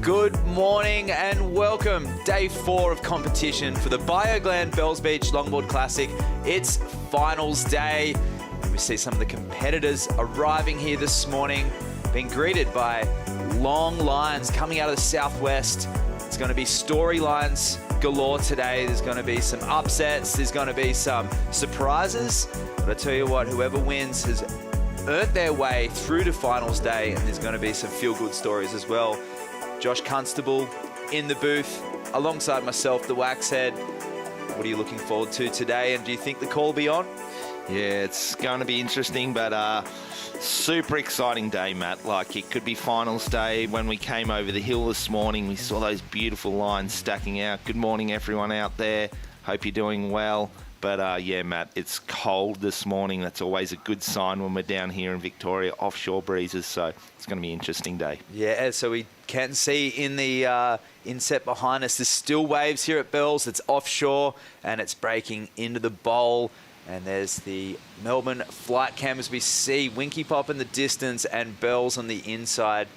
Good morning and welcome. Day 4 of competition for the Bioglan Bells Beach Longboard Classic. It's finals day. And we see some of the competitors arriving here this morning, being greeted by long lines coming out of the southwest. It's going to be storylines galore today. There's going to be some upsets. There's going to be some surprises. But I tell you what, whoever wins has earned their way through to finals day, and there's going to be some feel-good stories as well. Josh Constable in the booth alongside myself, the Waxhead. What are you looking forward to today, and do you think the call will be on? Yeah, it's going to be interesting, but super exciting day, Matt. Like, it could be finals day. When we came over the hill this morning, we saw those beautiful lines stacking out. Good morning, everyone out there. Hope you're doing well. But yeah, Matt, it's cold this morning. That's always a good sign when we're down here in Victoria, offshore breezes. So it's going to be an interesting day. Yeah, so we can see in the inset behind us, there's still waves here at Bells. It's offshore and it's breaking into the bowl. And there's the Melbourne flight cam as we see Winky Pop in the distance and Bells on the inside.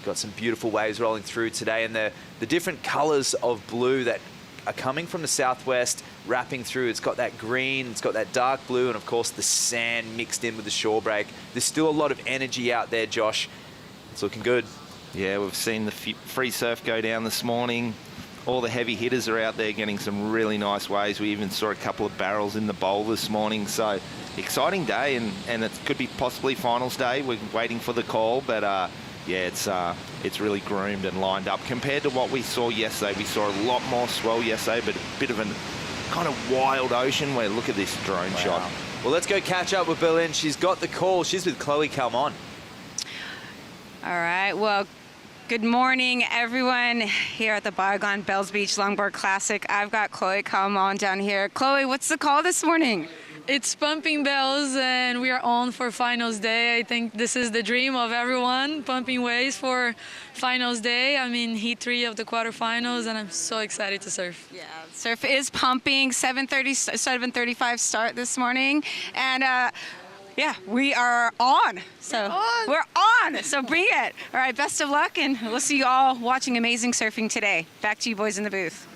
Got some beautiful waves rolling through today, and the different colours of blue that are coming from the southwest, wrapping through. It's got that green, it's got that dark blue, and of course the sand mixed in with the shore break. There's still a lot of energy out there, Josh. It's looking good. Yeah, we've seen the free surf go down this morning. All the heavy hitters are out there getting some really nice waves. We even saw a couple of barrels in the bowl this morning. So exciting day, and it could be possibly finals day. We're waiting for the call, but yeah, it's really groomed and lined up. Compared to what we saw yesterday, we saw a lot more swell yesterday, but a bit of a kind of wild ocean where look at this drone shot. Well, let's go catch up with Berlin. She's got the call. She's with Chloe Calmon. All right, well, good morning, everyone here at the Bioglan Bells Beach Longboard Classic. I've got Chloe Calmon down here. Chloe, what's the call this morning? It's pumping bells, and we are on for finals day. I think this is the dream of everyone, pumping waves for finals day. I'm in heat 3 of the quarterfinals, and I'm so excited to surf. Yeah, surf is pumping. 7:35 start this morning, and yeah, we are on. So we're on. So bring it. All right, best of luck, and we'll see you all watching amazing surfing today. Back to you boys in the booth.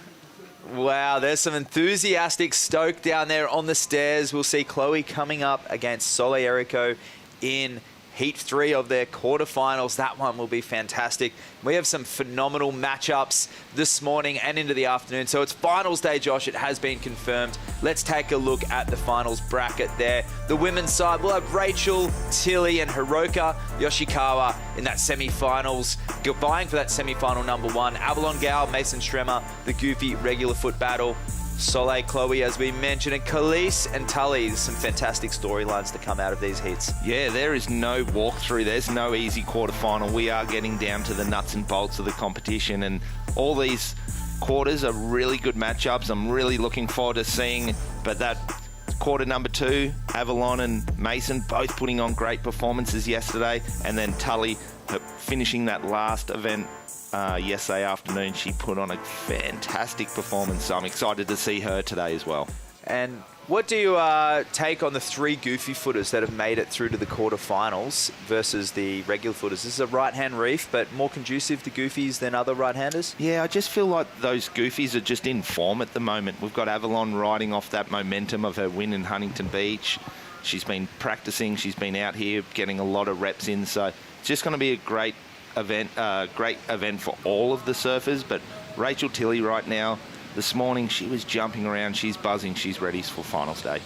Wow, there's some enthusiastic stoke down there on the stairs. We'll see Chloe coming up against Sole Erico in Heat 3 of their quarterfinals. That one will be fantastic. We have some phenomenal matchups this morning and into the afternoon. So it's finals day, Josh. It has been confirmed. Let's take a look at the finals bracket there. The women's side, we'll have Rachel, Tilly, and Hiroka Yoshikawa in that semi-finals. Vying for that semi-final number 1. Avalon Gal, Mason Stremmer, the Goofy regular foot battle. Soleil, Chloe, as we mentioned, and Khalees and Tully. Some fantastic storylines to come out of these heats. Yeah, there is no walkthrough. There's no easy quarterfinal. We are getting down to the nuts and bolts of the competition, and all these quarters are really good matchups. I'm really looking forward to seeing, but that quarter number 2, Avalon and Mason both putting on great performances yesterday, and then Tully finishing that last event yesterday afternoon. She put on a fantastic performance, so I'm excited to see her today as well. And what do you take on the 3 goofy footers that have made it through to the quarterfinals versus the regular footers? This is a right-hand reef, but more conducive to goofies than other right-handers? Yeah, I just feel like those goofies are just in form at the moment. We've got Avalon riding off that momentum of her win in Huntington Beach. She's been practicing. She's been out here getting a lot of reps in, so it's just going to be a great event for all of the surfers. But Rachel Tilly right now, this morning, she was jumping around. She's buzzing. She's ready for finals day.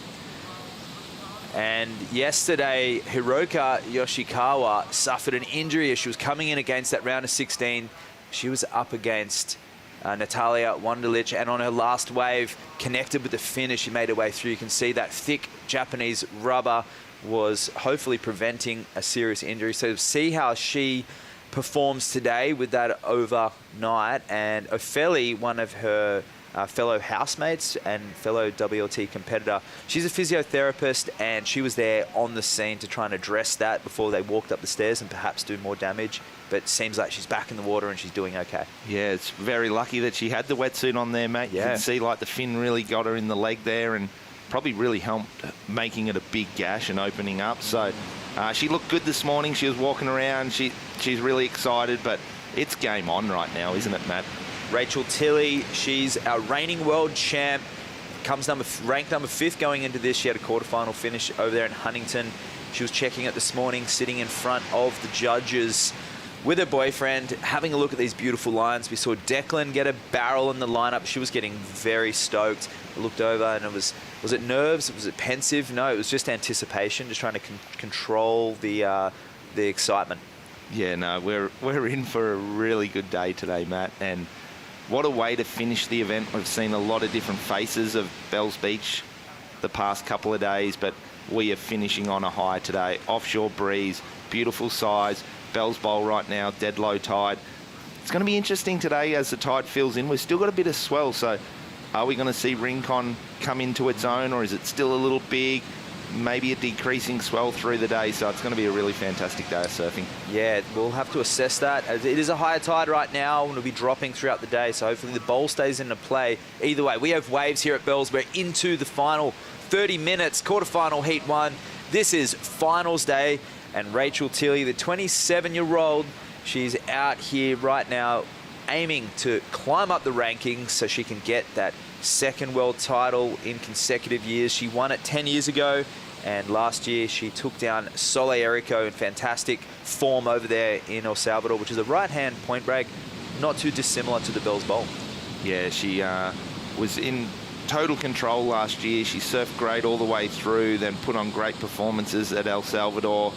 And yesterday, Hiroka Yoshikawa suffered an injury as she was coming in against that round of 16. She was up against Natalia Wonderlich, and on her last wave, connected with the finish, she made her way through. You can see that thick Japanese rubber was hopefully preventing a serious injury. So see how she performs today with that overnight. And Ofeli, one of her fellow housemates and fellow WLT competitor. She's a physiotherapist, and she was there on the scene to try and address that before they walked up the stairs and perhaps do more damage. But it seems like she's back in the water and she's doing okay. Yeah, it's very lucky that she had the wetsuit on there, mate. Yeah. You can see like the fin really got her in the leg there and probably really helped making it a big gash and opening up. So she looked good this morning. She was walking around. She's really excited, but it's game on right now, isn't it, Matt? Rachel Tilley, she's our reigning world champ. Comes ranked number 5th going into this. She had a quarterfinal finish over there in Huntington. She was checking it this morning, sitting in front of the judges with her boyfriend, having a look at these beautiful lines. We saw Declan get a barrel in the lineup. She was getting very stoked. I looked over and it was it nerves? Was it pensive? No, it was just anticipation, just trying to control the excitement. Yeah, no, we're in for a really good day today, Matt. And what a way to finish the event. We've seen a lot of different faces of Bells Beach the past couple of days, but we are finishing on a high today. Offshore breeze, beautiful size. Bells Bowl right now, dead low tide. It's going to be interesting today as the tide fills in. We've still got a bit of swell, so are we going to see Rincon come into its own, or is it still a little big? Maybe a decreasing swell through the day, so it's going to be a really fantastic day of surfing. Yeah, we'll have to assess that. It is a higher tide right now, and it'll be dropping throughout the day, so hopefully the bowl stays into play. Either way, we have waves here at Bells. We're into the final 30 minutes, quarterfinal heat 1. This is finals day, and Rachel Tilley, the 27-year-old, she's out here right now aiming to climb up the rankings so she can get that 2nd world title in consecutive years. She won it 10 years ago, and last year she took down Sole Erico in fantastic form over there in El Salvador, which is a right-hand point break, not too dissimilar to the Bells Bowl. Yeah, she was in total control last year. She surfed great all the way through, then put on great performances at El Salvador,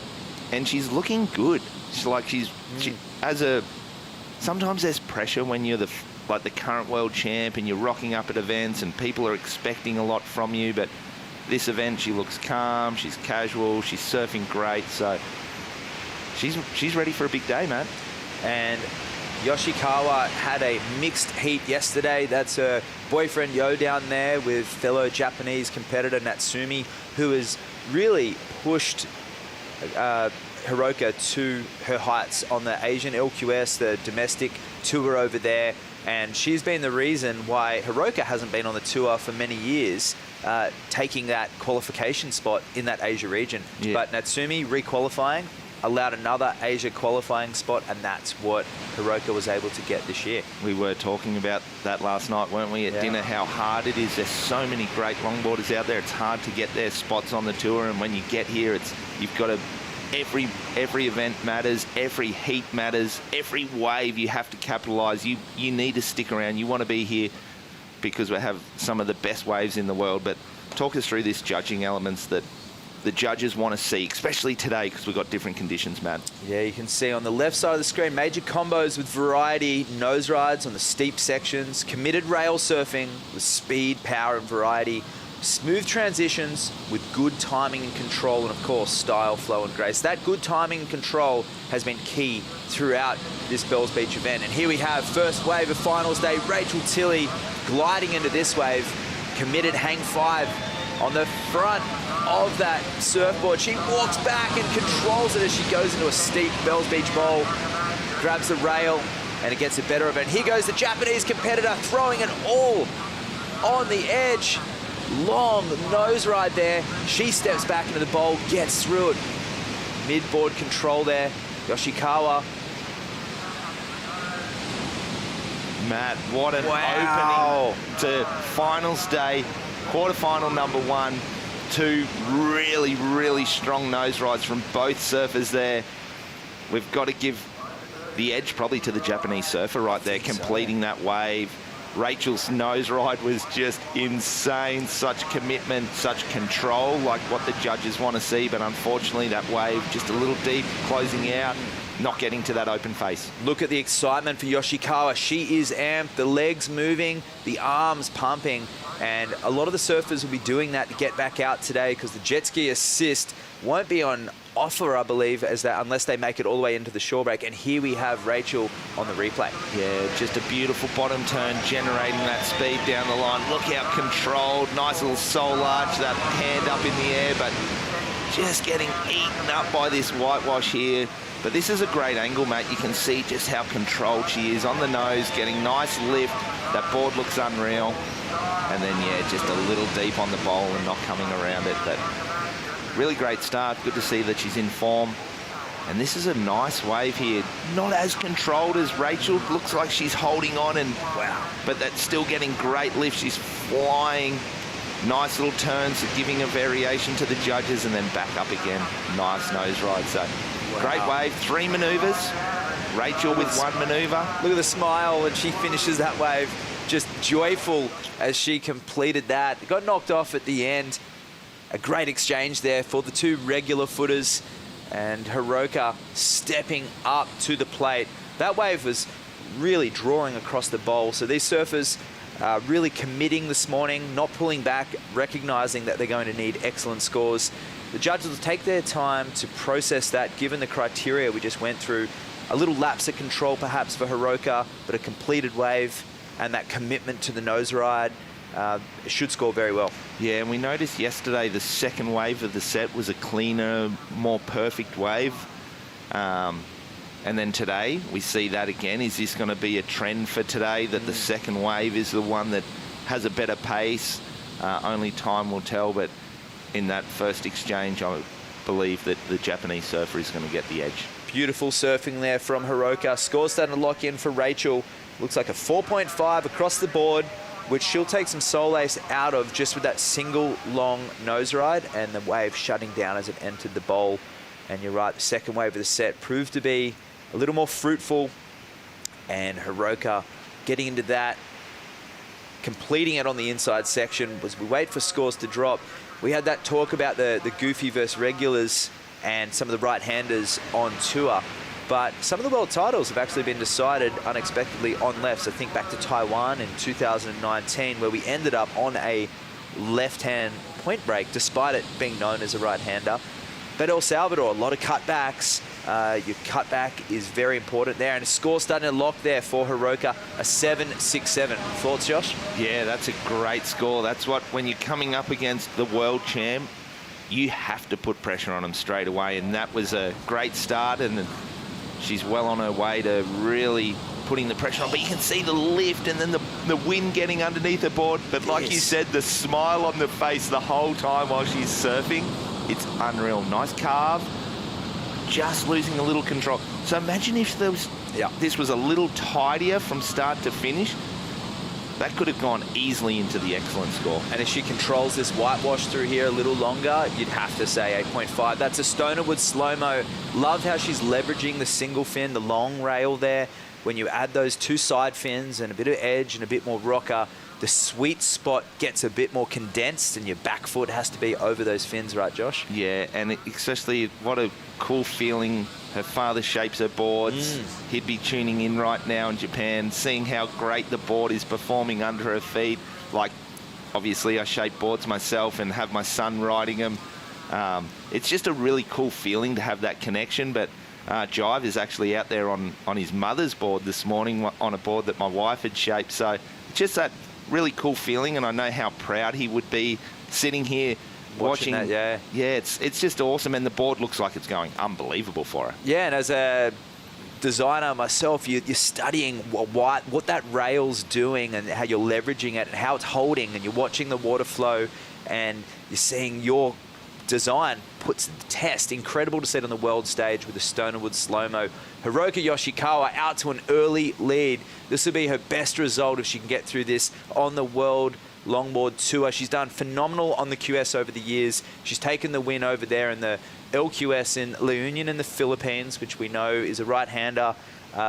and she's looking good. Sometimes there's pressure when you're the current world champ and you're rocking up at events and people are expecting a lot from you, but this event she looks calm, she's casual, she's surfing great, so she's ready for a big day, man. And Yoshikawa had a mixed heat yesterday. That's her boyfriend Yo down there with fellow Japanese competitor Natsumi, who has really pushed Hiroka to her heights on the Asian LQS, the domestic tour over there. And she's been the reason why Hiroka hasn't been on the tour for many years, taking that qualification spot in that Asia region. Yeah. But Natsumi re-qualifying allowed another Asia qualifying spot, and that's what Hiroka was able to get this year. We were talking about that last night, weren't we, at dinner, how hard it is. There's so many great longboarders out there. It's hard to get their spots on the tour, and when you get here, you've got to... Every event matters, every heat matters, every wave you have to capitalise. You need to stick around. You want to be here because we have some of the best waves in the world. But talk us through this judging elements that the judges want to see, especially today because we've got different conditions, Matt. Yeah, you can see on the left side of the screen, major combos with variety, nose rides on the steep sections, committed rail surfing with speed, power and variety, smooth transitions with good timing and control, and of course style, flow and grace. That good timing and control has been key throughout this Bells Beach event. And here we have first wave of finals day, Rachel Tilley gliding into this wave, committed hang 5 on the front of that surfboard. She walks back and controls it as she goes into a steep Bells Beach bowl, grabs the rail, and it gets a better of it. And here goes the Japanese competitor throwing it all on the edge. Long nose ride there. She steps back into the bowl, gets through it. Mid-board control there. Yoshikawa. Matt, what an opening to finals day. Quarterfinal number 1. 2 really, really strong nose rides from both surfers there. We've got to give the edge probably to the Japanese surfer right there, completing that wave. Rachel's nose ride was just insane. Such commitment, such control, like what the judges want to see. But unfortunately, that wave just a little deep, closing out, not getting to that open face. Look at the excitement for Yoshikawa. She is amped, the legs moving, the arms pumping. And a lot of the surfers will be doing that to get back out today because the jet ski assist won't be on offer, I believe, as that unless they make it all the way into the shore break. And here we have Rachel on the replay. Yeah, just a beautiful bottom turn, generating that speed down the line. Look how controlled, nice little soul arch, that hand up in the air, but just getting eaten up by this whitewash here. But this is a great angle, Matt. You can see just how controlled she is on the nose, getting nice lift. That board looks unreal. And then, yeah, just a little deep on the bowl and not coming around it. But really great start. Good to see that she's in form. And this is a nice wave here. Not as controlled as Rachel. Looks like she's holding on and wow. But that's still getting great lift. She's flying. Nice little turns, giving a variation to the judges and then back up again. Nice nose ride. So great wave. 3 manoeuvres. Rachel with 1 manoeuvre. Look at the smile when she finishes that wave. Just joyful as she completed that. Got knocked off at the end. A great exchange there for the 2 regular footers. And Hiroka stepping up to the plate. That wave was really drawing across the bowl. So these surfers really committing this morning, not pulling back, recognizing that they're going to need excellent scores. The judges will take their time to process that, given the criteria we just went through. A little lapse of control perhaps for Hiroka, but a completed wave and that commitment to the nose ride should score very well. Yeah, and we noticed yesterday the second wave of the set was a cleaner, more perfect wave. And then today, we see that again. Is this going to be a trend for today, that the second wave is the one that has a better pace? Only time will tell, but in that first exchange, I believe that the Japanese surfer is going to get the edge. Beautiful surfing there from Hiroka. Score starting to lock in for Rachel. Looks like a 4.5 across the board, which she'll take some solace out of just with that single long nose ride and the wave shutting down as it entered the bowl. And you're right, the second wave of the set proved to be a little more fruitful, and Hiroka getting into that, completing it on the inside section. As we wait for scores to drop, we had that talk about the goofy versus regulars and some of the right-handers on tour, but some of the world titles have actually been decided unexpectedly on lefts. I think back to Taiwan in 2019, where we ended up on a left-hand point break, despite it being known as a right-hander. But El Salvador, a lot of cutbacks. Your cutback is very important there. And a score starting to lock there for Hiroka, a 7.67. Thoughts, Josh? Yeah, that's a great score. That's what, when you're coming up against the world champ, you have to put pressure on them straight away. And that was a great start. And she's well on her way to really putting the pressure on. But you can see the lift and then the wind getting underneath her board. But like you said, the smile on the face the whole time while she's surfing. It's unreal. Nice carve. Just losing a little control. So imagine if there was, this was a little tidier from start to finish. That could have gone easily into the excellent score. And if she controls this whitewash through here a little longer, you'd have to say 8.5. That's a Stonerwood slow-mo. Love how she's leveraging the single fin, the long rail there. When you add those 2 side fins and a bit of edge and a bit more rocker, the sweet spot gets a bit more condensed and your back foot has to be over those fins, right, Josh? Yeah, and especially what a cool feeling. Her father shapes her boards. He'd be tuning in right now in Japan, seeing how great the board is performing under her feet. Like, obviously, I shape boards myself and have my son riding them. It's just a really cool feeling to have that connection, but Jive is actually out there on his mother's board this morning on a board that my wife had shaped. So it's just that really cool feeling, and I know how proud he would be sitting here watching that. Yeah, it's just awesome, and the board looks like it's going unbelievable for her. Yeah, and as a designer myself, you're studying what that rail's doing and how you're leveraging it and how it's holding, and you're watching the water flow and you're seeing your design puts the test. Incredible to see it on the world stage with the Stonerwood slow-mo. Hiroka Yoshikawa out to an early lead. This will be her best result if she can get through this on the World Longboard Tour. She's done phenomenal on the QS over the years. She's taken the win over there in the LQS in La Union in the Philippines, which we know is a right-hander,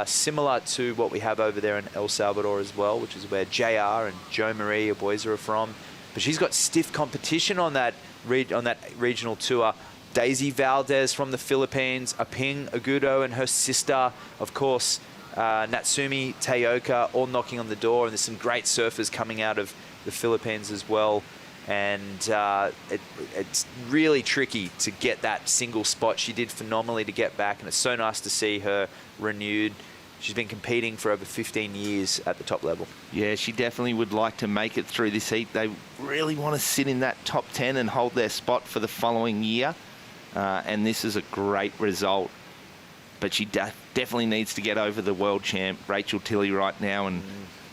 similar to what we have over there in El Salvador as well, which is where JR and Joe Marie, her boys, are from. But she's got stiff competition on that regional tour. Daisy Valdez from the Philippines, Aping Agudo and her sister, of course, Natsumi Teoka, all knocking on the door. And there's some great surfers coming out of the Philippines as well. And it's really tricky to get that single spot. She did phenomenally to get back, and it's so nice to see her renewed. She's been competing for over 15 years at the top level. Yeah, she definitely would like to make it through this heat. They really want to sit in that top 10 and hold their spot for the following year. And this is a great result. But she definitely needs to get over the world champ, Rachel Tilley, right now and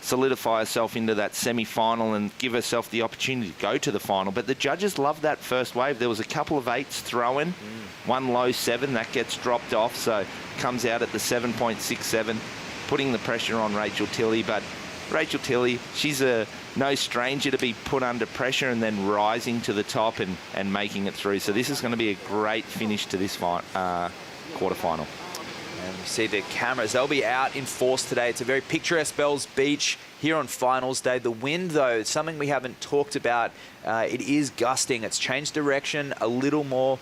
solidify herself into that semi-final and give herself the opportunity to go to the final. But the judges loved that first wave. There was a couple of 8s throw-in, one low 7, that gets dropped off, so comes out at the 7.67, putting the pressure on Rachel Tilley. But Rachel Tilley, she's no stranger to be put under pressure and then rising to the top and making it through. So this is going to be a great finish to this quarterfinal. And you see the cameras, they'll be out in force today. It's a very picturesque Bells Beach here on finals day. The wind, though, is something we haven't talked about. It is gusting. It's changed direction a little more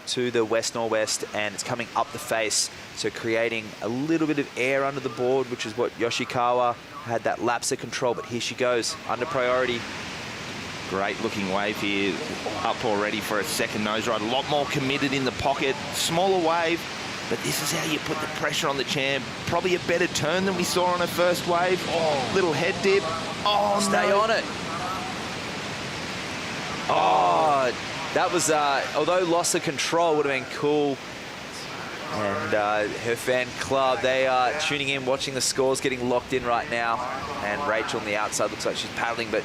to the west-northwest, and it's coming up the face, so creating a little bit of air under the board, which is what Yoshikawa had that lapse of control. But here she goes, under priority. Great looking wave here, up already for a second nose ride. A lot more committed in the pocket, smaller wave. But this is how you put the pressure on the champ. Probably a better turn than we saw on her first wave. Oh, little head dip. Oh, stay on it. Oh, that was, although loss of control would have been cool. And her fan club, they are tuning in, watching the scores, getting locked in right now. And Rachel on the outside looks like she's paddling, but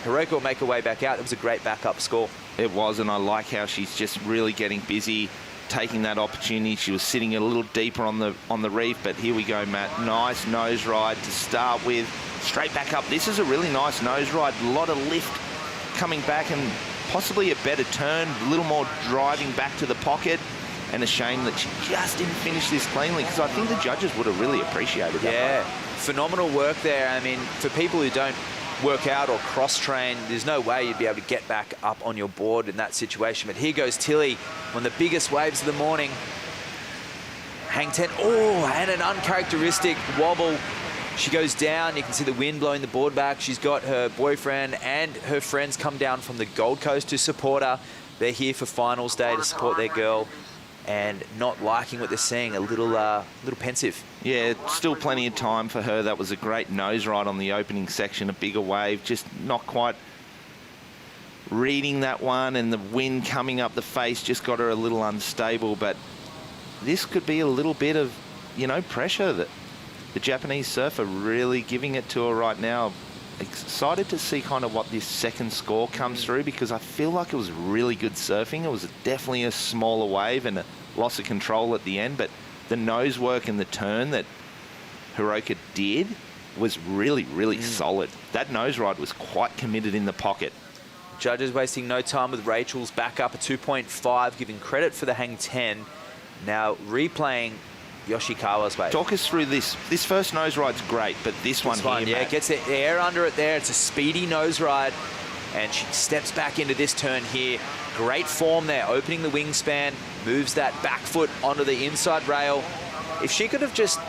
Hiroko will make her way back out. It was a great backup score. It was, and I like how she's just really getting busy, taking that opportunity. She was sitting a little deeper on the reef, but here we go, Matt. Nice nose ride to start with. Straight back up. This is a really nice nose ride. A lot of lift coming back and possibly a better turn, a little more driving back to the pocket. And a shame that she just didn't finish this cleanly, because I think the judges would have really appreciated that. Yeah, phenomenal work there. I mean, for people who don't work out or cross-train, there's no way you'd be able to get back up on your board in that situation. But here goes Tilley, one of the biggest waves of the morning. Hang 10, oh, and an uncharacteristic wobble. She goes down, you can see the wind blowing the board back. She's got her boyfriend and her friends come down from the Gold Coast to support her. They're here for finals day to support their girl, and not liking what they're seeing, a little pensive. Yeah, still plenty of time for her. That was a great nose ride on the opening section, a bigger wave, just not quite reading that one, and the wind coming up the face just got her a little unstable. But this could be a little bit of, pressure that the Japanese surfer really giving it to her right now. Excited to see kind of what this second score comes through, because I feel like it was really good surfing. It was definitely a smaller wave and a loss of control at the end, but the nose work and the turn that Hiroko did was really, really solid. That nose ride was quite committed in the pocket. Judges wasting no time with Rachel's back up a 2.5, giving credit for the hang 10. Now replaying Yoshikawa's wave. Talk us through this. This first nose ride's great, but this one here, yeah, gets the air under it there. It's a speedy nose ride, and she steps back into this turn here. Great form there, opening the wingspan, moves that back foot onto the inside rail. If she could have just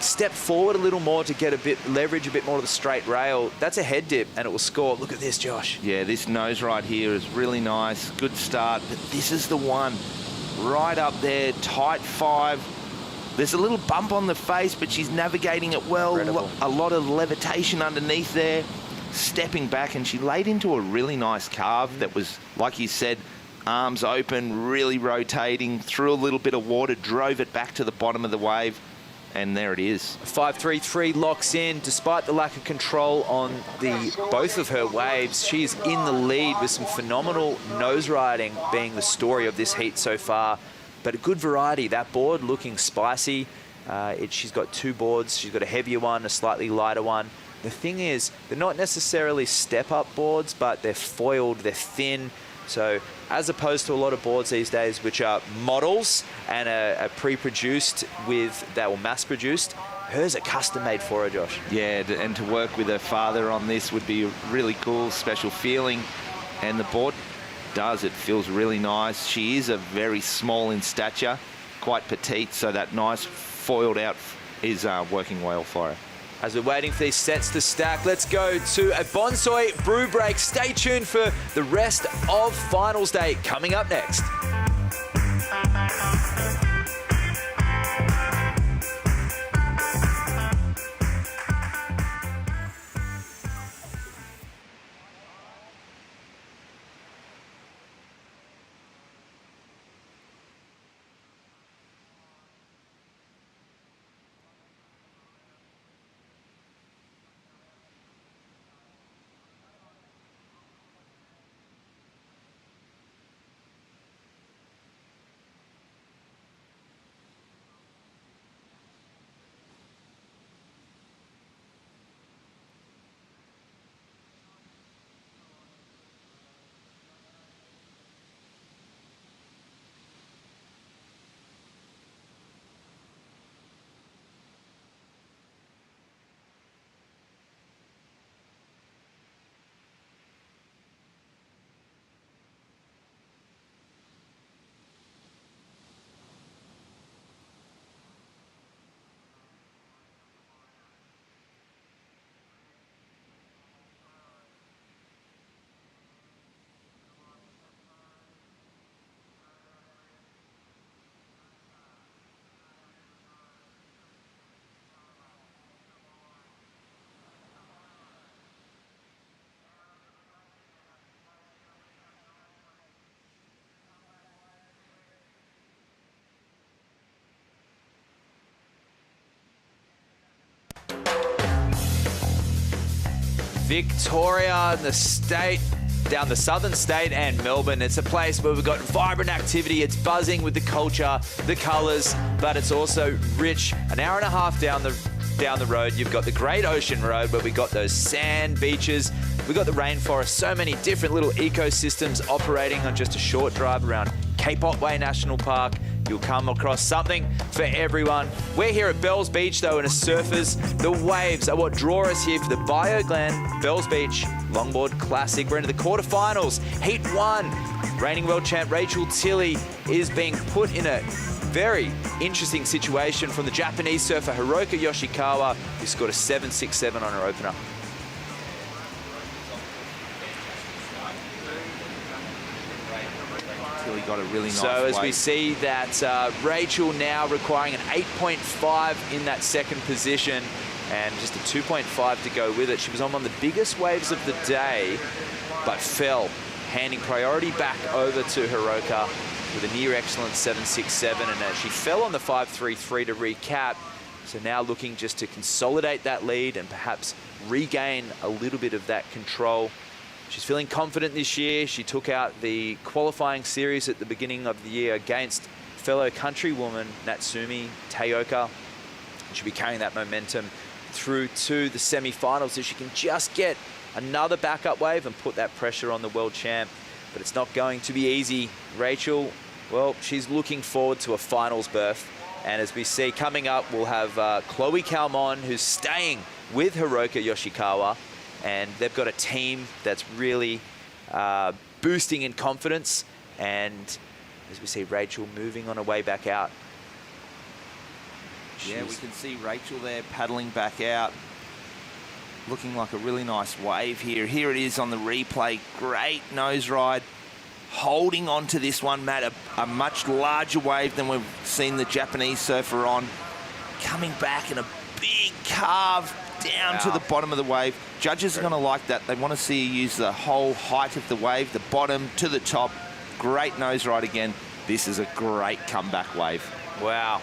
stepped forward a little more to get a bit leverage, a bit more of the straight rail, that's a head dip, and it will score. Look at this, Josh. Yeah, this nose ride here is really nice. Good start, but this is the one right up there, tight 5. There's a little bump on the face, but she's navigating it well. Incredible. A lot of levitation underneath there, stepping back, and she laid into a really nice carve that was, like you said, arms open, really rotating, threw a little bit of water, drove it back to the bottom of the wave, and there it is. 5.33 locks in. Despite the lack of control on both of her waves, she's in the lead with some phenomenal nose riding being the story of this heat so far. But a good variety. That board looking spicy. She's got 2 boards. She's got a heavier one, a slightly lighter one. The thing is, they're not necessarily step-up boards, but they're foiled, they're thin. So as opposed to a lot of boards these days, which are models and are pre-produced or mass-produced, hers are custom-made for her, Josh. Yeah, and to work with her father on this would be a really cool, special feeling. And the board it feels really nice. She is a very small in stature, quite petite, so that nice foiled out is working well for her. As we're waiting for these sets to stack, let's go to a Bonsai brew break. Stay tuned for the rest of finals day coming up next. Victoria, the state, down the southern state, and Melbourne. It's a place where we've got vibrant activity. It's buzzing with the culture, the colours, but it's also rich. An hour and a half down the road, you've got the Great Ocean Road, where we've got those sand beaches. We've got the rainforest, so many different little ecosystems operating on just a short drive around Cape Otway National Park. You'll come across something for everyone. We're here at Bells Beach, though, and as surfers, the waves are what draw us here for the Bioglan Bells Beach Longboard Classic. We're into the quarterfinals. Heat 1. Reigning world champ Rachel Tilley is being put in a very interesting situation from the Japanese surfer Hiroka Yoshikawa, who scored a 7.67 on her opener. Got a really nice so as wave. we see that Rachel now requiring an 8.5 in that second position and just a 2.5 to go with it. She was on one of the biggest waves of the day, but fell, handing priority back over to Hiroka with a near excellent 7.67, and she fell on the 5.33 to recap. So now looking just to consolidate that lead and perhaps regain a little bit of that control. She's feeling confident this year. She took out the qualifying series at the beginning of the year against fellow countrywoman Natsumi Taoka. She'll be carrying that momentum through to the semi-finals, so she can just get another backup wave and put that pressure on the world champ. But it's not going to be easy. Rachel, well, she's looking forward to a finals berth. And as we see coming up, we'll have Chloe Calmon, who's staying with Hiroka Yoshikawa. And they've got a team that's really boosting in confidence. And as we see Rachel moving on her way back out. Yeah, we can see Rachel there paddling back out. Looking like a really nice wave here. Here it is on the replay. Great nose ride. Holding on to this one, Matt. A much larger wave than we've seen the Japanese surfer on. Coming back in a big carve down to the bottom of the wave. Judges are going to like that. They want to see you use the whole height of the wave, the bottom to the top. Great nose ride again. This is a great comeback wave. Wow.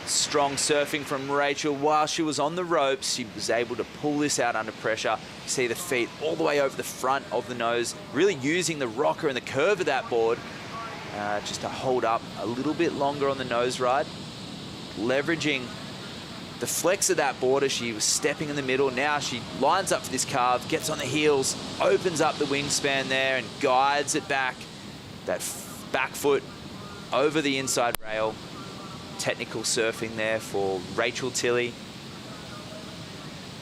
Strong surfing from Rachel. While she was on the ropes, she was able to pull this out under pressure. You see the feet all the way over the front of the nose, really using the rocker and the curve of that board just to hold up a little bit longer on the nose ride. Leveraging the flex of that board as she was stepping in the middle. Now she lines up for this carve, gets on the heels, opens up the wingspan there and guides it back. That back foot over the inside rail. Technical surfing there for Rachel Tilley.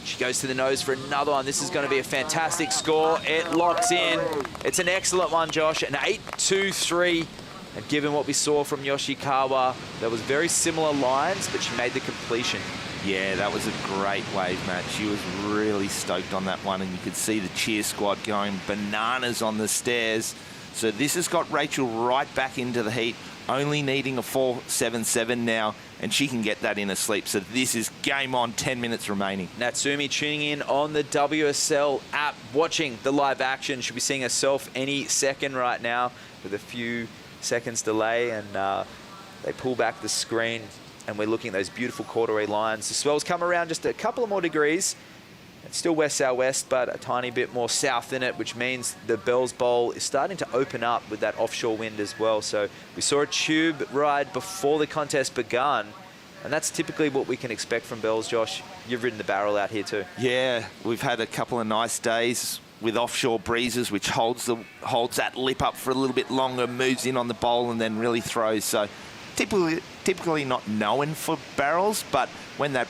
She goes to the nose for another one. This is going to be a fantastic score. It locks in. It's an excellent one, Josh. An 8.23. And given what we saw from Yoshikawa, there was very similar lines, but she made the completion Yeah, that was a great wave match. She was really stoked on that one, and you could see the cheer squad going bananas on the stairs. So this has got Rachel right back into the heat, only needing a 4.77 now, and she can get that in her sleep. So this is game on, 10 minutes remaining. Natsumi tuning in on the WSL app, watching the live action. Should be seeing herself any second right now with a few seconds delay, and they pull back the screen, and we're looking at those beautiful corduroy lines. The swells come around just a couple of more degrees. It's still west-southwest, but a tiny bit more south in it, which means the Bells Bowl is starting to open up with that offshore wind as well. So we saw a tube ride before the contest begun, and that's typically what we can expect from Bells. Josh, you've ridden the barrel out here too. Yeah, we've had a couple of nice days with offshore breezes, which holds that lip up for a little bit longer, moves in on the bowl, and then really throws. So typically not known for barrels, but when that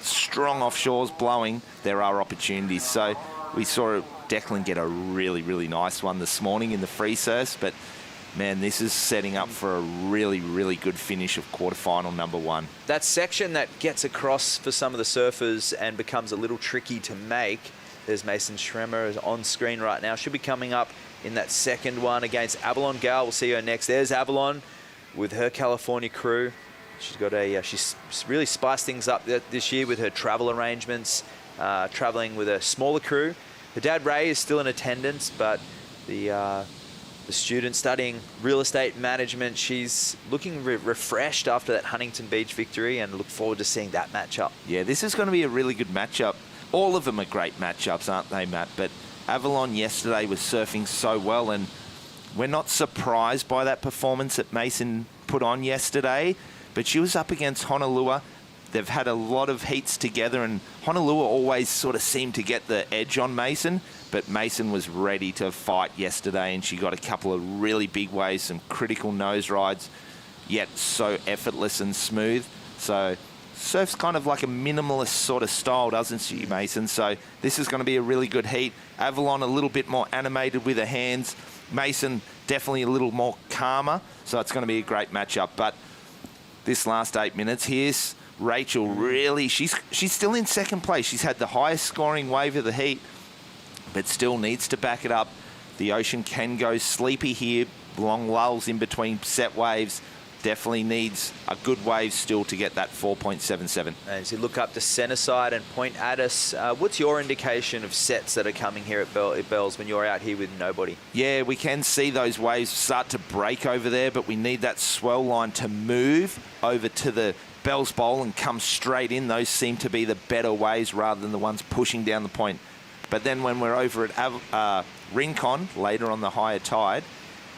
strong offshore's blowing, there are opportunities. So we saw Declan get a really, really nice one this morning in the free surfs, but man, this is setting up for a really, really good finish of quarterfinal number 1. That section that gets across for some of the surfers and becomes a little tricky to make. There's Mason Schremer on screen right now. She'll be coming up in that second one against Avalon Gal. We'll see her next. There's Avalon with her California crew. She's got she's really spiced things up this year with her travel arrangements, traveling with a smaller crew. Her dad Ray is still in attendance, but the student studying real estate management, she's looking refreshed after that Huntington Beach victory, and look forward to seeing that matchup. Yeah, this is going to be a really good matchup. All of them are great matchups, aren't they, Matt? But Avalon yesterday was surfing so well, and we're not surprised by that performance that Mason put on yesterday, but she was up against Honolulu. They've had a lot of heats together, and Honolulu always sort of seemed to get the edge on Mason, but Mason was ready to fight yesterday, and she got a couple of really big waves, some critical nose rides, yet so effortless and smooth. So surfs kind of like a minimalist sort of style, doesn't she, Mason? So this is going to be a really good heat. Avalon a little bit more animated with her hands. Mason definitely a little more calmer, so it's going to be a great matchup. But this last 8 minutes, here's Rachel. Really, she's still in second place. She's had the highest scoring wave of the heat, but still needs to back it up. The ocean can go sleepy here. Long lulls in between set waves. Definitely needs a good wave still to get that 4.77. And as you look up to center side and point at us, what's your indication of sets that are coming here at Bells when you're out here with nobody? Yeah, we can see those waves start to break over there, but we need that swell line to move over to the Bells Bowl and come straight in. Those seem to be the better waves rather than the ones pushing down the point. But then when we're over at Rincon, later on the higher tide,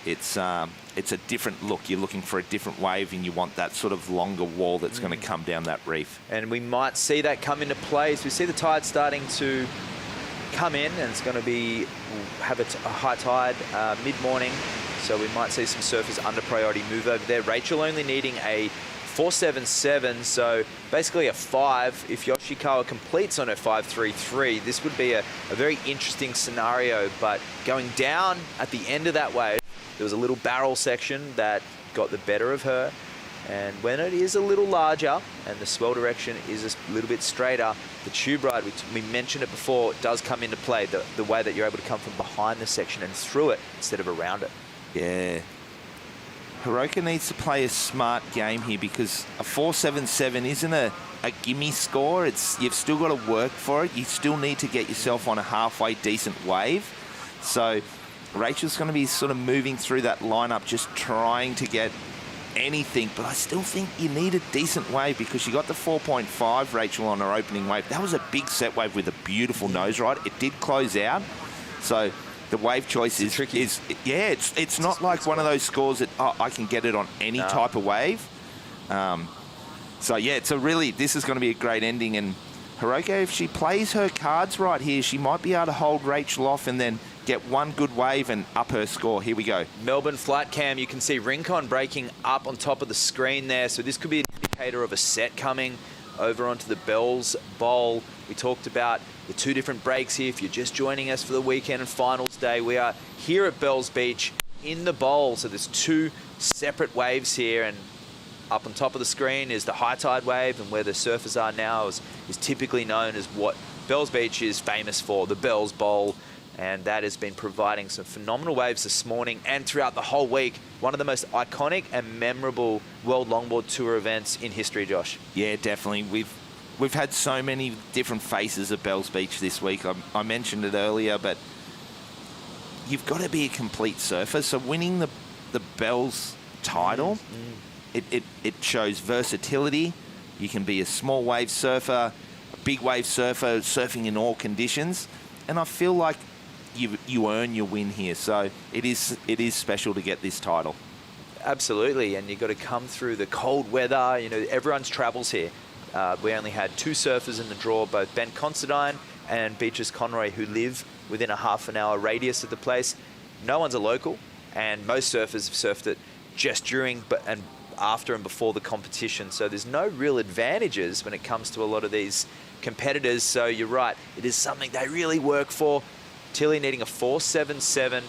it's a different look. You're looking for a different wave, and you want that sort of longer wall that's going to come down that reef. And we might see that come into play. So we see the tide starting to come in, and it's going to have a high tide mid-morning. So we might see some surfers under priority move over there. Rachel only needing a 4.77, so basically a 5. If Yoshikawa completes on her 5.33, this would be a very interesting scenario. But going down at the end of that wave, there was a little barrel section that got the better of her. And when it is a little larger and the swell direction is a little bit straighter, the tube ride, we mentioned it before, does come into play. The way that you're able to come from behind the section and through it instead of around it. Yeah. Hiroka needs to play a smart game here, because a 4.77 isn't a gimme score. You've still got to work for it. You still need to get yourself on a halfway decent wave. So Rachel's going to be sort of moving through that lineup, just trying to get anything, but I still think you need a decent wave, because she got the 4.5, Rachel, on her opening wave. That was a big set wave with a beautiful nose ride. It did close out, so the wave choice is tricky. It's not like one of those scores that I can get it on any type of wave. So yeah, this is going to be a great ending, and Hiroka, if she plays her cards right here, she might be able to hold Rachel off and then get one good wave and up her score. Here we go. Melbourne flat cam, you can see Rincon breaking up on top of the screen there. So this could be an indicator of a set coming over onto the Bells Bowl. We talked about the 2 different breaks here. If you're just joining us for the weekend and finals day, we are here at Bells Beach in the bowl. So there's 2 separate waves here, and up on top of the screen is the high tide wave, and where the surfers are now is typically known as what Bells Beach is famous for, the Bells Bowl. And that has been providing some phenomenal waves this morning and throughout the whole week. One of the most iconic and memorable World Longboard Tour events in history, Josh. Yeah, definitely. We've had so many different faces at Bells Beach this week. I mentioned it earlier, but you've got to be a complete surfer. So winning the Bells title, it shows versatility. You can be a small wave surfer, a big wave surfer, surfing in all conditions. And I feel like you earn your win here. So it is special to get this title. Absolutely, and you've got to come through the cold weather. You know, everyone's travels here. We only had 2 surfers in the draw, both Ben Considine and Beatrice Conroy, who live within a half-an-hour radius of the place. No one's a local, and most surfers have surfed it just during and after and before the competition. So there's no real advantages when it comes to a lot of these competitors. So you're right, it is something they really work for. Tilly needing a 4.77,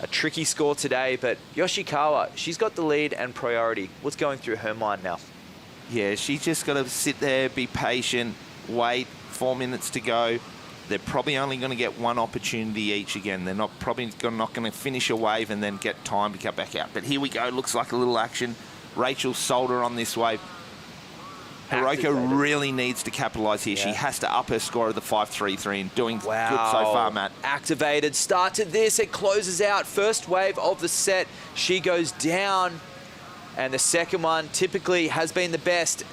a tricky score today, but Yoshikawa, she's got the lead and priority. What's going through her mind now? Yeah, she's just got to sit there, be patient, wait, 4 minutes to go. They're probably only going to get one opportunity each again. They're not going to finish a wave and then get time to come back out. But here we go, looks like a little action. Rachel Solder on this wave. Hiroko really needs to capitalise here. Yeah. She has to up her score of the 5.33 and doing good so far, Matt. Activated, start to this, it closes out. First wave of the set, she goes down. And the second one typically has been the best.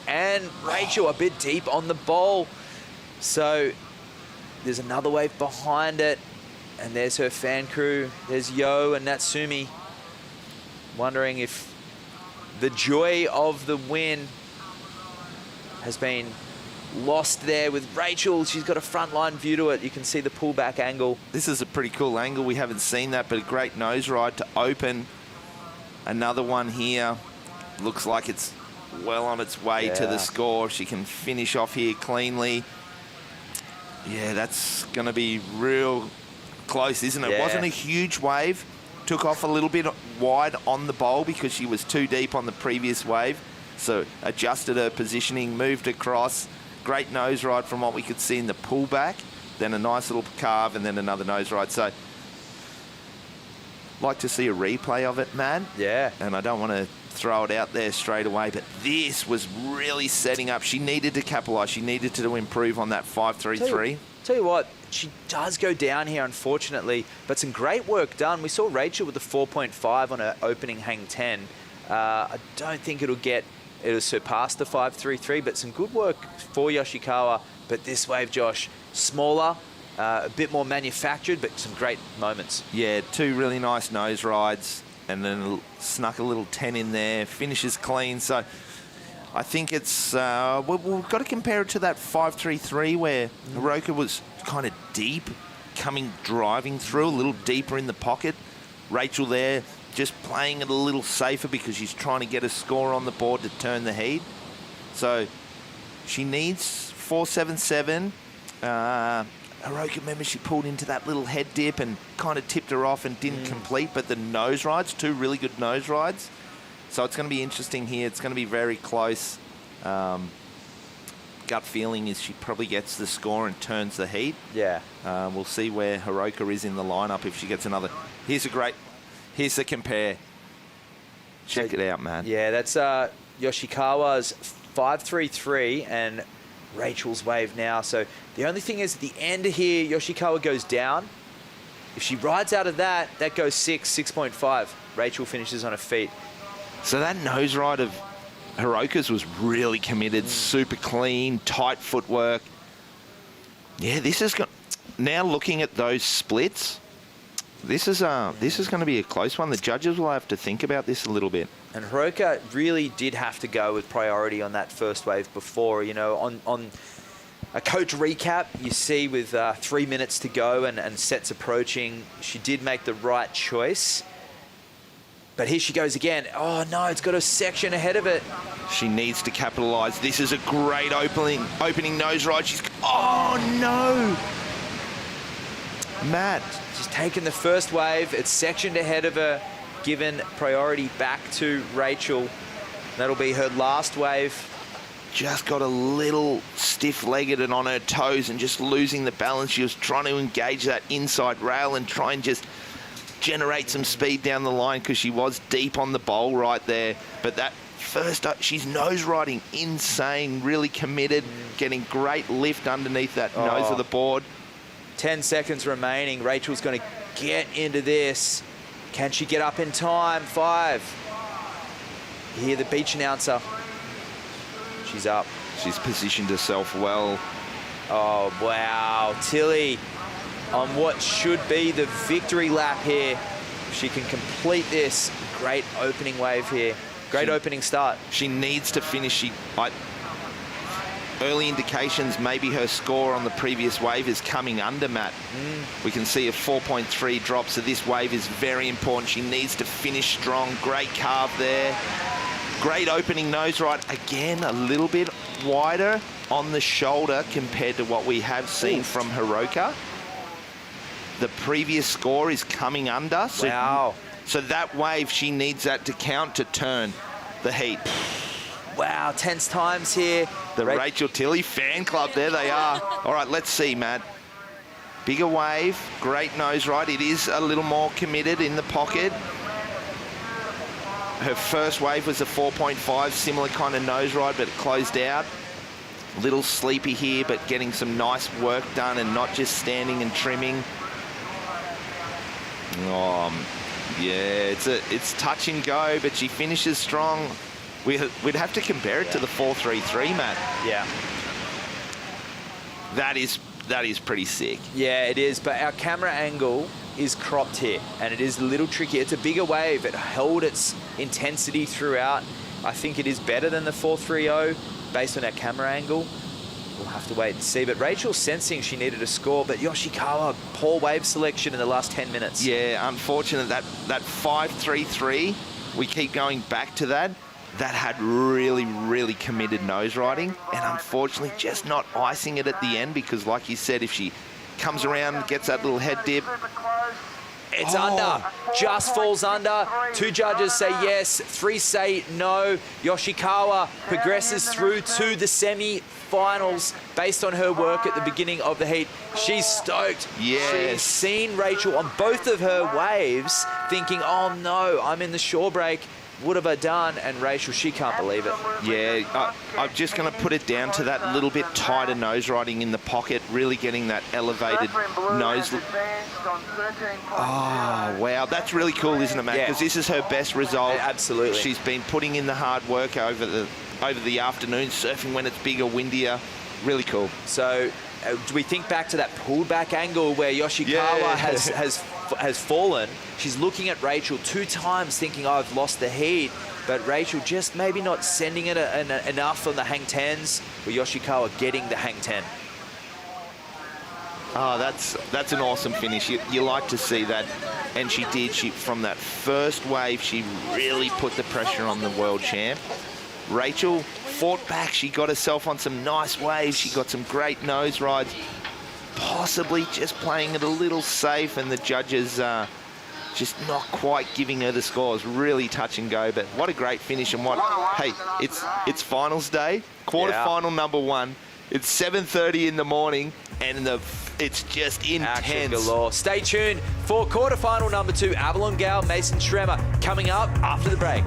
And Rachel a bit deep on the bowl. So there's another wave behind it. And there's her fan crew. There's Yo and Natsumi. Wondering if the joy of the win has been lost there with Rachel. She's got a frontline view to it. You can see the pullback angle. This is a pretty cool angle. We haven't seen that, but a great nose ride to open. Another one here. Looks like it's well on its way to the score. She can finish off here cleanly. Yeah, that's going to be real close, isn't it? Yeah. It wasn't a huge wave. Took off a little bit wide on the bowl because she was too deep on the previous wave. So adjusted her positioning, moved across. Great nose ride from what we could see in the pullback. Then a nice little carve and then another nose ride. So like to see a replay of it, man. Yeah. And I don't want to throw it out there straight away, but this was really setting up. She needed to capitalise. She needed to improve on that 5.33. Tell you what, she does go down here, unfortunately, but some great work done. We saw Rachel with the 4.5 on her opening hang 10. I don't think it'll surpass the 5.33, but some good work for Yoshikawa. But this wave, Josh, smaller, a bit more manufactured, but some great moments. Yeah, 2 really nice nose rides, and then snuck a little 10 in there, finishes clean. So I think it's, we've got to compare it to that 5.33 where Hiroko was kind of deep, driving through, a little deeper in the pocket. Rachel there just playing it a little safer because she's trying to get a score on the board to turn the heat. So she needs 4.77. Hiroko, remember, she pulled into that little head dip and kind of tipped her off and didn't complete, but the nose rides, 2 really good nose rides. So it's going to be interesting here. It's going to be very close. Gut feeling is she probably gets the score and turns the heat. Yeah. We'll see where Hiroko is in the lineup if she gets another. Here's the compare. Check it out, man. Yeah, that's Yoshikawa's 5.33 and Rachel's wave now. So the only thing is at the end here, Yoshikawa goes down. If she rides out of that, that goes 6.5. Rachel finishes on her feet. So that nose ride of Hiroko's was really committed, super clean, tight footwork. Yeah, this is now looking at those splits. This is going to be a close one. The judges will have to think about this a little bit. And Hiroko really did have to go with priority on that first wave before. You know, on a coach recap, you see with 3 minutes to go and sets approaching, she did make the right choice. But here she goes again. Oh, no, it's got a section ahead of it. She needs to capitalise. This is a great opening nose ride. Oh, no. Matt. She's taken the first wave. It's sectioned ahead of her, given priority back to Rachel. That'll be her last wave. Just got a little stiff-legged and on her toes and just losing the balance. She was trying to engage that inside rail and try and just generate some speed down the line because she was deep on the bowl right there. But that first up, she's nose riding insane, really committed, getting great lift underneath that nose of the board. 10 seconds remaining. Rachel's going to get into this. Can she get up in time? 5. You hear the beach announcer. She's up. She's positioned herself well. Oh, wow. Tilly on what should be the victory lap here. She can complete this. Great opening wave here. Great opening start. She needs to finish. Early indications, maybe her score on the previous wave is coming under, Matt. We can see a 4.3 drop, so this wave is very important. She needs to finish strong. Great carve there. Great opening nose ride. Again, a little bit wider on the shoulder compared to what we have seen from Hiroka. The previous score is coming under. So, wow. So that wave, she needs that to count to turn the heat. Wow, tense times here. The Rachel Tilley fan club, there they are. All right, let's see, Matt. Bigger wave, great nose ride. It is a little more committed in the pocket. Her first wave was a 4.5, similar kind of nose ride, but it closed out. A little sleepy here, but getting some nice work done and not just standing and trimming. Yeah, it's touch and go, but she finishes strong. We'd have to compare it to the 4.33, Matt. Yeah. That is pretty sick. Yeah, it is, but our camera angle is cropped here, and it is a little tricky. It's a bigger wave. It held its intensity throughout. I think it is better than the 4.30 based on our camera angle. We'll have to wait and see. But Rachel's sensing she needed a score, but Yoshikawa, poor wave selection in the last 10 minutes. Yeah, unfortunate. That 5.33, we keep going back to that. That had really, really committed nose riding, and unfortunately just not icing it at the end because, like you said, if she comes around, gets that little head dip. It's under, just falls under. 2 judges say yes, 3 say no. Yoshikawa progresses through to the semi-finals based on her work at the beginning of the heat. She's stoked. Yes. She's seen Rachel on both of her waves thinking, oh no, I'm in the shore break. What have I done? And Rachel, she can't believe it. Yeah, I'm just going to put it down to that little bit tighter nose riding in the pocket, really getting that elevated nose. Oh, wow. That's really cool, isn't it, Matt? Because this is her best result. Yeah, absolutely. She's been putting in the hard work over the afternoon, surfing when it's bigger, windier. Really cool. So do we think back to that pulled back angle where Yoshikawa has fallen? She's looking at Rachel 2 times thinking, oh, I've lost the heat. But Rachel just maybe not sending it enough on the hang 10s, with Yoshikawa getting the hang 10. Oh, that's an awesome finish. You like to see that. And she did. From that first wave, she really put the pressure on the world champ. Rachel fought back. She got herself on some nice waves. She got some great nose rides. Possibly just playing it a little safe, and the judges just not quite giving her the scores. Really touch and go, but what a great finish. And hey, it's finals day, quarterfinal number 1. It's 7:30 in the morning, and it's just Action intense. galore. Stay tuned for quarterfinal number 2, Avalon Gale, Mason Schremer, coming up after the break.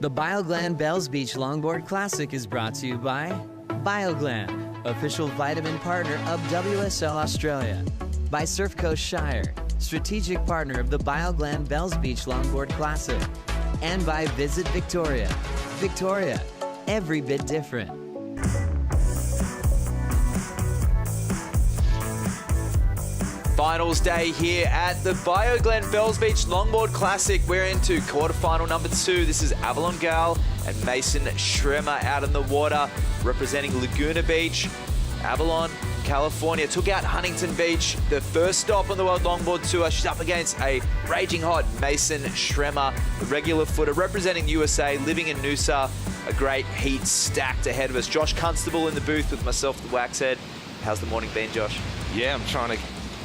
The Bioglan Bells Beach Longboard Classic is brought to you by Bioglan, official vitamin partner of WSL Australia. By Surf Coast Shire, strategic partner of the Bioglan Bells Beach Longboard Classic. And by Visit Victoria. Victoria, every bit different. Finals day here at the Bioglan Bells Beach Longboard Classic. We're into quarterfinal number 2. This is Avalon Gal and Mason Schremer out in the water representing Laguna Beach. Avalon, California, took out Huntington Beach. The first stop on the World Longboard Tour. She's up against a raging hot Mason Schremer, the regular footer representing USA, living in Noosa. A great heat stacked ahead of us. Josh Constable in the booth with myself, the Waxhead. How's the morning been, Josh? Yeah, I'm trying to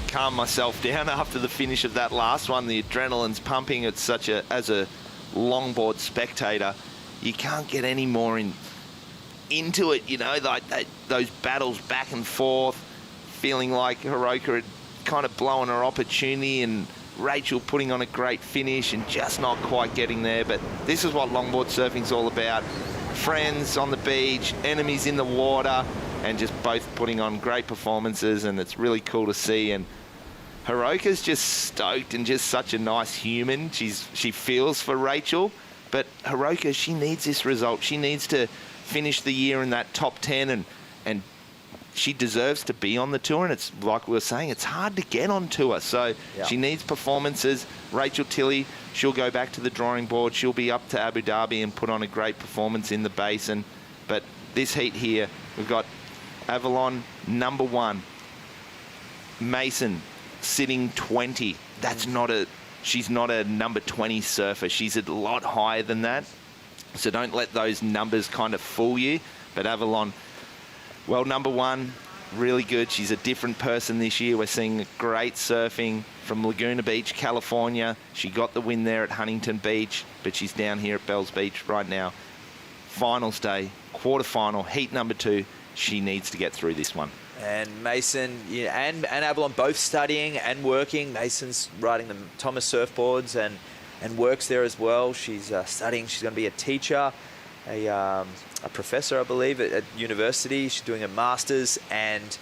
calm myself down after the finish of that last one. The adrenaline's pumping. It's such a, as a longboard spectator, you can't get any more into it, you know, like those battles back and forth, feeling like Hiroka had kind of blown her opportunity and Rachel putting on a great finish and just not quite getting there. But this is what longboard surfing's all about. Friends on the beach, enemies in the water, and just both putting on great performances, and it's really cool to see. And Hiroka's just stoked and just such a nice human. She feels for Rachel, but Hiroka, she needs this result. She needs to finish the year in that top 10, and she deserves to be on the tour. And it's like we were saying, it's hard to get on tour, so she needs performances. Rachel Tilley, she'll go back to the drawing board. She'll be up to Abu Dhabi and put on a great performance in the basin. But this heat here, we've got Avalon number 1, Mason sitting 20. That's not she's not a number 20 surfer. She's a lot higher than that. So don't let those numbers kind of fool you. But Avalon, well, number 1, really good. She's a different person this year. We're seeing great surfing from Laguna Beach, California. She got the win there at Huntington Beach, but she's down here at Bells Beach right now. Finals day, quarterfinal, heat number 2. She needs to get through this one. And Mason and Avalon both studying and working. Mason's riding the Thomas surfboards and works there as well. She's studying. She's going to be a teacher, a professor, I believe, at university. She's doing a master's. And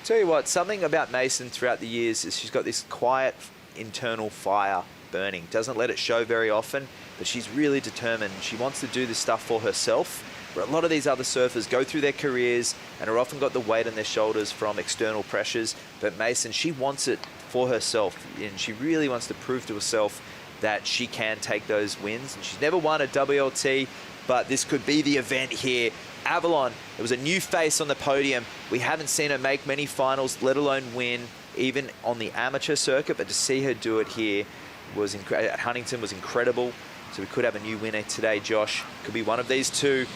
tell you what, something about Mason throughout the years is she's got this quiet internal fire burning. Doesn't let it show very often, but she's really determined. She wants to do this stuff for herself. Where a lot of these other surfers go through their careers and are often got the weight on their shoulders from external pressures. But Mason, she wants it for herself, and she really wants to prove to herself that she can take those wins. And she's never won a WLT, but this could be the event here. Avalon, it was a new face on the podium. We haven't seen her make many finals, let alone win, even on the amateur circuit. But to see her do it here was at Huntington was incredible. So we could have a new winner today, Josh. Could be one of these two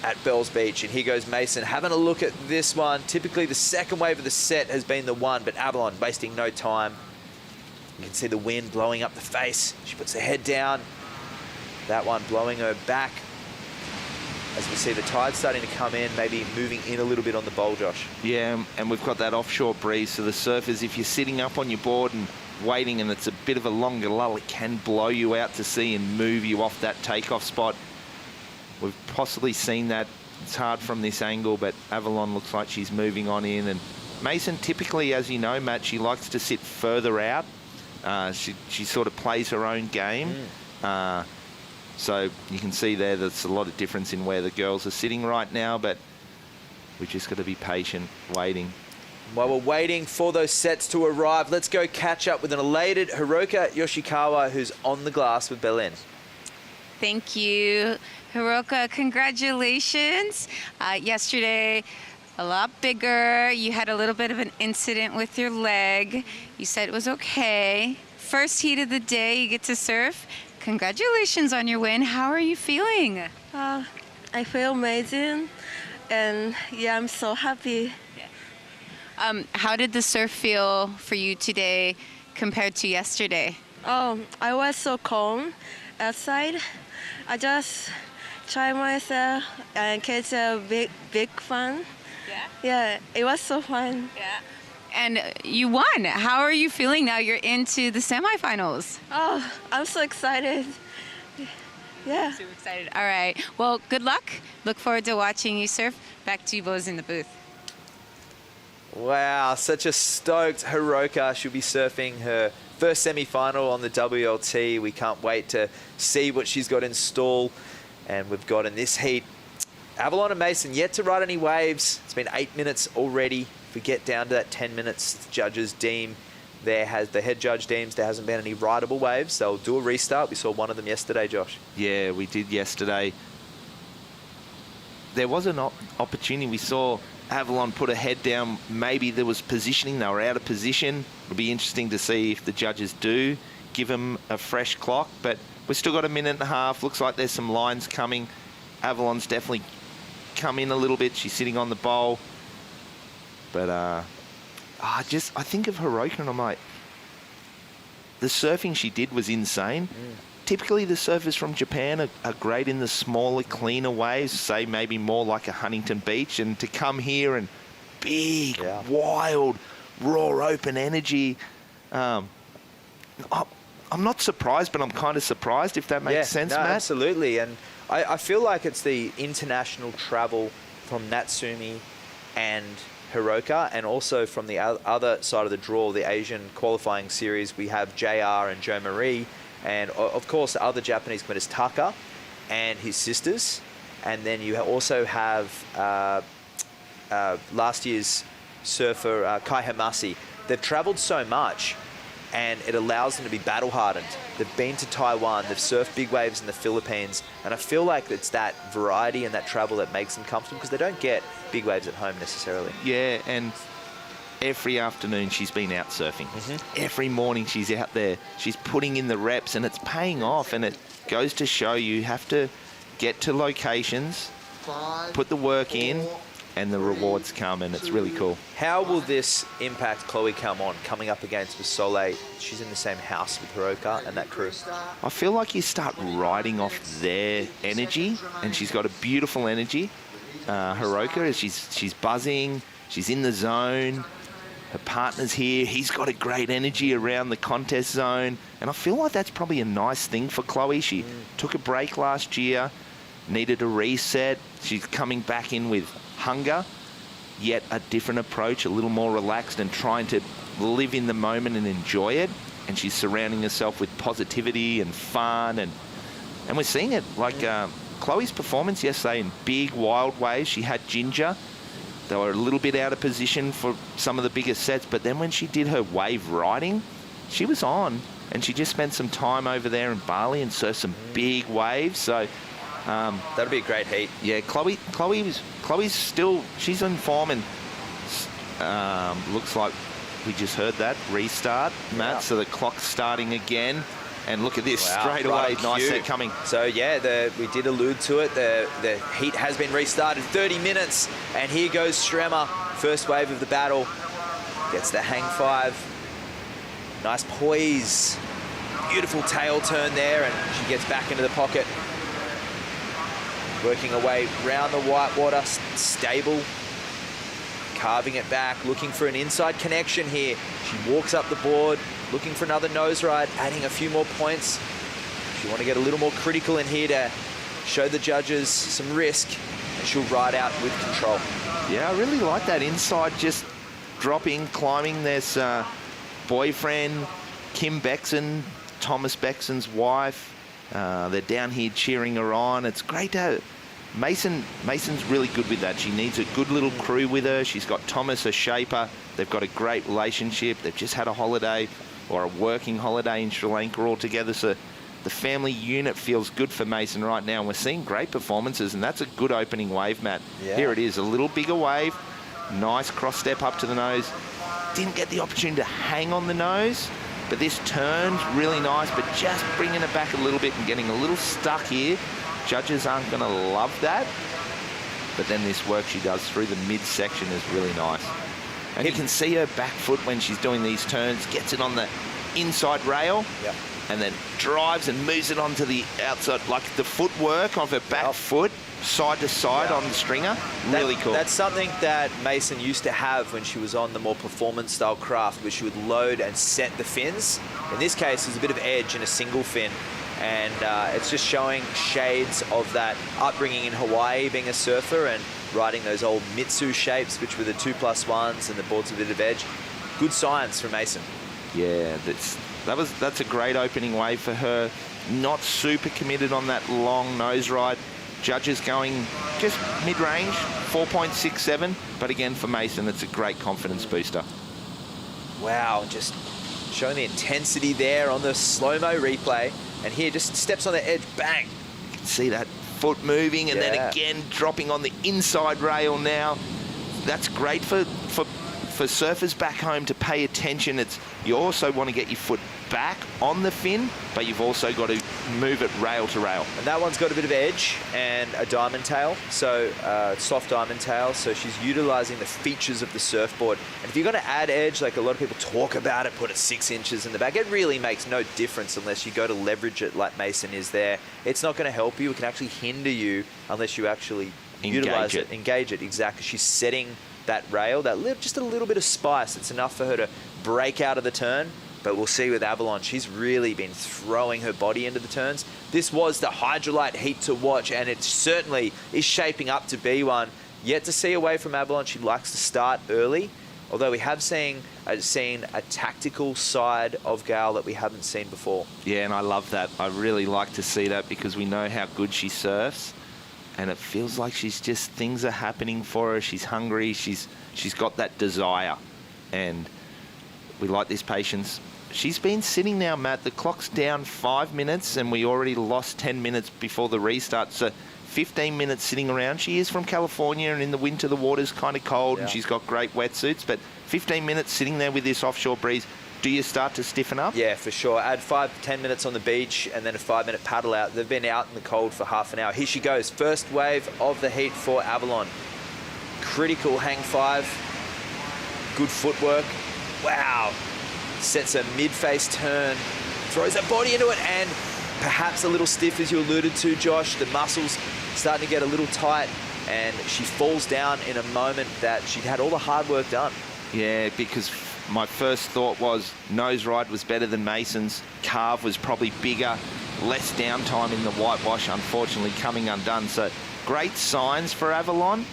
at Bells Beach. And here goes Mason having a look at this one. Typically the second wave of the set has been the one, but Avalon wasting no time. You can see the wind blowing up the face. She puts her head down. That one blowing her back. As we see the tide starting to come in, maybe moving in a little bit on the bowl, Josh. Yeah, and we've got that offshore breeze. So the surfers, if you're sitting up on your board and waiting and it's a bit of a longer lull, it can blow you out to sea and move you off that takeoff spot. We've possibly seen that. It's hard from this angle, but Avalon looks like she's moving on in. And Mason, typically, as you know, Matt, she likes to sit further out. She sort of plays her own game. So you can see there's a lot of difference in where the girls are sitting right now, but we've just got to be patient, waiting. While we're waiting for those sets to arrive, let's go catch up with an elated Hiroka Yoshikawa, who's on the glass with Berlin. Thank you, Hiroka. Congratulations. Yesterday, a lot bigger. You had a little bit of an incident with your leg. You said it was okay. First heat of the day, you get to surf. Congratulations on your win. How are you feeling? I feel amazing, and yeah, I'm so happy. How did the surf feel for you today compared to yesterday? Oh, I was so calm outside. I just try myself and catch a big fun. Yeah, it was so fun. Yeah. And you won. How are you feeling now? You're into the semifinals. Oh, I'm so excited. Yeah. Super excited. All right. Well, good luck. Look forward to watching you surf. Back to you, Boz, in the booth. Wow, such a stoked Hiroka. She'll be surfing her first semi-final on the WLT. We can't wait to see what she's got in store. And we've got in this heat, Avalon and Mason yet to ride any waves. It's been 8 minutes already. If we get down to that 10 minutes, the judges deem the head judge deems there hasn't been any rideable waves. They'll do a restart. We saw one of them yesterday, Josh. Yeah, we did yesterday. There was an opportunity. We saw Avalon put a head down. Maybe there was positioning. They were out of position. It'll be interesting to see if the judges do give them a fresh clock. But we've still got a minute and a half. Looks like there's some lines coming. Avalon's definitely come in a little bit. She's sitting on the bowl. But I think of Hiroka and I'm like, the surfing she did was insane. Typically the surfers from Japan are great in the smaller, cleaner waves, say maybe more like a Huntington Beach, and to come here and big, wild, raw, open energy. I'm not surprised, but I'm kind of surprised, if that makes sense, Matt. Absolutely. And I feel like it's the international travel from Natsumi and Hiroka, and also from the other side of the draw, the Asian qualifying series, we have JR and Jo Marie, and of course the other Japanese committers, Taka and his sisters, and then you also have last year's surfer Kai Hamasi. They've travelled so much, and it allows them to be battle hardened. They've been to Taiwan, they've surfed big waves in the Philippines, and I feel like it's that variety and that travel that makes them comfortable, because they don't get big waves at home necessarily. Yeah, and every afternoon she's been out surfing. Every morning she's out there. She's putting in the reps, and it's paying off, and it goes to show you have to get to locations, put the work in, and the rewards come, and it's really cool. How will this impact Chloe Calmon coming up against Soleil? She's in the same house with Hiroka and that crew. I feel like you start riding off their energy, and she's got a beautiful energy. Hiroka, she's buzzing, she's in the zone. Her partner's here. He's got a great energy around the contest zone, and I feel like that's probably a nice thing for Chloe. She took a break last year, needed a reset. She's coming back in with hunger, yet a different approach, a little more relaxed, and trying to live in the moment and enjoy it. And she's surrounding herself with positivity and fun, and we're seeing it. Like Chloe's performance yesterday in big wild waves, she had ginger. They were a little bit out of position for some of the bigger sets, but then when she did her wave riding, she was on, and she just spent some time over there in Bali and surfed some big waves. So that'll be a great heat. Yeah, Chloe's still, she's in form, and looks like we just heard that restart, Matt. So the clock's starting again, and look at this straight away. Nice set coming. So yeah, we did allude to it. The heat has been restarted. 30 minutes, and here goes Stremmer. First wave of the battle. Gets the hang five. Nice poise. Beautiful tail turn there, and she gets back into the pocket. Working her way round the white water, stable, carving it back, looking for an inside connection here. She walks up the board, looking for another nose ride, adding a few more points. She want to get a little more critical in here to show the judges some risk, and she'll ride out with control. Yeah, I really like that inside, just dropping, climbing. There's boyfriend, Kim Bexon, Thomas Bexon's wife. They're down here cheering her on. It's great to have Mason's really good with that. She needs a good little crew with her. She's got Thomas, her shaper. They've got a great relationship. They've just had a holiday, or a working holiday in Sri Lanka all together. So the family unit feels good for Mason right now. And we're seeing great performances, and that's a good opening wave, Matt. Yeah. Here it is, a little bigger wave. Nice cross step up to the nose. Didn't get the opportunity to hang on the nose, but this turns really nice, but just bringing it back a little bit and getting a little stuck here. Judges aren't going to love that, but then this work she does through the midsection is really nice. And you can see her back foot when she's doing these turns, gets it on the inside rail, and then drives and moves it onto the outside, like the footwork of her back foot, side to side on the stringer. Really cool. That's something that Mason used to have when she was on the more performance style craft, where she would load and set the fins. In this case, there's a bit of edge in a single fin, And it's just showing shades of that upbringing in Hawaii, being a surfer and riding those old Mitsu shapes, which were the 2+1s and the boards with a bit of edge. Good signs from Mason. Yeah, that's a great opening wave for her. Not super committed on that long nose ride. Judges going just mid-range, 4.67. But again, for Mason, it's a great confidence booster. Wow, just showing the intensity there on the slow-mo replay. And here, just steps on the edge, bang. You can see that foot moving and then again dropping on the inside rail now. That's great for surfers back home to pay attention. You also want to get your foot back on the fin, but you've also got to move it rail to rail. And that one's got a bit of edge and a diamond tail, so soft diamond tail, so she's utilizing the features of the surfboard. And if you're going to add edge, like a lot of people talk about it, put it 6 inches in the back, it really makes no difference unless you go to leverage it like Mason is there. It's not going to help you. It can actually hinder you unless you actually utilize it. Engage it, exactly. She's setting that rail, just a little bit of spice. It's enough for her to break out of the turn. But we'll see with Avalon, she's really been throwing her body into the turns. This was the Hydrolite heat to watch, and it certainly is shaping up to be one. Yet to see away from Avalon, she likes to start early. Although we have seen a tactical side of Gail that we haven't seen before. Yeah, and I love that. I really like to see that because we know how good she surfs. And it feels like things are happening for her. She's hungry. She's got that desire. And we like this patience. She's been sitting now, Matt. The clock's down 5 minutes and we already lost 10 minutes before the restart. So 15 minutes sitting around. She is from California and in the winter the water's kind of cold and she's got great wetsuits. But 15 minutes sitting there with this offshore breeze. Do you start to stiffen up? Yeah, for sure. Add 5 to 10 minutes on the beach and then a 5-minute paddle out. They've been out in the cold for half an hour. Here she goes. First wave of the heat for Avalon. Critical hang 5. Good footwork. Wow. Sets a mid-face turn. Throws her body into it and perhaps a little stiff, as you alluded to, Josh. The muscles starting to get a little tight and she falls down in a moment that she'd had all the hard work done. Yeah, because my first thought was nose ride was better than Mason's. Carve was probably bigger, less downtime in the whitewash, unfortunately coming undone. So great signs for Avalon.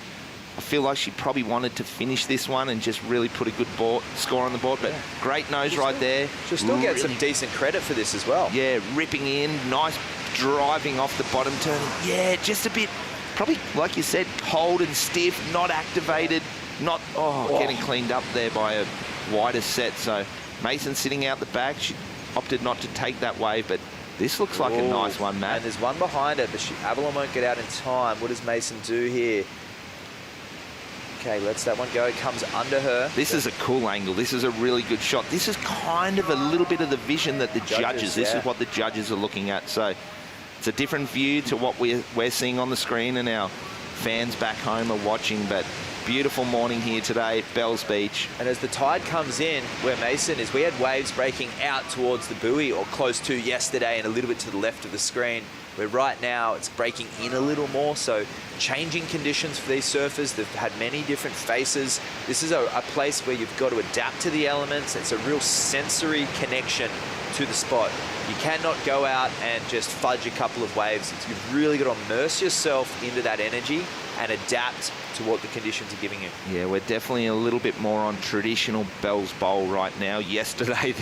I feel like she probably wanted to finish this one and just really put a good score on the board, but great nose ride there. She'll still get some decent credit for this as well. Yeah, ripping in, nice driving off the bottom turn. Yeah, just a bit, probably, like you said, cold and stiff, not activated, not getting cleaned up there by a wider set. So Mason sitting out the back. She opted not to take that wave, but this looks like a nice one, Matt. And there's one behind her, but Avalon won't get out in time. What does Mason do here? Okay, lets that one go. It comes under her. This is a cool angle. This is a really good shot. This is kind of a little bit of the vision that the judges this is what the judges are looking at. So it's a different view to what we're seeing on the screen and our fans back home are watching, but beautiful morning here today at Bells Beach. And as the tide comes in, where Mason is, we had waves breaking out towards the buoy or close to yesterday and a little bit to the left of the screen, where right now it's breaking in a little more. So changing conditions for these surfers. They've had many different faces. This is a place where you've got to adapt to the elements. It's a real sensory connection to the spot. You cannot go out and just fudge a couple of waves. You've really got to immerse yourself into that energy and adapt to what the conditions are giving you. Yeah, we're definitely a little bit more on traditional Bells Bowl right now. Yesterday,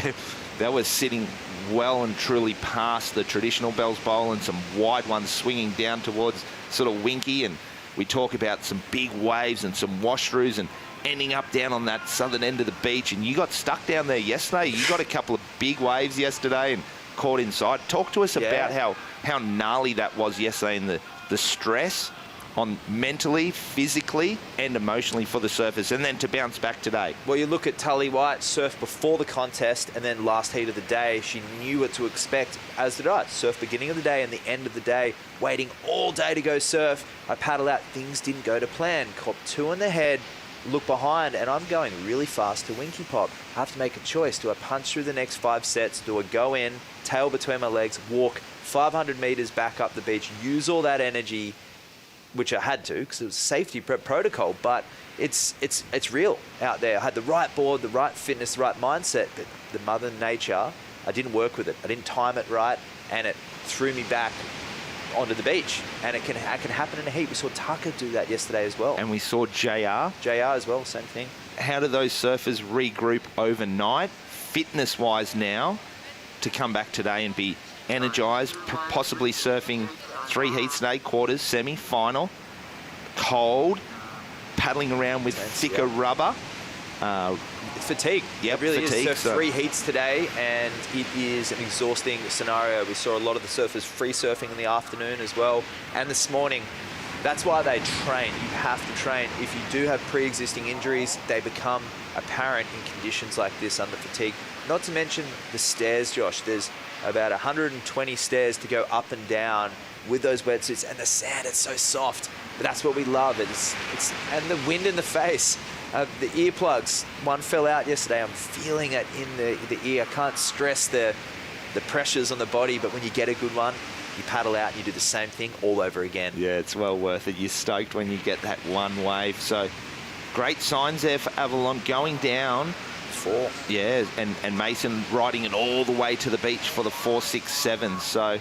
they were sitting well and truly past the traditional Bells Bowl and some wide ones swinging down towards sort of Winky. And we talk about some big waves and some wash-throughs and ending up down on that southern end of the beach. And you got stuck down there yesterday. You got a couple of big waves yesterday and caught inside. Talk to us about how gnarly that was yesterday and the stress on mentally, physically and emotionally for the surfers, and then to bounce back today. Well, you look at Tully White, surf before the contest and then last heat of the day. She knew what to expect, as did I. Surf beginning of the day and the end of the day, waiting all day to go surf. I paddle out, things didn't go to plan. Caught 2 in the head, look behind, and I'm going really fast to Winky Pop. I have to make a choice. Do I punch through the next 5 sets? Do I go in, tail between my legs, walk 500 meters back up the beach, use all that energy, which I had to because it was a safety protocol, but it's real out there. I had the right board, the right fitness, the right mindset, but the mother nature, I didn't work with it. I didn't time it right, and it threw me back onto the beach. And it can happen in a heat. We saw Tucker do that yesterday as well. And we saw JR. JR as well, same thing. How do those surfers regroup overnight, fitness-wise now, to come back today and be energised, possibly surfing 3 heats today, quarters, semi, final, cold, paddling around with thicker rubber. It's fatigue. Yeah, it really fatigue, is. So 3 heats today, and it is an exhausting scenario. We saw a lot of the surfers free surfing in the afternoon as well, and this morning. That's why they train. You have to train. If you do have pre-existing injuries, they become apparent in conditions like this under fatigue. Not to mention the stairs, Josh. There's about 120 stairs to go up and down with those wetsuits, and the sand, it's so soft. But that's what we love. And the wind in the face. The earplugs, one fell out yesterday. I'm feeling it in the ear. I can't stress the pressures on the body, but when you get a good one, you paddle out and you do the same thing all over again. Yeah, it's well worth it. You're stoked when you get that one wave. So great signs there for Avalon going down. 4. Yeah, and Mason riding it all the way to the beach for the 4, 6, 7. So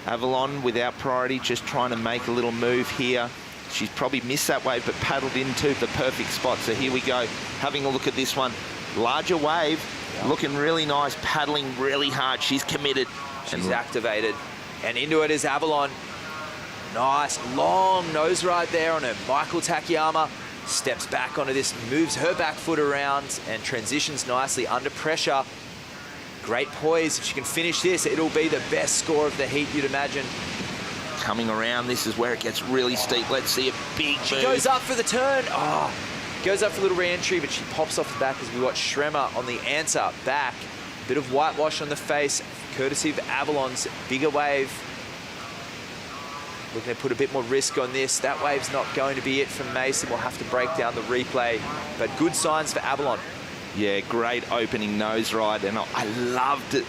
Avalon without priority, just trying to make a little move here. She's probably missed that wave, but paddled into the perfect spot. So here we go, having a look at this one. Larger wave, looking really nice, paddling really hard. She's committed. She's activated. And into it is Avalon. Nice, long nose ride there on her Michael Takayama. Steps back onto this, moves her back foot around and transitions nicely under pressure. Great poise. If she can finish this, it'll be the best score of the heat, you'd imagine. Coming around, this is where it gets really steep. Let's see a big move. She goes up for the turn. Oh, goes up for a little re-entry, but she pops off the back as we watch Schremer on the answer back. Bit of whitewash on the face, courtesy of Avalon's bigger wave. Looking to put a bit more risk on this. That wave's not going to be it for Mason. We'll have to break down the replay, but good signs for Avalon. Yeah, great opening nose ride, and I loved it,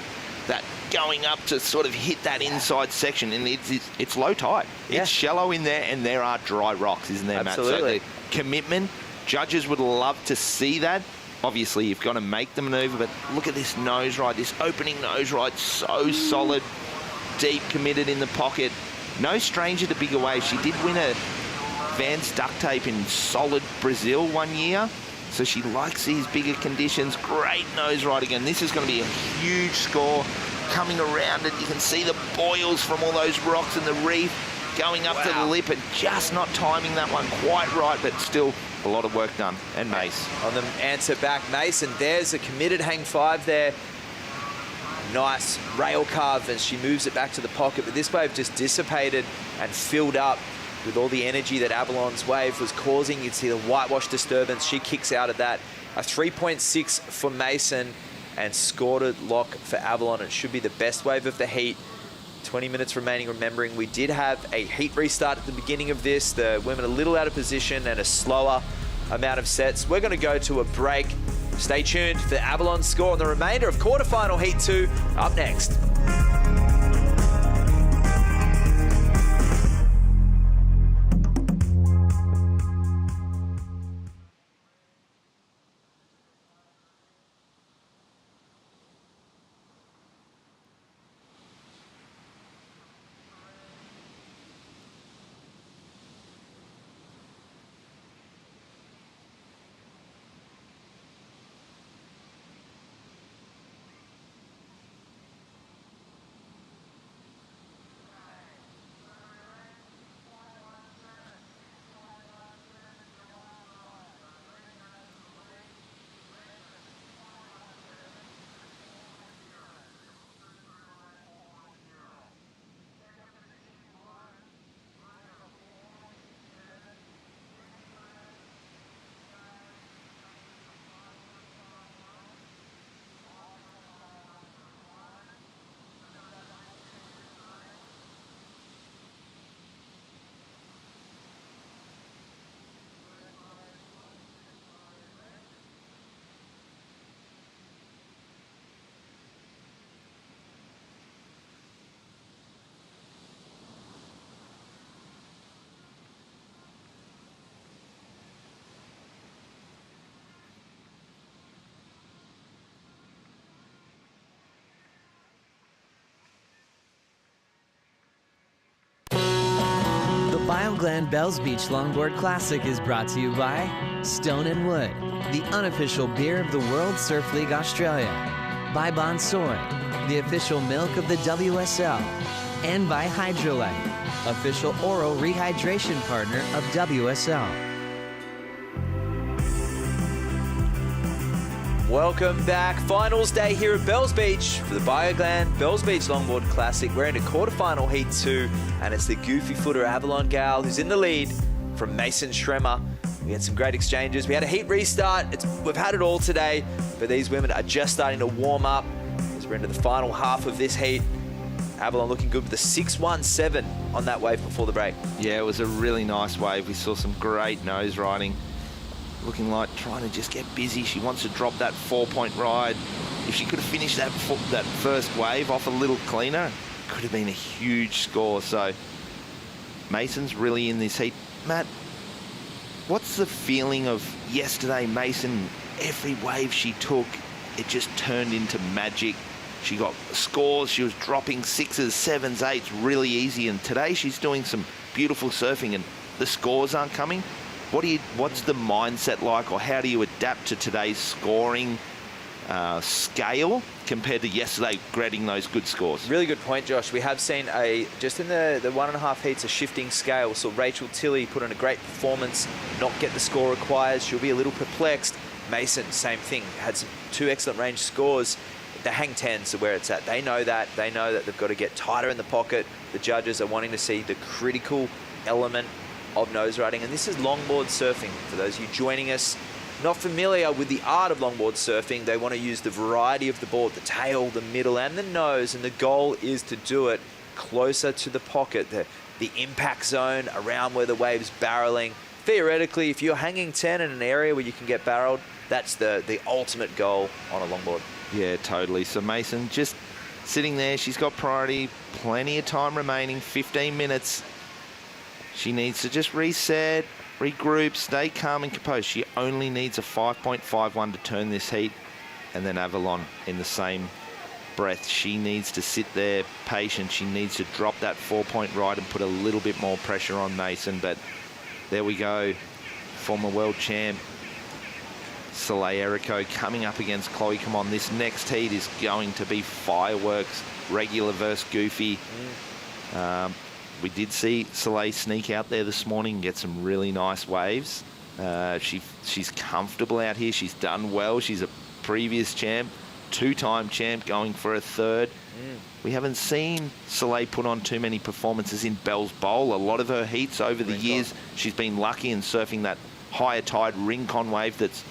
that going up to sort of hit that inside section, and it's low tide. Yeah. It's shallow in there, and there are dry rocks, isn't there, Absolutely. Matt? So the commitment, judges would love to see that. Obviously, you've got to make the maneuver, but look at this nose ride, this opening nose ride, so solid, deep, committed in the pocket. No stranger to bigger waves. She did win a Vans duct tape in solid Brazil one year, so she likes these bigger conditions. Great nose ride again. This is going to be a huge score. Coming around it, you can see the boils from all those rocks in the reef going up to the lip and just not timing that one quite right, but still a lot of work done. And Mace. On the answer back, Mason, there's a committed hang 5 there. Nice rail carve as she moves it back to the pocket, but this wave just dissipated and filled up with all the energy that Avalon's wave was causing. You'd see the whitewash disturbance. She kicks out of that. A 3.6 for Mason and scored a lock for Avalon. It should be the best wave of the heat. 20 minutes remaining, remembering we did have a heat restart at the beginning of this. The women a little out of position and a slower amount of sets. We're going to go to a break. Stay tuned for the Avalon score on the remainder of quarterfinal heat 2 up next. Bioglan Bells Beach Longboard Classic is brought to you by Stone and Wood, the unofficial beer of the World Surf League Australia, by Bonsoy, the official milk of the WSL, and by Hydrolite, official oral rehydration partner of WSL. Welcome back. Finals day here at Bells Beach for the Bioglan Bells Beach Longboard Classic. We're into quarterfinal heat 2, and it's the goofy footer Avalon Gal who's in the lead from Mason Schremer. We had some great exchanges. We had a heat restart. We've had it all today, but these women are just starting to warm up as we're into the final half of this heat. Avalon looking good with a 6-1-7 on that wave before the break. Yeah, it was a really nice wave. We saw some great nose riding. Looking like trying to just get busy. She wants to drop that 4-point ride. If she could have finished that first wave off a little cleaner, it could have been a huge score. So Mason's really in this heat. Matt, what's the feeling of yesterday? Mason, every wave she took, it just turned into magic. She got scores. She was dropping 6s, 7s, 8s really easy. And today she's doing some beautiful surfing and the scores aren't coming. What's the mindset like, or how do you adapt to today's scoring scale compared to yesterday getting those good scores? Really good point, Josh. We have seen just in the 1.5 heats, a shifting scale. So Rachel Tilley put in a great performance, not get the score required. She'll be a little perplexed. Mason, same thing, had two excellent range scores. The hang 10s are where it's at. They know that. They know that they've got to get tighter in the pocket. The judges are wanting to see the critical element of nose riding, and this is longboard surfing. For those of you joining us not familiar with the art of longboard surfing, they want to use the variety of the board, the tail, the middle, and the nose, and the goal is to do it closer to the pocket, the impact zone around where the wave's barreling. Theoretically, if you're hanging 10 in an area where you can get barreled, that's the ultimate goal on a longboard. Yeah, totally. So Mason just sitting there. She's got priority, plenty of time remaining, 15 minutes. She needs to just reset, regroup, stay calm and composed. She only needs a 5.51 to turn this heat. And then Avalon in the same breath. She needs to sit there patient. She needs to drop that 4-point ride and put a little bit more pressure on Mason. But there we go. Former world champ Soleil Erico coming up against Chloe. Come on, this next heat is going to be fireworks. Regular versus goofy. We did see Soleil sneak out there this morning and get some really nice waves. She's comfortable out here. She's done well. She's a previous champ, 2-time champ going for a 3rd. We haven't seen Soleil put on too many performances in Bell's Bowl. A lot of her heats over the years, she's been lucky in surfing that higher tide Rincon wave that's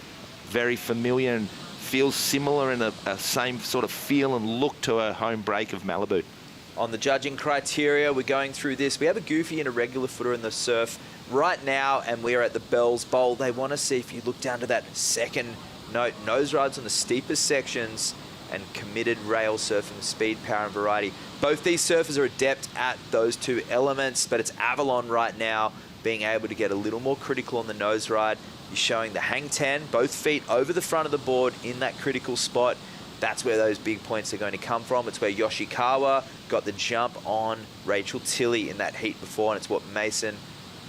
very familiar and feels similar in a same sort of feel and look to her home break of Malibu. On the judging criteria, we're going through this. We have a goofy and a regular footer in the surf right now, and we're at the Bells Bowl. They want to see if you look down to that second note, nose rides on the steepest sections and committed rail surfing, speed, power, and variety. Both these surfers are adept at those two elements, but it's Avalon right now being able to get a little more critical on the nose ride. You're showing the hang 10, both feet over the front of the board in that critical spot. That's where those big points are going to come from. It's where Yoshikawa got the jump on Rachel Tilley in that heat before, and it's what Mason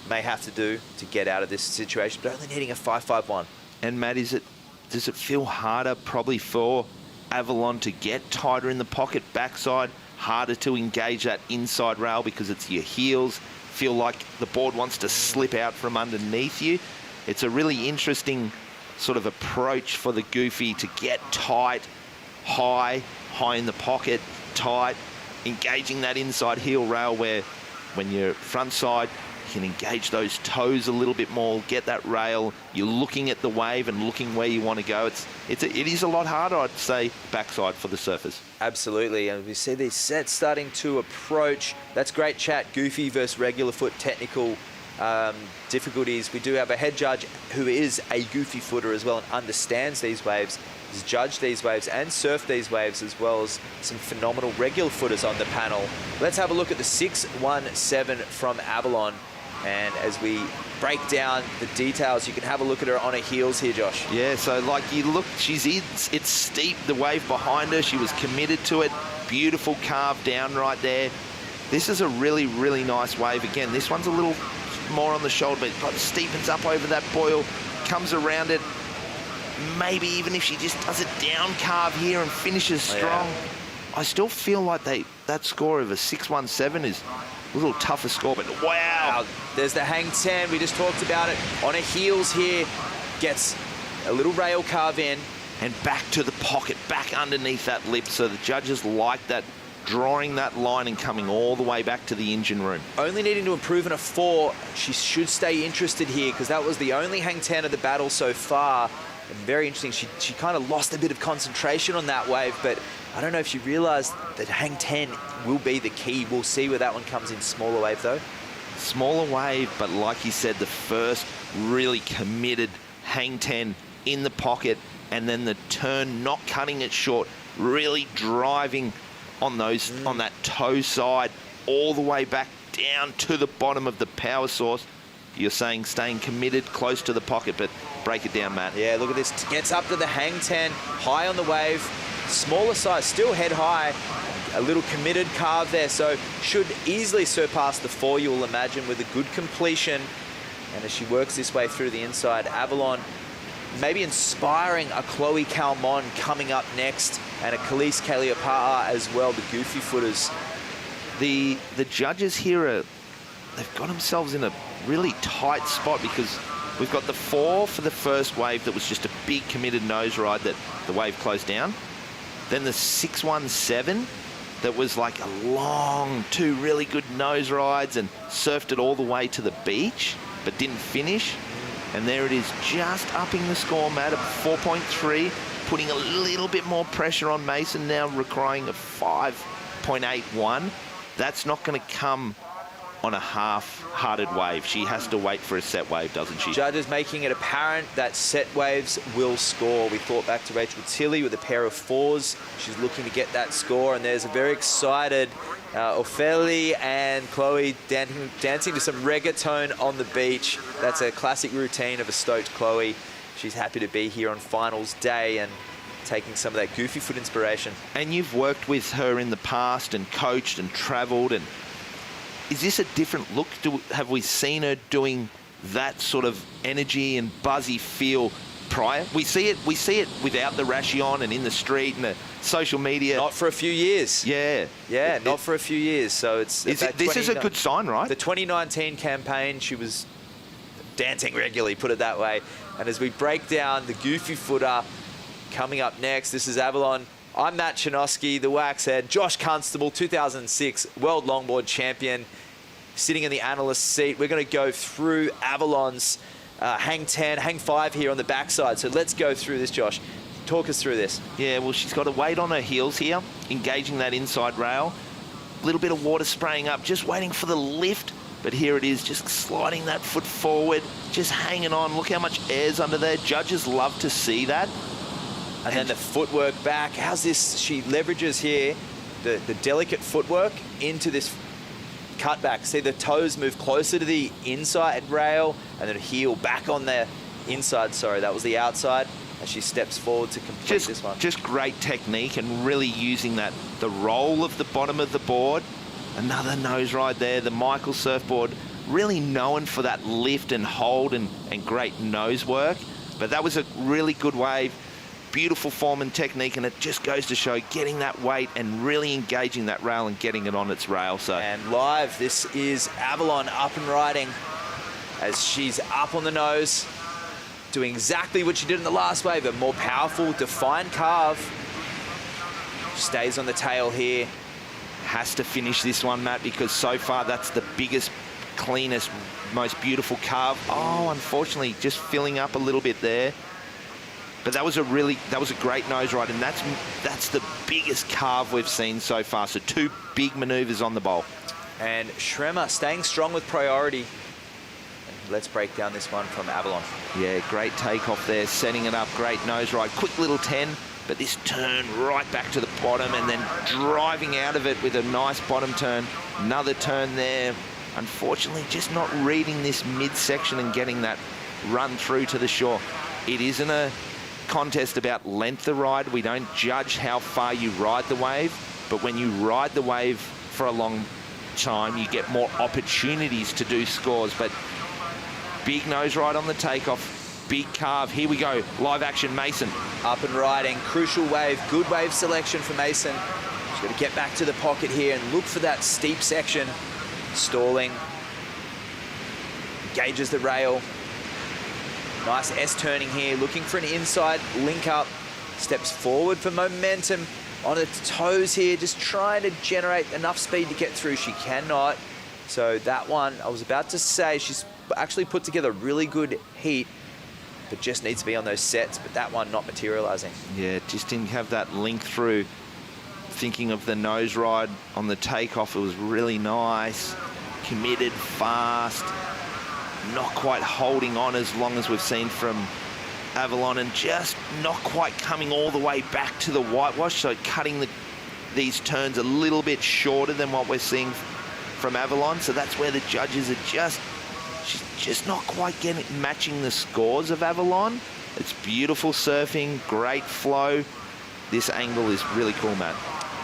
may have to do to get out of this situation, but only needing a 5.51. And Matt, does it feel harder probably for Avalon to get tighter in the pocket backside, harder to engage that inside rail because it's your heels, feel like the board wants to slip out from underneath you? It's a really interesting sort of approach for the goofy to get tight, high in the pocket, tight, engaging that inside heel rail where when you're front side, you can engage those toes a little bit more, get that rail, you're looking at the wave and looking where you want to go. It is a lot harder, I'd say, backside for the surfers. Absolutely, and we see these sets starting to approach. That's great chat, goofy versus regular foot technical difficulties. We do have a head judge who is a goofy footer as well and understands these waves, has judged these waves and surfed these waves, as well as some phenomenal regular footers on the panel. Let's have a look at the 6.17 from Avalon. And as we break down the details, you can have a look at her on her heels here, Josh. Yeah, so like you look, it's steep, the wave behind her. She was committed to it. Beautiful carve down right there. This is a really, really nice wave. Again, this one's a little more on the shoulder, but it steepens up over that buoy, comes around it. Maybe even if she just does a down carve here and finishes strong. Yeah. I still feel like that score of a 617 is a little tougher score, but wow. There's the hang 10. We just talked about it. On her heels here, gets a little rail carve in. And back to the pocket, back underneath that lip. So the judges like that, drawing that line and coming all the way back to the engine room. Only needing to improve in a 4. She should stay interested here because that was the only hang 10 of the battle so far. And very interesting. She kind of lost a bit of concentration on that wave, but I don't know if she realized that hang 10 will be the key. We'll see where that one comes in. Smaller wave though. Smaller wave, but like you said, the first really committed hang 10 in the pocket, and then the turn, not cutting it short, really driving on that toe side all the way back down to the bottom of the power source. You're saying staying committed close to the pocket, but break it down, Matt. Yeah, look at this. Gets up to the hang 10, high on the wave, smaller size, still head high. A little committed carve there, so should easily surpass the 4, you will imagine, with a good completion. And as she works this way through the inside, Avalon maybe inspiring a Chloe Calmon coming up next, and a Khalees Kaliapaa as well, the goofy footers. The judges here they've got themselves in a really tight spot because we've got the 4 for the first wave that was just a big committed nose ride that the wave closed down. Then the 617 that was like a long 2 really good nose rides and surfed it all the way to the beach but didn't finish. And there it is, just upping the score, Matt, at 4.3, putting a little bit more pressure on Mason now, requiring a 5.81. That's not going to come on a half-hearted wave. She has to wait for a set wave, doesn't she? Judges making it apparent that set waves will score. We thought back to Rachel Tilley with a pair of 4s. She's looking to get that score, and there's a very excited Ophélie and Chloe dancing to some reggaeton on the beach. That's a classic routine of a stoked Chloe. She's happy to be here on finals day and taking some of that goofy foot inspiration. And you've worked with her in the past and coached and travelled, and is this a different look? Have we seen her doing that sort of energy and buzzy feel prior? We see it without the rashy on and in the street and the social media. Not for a few years. Yeah. Yeah, not for a few years. So it's... This is a good sign, right? The 2019 campaign, she was dancing regularly, put it that way. And as we break down the goofy footer coming up next, this is Avalon. I'm Matt Chinosky, the wax head. Josh Constable, 2006 World Longboard Champion, sitting in the analyst seat. We're going to go through Avalon's hang 10, hang 5 here on the backside. So let's go through this, Josh. Talk us through this. Yeah, well, she's got a weight on her heels here, engaging that inside rail. A little bit of water spraying up, just waiting for the lift. But here it is, just sliding that foot forward, just hanging on. Look how much air's under there. Judges love to see that. And then the footwork back. How's this? She leverages here the delicate footwork into this cutback. See the toes move closer to the inside rail and then heel back on the inside. Sorry, that was the outside. As she steps forward to complete this one. Just great technique and really using the roll of the bottom of the board. Another nose ride there. The Michael surfboard really known for that lift and hold and great nose work. But that was a really good wave. Beautiful form and technique, and it just goes to show getting that weight and really engaging that rail and getting it on its rail. So and live, this is Avalon up and riding as she's up on the nose, doing exactly what she did in the last wave, a more powerful, defined carve. Stays on the tail here. Has to finish this one, Matt, because so far that's the biggest, cleanest, most beautiful carve. Oh, unfortunately, just filling up a little bit there. But that was a great nose ride, and that's the biggest carve we've seen so far. So 2 big maneuvers on the bowl. And Schremer staying strong with priority. Let's break down this one from Avalon. Yeah, great takeoff there, setting it up, great nose ride. Quick little 10, but this turn right back to the bottom and then driving out of it with a nice bottom turn. Another turn there. Unfortunately, just not reading this midsection and getting that run through to the shore. It isn't a contest about length of ride. We don't judge how far you ride the wave, but when you ride the wave for a long time, you get more opportunities to do scores. But Big nose ride on the takeoff. Big carve. Here we go. Live action, Mason. Up and riding. Crucial wave. Good wave selection for Mason. She's got to get back to the pocket here and look for that steep section. Stalling. Engages the rail. Nice S-turning here. Looking for an inside link up. Steps forward for momentum. On her toes here. Just trying to generate enough speed to get through. She cannot. So that one, I was about to say, she's actually put together a really good heat, but just needs to be on those sets, but that one not materializing. Yeah, just didn't have that link through. Thinking of the nose ride on the takeoff, it was really nice. Committed, fast, not quite holding on as long as we've seen from Avalon, and just not quite coming all the way back to the whitewash, so cutting these turns a little bit shorter than what we're seeing from Avalon. So that's where the judges are she's just not quite matching the scores of Avalon. It's beautiful surfing, great flow. This angle is really cool, Matt.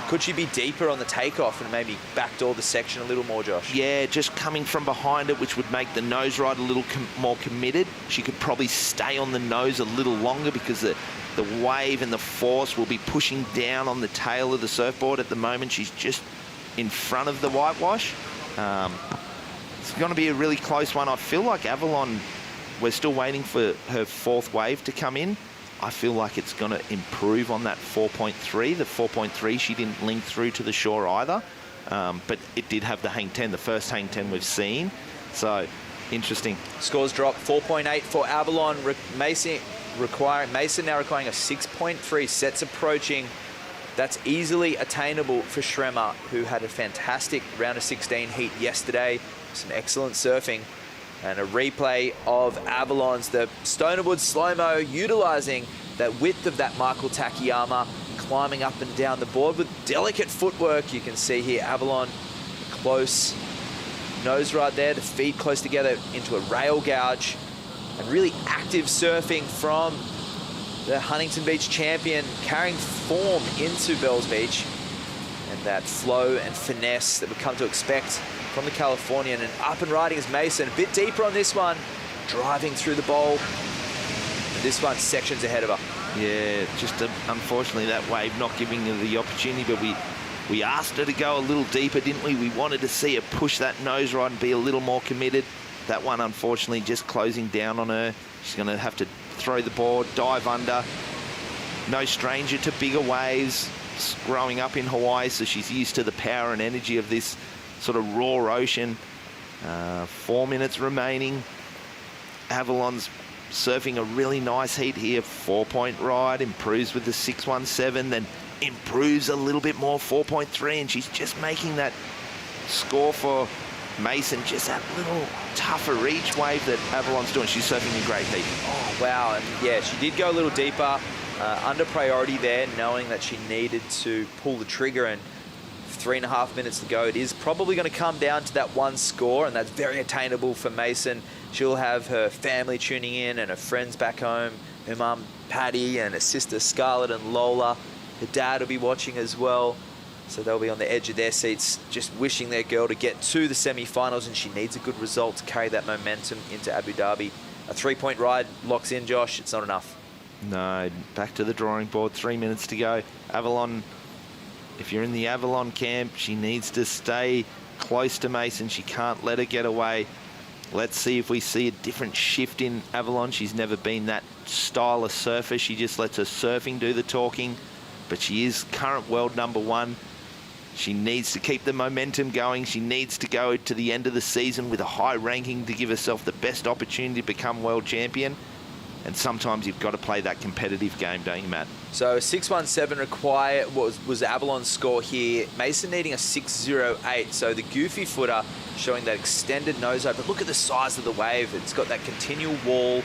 Could she be deeper on the takeoff and maybe backdoor the section a little more, Josh? Yeah, just coming from behind it, which would make the nose ride a little more committed. She could probably stay on the nose a little longer because the wave and the force will be pushing down on the tail of the surfboard. At the moment, she's just in front of the whitewash. It's going to be a really close one. I feel like Avalon, we're still waiting for her fourth wave to come in. I feel like it's going to improve on that 4.3. The 4.3, she didn't link through to the shore either, but it did have the hang 10, the first hang 10 we've seen. So, interesting. Scores drop 4.8 for Avalon. Mason now requiring a 6.3. Sets approaching. That's easily attainable for Schremer, who had a fantastic round of 16 heat yesterday. Some excellent surfing. And a replay of Avalon's, the Stonerwood slow-mo, utilising that width of that Michael Takayama, climbing up and down the board with delicate footwork. You can see here Avalon close nose ride there, the feet close together into a rail gouge. And really active surfing from the Huntington Beach champion, carrying form into Bells Beach. And that flow and finesse that we've come to expect from the Californian. And up and riding is Mason. A bit deeper on this one, driving through the bowl. And this one sections ahead of her. Yeah, just unfortunately that wave not giving her the opportunity, but we asked her to go a little deeper, didn't we? We wanted to see her push that nose ride and be a little more committed. That one, unfortunately, just closing down on her. She's going to have to throw the board, dive under. No stranger to bigger waves, growing up in Hawaii, so she's used to the power and energy of this sort of raw ocean. 4 minutes remaining. Avalon's surfing a really nice heat here. 4-point ride, improves with the 617, then improves a little bit more, 4.3, and she's just making that score for Mason, just that little tougher reach wave that Avalon's doing. She's surfing a great heat. Oh, wow. And yeah, she did go a little deeper, under priority there, knowing that she needed to pull the trigger, and 3.5 minutes to go. It is probably going to come down to that one score, and that's very attainable for Mason. She'll have her family tuning in and her friends back home, her mum Patty and her sister Scarlett and Lola. Her dad will be watching as well. So they'll be on the edge of their seats, just wishing their girl to get to the semi-finals, and she needs a good result to carry that momentum into Abu Dhabi. A 3-point ride locks in, Josh. It's not enough. No, back to the drawing board. 3 minutes to go. Avalon, if you're in the Avalon camp, she needs to stay close to Mason. She can't let her get away. Let's see if we see a different shift in Avalon. She's never been that style of surfer. She just lets her surfing do the talking, but she is current world #1. She needs to keep the momentum going. She needs to go to the end of the season with a high ranking to give herself the best opportunity to become world champion. And sometimes you've got to play that competitive game, don't you, Matt? So 617 required was Avalon's score here. Mason needing a 608. So the goofy footer showing that extended nose ride. But look at the size of the wave. It's got that continual wall.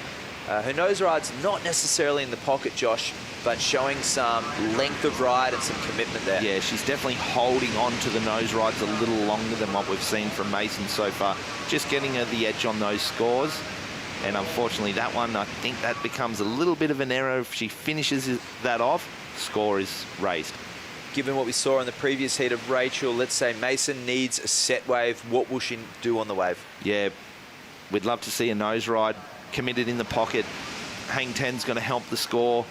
Her nose ride's not necessarily in the pocket, Josh, but showing some length of ride and some commitment there. Yeah, she's definitely holding on to the nose rides a little longer than what we've seen from Mason so far. Just getting her the edge on those scores. And unfortunately, that one, I think that becomes a little bit of an error. If she finishes that off, score is raised. Given what we saw in the previous heat of Rachel, let's say Mason needs a set wave. What will she do on the wave? Yeah, we'd love to see a nose ride committed in the pocket. Hang 10's going to help the score.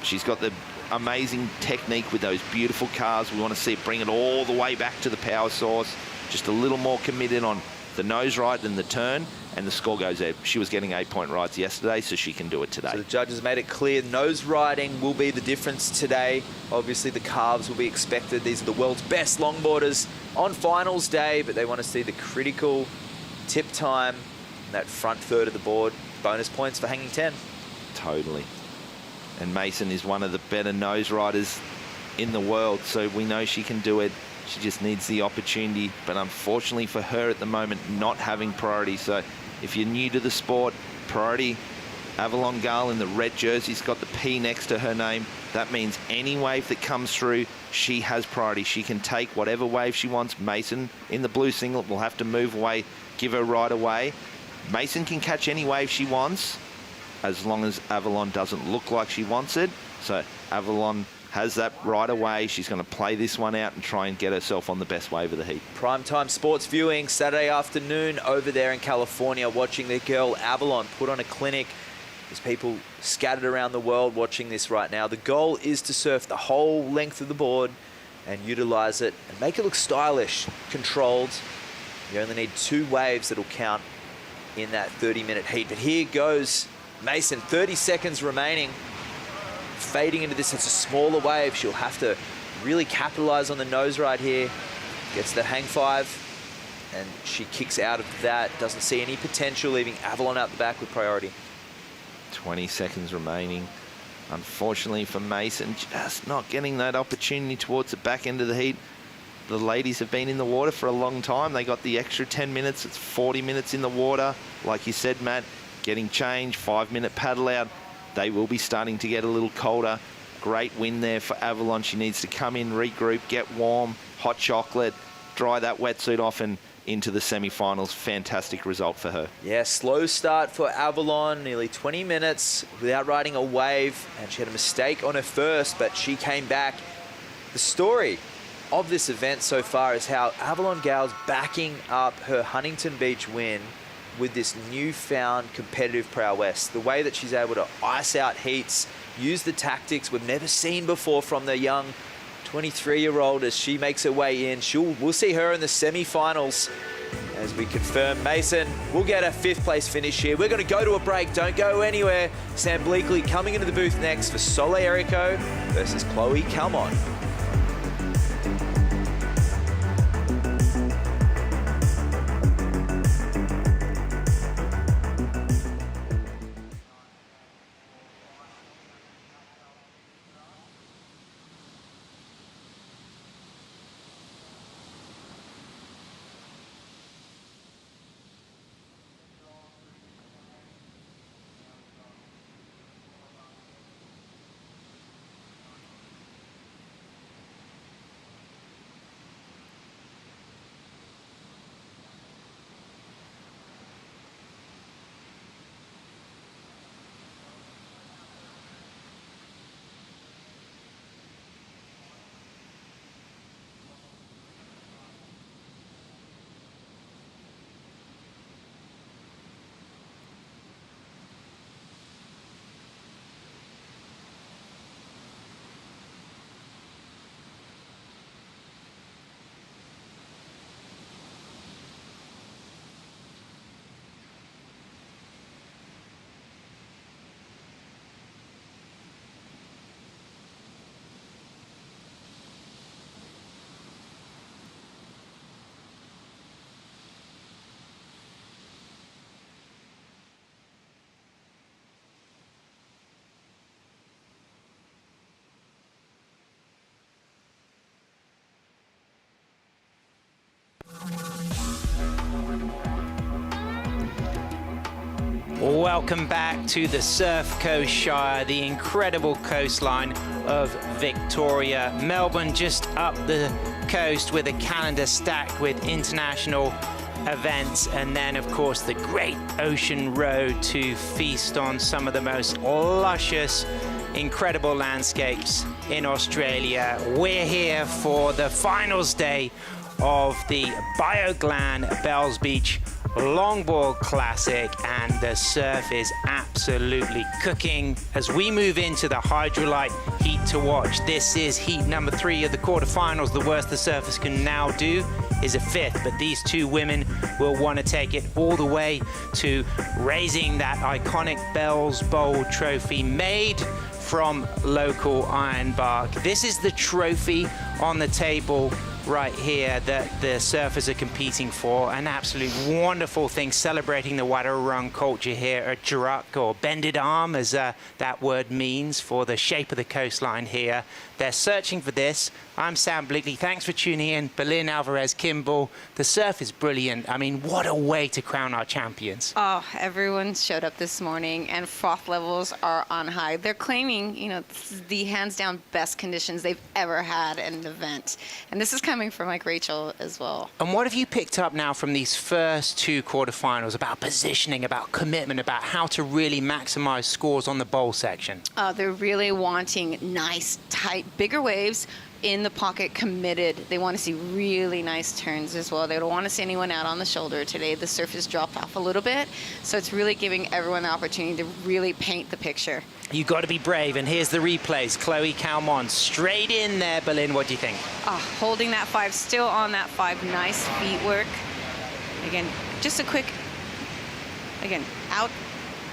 She's got the amazing technique with those beautiful cars. We want to see it bring it all the way back to the power source. Just a little more committed on the nose ride than the turn, and the score goes there. She was getting 8-point rides yesterday, so she can do it today. So the judges made it clear nose riding will be the difference today. Obviously, the calves will be expected. These are the world's best longboarders on finals day, but they want to see the critical tip time, that front third of the board. Bonus points for hanging 10. Totally. And Mason is one of the better nose riders in the world, so we know she can do it. She just needs the opportunity, but unfortunately for her at the moment, not having priority. So if you're new to the sport, priority, Avalon Gale in the red jersey's got the P next to her name. That means any wave that comes through, she has priority. She can take whatever wave she wants. Mason in the blue singlet will have to move away, give her right away. Mason can catch any wave she wants, as long as Avalon doesn't look like she wants it. So Avalon has that right away. She's going to play this one out and try and get herself on the best wave of the heat. Primetime sports viewing Saturday afternoon over there in California, watching the girl Avalon put on a clinic. There's people scattered around the world watching this right now. The goal is to surf the whole length of the board and utilize it and make it look stylish, controlled. You only need 2 waves that'll count in that 30-minute heat. But here goes Mason, 30 seconds remaining. Fading into this, it's a smaller wave. She'll have to really capitalize on the nose ride here. Gets that hang 5, and she kicks out of that. Doesn't see any potential, leaving Avalon out the back with priority. 20 seconds remaining. Unfortunately for Mason, just not getting that opportunity towards the back end of the heat. The ladies have been in the water for a long time. They got the extra 10 minutes. It's 40 minutes in the water. Like you said, Matt, getting changed, 5-minute paddle out. They will be starting to get a little colder. Great win there for Avalon. She needs to come in, regroup, get warm, hot chocolate, dry that wetsuit off and into the semi-finals. Fantastic result for her. Yeah, slow start for Avalon, nearly 20 minutes without riding a wave, and she had a mistake on her first, but she came back. The story of this event so far is how Avalon Gale's backing up her Huntington Beach win with this newfound competitive prowess. The way that she's able to ice out heats, use the tactics we've never seen before from the young 23-year-old as she makes her way in. We'll see her in the semi-finals as we confirm Mason will get a 5th place finish here. We're going to go to a break. Don't go anywhere. Sam Bleakley coming into the booth next for Soleil Erico versus Chloe Calmon. Welcome back to the Surf Coast Shire, the incredible coastline of Victoria. Melbourne just up the coast with a calendar stacked with international events, and then of course the great ocean road to feast on some of the most luscious, incredible landscapes in Australia. We're here for the finals day of the Bioglan Bells Beach Longboard Classic, and the surf is absolutely cooking as we move into the Hydrolite heat to watch. This is heat number 3 of the quarterfinals. The worst the surfers can now do is a 5th, but these two women will want to take it all the way to raising that iconic Bells Bowl trophy made from local ironbark. This is the trophy on the table right here that the surfers are competing for. An absolute wonderful thing, celebrating the Wadawurrung culture here at Jurak, or bended arm as that word means, for the shape of the coastline here. They're searching for this. I'm Sam Bleakley. Thanks for tuning in. Berlin Alvarez Kimball. The surf is brilliant. I mean, what a way to crown our champions. Oh, everyone showed up this morning, and froth levels are on high. They're claiming, you know, this is the hands down best conditions they've ever had at an event. And this is coming from like Rachel as well. And what have you picked up now from these first 2 quarterfinals about positioning, about commitment, about how to really maximize scores on the bowl section? They're really wanting nice, tight, bigger waves in the pocket, committed. They want to see really nice turns as well. They don't want to see anyone out on the shoulder today. The surf has dropped off a little bit, so it's really giving everyone the opportunity to really paint the picture. You've got to be brave, and here's the replays. Chloe Calmon straight in there. Berlin, what do you think? Holding that 5, still on that 5. Nice feet work. Again, just a quick, out.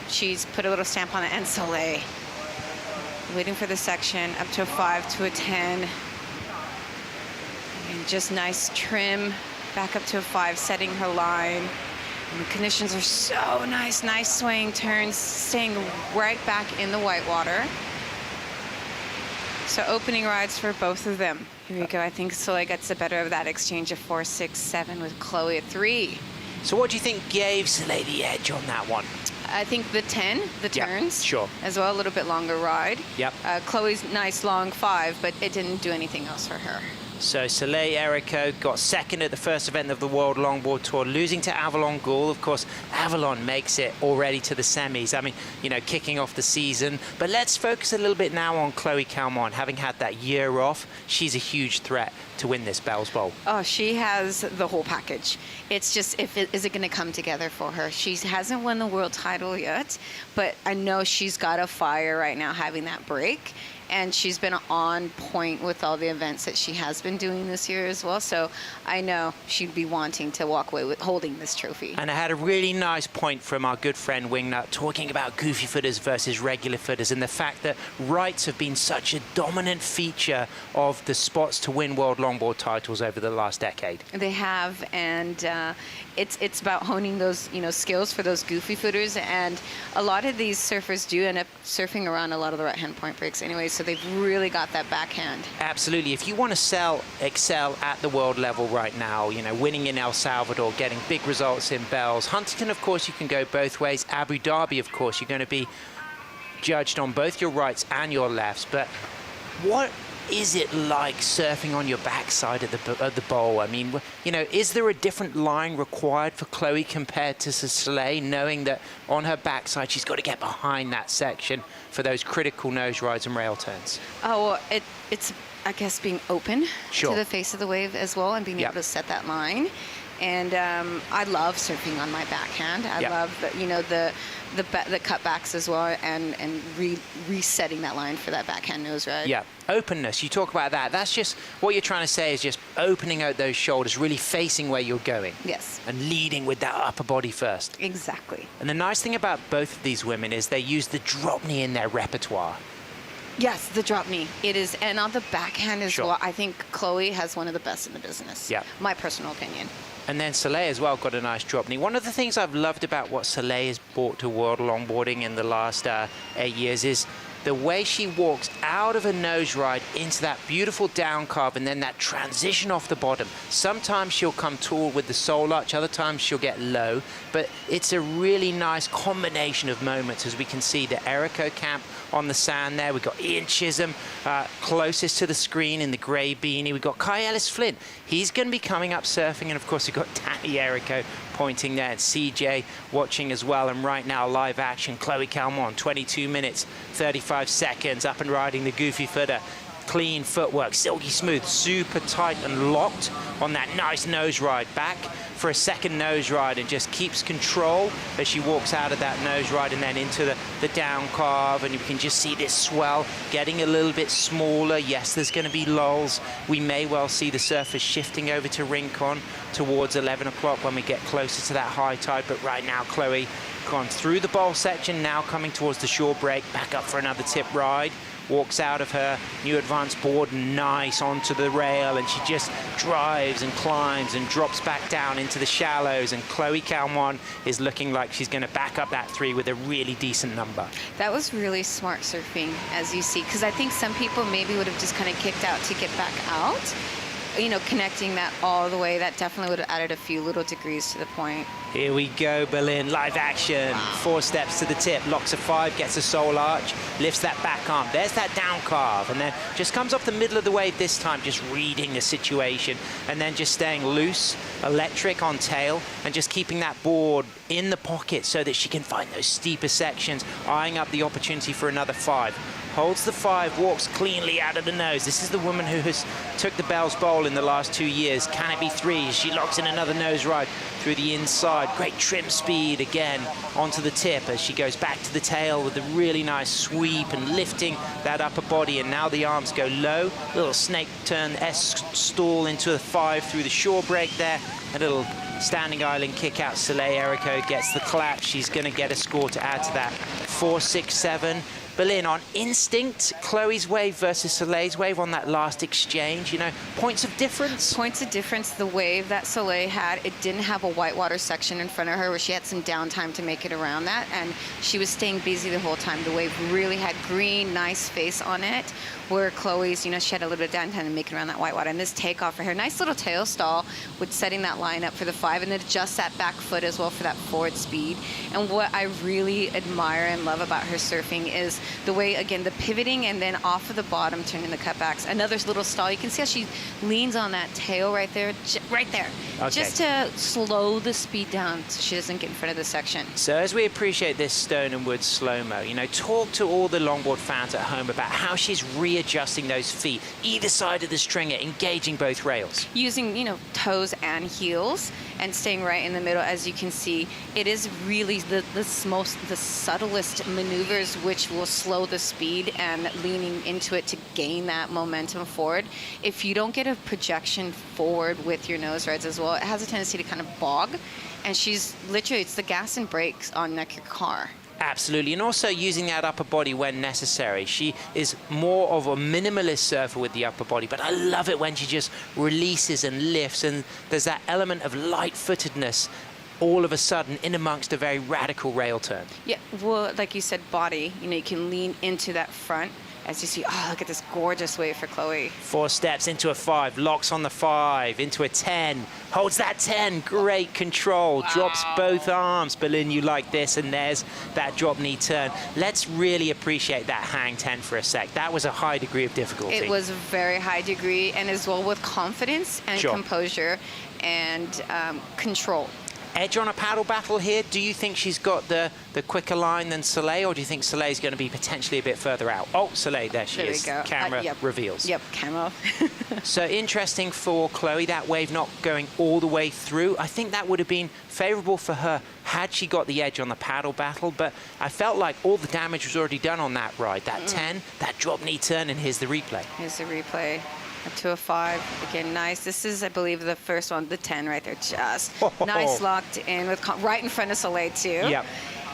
She's put a little stamp on it, and Soleil. Waiting for the section, up to a 5, to a 10. And just nice trim, back up to a 5, setting her line. And the conditions are so nice, nice swaying turns, staying right back in the white water. So opening rides for both of them. Here we go. I think Soleil gets the better of that exchange of 4, 6, 7 with Chloe at 3. So what do you think gave Soleil the edge on that one? I think the 10, the turns, sure, as well, a little bit longer ride. Yep. Chloe's nice long 5, but it didn't do anything else for her. So Soleil Erico got second at the first event of the World Longboard Tour, losing to Avalon Gould. Of course, Avalon makes it already to the semis. I mean, you know, kicking off the season. But let's focus a little bit now on Chloe Calmon. Having had that year off, she's a huge threat to win this Bells Bowl. Oh, she has the whole package. It's just, is it going to come together for her? She hasn't won the world title yet, but I know she's got a fire right now having that break. And she's been on point with all the events that she has been doing this year as well. So I know she'd be wanting to walk away with holding this trophy. And I had a really nice point from our good friend Wingnut talking about goofy footers versus regular footers, and the fact that rights have been such a dominant feature of the spots to win World Longboard titles over the last decade. They have, and it's about honing those, you know, skills for those goofy footers. And a lot of these surfers do end up surfing around a lot of the right-hand point breaks anyway. So they've really got that backhand. Absolutely. If you want to excel at the world level right now, you know, winning in El Salvador, getting big results in Bells. Huntington, of course, you can go both ways. Abu Dhabi, of course, you're going to be judged on both your rights and your lefts. But what is it like surfing on your backside of the bowl? I mean, you know, is there a different line required for Chloe compared to Soleil, knowing that on her backside she's got to get behind that section for those critical nose rides and rail turns? Oh, well, it's, I guess, being open Sure. to the face of the wave as well, and being able to set that line. And I love surfing on my backhand. I love, you know, the cutbacks as well, and resetting that line for that backhand nose ride. Yeah, openness. You talk about that. That's just what you're trying to say, is just opening out those shoulders, really facing where you're going. Yes. And leading with that upper body first. Exactly. And the nice thing about both of these women is they use the drop knee in their repertoire. Yes, the drop knee. It is, and on the backhand as Sure. well. I think Chloe has one of the best in the business. Yeah. My personal opinion. And then Soleil as well got a nice drop knee. One of the things I've loved about what Soleil has brought to world longboarding in the last 8 years is the way she walks out of a nose ride into that beautiful down carve, and then that transition off the bottom. Sometimes she'll come tall with the soul arch, other times she'll get low, but it's a really nice combination of moments, as we can see the Erico camp on the sand there. We've got Ian Chisholm closest to the screen in the grey beanie. We've got Kai Ellis Flint. He's going to be coming up surfing, and of course we've got Danny Erico pointing there, and CJ watching as well. And right now, live action, Chloe Calmon, 22 minutes, 35 seconds, up and riding the goofy footer. Clean footwork, silky smooth, super tight and locked on that nice nose ride. Back for a second nose ride and just keeps control as she walks out of that nose ride and then into the down carve. And you can just see this swell getting a little bit smaller. Yes, there's going to be lulls. We may well see the surface shifting over to Rincon towards 11 o'clock when we get closer to that high tide. But right now, Chloe gone through the bowl section, now coming towards the shore break, back up for another tip ride. Walks out of her new advanced board, nice onto the rail, and she just drives and climbs and drops back down into the shallows. And Chloe Calmon is looking like she's going to back up that 3 with a really decent number. That was really smart surfing, as you see, because I think some people maybe would have just kind of kicked out to get back out. You know, connecting that all the way, that definitely would have added a few little degrees to the point. Here we go, Berlin, live action. 4 steps to the tip, locks a 5, gets a soul arch, lifts that back arm. There's that down carve, and then just comes off the middle of the wave this time, just reading the situation, and then just staying loose, electric on tail, and just keeping that board in the pocket so that she can find those steeper sections, eyeing up the opportunity for another 5. Holds the 5, walks cleanly out of the nose. This is the woman who has took the Bell's Bowl in the last 2 years. Can it be 3? She locks in another nose ride through the inside. Great trim speed again onto the tip as she goes back to the tail with a really nice sweep and lifting that upper body. And now the arms go low. Little snake turn S stall into a 5 through the shore break there. A little standing island kick out. Soleil Erico gets the clap. She's going to get a score to add to that. 4-6-7. Berlin on instinct, Chloe's wave versus Soleil's wave on that last exchange, you know, points of difference? Points of difference, the wave that Soleil had, it didn't have a whitewater section in front of her where she had some downtime to make it around that, and she was staying busy the whole time. The wave really had green, nice face on it, where Chloe's, you know, she had a little bit of downtime to make it around that whitewater. And this takeoff for her, nice little tail stall with setting that line up for the 5, and then adjust that back foot as well for that forward speed. And what I really admire and love about her surfing is the way, again, the pivoting and then off of the bottom, turning the cutbacks. Another little stall. You can see how she leans on that tail right there, right there, okay, just to slow the speed down so she doesn't get in front of the section. So as we appreciate this Stone and Wood slow-mo, you know, talk to all the longboard fans at home about how she's readjusting those feet, either side of the stringer, engaging both rails. Using, you know, toes and heels and staying right in the middle. As you can see, it is really the subtlest maneuvers which will slow the speed and leaning into it to gain that momentum forward. If you don't get a projection forward with your nose rides as well, it has a tendency to kind of bog. And she's literally, it's the gas and brakes on like your car. Absolutely, and also using that upper body when necessary. She is more of a minimalist surfer with the upper body, but I love it when she just releases and lifts, and there's that element of light-footedness all of a sudden in amongst a very radical rail turn. Yeah, well, like you said, body, you know, you can lean into that front. As you see, oh, look at this gorgeous wave for Chloe. 4 steps into a 5, locks on the 5, into a 10, holds that 10, great control, drops both arms. Berlin, you like this, and there's that drop knee turn. Let's really appreciate that hang 10 for a sec. That was a high degree of difficulty. It was a very high degree, and as well with confidence and composure and control. Edge on a paddle battle here. Do you think she's got the quicker line than Soleil, or do you think Soleil's going to be potentially a bit further out? Oh, Soleil, there she is. There we go. Camera reveals. Yep, camera. So interesting for Chloe, that wave not going all the way through. I think that would have been favorable for her had she got the edge on the paddle battle, but I felt like all the damage was already done on that ride. That 10, that drop knee turn, and here's the replay. Here's the replay. Up to a 5. Again, nice. This is, I believe, the first one, the 10 right there. Just nice locked in with right in front of Soleil, too. Yep.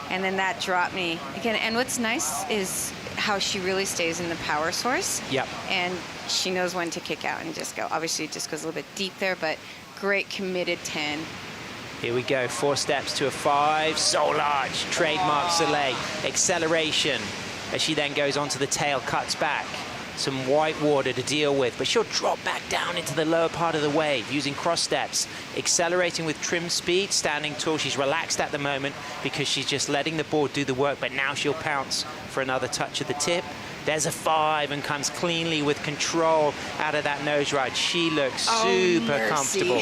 And then that drop knee. Again, and what's nice is how she really stays in the power source. Yep. And she knows when to kick out and just go. Obviously, it just goes a little bit deep there, but great committed 10. Here we go, 4 steps to a 5, soul arch, trademark Soleil, acceleration, as she then goes onto the tail, cuts back. Some white water to deal with, but she'll drop back down into the lower part of the wave using cross steps, accelerating with trim speed, standing tall. She's relaxed at the moment because she's just letting the board do the work, but now she'll pounce for another touch of the tip. There's a 5 and comes cleanly with control out of that nose ride. She looks super comfortable.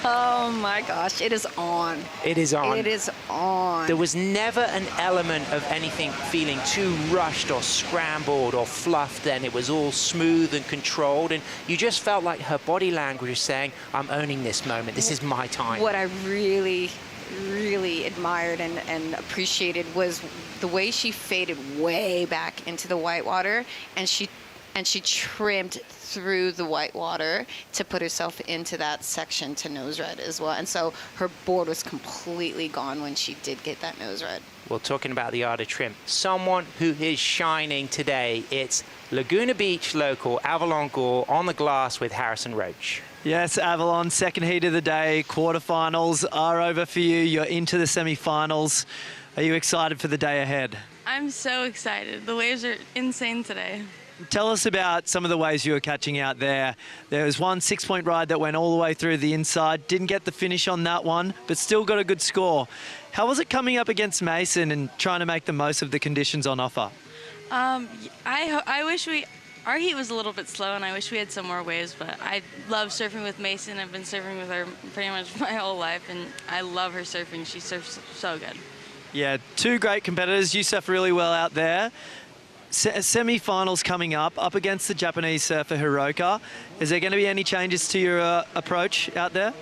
Oh my gosh, it is on. It is on. It is on. There was never an element of anything feeling too rushed or scrambled or fluffed then. It was all smooth and controlled, and you just felt like her body language was saying, I'm owning this moment. This is my time. What I really admired and appreciated was the way she faded way back into the whitewater, and she trimmed through the whitewater to put herself into that section to nose ride as well. And so her board was completely gone when she did get that nose ride. Well, talking about the art of trim, someone who is shining today, it's Laguna Beach local Avalon Gore on the glass with Harrison Roach. Yes, Avalon, second heat of the day. Quarterfinals are over for you. You're into the semifinals. Are you excited for the day ahead? I'm so excited. The waves are insane today. Tell us about some of the waves you were catching out there. There was one 6-point ride that went all the way through the inside. Didn't get the finish on that one, but still got a good score. How was it coming up against Mason and trying to make the most of the conditions on offer? I wish our heat was a little bit slow, and I wish we had some more waves, but I love surfing with Mason. I've been surfing with her pretty much my whole life, and I love her surfing. She surfs so good. Yeah, two great competitors. You surf really well out there. Semi-finals coming up against the Japanese surfer Hiroka. Is there going to be any changes to your approach out there?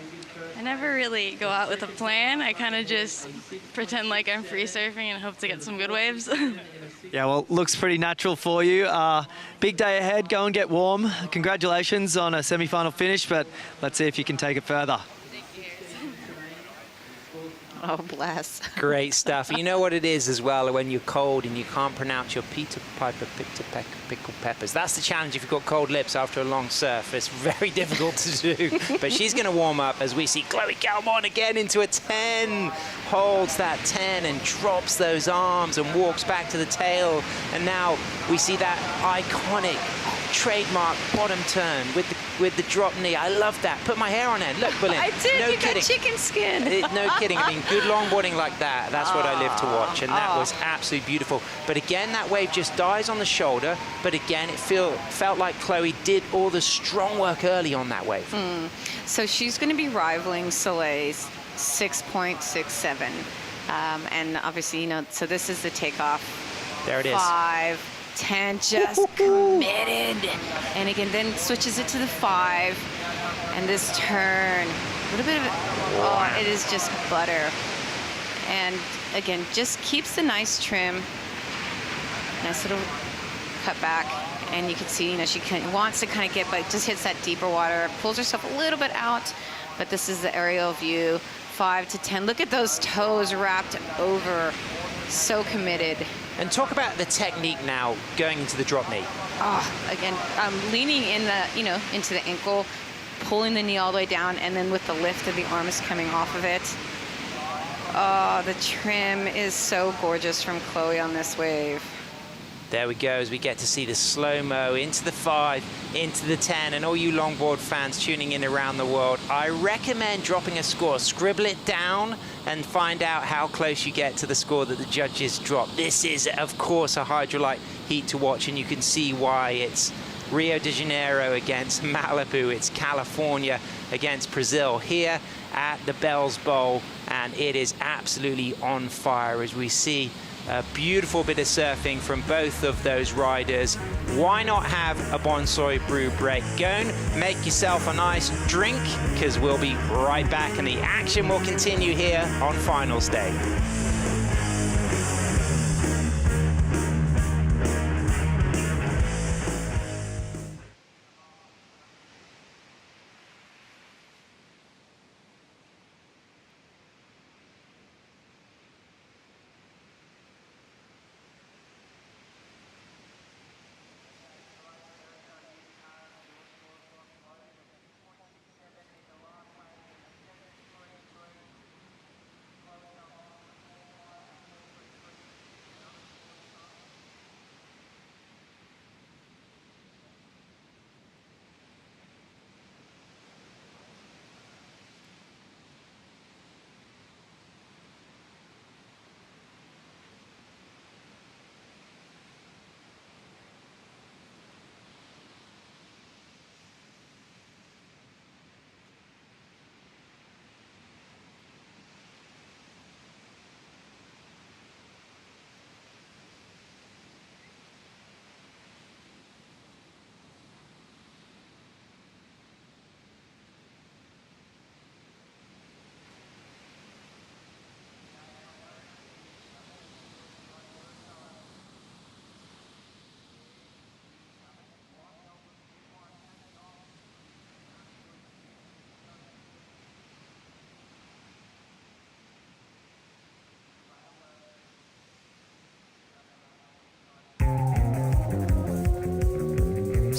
I never really go out with a plan. I kind of just pretend like I'm free surfing and hope to get some good waves. Yeah, well, looks pretty natural for you. Big day ahead. Go and get warm. Congratulations on a semi-final finish, but let's see if you can take it further. Oh, bless. Great stuff. You know what it is as well when you're cold and you can't pronounce your Peter Piper pickled peppers. That's the challenge if you've got cold lips after a long surf. It's very difficult to do. But she's going to warm up as we see Chloe Calmon again into a 10. Holds that 10 and drops those arms and walks back to the tail. And now we see that iconic trademark bottom turn with the drop knee. I love that. Put my hair on end. Look, Bullen. I did. No you kidding. got chicken skin. No kidding. I mean, good longboarding like that, that's what I live to watch, and that was absolutely beautiful. But again, that wave just dies on the shoulder, but again, it felt like Chloe did all the strong work early on that wave. So she's going to be rivaling Soleil's 6.67. And obviously, you know, so this is the takeoff. There it is. 5, 10, just committed. And again, then switches it to the 5. And this turn, a little bit of it, oh, it is just butter. And again, just keeps the nice trim. Nice little cut back. And you can see, you know, she wants to kind of get, but just hits that deeper water, pulls herself a little bit out. But this is the aerial view, 5 to 10. Look at those toes wrapped over. So committed. And talk about the technique now going into the drop knee. Again, leaning in the, you know, into the ankle, pulling the knee all the way down, and then with the lift of the arms coming off of it. Oh, the trim is so gorgeous from Chloe on this wave. There we go, as we get to see the slow-mo into the 5, into the 10, and all you longboard fans tuning in around the world, I recommend dropping a score. Scribble it down and find out how close you get to the score that the judges drop. This is, of course, a Hydrolite heat to watch, and you can see why. It's Rio de Janeiro against Malibu. It's California against Brazil here at the Bells Bowl, and it is absolutely on fire as we see a beautiful bit of surfing from both of those riders. Why not have a bonsai brew break? Go and make yourself a nice drink, because we'll be right back and the action will continue here on finals day.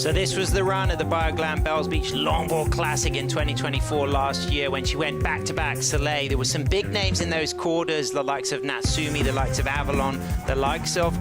So this was the run at the Bioglan Bells Beach Longboard Classic in 2024 last year when she went back-to-back Soleil. There were some big names in those quarters, the likes of Natsumi, the likes of Avalon, the likes of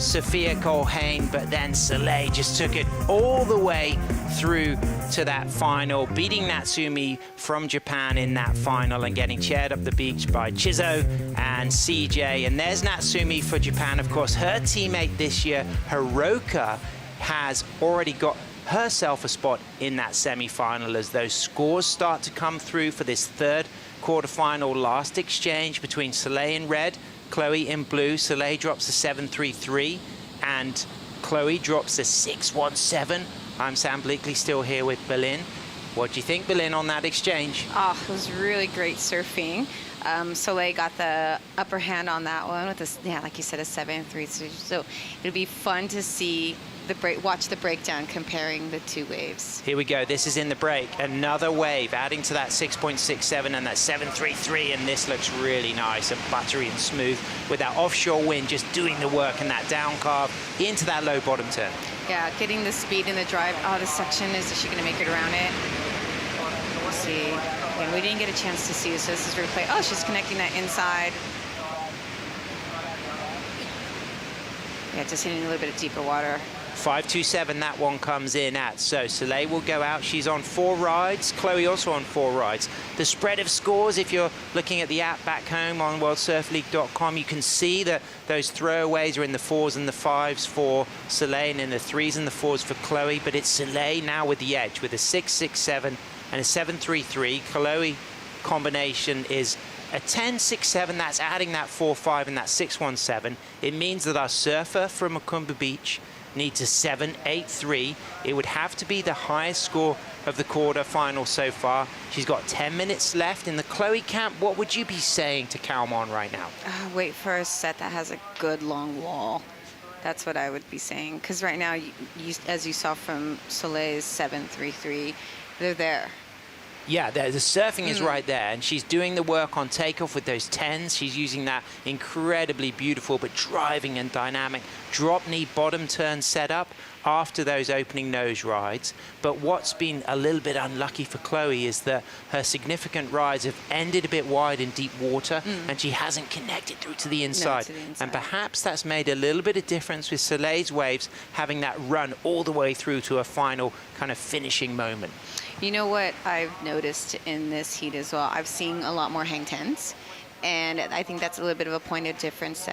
Sophia Colhane, but then Soleil just took it all the way through to that final, beating Natsumi from Japan in that final and getting chaired up the beach by Chizo and CJ. And there's Natsumi for Japan. Of course, her teammate this year, Hiroka, has already got herself a spot in that semi-final as those scores start to come through for this third quarterfinal last exchange between Soleil in red, Chloe in blue. Soleil drops a 7-3-3 and Chloe drops a 6-1-7. I'm Sam Bleakley, still here with Berlin. What do you think, Berlin, on that exchange? Oh, it was really great surfing. Soleil got the upper hand on that one with this, yeah, like you said, a 7-3. So it'll be fun to see watch the breakdown comparing the two waves. Here we go. This is in the break. Another wave adding to that 6.67 and that 7.33, and this looks really nice and buttery and smooth with that offshore wind just doing the work and that down carve into that low bottom turn. Yeah, getting the speed in the drive. Oh, this section, is she going to make it around it? We'll see. And we didn't get a chance to see, so this is replay. Oh, she's connecting that inside. Yeah, just hitting a little bit of deeper water. 5.27 that one comes in at. So Soleil will go out. She's on 4 rides. Chloe also on 4 rides. The spread of scores, if you're looking at the app back home on worldsurfleague.com, you can see that those throwaways are in the 4s and the 5s for Soleil and in the 3s and the 4s for Chloe. But it's Soleil now with the edge with a 6.67 and a 7.33. Chloe combination is a 10.67. That's adding that 4.5 and that 6.17. It means that our surfer from Macumba Beach needs a 7.83. It would have to be the highest score of the quarter-final so far. She's got 10 minutes left in the Chloe camp. What would you be saying to Calmon right now? Wait for a set that has a good long wall. That's what I would be saying. Because right now, as you saw from Soleil's 7.33, they're there. Yeah, the surfing is right there, and she's doing the work on takeoff with those 10s. She's using that incredibly beautiful but driving and dynamic drop knee bottom turn setup after those opening nose rides. But what's been a little bit unlucky for Chloe is that her significant rides have ended a bit wide in deep water, and she hasn't connected through to the inside. And perhaps that's made a little bit of difference with Soleil's waves having that run all the way through to a final kind of finishing moment. You know what I've noticed in this heat as well? I've seen a lot more hang 10s. And I think that's a little bit of a point of difference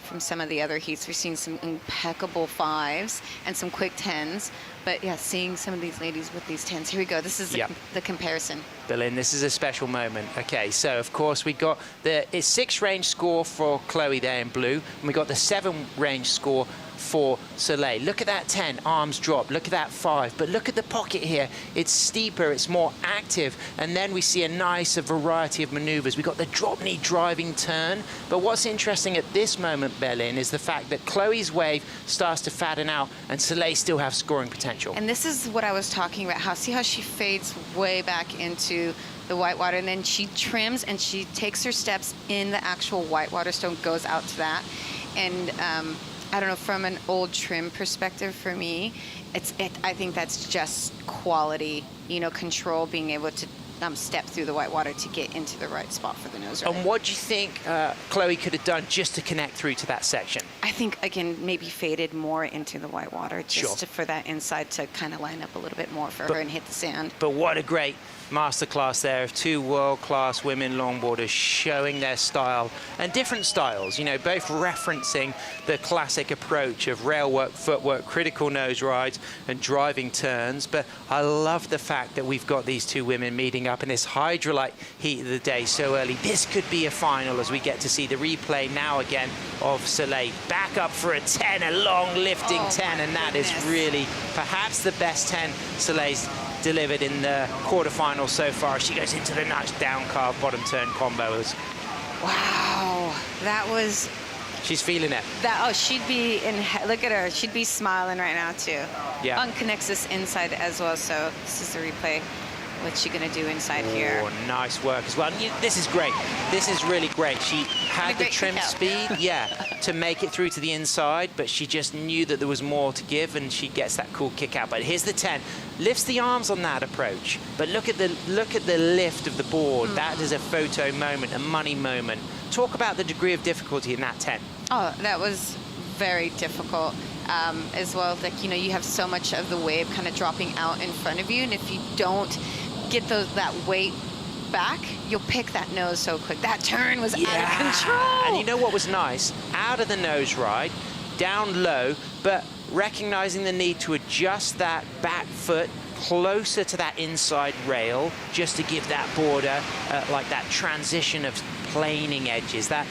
from some of the other heats. We've seen some impeccable 5s and some quick 10s. But yeah, seeing some of these ladies with these 10s. Here we go. This is the comparison. Berlin, this is a special moment. Okay, so of course we got the 6 range score for Chloe there in blue. And we got the 7 range score for Soleil. Look at that 10, arms drop. Look at that 5. But look at the pocket here. It's steeper, it's more active. And then we see a nice variety of maneuvers. We got the drop knee driving turn. But what's interesting at this moment, Berlin, is the fact that Chloe's wave starts to fatten out and Soleil still have scoring potential. And this is what I was talking about. See how she fades way back into the whitewater, and then she trims and she takes her steps in the actual whitewater stone, goes out to that. And I don't know, from an old trim perspective for me, I think that's just quality, control, being able to step through the whitewater to get into the right spot for the nose ride. And what do you think Chloe could have done just to connect through to that section? I think, again, maybe faded more into the whitewater just for that inside to kind of line up a little bit more for her and hit the sand. But what a great masterclass there of 2 world-class women longboarders showing their style and different styles, both referencing the classic approach of rail work, footwork, critical nose rides and driving turns. But I love the fact that we've got these 2 women meeting up in this hydrolite heat of the day so early. This could be a final as we get to see the replay now again of Soleil back up for a 10, a long lifting 10, and that is really perhaps the best 10 Soleil's delivered in the quarterfinals so far. She goes into the nice down carve bottom turn combos. Wow, that was... She's feeling it. She'd be look at her. She'd be smiling right now too. Yeah. Unconnects this inside as well, so this is the replay. What's she gonna do inside here? Oh, nice work as well. This is great. This is really great. She had the trim speed, to make it through to the inside, but she just knew that there was more to give, and she gets that cool kick out. But here's the 10. Lifts the arms on that approach, but look at the lift of the board. That is a photo moment, a money moment. Talk about the degree of difficulty in that 10. Oh, that was very difficult. As well, like, you know, you have so much of the wave kind of dropping out in front of you, and if you don't get that weight back, you'll pick that nose so quick. That turn was out of control. And you know what was nice? Out of the nose ride, down low, but recognizing the need to adjust that back foot closer to that inside rail, just to give that border like that transition of planing edges, that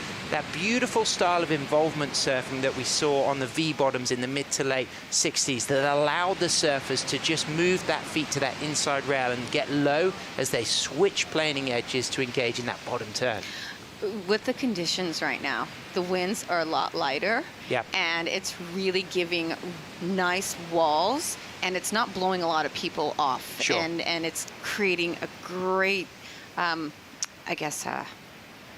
beautiful style of involvement surfing that we saw on the V-bottoms in the mid to late 60s that allowed the surfers to just move that feet to that inside rail and get low as they switch planing edges to engage in that bottom turn. With the conditions right now, the winds are a lot lighter, and it's really giving nice walls, and it's not blowing a lot of people off. Sure. And it's creating a great, I guess,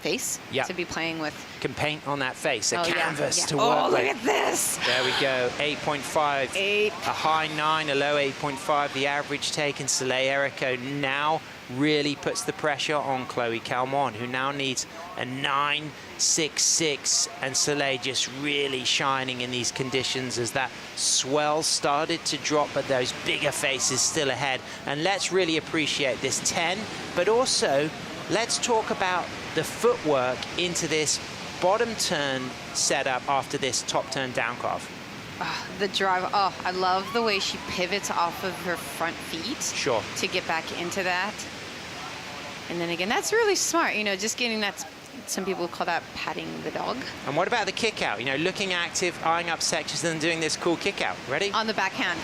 face to be playing with. Can paint on that face, a canvas to work Oh, with. look at this. There we go, 8.5. 8. A high 9, a low 8.5. The average taken. Soleil Erico now really puts the pressure on Chloe Calmon, who now needs a 9.66, and Soleil just really shining in these conditions as that swell started to drop, but those bigger faces still ahead. And let's really appreciate this 10, but also let's talk about the footwork into this bottom turn setup after this top turn down carve. The drive, I love the way she pivots off of her front feet. Sure. To get back into that. And then again, that's really smart, you know, just getting that, some people call that patting the dog. And what about the kick out? You know, looking active, eyeing up sections, and then doing this cool kick out. Ready? On the backhand.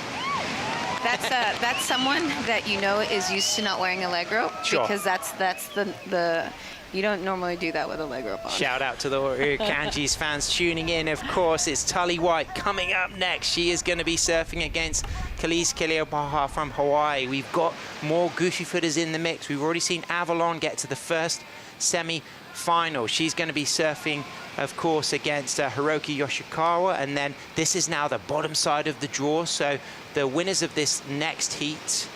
That's someone that you know is used to not wearing a leg rope. Sure. Because that's the you don't normally do that with a leg rope on. Shout out to the Kanji's fans tuning in. Of course, it's Tully White coming up next. She is going to be surfing against Khalees Keleopaha from Hawaii. We've got more goofy footers in the mix. We've already seen Avalon get to the first semi-final. She's going to be surfing, of course, against Hiroki Yoshikawa. And then this is now the bottom side of the draw. So the winners of this next heat,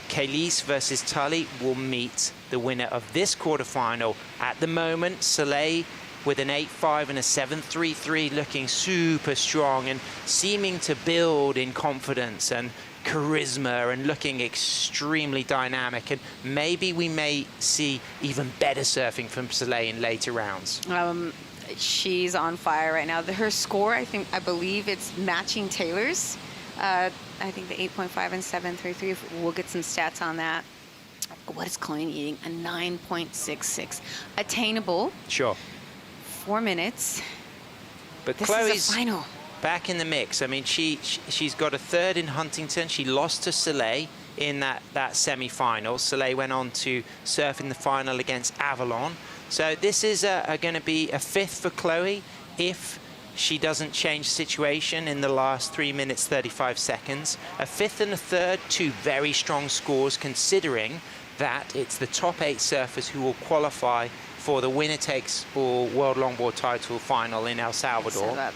Khalees versus Tully, will meet the winner of this quarterfinal. At the moment, Soleil with an 8.5 and a 7.33, looking super strong and seeming to build in confidence and charisma and looking extremely dynamic. And maybe we may see even better surfing from Soleil in later rounds. She's on fire right now. Her score, I believe it's matching Taylor's. I think the 8.5 and 7.33, we'll get some stats on that. What is Chloe eating? A 9.66. Attainable. Sure. 4 minutes. But this Chloe's is a final. Back in the mix. I mean, she's got a third in Huntington. She lost to Soleil in that semi-final. Soleil went on to surf in the final against Avalon. So this is going to be a fifth for Chloe if she doesn't change the situation in the last 3 minutes 35 seconds. A fifth and a third, two very strong scores, considering that it's the top 8 surfers who will qualify for the winner takes all World Longboard Title final in El Salvador.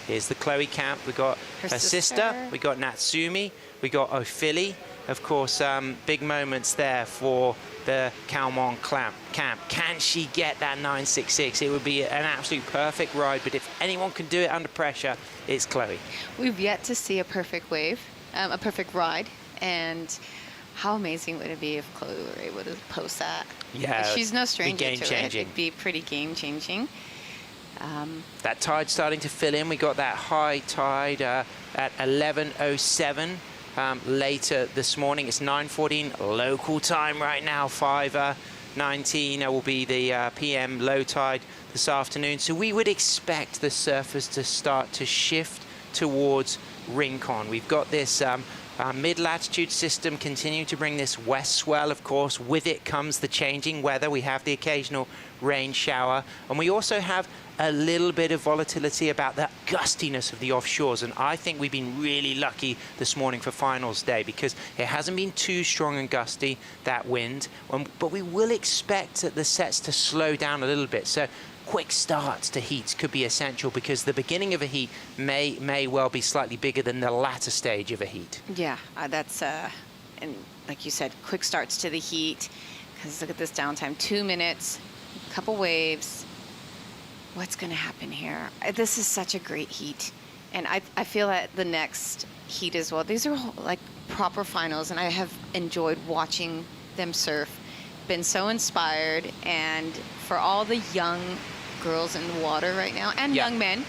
Here's the Chloe camp. We got her sister. We got Natsumi. We got Ophili. Of course, big moments there for the Calmon camp. Can she get that 9.66? It would be an absolute perfect ride, but if anyone can do it under pressure, it's Chloe. We've yet to see a perfect wave, a perfect ride, and how amazing would it be if Chloe were able to post that? Yeah, she's no stranger to it. game-changing. It'd be pretty game-changing. That tide starting to fill in. We got that high tide at 11:07 later this morning. It's 9:14 local time right now. 5:19 will be the PM low tide this afternoon. So we would expect the surfers to start to shift towards Rincon. We've got this Our mid-latitude system continuing to bring this west swell, of course. With it comes the changing weather. We have the occasional rain shower, and we also have a little bit of volatility about the gustiness of the offshores. And I think we've been really lucky this morning for finals day, because it hasn't been too strong and gusty, that wind, but we will expect the sets to slow down a little bit. So quick starts to heats could be essential, because the beginning of a heat may well be slightly bigger than the latter stage of a heat. Yeah, that's, and like you said, quick starts to the heat, because look at this downtime, 2 minutes, a couple waves. What's going to happen here? This is such a great heat. And I feel that the next heat as well, these are like proper finals, and I have enjoyed watching them surf, been so inspired, and for all the young girls in the water right now, and young men,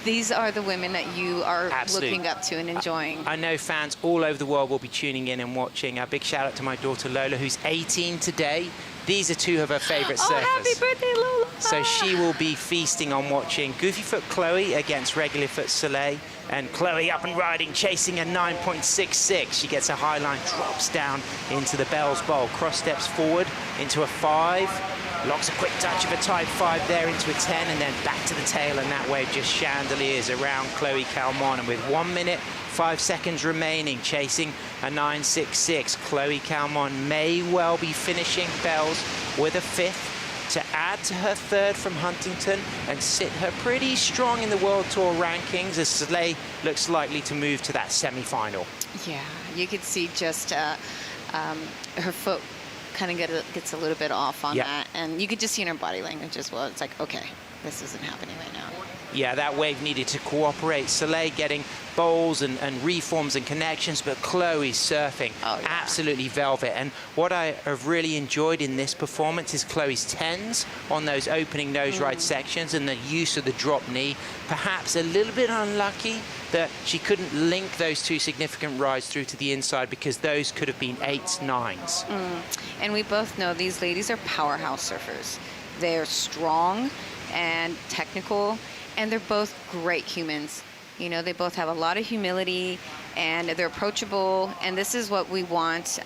these are the women that you are looking up to and enjoying. I know fans all over the world will be tuning in and watching. A big shout out to my daughter Lola, who's 18 today. These are two of her favorite surfers. Oh, happy birthday, Lola! So she will be feasting on watching Goofyfoot Chloe against Regularfoot Soleil. And Chloe up and riding, chasing a 9.66. She gets a high line, drops down into the Bell's Bowl, cross steps forward into a 5. Locks a quick touch of a type 5 there into a 10, and then back to the tail, and that wave just chandeliers around Chloe Calmon. And with 1 minute, 5 seconds remaining, chasing a 9.66, Chloe Calmon may well be finishing Bells with a 5th to add to her 3rd from Huntington and sit her pretty strong in the World Tour rankings, as Soleil looks likely to move to that semi-final. Yeah, you could see just her foot kind of gets a little bit off on that, and you could just see in her body language as well. It's like, okay, this isn't happening right now. Yeah, that wave needed to cooperate. Soleil getting bowls and reforms and connections, but Chloe's surfing absolutely velvet. And what I have really enjoyed in this performance is Chloe's 10s on those opening nose ride sections, and the use of the drop knee. Perhaps a little bit unlucky that she couldn't link those 2 significant rides through to the inside, because those could have been 8s, 9s. And we both know these ladies are powerhouse surfers. They're strong and technical, and they're both great humans. You know, they both have a lot of humility, and they're approachable, and this is what we want,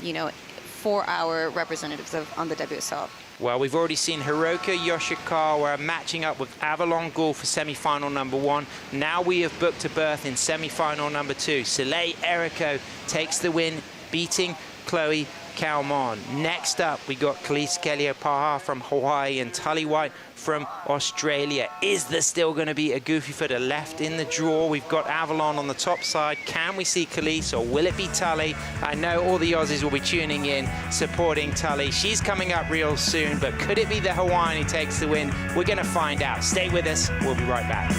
you know, for our representatives on the WSL. Well, we've already seen Hiroka Yoshikawa matching up with Avalon Gould for semi-final number 1. Now we have booked a berth in semi-final number 2. Soleil Errico takes the win, beating Chloe Calmon. Next up, we got Khalees Kelly-Opaha from Hawaii and Tully White from Australia. Is there still going to be a Goofyfooter left in the draw? We've got Avalon on the top side. Can we see Khalees, or will it be Tully? I know all the Aussies will be tuning in, supporting Tully. She's coming up real soon, but could it be the Hawaiian who takes the win? We're going to find out. Stay with us. We'll be right back.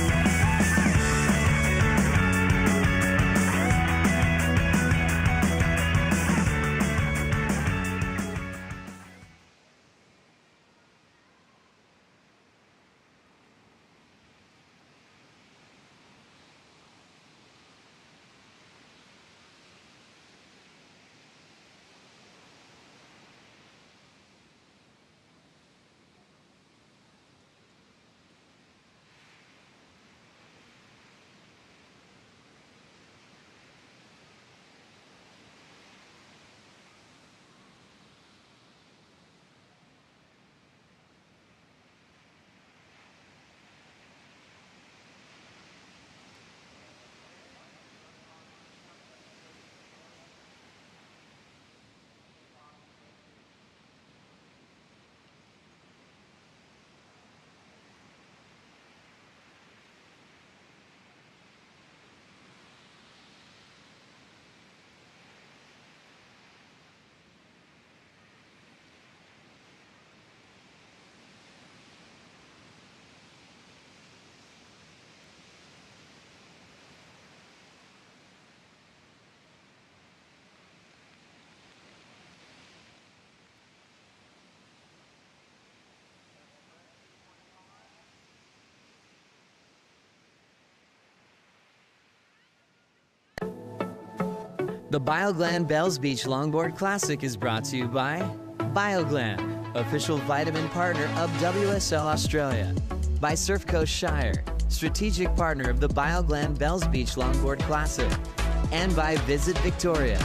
The Bioglan Bells Beach Longboard Classic is brought to you by Bioglan, official vitamin partner of WSL Australia. By Surf Coast Shire, strategic partner of the Bioglan Bells Beach Longboard Classic. and by Visit Victoria.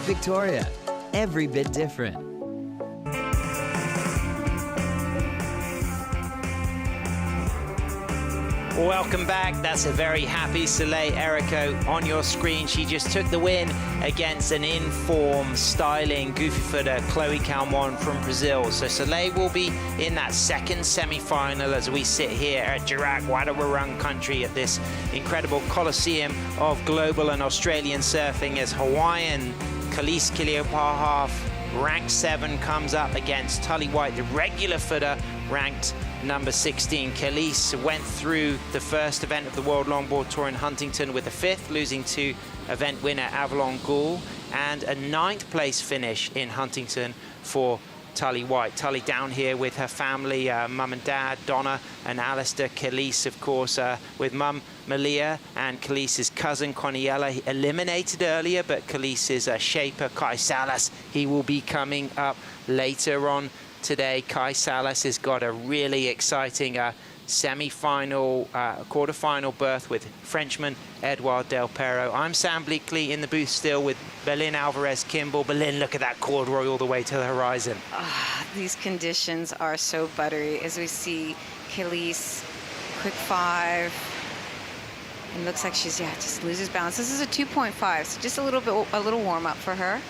Victoria, every bit different. Welcome back. That's a very happy Soleil Erico on your screen. She just took the win against an in-form, styling, goofy footer, Chloe Calmon from Brazil. So Soleil will be in that second semi-final as we sit here at Dirac, Wadawurrung country at this incredible Coliseum of global and Australian surfing as Hawaiian Khalees Kiliopahaf, ranked 7, comes up against Tully White, the regular footer, ranked number 16. Khalees went through the first event of the World Longboard Tour in Huntington with a 5th, losing to event winner Avalon Gould, and a 9th place finish in Huntington for Tully White. Tully down here with her family, mum and dad, Donna and Alistair. Khalees, of course, with mum Malia and Khalees' cousin Coniella, eliminated earlier, but Khalees' shaper Kai Salas, he will be coming up later on today. Kai Salas has got a really exciting semi-final, quarter-final berth with Frenchman Edouard Del Perro. I'm Sam Bleakley in the booth still with Berlin Alvarez-Kimball. Berlin, look at that corduroy all the way to the horizon. These conditions are so buttery as we see Khalees, quick 5. It looks like she's, just loses balance. This is a 2.5, so just a little warm up for her.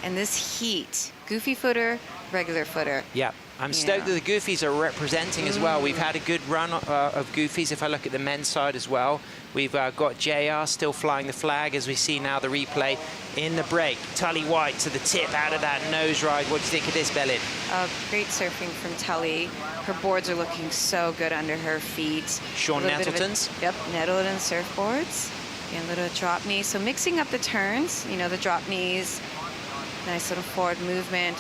And this heat, goofy footer, regular footer. Yeah, I'm stoked that the goofies are representing as well. We've had a good run of goofies. If I look at the men's side as well, we've got JR still flying the flag as we see now the replay in the break. Tully White to the tip out of that nose ride. What do you think of this, Belin? Great surfing from Tully. Her boards are looking so good under her feet. Sean Nettleton's? Yep, Nettleton surfboards. And a little drop knee. So mixing up the turns, the drop knees, nice little forward movement.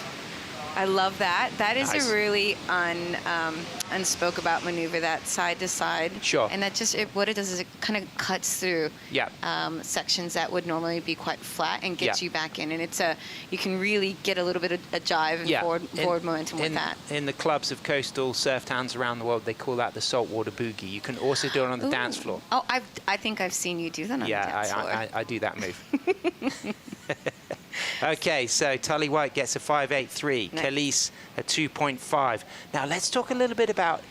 I love that. That is nice. A really unspoke about maneuver, that side to side. Sure. And that just, what it does is it kind of cuts through sections that would normally be quite flat and gets you back in. And it's you can really get a little bit of a jive and forward momentum with that. In the clubs of coastal surf towns around the world, they call that the saltwater boogie. You can also do it on the dance floor. Oh, I think I've seen you do that on the dance floor. Yeah, I do that move. Okay, so Tully White gets a 5.83, nice. Khalees a 2.5. Now let's talk a little bit about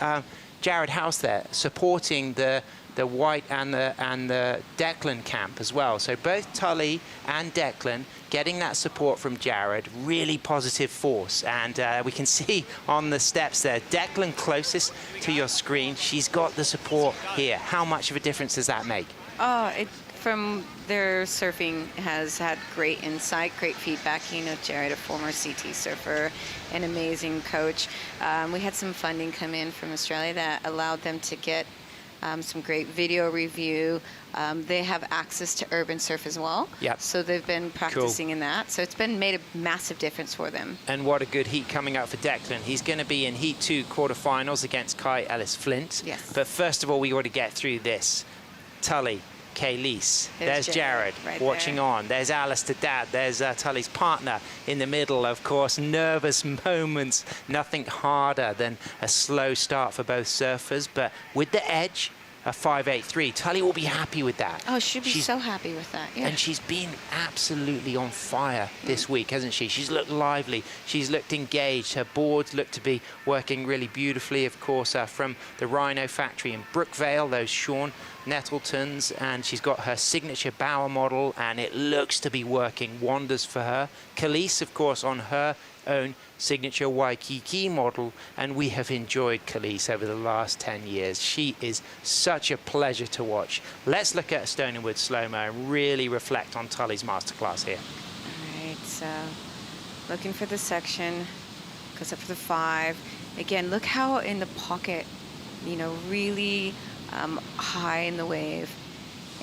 Jared House there, supporting the White and the Declan camp as well. So both Tully and Declan getting that support from Jared, really positive force. And we can see on the steps there, Declan closest to your screen, she's got the support here. How much of a difference does that make? From their surfing has had great insight, great feedback. Jared, a former CT surfer, an amazing coach. We had some funding come in from Australia that allowed them to get some great video review. They have access to urban surf as well. Yep. So they've been practicing in that. So it's made a massive difference for them. And what a good heat coming out for Declan. He's going to be in Heat 2 quarterfinals against Kai Ellis-Flint. Yes. But first of all, we got to get through this. Tully, Khalees, there's Jared right watching there. On. There's Alistair Dad. There's Tully's partner in the middle, of course. Nervous moments. Nothing harder than a slow start for both surfers. But with the edge, a 5.83. Tully will be happy with that. Oh, she'll be so happy with that. Yeah. And she's been absolutely on fire this week, hasn't she? She's looked lively. She's looked engaged. Her boards look to be working really beautifully, of course, from the Rhino factory in Brookvale, those Sean Nettletons, and she's got her signature bower model, and it looks to be working wonders for her. Khalees, of course, on her own signature Waikiki model, and we have enjoyed Khalees over the last 10 years. She is such a pleasure to watch. Let's look at Stone and Wood slow-mo and really reflect on Tully's masterclass here. All right, so looking for the section, goes up for the 5. Again, look how in the pocket, really high in the wave.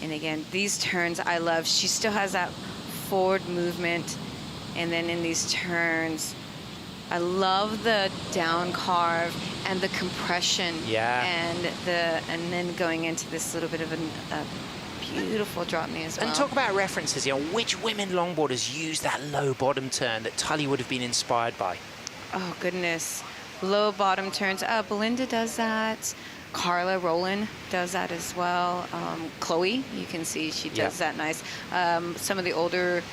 And again, these turns I love. She still has that forward movement. And then in these turns, I love the down carve and the compression. Yeah. And then going into this little bit of a beautiful drop knee as well. And talk about references, which women longboarders use that low bottom turn that Tully would have been inspired by? Oh, goodness. Low bottom turns. Belinda does that. Carla Rowland does that as well. Chloe, you can see she does that nice. Some of the older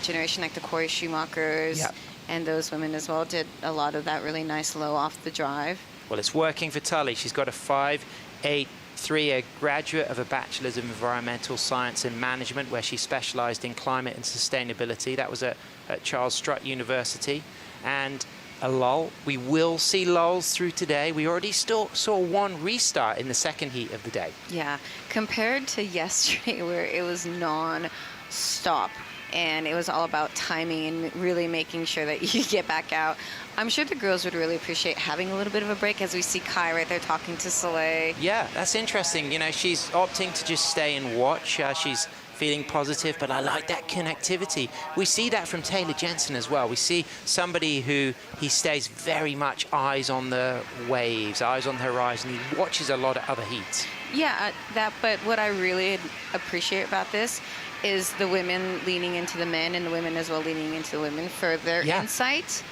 generation, like the Corey Schumachers and those women as well, did a lot of that really nice low off the drive. Well, it's working for Tully. She's got a 5.83, a graduate of a Bachelor's of Environmental Science and Management, where she specialized in climate and sustainability. That was at Charles Strutt University. And a lull. We will see lulls through today. We already saw one restart in the second heat of the day. Yeah, compared to yesterday where it was non-stop and it was all about timing and really making sure that you get back out. I'm sure the girls would really appreciate having a little bit of a break, as we see Kai right there talking to Soleil. Yeah, that's interesting. You know, she's opting to just stay and watch. She's feeling positive, but I like that connectivity. We see that from Taylor Jensen as well. We see somebody who he stays very much eyes on the waves, eyes on the horizon. He watches a lot of other heats. Yeah, but what I really appreciate about this is the women leaning into the men and the women as well leaning into the women for their insight.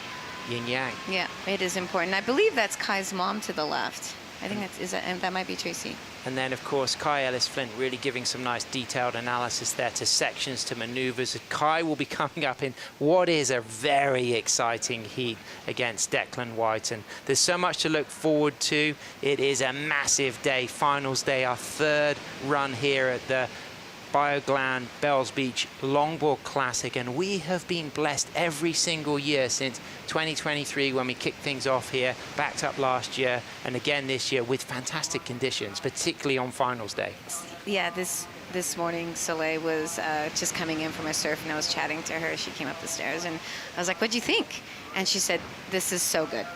Yin yang. Yeah, it is important. I believe that's Kai's mom to the left. I think that might be Tracy. And then, of course, Kai Ellis-Flint really giving some nice detailed analysis there to sections, to maneuvers. Kai will be coming up in what is a very exciting heat against Declan White. And there's so much to look forward to. It is a massive day, finals day, our third run here at the Bioglan Bells Beach Longboard Classic, and we have been blessed every single year since 2023 when we kicked things off here, backed up last year and again this year with fantastic conditions, particularly on finals day. Yeah, this morning Soleil was just coming in from a surf and I was chatting to her. She came up the stairs and I was like, what'd you think? And she said, this is so good.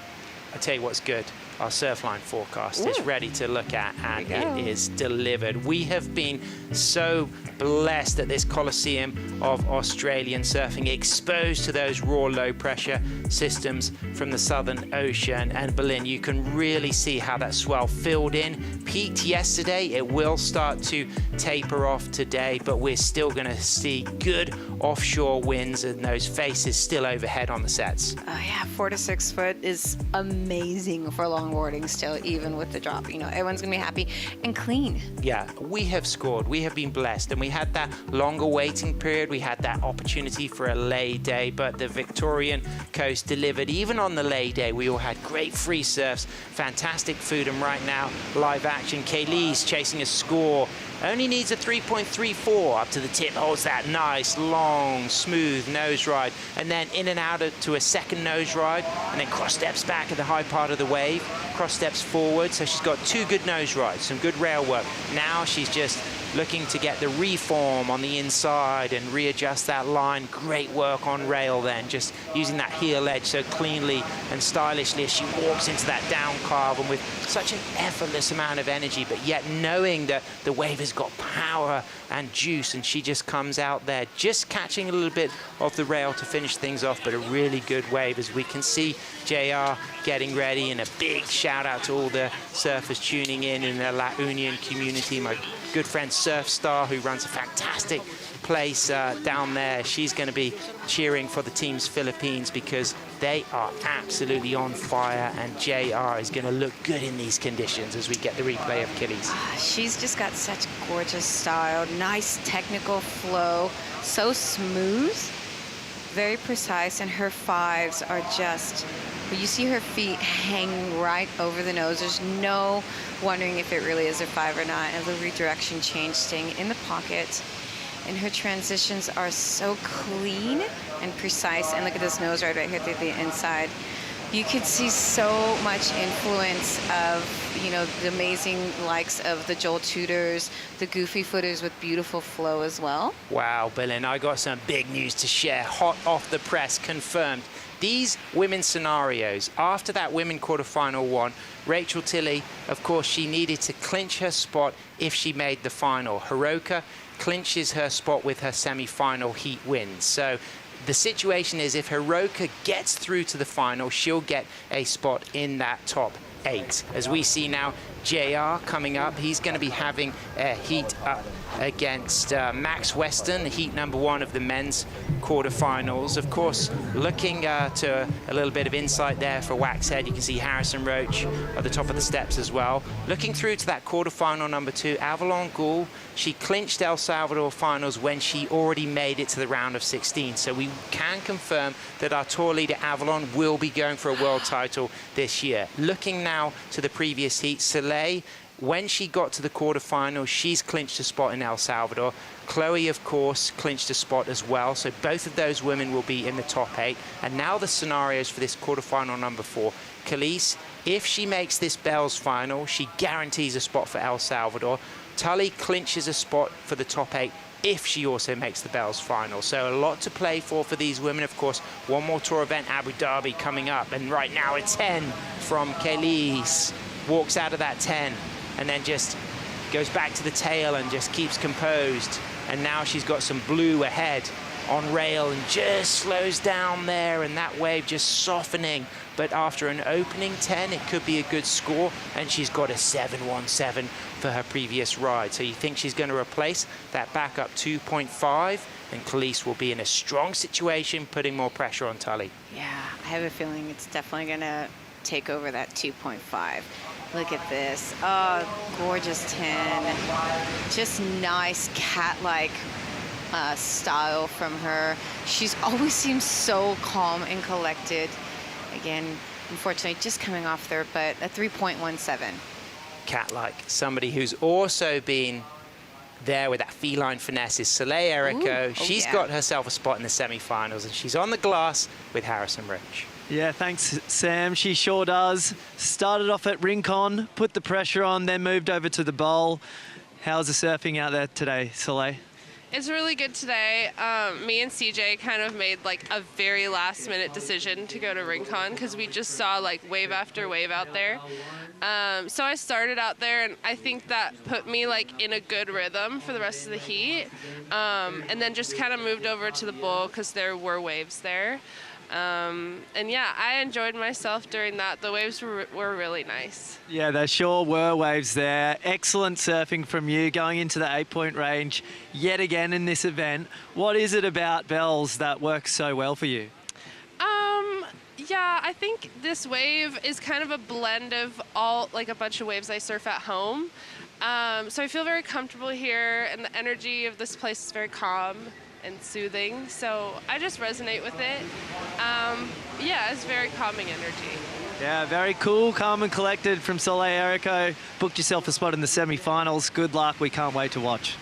I tell you what's good. Our Surfline forecast is ready to look at, and it is delivered. We have been so blessed at this Coliseum of Australian surfing, exposed to those raw low pressure systems from the Southern Ocean. And Berlin, you can really see how that swell filled in, peaked yesterday. It will start to taper off today, but we're still going to see good offshore winds and those faces still overhead on the sets. Oh yeah, 4 to 6 foot is amazing for longboarding still, even with the drop. You know, everyone's gonna be happy and clean. Yeah, we have scored. We have been blessed, and we had that longer waiting period. We had that opportunity for a lay day, but the Victorian coast delivered. Even on the lay day, we all had great free surfs, fantastic food, and right now, live action. Kaylee's chasing a score. Only needs a 3.34 up to the tip, holds that nice, long, smooth nose ride, and then in and out to a second nose ride, and then cross steps back at the high part of the wave, cross steps forward. So she's got 2 good nose rides, some good rail work. Now she's just looking to get the reform on the inside and readjust that line. Great work on rail then, just using that heel edge so cleanly and stylishly as she walks into that down carve, and with such an effortless amount of energy, but yet knowing that the wave has got power and juice, and she just comes out there just catching a little bit of the rail to finish things off, but a really good wave. As we can see JR getting ready, and a big shout out to all the surfers tuning in the La Union community. My good friend Surf Star, who runs a fantastic place down there, she's going to be cheering for the team's Philippines because they are absolutely on fire, and JR is going to look good in these conditions as we get the replay of Achilles. She's just got such gorgeous style, nice technical flow, so smooth, very precise, and her fives are just, you see her feet hang right over the nose. There's no wondering if it really is a 5 or not, and the redirection change staying in the pocket. And her transitions are so clean and precise. And look at this nose ride right here through the inside. You could see so much influence of, you know, the amazing likes of the Joel Tudors, the Goofy Footers with beautiful flow as well. Wow, Berlin, I got some big news to share. Hot off the press, confirmed. These women's scenarios, after that women quarterfinal one, Rachel Tilley, of course, she needed to clinch her spot if she made the final. Hiroka clinches her spot with her semi-final heat wins. So the situation is if Hiroka gets through to the final, she'll get a spot in that top 8. As we see now, JR coming up. He's going to be having a heat up against Max Weston, heat number 1 of the men's quarterfinals. Of course, looking to a little bit of insight there for Waxhead. You can see Harrison Roach at the top of the steps as well. Looking through to that quarterfinal number 2, Avalon Gould. She clinched El Salvador finals when she already made it to the round of 16. So we can confirm that our tour leader Avalon will be going for a world title this year. Looking now to the previous heat, Soleil, when she got to the quarterfinals, she's clinched a spot in El Salvador. Chloe, of course, clinched a spot as well. So both of those women will be in the top 8. And now the scenarios for this quarterfinal number 4. Khalees, if she makes this Bells final, she guarantees a spot for El Salvador. Tully clinches a spot for the top 8 if she also makes the Bells final. So a lot to play for these women. Of course, one more tour event, Abu Dhabi, coming up. And right now a 10 from Khalees. Walks out of that 10 and then just goes back to the tail and just keeps composed. And now she's got some blue ahead on rail and just slows down there, and that wave just softening. But after an opening 10, it could be a good score, and she's got a 7.17 for her previous ride. So you think she's going to replace that backup 2.5, and Khalees will be in a strong situation, putting more pressure on Tully. Yeah, I have a feeling it's definitely going to take over that 2.5. Look at this. Oh, gorgeous 10. Just nice cat-like style from her. She's always seems so calm and collected. Again, unfortunately, just coming off there, but a 3.17. Cat-like. Somebody who's also been there with that feline finesse is Soleil Erico. She's got herself a spot in the semifinals, and she's on the glass with Harrison Roach. Yeah, thanks, Sam. She sure does. Started off at Rincon, put the pressure on, then moved over to the bowl. How's the surfing out there today, Soleil? It's really good today. Me and CJ kind of made like a very last minute decision to go to Rincon because we just saw like wave after wave out there. So I started out there, and I think that put me like in a good rhythm for the rest of the heat. And then just kind of moved over to the bowl because there were waves there. And yeah, I enjoyed myself during that. The waves were really nice. Yeah, there sure were waves there. Excellent surfing from you going into the 8-point range yet again in this event. What is it about Bells that works so well for you? Yeah, I think this wave is kind of a blend of all, like a bunch of waves I surf at home. So I feel very comfortable here, and the energy of this place is very calm and soothing, so I just resonate with it. Yeah, it's very calming energy. Yeah, very cool, calm and collected from Soleil Erico. Booked yourself a spot in the semi-finals. Good luck, we can't wait to watch.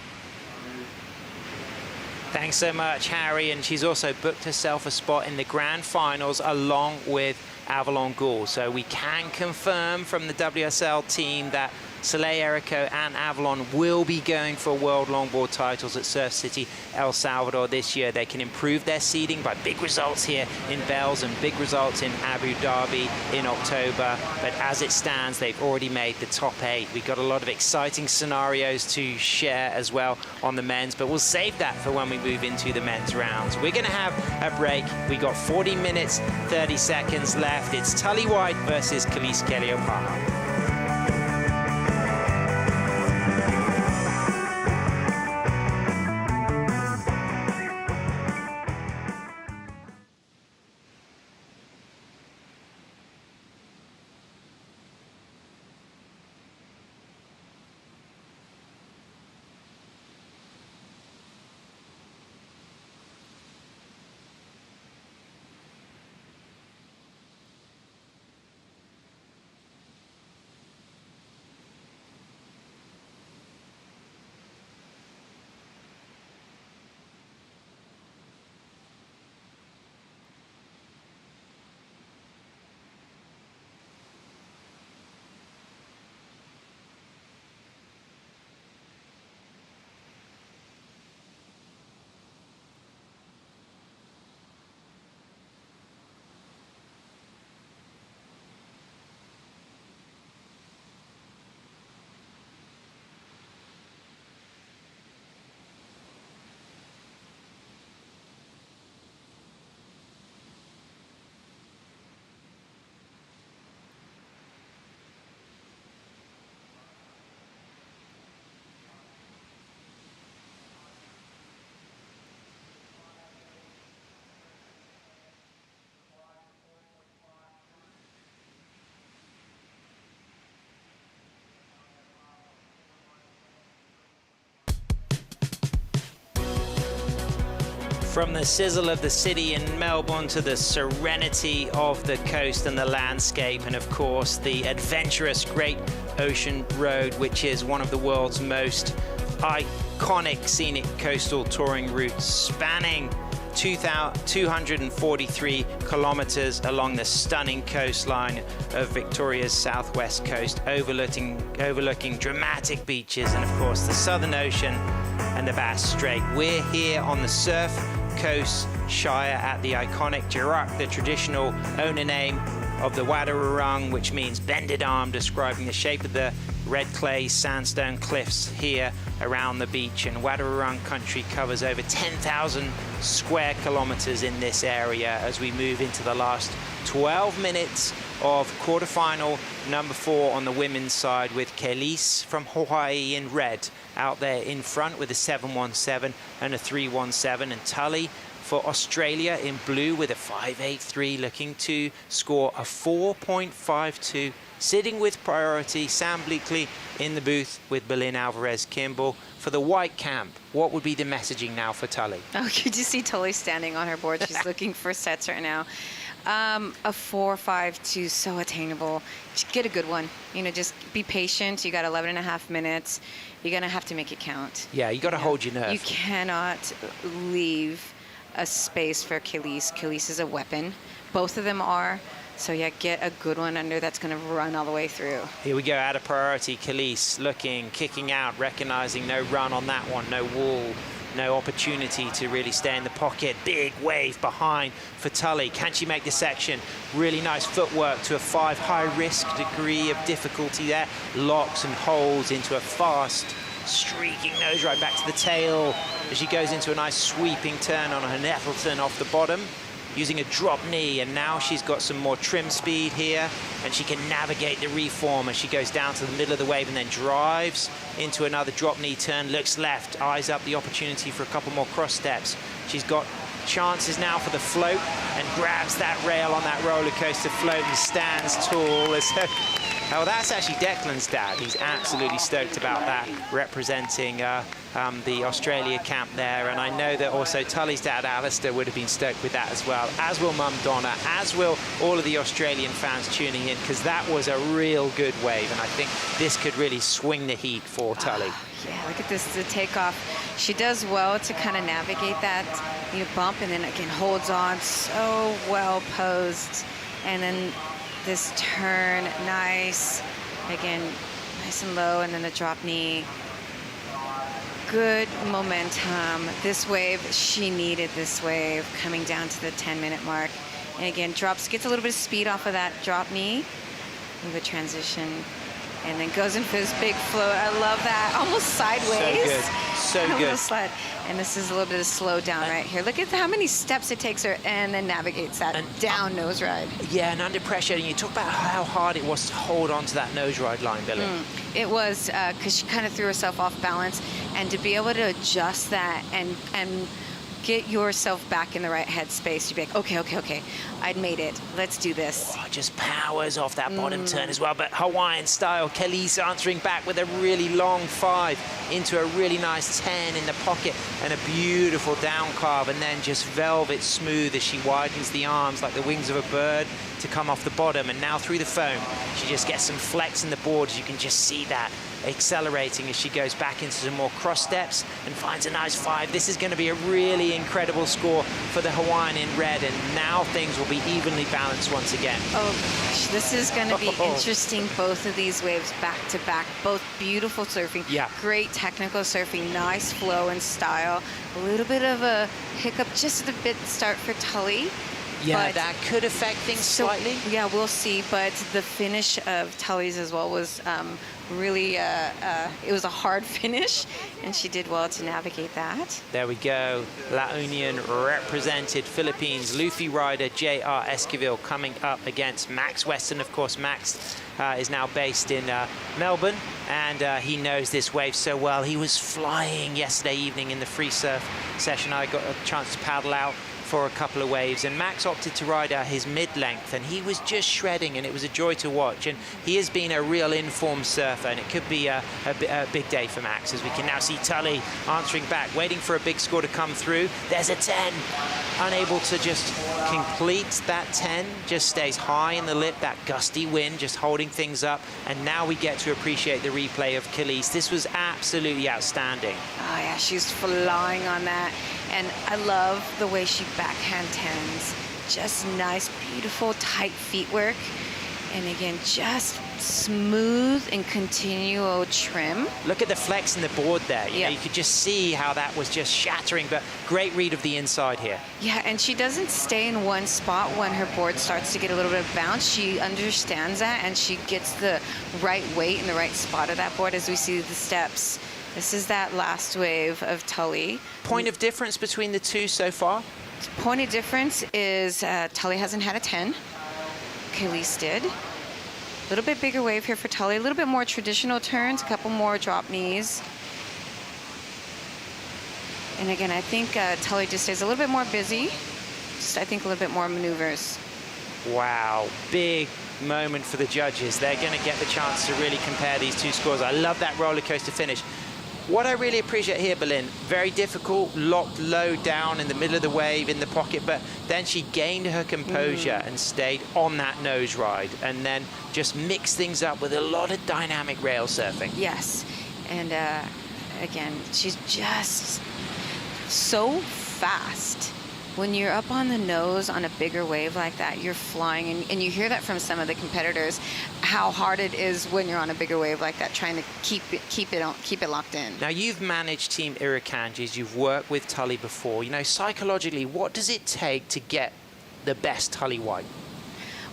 Thanks so much, Harry, and she's also booked herself a spot in the grand finals along with Avalon Gould. So we can confirm from the WSL team that Soleil Erico and Avalon will be going for World Longboard titles at Surf City, El Salvador this year. They can improve their seeding by big results here in Bells and big results in Abu Dhabi in October. But as it stands, they've already made the top 8. We've got a lot of exciting scenarios to share as well on the men's, but we'll save that for when we move into the men's rounds. We're going to have a break. We got 40 minutes, 30 seconds left. It's Tully White versus Khalees Kelly-Opama. From the sizzle of the city in Melbourne to the serenity of the coast and the landscape, and of course the adventurous Great Ocean Road, which is one of the world's most iconic scenic coastal touring routes, spanning 243 kilometers along the stunning coastline of Victoria's southwest coast, overlooking dramatic beaches and of course the Southern Ocean and the Bass Strait. We're here on the Surf Coast Shire at the iconic Jirak, the traditional owner name of the Wadawurrung, which means bended arm, describing the shape of the red clay sandstone cliffs here around the beach. And Wadawurrung country covers over 10,000 square kilometers in this area as we move into the last 12 minutes of quarterfinal number 4 on the women's side, with Kelly's from Hawaii in red out there in front with a 717 and a 317, and Tully for Australia in blue with a 583, looking to score a 4.52. Sitting with priority, Sam Bleakley in the booth with Berlin Alvarez-Kimball. For the white camp, what would be the messaging now for Tully? Oh, could you see Tully standing on her board? She's looking for sets right now. A 4.52, so attainable. Just get a good one. You know, just be patient. You got 11 and a half minutes. You're going to have to make it count. Yeah, you got to hold your nerve. You cannot leave a space for Kelly's. Kelly's is a weapon. Both of them are. So yeah, get a good one under that's going to run all the way through. Here we go, out of priority. Khalees looking, kicking out, recognizing no run on that one, no wall, no opportunity to really stay in the pocket. Big wave behind for Tully. Can she make the section? Really nice footwork to a 5, high risk degree of difficulty there. Locks and holds into a fast, streaking nose right back to the tail as she goes into a nice sweeping turn on her Nettleton off the bottom, using a drop knee, and now she's got some more trim speed here, and she can navigate the reform as she goes down to the middle of the wave and then drives into another drop knee turn, looks left, eyes up the opportunity for a couple more cross steps. She's got chances now for the float and grabs that rail on that roller coaster float and stands tall. Oh, that's actually Declan's dad. He's absolutely stoked about that, representing the Australia camp there. And I know that also Tully's dad, Alistair, would have been stoked with that as well, as will Mum Donna, as will all of the Australian fans tuning in, because that was a real good wave. And I think this could really swing the heat for Tully. Yeah, look at this, the takeoff. She does well to kind of navigate that bump, and then again holds on so well posed. And then this turn, nice. Again, nice and low, and then the drop knee. Good momentum. This wave, she needed this wave coming down to the 10-minute mark. And again, gets a little bit of speed off of that drop knee. Move a transition. And then goes in for this big float. I love that. Almost sideways. So good. Slide. And this is a little bit of slow down right here. Look at how many steps it takes her, and then navigates that down nose ride. Yeah, and under pressure. And you talk about how hard it was to hold on to that nose ride line, Billy. It was, because she kind of threw herself off balance, and to be able to adjust that and get yourself back in the right headspace, you'd be like, okay, I'd made it. Let's do this. Oh, just powers off that bottom turn as well, but Hawaiian style. Kelly's answering back with a really long 5 into a really nice 10 in the pocket, and a beautiful down carve, and then just velvet smooth as she widens the arms like the wings of a bird to come off the bottom. And now through the foam, she just gets some flex in the boards. You can just see that accelerating as she goes back into some more cross steps and finds a nice 5. This is going to be a really incredible score for the Hawaiian in red, and now things will be evenly balanced once again. Oh gosh, this is going to be interesting. Both of these waves back to back, both beautiful surfing. Yeah. Great technical surfing, nice flow and style. A little bit of a hiccup just at the bit start for Tully. Yeah, that could affect things slightly. Yeah, we'll see. But the finish of Tully's as well was really, it was a hard finish, and she did well to navigate that. There we go. La Union represented Philippines. Luffy rider J.R. Esquivel coming up against Max Weston. Of course, Max is now based in Melbourne, and he knows this wave so well. He was flying yesterday evening in the free surf session. I got a chance to paddle out for a couple of waves, and Max opted to ride his mid-length, and he was just shredding, and it was a joy to watch. And he has been a real informed surfer, and it could be a big day for Max, as we can now see Tully answering back, waiting for a big score to come through. There's a 10, unable to just complete that 10, just stays high in the lip, that gusty wind just holding things up. And now we get to appreciate the replay of Khalees. This was absolutely outstanding. Oh yeah, she's flying on that. And I love the way she backhand tens. Just nice, beautiful, tight feet work. And again, just smooth and continual trim. Look at the flex in the board there. You know, you could just see how that was just shattering, but great read of the inside here. Yeah, and she doesn't stay in one spot when her board starts to get a little bit of bounce. She understands that, and she gets the right weight in the right spot of that board as we see the steps. This is that last wave of Tully. Point of difference between the two so far? Point of difference is Tully hasn't had a 10. Khalees did. A little bit bigger wave here for Tully. A little bit more traditional turns, a couple more drop knees. And again, I think Tully just stays a little bit more busy. Just, I think, a little bit more maneuvers. Wow, big moment for the judges. They're going to get the chance to really compare these two scores. I love that roller coaster finish. What I really appreciate here, Berlin, very difficult, locked low down in the middle of the wave in the pocket, but then she gained her composure and stayed on that nose ride, and then just mixed things up with a lot of dynamic rail surfing. Yes, and again, she's just so fast. When you're up on the nose on a bigger wave like that, you're flying, and you hear that from some of the competitors, how hard it is when you're on a bigger wave like that, trying to keep it locked in. Now, you've managed Team Irukandjis, you've worked with Tully before. You know, psychologically, what does it take to get the best Tully White?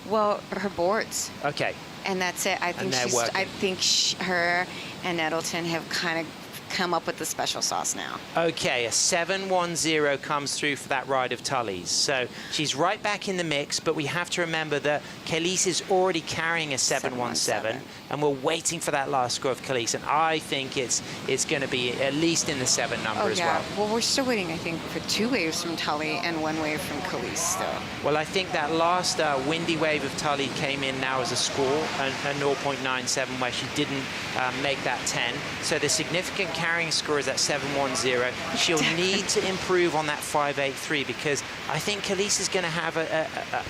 Well, her boards. Okay. And that's it. I think her and Nettleton have kind of come up with the special sauce now. Okay, a 7-1-0 comes through for that ride of Tully's. So she's right back in the mix, but we have to remember that Khalees is already carrying a 7-1-7, and we're waiting for that last score of Khalees, and I think it's going to be at least in the 7 number as well. Well, we're still waiting, I think, for 2 waves from Tully and 1 wave from Khalees still. Well, I think that last windy wave of Tully came in now as a score, a 0.97, where she didn't make that 10. So the significant carrying score is at 7-1-0. She'll need to improve on that 5-8-3, because I think Khalees is going to have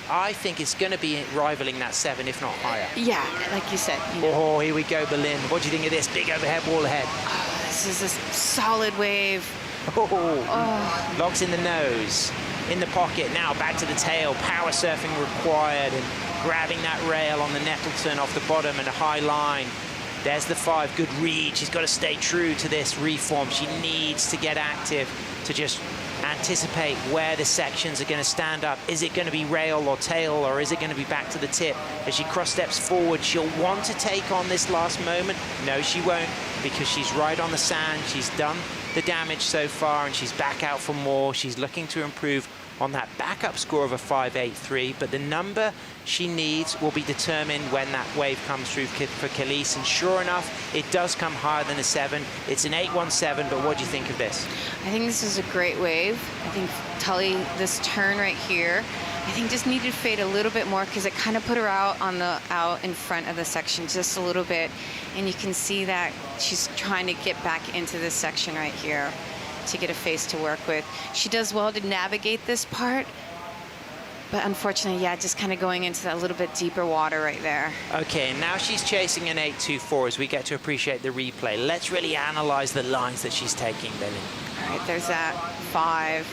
I think it's going to be rivaling that 7, if not higher. Yeah, like you said. Oh, here we go, Berlin. What do you think of this? Big overhead wall ahead. Oh, this is a solid wave. Oh. Locks in the nose, in the pocket. Now back to the tail. Power surfing required, and grabbing that rail on the Nettleton off the bottom and a high line. There's the 5, good read. She's got to stay true to this reform. She needs to get active to just anticipate where the sections are going to stand up. Is it going to be rail or tail, or is it going to be back to the tip? As she cross steps forward, she'll want to take on this last moment. No, she won't, because she's right on the sand. She's done the damage so far, and she's back out for more. She's looking to improve on that backup score of a 5-8-3, but the number she needs will be determined when that wave comes through for Khalees, and sure enough, it does come higher than a 7. It's an 8-1-7, but what do you think of this? I think this is a great wave. I think Tully, this turn right here, I think just needed to fade a little bit more, because it kind of put her out in front of the section just a little bit, and you can see that she's trying to get back into this section right here to get a face to work with. She does well to navigate this part, but unfortunately, yeah, just kind of going into that little bit deeper water right there. Okay, and now she's chasing an 8-2-4 as we get to appreciate the replay. Let's really analyze the lines that she's taking, Billy. All right, there's that 5.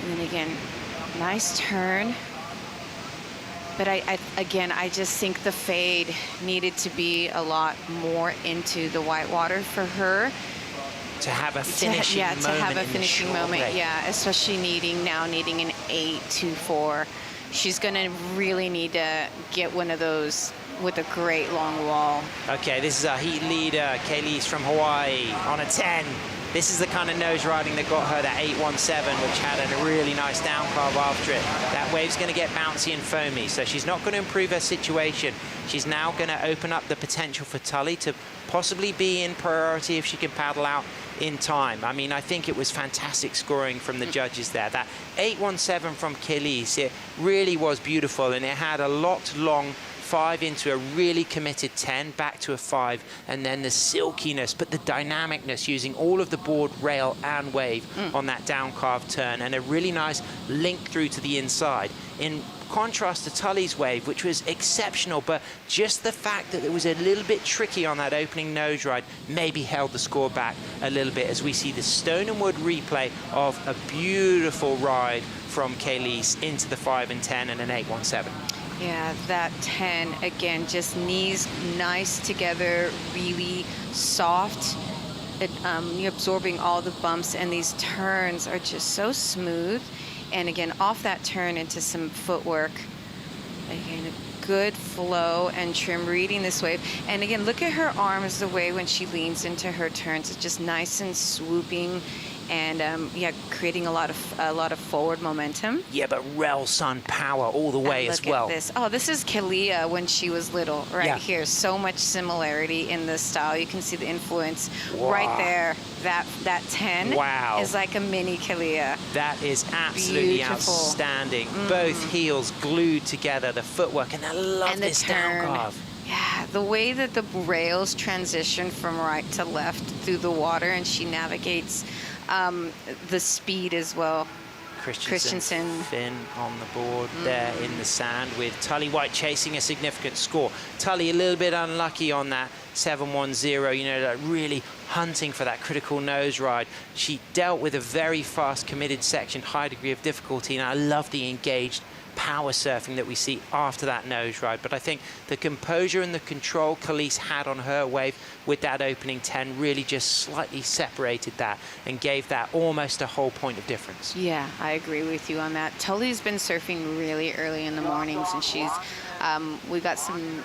And then again, nice turn. But I just think the fade needed to be a lot more into the white water for her. To have a finishing moment. To have a finishing moment, rate. yeah. Especially needing an 8-2-4. She's going to really need to get one of those with a great long wall. Okay, this is our heat leader, Khalees from Hawaii, on a 10. This is the kind of nose riding that got her that 817, which had a really nice down carve after it. That wave's going to get bouncy and foamy, so she's not going to improve her situation. She's now going to open up the potential for Tully to possibly be in priority if she can paddle out in time. I mean, I think it was fantastic scoring from the judges there. That 817 from Kelis, it really was beautiful, and it had a lot long 5 into a really committed 10, back to a 5, and then the silkiness, but the dynamicness using all of the board, rail, and wave on that down carved turn, and a really nice link through to the inside. In contrast to Tully's wave, which was exceptional, but just the fact that it was a little bit tricky on that opening nose ride maybe held the score back a little bit, as we see the stone and wood replay of a beautiful ride from Kelis into the 5 and 10 and an 817. Yeah, that 10, again, just knees nice together, really soft, absorbing all the bumps, and these turns are just so smooth. And again, off that turn into some footwork. Again, a good flow and trim reading this wave. And again, look at her arms, the way when she leans into her turns. It's just nice and swooping, and yeah, creating a lot of forward momentum. Yeah, but Rel Sun power all the way as well. Look at this. Oh, this is Kalia when she was little, right here. So much similarity in the style. You can see the influence right there. That 10 is like a mini Kalia. That is absolutely outstanding. Both heels glued together, the footwork, and I love this down carve. Yeah, the way that the rails transition from right to left through the water, and she navigates the speed as well. Christensen. Finn on the board there in the sand, with Tully White chasing a significant score. Tully a little bit unlucky on that 710, you know, really hunting for that critical nose ride. She dealt with a very fast committed section, high degree of difficulty, and I love the engaged power surfing that we see after that nose ride. But I think the composure and the control Kelis had on her wave with that opening 10 really just slightly separated that and gave that almost a whole point of difference. Yeah, I agree with you on that. Tully's been surfing really early in the mornings, and she's we got some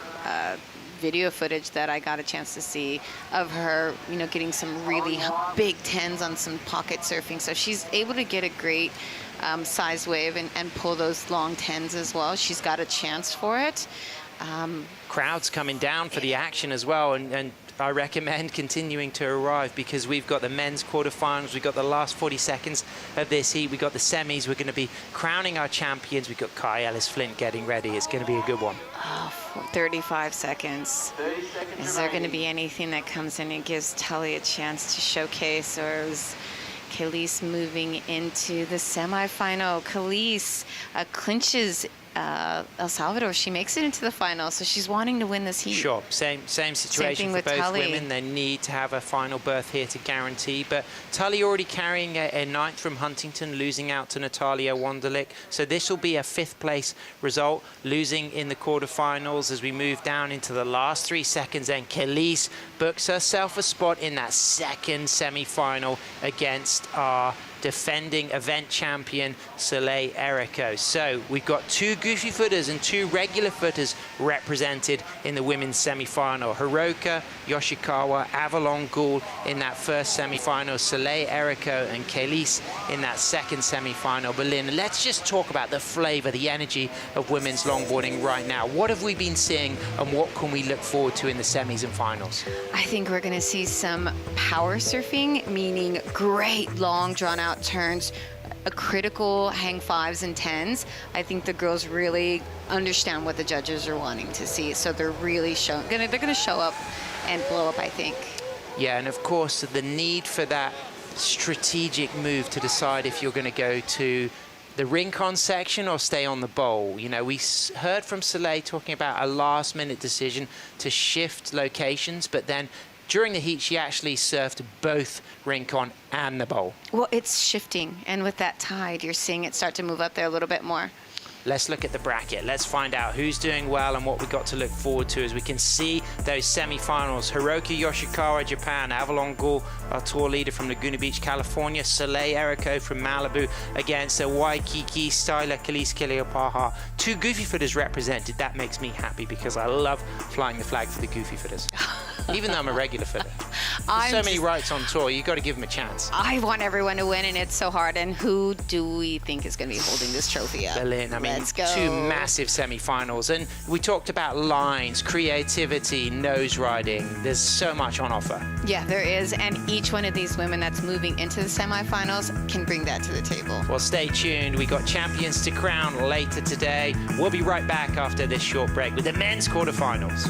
video footage that I got a chance to see of her, you know, getting some really big 10s on some pocket surfing. So she's able to get a great size wave and pull those long 10s as well. She's got a chance for it. Crowds coming down for the action as well, and I recommend continuing to arrive, because we've got the men's quarterfinals, we've got the last 40 seconds of this heat, we've got the semis, we're going to be crowning our champions. We've got Kai Ellis-Flint getting ready. It's going to be a good one. Oh, 35 seconds. Is there going to be anything that comes in and gives Tully a chance to showcase, or is Kelis moving into the semifinal? Kelis clinches El Salvador. She makes it into the final, so she's wanting to win this heat. Sure, same situation for both Tully. women. They need to have a final berth here to guarantee, but Tully already carrying a ninth from Huntington, losing out to Natalia Wonderlich, so this will be a 5th place result, losing in the quarterfinals as we move down into the last 3 seconds, and Kelis books herself a spot in that 2nd semi-final against our defending event champion Soleil Erico. So we've got 2 goofy footers and 2 regular footers represented in the women's semi-final. Hiroka, Yoshikawa, Avalon Gould in that 1st semi-final, Soleil Erico and Kelis in that 2nd semi-final. But Lynn, let's just talk about the flavor, the energy of women's longboarding right now. What have we been seeing, and what can we look forward to in the semis and finals? I think we're going to see some power surfing, meaning great long drawn out turns, a critical hang 5s and 10s. I think the girls really understand what the judges are wanting to see, so they're really they're going to show up and blow up, I think. Yeah, and of course the need for that strategic move to decide if you're going to go to the Rincon section or stay on the bowl. You know, we heard from Soleil talking about a last-minute decision to shift locations, but then during the heat, she actually surfed both Rincon and the bowl. Well, it's shifting, and with that tide, you're seeing it start to move up there a little bit more. Let's look at the bracket. Let's find out who's doing well and what we've got to look forward to as we can see those semi-finals. Hiroki Yoshikawa, Japan. Avalon Gould, our tour leader from Laguna Beach, California. Soleil Erico from Malibu against a Waikiki Styler Kelis Keleopaha. 2 goofy footers represented. That makes me happy because I love flying the flag for the goofy footers, even though I'm a regular footer. There's so many rights on tour. You've got to give them a chance. I want everyone to win, and it's so hard. And who do we think is going to be holding this trophy up? Berlin. I mean, Let's go. 2 massive semi-finals. And we talked about lines, creativity, nose riding. There's so much on offer. Yeah, there is. And each one of these women that's moving into the semifinals can bring that to the table. Well, stay tuned. We got champions to crown later today. We'll be right back after this short break with the men's quarterfinals.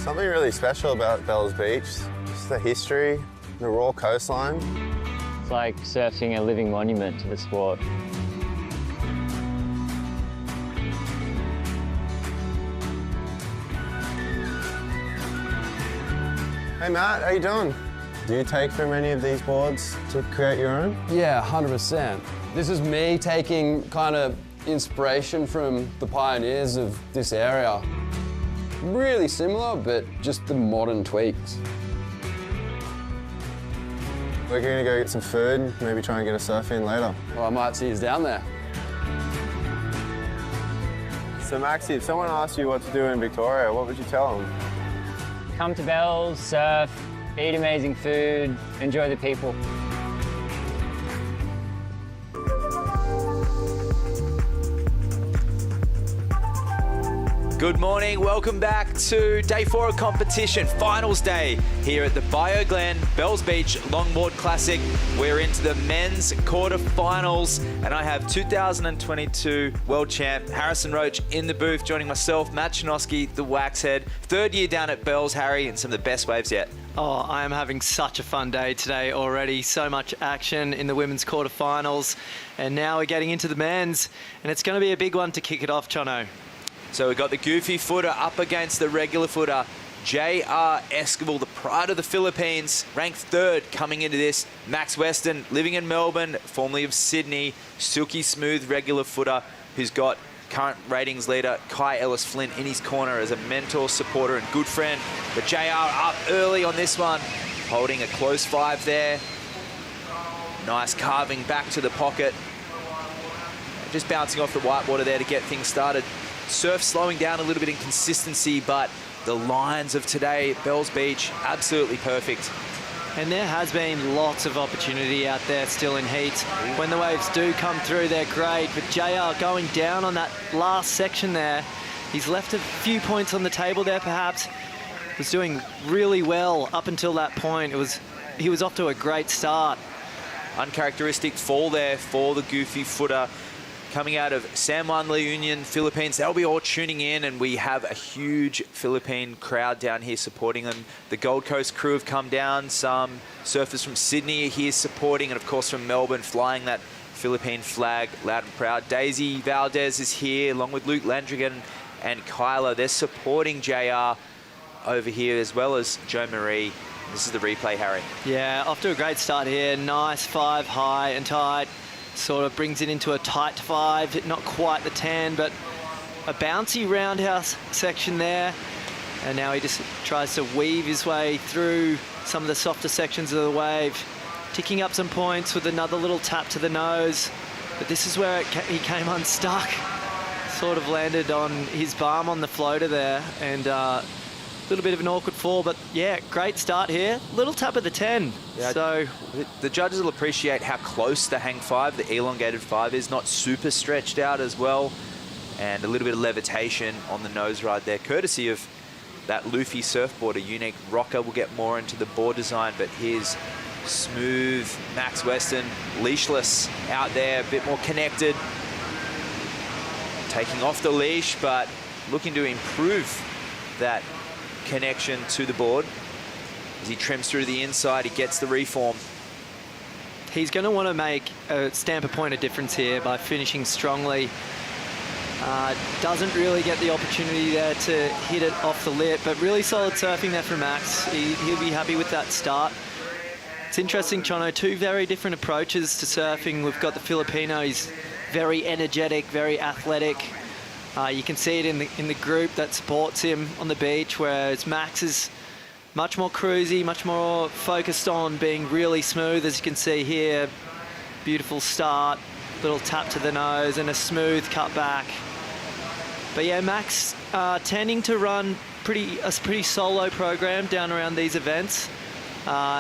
Something really special about Bells Beach, just the history, the raw coastline. It's like surfing a living monument to the sport. Hey Matt, how you doing? Do you take from any of these boards to create your own? Yeah, 100%. This is me taking kind of inspiration from the pioneers of this area. Really similar, but just the modern tweaks. We're gonna go get some food, maybe try and get a surf in later. Well, I might see you down there. So Maxie, if someone asked you what to do in Victoria, what would you tell them? Come to Bells, surf, eat amazing food, enjoy the people. Good morning, welcome back to day 4 of competition, finals day here at the Bioglan Bells Beach Longboard Classic. We're into the men's quarterfinals, and I have 2022 world champ Harrison Roach in the booth, joining myself, Matt Chinoski, the Waxhead. 3rd year down at Bells, Harry, and some of the best waves yet. Oh, I am having such a fun day today already. So much action in the women's quarterfinals, and now we're getting into the men's, and it's going to be a big one to kick it off, Chono. So we've got the goofy footer up against the regular footer. J.R. Esquivel, the pride of the Philippines, ranked 3rd coming into this. Max Weston, living in Melbourne, formerly of Sydney, silky smooth regular footer, who's got current ratings leader Kai Ellis-Flynn in his corner as a mentor, supporter, and good friend. But J.R. up early on this one, holding a close 5 there. Nice carving back to the pocket. Just bouncing off the whitewater there to get things started. Surf slowing down a little bit in consistency, but the lines of today at Bells Beach, absolutely perfect. And there has been lots of opportunity out there still in heat. When the waves do come through, they're great, but JR going down on that last section there. He's left a few points on the table there, perhaps. Was doing really well up until that point. He was off to a great start. Uncharacteristic fall there for the goofy footer. Coming out of San Juan La Union, Philippines. They'll be all tuning in, and we have a huge Philippine crowd down here supporting them. The Gold Coast crew have come down. Some surfers from Sydney are here supporting, and of course from Melbourne, flying that Philippine flag loud and proud. Daisy Valdez is here, along with Luke Landrigan and Kyla. They're supporting JR over here, as well as Joe Marie. This is the replay, Harry. Yeah, off to a great start here. Nice 5 high and tight. Sort of brings it into a tight 5, not quite the 10, but a bouncy roundhouse section there. And now he just tries to weave his way through some of the softer sections of the wave, ticking up some points with another little tap to the nose. But this is where he came unstuck. Sort of landed on his barm on the floater there, and a little bit of an awkward fall, but yeah, great start here. Little tap of the 10. Yeah, so the judges will appreciate how close the hang 5, the elongated 5 is, not super stretched out as well, and a little bit of levitation on the nose ride there, courtesy of that Luffy surfboard. A unique rocker. We'll get more into the board design, but here's smooth Max Weston, leashless out there, a bit more connected. Taking off the leash, but looking to improve that connection to the board. As he trims through the inside, he gets the reform. He's going to want to make stamp a point of difference here by finishing strongly. Doesn't really get the opportunity there to hit it off the lip, but really solid surfing there from Max. He'll be happy with that start. It's interesting, Chono, 2 very different approaches to surfing. We've got the Filipino. He's very energetic, very athletic. You can see it in the group that supports him on the beach, whereas Max is much more cruisy, much more focused on being really smooth, as you can see here. Beautiful start, little tap to the nose and a smooth cut back. But yeah, Max tending to run a pretty solo program down around these events.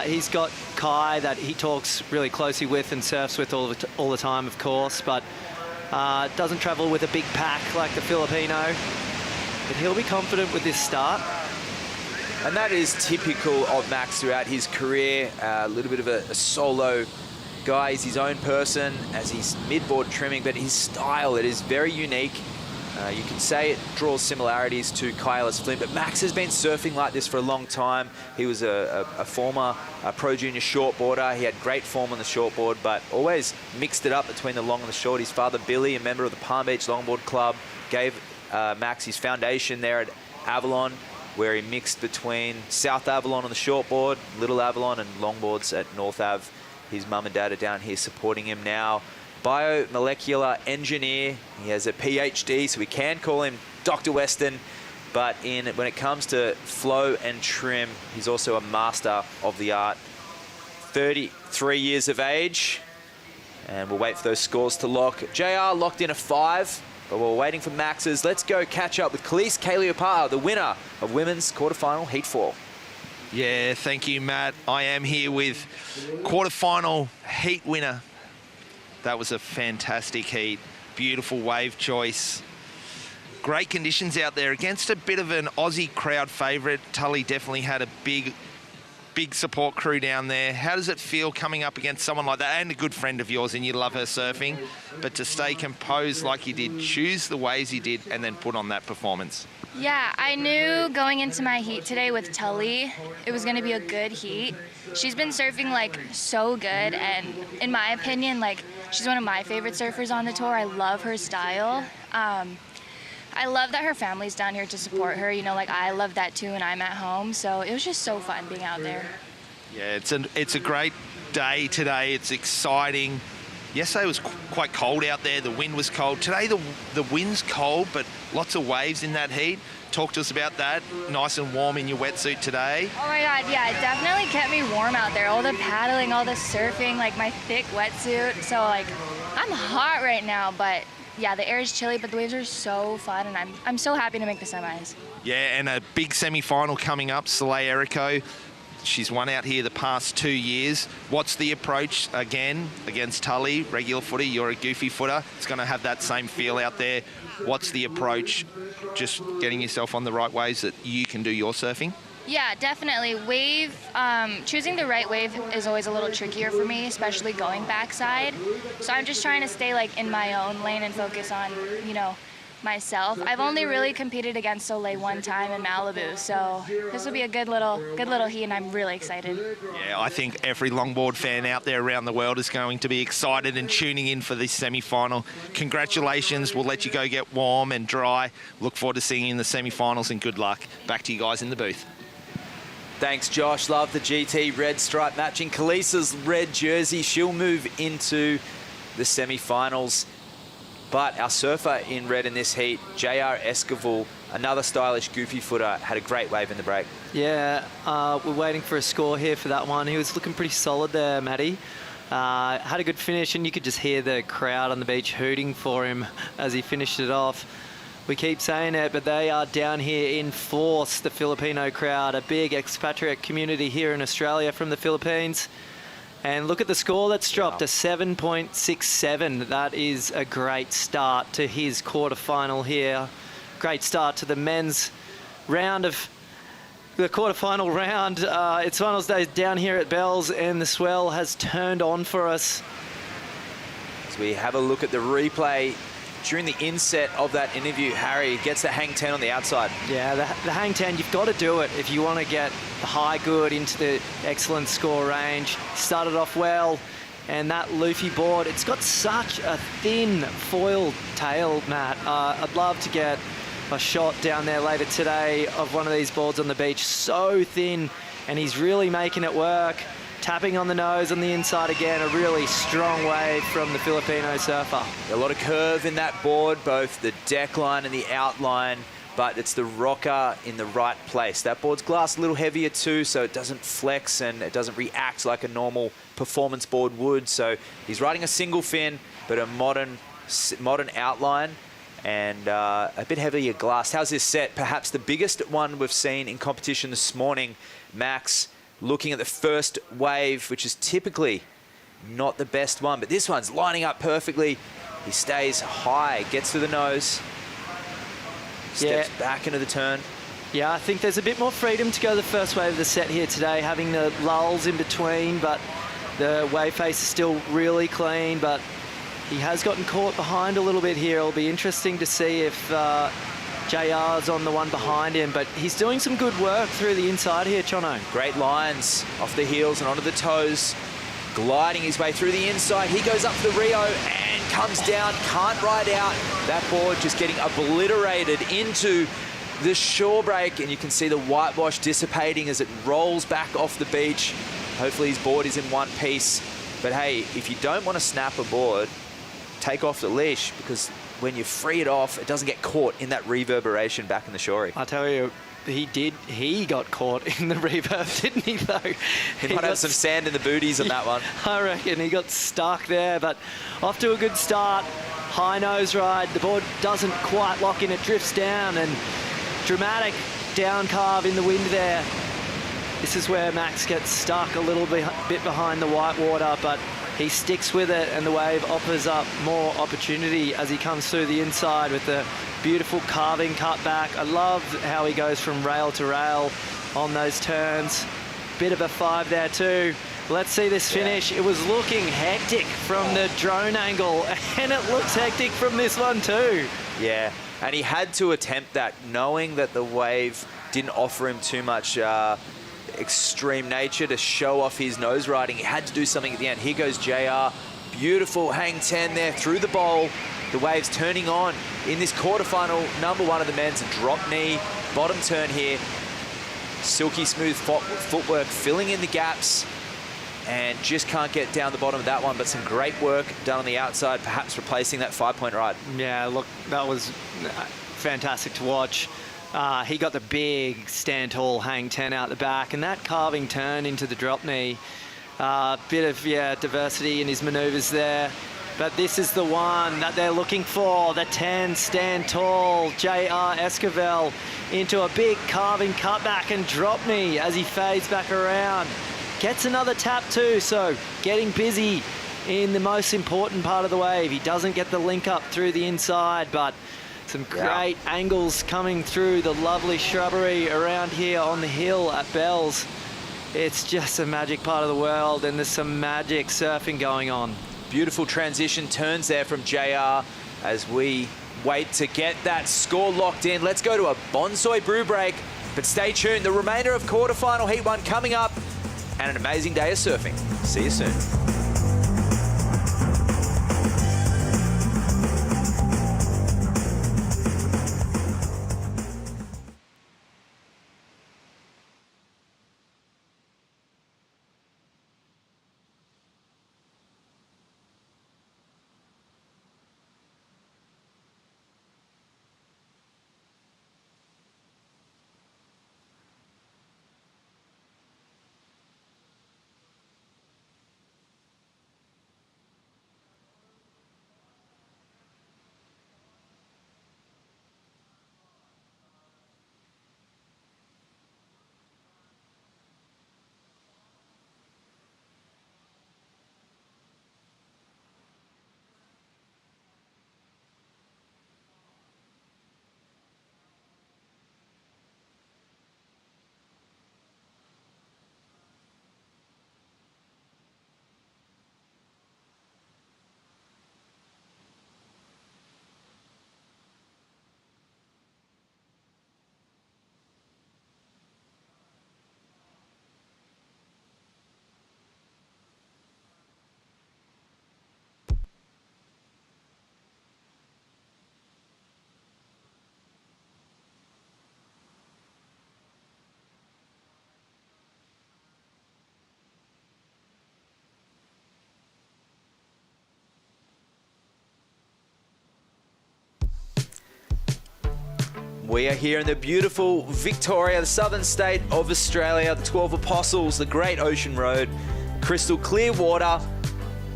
He's got Kai that he talks really closely with and surfs with all the time, of course, but doesn't travel with a big pack like the Filipino. But he'll be confident with this start. And that is typical of Max throughout his career. A little bit of a solo guy. He's his own person as he's mid-board trimming, but his style, it is very unique. You can say it draws similarities to Kyla's Flynn, but Max has been surfing like this for a long time. He was a former pro junior shortboarder. He had great form on the shortboard, but always mixed it up between the long and the short. His father, Billy, a member of the Palm Beach Longboard Club, gave Max his foundation there at Avalon, where he mixed between South Avalon on the shortboard, Little Avalon, and longboards at North Ave. His mum and dad are down here supporting him now. Biomolecular engineer. He has a PhD, so we can call him Dr. Weston. But when it comes to flow and trim, he's also a master of the art. 33 years of age. And we'll wait for those scores to lock. JR locked in a 5, but we're waiting for Max's. Let's go catch up with Khalees Kaliopaa, the winner of women's quarterfinal Heat 4. Yeah, thank you, Matt. I am here with quarterfinal heat winner. That was a fantastic heat. Beautiful wave choice. Great conditions out there against a bit of an Aussie crowd favourite. Tully definitely had a big support crew down there. How does it feel coming up against someone like that, and a good friend of yours, and you love her surfing, but to stay composed like you did, choose the waves you did, and then put on that performance? Yeah, I knew going into my heat today with Tully, it was going to be a good heat. She's been surfing, like, so good, and in my opinion, like, she's one of my favorite surfers on the tour. I love her style. I love that her family's down here to support her. You know, like, I love that too, and I'm at home, so it was just so fun being out there. Yeah, it's a great day today. It's exciting. Yesterday was quite cold out there. The wind was cold. Today the wind's cold, but lots of waves in that heat. Talk to us about that. Nice and warm in your wetsuit today. Oh my God, yeah, it definitely kept me warm out there. All the paddling, all the surfing, like my thick wetsuit. So like, I'm hot right now, but yeah, the air is chilly, but the waves are so fun, and I'm so happy to make the semis. Yeah, and a big semi-final coming up, Soleil Erico. She's won out here the past 2 years. What's the approach again against Tully? Regular footer, you're a goofy footer. It's going to have that same feel out there. What's the approach? Just getting yourself on the right waves that you can do your surfing? Yeah, definitely. Choosing the right wave is always a little trickier for me, especially going backside. So I'm just trying to stay like in my own lane and focus on, you know, myself. I've only really competed against Soleil one time in Malibu, so this will be a good little heat, and I'm really excited. Yeah, I think every longboard fan out there around the world is going to be excited and tuning in for this semi-final. Congratulations. We'll let you go get warm and dry. Look forward to seeing you in the semi-finals, and good luck. Back to you guys in the booth. Thanks, Josh. Love the GT red stripe matching Khalees's red jersey. She'll move into the semi-finals. But our surfer in red in this heat, JR Esquivel, another stylish goofy footer, had a great wave in the break. Yeah, we're waiting for a score here for that one. He was looking pretty solid there, Matty. Had a good finish, and you could just hear the crowd on the beach hooting for him as he finished it off. We keep saying it, but they are down here in force, the Filipino crowd, a big expatriate community here in Australia from the Philippines. And look at the score that's dropped, a 7.67. That is a great start to his quarterfinal here. Great start to the men's round of the quarterfinal round. It's finals day down here at Bells, and the swell has turned on for us. As we have a look at the replay, during the inset of that interview, Harry gets the hang 10 on the outside. Yeah, the hang 10, you've got to do it if you want to get the high good into the excellent score range. Started off well, and that Luffy board, it's got such a thin foil tail, Matt. I'd love to get a shot down there later today of one of these boards on the beach. So thin, and he's really making it work. Tapping on the nose on the inside again, a really strong wave from the Filipino surfer. A lot of curve in that board, both the deck line and the outline, but it's the rocker in the right place. That board's glass a little heavier too, so it doesn't flex and it doesn't react like a normal performance board would. So he's riding a single fin, but a modern outline and a bit heavier glass. How's this set? Perhaps the biggest one we've seen in competition this morning. Max looking at the first wave, which is typically not the best one, but this one's lining up perfectly. He stays high, gets to the nose, steps back into the turn. Yeah, I think there's a bit more freedom to go the first wave of the set here today, having the lulls in between, but the wave face is still really clean, but he has gotten caught behind a little bit here. It'll be interesting to see if JR's on the one behind him, but he's doing some good work through the inside here, Chono. Great lines off the heels and onto the toes, gliding his way through the inside. He goes up to the Rio and comes down, can't ride out. That board just getting obliterated into the shore break, and you can see the whitewash dissipating as it rolls back off the beach. Hopefully his board is in one piece. But hey, if you don't want to snap a board, take off the leash, because when you free it off, it doesn't get caught in that reverberation back in the shorey. I tell you, he got caught in the reverb, didn't he, though? He might have some sand in the booties on that one. I reckon he got stuck there, but off to a good start. High nose ride, the board doesn't quite lock in, it drifts down, and dramatic down carve in the wind there. This is where Max gets stuck a little bit behind the white water, but he sticks with it, and the wave offers up more opportunity as he comes through the inside with the beautiful carving cut back. I love how he goes from rail to rail on those turns. Bit of a 5 there too. Let's see this finish. It was looking hectic from the drone angle, and it looks hectic from this one too. Yeah, and he had to attempt that, knowing that the wave didn't offer him too much extreme nature to show off his nose riding. He had to do something at the end. Here goes JR. Beautiful hang 10 there through the bowl. The wave's turning on in this quarterfinal. Number one of the men's, a drop knee, bottom turn here. Silky smooth footwork, filling in the gaps, and just can't get down the bottom of that one, but some great work done on the outside, perhaps replacing that 5-point ride. Yeah, look, that was fantastic to watch. He got the big stand tall hang 10 out the back, and that carving turn into the drop knee. Bit of diversity in his maneuvers there, but this is the one that they're looking for. The 10 stand tall JR Esquivel into a big carving cutback and drop knee as he fades back around. Gets another tap too, so getting busy in the most important part of the wave. He doesn't get the link up through the inside, but some great angles coming through the lovely shrubbery around here on the hill at Bells. It's just a magic part of the world, and there's some magic surfing going on. Beautiful transition turns there from JR as we wait to get that score locked in. Let's go to a bonsai brew break, but stay tuned. The remainder of quarterfinal heat 1 coming up, and an amazing day of surfing. See you soon. We are here in the beautiful Victoria, the southern state of Australia, the 12 Apostles, the Great Ocean Road, crystal clear water,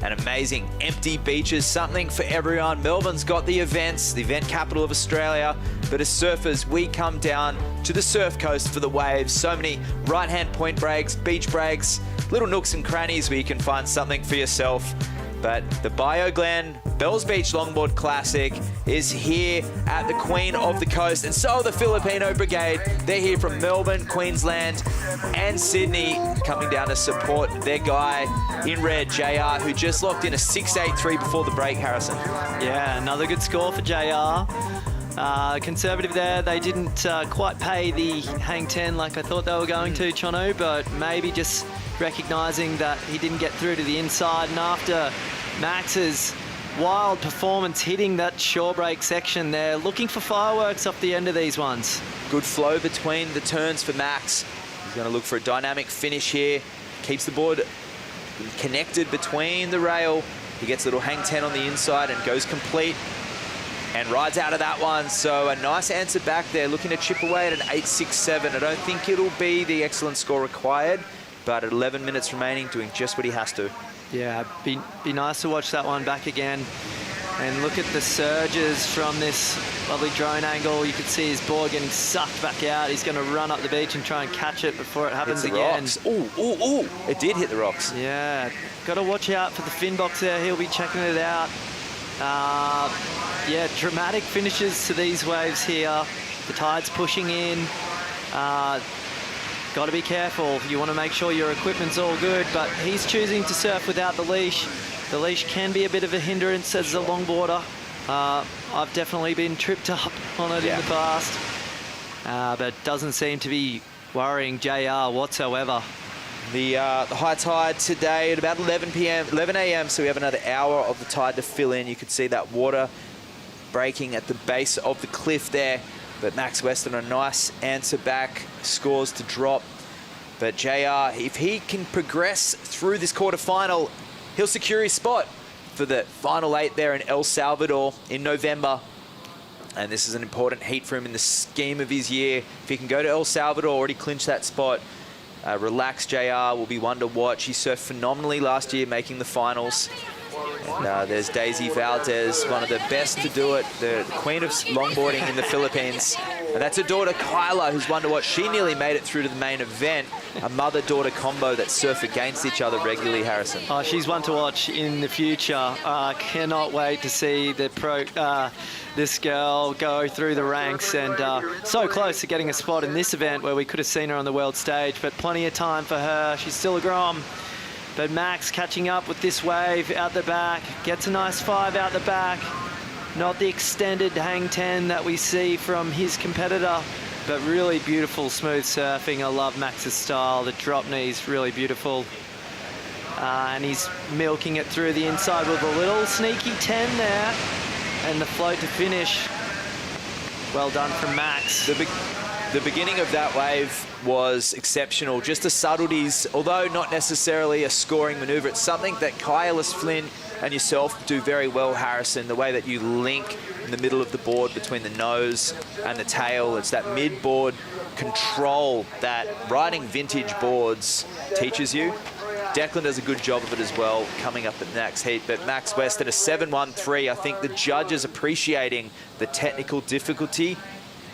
and amazing empty beaches, something for everyone. Melbourne's got the events, the event capital of Australia, but as surfers, we come down to the surf coast for the waves. So many right-hand point breaks, beach breaks, little nooks and crannies where you can find something for yourself. But the Bioglan Bells Beach Longboard Classic is here at the Queen of the Coast, and so the Filipino Brigade. They're here from Melbourne, Queensland, and Sydney, coming down to support their guy in red, JR, who just locked in a 6.83 before the break, Harrison. Yeah, another good score for JR. Conservative there, they didn't quite pay the hang 10 like I thought they were going to, Chono, but maybe just recognising that he didn't get through to the inside, and after Max's wild performance hitting that shore break section, they're looking for fireworks off the end of these ones. Good flow between the turns for Max. He's going to look for a dynamic finish here, keeps the board connected between the rail. He gets a little hang 10 on the inside and goes complete and rides out of that one. So a nice answer back there, looking to chip away at an 8.67. I don't think it'll be the excellent score required, but at 11 minutes remaining, doing just what he has to. Yeah, be nice to watch that one back again. And look at the surges from this lovely drone angle. You can see his board getting sucked back out. He's going to run up the beach and try and catch it before it happens again. Rocks. Ooh. It did hit the rocks. Yeah, got to watch out for the fin box there. He'll be checking it out. Yeah, dramatic finishes to these waves here. The tide's pushing in. Got to be careful. You want to make sure your equipment's all good, but he's choosing to surf without the leash. The leash can be a bit of a hindrance as a longboarder. I've definitely been tripped up on it in the past, but doesn't seem to be worrying JR whatsoever. The high tide today at about 11 a.m, so we have another hour of the tide to fill in. You can see that water breaking at the base of the cliff there. But Max Weston, a nice answer back, scores to drop. But JR, if he can progress through this quarterfinal, he'll secure his spot for the final 8 there in El Salvador in November. And this is an important heat for him in the scheme of his year. If he can go to El Salvador, already clinch that spot, relaxed JR will be one to watch. He surfed phenomenally last year, making the finals. And there's Daisy Valdez, one of the best to do it, the queen of longboarding in the Philippines. And that's her daughter, Kyla, who's one to watch. She nearly made it through to the main event. A mother-daughter combo that surf against each other regularly, Harrison. Oh, she's one to watch in the future. Cannot wait to see this girl go through the ranks, and so close to getting a spot in this event where we could have seen her on the world stage, but plenty of time for her. She's still a grom. But Max catching up with this wave out the back, gets a nice 5 out the back. Not the extended hang 10 that we see from his competitor, but really beautiful smooth surfing. I love Max's style. The drop knee's really beautiful. And he's milking it through the inside with a little sneaky 10 there. And the float to finish. Well done from Max. The beginning of that wave was exceptional. Just the subtleties, although not necessarily a scoring maneuver. It's something that Kyle Flynn and yourself do very well, Harrison. The way that you link in the middle of the board between the nose and the tail. It's that mid-board control that riding vintage boards teaches you. Declan does a good job of it as well, coming up at the next heat. But Max West at a 7.13. I think the judges appreciating the technical difficulty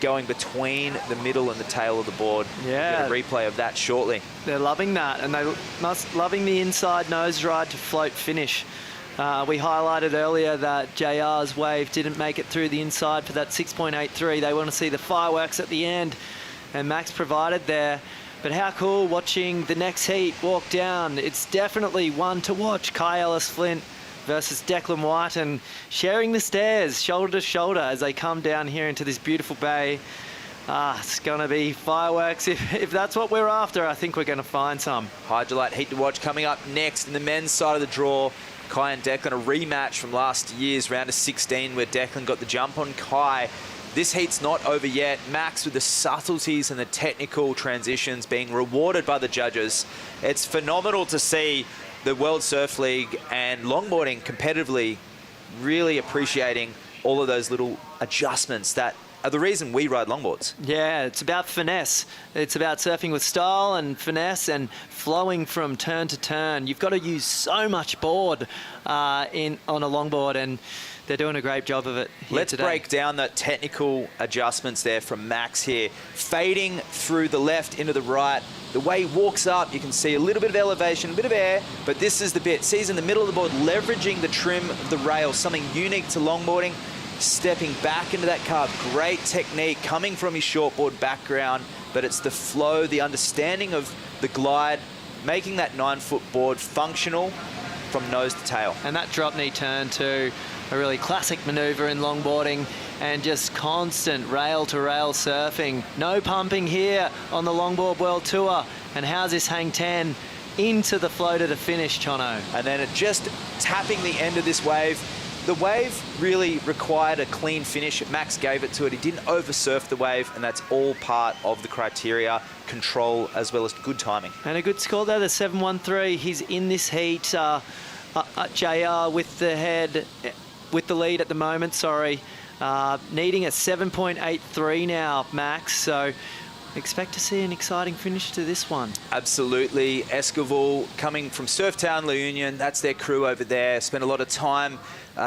going between the middle and the tail of the board. Yeah. Get a replay of that shortly. They're loving that, and they must loving the inside nose ride to float finish. We highlighted earlier that JR's wave didn't make it through the inside for that 6.83. They want to see the fireworks at the end, and Max provided there. But how cool watching the next heat walk down. It's definitely one to watch. Kai Ellis-Flint versus Declan White, and sharing the stairs shoulder to shoulder as they come down here into this beautiful bay. It's going to be fireworks. If that's what we're after, I think we're going to find some. Hydrolite heat to watch coming up next in the men's side of the draw. Kai and Declan, a rematch from last year's round of 16 where Declan got the jump on Kai. This heat's not over yet. Max with the subtleties and the technical transitions being rewarded by the judges. It's phenomenal to see the World Surf League and longboarding competitively really appreciating all of those little adjustments that are the reason we ride longboards. Yeah, it's about finesse. It's about surfing with style and finesse and flowing from turn to turn. You've got to use so much board on a longboard, and they're doing a great job of it here Let's today. break down the technical adjustments there from Max here. Fading through the left into the right. The way he walks up, you can see a little bit of elevation, a bit of air, but this is the bit. Sees in the middle of the board, leveraging the trim of the rail, something unique to longboarding. Stepping back into that carve. Great technique coming from his shortboard background, but it's the flow, the understanding of the glide, making that 9-foot board functional from nose to tail. And that drop knee turn too, a really classic maneuver in longboarding, and just constant rail-to-rail surfing. No pumping here on the Longboard World Tour. And how's this hang 10 into the floater to finish, Chono? And then it just tapping the end of this wave. The wave really required a clean finish. Max gave it to it. He didn't oversurf the wave, and that's all part of the criteria, control as well as good timing. And a good score there, the 7-1-3. He's in this heat. JR with the lead at the moment, sorry. Needing a 7.83 now, Max. So expect to see an exciting finish to this one. Absolutely. Esquivel coming from Surftown La Union. That's their crew over there. Spent a lot of time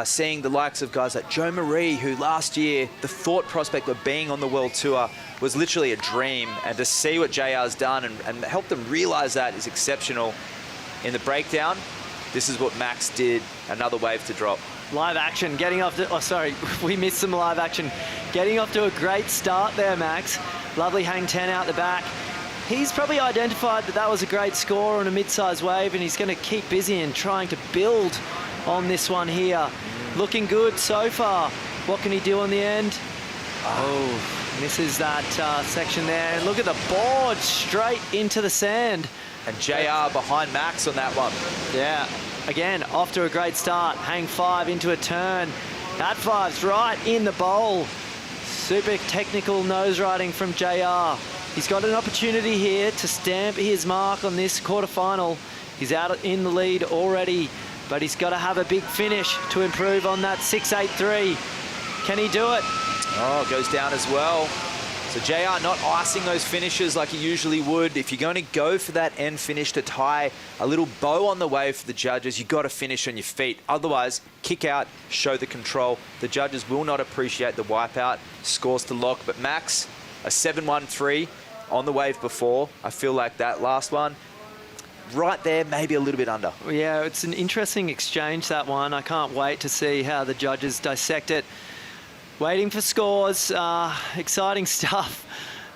seeing the likes of guys like Joe Marie, who last year, the thought prospect of being on the World Tour was literally a dream. And to see what JR's done and help them realize that is exceptional. In the breakdown, this is what Max did. Another wave to drop. Live action, getting off to, oh sorry, we missed some live action. Getting off to a great start there, Max. Lovely hang 10 out the back. He's probably identified that was a great score on a mid-sized wave, and he's going to keep busy and trying to build on this one here. Looking good so far. What can he do on the end? Oh, misses that section there. And look at the board straight into the sand. And JR behind Max on that one. Yeah. Again, off to a great start. Hang 5 into a turn. That 5's right in the bowl. Super technical nose riding from JR. He's got an opportunity here to stamp his mark on this quarterfinal. He's out in the lead already, but he's got to have a big finish to improve on that 6.83. Can he do it? Oh, goes down as well. So JR not icing those finishes like he usually would. If you're going to go for that end finish to tie a little bow on the wave for the judges, you've got to finish on your feet. Otherwise, kick out, show the control. The judges will not appreciate the wipeout. Scores to lock. But Max, a 7-1-3 on the wave before. I feel like that last one, right there, maybe a little bit under. Yeah, it's an interesting exchange, that one. I can't wait to see how the judges dissect it. Waiting for scores, exciting stuff.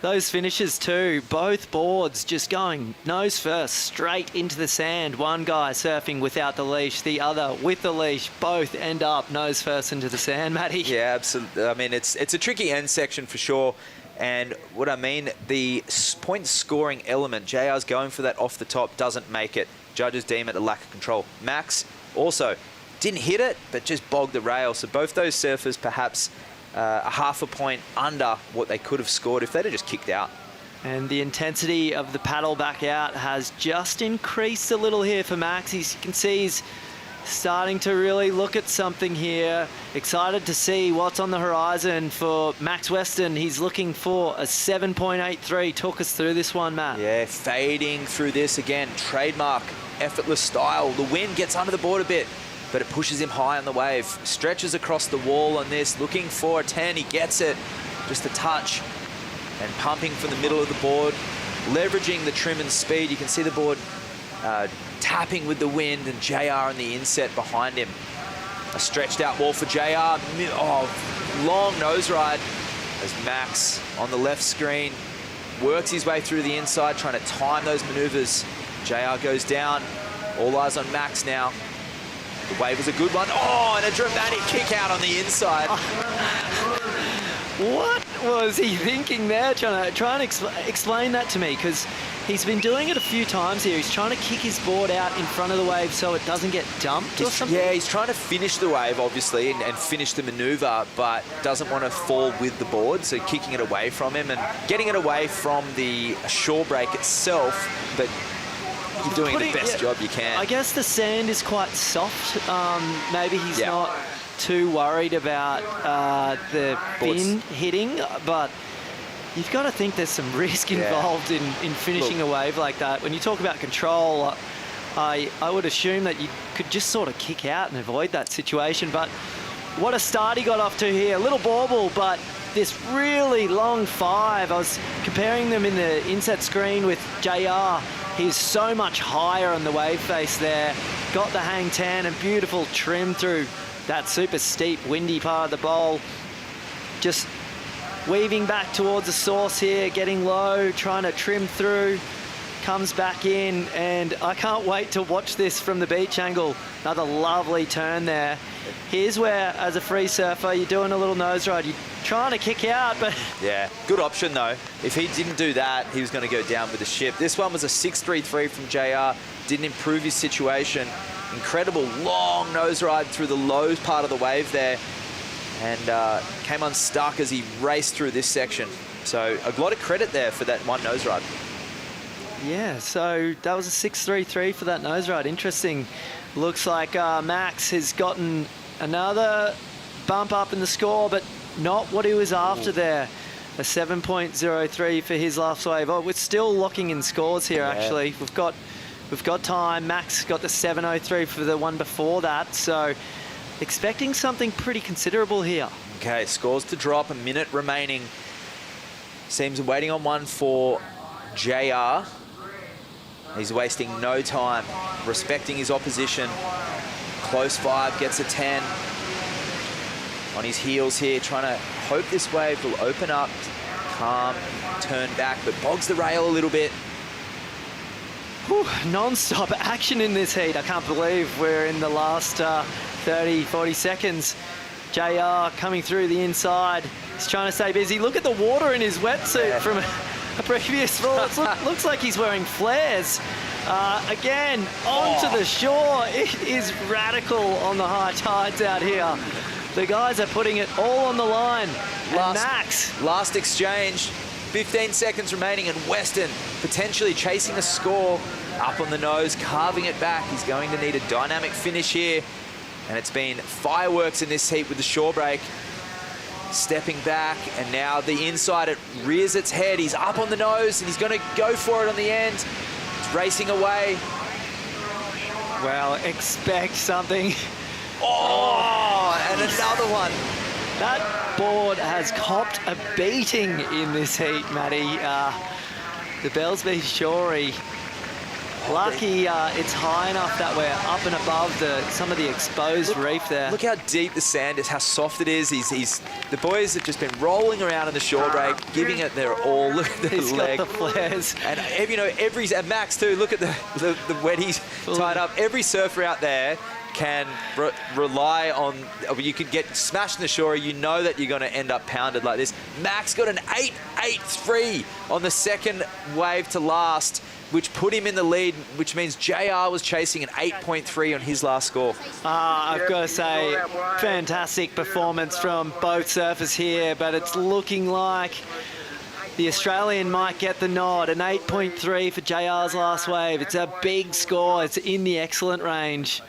Those finishes too, both boards just going nose first, straight into the sand. One guy surfing without the leash, the other with the leash. Both end up nose first into the sand, Matty. Yeah, absolutely. I mean, it's a tricky end section for sure. And what I mean, the point scoring element, JR's going for that off the top, doesn't make it. Judges deem it a lack of control. Max also didn't hit it, but just bogged the rail. So both those surfers perhaps a half a point under what they could have scored if they'd have just kicked out. And the intensity of the paddle back out has just increased a little here for Max. You can see he's starting to really look at something here. Excited to see what's on the horizon for Max Weston. He's looking for a 7.83. Talk us through this one, Matt. Yeah, fading through this again. Trademark, effortless style. The wind gets under the board a bit, but it pushes him high on the wave. Stretches across the wall on this, looking for a 10. He gets it, just a touch. And pumping from the middle of the board, leveraging the trim and speed. You can see the board tapping with the wind, and JR on the inset behind him. A stretched out wall for JR. Oh, long nose ride as Max on the left screen works his way through the inside, trying to time those maneuvers. JR goes down. All eyes on Max now. The wave was a good one. Oh, and a dramatic kick out on the inside. What was he thinking there? Try and explain that to me, because he's been doing it a few times here. He's trying to kick his board out in front of the wave so it doesn't get dumped or something. Yeah, he's trying to finish the wave, obviously, and finish the maneuver, but doesn't want to fall with the board, so kicking it away from him and getting it away from the shore break itself, but you're doing the best job you can. I guess the sand is quite soft. Maybe he's not too worried about the fin hitting, but you've got to think there's some risk involved in finishing a wave like that. When you talk about control, I would assume that you could just sort of kick out and avoid that situation. But what a start he got off to here. A little bauble, but this really long 5. I was comparing them in the inset screen with JR. He's so much higher on the wave face there. Got the hang 10 and beautiful trim through that super steep, windy part of the bowl. Just weaving back towards the source here, getting low, trying to trim through. Comes back in, and I can't wait to watch this from the beach angle. Another lovely turn there. Here's where, as a free surfer, you're doing a little nose ride. You're trying to kick out, but... Yeah, good option, though. If he didn't do that, he was going to go down with the ship. This one was a 6.33 from JR. Didn't improve his situation. Incredible long nose ride through the low part of the wave there. And came unstuck as he raced through this section. So a lot of credit there for that one nose ride. Yeah, so that was a 6.33 for that nose ride. Interesting. Looks like Max has gotten another bump up in the score, but not what he was after there. A 7.03 for his last wave. Oh, we're still locking in scores here, actually. We've got time. Max got the 7.03 for the one before that, so expecting something pretty considerable here. Okay, scores to drop, a minute remaining. Seems waiting on one for JR. He's wasting no time, respecting his opposition. Close 5, gets a 10. On his heels here, trying to hope this wave will open up, calm, turn back, but bogs the rail a little bit. Non-stop action in this heat. I can't believe we're in the last 30, 40 seconds. JR coming through the inside. He's trying to stay busy. Look at the water in his wetsuit from a previous fall. Looks like he's wearing flares. Again, onto the shore. It is radical on the high tides out here. The guys are putting it all on the line. Last exchange, 15 seconds remaining, and Weston potentially chasing a score up on the nose, carving it back. He's going to need a dynamic finish here. And it's been fireworks in this heat with the shore break. Stepping back, and now the inside, it rears its head. He's up on the nose, and he's going to go for it on the end. It's racing away. Well, expect something. Oh, and another one. That board has copped a beating in this heat, Matty. The Bellsby Shorey. Lucky it's high enough that we're up and above some of the exposed reef there. Look how deep the sand is, how soft it is. The boys have just been rolling around in the shore break, giving it their all. Look at the leg. Got the flares. And and Max too, look at the wetties tied up. Every surfer out there can rely on, you could get smashed in the shore, you know that you're going to end up pounded like this. Max got an 8.83 on the second wave to last, which put him in the lead, which means JR was chasing an 8.3 on his last score. I've got to say, fantastic performance from both surfers here, but it's looking like the Australian might get the nod. An 8.3 for JR's last wave. It's a big score. It's in the excellent range.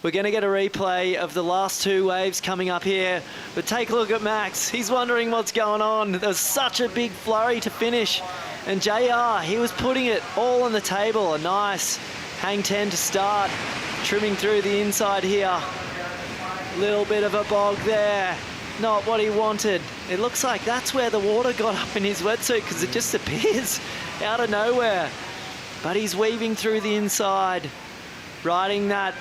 We're going to get a replay of the last two waves coming up here, but take a look at Max. He's wondering what's going on. There was such a big flurry to finish. And JR, he was putting it all on the table. A nice hang 10 to start, trimming through the inside here. Little bit of a bog there. Not what he wanted. It looks like that's where the water got up in his wetsuit, because it just appears out of nowhere. But he's weaving through the inside, riding that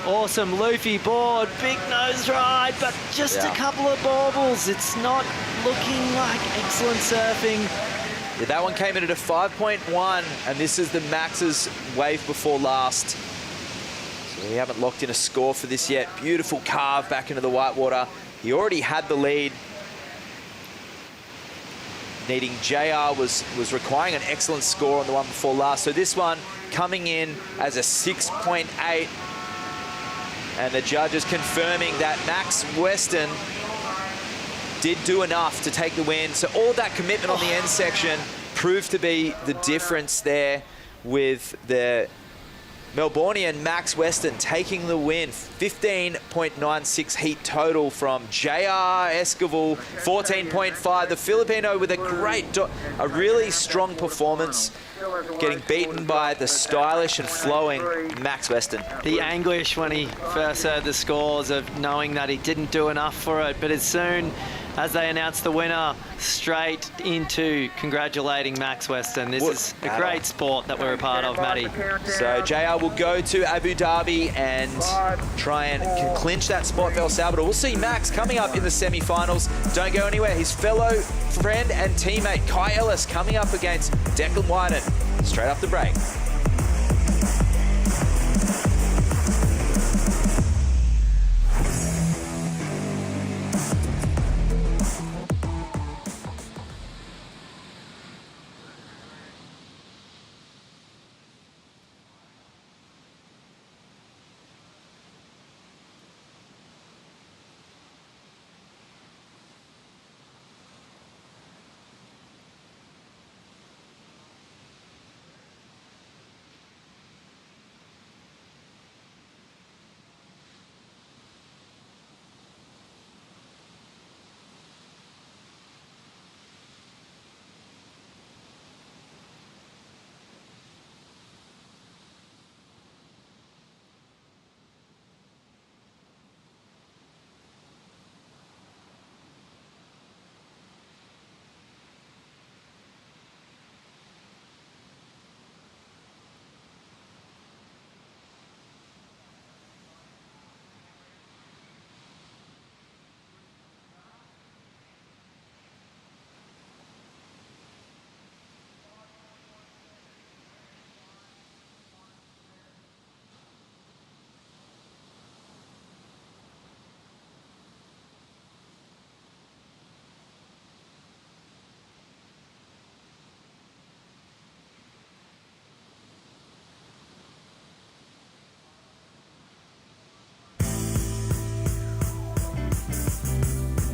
awesome loofy board, big nose ride, but just a couple of baubles. It's not looking like excellent surfing. Yeah, that one came in at a 5.1, and this is the Max's wave before last. So we haven't locked in a score for this yet. Beautiful carve back into the whitewater. He already had the lead. Needing JR was requiring an excellent score on the one before last. So this one coming in as a 6.8. And the judges confirming that Max Weston did do enough to take the win. So all that commitment on the end section proved to be the difference there with the Melbourneian Max Weston taking the win. 15.96 heat total from J.R. Esquivel, 14.5. The Filipino with a really strong performance, getting beaten by the stylish and flowing Max Weston. The anguish when he first heard the scores of knowing that he didn't do enough for it, but as soon as they announced the winner, straight into congratulating Max Weston. This is a great sport that we're a part of, Matty. So JR will go to Abu Dhabi and try and clinch that spot for El Salvador. We'll see Max coming up in the semi-finals. Don't go anywhere. His fellow friend and teammate Kai Ellis coming up against Declan Wyden straight after break.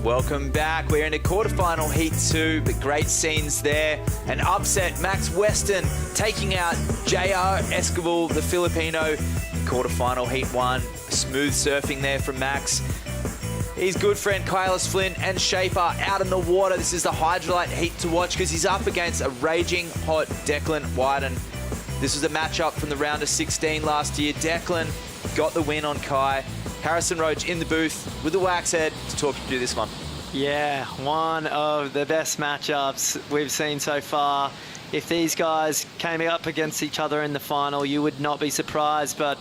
Welcome back. We're in a quarterfinal heat 2, but great scenes there. An upset, Max Weston taking out J.R. Esquivel, the Filipino, quarterfinal heat 1. Smooth surfing there from Max. His good friend Kylis Flynn and Shaper out in the water. This is the Hydrolite heat to watch because he's up against a raging hot Declan Wyden. This was a matchup from the round of 16 last year. Declan got the win on Kai. Harrison Roach in the booth with the wax head to talk through this one. Yeah, one of the best matchups we've seen so far. If these guys came up against each other in the final, you would not be surprised, but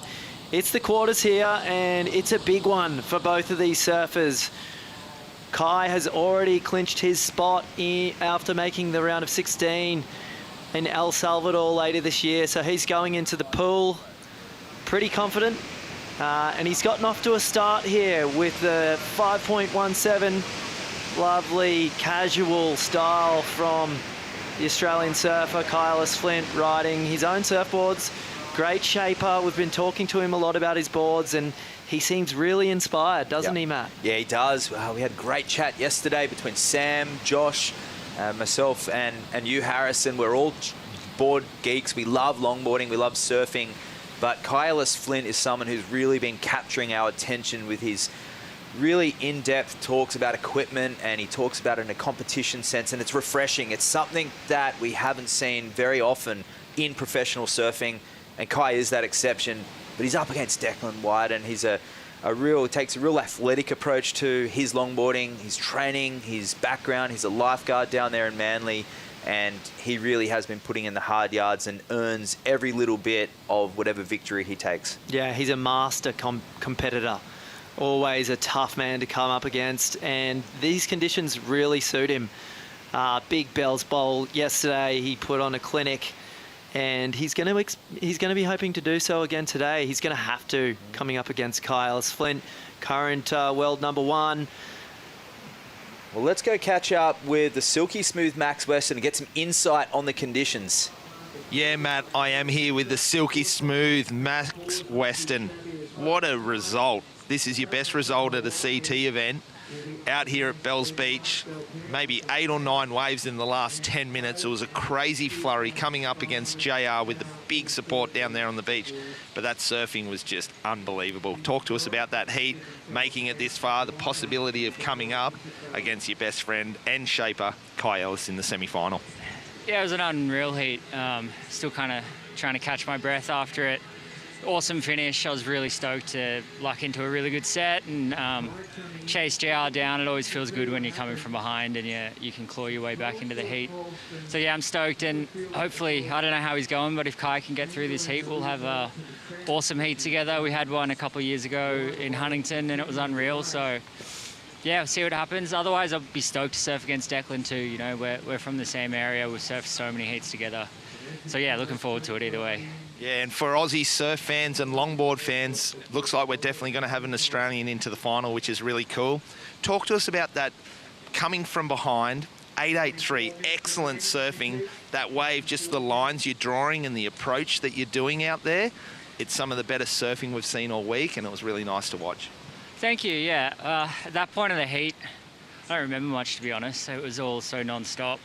it's the quarters here and it's a big one for both of these surfers. Kai has already clinched his spot after making the round of 16 in El Salvador later this year, so he's going into the pool pretty confident. And he's gotten off to a start here with the 5.17. Lovely casual style from the Australian surfer, Kylis Flint, riding his own surfboards. Great shaper. We've been talking to him a lot about his boards and he seems really inspired, doesn't he, Matt? Yeah, he does. We had a great chat yesterday between Sam, Josh, myself and you, Harrison. We're all board geeks. We love longboarding. We love surfing. But Kylis Flint is someone who's really been capturing our attention with his really in-depth talks about equipment, and he talks about it in a competition sense, and it's refreshing. It's something that we haven't seen very often in professional surfing, and Kai is that exception. But he's up against Declan Wyden. He's takes a real athletic approach to his longboarding, his training, his background. He's a lifeguard down there in Manly. And he really has been putting in the hard yards and earns every little bit of whatever victory he takes. Yeah, he's a master competitor. Always a tough man to come up against, and these conditions really suit him. Big Bells Bowl yesterday, he put on a clinic, and he's going to be hoping to do so again today. He's going to have to, coming up against Kylis Flint, current world #1. Well, let's go catch up with the silky smooth Max Weston and get some insight on the conditions. Yeah, Matt, I am here with the silky smooth Max Weston. What a result. this is your best result at a CT event. Out here at Bells Beach, maybe 8 or 9 waves in the last 10 minutes. It was a crazy flurry coming up against JR with the big support down there on the beach. But that surfing was just unbelievable. Talk to us about that heat, making it this far, the possibility of coming up against your best friend and shaper, Kai Ellis, in the semi-final. Yeah, it was an unreal heat. Still kind of trying to catch my breath after it. Awesome finish. I was really stoked to luck into a really good set and chase JR down. It always feels good when you're coming from behind and you can claw your way back into the heat. So yeah, I'm stoked, and hopefully, I don't know how he's going, but if Kai can get through this heat, we'll have a awesome heat together. We had one a couple of years ago in Huntington and it was unreal. So yeah, we'll see what happens. Otherwise, I'll be stoked to surf against Declan too. You know, we're from the same area. We've surfed so many heats together. So yeah, looking forward to it either way. Yeah, and for Aussie surf fans and longboard fans, looks like we're definitely going to have an Australian into the final, which is really cool. Talk to us about that coming from behind, 883, excellent surfing. That wave, just the lines you're drawing and the approach that you're doing out there. It's some of the better surfing we've seen all week, and it was really nice to watch. Thank you, yeah. At that point of the heat, I don't remember much, to be honest. It was all so non-stop.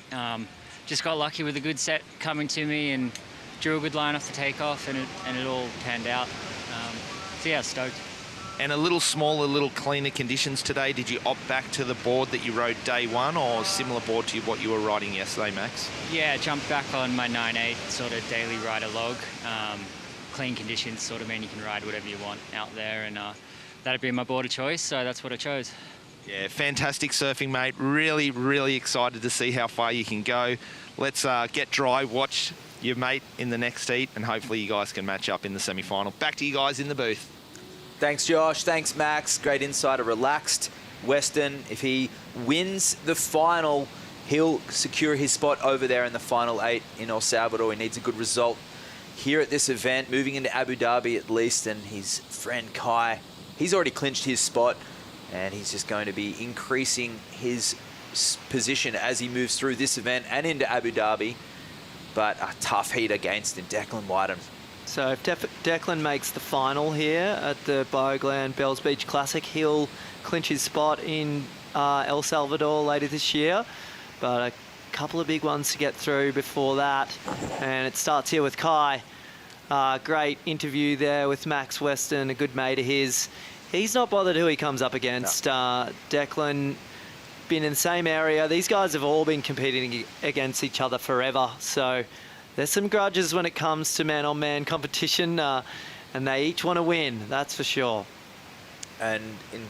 Just got lucky with a good set coming to me and drew a good line off the takeoff, and it all panned out. So yeah, stoked. And a little smaller, little cleaner conditions today. Did you opt back to the board that you rode day one, or similar board to what you were riding yesterday, Max? Yeah, jumped back on my 9.8 sort of daily rider log. Clean conditions sort of mean you can ride whatever you want out there, and that'd be my board of choice, so that's what I chose. Yeah, fantastic surfing, mate. Really, really excited to see how far you can go. Let's get dry, watch your mate in the next heat, and hopefully you guys can match up in the semi-final. Back to you guys in the booth. Thanks, Josh. Thanks, Max. Great insight. A relaxed Weston. If he wins the final, he'll secure his spot over there in the final 8 in El Salvador. He needs a good result here at this event, moving into Abu Dhabi at least, and his friend Kai, he's already clinched his spot, and he's just going to be increasing his position as he moves through this event and into Abu Dhabi. But a tough heat against him, Declan Whiten. So if Declan makes the final here at the Bioglan Bells Beach Classic, he'll clinch his spot in El Salvador later this year. But a couple of big ones to get through before that. And it starts here with Kai. Great interview there with Max Weston, a good mate of his. He's not bothered who he comes up against. No. Declan, been in the same area. These guys have all been competing against each other forever. So there's some grudges when it comes to man-on-man competition, and they each want to win, that's for sure. And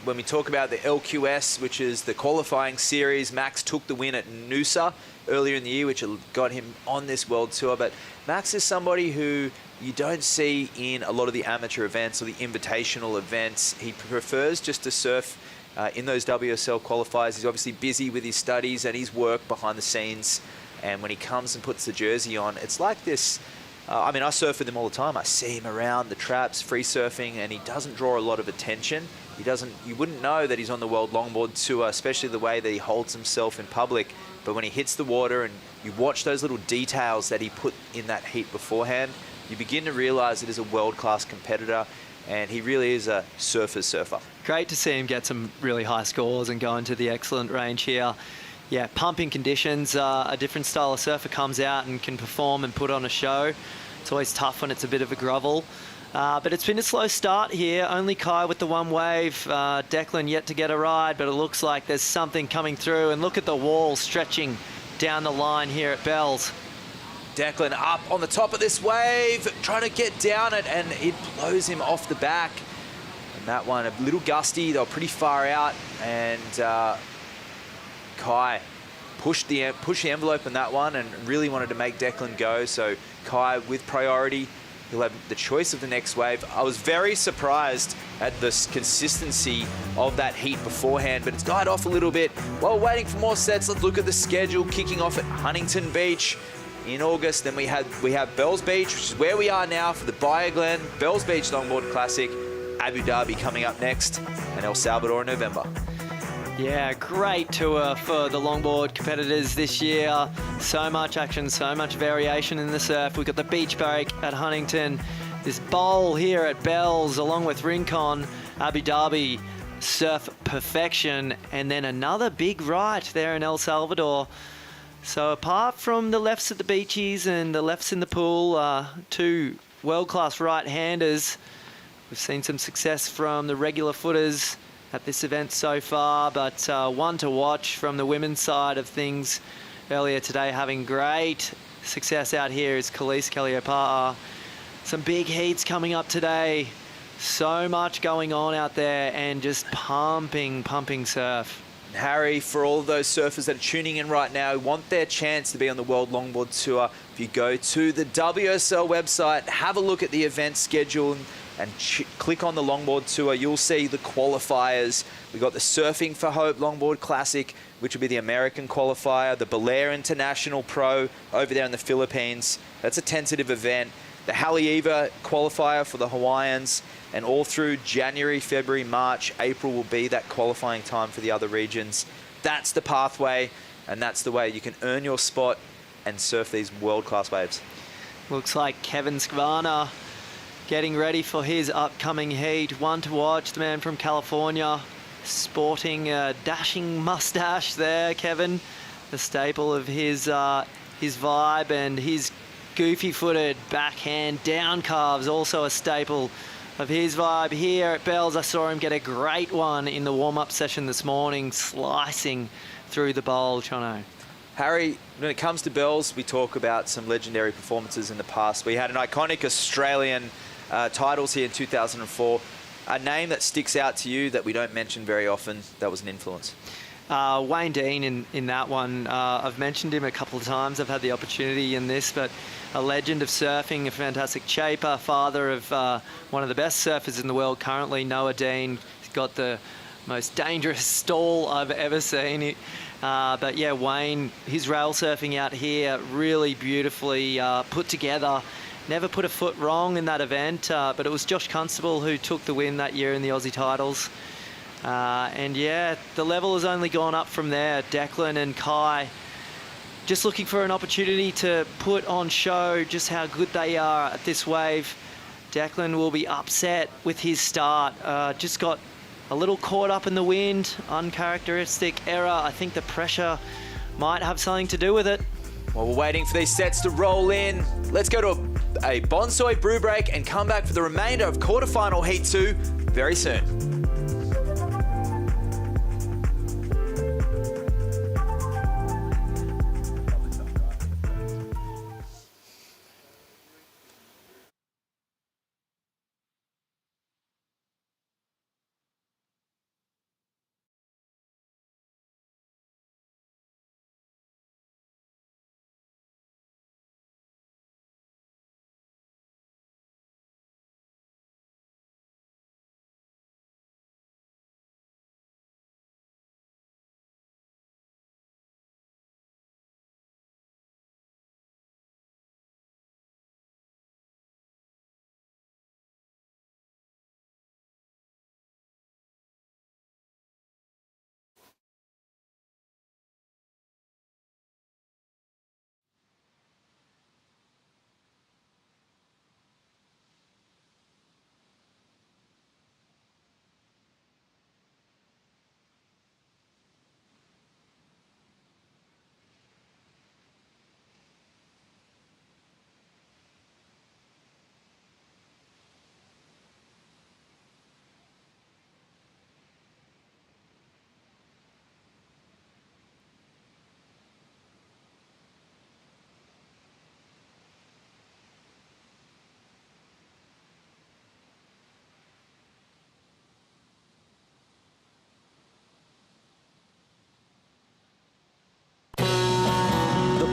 when we talk about the LQS, which is the qualifying series, Max took the win at Noosa earlier in the year, which got him on this world tour. But Max is somebody who you don't see in a lot of the amateur events or the invitational events. He prefers just to surf in those WSL qualifiers. He's obviously busy with his studies and his work behind the scenes. And when he comes and puts the jersey on, it's like this. I mean, I surf with him all the time. I see him around the traps, free surfing, and he doesn't draw a lot of attention. You wouldn't know that he's on the World Longboard Tour, especially the way that he holds himself in public. But when he hits the water and you watch those little details that he put in that heat beforehand, you begin to realize that he's a world-class competitor, and he really is a surfer's surfer. Great to see him get some really high scores and go into the excellent range here. Yeah, pumping conditions, a different style of surfer comes out and can perform and put on a show. It's always tough when it's a bit of a grovel. But it's been a slow start here. Only Kai with the one wave. Declan yet to get a ride, but it looks like there's something coming through. And look at the wall stretching down the line here at Bells. Declan up on the top of this wave, trying to get down it, and it blows him off the back. And that one, a little gusty, they were pretty far out, and Kai pushed the envelope on that one and really wanted to make Declan go. So Kai with priority, he'll have the choice of the next wave. I was very surprised at the consistency of that heat beforehand, but it's died off a little bit. While waiting for more sets, let's look at the schedule. Kicking off at Huntington Beach in August. Then we have Bells Beach, which is where we are now for the Bioglan Bells Beach Longboard Classic. Abu Dhabi coming up next, and El Salvador in November. Yeah, great tour for the longboard competitors this year. So much action, so much variation in the surf. We've got the beach break at Huntington, this bowl here at Bells, along with Rincon. Abu Dhabi surf perfection, and then another big right there in El Salvador. So apart from the lefts at the beaches and the lefts in the pool, two world-class right-handers, we've seen some success from the regular footers at this event so far, but one to watch from the women's side of things earlier today, having great success out here is Khalees Kalliopa'a. Some big heats coming up today. So much going on out there and just pumping surf. Harry, for all of those surfers that are tuning in right now who want their chance to be on the World Longboard Tour, if you go to the WSL website, have a look at the event schedule and click on the Longboard Tour, you'll see the qualifiers. We got the Surfing for Hope Longboard Classic, which will be the American qualifier, the Belair International Pro over there in the Philippines. That's a tentative event. The Haleiwa qualifier for the Hawaiians, and all through January, February, March, April will be that qualifying time for the other regions. That's the pathway, and that's the way you can earn your spot and surf these world-class waves. Looks like Kevin Skvana getting ready for his upcoming heat. One to watch, the man from California, sporting a dashing mustache there, Kevin. The staple of his vibe, and his goofy-footed backhand down carves, also a staple of his vibe. Here at Bells, I saw him get a great one in the warm-up session this morning, slicing through the bowl, Chono. Harry, when it comes to Bells, we talk about some legendary performances in the past. We had an iconic Australian titles here in 2004. A name that sticks out to you that we don't mention very often, that was an influence? Wayne Dean in that one. I've mentioned him a couple of times. I've had the opportunity in this, but a legend of surfing, a fantastic shaper, father of one of the best surfers in the world currently, Noah Dean. He's got the most dangerous stall I've ever seen. But yeah, Wayne, his rail surfing out here, really beautifully put together. Never put a foot wrong in that event, but it was Josh Constable who took the win that year in the Aussie titles. And yeah, the level has only gone up from there. Declan and Kai just looking for an opportunity to put on show just how good they are at this wave. Declan will be upset with his start. Just got a little caught up in the wind, uncharacteristic error. I think the pressure might have something to do with it. Well, we're waiting for these sets to roll in. Let's go to a Bonsoy brew break and come back for the remainder of quarterfinal Heat 2 very soon.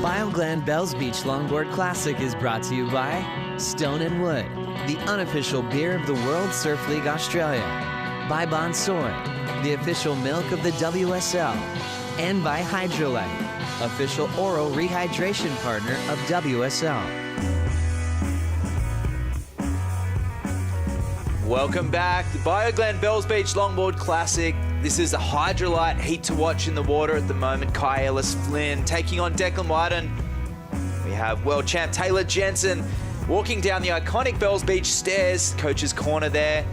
Bioglan Bells Beach Longboard Classic is brought to you by Stone & Wood, the unofficial beer of the World Surf League Australia, by Bonsoy, the official milk of the WSL, and by Hydrolite, official oral rehydration partner of WSL. Welcome back. The Bioglan Bells Beach Longboard Classic. This is a Hydrolite heat to watch in the water at the moment. Kai Ellis-Flynn taking on Declan Whiten. We have world champ Taylor Jensen walking down the iconic Bells Beach stairs, coach's corner there.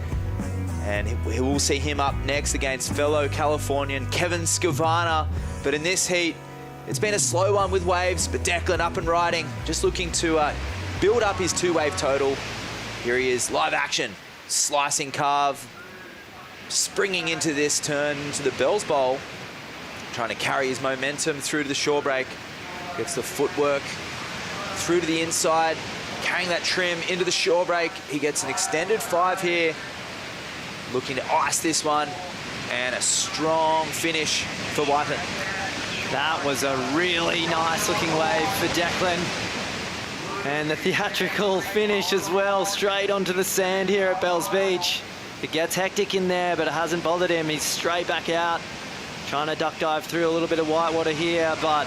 And we will see him up next against fellow Californian Kevin Scavana. But in this heat, it's been a slow one with waves, but Declan up and riding, just looking to build up his 2-wave total. Here he is, live action, slicing carve, springing into this turn into the Bells Bowl, trying to carry his momentum through to the shore break. Gets the footwork through to the inside, carrying that trim into the shore break. He gets an extended 5 here, looking to ice this one, and a strong finish for Whiten. That was a really nice looking wave for Declan. And the theatrical finish as well, straight onto the sand here at Bells Beach. It gets hectic in there, but it hasn't bothered him. He's straight back out, trying to duck dive through a little bit of whitewater here, but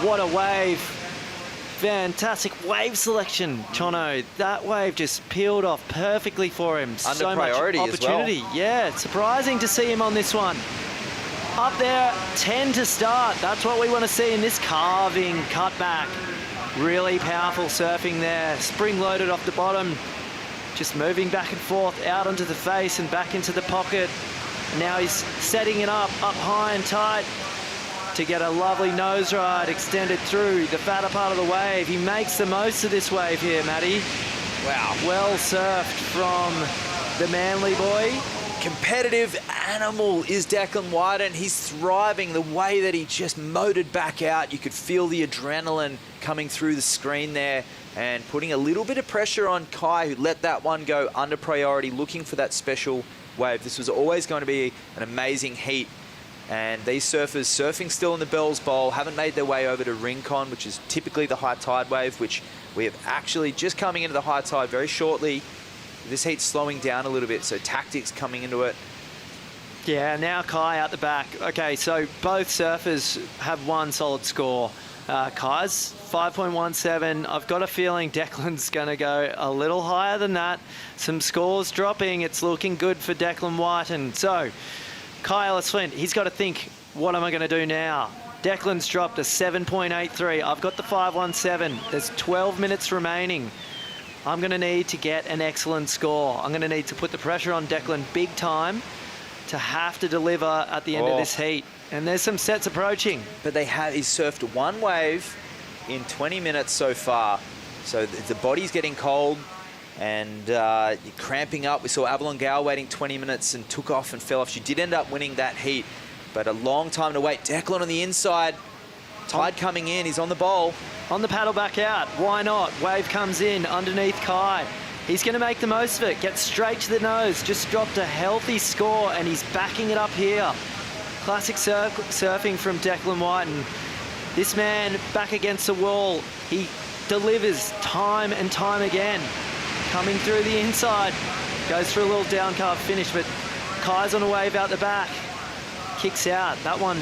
what a wave. Fantastic wave selection, Chono. That wave just peeled off perfectly for him. Under so priority much opportunity. as well. Yeah, surprising to see him on this one. Up there, 10 to start. That's what we want to see in this carving cutback. Really powerful surfing there. Spring loaded off the bottom. Just moving back and forth out onto the face and back into the pocket. Now he's setting it up high and tight to get a lovely nose ride extended through the fatter part of the wave. He makes the most of this wave here, Matty. Wow. Well surfed from the Manly boy. Competitive animal is Declan Whiten. He's thriving the way that he just motored back out. You could feel the adrenaline coming through the screen there and putting a little bit of pressure on Kai, who let that one go under priority, looking for that special wave. This was always going to be an amazing heat. And these surfers surfing still in the Bells Bowl haven't made their way over to Rincon, which is typically the high tide wave, which we have actually just coming into the high tide very shortly. This heat's slowing down a little bit, so tactics coming into it. Yeah, now Kai out the back. Okay, so both surfers have one solid score. Kai's 5.17. I've got a feeling Declan's going to go a little higher than that. Some scores dropping. It's looking good for Declan Whiten. So, Kai Ellis-Flint, he's got to think, what am I going to do now? Declan's dropped a 7.83. I've got the 5.17. There's 12 minutes remaining. I'm going to need to get an excellent score. I'm going to need to put the pressure on Declan big time to have to deliver at the end of this heat. And there's some sets approaching. But he's surfed one wave in 20 minutes so far. So the body's getting cold and you're cramping up. We saw Avalon Gale waiting 20 minutes and took off and fell off. She did end up winning that heat, but a long time to wait. Declan on the inside. Tide coming in. He's on the bowl. On the paddle back out. Why not? Wave comes in underneath Kai. He's going to make the most of it. Gets straight to the nose. Just dropped a healthy score and he's backing it up here. Classic surfing from Declan Whiten. This man back against the wall. He delivers time and time again. Coming through the inside. Goes for a little down carve finish, but Kai's on a wave out the back. Kicks out. That one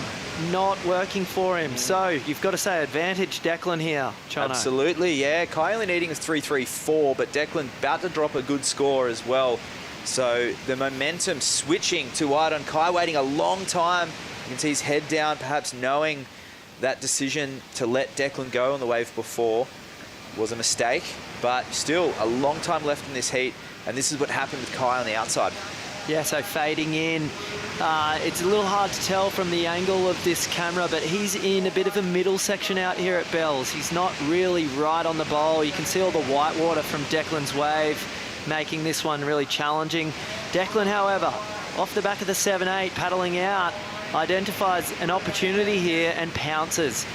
not working for him. So you've got to say advantage Declan here, Chono. Absolutely, yeah. Kai only needing a 3.34, but Declan about to drop a good score as well. So the momentum switching to Whiten. Kai waiting a long time. You can see his head down, perhaps knowing that decision to let Declan go on the wave before was a mistake, but still a long time left in this heat, and this is what happened with Kai on the outside. Yeah, so fading in. It's a little hard to tell from the angle of this camera, but he's in a bit of a middle section out here at Bells. He's not really right on the bowl. You can see all the white water from Declan's wave, making this one really challenging. Declan, however, off the back of the 7.8, paddling out, identifies an opportunity here and pounces.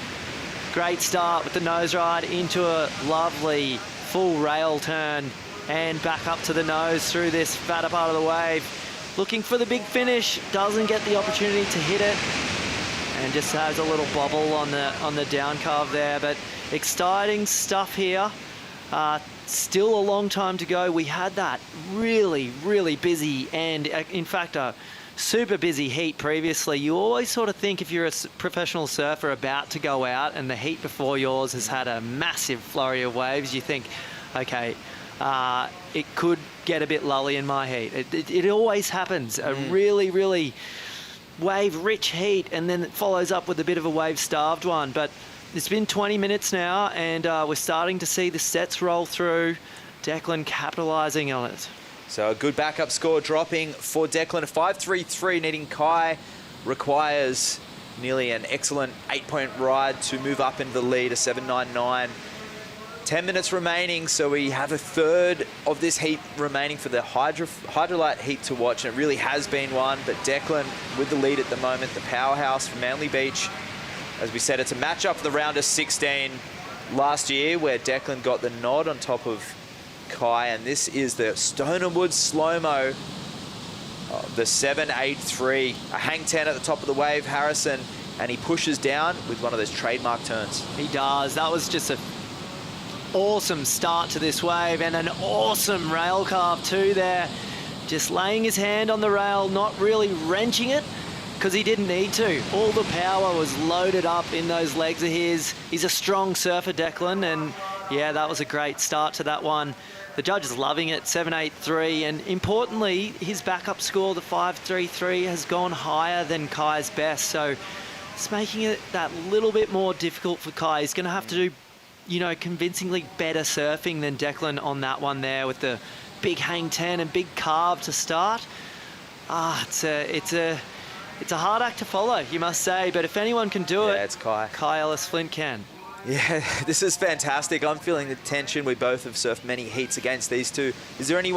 Great start with the nose ride into a lovely full rail turn and back up to the nose through this fatter part of the wave. Looking for the big finish, doesn't get the opportunity to hit it, and just has a little bobble on the down carve there. But exciting stuff here. Still a long time to go. We had that really, really busy and, in fact, a super busy heat previously. You always sort of think if you're a professional surfer about to go out and the heat before yours has had a massive flurry of waves, you think, okay, it could get a bit lully in my heat. It always happens. A really, really wave-rich heat, and then it follows up with a bit of a wave-starved one. But it's been 20 minutes now, and we're starting to see the sets roll through. Declan capitalising on it. So a good backup score dropping for Declan. A 5.33, needing Kai requires nearly an excellent 8-point ride to move up into the lead, a 7.99. 10 minutes remaining, so we have a third of this heat remaining for the Hydrolite heat to watch, and it really has been one. But Declan with the lead at the moment, the powerhouse from Manly Beach. As we said, it's a matchup for the round of 16 last year, where Declan got the nod on top of Kai, and this is the Stone and Wood slow-mo, the 7.83, a hang 10 at the top of the wave, Harrison, and he pushes down with one of those trademark turns. He does. That was just a awesome start to this wave, and an awesome rail carve too there. Just laying his hand on the rail, not really wrenching it, because he didn't need to. All the power was loaded up in those legs of his. He's a strong surfer, Declan, and yeah, that was a great start to that one. The judge is loving it, 7.83, and importantly, his backup score, the 5.33, has gone higher than Kai's best, so it's making it that little bit more difficult for Kai. He's going to have to do, you know, convincingly better surfing than Declan on that one there, with the big hang 10 and big carve to start. It's a hard act to follow, you must say, but if anyone can do it, it's Kai. Kai Ellis-Flint can. Yeah, this is fantastic. I'm feeling the tension. We both have surfed many heats against these two. Is there any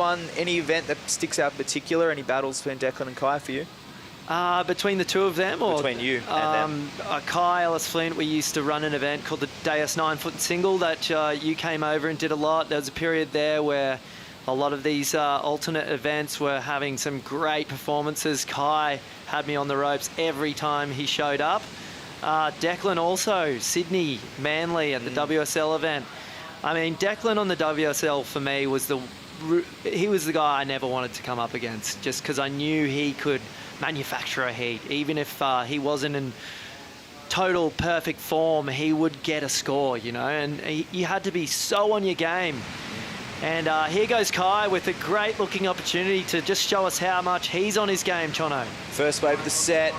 event that sticks out in particular? Any battles between Declan and Kai for you? Between the two of them, or between you and them? Kai Ellis-Flint, we used to run an event called the Deus 9-foot single that you came over and did a lot. There was a period there where a lot of these alternate events were having some great performances. Kai had me on the ropes every time he showed up. Declan also, Sydney, Manly at the WSL event. I mean, Declan on the WSL for me was he was the guy I never wanted to come up against, just because I knew he could manufacture a heat. Even if he wasn't in total perfect form, he would get a score, you know, and you had to be so on your game. And here goes Kai with a great looking opportunity to just show us how much he's on his game, Chono. First wave of the set,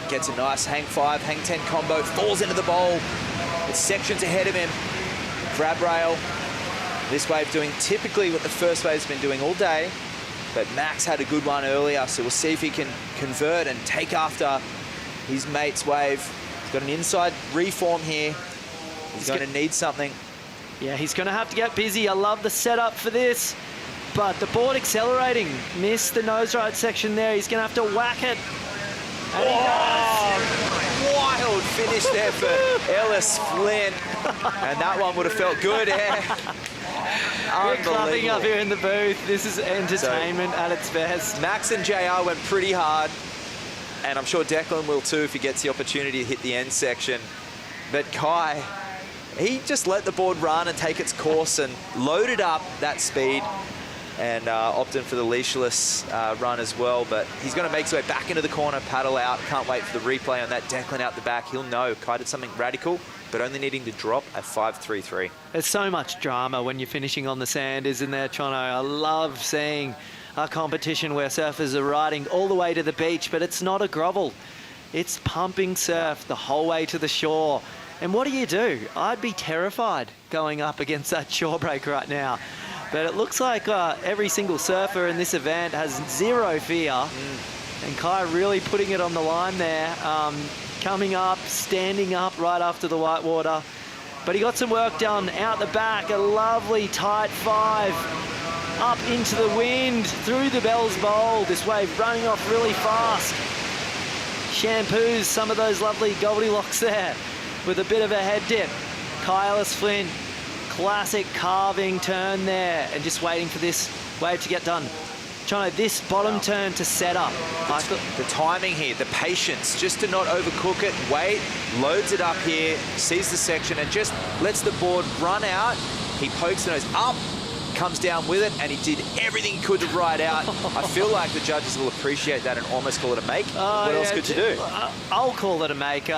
gets a nice hang 5, hang 10 combo, falls into the bowl. It's sections ahead of him. Grab rail. This wave doing typically what the first wave's been doing all day, but Max had a good one earlier, so we'll see if he can convert and take after his mate's wave. He's got an inside reform here. He's going to need something. Yeah, he's going to have to get busy. I love the setup for this, but the board accelerating. Missed the nose ride section there. He's going to have to whack it. And he does. Wild finish there for Ellis Flint. And that one would have felt good. Yeah. We're clubbing up here in the booth. This is entertainment at its best. Max and JR went pretty hard, and I'm sure Declan will too if he gets the opportunity to hit the end section. But Kai, he just let the board run and take its course and loaded up that speed, and opted for the leashless run as well. But he's going to make his way back into the corner, paddle out. Can't wait for the replay on that. Declan out the back. He'll know Kai did something radical, but only needing to drop a 5.33. There's so much drama when you're finishing on the sand, isn't there, Chono? I love seeing a competition where surfers are riding all the way to the beach, but it's not a grovel. It's pumping surf the whole way to the shore. And what do? I'd be terrified going up against that shore break right now. But it looks like every single surfer in this event has zero fear. And Kai really putting it on the line there. Coming up, standing up right after the whitewater. But he got some work done out the back. A lovely tight 5. Up into the wind, through the Bell's Bowl. This wave running off really fast. Shampoos some of those lovely Goldilocks there with a bit of a head dip. Kai Ellis-Flint, classic carving turn there, and just waiting for this wave to get done. Chono, this bottom turn to set up. The timing here, the patience, just to not overcook it, wait, loads it up here, sees the section, and just lets the board run out. He pokes the nose up, comes down with it, and he did everything he could to ride out. I feel like the judges will appreciate that and almost call it a make. What else could you do? I'll call it a make.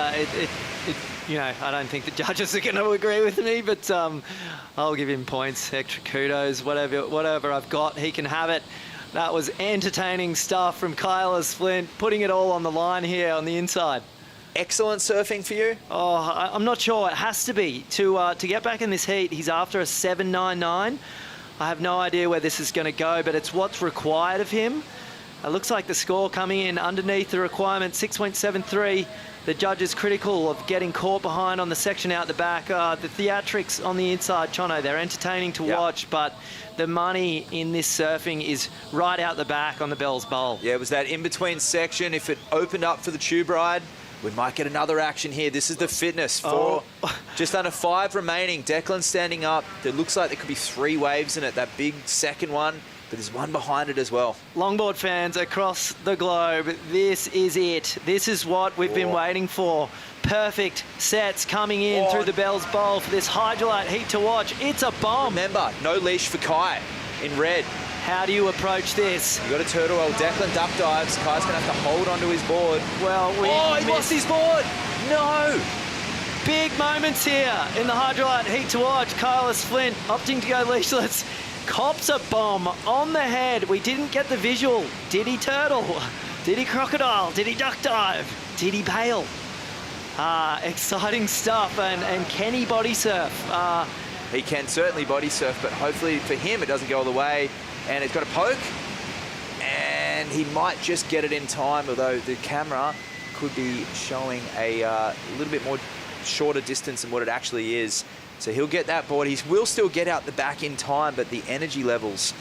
You know, I don't think the judges are going to agree with me, but I'll give him points, extra kudos, whatever I've got, he can have it. That was entertaining stuff from Kai Ellis-Flint, putting it all on the line here on the inside. Excellent surfing for you? Oh, I'm not sure. It has to be. To get back in this heat, he's after a 7.99. I have no idea where this is going to go, but it's what's required of him. It looks like the score coming in underneath the requirement, 6.73. The judge is critical of getting caught behind on the section out the back. The theatrics on the inside, Chono, they're entertaining to watch, but the money in this surfing is right out the back on the Bell's Bowl. Yeah, it was that in-between section. If it opened up for the tube ride, we might get another action here. This is the fitness for just under 5 remaining. Declan standing up. It looks like there could be 3 waves in it, that big second one. But there's one behind it as well. Longboard fans across the globe, this is it. This is what we've been waiting for. Perfect sets coming in through the Bell's Bowl for this Hydrolite heat to watch. It's a bomb. Remember, no leash for Kai in red. How do you approach this? You got a turtle well. Declan duck dives. Kai's going to have to hold onto his board. Well, he lost his board. No. Big moments here in the Hydrolite heat to watch. Kylis Flint opting to go leashless. Cops a bomb on the head. We didn't get the visual. Did he turtle? Did he crocodile? Did he duck dive? Did he bail? Exciting stuff. And can he body surf? He can certainly body surf, but hopefully for him it doesn't go all the way. And it's got a poke. And he might just get it in time, although the camera could be showing a little bit more shorter distance than what it actually is. So he'll get that board. He will still get out the back in time, but the energy levels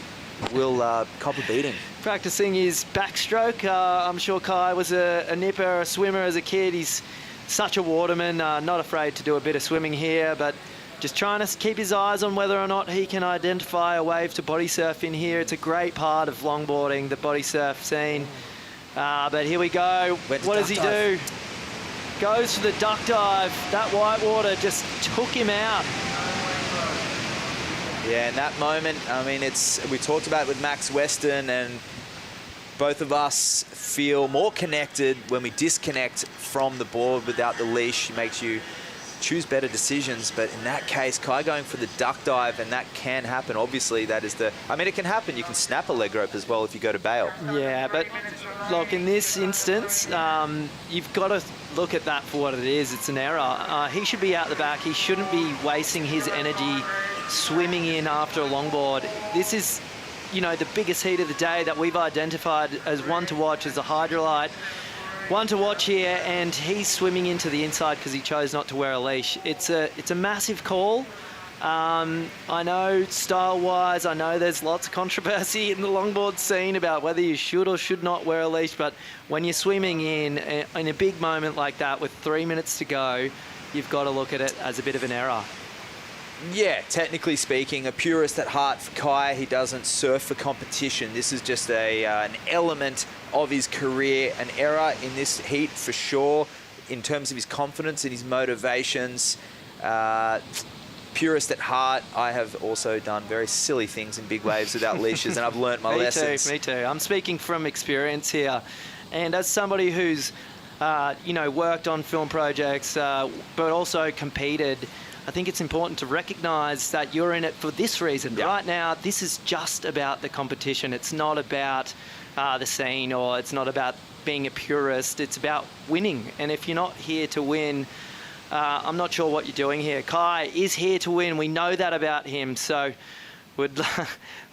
will cop a beating. Practicing his backstroke. I'm sure Kai was a nipper, a swimmer as a kid. He's such a waterman, not afraid to do a bit of swimming here, but just trying to keep his eyes on whether or not he can identify a wave to body surf in here. It's a great part of longboarding, the body surf scene. But here we go. What does he do? Goes for the duck dive. That whitewater just took him out. Yeah, in that moment, I mean, we talked about it with Max Weston, and both of us feel more connected when we disconnect from the board without the leash. It makes you choose better decisions, but in that case, Kai going for the duck dive, and that can happen. Obviously, that is I mean, it can happen. You can snap a leg rope as well if you go to bail. Yeah, but look, in this instance, you've got to look at that for what it is. It's an error. He should be out the back. He shouldn't be wasting his energy swimming in after a longboard. This is, you know, the biggest heat of the day that we've identified as one to watch as a Hydrolite. One to watch here, and he's swimming into the inside because he chose not to wear a leash. It's a massive call. I know style-wise, I know there's lots of controversy in the longboard scene about whether you should or should not wear a leash, but when you're swimming in a big moment like that with 3 minutes to go, you've got to look at it as a bit of an error. Yeah, technically speaking, a purist at heart for Kai. He doesn't surf for competition. This is just an element of his career. An error in this heat for sure, in terms of his confidence and his motivations. Purist at heart. I have also done very silly things in big waves without leashes, and I've learnt my lessons. Me too. I'm speaking from experience here. And as somebody who's worked on film projects, but also competed, I think it's important to recognise that you're in it for this reason. Yep. Right now, this is just about the competition. It's not about the scene, or it's not about being a purist. It's about winning. And if you're not here to win, I'm not sure what you're doing here. Kai is here to win. We know that about him. So we're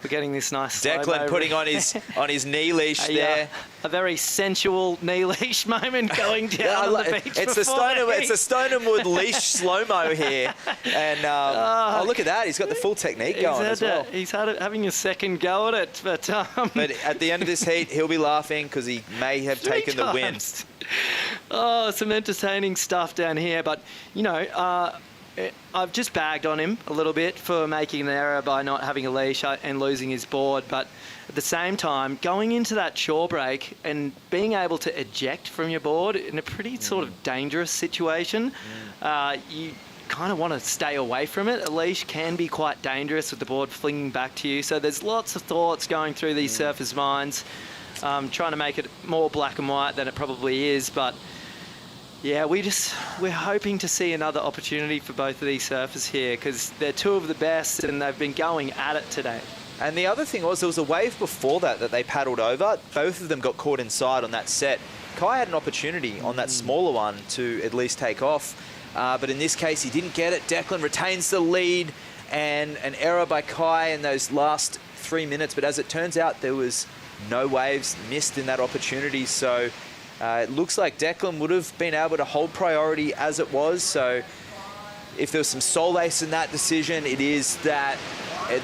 getting this nice Declan putting on his knee leash there. A very sensual knee leash moment going down on the beach. It's the Stoneham Wood leash slow-mo here. And look at that. He's got the full technique going as well. He's having a second go at it. But at the end of this heat, he'll be laughing because he may have taken the win. Oh, some entertaining stuff down here. But, you know, I've just bagged on him a little bit for making an error by not having a leash and losing his board, but at the same time, going into that shore break and being able to eject from your board in a pretty sort of dangerous situation, you kind of want to stay away from it. A leash can be quite dangerous with the board flinging back to you, so there's lots of thoughts going through these surfers' minds, trying to make it more black and white than it probably is, but yeah, we're hoping to see another opportunity for both of these surfers here, because they're two of the best and they've been going at it today. And the other thing was, there was a wave before that they paddled over. Both of them got caught inside on that set. Kai had an opportunity on that smaller one to at least take off, but in this case he didn't get it. Declan retains the lead, and an error by Kai in those last 3 minutes. But as it turns out, there was no waves missed in that opportunity. So it looks like Declan would have been able to hold priority as it was. So if there was some solace in that decision, it is that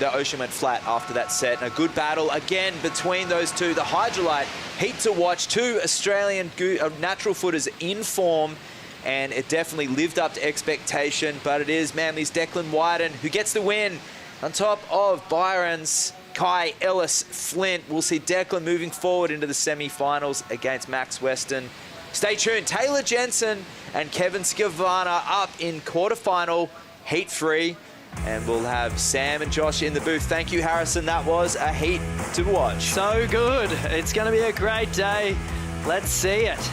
the ocean went flat after that set. And a good battle again between those two. The Hydrolite, heat to watch. Two Australian natural footers in form, and it definitely lived up to expectation. But it is Manly's Declan Wyden who gets the win on top of Byron's Kai Ellis Flint. We'll see Declan moving forward into the semi-finals against Max Weston. Stay tuned. Taylor Jensen and Kevin Skavana up in quarterfinal, heat 3. And we'll have Sam and Josh in the booth. Thank you, Harrison. That was a heat to watch. So good. It's going to be a great day. Let's see it.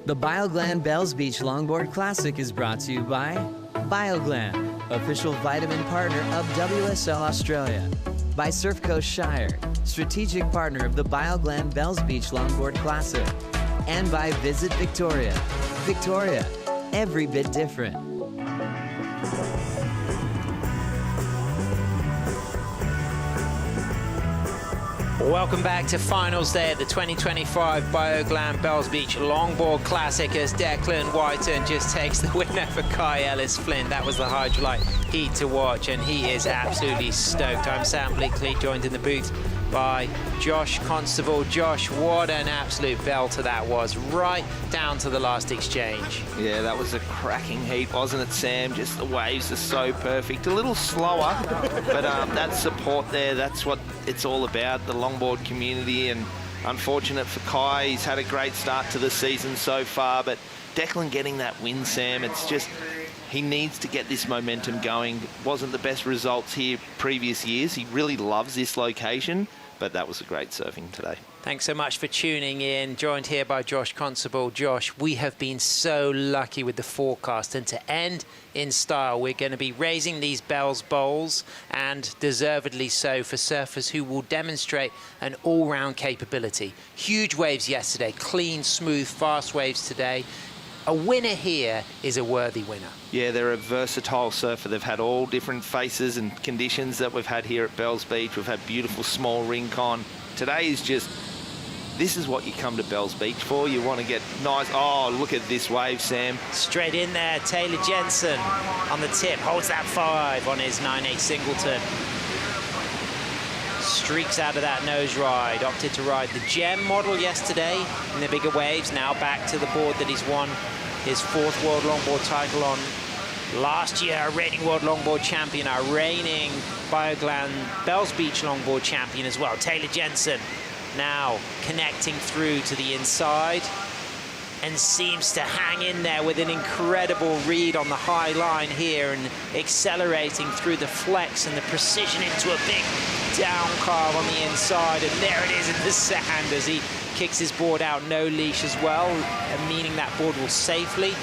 The Bioglan Bells Beach Longboard Classic is brought to you by Bioglan, official vitamin partner of WSL Australia. By Surf Coast Shire, strategic partner of the Bioglan Bells Beach Longboard Classic. And by Visit Victoria. Victoria, every bit different. Welcome back to finals day at the 2025 Bioglan Bells Beach Longboard Classic as Declan Wyden just takes the win over Kai Ellis Flint. That was the Hydrolite heat to watch, and he is absolutely stoked. I'm Sam Blickley, joined in the booth by Josh Constable. Josh, what an absolute belter that was, right down to the last exchange. Yeah, that was a cracking heat, wasn't it, Sam? Just the waves are so perfect. A little slower, but that support there, that's what it's all about, the longboard community. And unfortunate for Kai, he's had a great start to the season so far, but Declan getting that win, Sam, it's just, he needs to get this momentum going. Wasn't the best results here previous years. He really loves this location, but that was a great surfing today. Thanks so much for tuning in. Joined here by Josh Constable. Josh, we have been so lucky with the forecast, and to end in style, we're going to be raising these Bells Bowls, and deservedly so, for surfers who will demonstrate an all-round capability. Huge waves yesterday, clean, smooth, fast waves today. A winner here is a worthy winner. Yeah, they're a versatile surfer. They've had all different faces and conditions that we've had here at Bells Beach. We've had beautiful small rincon. Today is just, this is what you come to Bells Beach for. You want to get nice, oh, look at this wave, Sam. Straight in there, Taylor Jensen on the tip, holds that 5 on his 9/8 singleton. Streaks out of that nose ride, opted to ride the Gem model yesterday in the bigger waves, now back to the board that he's won his 4th World Longboard Title on. Last year, a reigning World Longboard champion, our reigning Bioglan Bells Beach Longboard champion as well. Taylor Jensen now connecting through to the inside. and seems to hang in there with an incredible read on the high line here and accelerating through the flex and the precision into a big down carve on the inside. And there it is in the sand as he kicks his board out, no leash as well, meaning that board will safely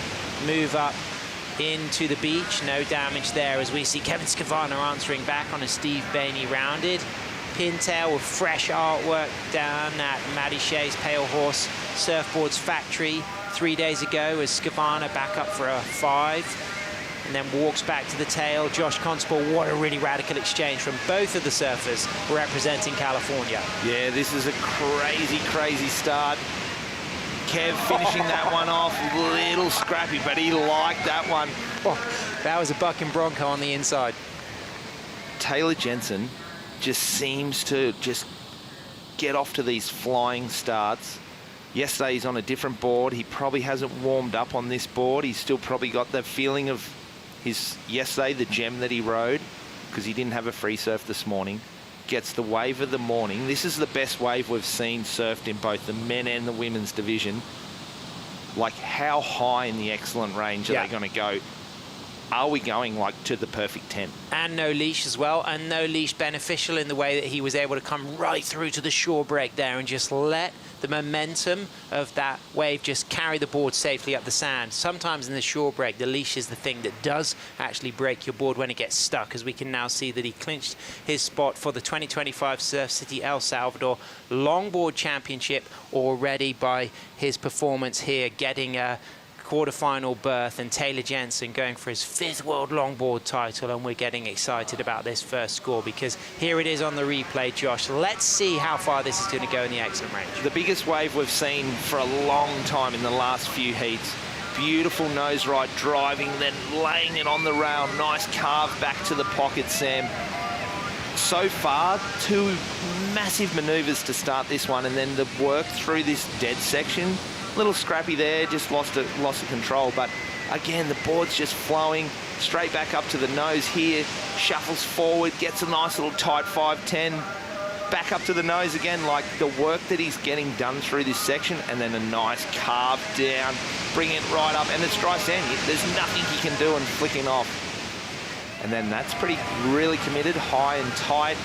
move up into the beach. No damage there as we see Kevin Scavano answering back on a Steve Bainey rounded. Pintail with fresh artwork down at Maddie Shea's Pale Horse Surfboards Factory 3 days ago as Scavano back up for a 5 and then walks back to the tail. Josh Constable, what a really radical exchange from both of the surfers representing California. Yeah, this is a crazy, crazy start. Kev finishing that one off, a little scrappy, but he liked that one. Oh, that was a bucking bronco on the inside. Taylor Jensen just seems to just get off to these flying starts. Yesterday he's on a different board. He probably hasn't warmed up on this board. He's still probably got the feeling of his yesterday, the gem that he rode, because he didn't have a free surf this morning. Gets the wave of the morning. This is the best wave we've seen surfed in both the men and the women's division. Like, how high in the excellent range are they going to go? Are we going like to the perfect 10? And no leash as well, and no leash beneficial in the way that he was able to come right through to the shore break there and just let the momentum of that wave just carry the board safely up the sand. Sometimes in the shore break, the leash is the thing that does actually break your board when it gets stuck, as we can now see that he clinched his spot for the 2025 Surf City El Salvador Longboard Championship already by his performance here, getting a quarterfinal berth, and Taylor Jensen going for his 5th World Longboard title. And we're getting excited about this first score because here it is on the replay, Josh. Let's see how far this is going to go in the excellent range. The biggest wave we've seen for a long time in the last few heats. Beautiful nose right driving, then laying it on the rail. Nice carve back to the pocket, Sam. So far, 2 massive maneuvers to start this one, and then the work through this dead section. Little scrappy there, just lost of control, but again the board's just flowing straight back up to the nose here, shuffles forward, gets a nice little tight 5-10, back up to the nose again. Like, the work that he's getting done through this section, and then a nice carve down, bring it right up, and it's dry sand. There's nothing he can do and flicking off. And then that's really committed, high and tight,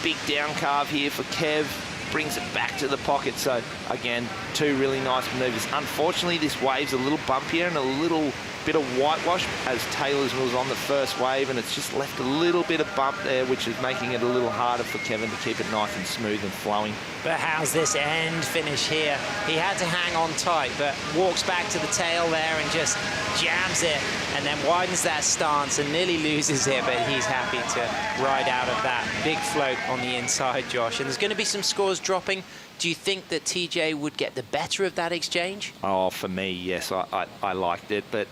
big down carve here for Kev. Brings it back to the pocket. So again, 2 really nice maneuvers. Unfortunately, this wave's a little bumpier and a little bit of whitewash as Taylor's was on the first wave, and it's just left a little bit of bump there, which is making it a little harder for Kevin to keep it nice and smooth and flowing. But how's this end finish here? He had to hang on tight, but walks back to the tail there and just jams it, and then widens that stance and nearly loses it, but he's happy to ride out of that big float on the inside, Josh. And there's going to be some scores dropping. Do you think that TJ would get the better of that exchange? Oh, for me, yes, I liked it, but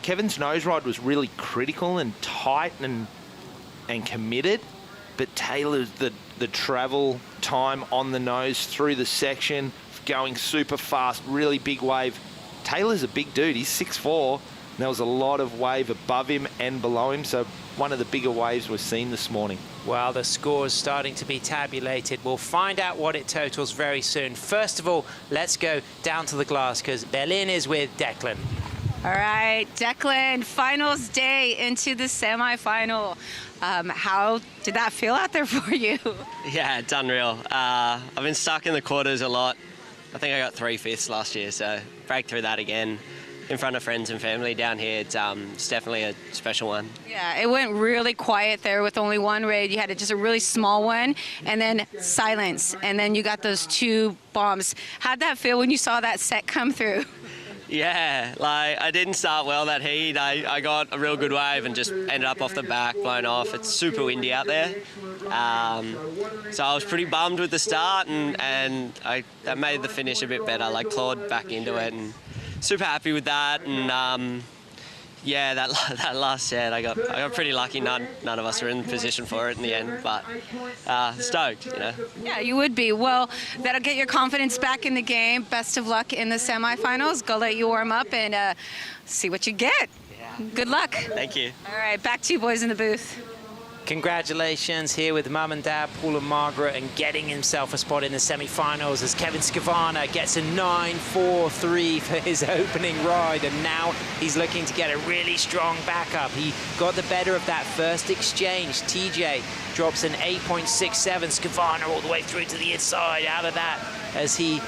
Kevin's nose ride was really critical and tight and committed, but Taylor's the travel time on the nose through the section, going super fast, really big wave. Taylor's a big dude. He's 6'4". There was a lot of wave above him and below him, so one of the bigger waves we've seen this morning. Well, the score's starting to be tabulated. We'll find out what it totals very soon. First of all, let's go down to the glass because Berlin is with Declan. All right, Declan, finals day into the semifinal. How did that feel out there for you? Yeah, it's unreal. I've been stuck in the quarters a lot. I think I got 3 fifths last year, so break through that again in front of friends and family down here. It's definitely a special one. Yeah, it went really quiet there with only one raid. You had just a really small one, and then silence, and then you got those 2 bombs. How'd that feel when you saw that set come through? Yeah, like I didn't start well that heat. I got a real good wave and just ended up off the back, blown off. It's super windy out there. So I was pretty bummed with the start, and that made the finish a bit better. Like, clawed back into it, and super happy with that. And yeah, that last set, I got pretty lucky. None of us were in position for it in the end, but stoked, you know. Yeah, you would be. Well, that'll get your confidence back in the game. Best of luck in the semifinals. Go let you warm up and see what you get. Yeah. Good luck. Thank you. All right, back to you boys in the booth. Congratulations here with mum and dad, Paul and Margaret, and getting himself a spot in the semi-finals as Kevin Skavana gets a 9.43 for his opening ride, and now he's looking to get a really strong backup. He got the better of that first exchange. TJ drops an 8.67. Skavana all the way through to the inside out of that as he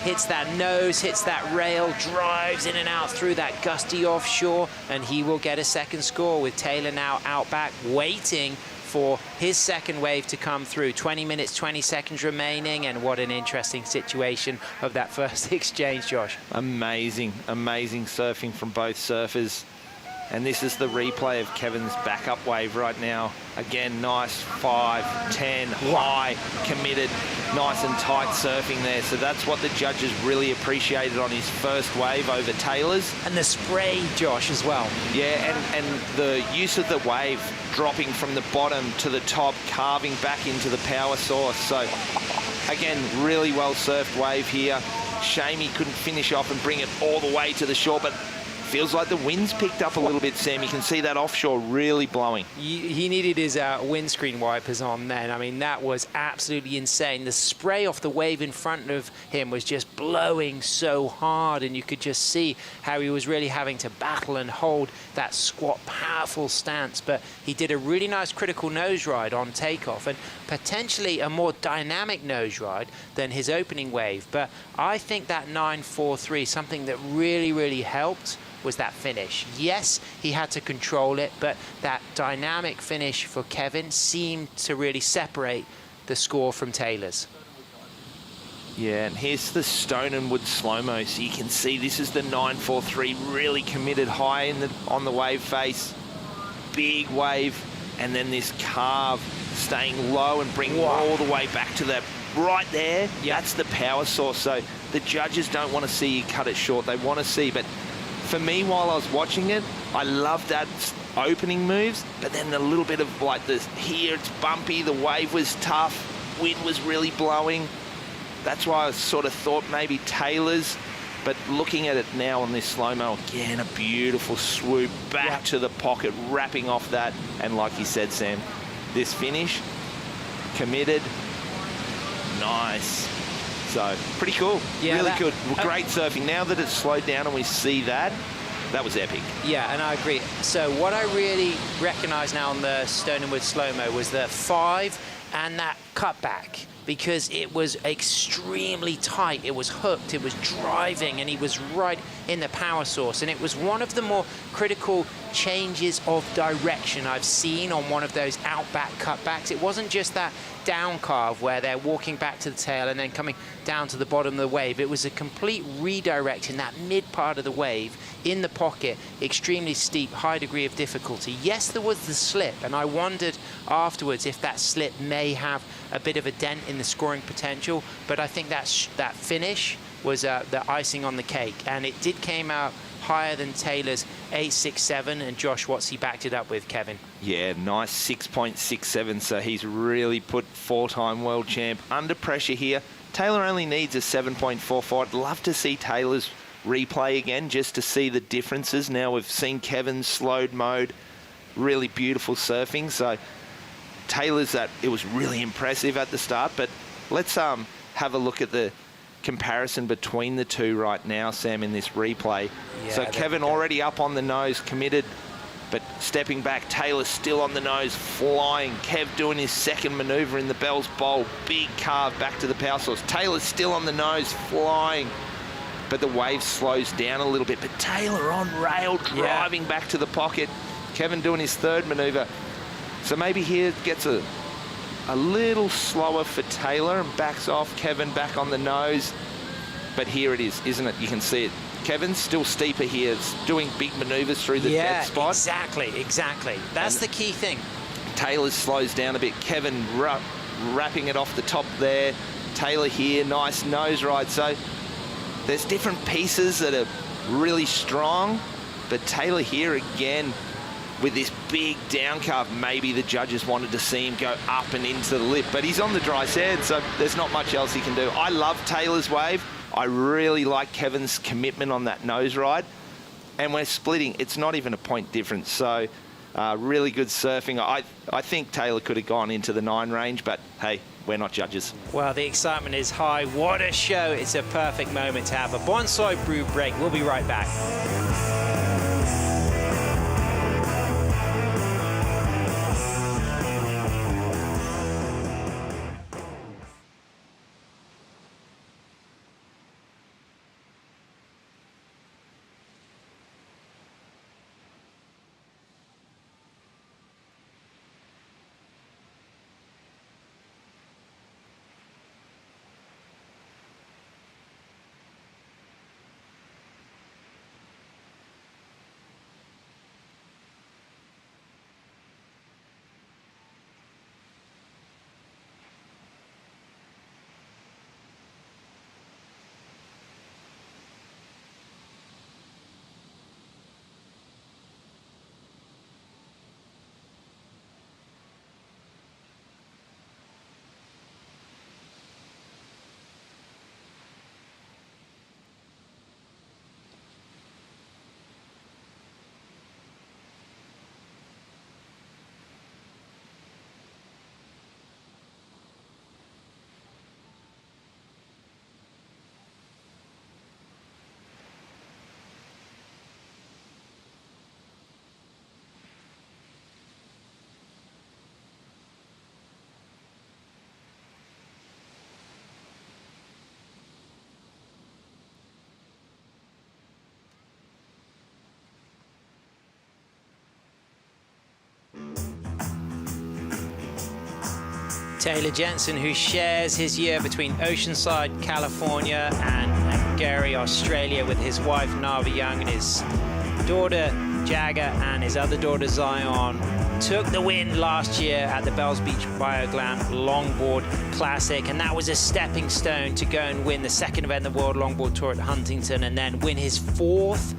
hits that nose, hits that rail, drives in and out through that gusty offshore, and he will get a second score with Taylor now out back waiting for his second wave to come through. 20 minutes, 20 seconds remaining, and what an interesting situation of that first exchange, Josh. Amazing, amazing surfing from both surfers. And this is the replay of Kevin's backup wave right now. Again, nice 5, 10, high, committed, nice and tight surfing there. So that's what the judges really appreciated on his first wave over Taylor's. And the spray, Josh, as well. Yeah, and the use of the wave dropping from the bottom to the top, carving back into the power source. So again, really well surfed wave here. Shame he couldn't finish off and bring it all the way to the shore, but feels like the wind's picked up a little bit, Sam. You can see that offshore really blowing. He needed his windscreen wipers on then. I mean, that was absolutely insane. The spray off the wave in front of him was just blowing so hard, and you could just see how he was really having to battle and hold that squat, powerful stance. But he did a really nice critical nose ride on takeoff, and potentially a more dynamic nose ride than his opening wave. But I think that 9.43, something that really, really helped was that finish. Yes, he had to control it, but that dynamic finish for Kevin seemed to really separate the score from Taylor's. Yeah, and here's the Stone and Wood slow-mo. So you can see this is the 9.43, really committed high on the wave face. Big wave, and then this carve, staying low and bringing all the way back to that right there. That's the power source. So the judges don't want to see you cut it short. They want to see, but for me, while I was watching it, I loved that opening moves, but then a little bit of like this, here it's bumpy, the wave was tough, wind was really blowing. That's why I sort of thought maybe Taylor's, but looking at it now on this slow-mo, again, a beautiful swoop back to the pocket, wrapping off that. And like you said, Sam, this finish, committed, nice. So, pretty cool. Yeah, really good. Great surfing. Now that it's slowed down and we see that, that was epic. Yeah, and I agree. So what I really recognize now on the Stone and Wood slow-mo was the 5 and that cutback, because it was extremely tight. It was hooked, it was driving, and he was right in the power source. And it was one of the more critical changes of direction I've seen on one of those outback cutbacks. It wasn't just that down carve where they're walking back to the tail and then coming down to the bottom of the wave. It was a complete redirect in that mid part of the wave in the pocket, extremely steep, high degree of difficulty. Yes, there was the slip, and I wondered afterwards if that slip may have a bit of a dent in the scoring potential, but I think that finish was the icing on the cake, and it did came out higher than Taylor's 8.67, and Josh, what's he backed it up with, Kevin? Yeah, nice 6.67, so he's really put four-time world champ under pressure here. Taylor only needs a 7.44. I'd love to see Taylor's replay again just to see the differences. Now we've seen Kevin's slowed mode, really beautiful surfing, so Taylor's it was really impressive at the start, but let's have a look at the comparison between the two right now, Sam, in this replay. Yeah, so Kevin already up on the nose, committed, but stepping back, Taylor still on the nose, flying. Kev doing his second maneuver in the Bell's Bowl, big carve back to the power source. Taylor's still on the nose, flying, but the wave slows down a little bit. But Taylor on rail, driving back to the pocket. Kevin doing his third maneuver. So maybe here it gets a little slower for Taylor and backs off. Kevin back on the nose. But here it is, isn't it? You can see it. Kevin's still steeper here. It's doing big maneuvers through the dead spot. Exactly. That's the key thing. Taylor slows down a bit. Kevin wrapping it off the top there. Taylor here, nice nose ride. So there's different pieces that are really strong. But Taylor here again, with this big down carve, maybe the judges wanted to see him go up and into the lip, but he's on the dry sand, so there's not much else he can do. I love Taylor's wave. I really like Kevin's commitment on that nose ride, and we're splitting. It's not even a point difference, so Really good surfing. I think Taylor could have gone into the 9 range, but hey, we're not judges. Well, the excitement is high. What a show. It's a perfect moment to have a bonsai brew break. We'll be right back. Taylor Jensen, who shares his year between Oceanside, California and Gary, Australia, with his wife Nava Young and his daughter Jagger and his other daughter Zion, took the win last year at the Bells Beach Bioglan Longboard Classic, and that was a stepping stone to go and win the second event of the World Longboard Tour at Huntington, and then win his 4th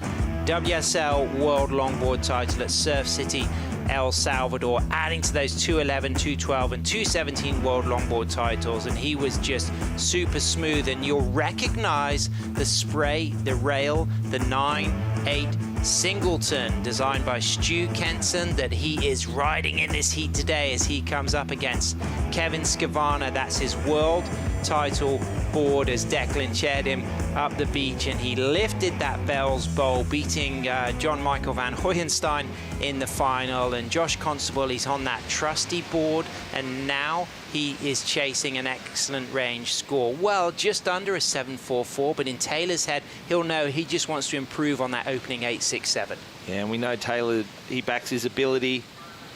WSL World Longboard Title at Surf City, El Salvador, adding to those 211, 212 and 217 World Longboard titles. And he was just super smooth, and you'll recognize the spray, the rail, the 9-8 Singleton designed by Stu Kenson that he is riding in this heat today as he comes up against Kevin Skavana. That's his world title board as Declan chaired him up the beach, and he lifted that Bell's Bowl, beating John Michael van Hoyenstein in the final. And Josh Constable, he's on that trusty board, and now he is chasing an excellent range score. Well, just under a 744, but in Taylor's head, he'll know he just wants to improve on that opening 867. Yeah, and we know Taylor, he backs his ability.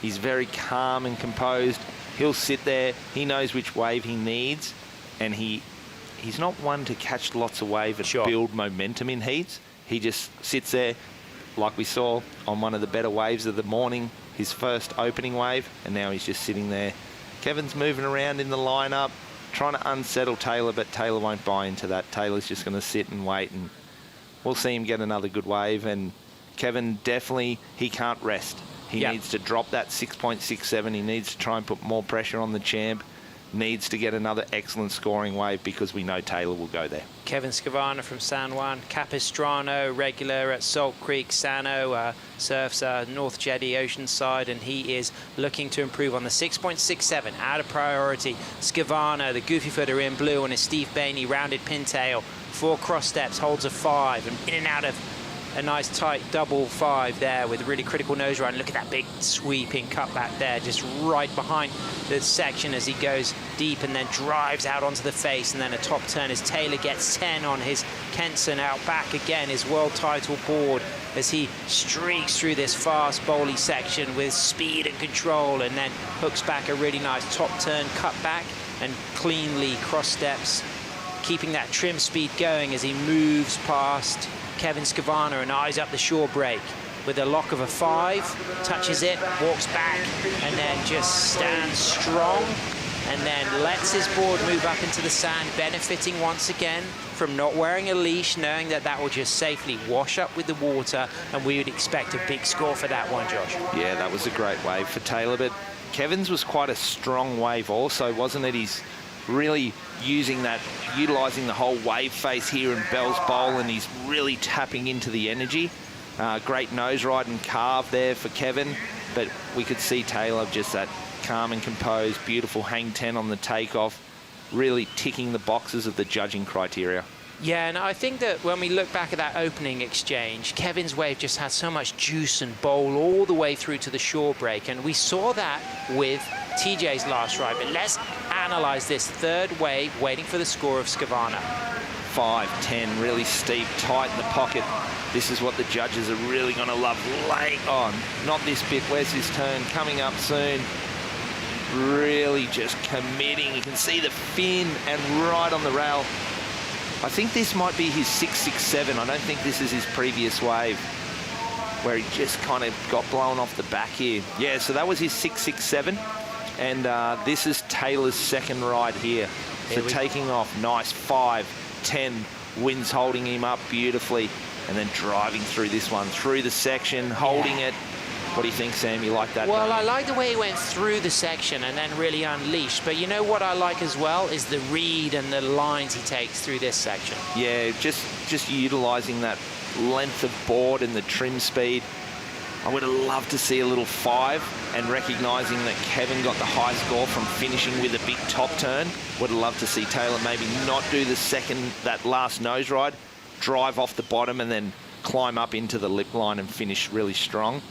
He's very calm and composed. He'll sit there. He knows which wave he needs, and he's not one to catch lots of wave and build momentum in heats. He just sits there, like we saw on one of the better waves of the morning, his first opening wave, and now he's just sitting there. Kevin's moving around in the lineup, trying to unsettle Taylor, but Taylor won't buy into that. Taylor's just going to sit and wait, and we'll see him get another good wave. And Kevin, definitely, he can't rest. He needs to drop that 6.67. He needs to try and put more pressure on the champ. Needs to get another excellent scoring wave, because we know Taylor will go there. Kevin Skavana from San Juan, Capistrano, regular at Salt Creek, Sano, surfs North Jetty, Oceanside, and he is looking to improve on the 6.67 out of priority. Skavana, the goofy footer in blue, and a Steve Bainey rounded pintail, 4 cross steps, holds a 5, and in and out of a nice tight double 5 there with a really critical nose run. Look at that big sweeping cutback there, just right behind the section as he goes deep and then drives out onto the face, and then a top turn as Taylor gets 10 on his Kenson out back again, his world title board, as he streaks through this fast bowly section with speed and control, and then hooks back a really nice top turn cutback and cleanly cross steps, keeping that trim speed going as he moves past Kevin Skavana and eyes up the shore break with a lock of a 5, touches it, walks back, and then just stands strong, and then lets his board move up into the sand, benefiting once again from not wearing a leash, knowing that that will just safely wash up with the water, and we would expect a big score for that one, Josh. Yeah, that was a great wave for Taylor, but Kevin's was quite a strong wave also, wasn't it? He's really utilising the whole wave face here in Bell's Bowl, and he's really tapping into the energy. Great nose ride and carve there for Kevin. but we could see Taylor just that calm and composed, beautiful hang 10 on the takeoff, really ticking the boxes of the judging criteria. Yeah, and I think that when we look back at that opening exchange, Kevin's wave just had so much juice and bowl all the way through to the shore break, and we saw that with TJ's last ride. But let's analyze this third wave, waiting for the score of Skavana. 5-10, really steep, tight in the pocket. This is what the judges are really going to love. Late on, not this bit. Where's his turn? Coming up soon. Really just committing. You can see the fin and right on the rail. I think this might be his 667. I don't think this is his previous wave where he just kind of got blown off the back here. Yeah, so that was his 667. And this is Taylor's second ride here. So taking off, nice 5-10, winds holding him up beautifully, and then driving through this one, through the section, holding it. What do you think, Sam? You like that? Well, I like the way he went through the section and then really unleashed. But you know what I like as well is the read and the lines he takes through this section. Yeah, just utilising that length of board and the trim speed. I would have loved to see a little 5, and recognising that Kevin got the high score from finishing with a big top turn. Would have loved to see Taylor maybe not do that last nose ride, drive off the bottom and then climb up into the lip line and finish really strong.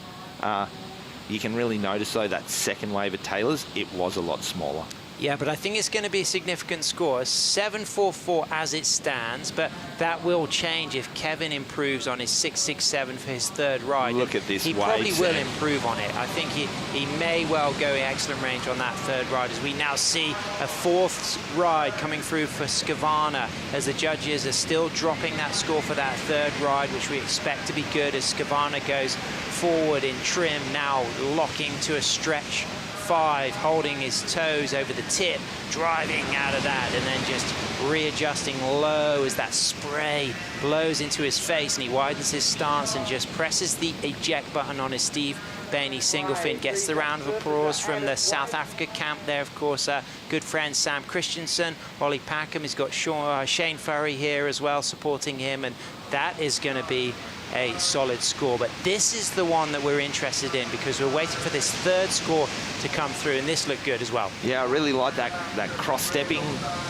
You can really notice, though, that second wave of Taylor's, it was a lot smaller. Yeah, but I think it's going to be a significant score. 7.44 as it stands, but that will change if Kevin improves on his 6.67 for his third ride. Look at this He wave, probably will Sam. improve on it. I think he may well go in excellent range on that third ride, as we now see a fourth ride coming through for Skavana, as the judges are still dropping that score for that third ride, which we expect to be good as Skavana goes forward in trim, now locking to a stretch 5, holding his toes over the tip, driving out of that, and then just readjusting low as that spray blows into his face, and he widens his stance and just presses the eject button on his Steve Bainey single fin. Gets the round of applause from the South Africa camp there, of course. Good friend Sam Christensen, Ollie Packham. He's got Shane Furry here as well supporting him, and that is going to be a solid score. But this is the one that we're interested in because we're waiting for this third score to come through, and this looked good as well. Yeah, I really like that cross-stepping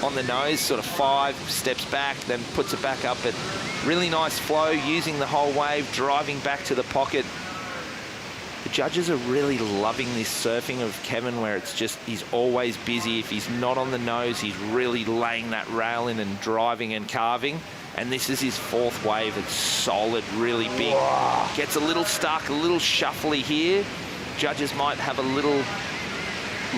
on the nose, sort of 5 steps back, then puts it back up. But really nice flow, using the whole wave, driving back to the pocket. The judges are really loving this surfing of Kevin, where it's just, he's always busy. If he's not on the nose, he's really laying that rail in and driving and carving. And this is his fourth wave. It's solid, really big. Whoa. Gets a little stuck, a little shuffly here. Judges might have a little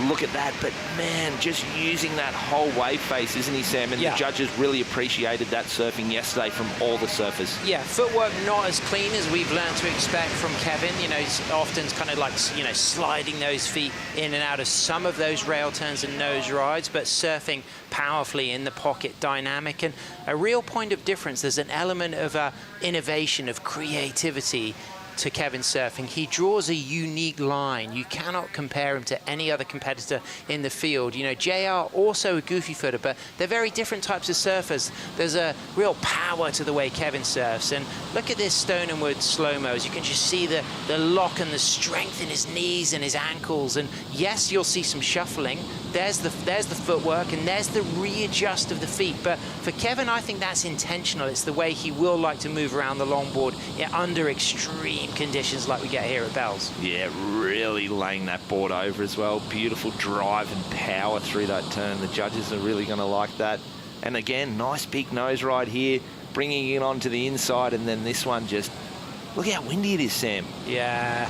look at that, but man, just using that whole wave face, isn't he, Sam? And the judges really appreciated that surfing yesterday from all the surfers. Yeah, footwork not as clean as we've learned to expect from Kevin. You know, he's often kind of like, you know, sliding those feet in and out of some of those rail turns and nose rides, but surfing powerfully in the pocket, dynamic, and a real point of difference. There's an element of innovation, of creativity to Kevin surfing. He draws a unique line. You cannot compare him to any other competitor in the field. You know, JR also a goofy footer, but they're very different types of surfers. There's a real power to the way Kevin surfs. And look at this Stone and Wood slow-mos. You can just see the lock and the strength in his knees and his ankles. And yes, you'll see some shuffling. There's the footwork, and there's the readjust of the feet. But for Kevin, I think that's intentional. It's the way he will like to move around the longboard under extreme conditions like we get here at Bells. Yeah, really laying that board over as well. Beautiful drive and power through that turn. The judges are really going to like that. And again, nice big nose ride here, bringing it onto the inside, and then this one just, look how windy it is, Sam. Yeah.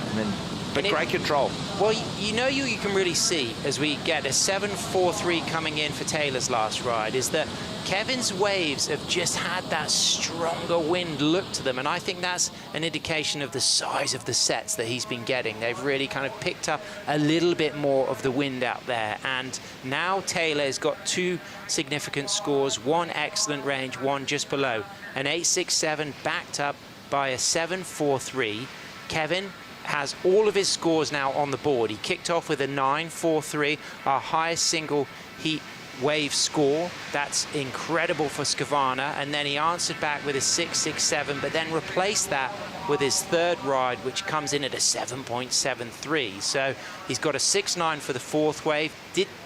But great control. Well, you know, you can really see as we get a 7.43 coming in for Taylor's last ride is that Kevin's waves have just had that stronger wind look to them, and I think that's an indication of the size of the sets that he's been getting. They've really kind of picked up a little bit more of the wind out there, and now Taylor's got 2 significant scores, 1 excellent range, 1 just below. An 8.67 backed up by a 7.43. Kevin has all of his scores now on the board. He kicked off with a 9.43, our highest single heat wave score. That's incredible for Skavana. And then he answered back with a 6.67, but then replaced that with his third ride, which comes in at a 7.73. So he's got a 6.9 for the fourth wave.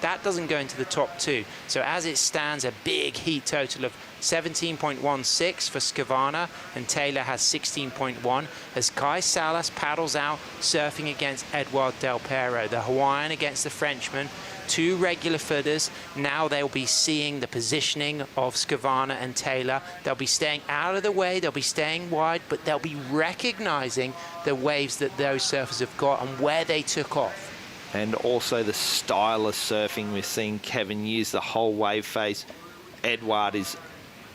That doesn't go into the top two. So as it stands, a big heat total of 17.16 for Skavana, and Taylor has 16.1 as Kai Salas paddles out, surfing against Eduard Del Pero, the Hawaiian against the Frenchman. Two regular footers. Now they'll be seeing the positioning of Skavana and Taylor. They'll be staying out of the way, they'll be staying wide, but they'll be recognizing the waves that those surfers have got and where they took off. And also the style of surfing. We're seeing Kevin use the whole wave face. Eduard is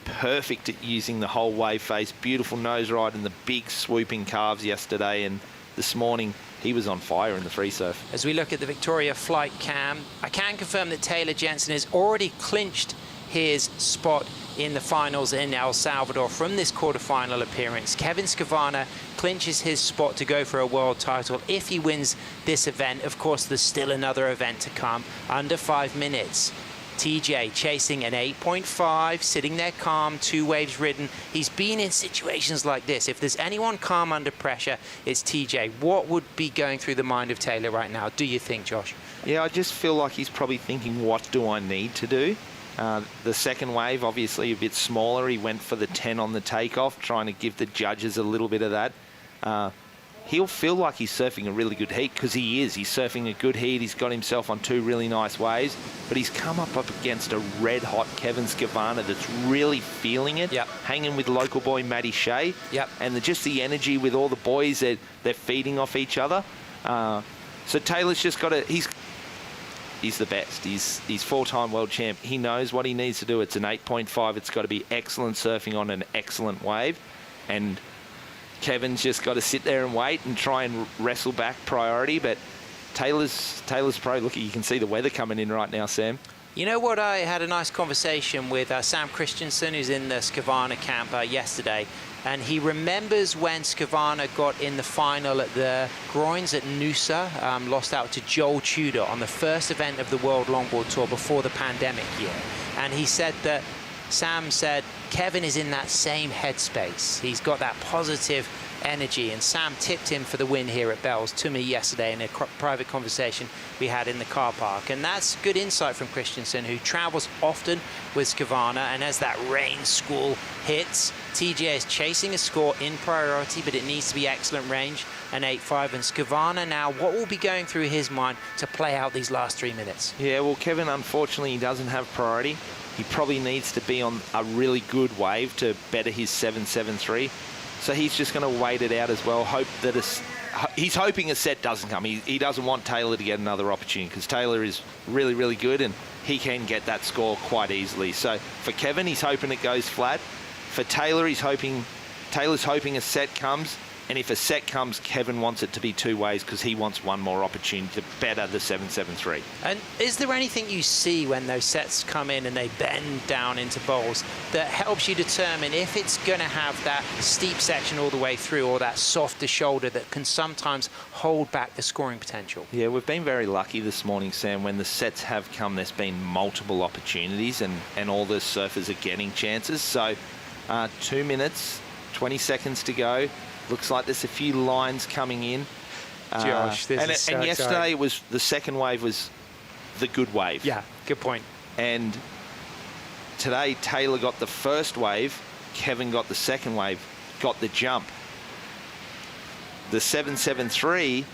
perfect at using the whole wave face. Beautiful nose ride and the big swooping calves yesterday, and this morning he was on fire in the free surf. As we look at the Victoria flight cam, I can confirm that Taylor Jensen has already clinched his spot in the finals in El Salvador from this quarterfinal appearance. Kevin Skavana clinches his spot to go for a world title if he wins this event. Of course, there's still another event to come under 5 minutes. TJ chasing an 8.5, sitting there calm, 2 waves ridden. He's been in situations like this. If there's anyone calm under pressure, it's TJ. What would be going through the mind of Taylor right now, do you think, Josh? Yeah, I just feel like he's probably thinking, what do I need to do? The second wave, obviously a bit smaller. He went for the 10 on the takeoff, trying to give the judges a little bit of that. He'll feel like he's surfing a really good heat, because he is. He's surfing a good heat. He's got himself on 2 really nice waves, but he's come up against a red-hot Kevin Skavana that's really feeling it, hanging with local boy Matty Shea, and just the energy with all the boys, they're feeding off each other. So Taylor's just got to... He's the best. He's 4-time world champ. He knows what he needs to do. It's an 8.5. It's got to be excellent surfing on an excellent wave, and Kevin's just got to sit there and wait and try and wrestle back priority. But Taylor's pro. Look, you can see the weather coming in right now, Sam. You know what? I had a nice conversation with Sam Christensen, who's in the Skavana camp yesterday, and he remembers when Skavana got in the final at the Groins at Noosa, lost out to Joel Tudor on the first event of the World Longboard Tour before the pandemic year. And he said that, Sam said, Kevin is in that same headspace. He's got that positive energy, and Sam tipped him for the win here at Bells to me yesterday in a private conversation we had in the car park. And that's good insight from Christensen, who travels often with Skavana, and as that rain squall hits, TJ is chasing a score in priority, but it needs to be excellent range, an 8.5. And Skavana now, what will be going through his mind to play out these last 3 minutes? Yeah, well, Kevin, unfortunately, he doesn't have priority. He probably needs to be on a really good wave to better his 7.73. So he's just going to wait it out as well. He's hoping a set doesn't come. He doesn't want Taylor to get another opportunity, because Taylor is really, really good, and he can get that score quite easily. So for Kevin, he's hoping it goes flat. For Taylor, Taylor's hoping a set comes. And if a set comes, Kevin wants it to be 2 ways, because he wants one more opportunity to better the 7.73. And is there anything you see when those sets come in and they bend down into bowls that helps you determine if it's going to have that steep section all the way through, or that softer shoulder that can sometimes hold back the scoring potential? Yeah, we've been very lucky this morning, Sam. When the sets have come, there's been multiple opportunities, and all the surfers are getting chances. So 2 minutes, 20 seconds to go. Looks like there's a few lines coming in. Josh, this is so and yesterday it was the second wave was the good wave. Yeah, good point. And today Taylor got the first wave, Kevin got the second wave, got the jump. The 7.73,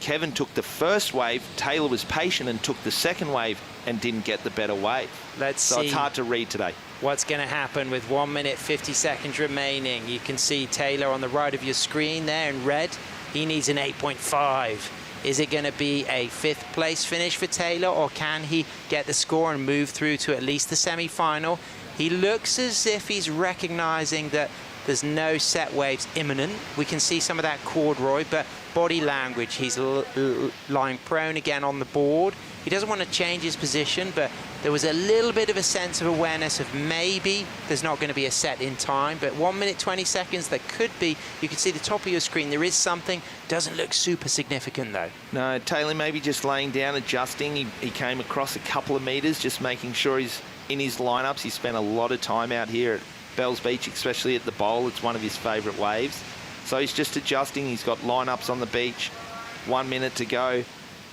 Kevin took the first wave, Taylor was patient and took the second wave and didn't get the better wave. So it's hard to read today. What's going to happen with 1 minute 50 seconds remaining. You can see Taylor on the right of your screen there in red. He needs an 8.5. Is it going to be a 5th place finish for Taylor, or can he get the score and move through to at least the semi-final? He looks as if he's recognizing that There's no set waves imminent. We can see some of that corduroy, but body language, he's lying prone again on the board. He doesn't want to change his position, but there was a little bit of a sense of awareness of maybe there's not going to be a set in time, but 1 minute 20 seconds, there could be. You can see the top of your screen, there is something. Doesn't look super significant though. No, Taylor maybe just laying down, adjusting. He came across a couple of meters, just making sure he's in his lineups. He spent a lot of time out here at Bells Beach, especially at the bowl. It's one of his favourite waves. So he's just adjusting. He's got lineups on the beach. 1 minute to go.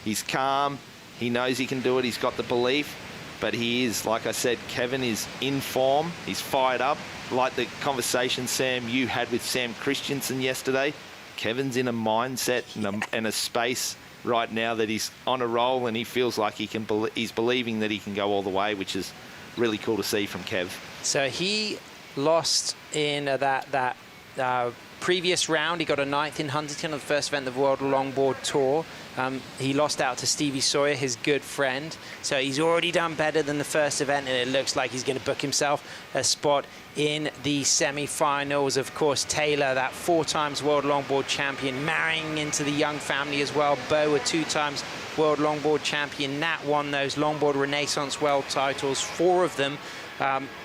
He's calm. He knows he can do it. He's got the belief. But he is, like I said, Kevin is in form. He's fired up. Like the conversation, Sam, you had with Sam Christensen yesterday. Kevin's in a mindset and a space right now that he's on a roll, and he feels like he's believing that he can go all the way, which is really cool to see from Kev. So he lost in that previous round. He got a 9th in Huntington on the first event of the World Longboard Tour. He lost out to Stevie Sawyer, his good friend. So he's already done better than the first event, and it looks like he's going to book himself a spot in the semi-finals. Of course, Taylor, that 4 times World Longboard champion, marrying into the young family as well. Bo, a 2 times World Longboard champion. Nat won those Longboard Renaissance World titles, 4 of them.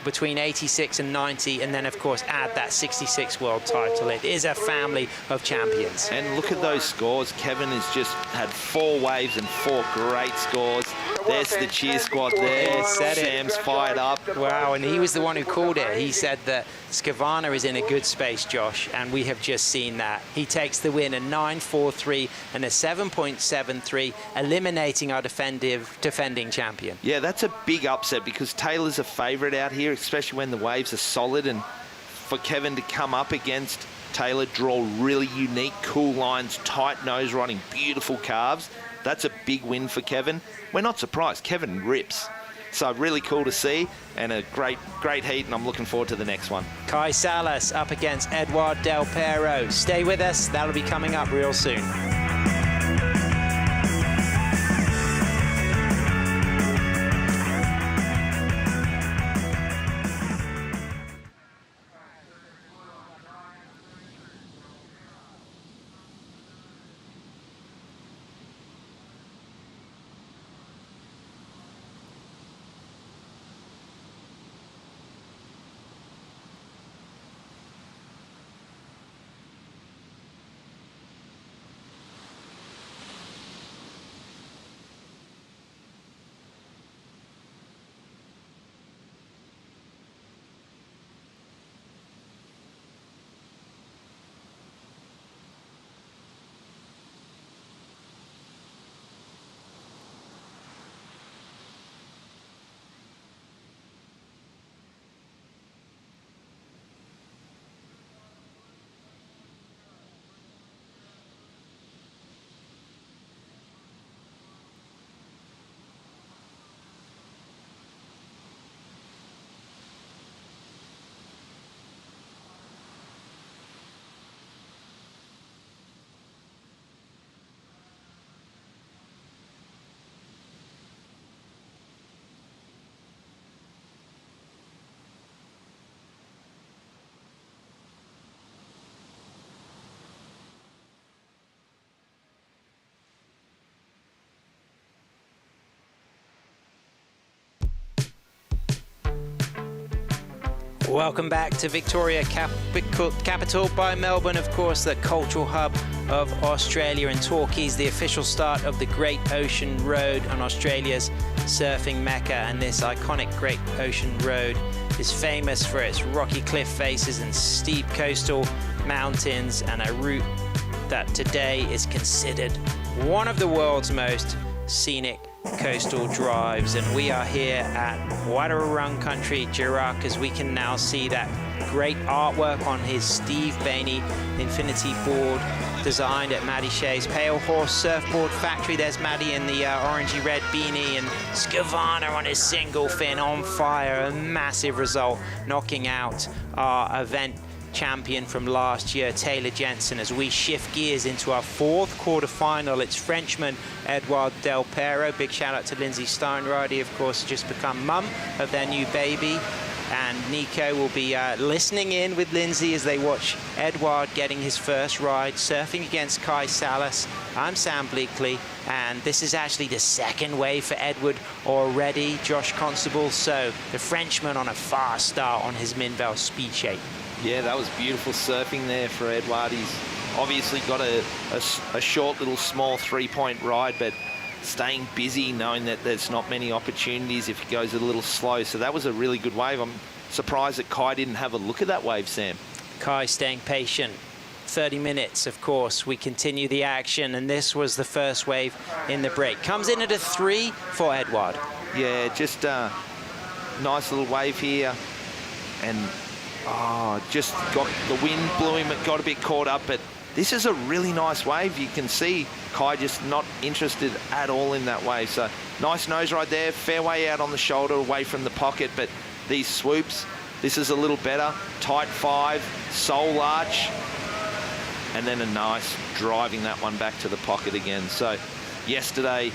Between 86 and 90, and then of course add that 66 world title. It is a family of champions. And look at those scores. Kevin has just had 4 waves and 4 great scores. There's the cheer squad there. Sam's fired up. Wow, and he was the one who called it. He said that Skavana is in a good space, Josh, and we have just seen that. He takes the win, a 9.43 and a 7.73, eliminating our defending champion. Yeah, that's a big upset because Taylor's a favourite out here, especially when the waves are solid, and for Kevin to come up against Taylor, draw really unique, cool lines, tight nose riding, beautiful calves. That's a big win for Kevin. We're not surprised. Kevin rips. So really cool to see, and a great heat, and I'm looking forward to the next one. Kai Salas up against Eduard Del Pero. Stay with us. That'll be coming up real soon. Welcome back to Victoria, capital by Melbourne, of course, the cultural hub of Australia, and Torquay's the official start of the Great Ocean Road on Australia's surfing mecca. And this iconic Great Ocean Road is famous for its rocky cliff faces and steep coastal mountains, and a route that today is considered one of the world's most scenic coastal drives. And we are here at Wadawurrung Country, Jirok, as we can now see that great artwork on his Steve Bainey Infinity board designed at Maddie Shea's Pale Horse Surfboard Factory. There's Maddie in the orangey red beanie, and Skavana on his single fin on fire. A massive result, knocking out our event champion from last year, Taylor Jensen, as we shift gears into our 4th quarterfinal. It's Frenchman Eduard Del Pero. Big shout out to Lindsay Steinride, of course, just become mum of their new baby. And Nico will be listening in with Lindsay as they watch Edouard getting his first ride, surfing against Kai Salas. I'm Sam Bleakley, and this is actually the second wave for Edward already, Josh Constable. So the Frenchman on a fast start on his Minvel speed shape. Yeah, that was beautiful surfing there for Edouard. He's obviously got a short little small 3-point ride, but staying busy, knowing that there's not many opportunities if he goes a little slow. So that was a really good wave. I'm surprised that Kai didn't have a look at that wave, Sam. Kai staying patient. 30 minutes, of course, we continue the action, and this was the first wave in the break. Comes in at a 3 for Edouard. Yeah, just a nice little wave here, and just got the wind blew him. It got a bit caught up, but this is a really nice wave. You can see Kai just not interested at all in that wave. So nice nose ride there, fairway out on the shoulder, away from the pocket, but these swoops, this is a little better. Tight 5, soul arch, and then a nice driving that one back to the pocket again. So yesterday,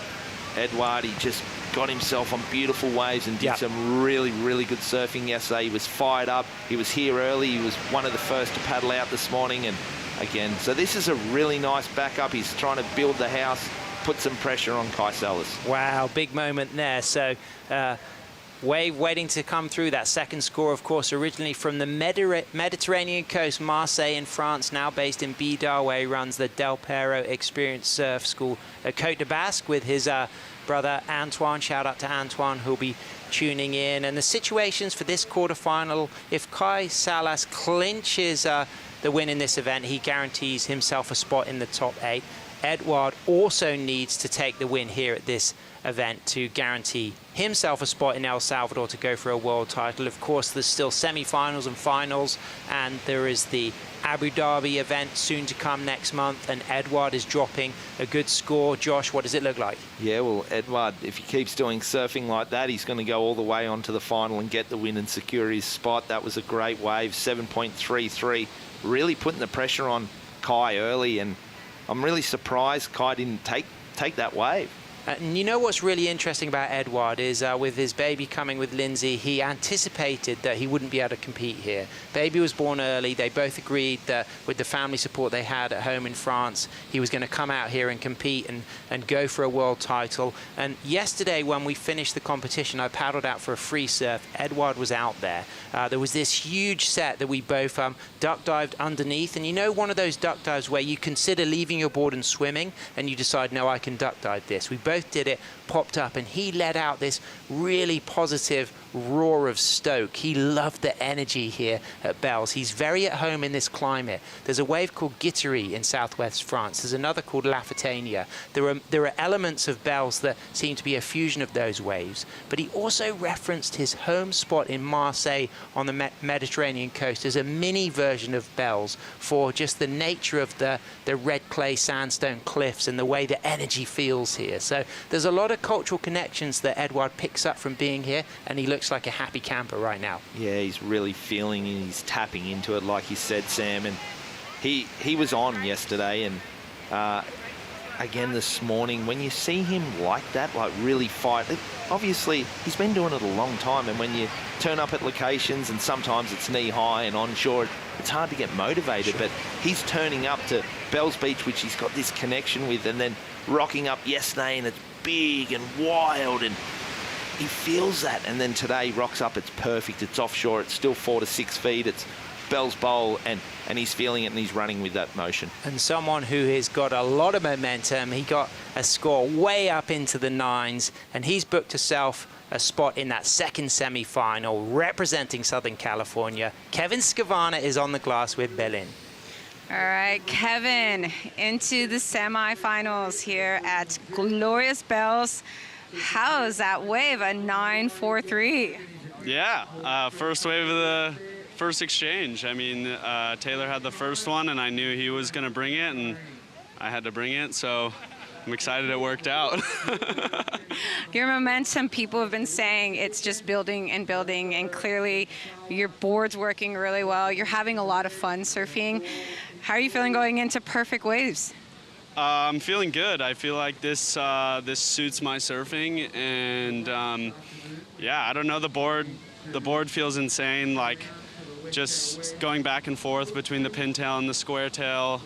Edouard, he just got himself on beautiful waves and did some really, really good surfing yesterday. He was fired up. He was here early. He was one of the first to paddle out this morning. And again, so this is a really nice backup. He's trying to build the house, put some pressure on Kai Salas. Wow, big moment there. So wave waiting to come through. That second score, of course, originally from the Mediterranean coast, Marseille in France, now based in Bidar, where he runs the Del Perro Experience Surf School at Côte de Basque with his brother Antoine. Shout out to Antoine, who'll be tuning in. And the situations for this quarterfinal, if Kai Salas clinches the win in this event, he guarantees himself a spot in the top 8. Edouard also needs to take the win here at this event to guarantee himself a spot in El Salvador to go for a world title. Of course, there's still semi-finals and finals, and there is the Abu Dhabi event soon to come next month, and Edouard is dropping a good score. Josh, what does it look like? Yeah, well, Edouard, if he keeps doing surfing like that, he's going to go all the way onto the final and get the win and secure his spot. That was a great wave, 7.33, really putting the pressure on Kai early, and I'm really surprised Kai didn't take that wave. And you know what's really interesting about Edouard is with his baby coming with Lindsay, he anticipated that he wouldn't be able to compete here. Baby was born early. They both agreed that with the family support they had at home in France, he was going to come out here and compete and go for a world title. And yesterday when we finished the competition, I paddled out for a free surf. Edouard was out there. There was this huge set that we both duck dived underneath. And you know, one of those duck dives where you consider leaving your board and swimming, and you decide, no, I can duck dive this. We both did it, popped up, and he let out this really positive roar of stoke. He loved the energy here at Bells. He's very at home in this climate. There's a wave called Guitry in southwest France. There's another called La Fatania. There are elements of Bells that seem to be a fusion of those waves, but he also referenced his home spot in Marseille on the Mediterranean coast as a mini version of Bells for just the nature of the red clay sandstone cliffs and the way the energy feels here. So there's a lot of cultural connections that Edouard picks up from being here, and he looks like a happy camper right now. Yeah, he's really feeling it. He's tapping into it, like you said, Sam. And he was on yesterday, and again this morning, when you see him like that, like really fight, obviously he's been doing it a long time, and when you turn up at locations and sometimes it's knee high and onshore, it's hard to get motivated. But he's turning up to Bells Beach, which he's got this connection with, and then rocking up yesterday, and it's big and wild, and he feels that. And then today rocks up, it's perfect, it's offshore, it's still 4 to 6 feet, it's Bells Bowl, and he's feeling it, and he's running with that motion. And someone who has got a lot of momentum, he got a score way up into the 9s, and he's booked himself a spot in that second semi-final representing Southern California. Kevin Scavana is on the glass with Berlin. All right, Kevin, into the semifinals here at Glorious Bells. How is that wave, a 9.43? Yeah, first wave of the first exchange. I mean, Taylor had the first one, and I knew he was going to bring it, and I had to bring it, so I'm excited it worked out. Your momentum, people have been saying it's just building and building, and clearly your board's working really well. You're having a lot of fun surfing. How are you feeling going into perfect waves? I'm feeling good. I feel like this suits my surfing, and yeah, I don't know, the board the board feels insane. Like, just going back and forth between the pintail and the square tail.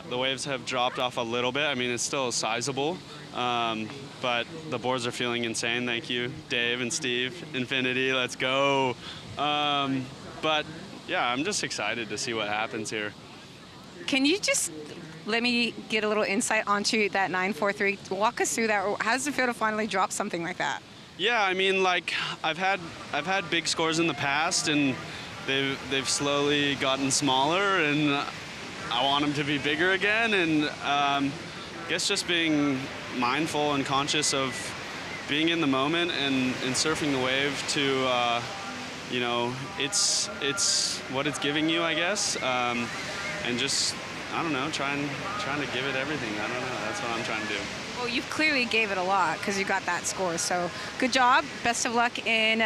The waves have dropped off a little bit. I mean, it's still sizable, but the boards are feeling insane. Thank you, Dave and Steve. Infinity, let's go. But yeah, I'm just excited to see what happens here. Can you just let me get a little insight onto that 943? Walk us through that. How does it feel to finally drop something like that? Yeah, I mean, like, I've had big scores in the past, and they've slowly gotten smaller, and I want them to be bigger again. And I guess just being mindful and conscious of being in the moment and surfing the wave to, you know, it's what it's giving you, I guess, and just, I don't know, trying to give it everything. I don't know. That's what I'm trying to do. Well, you clearly gave it a lot because you got that score. So good job. Best of luck in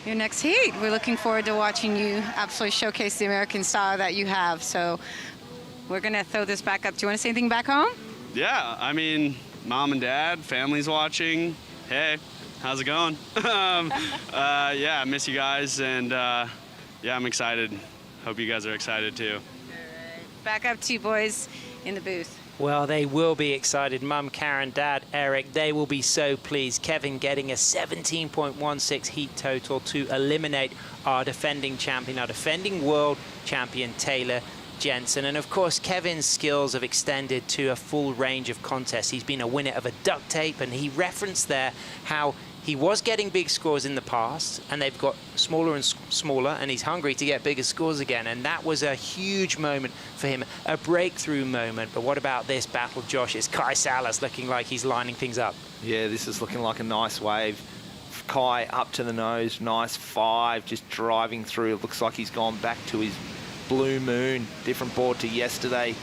your next heat. We're looking forward to watching you absolutely showcase the American style that you have. So we're going to throw this back up. Do you want to say anything back home? Yeah, I mean, mom and dad, family's watching. Hey, how's it going? Yeah, I miss you guys, and yeah, I'm excited. Hope you guys are excited too. Back up to you boys in the booth. Well, they will be excited. Mum, Karen, Dad, Eric, they will be so pleased. Kevin getting a 17.16 heat total to eliminate our defending champion, our defending world champion, Taylor Jensen. And of course, Kevin's skills have extended to a full range of contests. He's been a winner of a duct tape, and he referenced there how he was getting big scores in the past, and they've got smaller and smaller, and he's hungry to get bigger scores again. And that was a huge moment for him, a breakthrough moment. But what about this battle, Josh? It's Kai Salas looking like he's lining things up. Yeah, this is looking like a nice wave. Kai up to the nose, nice 5, just driving through. It looks like he's gone back to his Blue Moon, different board to yesterday.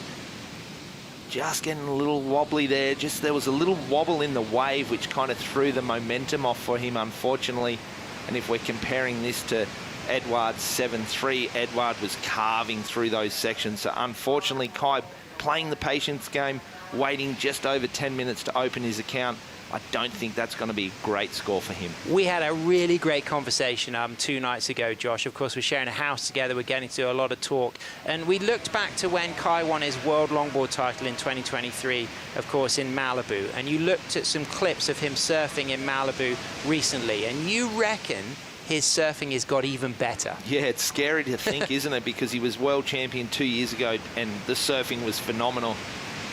Just getting a little wobbly there. There was a little wobble in the wave, which kind of threw the momentum off for him, unfortunately. And if we're comparing this to Edward's 7-3, Edward was carving through those sections. So unfortunately, Kai playing the patience game, waiting just over 10 minutes to open his account. I don't think that's going to be a great score for him. We had a really great conversation 2 nights ago, Josh. Of course, we're sharing a house together. We're getting to do a lot of talk. And we looked back to when Kai won his World Longboard Title in 2023, of course, in Malibu. And you looked at some clips of him surfing in Malibu recently. And you reckon his surfing has got even better. Yeah, it's scary to think, isn't it? Because he was world champion 2 years ago, and the surfing was phenomenal.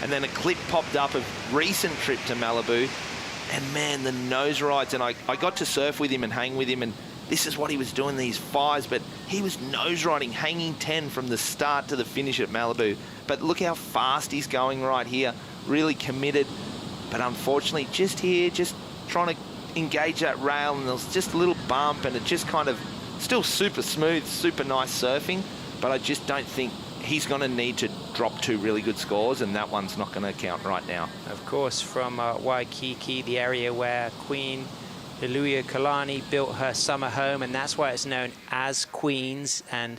And then a clip popped up of recent trip to Malibu. And man, the nose rides, and I got to surf with him and hang with him, and this is what he was doing, these 5s, but he was nose riding, hanging 10 from the start to the finish at Malibu. But look how fast he's going right here, really committed. But unfortunately, just here, just trying to engage that rail, and there was just a little bump, and it just kind of, still super smooth, super nice surfing, but I just don't think he's going to need to drop 2 really good scores, and that one's not going to count right now. Of course, from Waikiki, the area where Queen Iluia Kalani built her summer home, and that's why it's known as Queens, and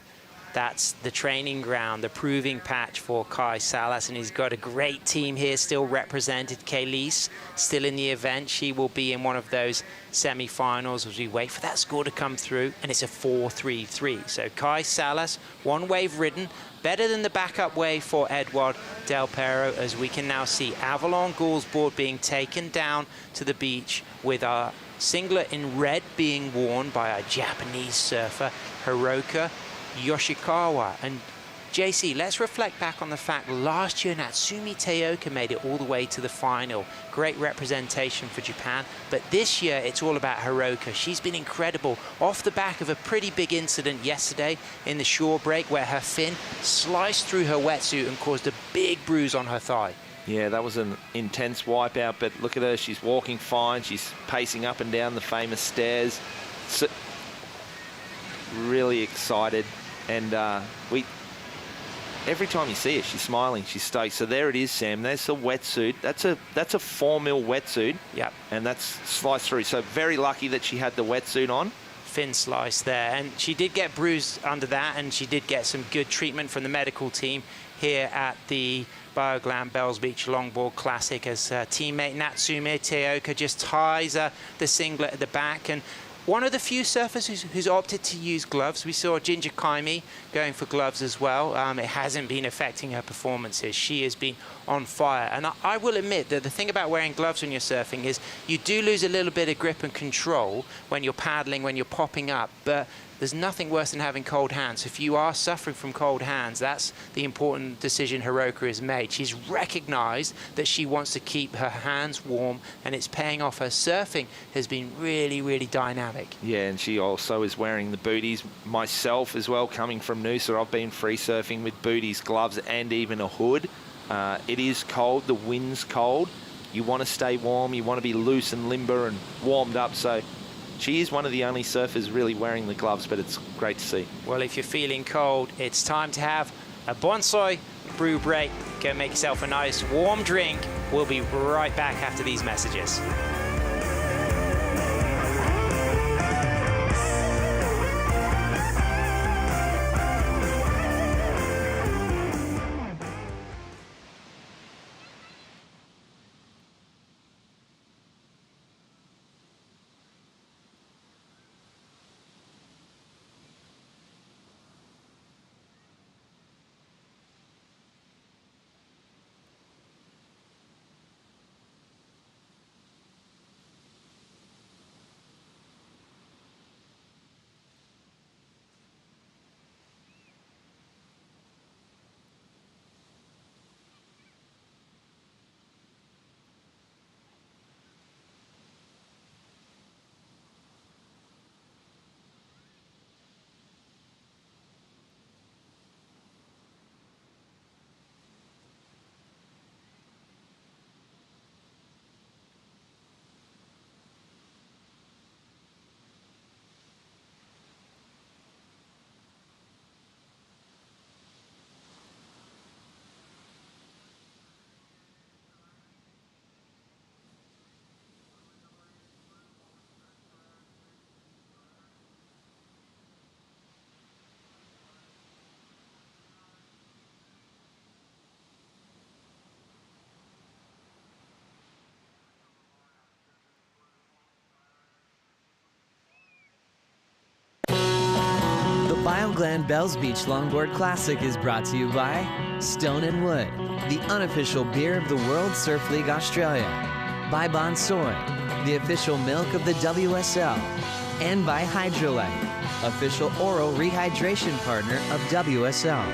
that's the training ground, the proving patch for Kai Salas, and he's got a great team here still represented. Kayleigh still in the event. She will be in one of those semi-finals as we wait for that score to come through, and it's a 4-3-3. So Kai Salas, 1 wave ridden, better than the backup wave for Edward Del Perro, as we can now see Avalon Gould's board being taken down to the beach with our singlet in red being worn by our Japanese surfer, Hiroka Yoshikawa. And JC, let's reflect back on the fact last year Natsumi Teoka made it all the way to the final. Great representation for Japan. But this year it's all about Hiroka. She's been incredible off the back of a pretty big incident yesterday in the shore break where her fin sliced through her wetsuit and caused a big bruise on her thigh. Yeah, that was an intense wipeout, but look at her. She's walking fine. She's pacing up and down the famous stairs. So, really excited. And every time you see her, she's smiling, she's stoked. So there it is, Sam. There's the wetsuit. That's a 4 mil wetsuit. Yep. And that's sliced through. So very lucky that she had the wetsuit on. Fin slice there, and she did get bruised under that, and she did get some good treatment from the medical team here at the Bioglan Bells Beach Longboard Classic as teammate Natsume Teoka just ties the singlet at the back. And one of the few surfers who's opted to use gloves. We saw Ginger Kaimi going for gloves as well. It hasn't been affecting her performances. She has been on fire. And I will admit that the thing about wearing gloves when you're surfing is you do lose a little bit of grip and control when you're paddling, when you're popping up, but there's nothing worse than having cold hands. If you are suffering from cold hands, that's the important decision Hiroka has made. She's recognized that she wants to keep her hands warm, and it's paying off. Her surfing has been really, really dynamic. Yeah, and she also is wearing the booties. Myself as well, coming from Noosa, I've been free surfing with booties, gloves, and even a hood. It is cold, the wind's cold. You want to stay warm, you want to be loose and limber and warmed up, so she is one of the only surfers really wearing the gloves, but it's great to see. Well, if you're feeling cold, it's time to have a bonsai brew break. Go make yourself a nice warm drink. We'll be right back after these messages. The Bioglan Bells Beach Longboard Classic is brought to you by Stone & Wood, the unofficial beer of the World Surf League Australia, by Bonsoy, the official milk of the WSL, and by Hydrolite, official oral rehydration partner of WSL.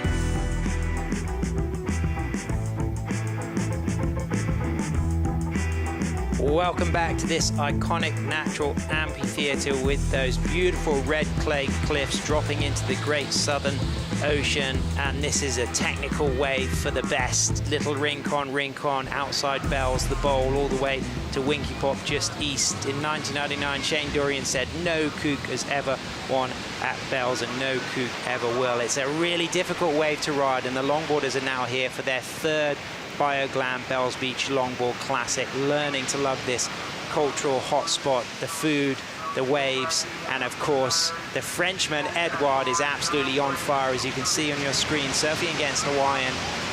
Welcome back to this iconic natural amphitheater with those beautiful red clay cliffs dropping into the great southern ocean. And this is a technical wave for the best. Little Rincon outside Bells, the bowl, all the way to Winky Pop just east. In 1999, Shane Dorian said no kook has ever won at Bells and no kook ever will. It's a really difficult wave to ride, and the longboarders are now here for their third Bioglan Bells Beach Longboard Classic, learning to love this cultural hotspot, the food, the waves, and of course the Frenchman Edouard is absolutely on fire, as you can see on your screen, surfing against Hawaiian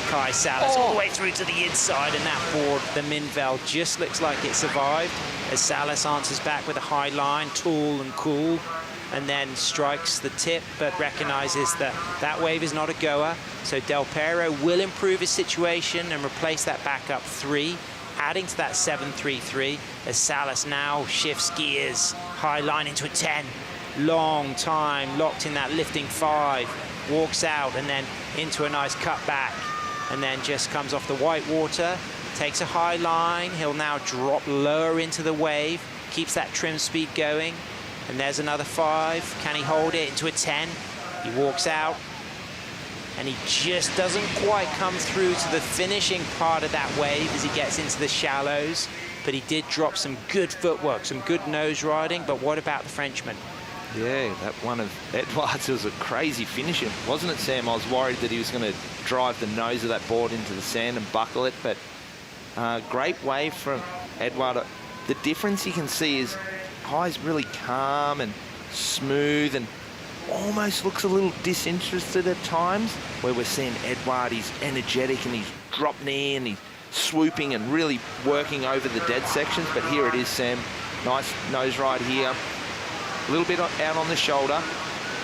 Kai Salas all the way through to the inside, and that board, the Minvel, just looks like it survived as Salas answers back with a high line, tall and cool, and then strikes the tip, but recognizes that that wave is not a goer. So Del Pero will improve his situation and replace that backup 3, adding to that 7-3-3 as Salas now shifts gears, high line into a 10. Long time locked in that lifting 5, walks out and then into a nice cut back, and then just comes off the white water, takes a high line. He'll now drop lower into the wave, keeps that trim speed going. And there's another 5. Can he hold it into a 10? He walks out, and he just doesn't quite come through to the finishing part of that wave as he gets into the shallows. But he did drop some good footwork, some good nose riding. But what about the Frenchman? Yeah, that one of Edouard's was a crazy finisher, wasn't it, Sam? I was worried that he was going to drive the nose of that board into the sand and buckle it, but great wave from Edouard. The difference you can see is Kai's really calm and smooth and almost looks a little disinterested at times, where we're seeing Edouard, he's energetic and he's drop knee and he's swooping and really working over the dead sections. But here it is, Sam. Nice nose ride here. a little bit out on the shoulder,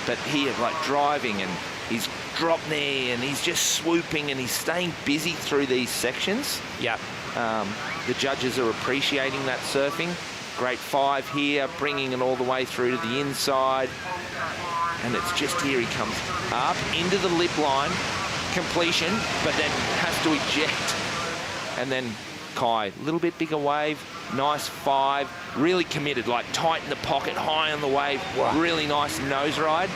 but here, like driving, and he's drop knee, and he's just swooping, and he's staying busy through these sections. Yep. The judges are appreciating that surfing. Great 5 here, bringing it all the way through to the inside. And it's just here he comes up into the lip line, completion, but then has to eject. And then Kai, a little bit bigger wave, nice 5, really committed, like tight in the pocket, high on the wave, really nice nose ride,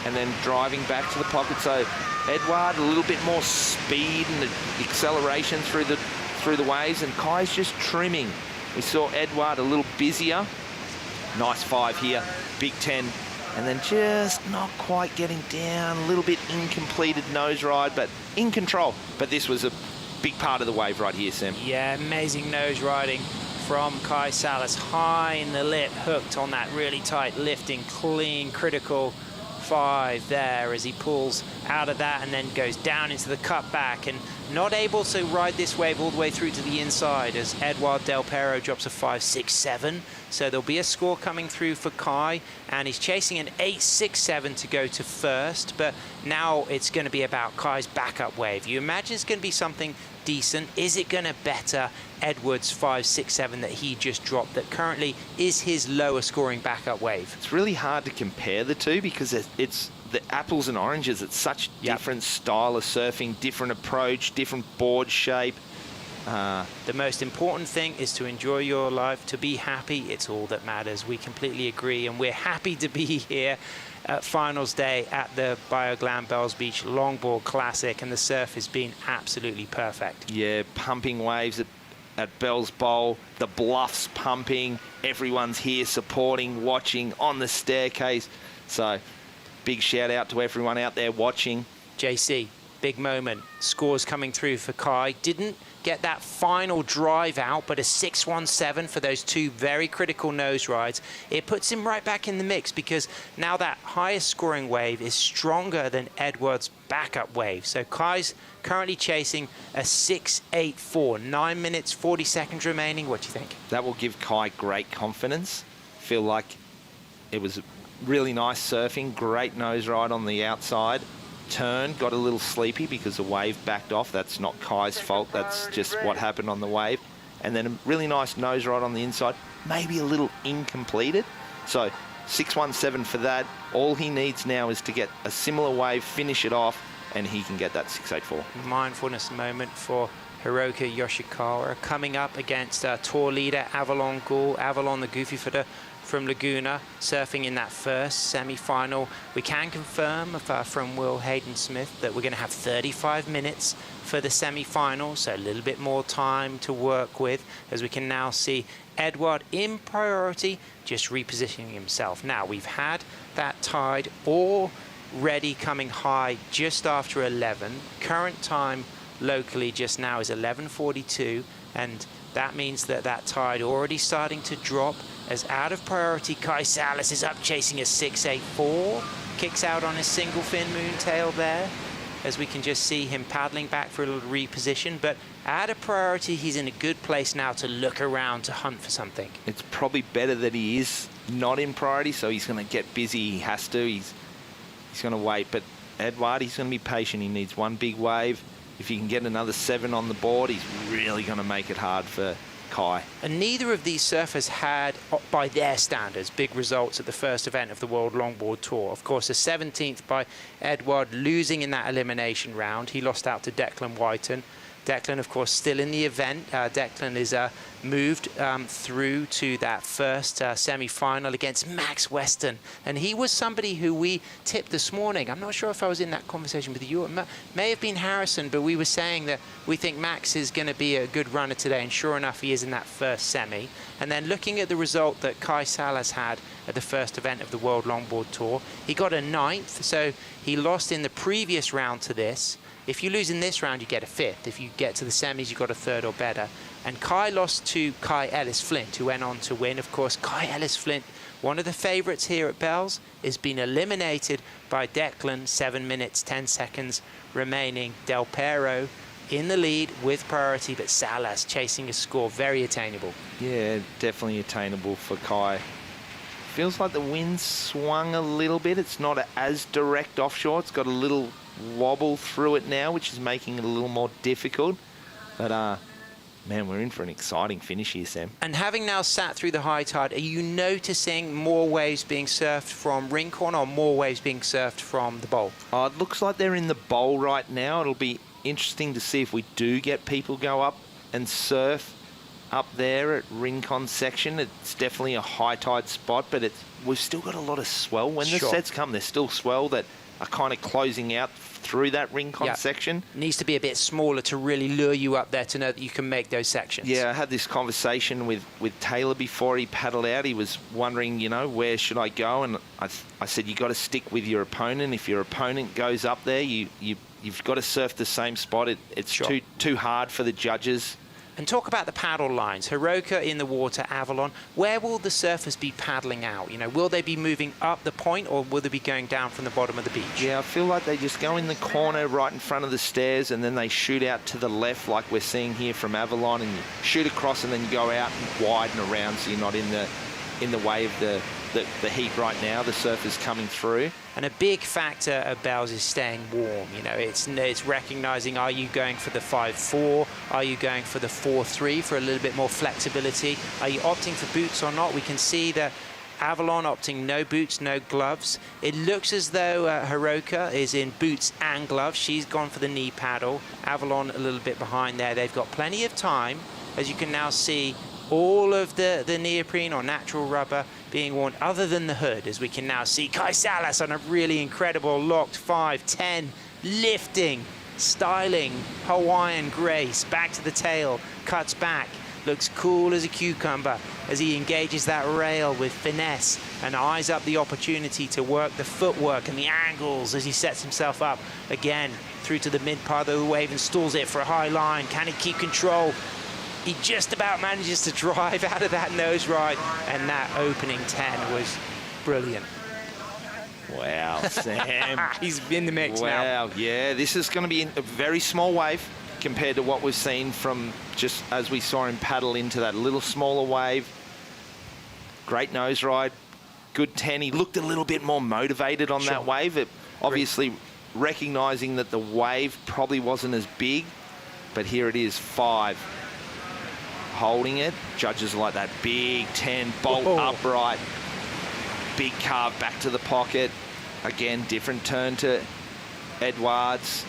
and then driving back to the pocket. So Edouard, a little bit more speed and acceleration through the waves, and Kai's just trimming. We saw Edouard a little busier. Nice 5 here, big 10. And then just not quite getting down, a little bit incompleted nose ride, but in control. But this was a big part of the wave right here, Sam. Yeah, amazing nose riding from Kai Salas. High in the lip, hooked on that really tight lifting, clean, critical 5 there as he pulls out of that and then goes down into the cutback, and not able to ride this wave all the way through to the inside as Edouard Del Pero drops a 5.67. So there'll be a score coming through for Kai, and he's chasing an 8.67 to go to first, but now it's going to be about Kai's backup wave. You imagine it's going to be something decent. Is it going to better Edward's 5.67 that he just dropped, that currently is his lower scoring backup wave? It's really hard to compare the two because it's the apples and oranges. It's such different style of surfing, different approach, different board shape. The most important thing is to enjoy your life, to be happy. It's all that matters. We completely agree, and we're happy to be here at finals day at the Bioglan Bells Beach Longboard Classic, and the surf has been absolutely perfect. Yeah, pumping waves at Bells Bowl, the bluffs pumping, everyone's here supporting, watching on the staircase. So big shout out to everyone out there watching. JC, big moment. Scores coming through for Kai. Didn't get that final drive out, but a 6.17 for those 2 very critical nose rides. It puts him right back in the mix because now that highest scoring wave is stronger than Edward's backup wave. So Kai's currently chasing a 6.84, 9 minutes, 40 seconds remaining. What do you think? That will give Kai great confidence. Feel like it was really nice surfing, great nose ride on the outside. Turn, got a little sleepy because the wave backed off. That's not Kai's fault. That's just what happened on the wave. And then a really nice nose ride on the inside, maybe a little incompleted. So 6.17 for that. All he needs now is to get a similar wave, finish it off, and he can get that 6.84. Mindfulness moment for Hiroka Yoshikawa coming up against tour leader Avalon Gould. Avalon, the goofy footer from Laguna, surfing in that first semi-final. We can confirm from Will Hayden-Smith that we're going to have 35 minutes for the semi-final, so a little bit more time to work with, as we can now see Edouard in priority, just repositioning himself. Now, we've had that tide already coming high just after 11. Current time locally just now is 11:42, and that means that that tide already starting to drop, as out of priority Kai Salas is up chasing a 6.84, kicks out on his single fin moontail there, as we can just see him paddling back for a little reposition. But out of priority, he's in a good place now to look around to hunt for something. It's probably better that he is not in priority, so he's going to get busy. He has to. He's going to wait. But Edouard, he's going to be patient. He needs one big wave. If he can get another 7 on the board, he's really going to make it hard for Kai. And neither of these surfers had, by their standards, big results at the first event of the World Longboard Tour. Of course, the 17th by Edouard, losing in that elimination round. He lost out to Declan Whiten. Declan, of course, still in the event. Declan is moved through to that first semi-final against Max Weston. And he was somebody who we tipped this morning. I'm not sure if I was in that conversation with you. It may have been Harrison, but we were saying that we think Max is going to be a good runner today. And sure enough, he is in that first semi. And then looking at the result that Kai Salas had at the first event of the World Longboard Tour, he got a 9th. So he lost in the previous round to this. If you lose in this round, you get a 5th. If you get to the semis, you got a 3rd or better. And Kai lost to Kai Ellis-Flint, who went on to win. Of course, Kai Ellis-Flint, one of the favourites here at Bells, has been eliminated by Declan. 7 minutes, 10 seconds remaining. Del Pero in the lead with priority, but Salas chasing a score very attainable. Yeah, definitely attainable for Kai. Feels like the wind swung a little bit. It's not as direct offshore. It's got a little wobble through it now, which is making it a little more difficult. But, man, we're in for an exciting finish here, Sam. And having now sat through the high tide, are you noticing more waves being surfed from Rincon or more waves being surfed from the bowl? Oh, it looks like they're in the bowl right now. It'll be interesting to see if we do get people go up and surf up there at Rincon section. It's definitely a high tide spot, but we've still got a lot of swell. When the sets come, there's still swell that are kind of closing out through that Rincon section. Needs to be a bit smaller to really lure you up there to know that you can make those sections. Yeah, I had this conversation with Taylor before he paddled out. He was wondering, you know, where should I go? And I said, you got to stick with your opponent. If your opponent goes up there, you've got to surf the same spot. It's too hard for the judges. And talk about the paddle lines. Hiroka in the water, Avalon. Where will the surfers be paddling out? You know, will they be moving up the point or will they be going down from the bottom of the beach? Yeah, I feel like they just go in the corner right in front of the stairs and then they shoot out to the left like we're seeing here from Avalon, and you shoot across and then you go out and widen around so you're not in the way of the heat right now. The surfers coming through. And a big factor of Bells is staying warm. You know, it's recognizing, are you going for the 5-4? Are you going for the 4-3 for a little bit more flexibility? Are you opting for boots or not? We can see that Avalon opting no boots, no gloves. It looks as though Hiroka is in boots and gloves. She's gone for the knee paddle. Avalon a little bit behind there. They've got plenty of time, as you can now see. All of the neoprene or natural rubber being worn, other than the hood, as we can now see Kai Salas on a really incredible locked 5-10, lifting, styling, Hawaiian grace, back to the tail, cuts back, looks cool as a cucumber as he engages that rail with finesse and eyes up the opportunity to work the footwork and the angles as he sets himself up again through to the mid part of the wave and stalls it for a high line. Can he keep control? He just about manages to drive out of that nose ride, and that opening 10 was brilliant. Wow, Sam. He's in the mix now. Wow, yeah, this is going to be a very small wave compared to what we've seen from just as we saw him paddle into that little smaller wave. Great nose ride, good 10. He looked a little bit more motivated on that wave. Obviously recognizing that the wave probably wasn't as big, but here it is, 5. Holding it. Judges like that big 10, bolt upright, big carve back to the pocket. Again, different turn to Edwards.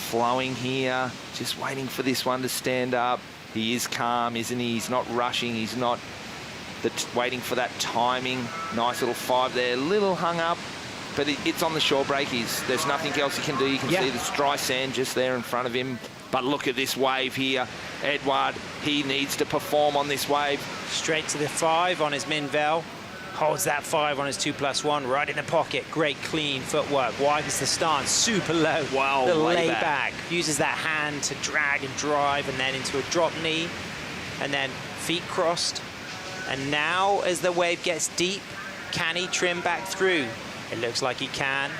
Flowing here, just waiting for this one to stand up. He is calm, isn't he? He's not rushing, he's not waiting for that timing. Nice little 5 there, little hung up, but it's on the shore break. There's nothing else he can do. You can see this dry sand just there in front of him. But look at this wave here. Edward, he needs to perform on this wave. Straight to the 5 on his Minvel. Holds that 5 on his 2+1 right in the pocket. Great clean footwork. Widens the stance, super low. Wow, the lay back. Uses that hand to drag and drive and then into a drop knee. And then feet crossed. And now as the wave gets deep, can he trim back through? It looks like he can.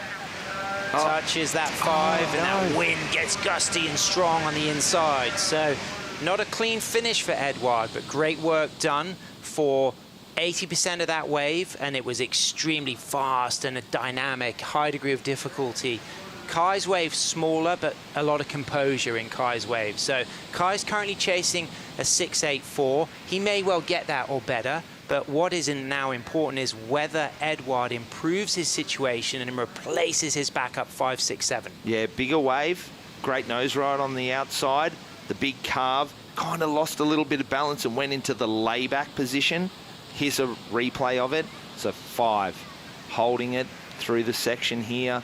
Touches that 5 and that wind gets gusty and strong on the inside. So not a clean finish for Edouard, but great work done for 80% of that wave, and it was extremely fast and a dynamic, high degree of difficulty. Kai's wave smaller, but a lot of composure in Kai's wave. So Kai's currently chasing a 6.84. He may well get that or better, but what is now important is whether Edouard improves his situation and replaces his backup 5.67. Yeah, bigger wave, great nose ride on the outside. The big carve kind of lost a little bit of balance and went into the layback position. Here's a replay of it. So 5, holding it through the section here.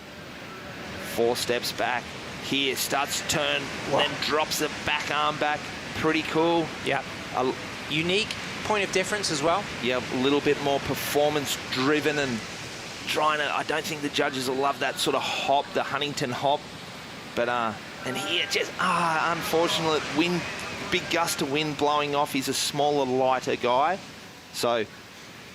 4 steps back. Here, starts to turn, then drops the back arm back. Pretty cool. Yeah. Unique point of difference as well. Yeah, a little bit more performance driven and trying to, I don't think the judges will love that sort of hop, the Huntington hop. But, and here just, unfortunate wind, big gust of wind blowing off. He's a smaller, lighter guy. So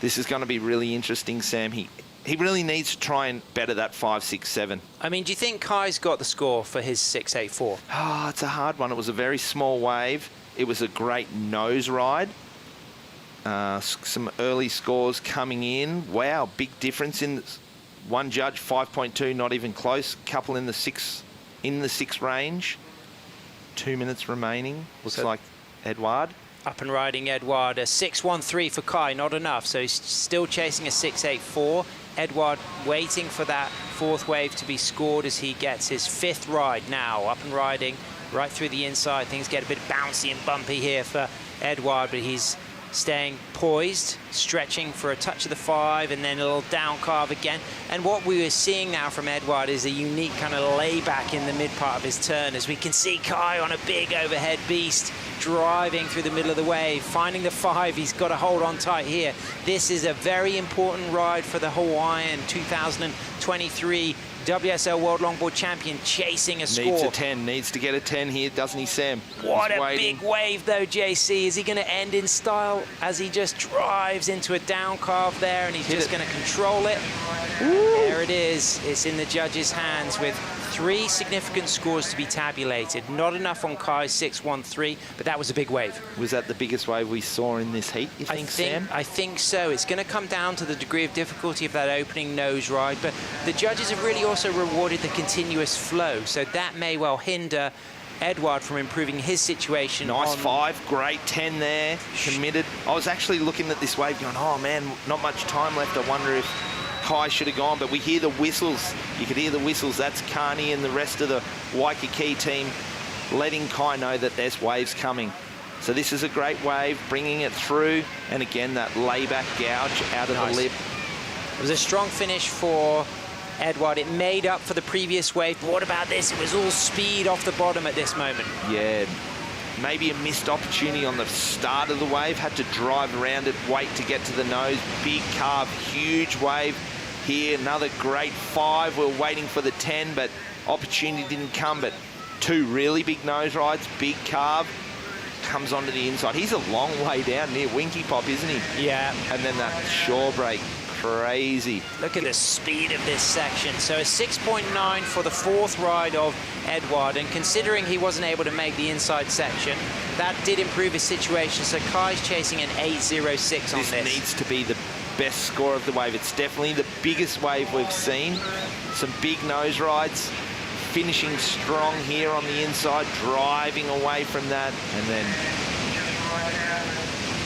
this is going to be really interesting, Sam. He really needs to try and better that 5.67. I mean, do you think Kai's got the score for his 6.84? Oh, it's a hard one. It was a very small wave. It was a great nose ride. Some early scores coming in. Wow, big difference in one judge, 5.2, not even close. Couple in the six range. 2 minutes remaining. Looks like Edouard. Up and riding Edouard, a 6.13 for Kai, not enough. So he's still chasing a 6.84. Edouard waiting for that fourth wave to be scored as he gets his fifth ride now. Up and riding right through the inside. Things get a bit bouncy and bumpy here for Edouard, but he's staying poised, stretching for a touch of the 5 and then a little down carve again. And what we were seeing now from Edouard is a unique kind of layback in the mid part of his turn, as we can see Kai on a big overhead beast driving through the middle of the wave, finding the 5. He's got to hold on tight here. This is a very important ride for the Hawaiian 2023 WSL World Longboard Champion, chasing a score. Needs a 10, needs to get a 10 here, doesn't he, Sam? What a big wave, though, JC. Is he going to end in style as he just drives into a down carve there, and he's just going to control it? There it is. It's in the judges' hands with 3 significant scores to be tabulated. Not enough on Kai's 6.13, but that was a big wave. Was that the biggest wave we saw in this heat, you think, Sam? I think so. It's going to come down to the degree of difficulty of that opening nose ride, but the judges have really also rewarded the continuous flow, so that may well hinder Edouard from improving his situation. Nice 5, great 10 there, committed. I was actually looking at this wave going, oh man, not much time left. I wonder if Kai should have gone, but we hear the whistles. You could hear the whistles. That's Carney and the rest of the Waikiki team letting Kai know that there's waves coming. So this is a great wave, bringing it through, and again, that layback gouge out of the lip. It was a strong finish for Edouard. It made up for the previous wave, but what about this? It was all speed off the bottom at this moment. Yeah, maybe a missed opportunity on the start of the wave. Had to drive around it, wait to get to the nose. Big carve, huge wave. Here, another great 5. We're waiting for the 10, but opportunity didn't come. But 2 really big nose rides, big carve, comes onto the inside. He's a long way down near Winky Pop, isn't he? Yeah. And then that shore break, crazy. Look at the speed of this section. So a 6.9 for the 4th ride of Edouard, and considering he wasn't able to make the inside section, that did improve his situation. So Kai's chasing an 8.06 on this. This needs to be the best score of the wave. It's definitely the biggest wave we've seen. Some big nose rides, finishing strong here on the inside, driving away from that, and then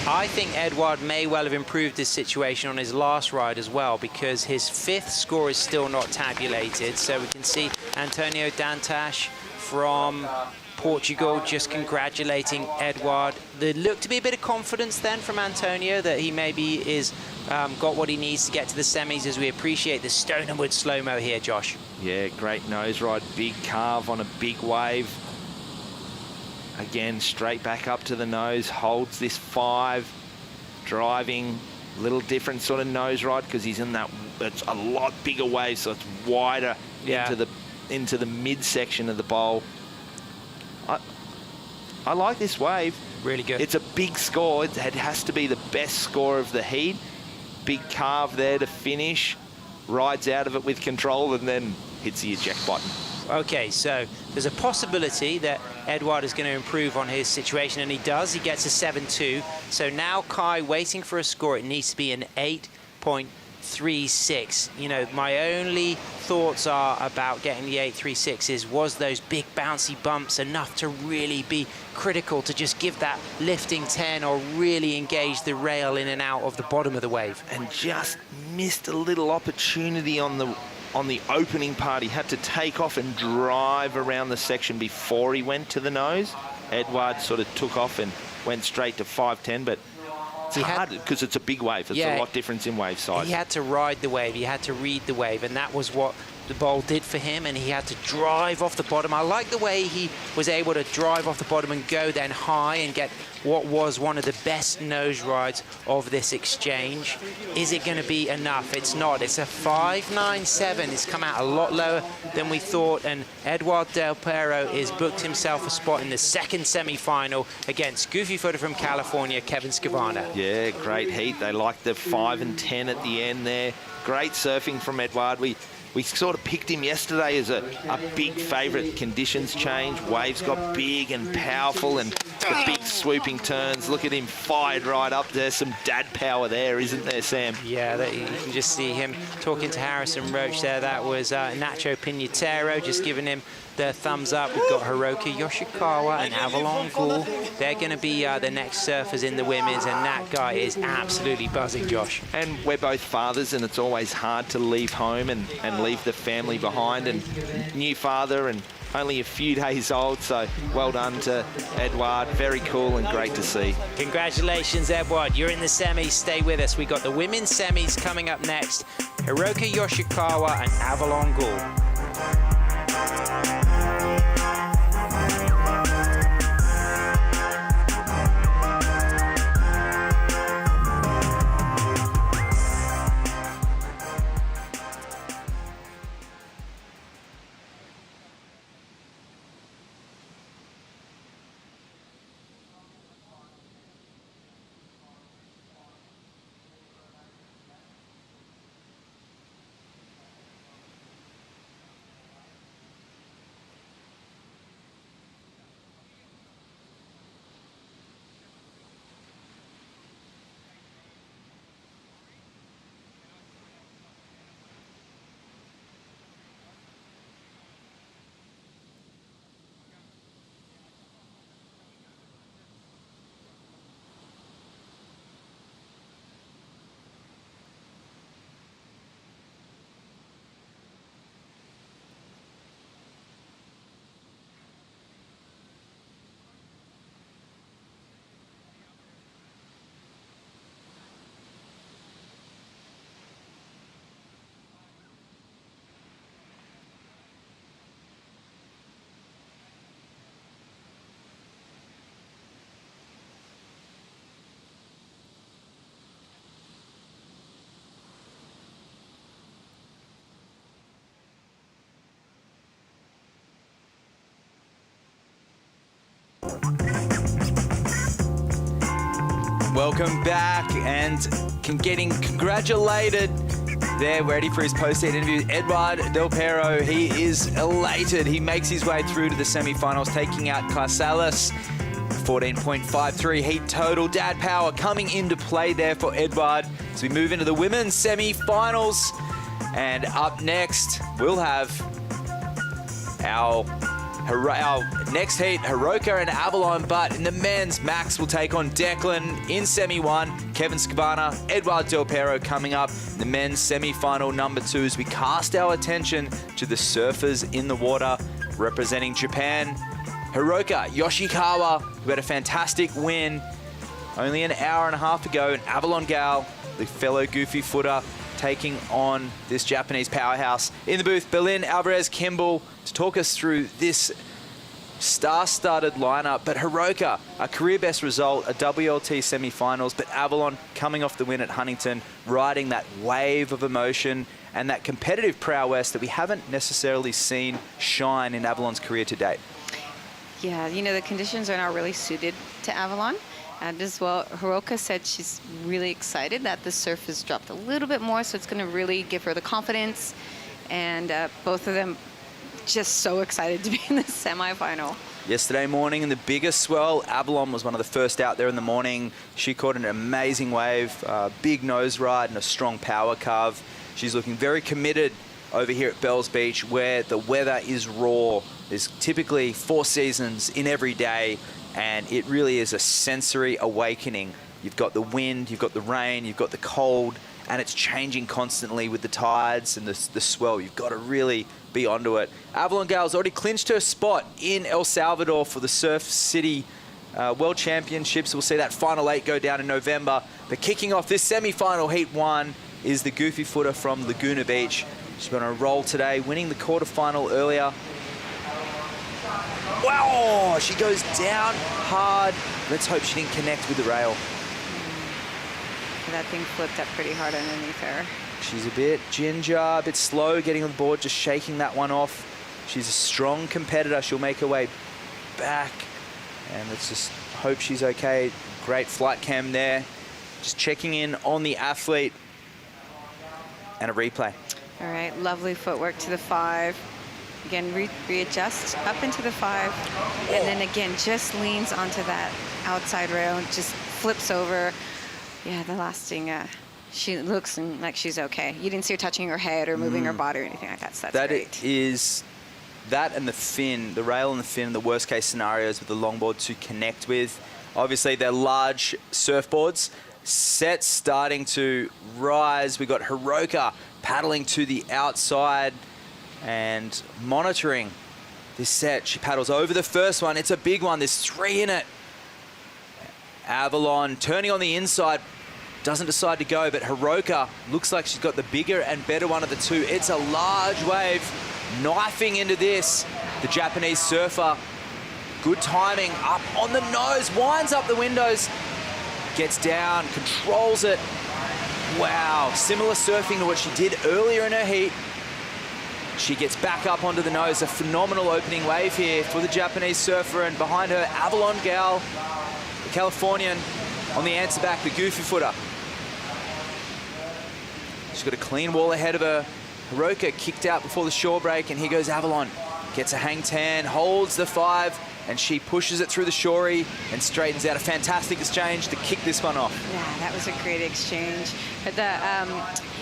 I think Edouard may well have improved his situation on his last ride as well, because his 5th score is still not tabulated. So we can see Antonio Dantas from Portugal just congratulating Edouard. There looked to be a bit of confidence then from Antonio that he maybe is got what he needs to get to the semis, as we appreciate the stone and wood slow-mo here, Josh. Yeah, great nose ride, big carve on a big wave. Again, straight back up to the nose, holds this 5, driving, little different sort of nose ride because he's in that, it's a lot bigger wave, so it's wider into the midsection of the bowl. I like this wave. Really good. It's a big score. It has to be the best score of the heat. Big carve there to finish. Rides out of it with control and then hits the eject button. Okay, so there's a possibility that Edouard is going to improve on his situation, and he does. He gets a 7.2. So now Kai waiting for a score. It needs to be an 8.36. You know, my only thoughts are about getting the 8.36 was those big bouncy bumps enough to really be critical to just give that lifting 10 or really engage the rail in and out of the bottom of the wave? And just missed a little opportunity on the opening part. He had to take off and drive around the section before he went to the nose. Edouard sort of took off and went straight to 5.10, but it's hard because it's a big wave. It's a lot difference in wave size. He had to ride the wave. He had to read the wave, and that was what the bowl did for him, and he had to drive off the bottom. I like the way he was able to drive off the bottom and go then high and get what was one of the best nose rides of this exchange. Is it going to be enough? It's not. It's a 5.97. It's come out a lot lower than we thought, and Edouard Del Pero is booked himself a spot in the second semi-final against goofy footer from California, Kevin Scavana. Yeah, great heat. They like the 5 and 10 at the end there. Great surfing from Edouard. We sort of picked him yesterday as a big favourite. Conditions changed, waves got big and powerful, and The big swooping turns. Look at him fired right up there. Some dad power there, isn't there, Sam? Yeah, you can just see him talking to Harrison Roach there. That was Nacho Pinatero just giving him the thumbs up. We've got Hiroka Yoshikawa and Avalon Ghoul. They're going to be the next surfers in the women's, and that guy is absolutely buzzing, Josh. And we're both fathers, and it's always hard to leave home and leave the family behind. And new father and only a few days old, so well done to Edward. Very cool and great to see. Congratulations, Edward. You're in the semis. Stay with us. We got the women's semis coming up next. Hiroka Yoshikawa and Avalon Ghoul. Welcome back, and getting congratulated. They're ready for his post-heat interview. Edward Del Pero, he is elated. He makes his way through to the semi-finals, taking out Carcelis. 14.53 heat total. Dad power coming into play there for Edward. So we move into the women's semi-finals. And up next, we'll have our next heat, Hiroka and Avalon, but in the men's, Max will take on Declan in semi-1. Kevin Scavana, Edward Del Pero coming up in the men's semi-final number 2 as we cast our attention to the surfers in the water representing Japan. Hiroka Yoshikawa, who had a fantastic win only an hour and a half ago, and Avalon Gal, the fellow goofy footer, taking on this Japanese powerhouse. In the booth, Berlin Alvarez Kimball to talk us through this star-studded lineup. But Hiroka, a career best result, a WLT semi-finals, but Avalon coming off the win at Huntington, riding that wave of emotion and that competitive prowess that we haven't necessarily seen shine in Avalon's career to date. Yeah, you know, the conditions are not really suited to Avalon. And as well, Hiroka said she's really excited that the surf has dropped a little bit more, so it's going to really give her the confidence. And both of them just so excited to be in the semifinal. Yesterday morning in the biggest swell, Avalon was one of the first out there in the morning. She caught an amazing wave, big nose ride and a strong power carve. She's looking very committed over here at Bells Beach, where the weather is raw. There's typically 4 seasons in every day, and it really is a sensory awakening. You've got the wind, you've got the rain, you've got the cold, and it's changing constantly with the tides and the swell. You've got to really be onto it. Avalon Gal's already clinched her spot in El Salvador for the Surf City World Championships. We'll see that final 8 go down in November. But kicking off this semi-final Heat 1 is the goofy footer from Laguna Beach. She's been on a roll today, winning the quarterfinal earlier. Wow, she goes down hard. Let's hope she didn't connect with the rail. That thing flipped up pretty hard underneath her. She's a bit ginger, a bit slow getting on the board, just shaking that one off. She's a strong competitor. She'll make her way back. And let's just hope she's okay. Great flight cam there. Just checking in on the athlete. And a replay. All right, lovely footwork to the 5. again, readjusts up into the 5, and then again, just leans onto that outside rail and just flips over. Yeah, the last thing, she looks like she's okay. You didn't see her touching her head or moving her body or anything like that, so that's great. That and the fin, the rail and the fin, the worst case scenarios with the longboard to connect with. Obviously, they're large surfboards. Set starting to rise. We got Hiroka paddling to the outside and monitoring this set. She paddles over the first one. It's a big one. There's 3 in it. Avalon turning on the inside. Doesn't decide to go, but Hiroka looks like she's got the bigger and better one of the 2. It's a large wave knifing into this. The Japanese surfer, good timing, up on the nose, winds up the windows, gets down, controls it. Wow, similar surfing to what she did earlier in her heat. She gets back up onto the nose. A phenomenal opening wave here for the Japanese surfer, and behind her, Avalon gal, the Californian, on the answer back, the goofy footer. She's got a clean wall ahead of her. Hiroka kicked out before the shore break, and here goes Avalon. Gets a hang 10, holds the 5, and she pushes it through the shorey and straightens out. A fantastic exchange to kick this one off. Yeah, that was a great exchange. But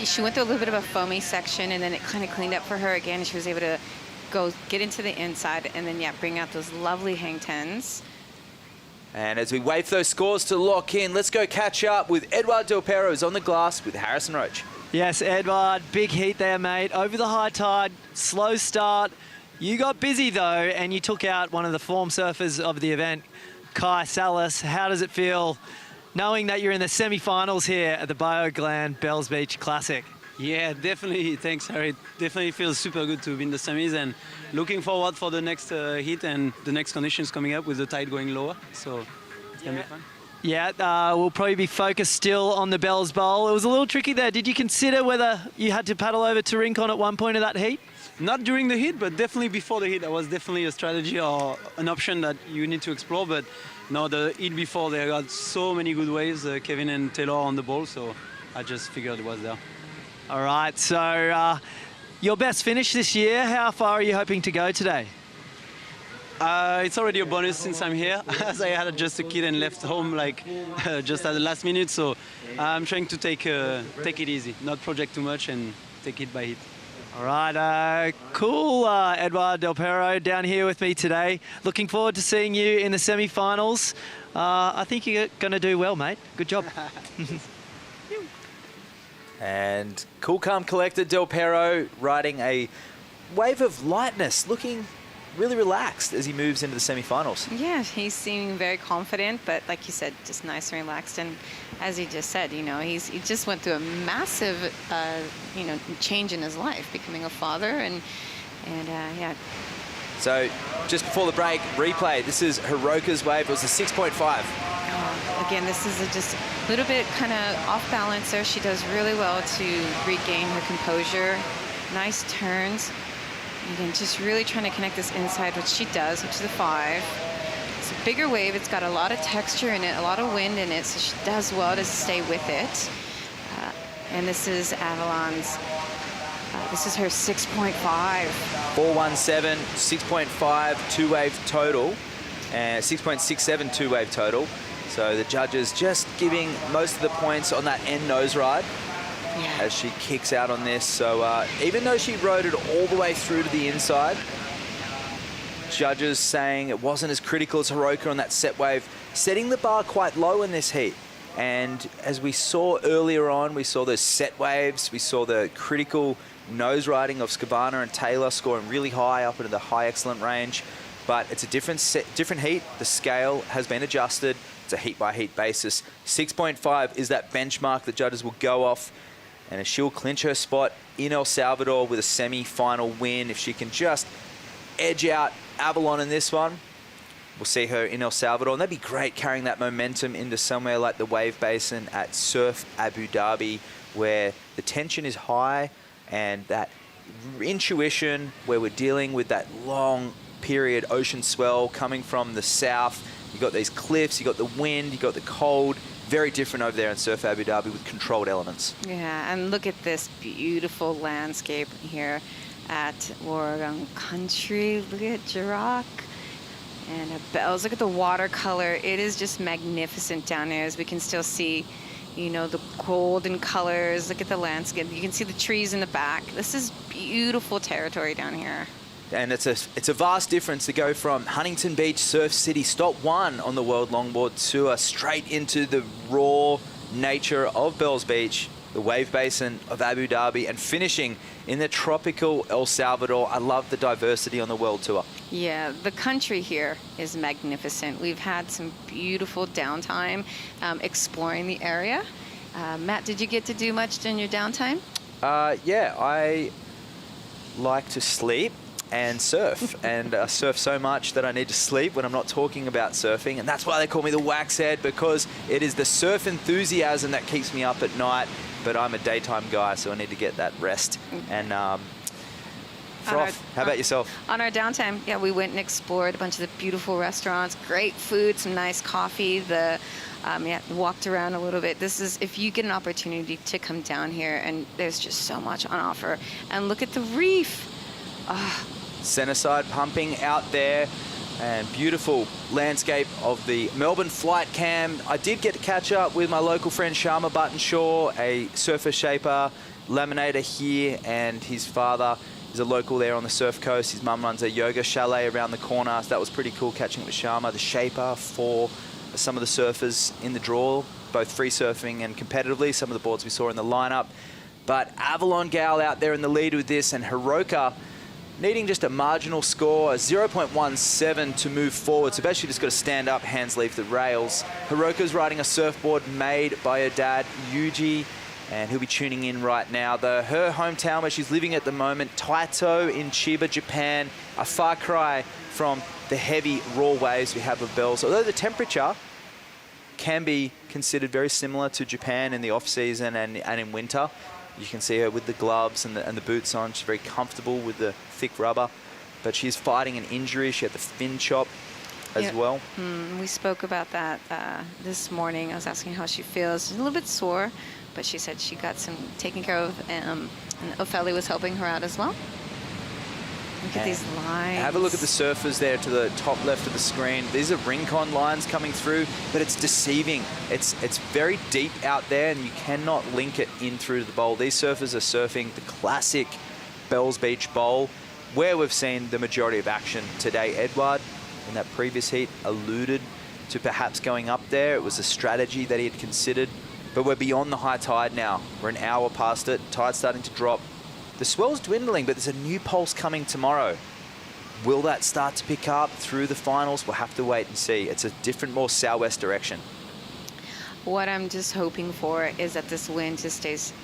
she went through a little bit of a foamy section, and then it kind of cleaned up for her again. She was able to get into the inside, and then, yeah, bring out those lovely hang 10s. And as we wait for those scores to lock in, let's go catch up with Edouard Del Perro, who's on the glass with Harrison Roach. Yes, Edward, big heat there, mate. Over the high tide, slow start. You got busy, though, and you took out one of the form surfers of the event, Kai Salas. How does it feel knowing that you're in the semi-finals here at the Bioglan Bells Beach Classic? Yeah, definitely. Thanks, Harry. Definitely feels super good to be in the semis, and looking forward for the next heat and the next conditions coming up with the tide going lower. So it's going to be fun. Yeah, we'll probably be focused still on the Bells Bowl. It was a little tricky there. Did you consider whether you had to paddle over to Rincon at one point of that heat? Not during the heat, but definitely before the heat. That was definitely a strategy or an option that you need to explore. But no, the heat before, they got so many good waves, Kevin and Taylor on the ball, so I just figured it was there. All right, so your best finish this year, how far are you hoping to go today? It's already a bonus since I'm here, as I had just a kid and left home like just at the last minute. So I'm trying to take it easy, not project too much, and take it by hit. All right, cool. Edouard Del Perro down here with me today. Looking forward to seeing you in the semi-finals. I think you're going to do well, mate. Good job. And cool, calm, collected Del Perro riding a wave of lightness, looking really relaxed as he moves into the semi-finals. Yeah, he's seeming very confident, but like you said, just nice and relaxed. And as he just said, you know, he just went through a massive, change in his life, becoming a father, and yeah. So just before the break, replay. This is Hiroka's wave. It was a 6.5. Again, this is just a little bit kind of off balance there. She does really well to regain her composure. Nice turns. Again, just really trying to connect this inside, which she does, which is a 5. It's a bigger wave. It's got a lot of texture in it, a lot of wind in it, so she does well to stay with it. And this is Avalon's. This is her 6.5. 417, 6.5 two-wave total, and 6.67 two-wave total. So the judges just giving most of the points on that end nose ride. Yeah. As she kicks out on this. So even though she rode it all the way through to the inside, judges saying it wasn't as critical as Hiroka on that set wave, setting the bar quite low in this heat. And as we saw earlier on, we saw those set waves, we saw the critical nose riding of Scavana and Taylor scoring really high up into the high excellent range. But it's a different heat. The scale has been adjusted. It's a heat-by-heat basis. 6.5 is that benchmark that judges will go off. And she'll clinch her spot in El Salvador with a semi-final win. If she can just edge out Avalon in this one, we'll see her in El Salvador. And that'd be great, carrying that momentum into somewhere like the Wave Basin at Surf Abu Dhabi, where the tension is high and that intuition, where we're dealing with that long period ocean swell coming from the south. You've got these cliffs, you've got the wind, you've got the cold. Very different over there in Surf Abu Dhabi with controlled elements. Yeah, and look at this beautiful landscape here. at Oregon Country. Look at Jirac and bells. Look at the watercolor. It is just magnificent down there, as we can still see, you know, the golden colors. Look at the landscape. You can see the trees in the back. This is beautiful territory down here. And it's a vast difference to go from Huntington Beach, Surf City, stop 1 on the World Longboard Tour, straight into the raw nature of Bells Beach, the wave basin of Abu Dhabi, and finishing in the tropical El Salvador. I love the diversity on the World Tour. Yeah, the country here is magnificent. We've had some beautiful downtime exploring the area. Matt, did you get to do much during your downtime? Yeah, I like to sleep and surf, and surf so much that I need to sleep when I'm not talking about surfing, and that's why they call me the wax head, because it is the surf enthusiasm that keeps me up at night. But I'm a daytime guy, so I need to get that rest. And Froth, how about yourself? On our downtime, yeah, we went and explored a bunch of the beautiful restaurants, great food, some nice coffee. Walked around a little bit. This is, if you get an opportunity to come down here, and there's just so much on offer. And look at the reef. Center side pumping out there, and beautiful landscape of the Melbourne flight cam. I did get to catch up with my local friend Sharma Buttonshaw, a surfer shaper, laminator here, and his father is a local there on the Surf Coast. His mum runs a yoga chalet around the corner, so that was pretty cool catching up with Sharma, the shaper for some of the surfers in the draw, both free surfing and competitively, some of the boards we saw in the lineup. But Avalon Gal out there in the lead with this, and Hiroka needing just a marginal score, a 0.17 to move forward. So basically just got to stand up, hands leave the rails. Hiroka's riding a surfboard made by her dad, Yuji, and he'll be tuning in right now. Her hometown where she's living at the moment, Taito in Chiba, Japan, a far cry from the heavy raw waves we have of Bells. Although the temperature can be considered very similar to Japan in the off-season and in winter. You can see her with the gloves and the boots on. She's very comfortable with the thick rubber, but she's fighting an injury. She had the fin chop as well. We spoke about that this morning. I was asking how she feels. She's a little bit sore, but she said she got some taken care of, and Ophelia was helping her out as well. Look at these lines. Have a look at the surfers there to the top left of the screen. These are Rincon lines coming through, but it's deceiving. It's very deep out there, and you cannot link it in through the bowl. These surfers are surfing the classic Bells Beach bowl, where we've seen the majority of action today. Edward, in that previous heat, alluded to perhaps going up there. It was a strategy that he had considered, but we're beyond the high tide now. We're an hour past it. Tide's starting to drop. The swell's dwindling, but there's a new pulse coming tomorrow. Will that start to pick up through the finals? We'll have to wait and see. It's a different, more southwest direction. What I'm just hoping for is that this wind just stays,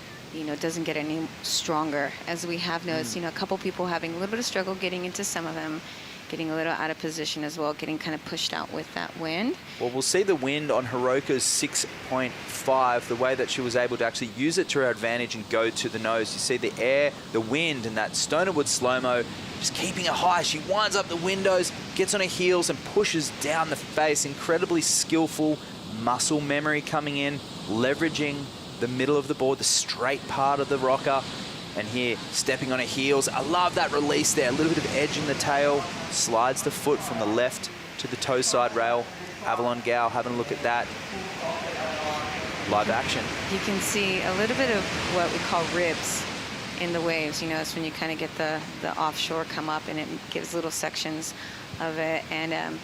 doesn't get any stronger. As we have noticed, a couple people having a little bit of struggle getting into some of them, getting a little out of position as well, getting kind of pushed out with that wind. Well, we'll see the wind on Hiroka's 6.5, the way that she was able to actually use it to her advantage and go to the nose. You see the air, the wind, and that Stonerwood slow-mo just keeping it high. She winds up the windows, gets on her heels and pushes down the face. Incredibly skillful muscle memory coming in, leveraging the middle of the board, the straight part of the rocker. And here, stepping on her heels. I love that release there. A little bit of edge in the tail. Slides the foot from the left to the toe side rail. Avalon Gal having a look at that. Live action. You can see a little bit of what we call ribs in the waves. It's when you kind of get the offshore come up, and it gives little sections of it. And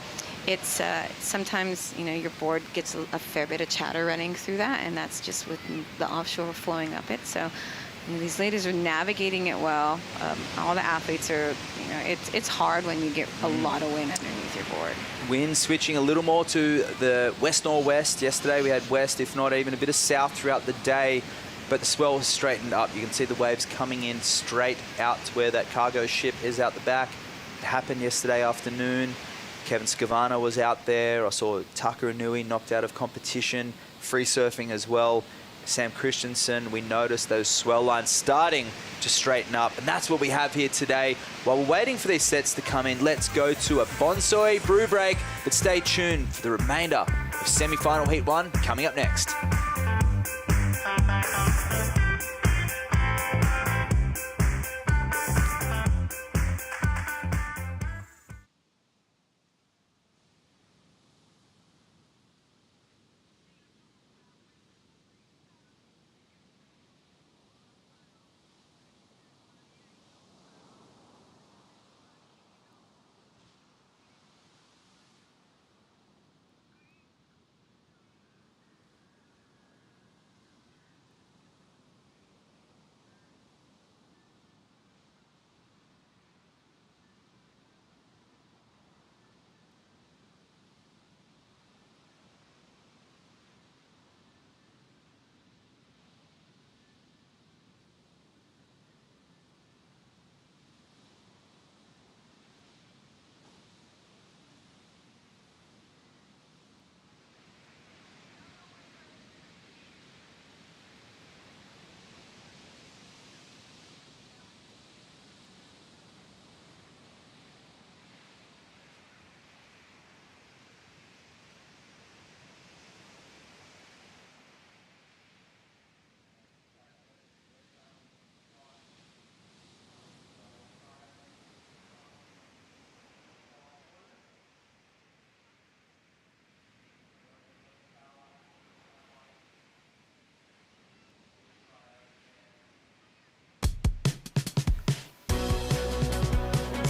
it's sometimes, your board gets a fair bit of chatter running through that, and that's just with the offshore flowing up it. So these ladies are navigating it well. All the athletes are, it's hard when you get a lot of wind underneath your board. Wind switching a little more to the west-northwest. Yesterday we had west, if not even a bit of south throughout the day, but the swell has straightened up. You can see the waves coming in straight out to where that cargo ship is out the back. It happened yesterday afternoon. Kevin Scavano was out there. I saw Tucker Inui knocked out of competition, free surfing as well. Sam Christensen, we noticed those swell lines starting to straighten up, and that's what we have here today. While we're waiting for these sets to come in, let's go to a Bonsoi brew break, but stay tuned for the remainder of semi-final Heat 1 coming up next.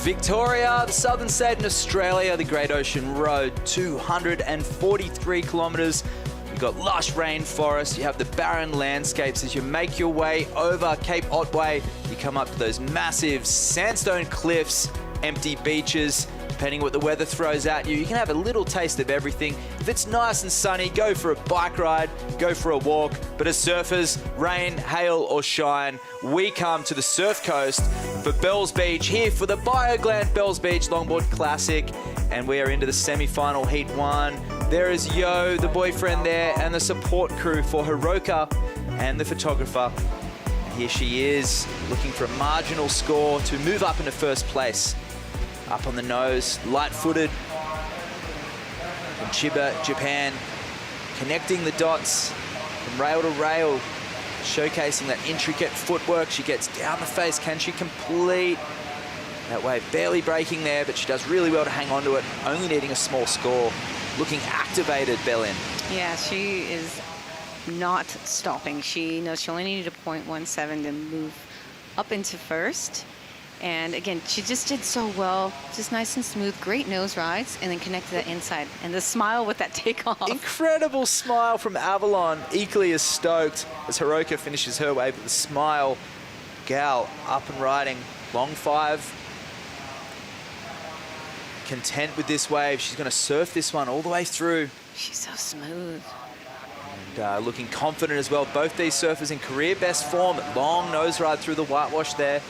Victoria, the southern state in Australia, the Great Ocean Road, 243 kilometres. You've got lush rainforest, you have the barren landscapes as you make your way over Cape Otway. You come up to those massive sandstone cliffs, empty beaches. Depending what the weather throws at you, you can have a little taste of everything. If it's nice and sunny, go for a bike ride, go for a walk. But as surfers, rain, hail or shine, we come to the Surf Coast for Bells Beach, here for the Bioglan Bells Beach Longboard Classic. And we are into the semi-final Heat 1. There is Yo, the boyfriend there, and the support crew for Hiroka and the photographer. And here she is, looking for a marginal score to move up into first place. Up on the nose, light-footed from Chiba, Japan, connecting the dots from rail to rail, showcasing that intricate footwork. She gets down the face. Can she complete that wave? Barely breaking there, but she does really well to hang on to it, only needing a small score. Looking activated, Bellin. Yeah, she is not stopping. She knows she only needed a .17 to move up into first. And again, she just did so well, just nice and smooth, great nose rides, and then connected that inside. And the smile with that takeoff. Incredible smile from Avalon, equally as stoked as Hiroka finishes her wave with a smile. Gal up and riding, long 5. Content with this wave. She's going to surf this one all the way through. She's so smooth. And looking confident as well. Both these surfers in career best form. Long nose ride through the whitewash there.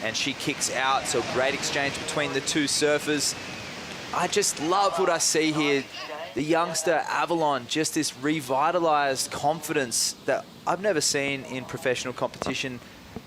And she kicks out, so great exchange between the two surfers. I just love what I see here. The youngster Avalon, just this revitalized confidence that I've never seen in professional competition.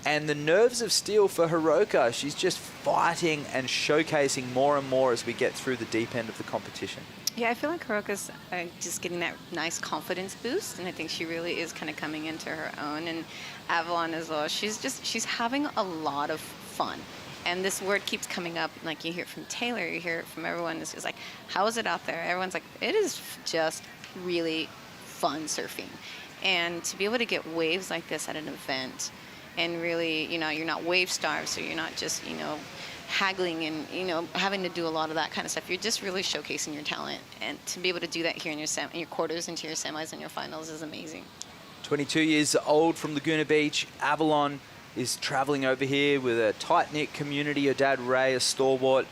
And the nerves of steel for Hiroka. She's just fighting and showcasing more and more as we get through the deep end of the competition. Yeah, I feel like Hiroka's just getting that nice confidence boost, and I think she really is kind of coming into her own. And Avalon as well, she's having a lot of fun. And this word keeps coming up, like you hear it from Taylor, you hear it from everyone. It's just like, how is it out there? Everyone's like, it is just really fun surfing. And to be able to get waves like this at an event, and really, you know, you're not wave starved, so you're not just, you know, haggling and, you know, having to do a lot of that kind of stuff. You're just really showcasing your talent. And to be able to do that here in your quarters into your semis and your finals is amazing. 22 years old from Laguna Beach, Avalon is traveling over here with a tight-knit community. Her dad, Ray, a stalwart.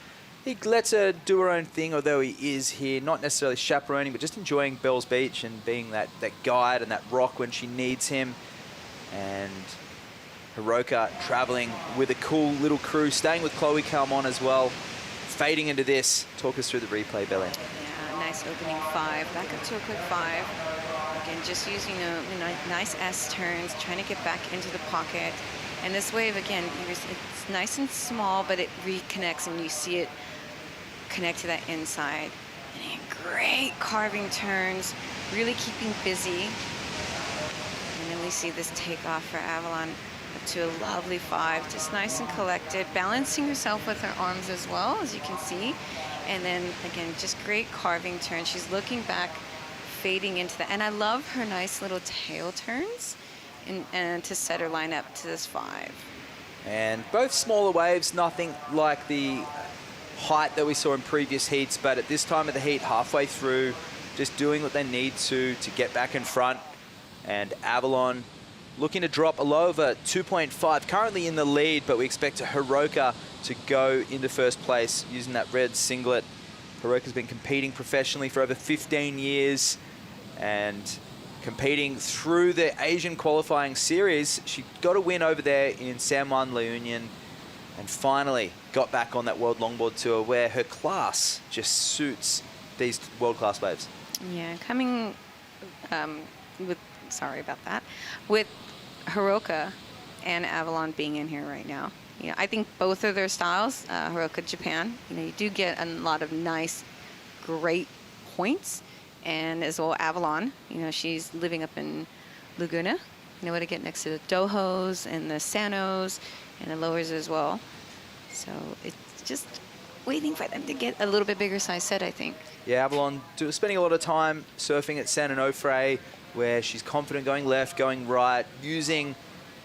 He lets her do her own thing, although he is here, not necessarily chaperoning, but just enjoying Bells Beach and being that guide and that rock when she needs him. And Hiroka traveling with a cool little crew, staying with Chloe Calmon as well. Fading into this. Talk us through the replay, Bellin. Yeah, nice opening 5. Back up to a quick 5. Again, just using nice S turns, trying to get back into the pocket. And this wave, again, it's nice and small, but it reconnects and you see it connect to that inside. And great carving turns, really keeping busy. And then we see this takeoff for Avalon up to a lovely 5, just nice and collected, balancing herself with her arms as well, as you can see. And then, again, just great carving turns. She's looking back, fading into that. And I love her nice little tail turns. And to set her line up to this 5. And both smaller waves, nothing like the height that we saw in previous heats, but at this time of the heat, halfway through, just doing what they need to get back in front. And Avalon looking to drop a low of a 2.5, currently in the lead, but we expect Hiroka to go into first place using that red singlet. Hiroka's been competing professionally for over 15 years and competing through the Asian qualifying series. She got a win over there in San Juan, La Union, and finally got back on that World Longboard Tour where her class just suits these world-class waves. Yeah, coming sorry about that, with Hiroka and Avalon being in here right now. You know, I think both of their styles, Hiroka, Japan, you know, you do get a lot of nice, great points. And as well, Avalon, you know, she's living up in Laguna, you know, to get next to the Dohos and the Sanos and the lowers as well. So it's just waiting for them to get a little bit bigger size set, I think. Yeah, Avalon spending a lot of time surfing at San Onofre, where she's confident going left, going right, using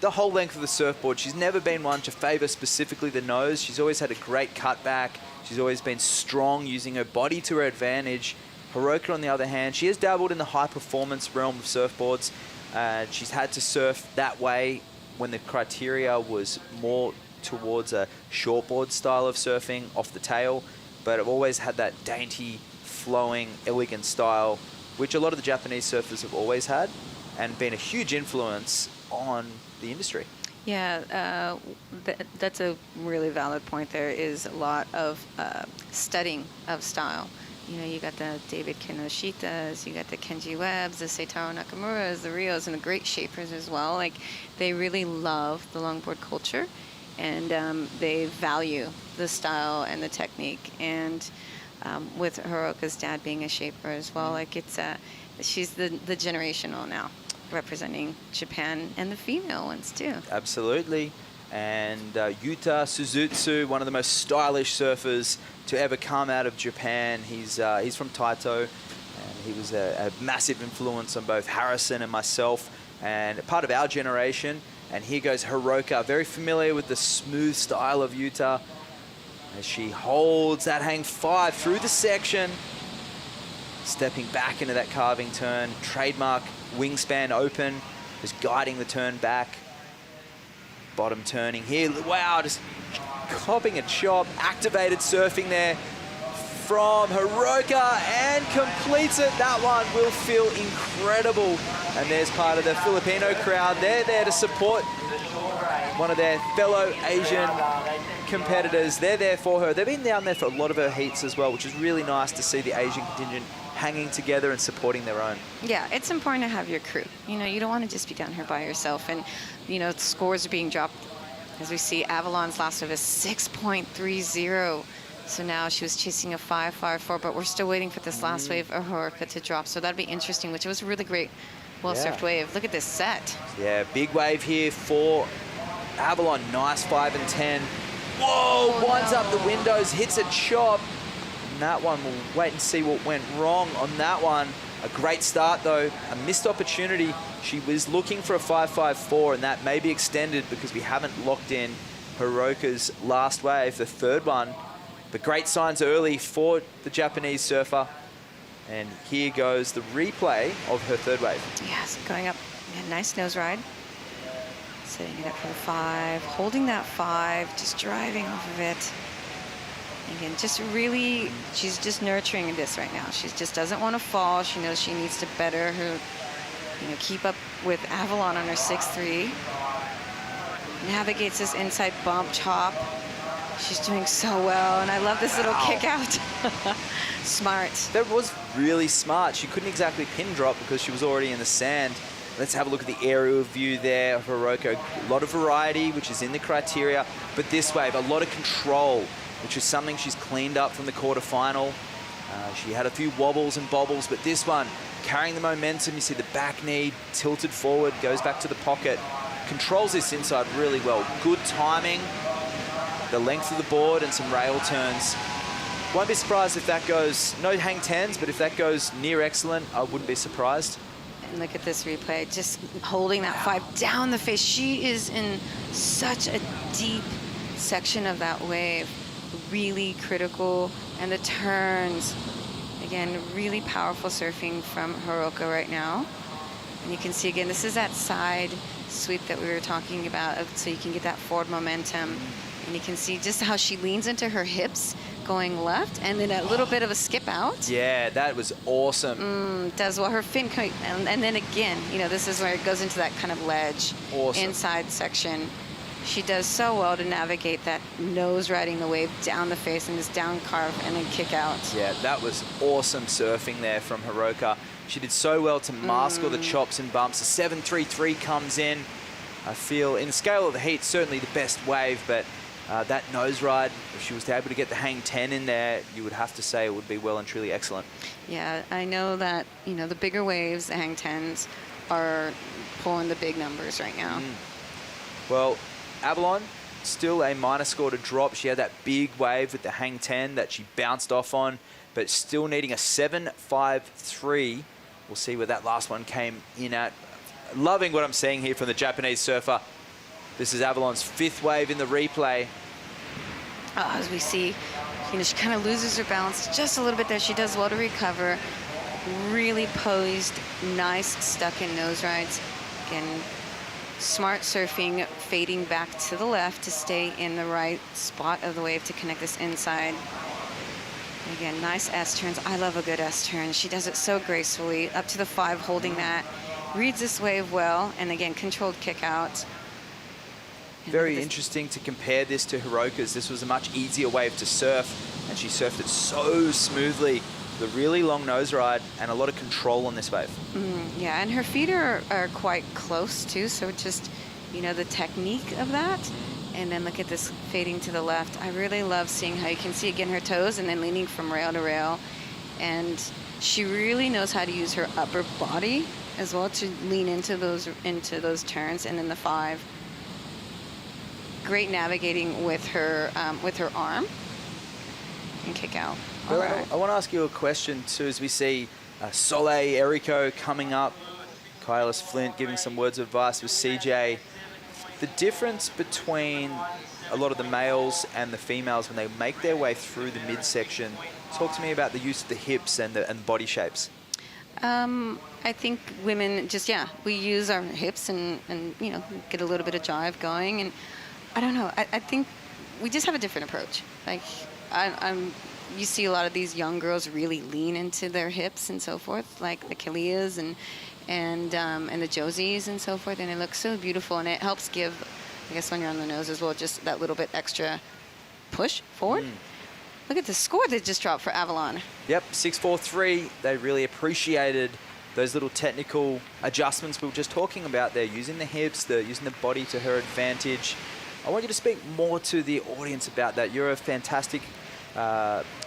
the whole length of the surfboard. She's never been one to favour specifically the nose. She's always had a great cutback. She's always been strong, using her body to her advantage. Hiroka, on the other hand, she has dabbled in the high-performance realm of surfboards. She's had to surf that way when the criteria was more towards a shortboard style of surfing off the tail, but I've always had that dainty, flowing, elegant style, which a lot of the Japanese surfers have always had, and been a huge influence on the industry. Yeah, that's a really valid point. There is a lot of studying of style. You know, you got the David Kinoshitas, you got the Kenji Webbs, the Seitaro Nakamuras, the Rios, and the great shapers as well. Like, they really love the longboard culture, and they value the style and the technique. And with Hiroka's dad being a shaper as well, like, it's she's the generational now, representing Japan, and the female ones too. Absolutely. And Yuta Suzutsu, one of the most stylish surfers to ever come out of Japan. He's from Taito, and he was a massive influence on both Harrison and myself, and part of our generation. And here goes Hiroka, very familiar with the smooth style of Yuta, as she holds that hang 5 through the section, stepping back into that carving turn, trademark wingspan open, just guiding the turn back. Bottom turning here, wow, just copping a chop, activated surfing there from Hiroka, and completes it. That one will feel incredible. And there's part of the Filipino crowd. They're there to support one of their fellow Asian competitors. They're there for her. They've been down there for a lot of her heats as well, which is really nice to see the Asian contingent hanging together and supporting their own. Yeah, it's important to have your crew. You know, you don't want to just be down here by yourself. And, you know, scores are being dropped. As we see, Avalon's last serve is 6.30. So now she was chasing a 5.54, but we're still waiting for this last wave of Hiroka to drop. So that'd be interesting, which was a really great, well-surfed wave. Look at this set. Yeah, big wave here for Avalon. Nice 5 and 10. Whoa, winds up the windows, hits a chop. And that one, we'll wait and see what went wrong on that one. A great start though, a missed opportunity. She was looking for a 5.54, and that may be extended because we haven't locked in Hiroka's last wave, the third one. But great signs early for the Japanese surfer. And here goes the replay of her third wave. Yes, going up, yeah, nice nose ride. Setting it up for the 5, holding that 5, just driving off of it. Again, just really, she's just nurturing this right now. She just doesn't want to fall. She knows she needs to better her, you know, keep up with Avalon on her 6.3. Navigates this inside bump chop. She's doing so well, and I love this little kick out. Smart. That was really smart. She couldn't exactly pin drop because she was already in the sand. Let's have a look at the aerial view there of Hiroka. A lot of variety, which is in the criteria, but this wave, a lot of control, which is something she's cleaned up from the quarterfinal. She had a few wobbles and bobbles, but this one, carrying the momentum, you see the back knee tilted forward, goes back to the pocket, controls this inside really well. Good timing, the length of the board, and some rail turns. Won't be surprised if that goes, no hang 10s, but if that goes near excellent, I wouldn't be surprised. And look at this replay, just holding that 5 down the face. She is in such a deep section of that wave. Really critical, and the turns, again, really powerful surfing from Hiroka right now. And you can see again, this is that side sweep that we were talking about, so you can get that forward momentum. And you can see just how she leans into her hips going left, and then a little bit of a skip out. Yeah, that was awesome. Does well, her fin, and then again, you know, this is where it goes into that kind of ledge inside section. She does so well to navigate that nose riding the wave down the face and this down carve and then kick out. Yeah, that was awesome surfing there from Hiroka. She did so well to mask all the chops and bumps. The 7.33 comes in. I feel in the scale of the heat, certainly the best wave, but that nose ride, if she was able to get the hang 10 in there, you would have to say it would be well and truly excellent. Yeah, I know that, you know, the bigger waves, the hang 10s, are pulling the big numbers right now. Well, Avalon, still a minor score to drop. She had that big wave with the hang 10 that she bounced off on, but still needing a 7.53. We'll see where that last one came in at. Loving what I'm seeing here from the Japanese surfer. This is Avalon's 5th wave in the replay. As we see, she kind of loses her balance just a little bit there. She does well to recover. Really poised, nice stuck-in nose rides. Again, smart surfing, fading back to the left to stay in the right spot of the wave to connect this inside. Again, nice S-turns. I love a good S-turn. She does it so gracefully. Up to the 5, holding that. Reads this wave well, and again, controlled kick out. Very interesting to compare this to Hiroka's. This was a much easier wave to surf, and she surfed it so smoothly. The really long nose ride and a lot of control on this wave. Yeah, and her feet are quite close too, so just, you know, the technique of that. And then look at this fading to the left. I really love seeing how you can see again her toes and then leaning from rail to rail. And she really knows how to use her upper body as well to lean into those turns. And then the 5. Great navigating with her arm and kick out. All right. I want to ask you a question too, as we see Soleil Erico coming up, Kailis Flint giving some words of advice with CJ. The difference between a lot of the males and the females when they make their way through the midsection. Talk to me about the use of the hips and the body shapes. I think women just, we use our hips and you know, get a little bit of jive going. And I don't know, I think we just have a different approach. Like, you see a lot of these young girls really lean into their hips and so forth, like the Kalias and the Josies and so forth, and it looks so beautiful, and it helps give, I guess when you're on the nose as well, just that little bit extra push forward. Look at the score that just dropped for Avalon. Yep, 6.43. They really appreciated those little technical adjustments we were just talking about there, using the hips, using the body to her advantage. I want you to speak more to the audience about that. You're a fantastic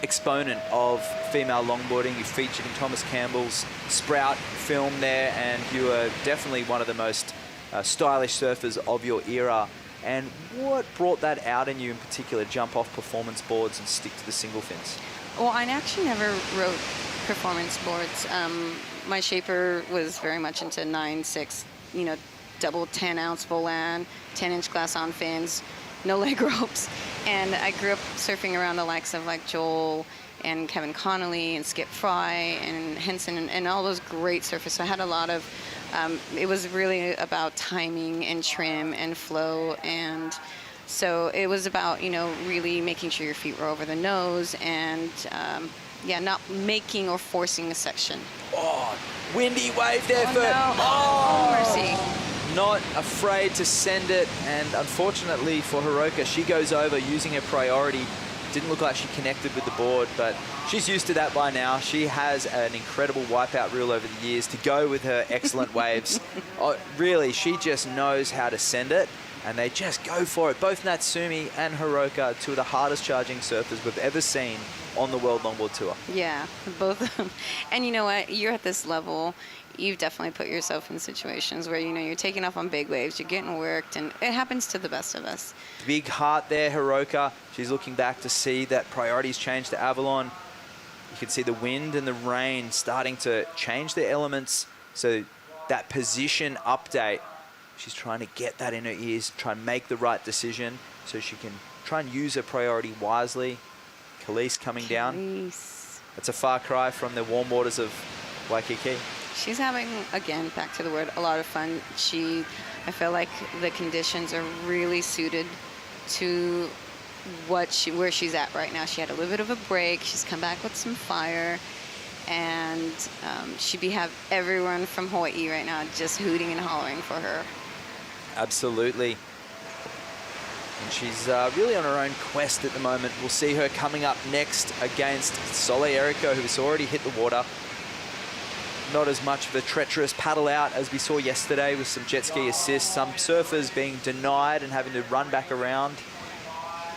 exponent of female longboarding. You featured in Thomas Campbell's Sprout film there, and you are definitely one of the most stylish surfers of your era. And what brought that out in you in particular, jump off performance boards and stick to the single fins? Well, I actually never rode performance boards. My shaper was very much into 9/6, you know, double 10-ounce volant, 10-inch glass on fins, no leg ropes. And I grew up surfing around the likes of like Joel and Kevin Connolly and Skip Fry and Henson and all those great surfers. So I had a lot of, it was really about timing and trim and flow. And so it was about, you know, really making sure your feet were over the nose and, not making or forcing a section. Oh, windy wave there for... No. Oh, mercy. Not afraid to send it, and unfortunately for Hiroka, she goes over using her priority. Didn't look like she connected with the board, but she's used to that by now. She has an incredible wipeout rule over the years to go with her excellent waves. Really, she just knows how to send it, and they just go for it. Both Natsumi and Hiroka, two of the hardest charging surfers we've ever seen on the World Longboard Tour. Yeah, both of them. And you know what? You're at this level. You've definitely put yourself in situations where, you know, you're taking off on big waves, you're getting worked, and it happens to the best of us. Big heart there, Hiroka. She's looking back to see that priorities change to Avalon. You can see the wind and the rain starting to change their elements. So that position update, she's trying to get that in her ears, try and make the right decision so she can try and use her priority wisely. Khalees coming down. That's a far cry from the warm waters of Waikiki. She's having, again, back to the word, a lot of fun. I feel like the conditions are really suited to where she's at right now. She had a little bit of a break. She's come back with some fire. And she'd have everyone from Hawaii right now just hooting and hollering for her. Absolutely. And she's really on her own quest at the moment. We'll see her coming up next against Soleil Erico, who's already hit the water. Not as much of a treacherous paddle out as we saw yesterday with some jet ski assists, some surfers being denied and having to run back around.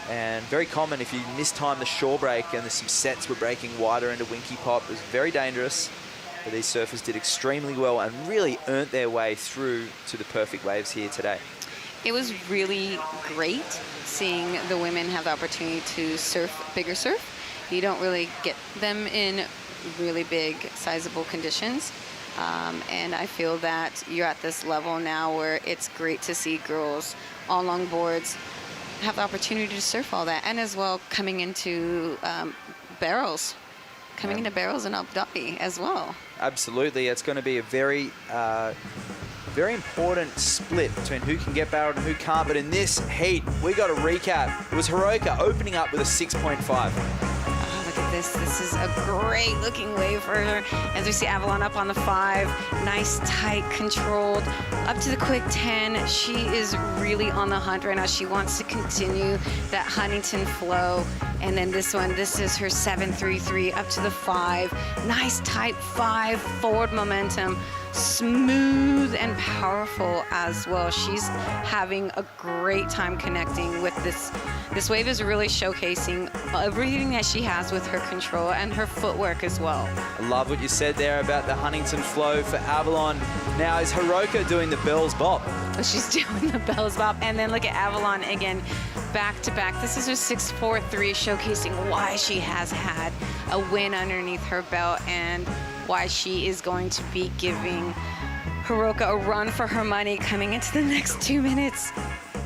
And very common if you mistime the shore break and some sets were breaking wider into Winky Pop. It was very dangerous, but these surfers did extremely well and really earned their way through to the perfect waves here today. It was really great seeing the women have the opportunity to surf bigger surf. You don't really get them in really big, sizable conditions. And I feel that you're at this level now where it's great to see girls all longboards have the opportunity to surf all that, and as well coming into barrels in Abu Dhabi as well. Absolutely. It's going to be a very important split between who can get barreled and who can't. But in this heat, we got a recap. It was Hiroka opening up with a 6.5. Look at this. This is a great looking wave for her. As we see Avalon up on the 5. Nice, tight, controlled. Up to the quick 10. She is really on the hunt right now. She wants to continue that Huntington flow. And then this one, this is her 7.33 up to the 5. Nice, tight 5, forward momentum. Smooth and powerful as well. She's having a great time connecting with this. This wave is really showcasing everything that she has with her control and her footwork as well. I love what you said there about the Huntington flow for Avalon. Now is Hiroka doing the Bell's Bop? She's doing the Bell's Bop. And then look at Avalon again, back to back. This is her 6.43, showcasing why she has had a win underneath her belt and why she is going to be giving Hiroka a run for her money coming into the next 2 minutes.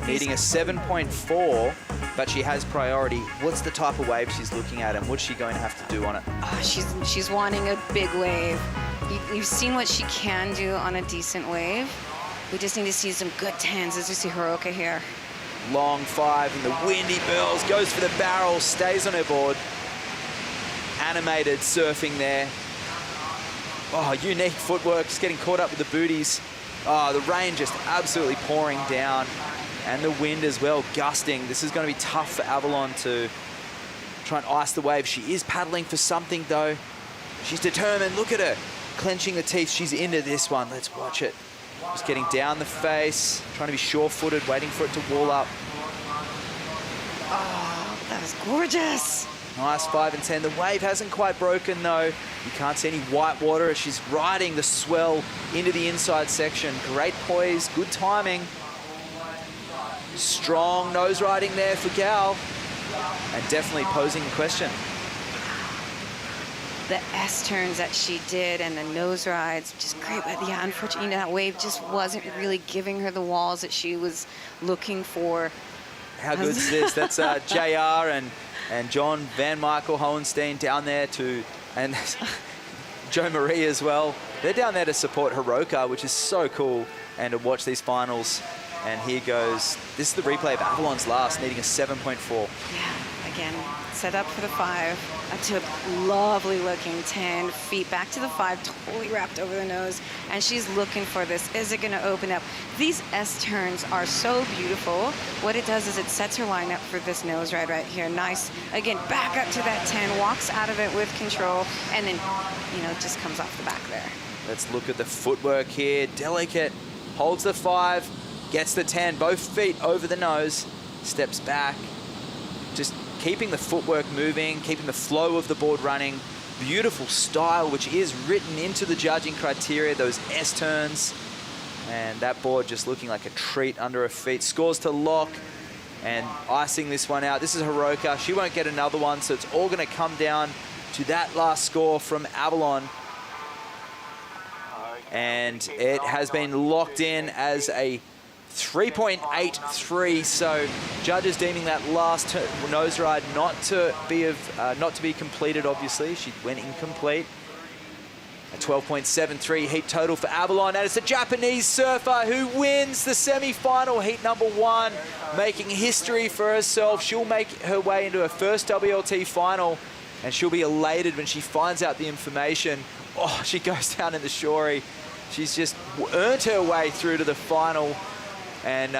Needing a 7.4, but she has priority. What's the type of wave she's looking at, and what's she going to have to do on it? She's wanting a big wave. You've seen what she can do on a decent wave. We just need to see some good 10s as we see Hiroka here. Long 5 and the windy bells, goes for the barrel, stays on her board. Animated surfing there. Oh, unique footwork, just getting caught up with the booties. Oh, the rain just absolutely pouring down, and the wind as well, gusting. This is going to be tough for Avalon to try and ice the wave. She is paddling for something, though. She's determined. Look at her, clenching the teeth. She's into this one. Let's watch it. Just getting down the face, trying to be sure-footed, waiting for it to wall up. Oh, that was gorgeous. Nice 5 and 10. The wave hasn't quite broken, though. You can't see any white water as she's riding the swell into the inside section. Great poise, good timing. Strong nose riding there for Gal, and definitely posing a question. The S-turns that she did and the nose rides, just great. But yeah, unfortunately, that wave just wasn't really giving her the walls that she was looking for. How good is this? That's JR and John Van Michael Hohenstein down there too, and Joe Marie as well. They're down there to support Hiroka, which is so cool, and to watch these finals. And here goes. This is the replay of Avalon's last, needing a 7.4. Yeah, again, set up for the 5, up to a lovely looking 10, feet back to the 5, totally wrapped over the nose. And she's looking for this. Is it gonna open up? These S-turns are so beautiful. What it does is it sets her line up for this nose ride right here. Nice, again, back up to that 10, walks out of it with control, and then, just comes off the back there. Let's look at the footwork here. Delicate, holds the 5, gets the 10, both feet over the nose, steps back, just keeping the footwork moving, keeping the flow of the board running. Beautiful style, which is written into the judging criteria, those S-turns. And that board just looking like a treat under her feet. Scores to lock and icing this one out. This is Hiroka. She won't get another one, so it's all going to come down to that last score from Avalon. And it has been locked in as a 3.83, so judges deeming that last nose ride not to be completed. Obviously, she went incomplete. A 12.73 heat total for Avalon, and it's a Japanese surfer who wins the semi-final, heat number 1, making history for herself. She'll make her way into her first WLT final, and she'll be elated when she finds out the information. Oh, she goes down in the shory. She's just earned her way through to the final. And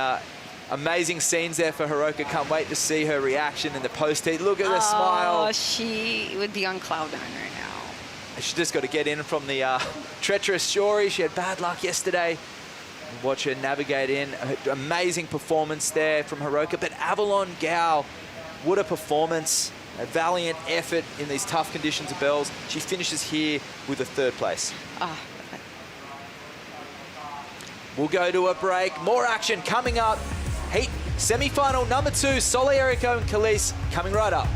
amazing scenes there for Hiroka. Can't wait to see her reaction in the post-heat. Look at the smile. She would be on cloud 9 right now. She just got to get in from the treacherous shory. She had bad luck yesterday. Watch her navigate in. Amazing performance there from Hiroka. But Avalon Gao, what a performance. A valiant effort in these tough conditions of bells. She finishes here with a 3rd place. We'll go to a break. More action coming up. Heat semi-final number 2, Sole Errico and Khalees coming right up.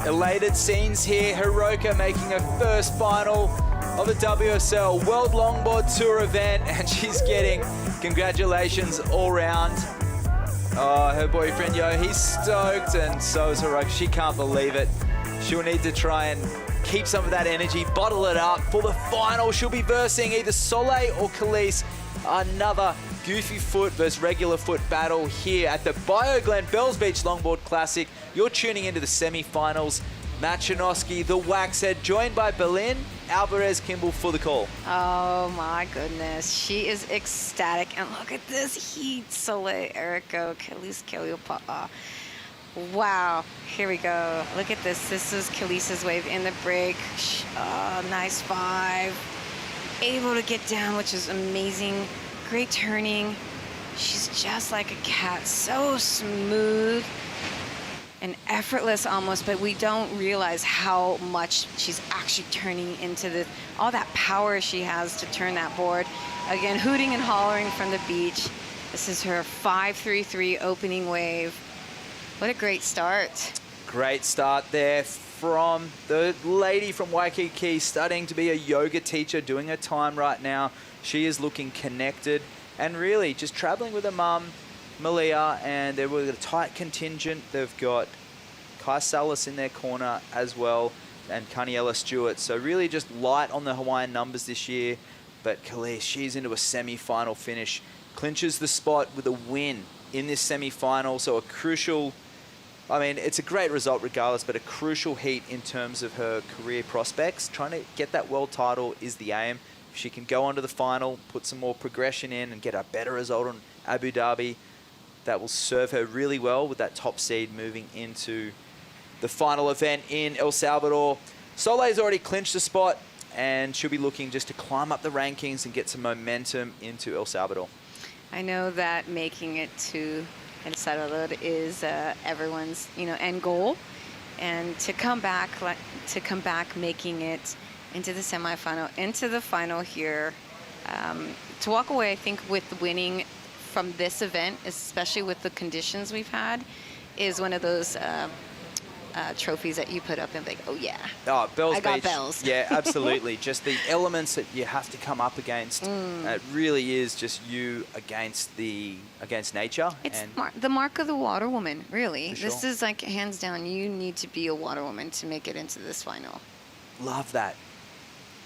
elated scenes here. Hiroka making her first final of the WSL World Longboard Tour event, and she's getting congratulations all round. Oh, her boyfriend, he's stoked, and so is Hiroka. She can't believe it. She'll need to try and keep some of that energy, bottle it up. For the final, she'll be versing either Soleil or Khalees. Another goofy foot versus regular foot battle here at the Bioglan Bells Beach Longboard Classic. You're tuning into the semi-finals. Machinoski, the Waxhead, joined by Berlin, Alvarez, Kimball for the call. Oh my goodness, she is ecstatic. And look at this heat, Soleil, Erico, Khalees, Kaliopaa. Wow, here we go. Look at this. This is Khalees's wave in the break. Nice 5. Able to get down, which is amazing. Great turning. She's just like a cat, so smooth and effortless almost, but we don't realize how much she's actually turning into all that power she has to turn that board. Again, hooting and hollering from the beach. This is her 5-3-3 opening wave. What a great start. Great start there from the lady from Waikiki, studying to be a yoga teacher, doing her time right now. She is looking connected and really just traveling with her mum, Malia, and they're with a tight contingent. They've got Kai Salas in their corner as well, and Kaniela Stewart. So really just light on the Hawaiian numbers this year. But Khalees, she's into a semi-final finish, clinches the spot with a win in this semi-final. So a crucial, I mean, it's a great result regardless, but a crucial heat in terms of her career prospects. Trying to get that world title is the aim. If she can go on to the final, put some more progression in and get a better result on Abu Dhabi, that will serve her really well with that top seed moving into the final event in El Salvador. Soleil's already clinched the spot, and she'll be looking just to climb up the rankings and get some momentum into El Salvador. I know that making it to El Salvador is everyone's end goal, and to come back making it into the semifinal, into the final here, to walk away, I think, with winning from this event, especially with the conditions we've had, is one of those trophies that you put up and like, oh yeah, Bells I got Beach. bells. Yeah, absolutely. Just the elements that you have to come up against. It really is just you against nature. It's and the mark of the water woman, really. For This sure. is like hands down. You need to be a water woman to make it into this final. Love that.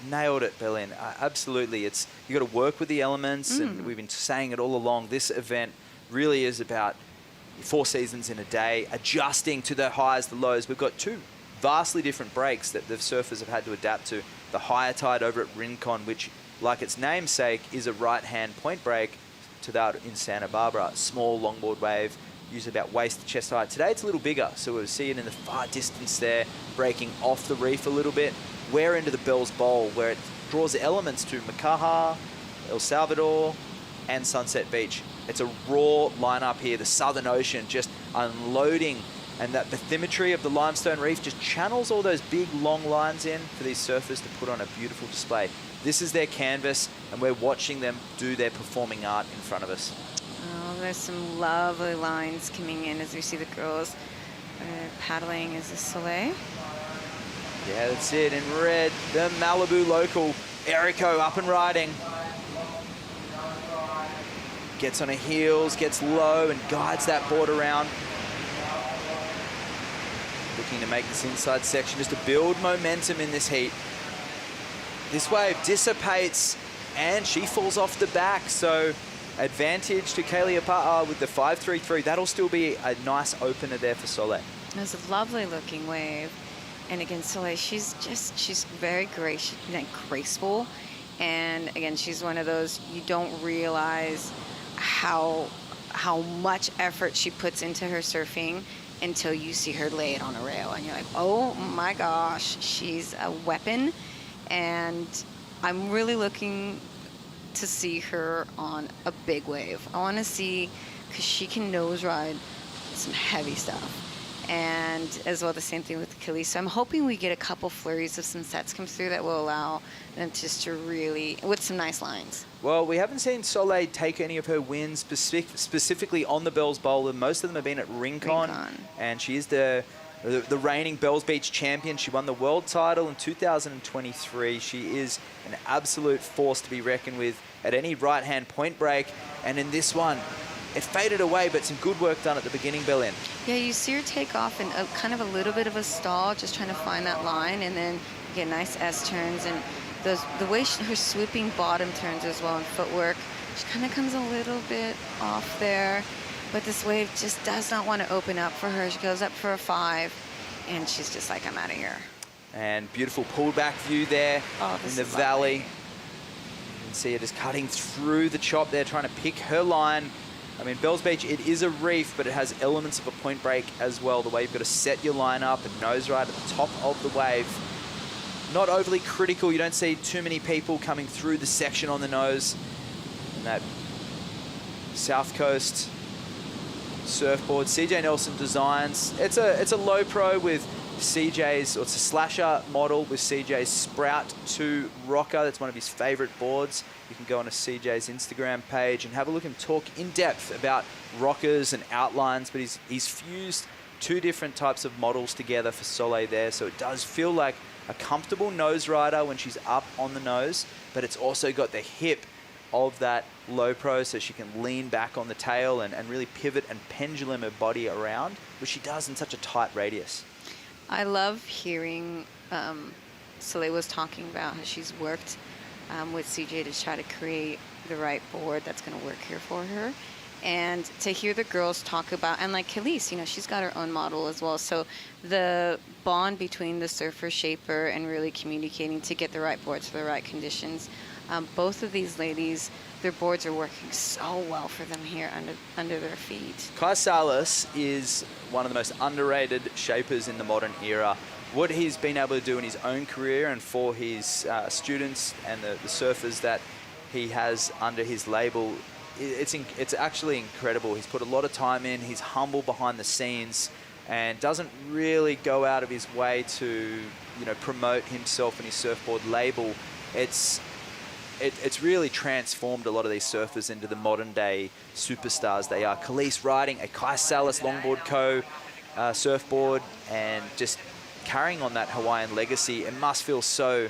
Nailed it, Berlin. Absolutely. You got to work with the elements, and we've been saying it all along. This event really is about 4 seasons in a day, adjusting to the highs, the lows. We've got 2 vastly different breaks that the surfers have had to adapt to. The higher tide over at Rincon, which, like its namesake, is a right-hand point break, to that in Santa Barbara. Small longboard wave, usually about waist to chest height. Today it's a little bigger, so we'll see it in the far distance there, breaking off the reef a little bit. We're into the Bells Bowl, where it draws elements to Makaha, El Salvador, and Sunset Beach. It's a raw lineup here, the Southern Ocean just unloading, and that bathymetry of the limestone reef just channels all those big long lines in for these surfers to put on a beautiful display. This is their canvas, and we're watching them do their performing art in front of us. Oh, there's some lovely lines coming in as we see the girls paddling. Is this Soleil? Yeah, that's it. In red, the Malibu local, Erico, up and riding. Gets on her heels, gets low, and guides that board around. Looking to make this inside section just to build momentum in this heat. This wave dissipates, and she falls off the back, so advantage to Kaliopaa with the 5-3-3. That'll still be a nice opener there for Soleil. It's a lovely looking wave. And again, Soleil, she's very gracious, graceful. And again, she's one of those, you don't realize how much effort she puts into her surfing until you see her lay it on a rail. And you're like, oh my gosh, she's a weapon. And I'm really looking to see her on a big wave. I want to see, because she can nose ride some heavy stuff. And as well, the same thing with Khalees. So I'm hoping we get a couple flurries of some sets come through that will allow them just to really, with some nice lines. Well, we haven't seen Soleil take any of her wins specifically on the Bells Bowl. Most of them have been at Rincon. And she is the the reigning Bells Beach champion. She won the world title in 2023. She is an absolute force to be reckoned with at any right-hand point break. And in this one, it faded away, but some good work done at the beginning, Belen. Yeah, you see her take off in kind of a little bit of a stall, just trying to find that line, and then get nice S-turns. And the way her swooping bottom turns as well in footwork, she kind of comes a little bit off there. But this wave just does not want to open up for her. She goes up for a 5, and she's just like, I'm out of here. And beautiful pulled back view there in the valley. You can see her just cutting through the chop there, trying to pick her line. I mean, Bells Beach, it is a reef, but it has elements of a point break as well. The way you've got to set your line up and nose right at the top of the wave. Not overly critical. You don't see too many people coming through the section on the nose. And that South Coast surfboard, CJ Nelson Designs. It's a low pro with CJ's, or it's a slasher model with CJ's Sprout 2 rocker. That's one of his favorite boards. You can go on to CJ's Instagram page and have a look and talk in depth about rockers and outlines, but he's fused 2 different types of models together for Soleil there, so it does feel like a comfortable nose rider when she's up on the nose, but it's also got the hip of that low pro, so she can lean back on the tail and really pivot and pendulum her body around, which she does in such a tight radius. I love hearing Soleil was talking about how she's worked with CJ to try to create the right board that's going to work here for her. And to hear the girls talk about, and like Khalees, you know, she's got her own model as well. So the bond between the surfer shaper and really communicating to get the right boards for the right conditions. Both of these ladies, their boards are working so well for them here under their feet. Kai Salas is one of the most underrated shapers in the modern era. What he's been able to do in his own career and for his students and the surfers that he has under his label, it's actually incredible. He's put a lot of time in. He's humble behind the scenes and doesn't really go out of his way to, you know, promote himself and his surfboard label. It's really transformed a lot of these surfers into the modern day superstars they are. Khalees riding a Kai Salas Longboard Co. Surfboard and just carrying on that Hawaiian legacy. It must feel so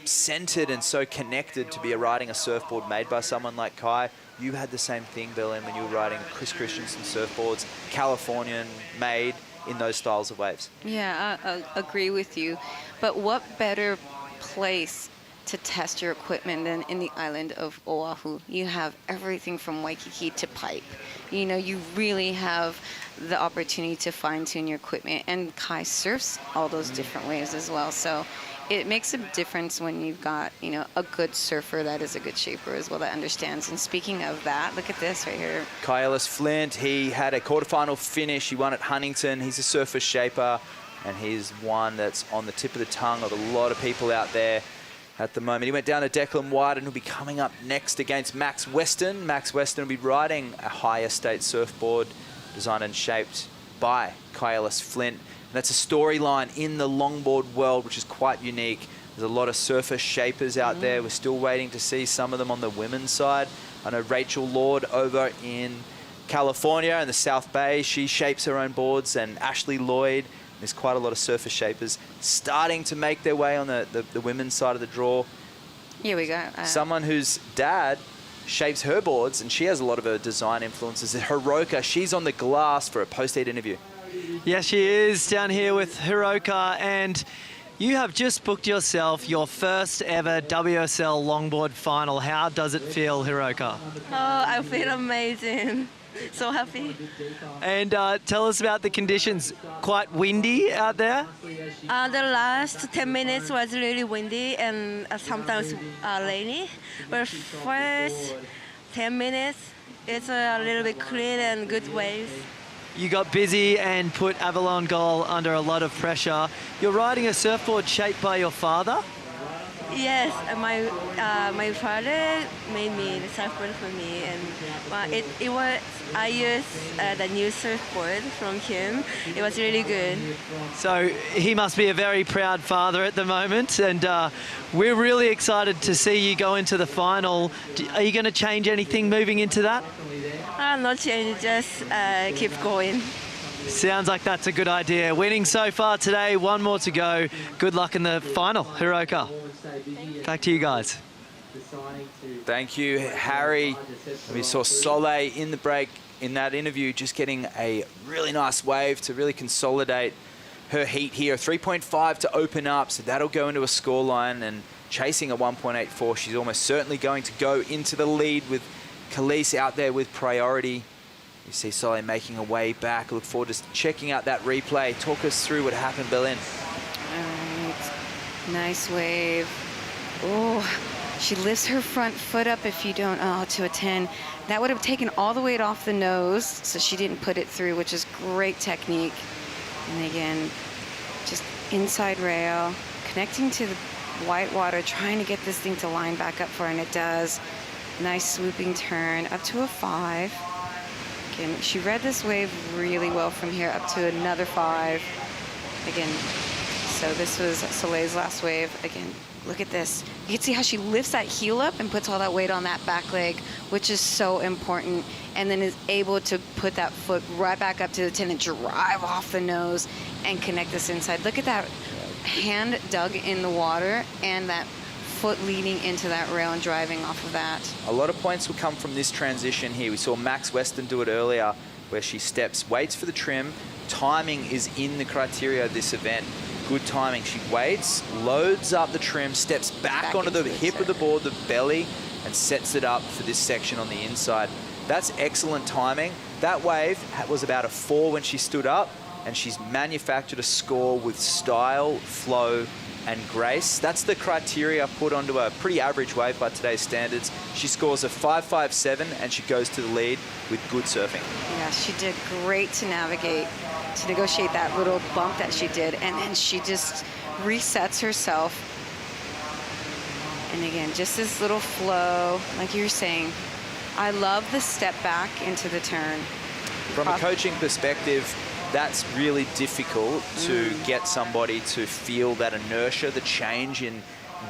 centered and so connected to be riding a surfboard made by someone like Kai. You had the same thing, Belen, when you were riding Chris Christensen surfboards, Californian made in those styles of waves. Yeah, I agree with you. But what better place to test your equipment than in the island of Oahu? You have everything from Waikiki to pipe. You know, you really have the opportunity to fine-tune your equipment, and Kai surfs all those different waves as well. So it makes a difference when you've got, you know, a good surfer that is a good shaper as well, that understands. And speaking of that, look at this right here. Kai Ellis Flint, he had a quarterfinal finish. He won at Huntington. He's a surfer shaper, and he's one that's on the tip of the tongue of a lot of people out there at the moment. He went down to Declan White and will be coming up next against Max Weston. Max Weston will be riding a high estate surfboard designed and shaped by Kai Ellis Flint. And that's a storyline in the longboard world, which is quite unique. There's a lot of surfer shapers out there. We're still waiting to see some of them on the women's side. I know Rachel Lord over in California in the South Bay, she shapes her own boards, and Ashley Lloyd. There's quite a lot of surfer shapers starting to make their way on the women's side of the draw. Here we go. Someone whose dad shapes her boards, and she has a lot of her design influences. Hiroka, she's on the glass for a post-heat interview. Yes, she is down here with Hiroka, and you have just booked yourself your first ever WSL Longboard final. How does it feel, Hiroka? Oh, I feel amazing. So happy. And tell us about the conditions. Quite windy out there? The last 10 minutes was really windy and sometimes rainy. But first 10 minutes, it's a little bit clean and good waves. You got busy and put Avalon Goal under a lot of pressure. You're riding a surfboard shaped by your father? Yes, my father made me the surfboard for me, and I used the new surfboard from him. It was really good. So he must be a very proud father at the moment, and we're really excited to see you go into the final. Are you going to change anything moving into that? Not change, just keep going. Sounds like that's a good idea. Winning so far today, one more to go. Good luck in the final, Hiroka. Back to you guys. Thank you, Harry. We saw Soleil in the break in that interview just getting a really nice wave to really consolidate her heat here. 3.5 to open up, so that'll go into a scoreline, and chasing a 1.84. She's almost certainly going to go into the lead with Khalees out there with priority. You see Soleil making a way back. Look forward to checking out that replay. Talk us through what happened, Berlin. All right. Nice wave. Oh, she lifts her front foot up if you don't, to a 10. That would have taken all the weight off the nose, so she didn't put it through, which is great technique. And again, just inside rail, connecting to the white water, trying to get this thing to line back up for her, and it does. Nice swooping turn, up to a 5. Again, she read this wave really well from here, up to another 5. Again, so this was Soleil's last wave. Again, look at this. You can see how she lifts that heel up and puts all that weight on that back leg, which is so important, and then is able to put that foot right back up to the 10 and drive off the nose and connect this inside. Look at that hand dug in the water and that foot leading into that rail and driving off of that. A lot of points will come from this transition here. We saw Max Weston do it earlier, where she steps, waits for the trim. Timing is in the criteria of this event. Good timing. She waits, loads up the trim, steps back onto the hip of the board, the belly, and sets it up for this section on the inside. That's excellent timing. That wave was about a 4 when she stood up, and she's manufactured a score with style, flow, and grace. That's the criteria put onto a pretty average wave by today's standards. She scores a 5.57 and she goes to the lead with good surfing. Yeah, she did great to navigate, to negotiate that little bump that she did, and then she just resets herself. And again, just this little flow, like you were saying. I love the step back into the turn. From a coaching perspective, that's really difficult to get somebody to feel that inertia, the change in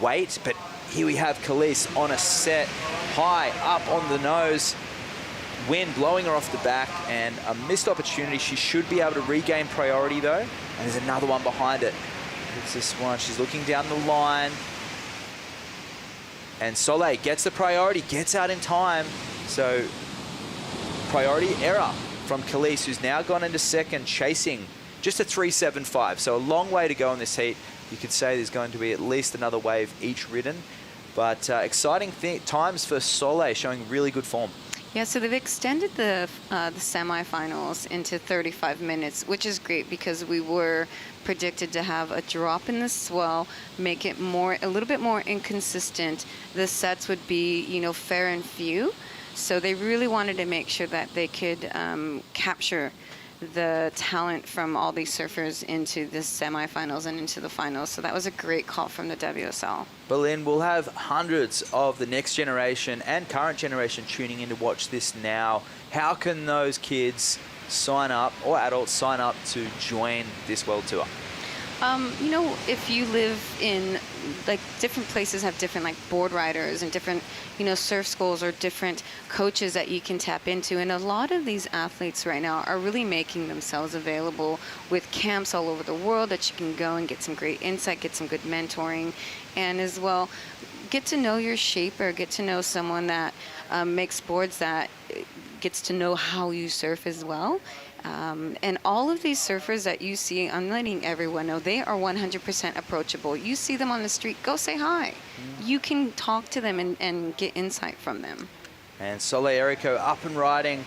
weight. But here we have Khalees on a set, high up on the nose, wind blowing her off the back, and a missed opportunity. She should be able to regain priority though, and there's another one behind it. It's this one. She's looking down the line, and Soleil gets the priority, gets out in time. So priority error from Khalees, who's now gone into second, chasing just a 3.75. So a long way to go in this heat. You could say there's going to be at least another wave each ridden. But exciting times for Soleil, showing really good form. Yeah, so they've extended the semifinals into 35 minutes, which is great because we were predicted to have a drop in the swell, make it a little bit more inconsistent. The sets would be, fair and few. So they really wanted to make sure that they could capture the talent from all these surfers into the semifinals and into the finals. So that was a great call from the WSL. Berlin will have hundreds of the next generation and current generation tuning in to watch this now. How can those kids sign up, or adults sign up, to join this World Tour? If you live in, different places have different, board riders and different, surf schools or different coaches that you can tap into. And a lot of these athletes right now are really making themselves available with camps all over the world that you can go and get some great insight, get some good mentoring, and as well, get to know your shaper, get to know someone that makes boards that gets to know how you surf as well. And all of these surfers that you see, I'm letting everyone know, they are 100% approachable. You see them on the street, go say hi. You can talk to them and get insight from them. And Soleil Erico up and riding,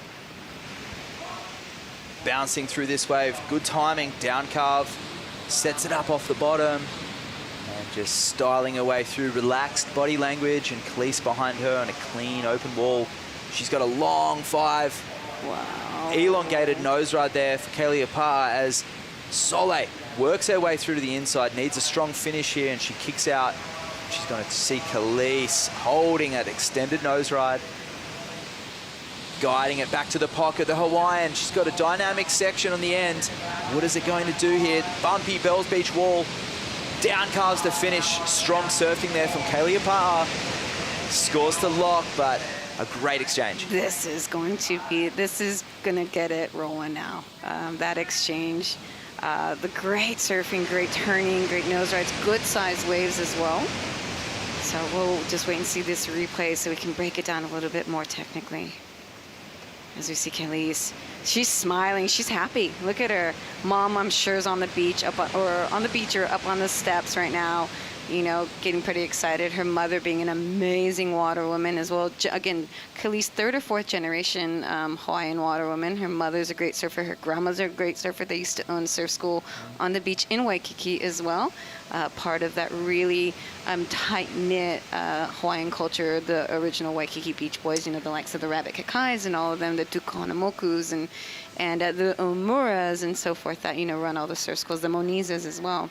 bouncing through this wave. Good timing, down carve, sets it up off the bottom, and just styling her way through. Relaxed body language, and Khalees behind her on a clean open wall. She's got a long 5. Wow. Elongated nose ride there for Kalia Parr as Soleil works her way through to the inside, needs a strong finish here, and she kicks out. She's going to see Khalees holding that extended nose ride, guiding it back to the pocket. The Hawaiian, she's got a dynamic section on the end. What is it going to do here? Bumpy Bells Beach wall, down carves to finish. Strong surfing there from Kalia Parr. Scores to lock, but a great exchange. This is going to get it rolling now. That exchange, the great surfing, great turning, great nose rides, good sized waves as well. So we'll just wait and see this replay so we can break it down a little bit more technically. As we see Kelly's, she's smiling, she's happy. Look at her. Mom, I'm sure, is on the beach, up on the steps right now, you know, getting pretty excited. Her mother being an amazing water woman as well. Again, Kelly's 3rd or 4th generation Hawaiian water woman. Her mother's a great surfer. Her grandma's a great surfer. They used to own surf school on the beach in Waikiki as well. Part of that really tight-knit Hawaiian culture, the original Waikiki Beach Boys, you know, the likes of the Rabbit Kakais and all of them, the Tukanamokus and the Omuras and so forth that, you know, run all the surf schools, the Monizas as well.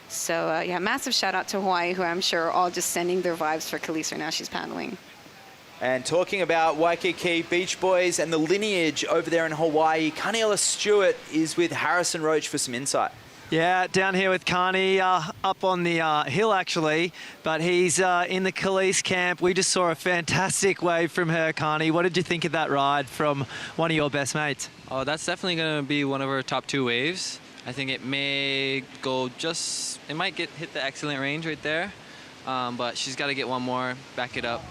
So, yeah, massive shout-out to Hawaii, who I'm sure are all just sending their vibes for Khalees right now. She's paddling. And talking about Waikiki Beach Boys and the lineage over there in Hawaii, Kaniela Stewart is with Harrison Roach for some insight. Yeah, down here with Carney, up on the hill actually, but he's in the Khalees camp. We just saw a fantastic wave from her, Carney. What did you think of that ride from one of your best mates? Oh, that's definitely going to be one of her top 2 waves. I think it may go it might hit the excellent range right there, but she's got to get one more, back it up.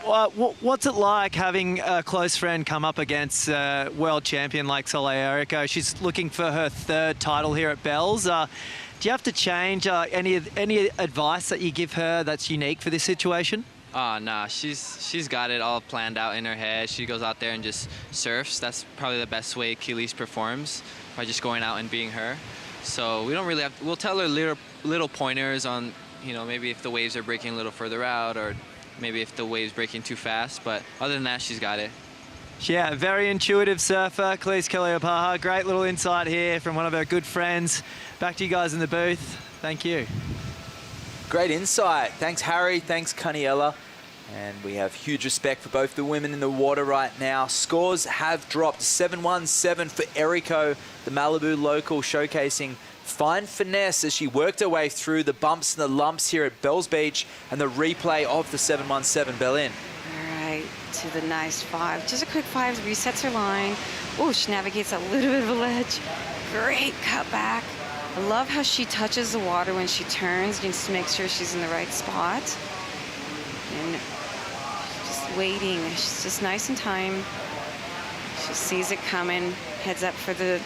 What's it like having a close friend come up against world champion like Soleil Erico? She's looking for her 3rd title here at Bells. Do you have to change any advice that you give her that's unique for this situation? Nah, she's got it all planned out in her head. She goes out there and just surfs. That's probably the best way Keelise performs, by just going out and being her. So we don't really have, we'll tell her little pointers on, you know, maybe if the waves are breaking a little further out, or maybe if the wave's breaking too fast, but other than that, she's got it. Yeah, very intuitive surfer, Khalees Keleopaha. Great little insight here from one of her good friends. Back to you guys in the booth. Thank you. Great insight. Thanks, Harry. Thanks, Kaniela. And we have huge respect for both the women in the water right now. Scores have dropped. 7-1-7 for Erico, the Malibu local, showcasing fine finesse as she worked her way through the bumps and the lumps here at Bells Beach, and the replay of the 7-1-7 Bell-In. All right, to the nice 5. Just a quick 5, resets her line. Oh, she navigates a little bit of a ledge. Great cutback. I love how she touches the water when she turns, just to make sure she's in the right spot. And just waiting. She's just nice in time. She sees it coming, heads up for the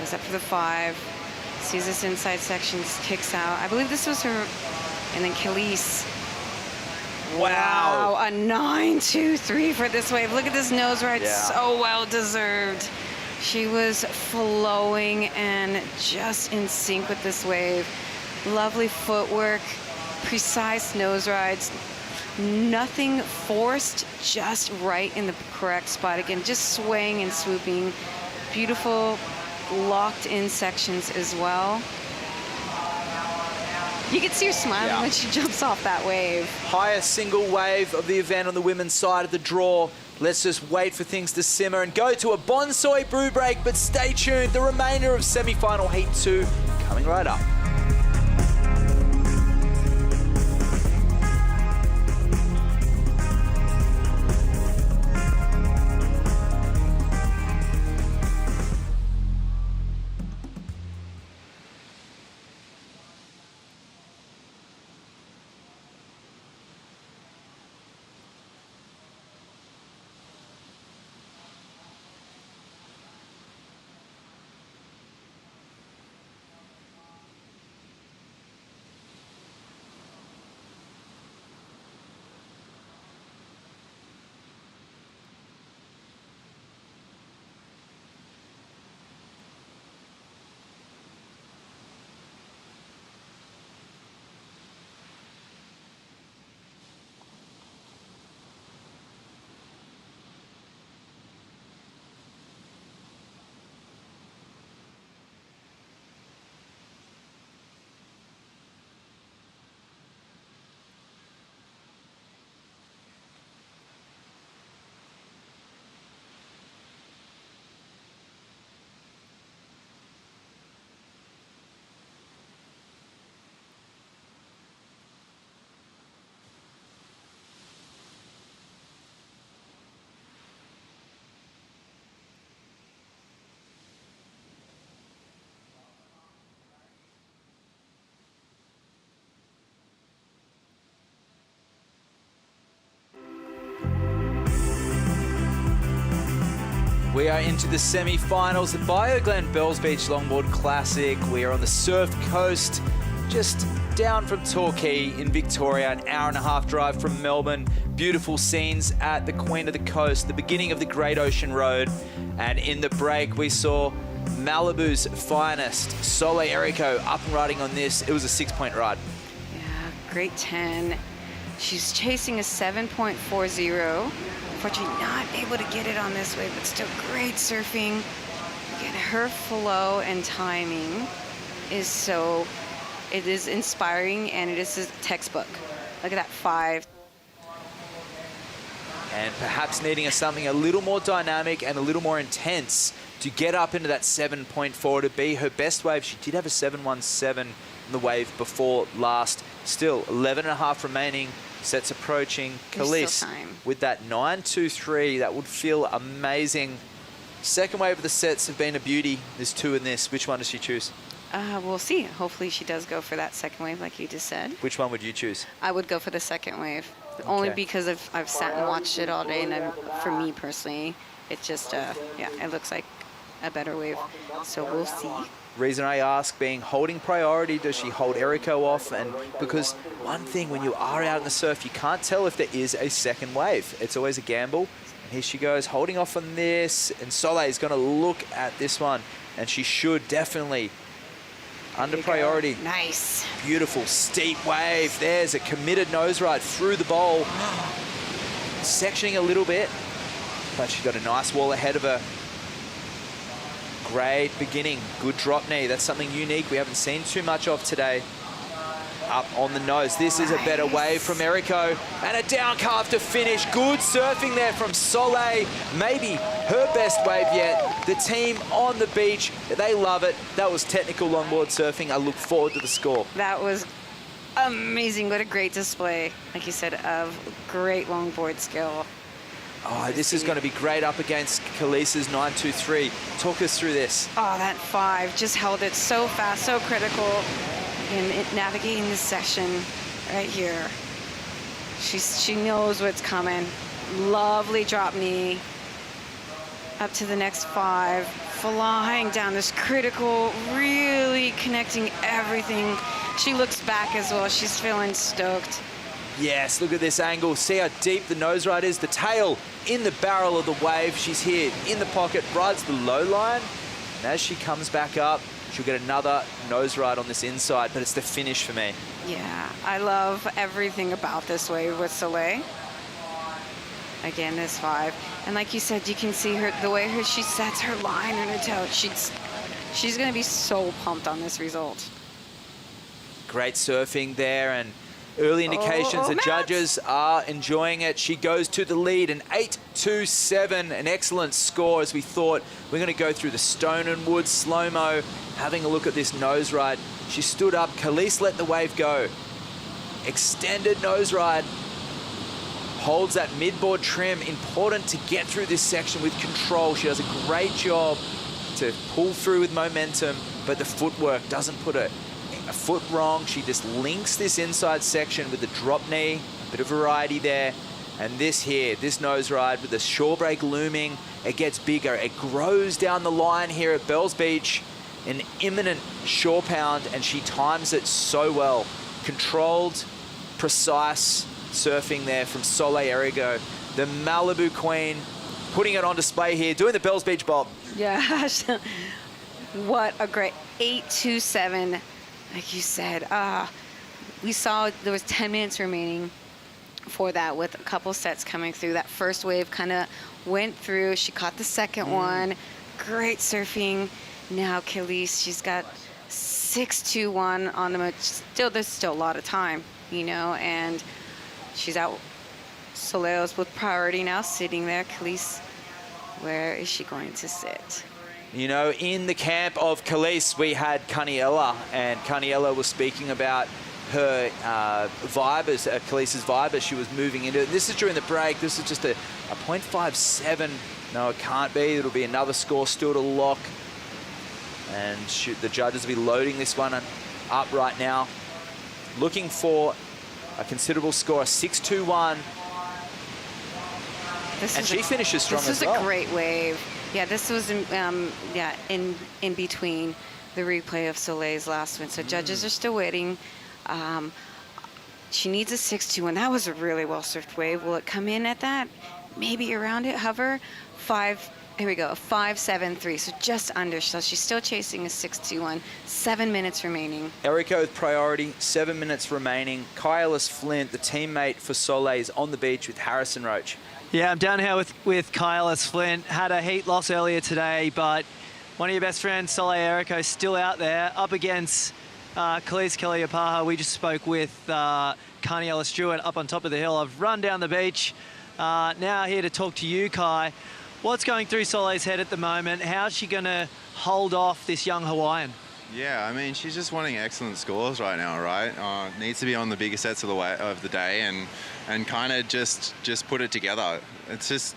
5, sees this inside section, kicks out. I believe this was her, and then Khalees. Wow, a 9-2-3 for this wave. Look at this nose ride, so well deserved. She was flowing and just in sync with this wave. Lovely footwork, precise nose rides, nothing forced, just right in the correct spot. Again, just swaying and swooping. Beautiful locked in sections as well. You can see her smiling when she jumps off that wave. Highest single wave of the event on the women's side of the draw. Let's just wait for things to simmer and go to a bonsai brew break, but stay tuned. The remainder of semi-final Heat 2 coming right up. We are into the semi-finals, the Bioglan Bells Beach Longboard Classic. We are on the Surf Coast, just down from Torquay in Victoria, an hour-and-a-half drive from Melbourne. Beautiful scenes at the Queen of the Coast, the beginning of the Great Ocean Road. And in the break, we saw Malibu's finest, Soleil Erico, up and riding on this. It was a 6-point ride. Yeah, great 10. She's chasing a 7.40. Unfortunately, not able to get it on this wave, but still great surfing. Again, her flow and timing is it is inspiring, and it is a textbook. Look at that 5. And perhaps needing something a little more dynamic and a little more intense to get up into that 7.4 to be her best wave. She did have a 7.17 in the wave before last. Still, 11.5 remaining. Sets approaching. Khalees with that 9.23. That would feel amazing. Second wave of the sets have been a beauty. There's 2 in this. Which one does she choose? We'll see. Hopefully she does go for that second wave like you just said. Which one would you choose? I would go for the second wave. Only because I've sat and watched it all day, and for me personally, it just, yeah, it looks like a better wave. So we'll see. Reason I ask being holding priority, does she hold Erico off? And because one thing, when you are out in the surf, you can't tell if there is a second wave. It's always a gamble. And here she goes, holding off on this. And Soleil is going to look at this one. And she should definitely under priority. Nice. Beautiful steep wave. There's a committed nose ride through the bowl. Sectioning a little bit, but she's got a nice wall ahead of her. Great beginning, good drop knee. That's something unique we haven't seen too much of today. Up on the nose. This is a better wave from Erico. And a down calf to finish. Good surfing there from Soleil. Maybe her best wave yet. The team on the beach, they love it. That was technical longboard surfing. I look forward to the score. That was amazing. What a great display, like you said, of great longboard skill. Oh, this is going to be great up against Khalees's 9.23. Talk us through this. Oh, that 5 just held it so fast, so critical in navigating this section right here. She knows what's coming. Lovely drop knee. Up to the next 5. Flying down this critical, really connecting everything. She looks back as well. She's feeling stoked. Yes, look at this angle. See how deep the nose ride is. The tail in the barrel of the wave. She's here in the pocket, rides the low line. And as she comes back up, she'll get another nose ride on this inside, but it's the finish for me. Yeah, I love everything about this wave with Soleil. Again, this 5. And like you said, you can see her, the way she sets her line and her toe. She's going to be so pumped on this result. Great surfing there, and early indications the judges are enjoying it. She goes to the lead, an 8.27, an excellent score as we thought. We're going to go through the Stone and Wood slow-mo, having a look at this nose ride. She stood up, Khalees let the wave go. Extended nose ride. Holds that midboard trim, important to get through this section with control. She does a great job to pull through with momentum, but the footwork doesn't put a foot wrong. She just links this inside section with the drop knee, a bit of variety there. And this here, this nose ride with the shore break looming, it gets bigger. It grows down the line here at Bells Beach, an imminent shore pound, and she times it so well. Controlled, precise surfing there from Soleil Erico, the Malibu Queen, putting it on display here, doing the Bells Beach bob. Yeah, what a great 8.27. Like you said, we saw there was 10 minutes remaining for that with a couple sets coming through. That first wave kind of went through. She caught the second one. Great surfing. Now Khalees, she's got 6.21 on the there's still a lot of time, you know, and she's out. Soleil's with priority now, sitting there. Khalees, where is she going to sit? You know, in the camp of Khalees, we had Caniella, and Caniella was speaking about her vibe, Khalees's vibe as she was moving into it. This is during the break. This is just a 0.57. No, it can't be. It'll be another score still to lock. And the judges will be loading this one up right now. Looking for a considerable score, a 6.21. And she finishes strong as well. This is a great wave. Yeah, this was in between the replay of Soleil's last win. So judges are still waiting. She needs a 6-2, and that was a really well-surfed wave. Will it come in at that? Maybe around it, hover. 5-7-3, so just under. So she's still chasing a 6-2-1. 7 minutes remaining. Eriko with priority, 7 minutes remaining. Kailis Flint, the teammate for Soleil, is on the beach with Harrison Roach. Yeah, I'm down here with Kailis Flint. Had a heat loss earlier today, but one of your best friends, Soleil Eriko, still out there up against Khalees Kelly-Apaha. We just spoke with Carniella Stewart up on top of the hill. I've run down the beach. Now here to talk to you, Kai. What's going through Soleil's head at the moment? How's she going to hold off this young Hawaiian? Yeah, I mean, she's just wanting excellent scores right now, right? Needs to be on the bigger sets of the day and kind of just put it together. It's just,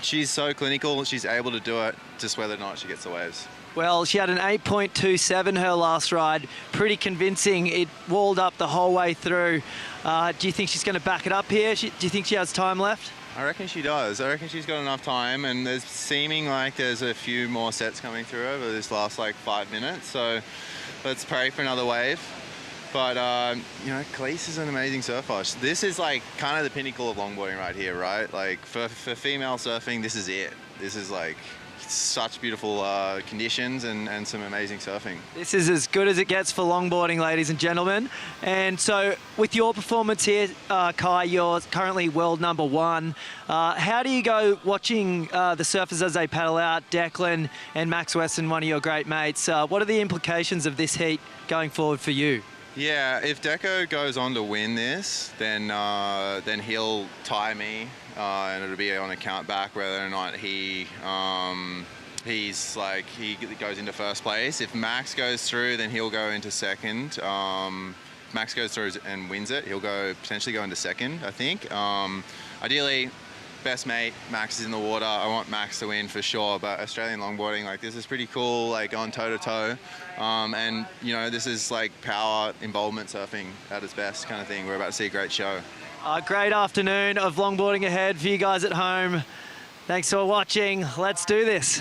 she's so clinical, she's able to do it, just whether or not she gets the waves. Well, she had an 8.27 her last ride. Pretty convincing. It walled up the whole way through. Do you think she's going to back it up here? Do you think she has time left? I reckon she does. I reckon she's got enough time, and there's seeming like there's a few more sets coming through over this last like 5 minutes. So let's pray for another wave. But you know, Khalees is an amazing surfer. This is like kind of the pinnacle of longboarding right here, right? Like for female surfing, this is it. This is like such beautiful conditions and some amazing surfing. This is as good as it gets for longboarding, ladies and gentlemen. And so with your performance here, Kai, you're currently world #1. How do you go watching the surfers as they paddle out? Declan and Max Weston, one of your great mates. What are the implications of this heat going forward for you? Yeah, if Deco goes on to win this, then he'll tie me, and it'll be on a count back whether or not he goes into first place. If Max goes through, then he'll go into second. Max goes through and wins it, he'll potentially go into second, I think. Ideally, best mate, Max is in the water. I want Max to win for sure, but Australian longboarding, like, this is pretty cool, like going toe to toe. And you know, this is like power involvement surfing at its best kind of thing. We're about to see a great show. Great afternoon of longboarding ahead for you guys at home. Thanks for watching. Let's do this.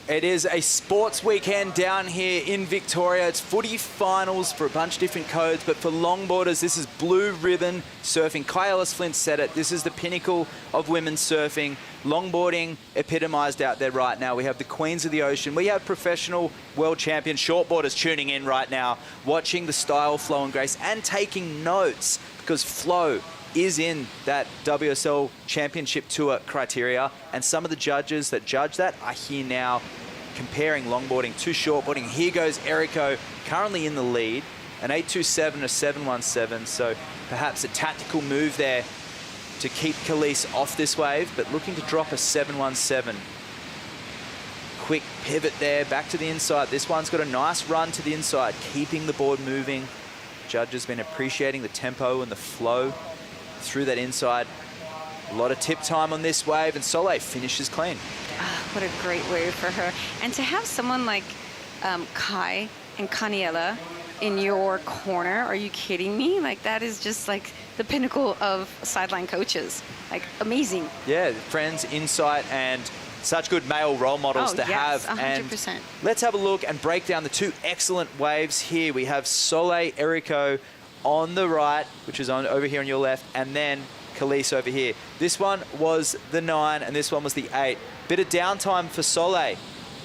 It is a sports weekend down here in Victoria. It's footy finals for a bunch of different codes, but for longboarders, this is blue ribbon surfing. Kailis Flint said it. This is the pinnacle of women's surfing. Longboarding epitomized out there right now. We have the queens of the ocean. We have professional world champion shortboarders tuning in right now, watching the style, flow, and grace, and taking notes, because flow is in that WSL Championship Tour criteria, and some of the judges that judge that are here now comparing longboarding to shortboarding. Here goes Eriko, currently in the lead, an 8.27, a 7.17, so perhaps a tactical move there to keep Khalees off this wave, but looking to drop a 7.17. Quick pivot there, back to the inside. This one's got a nice run to the inside, keeping the board moving. Judges been appreciating the tempo and the flow through that inside. A lot of tip time on this wave, and Soleil finishes clean. What a great wave for her. And to have someone like Kai and Carniella in your corner, are you kidding me? Like, that is just like the pinnacle of sideline coaches. Like, amazing. Yeah, friends, insight, and such good male role models to yes, have. 100%. And let's have a look and break down the two excellent waves here. We have Soleil Eriko on the right, which is over here on your left, and then Khalees over here. This one was the 9 and this one was the 8. Bit of downtime for Soleil,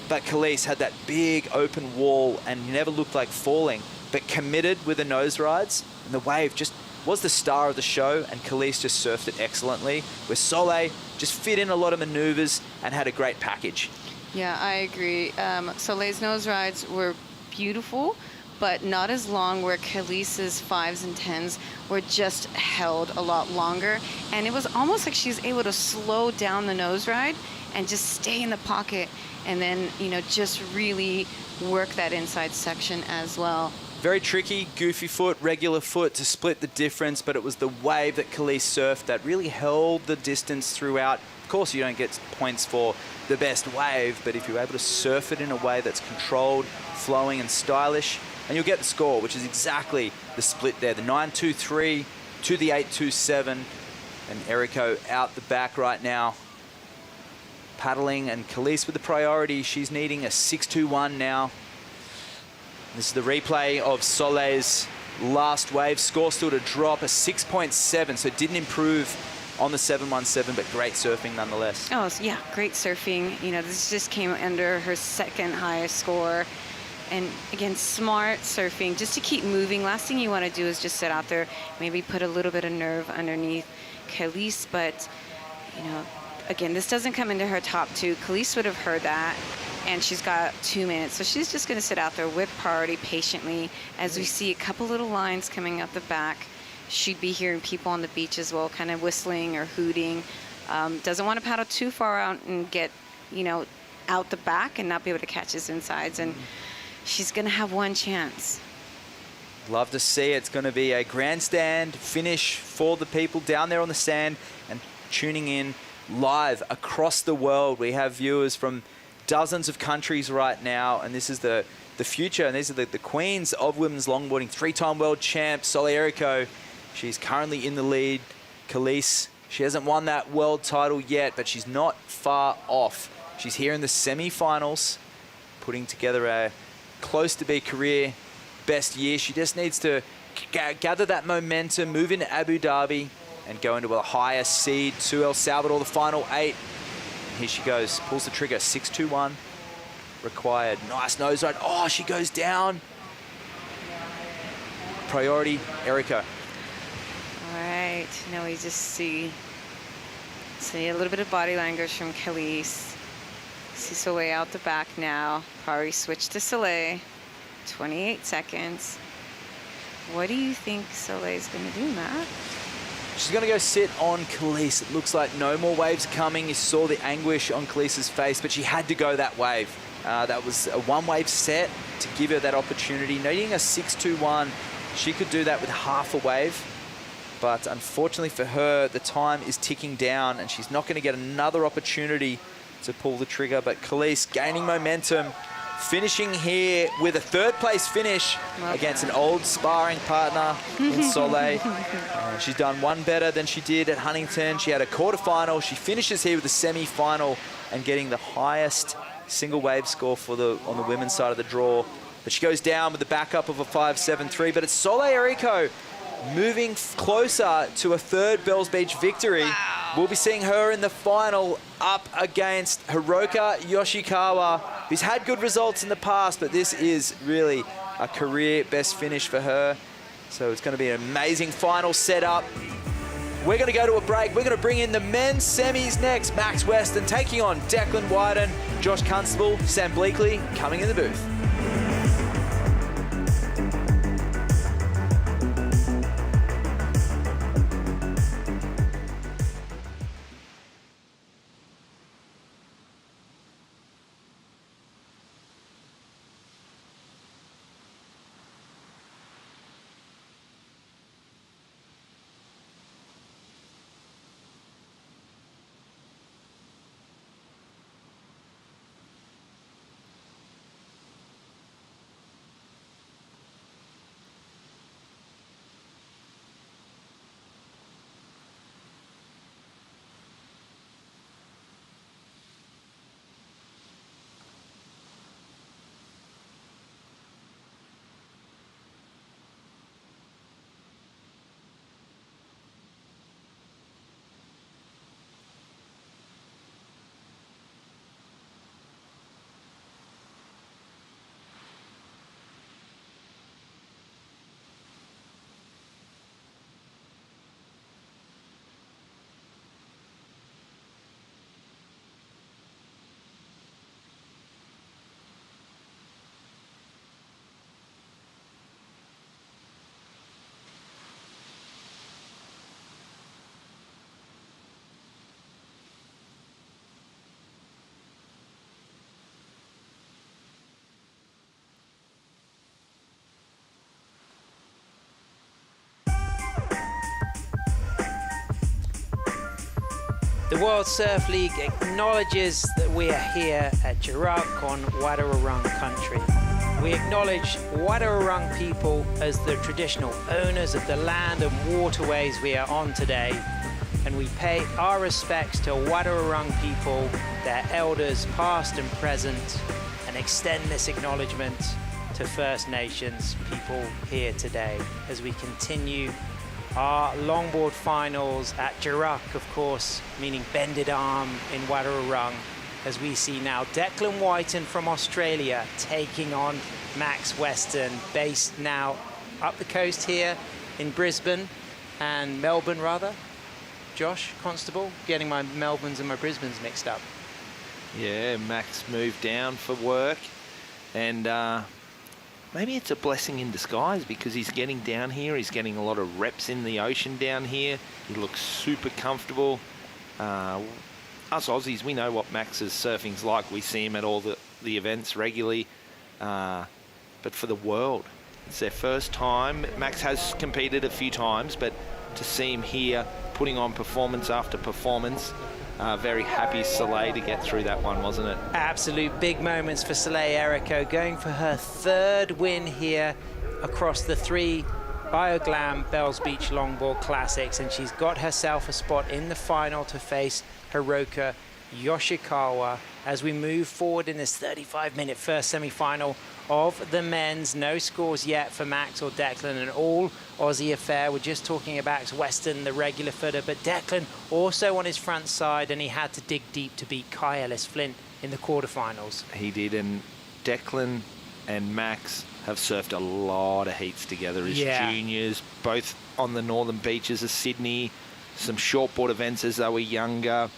but Khalees had that big open wall and never looked like falling, but committed with the nose rides, and the wave just was the star of the show, and Khalees just surfed it excellently, where Soleil just fit in a lot of maneuvers and had a great package. Yeah, I agree. Soleil's nose rides were beautiful, but not as long, where Khalees's 5s and 10s were just held a lot longer. And it was almost like she's able to slow down the nose ride and just stay in the pocket, and then, you know, just really work that inside section as well. Very tricky, goofy foot, regular foot to split the difference, but it was the wave that Khalees surfed that really held the distance throughout. Of course, you don't get points for the best wave, but if you're able to surf it in a way that's controlled, flowing, and stylish, and you'll get the score, which is exactly the split there. The 9.23 to the 8.27, and Eriko out the back right now. paddling, and Khalees with the priority. She's needing a 6-2-1 now. This is the replay of Solei's last wave. Score still to drop, a 6.7, so it didn't improve on the 717, but great surfing nonetheless. Oh, yeah, great surfing. You know, this just came under her second highest score. And again, smart surfing, just to keep moving. Last thing you want to do is just sit out there, maybe put a little bit of nerve underneath Khalees. But, you know, again, this doesn't come into her top two. Khalees would have heard that, and she's got 2 minutes. So she's just going to sit out there with priority patiently. As we see a couple little lines coming up the back, she'd be hearing people on the beach as well, kind of whistling or hooting. Doesn't want to paddle too far out and get, you know, out the back and not be able to catch his insides. And she's going to have one chance. Love to see it. It's going to be a grandstand finish for the people down there on the sand and tuning in live across the world. We have viewers from dozens of countries right now, and this is the future, and these are the queens of women's longboarding. 3-time world champ, Soleil Erico. She's currently in the lead. Khalees, she hasn't won that world title yet, but she's not far off. She's here in the semi-finals, putting together a close to be career best year. She just needs to gather that momentum, move into Abu Dhabi, and go into a higher seed to El Salvador, the final 8. And here she goes, pulls the trigger, 6-2-1 required. Nice nose ride. Oh, she goes down. Priority, Erica. All right, now we just see a little bit of body language from Khalees. See Soleil out the back now. Priority switch to Soleil. 28 seconds. What do you think Soleil's going to do, Matt? She's going to go sit on Khalees. It looks like no more waves coming. You saw the anguish on Khalees' face, but she had to go that wave. That was a one-wave set to give her that opportunity. Needing a 6-2-1, she could do that with half a wave. But unfortunately for her, the time is ticking down, and she's not going to get another opportunity to pull the trigger. But Khalees gaining momentum, finishing here with a third-place finish against an old sparring partner in Soleil. She's done one better than she did at Huntington. She had a quarterfinal. She finishes here with a semi-final and getting the highest single wave score for on the women's side of the draw. But she goes down with the backup of a 5.73. But it's Soleil Erico moving closer to a third Bells Beach victory. Wow. We'll be seeing her in the final up against Hiroka Yoshikawa, who's had good results in the past, but this is really a career best finish for her. So it's going to be an amazing final setup. We're going to go to a break. We're going to bring in the men's semis next. Max Weston taking on Declan Wyden, Josh Constable, Sam Bleakley coming in the booth. The World Surf League acknowledges that we are here at Jirak on Wadawurrung country. We acknowledge Wadawurrung people as the traditional owners of the land and waterways we are on today. and we pay our respects to Wadawurrung people, their elders past and present, and extend this acknowledgement to First Nations people here today as we continue our longboard finals at Jiruk, of course, meaning bended arm in Wadawurrung, as we see now Declan Whiten from Australia taking on Max Weston, based now up the coast here in Brisbane and Melbourne, rather. Josh Constable, getting my Melbournes and my Brisbanes mixed up. Yeah, Max moved down for work, and maybe it's a blessing in disguise because he's getting down here. He's getting a lot of reps in the ocean down here. He looks super comfortable. Us Aussies, we know what Max's surfing's like. We see him at all the events regularly. But for the world, it's their first time. Max has competed a few times, but to see him here putting on performance after performance, very happy Soleil to get through that one, wasn't it? Absolute big moments for Soleil Erico, going for her third win here across the 3 Bioglan Bells Beach Longboard Classics, and she's got herself a spot in the final to face Hiroka Yoshikawa as we move forward in this 35-minute first semi-final of the men's. No scores yet for Max or Declan, an all Aussie affair. We're just talking about Weston, the regular footer, but Declan also on his front side, and he had to dig deep to beat Kai Ellis-Flint in the quarterfinals. He did, and Declan and Max have surfed a lot of heats together as juniors, both on the northern beaches of Sydney, some shortboard events as they were younger.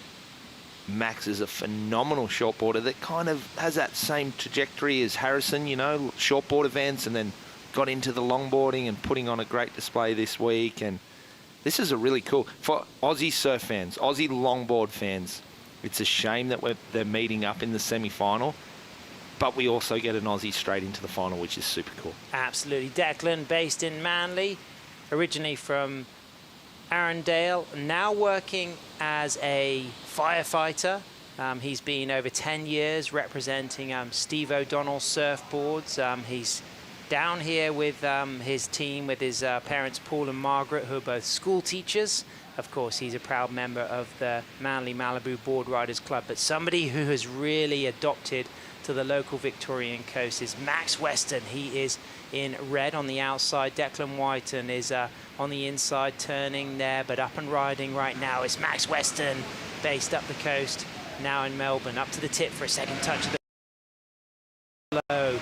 Max is a phenomenal shortboarder that kind of has that same trajectory as Harrison, you know, shortboard events, and then got into the longboarding and putting on a great display this week. And this is a really cool, for Aussie surf fans, Aussie longboard fans, it's a shame that they're meeting up in the semi-final, but we also get an Aussie straight into the final, which is super cool. Absolutely. Declan, based in Manly, originally from Arundel, now working as a firefighter. He's been over 10 years representing Steve O'Donnell surfboards. He's down here with his team, with his parents Paul and Margaret, who are both school teachers. Of course, he's a proud member of the Manly Malibu Board Riders Club, but somebody who has really adopted to the local Victorian coast is Max Weston. He is in red on the outside. Declan Whiten is on the inside, turning there, but up and riding right now. It's Max Weston, based up the coast, now in Melbourne, up to the tip for a second touch of the low.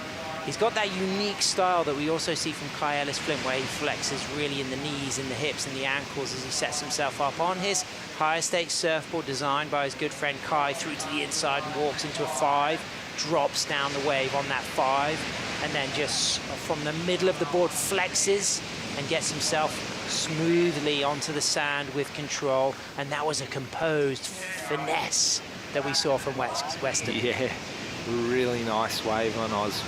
He's got that unique style that we also see from Kai Ellis-Flint, where he flexes really in the knees, in the hips, and the ankles as he sets himself up on his higher stakes surfboard designed by his good friend Kai, through to the inside and walks into a 5, drops down the wave on that 5, and then just from the middle of the board flexes and gets himself smoothly onto the sand with control. And that was a composed finesse that we saw from Weston. Yeah, really nice wave. When I was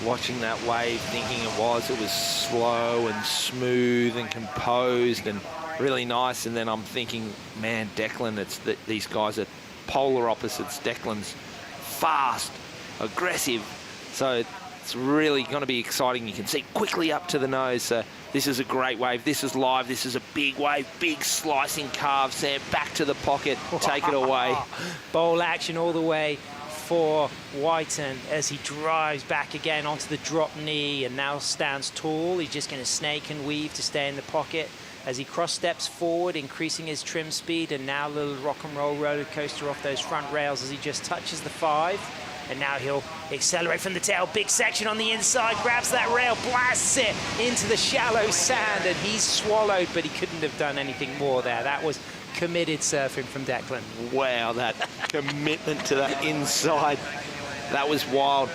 watching that wave, thinking it was slow and smooth and composed and really nice. And then I'm thinking, man, Declan, these guys are polar opposites. Declan's fast, aggressive, so it's really going to be exciting. You can see quickly up to the nose. So this is a great wave. This is live. This is a big wave, big slicing carve, Sam, back to the pocket, take it away. Bowl action all the way for Whiten as he drives back again onto the drop knee and now stands tall. He's just going to snake and weave to stay in the pocket as he cross steps forward, increasing his trim speed, and now a little rock and roll roller coaster off those front rails as he just touches the 5. And now he'll accelerate from the tail. Big section on the inside, grabs that rail, blasts it into the shallow sand, and he's swallowed, but he couldn't have done anything more there. That was committed surfing from Declan. Wow, that commitment to that inside, that was wild.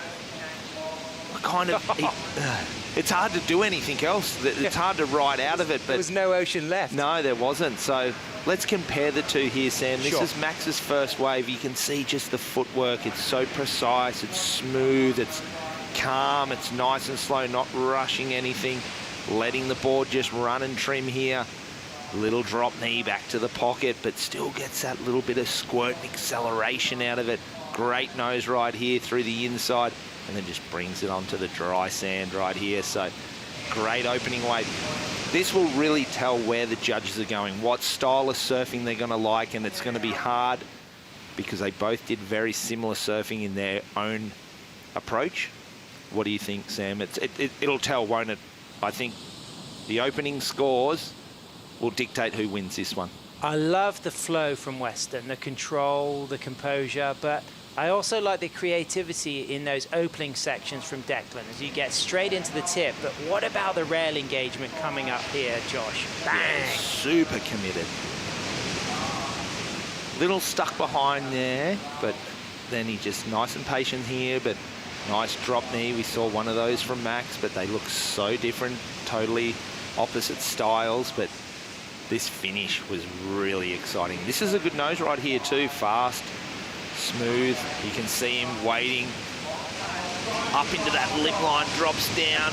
It's hard to do anything else. It's hard to ride out of it. But there was no ocean left. No, there wasn't. So let's compare the two here, Sam. This is Max's first wave. You can see just the footwork. It's so precise. It's smooth. It's calm. It's nice and slow, not rushing anything. Letting the board just run and trim here. Little drop knee back to the pocket, but still gets that little bit of squirt and acceleration out of it. Great nose ride here through the inside, and then just brings it onto the dry sand right here. So great opening wave. This will really tell where the judges are going, what style of surfing they're going to like, and it's going to be hard because they both did very similar surfing in their own approach. What do you think, Sam? It'll tell, won't it? I think the opening scores will dictate who wins this one. I love the flow from Western, the control, the composure, but I also like the creativity in those opening sections from Declan as you get straight into the tip. But what about the rail engagement coming up here, Josh? Bang! Yeah, super committed. Little stuck behind there, but then he just nice and patient here, but nice drop knee. We saw one of those from Max, but they look so different, totally opposite styles, but this finish was really exciting. This is a good nose ride here too, fast, smooth. You can see him waiting up into that lip line, drops down,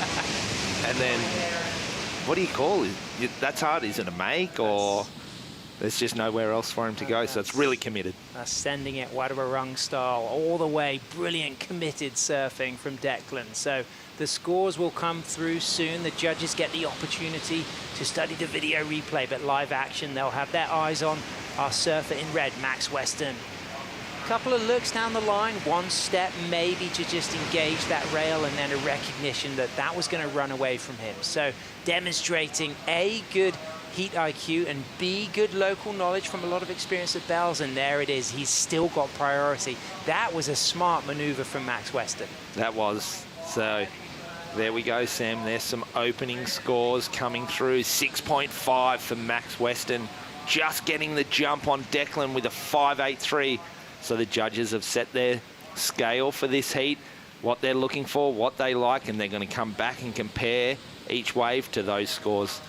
and then what do you call it? That's hard. Is it a make, or there's just nowhere else for him to go? So it's really committed. Sending it Wadawurrung style all the way. Brilliant, committed surfing from Declan. So the scores will come through soon. The judges get the opportunity to study the video replay, but live action, they'll have their eyes on our surfer in red, Max Weston. Couple of looks down the line, one step maybe to just engage that rail, and then a recognition that that was going to run away from him. So demonstrating A, good heat IQ, and B, good local knowledge from a lot of experience at Bells, and there it is. He's still got priority. That was a smart maneuver from Max Weston. That was. So there we go, Sam. There's some opening scores coming through. 6.5 for Max Weston. Just getting the jump on Declan with a 5.83. So the judges have set their scale for this heat, what they're looking for, what they like, and they're going to come back and compare each wave to those scores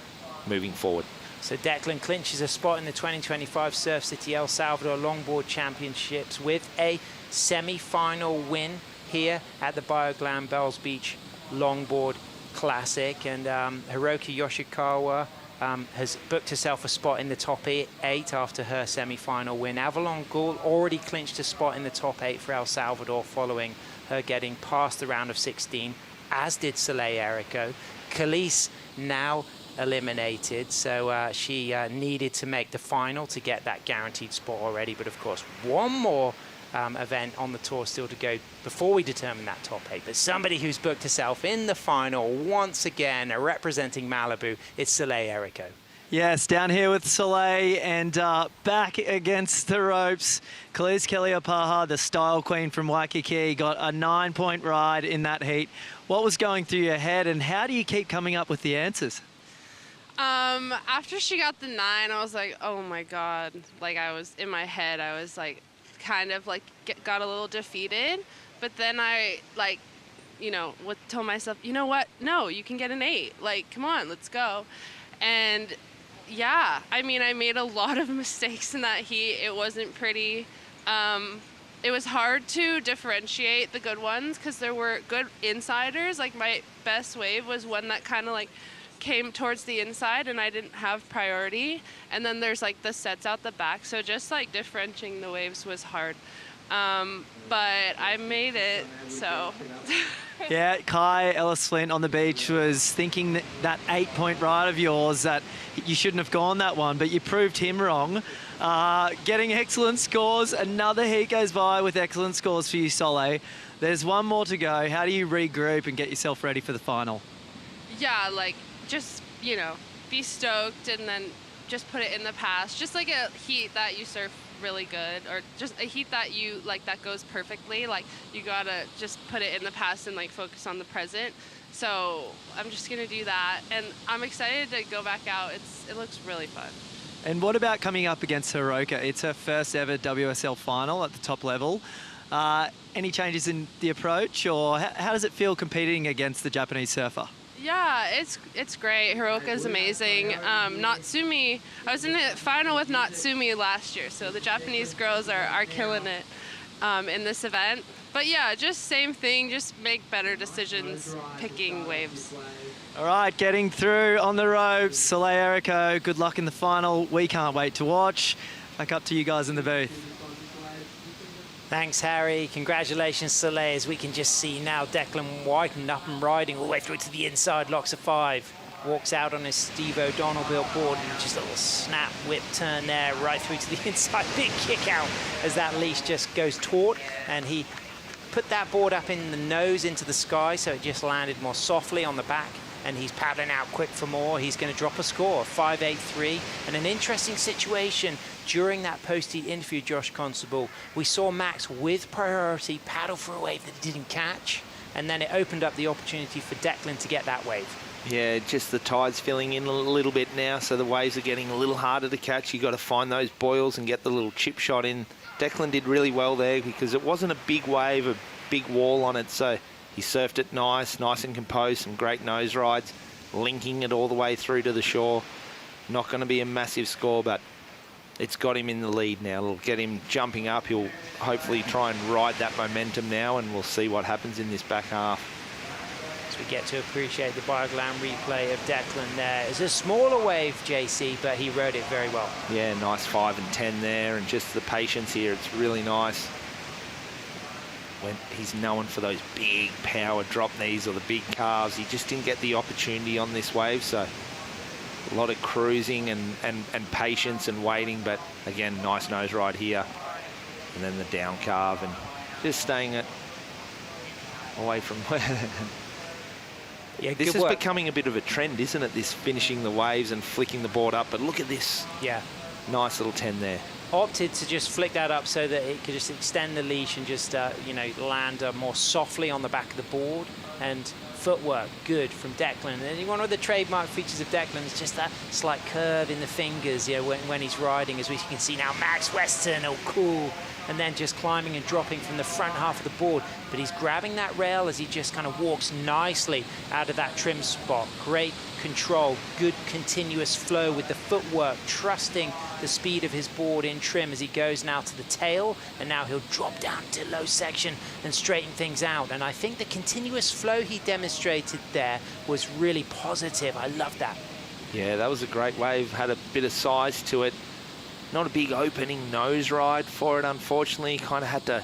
moving forward. So Declan clinches a spot in the 2025 Surf City El Salvador Longboard Championships with a semi-final win here at the Bioglan Bells Beach Longboard Classic. And Hiroki Yoshikawa has booked herself a spot in the top 8 after her semi-final win. Avalon Gould already clinched a spot in the top 8 for El Salvador following her getting past the round of 16, as did Soleil Erico. Khalees now eliminated, so she needed to make the final to get that guaranteed spot already. But of course, one more event on the tour still to go before we determine that top 8. But somebody who's booked herself in the final once again, representing Malibu, it's Soleil Erico. Yes, down here with Soleil, and back against the ropes. Khalees Kelly-Opaha, the style queen from Waikiki, got a 9-point ride in that heat. What was going through your head, and how do you keep coming up with the answers? After she got the 9, I was like, oh my God. Like, I was in my head, I was like, kind of like got a little defeated. But then I, like, you know, told myself, you know what? No, you can get an 8. Like, come on, let's go. And yeah, I mean, I made a lot of mistakes in that heat. It wasn't pretty. It was hard to differentiate the good ones because there were good insiders. Like, my best wave was one that kind of like came towards the inside and I didn't have priority. And then there's like the sets out the back. So just like differentiating the waves was hard. But I made it, so. Yeah, Kai Ellis-Flint on the beach was thinking that 8-point ride of yours, that you shouldn't have gone that one, but you proved him wrong. Getting excellent scores. Another heat goes by with excellent scores for you, Soleil. There's one more to go. How do you regroup and get yourself ready for the final? Yeah, like, just, you know, be stoked and then just put it in the past. Just like a heat that you surf really good, or just a heat that you like that goes perfectly. Like, you gotta just put it in the past and like focus on the present. So I'm just gonna do that, and I'm excited to go back out. It looks really fun. And what about coming up against Hiroka? It's her first ever WSL final at the top level. Any changes in the approach, or how does it feel competing against the Japanese surfer? Yeah, it's great. Hiroka's amazing. Natsumi, I was in the final with Natsumi last year, so the Japanese girls are killing it in this event. But yeah, just same thing, just make better decisions picking waves. All right, getting through on the ropes. Soleil Erico, good luck in the final. We can't wait to watch. Back up to you guys in the booth. Thanks, Harry. Congratulations, Soleil, as we can just see now Declan Whiten up and riding all the way through to the inside, locks a 5. Walks out on his Steve O'Donnell board and just a little snap whip turn there right through to the inside. Big kick out as that leash just goes taut, and he put that board up in the nose into the sky, so it just landed more softly on the back, and he's paddling out quick for more. He's going to drop a score, 5.83. And an interesting situation during that post-heat interview, Josh Constable, we saw Max with priority paddle for a wave that he didn't catch, and then it opened up the opportunity for Declan to get that wave. Yeah, just the tide's filling in a little bit now, so the waves are getting a little harder to catch. You've got to find those boils and get the little chip shot in. Declan did really well there because it wasn't a big wave, a big wall on it, so he surfed it nice and composed, some great nose rides, linking it all the way through to the shore. Not going to be a massive score, but it's got him in the lead now. It'll get him jumping up. He'll hopefully try and ride that momentum now, and we'll see what happens in this back half. We get to appreciate the Bioglan replay of Declan there. It's a smaller wave, JC, but he rode it very well. Yeah, nice 5 and 10 there, and just the patience here, it's really nice. When he's known for those big power drop knees or the big calves, he just didn't get the opportunity on this wave, so a lot of cruising and patience and waiting, but again, nice nose ride here. And then the down carve and just staying it away from where... Yeah, this is becoming a bit of a trend, isn't it? This finishing the waves and flicking the board up. But look at this. Yeah. Nice little 10 there. Opted to just flick that up so that it could just extend the leash and just, you know, land more softly on the back of the board. And footwork, good from Declan. And one of the trademark features of Declan is just that slight curve in the fingers, you know, when he's riding. As we can see now, Max Weston, oh, cool. And then just climbing and dropping from the front half of the board. But he's grabbing that rail as he just kind of walks nicely out of that trim spot. Great control, good continuous flow with the footwork, trusting the speed of his board in trim as he goes now to the tail, and now he'll drop down to low section and straighten things out. And I think the continuous flow he demonstrated there was really positive. I love that. Yeah, that was a great wave, had a bit of size to it. Not a big opening nose ride for it, unfortunately. Kind of had to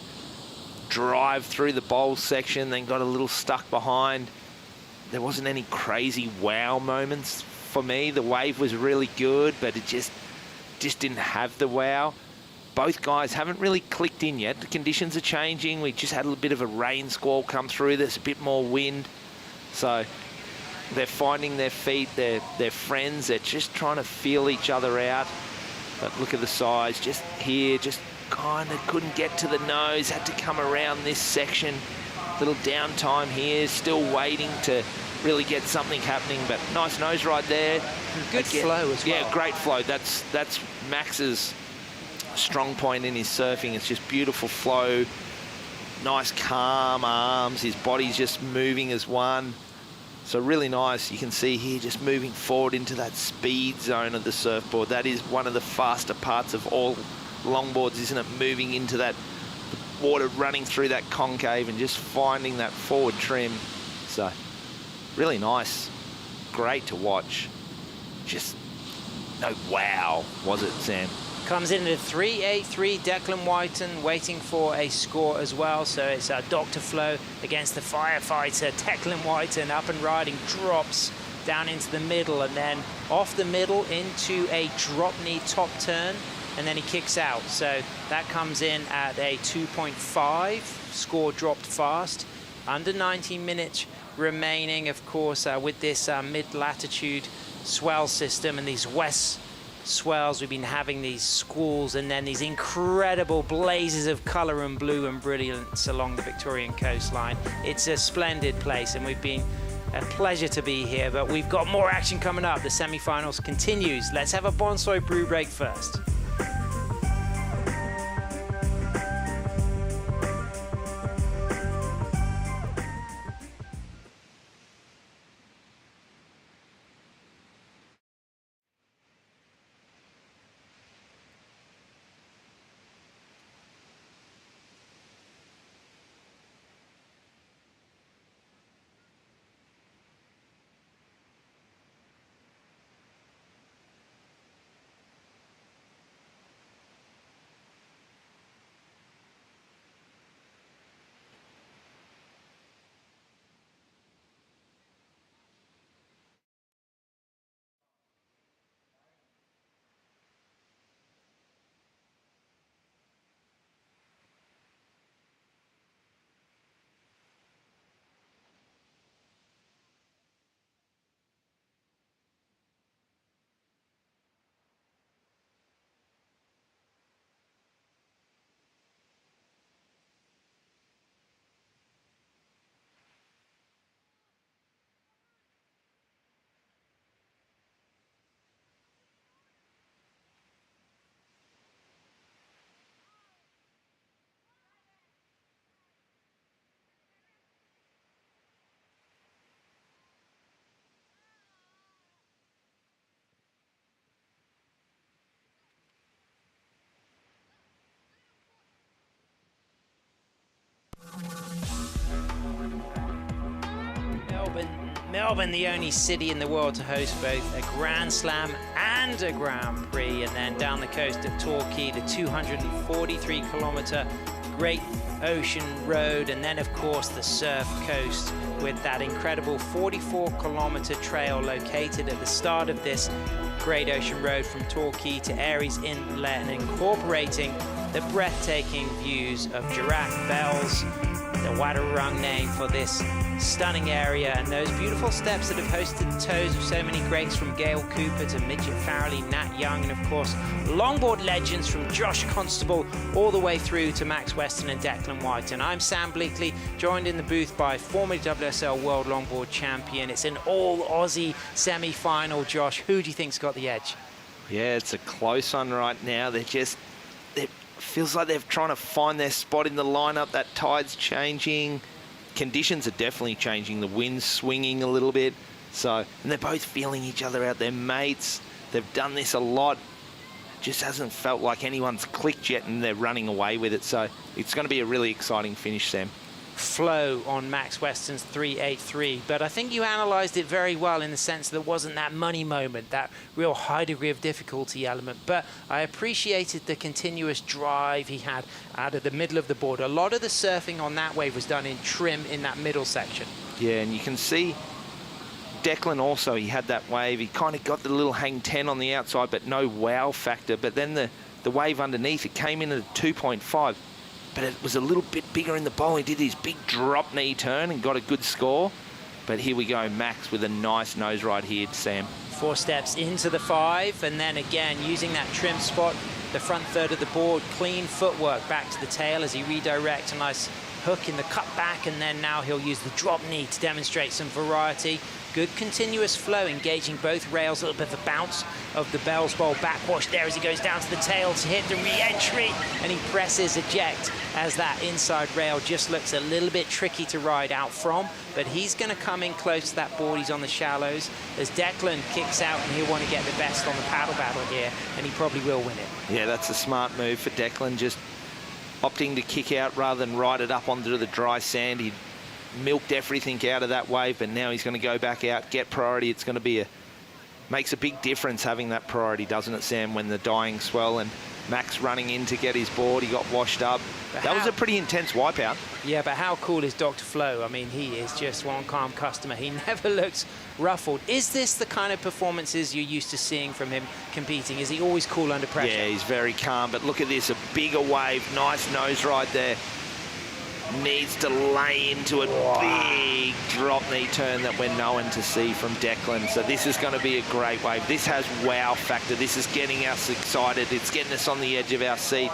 drive through the bowl section, then got a little stuck behind. There wasn't any crazy wow moments for me. The wave was really good, but it just didn't have the wow. Both guys haven't really clicked in yet. The conditions are changing. We just had a little bit of a rain squall come through. There's a bit more wind. So they're finding their feet, they're friends. They're just trying to feel each other out. But look at the size, just here, just kind of couldn't get to the nose, had to come around this section. Little downtime here, still waiting to really get something happening, but nice nose ride there. Good flow as well. Yeah, great flow. That's Max's strong point in his surfing. It's just beautiful flow, nice calm arms, his body's just moving as one. So really nice. You can see here just moving forward into that speed zone of the surfboard. That is one of the faster parts of all longboards, isn't it? Moving into that water, running through that concave and just finding that forward trim. So really nice. Great to watch. Just no wow, was it, Sam? Comes in at a 3.83, Declan Whiten waiting for a score as well. So it's Dr. Flo against the firefighter. Declan Whiten up and riding, drops down into the middle and then off the middle into a drop knee top turn, and then he kicks out. So that comes in at a 2.5, score dropped fast. Under 19 minutes remaining, of course, with this mid-latitude swell system and these west swells. We've been having these squalls and then these incredible blazes of color and blue and brilliance along the Victorian coastline. It's a splendid place and we've been a pleasure to be here, but we've got more action coming up. The semi-finals continues. Let's have a bonsai brew break first. Melbourne, the only city in the world to host both a Grand Slam and a Grand Prix. And then down the coast at Torquay, the 243-kilometre Great Ocean Road. And then, of course, the Surf Coast with that incredible 44-kilometre trail located at the start of this Great Ocean Road from Torquay to Aries Inlet, and incorporating the breathtaking views of Giraffe Bells, the Wadawurrung name for this stunning area, and those beautiful steps that have hosted the toes of so many greats, from Gail Cooper to Midget Farrelly, Nat Young, and of course longboard legends from Josh Constable all the way through to Max Weston and Declan White. And I'm Sam Bleakley, joined in the booth by former WSL World Longboard Champion. It's an all-Aussie semi-final. Josh, who do you think's got the edge? Yeah, it's a close one right now. It feels like they're trying to find their spot in the lineup. That tide's changing. Conditions are definitely changing. The wind's swinging a little bit. And they're both feeling each other out. They're mates. They've done this a lot. Just hasn't felt like anyone's clicked yet, and they're running away with it. So it's going to be a really exciting finish, Sam. Flow on Max Weston's 383, but I think you analysed it very well in the sense that there wasn't that money moment, that real high degree of difficulty element, but I appreciated the continuous drive he had out of the middle of the board. A lot of the surfing on that wave was done in trim in that middle section. Yeah, and you can see Declan also, he had that wave, he kind of got the little hang 10 on the outside, but no wow factor, but then the wave underneath, it came in at a 2.5. But it was a little bit bigger in the bowl. He did his big drop knee turn and got a good score. But here we go, Max with a nice nose ride here, Sam. 4 steps into the 5, and then again, using that trim spot, the front third of the board, clean footwork back to the tail as he redirects a nice hook in the cut back, and then now he'll use the drop knee to demonstrate some variety. Good continuous flow, engaging both rails, a little bit of a bounce of the Bell's Bowl backwash there as he goes down to the tail to hit the re-entry, and he presses eject as that inside rail just looks a little bit tricky to ride out from, but he's going to come in close to that board. He's on the shallows as Declan kicks out, and he'll want to get the best on the paddle battle here, and he probably will win it. Yeah, that's a smart move for Declan, just opting to kick out rather than ride it up onto the dry sand. He milked everything out of that wave, but now he's going to go back out, get priority. It's going to be makes a big difference having that priority, doesn't it, Sam, when the dying swell and Max running in to get his board. He got washed up. That was a pretty intense wipeout. Yeah, but how cool is Dr. Flo? I mean, he is just one calm customer. He never looks ruffled. Is this the kind of performances you're used to seeing from him competing? Is he always cool under pressure? Yeah, he's very calm, but look at this, a bigger wave, nice nose ride there. Needs to lay into a big drop knee turn that we're known to see from Declan. So this is going to be a great wave. This has wow factor. This is getting us excited. It's getting us on the edge of our seat.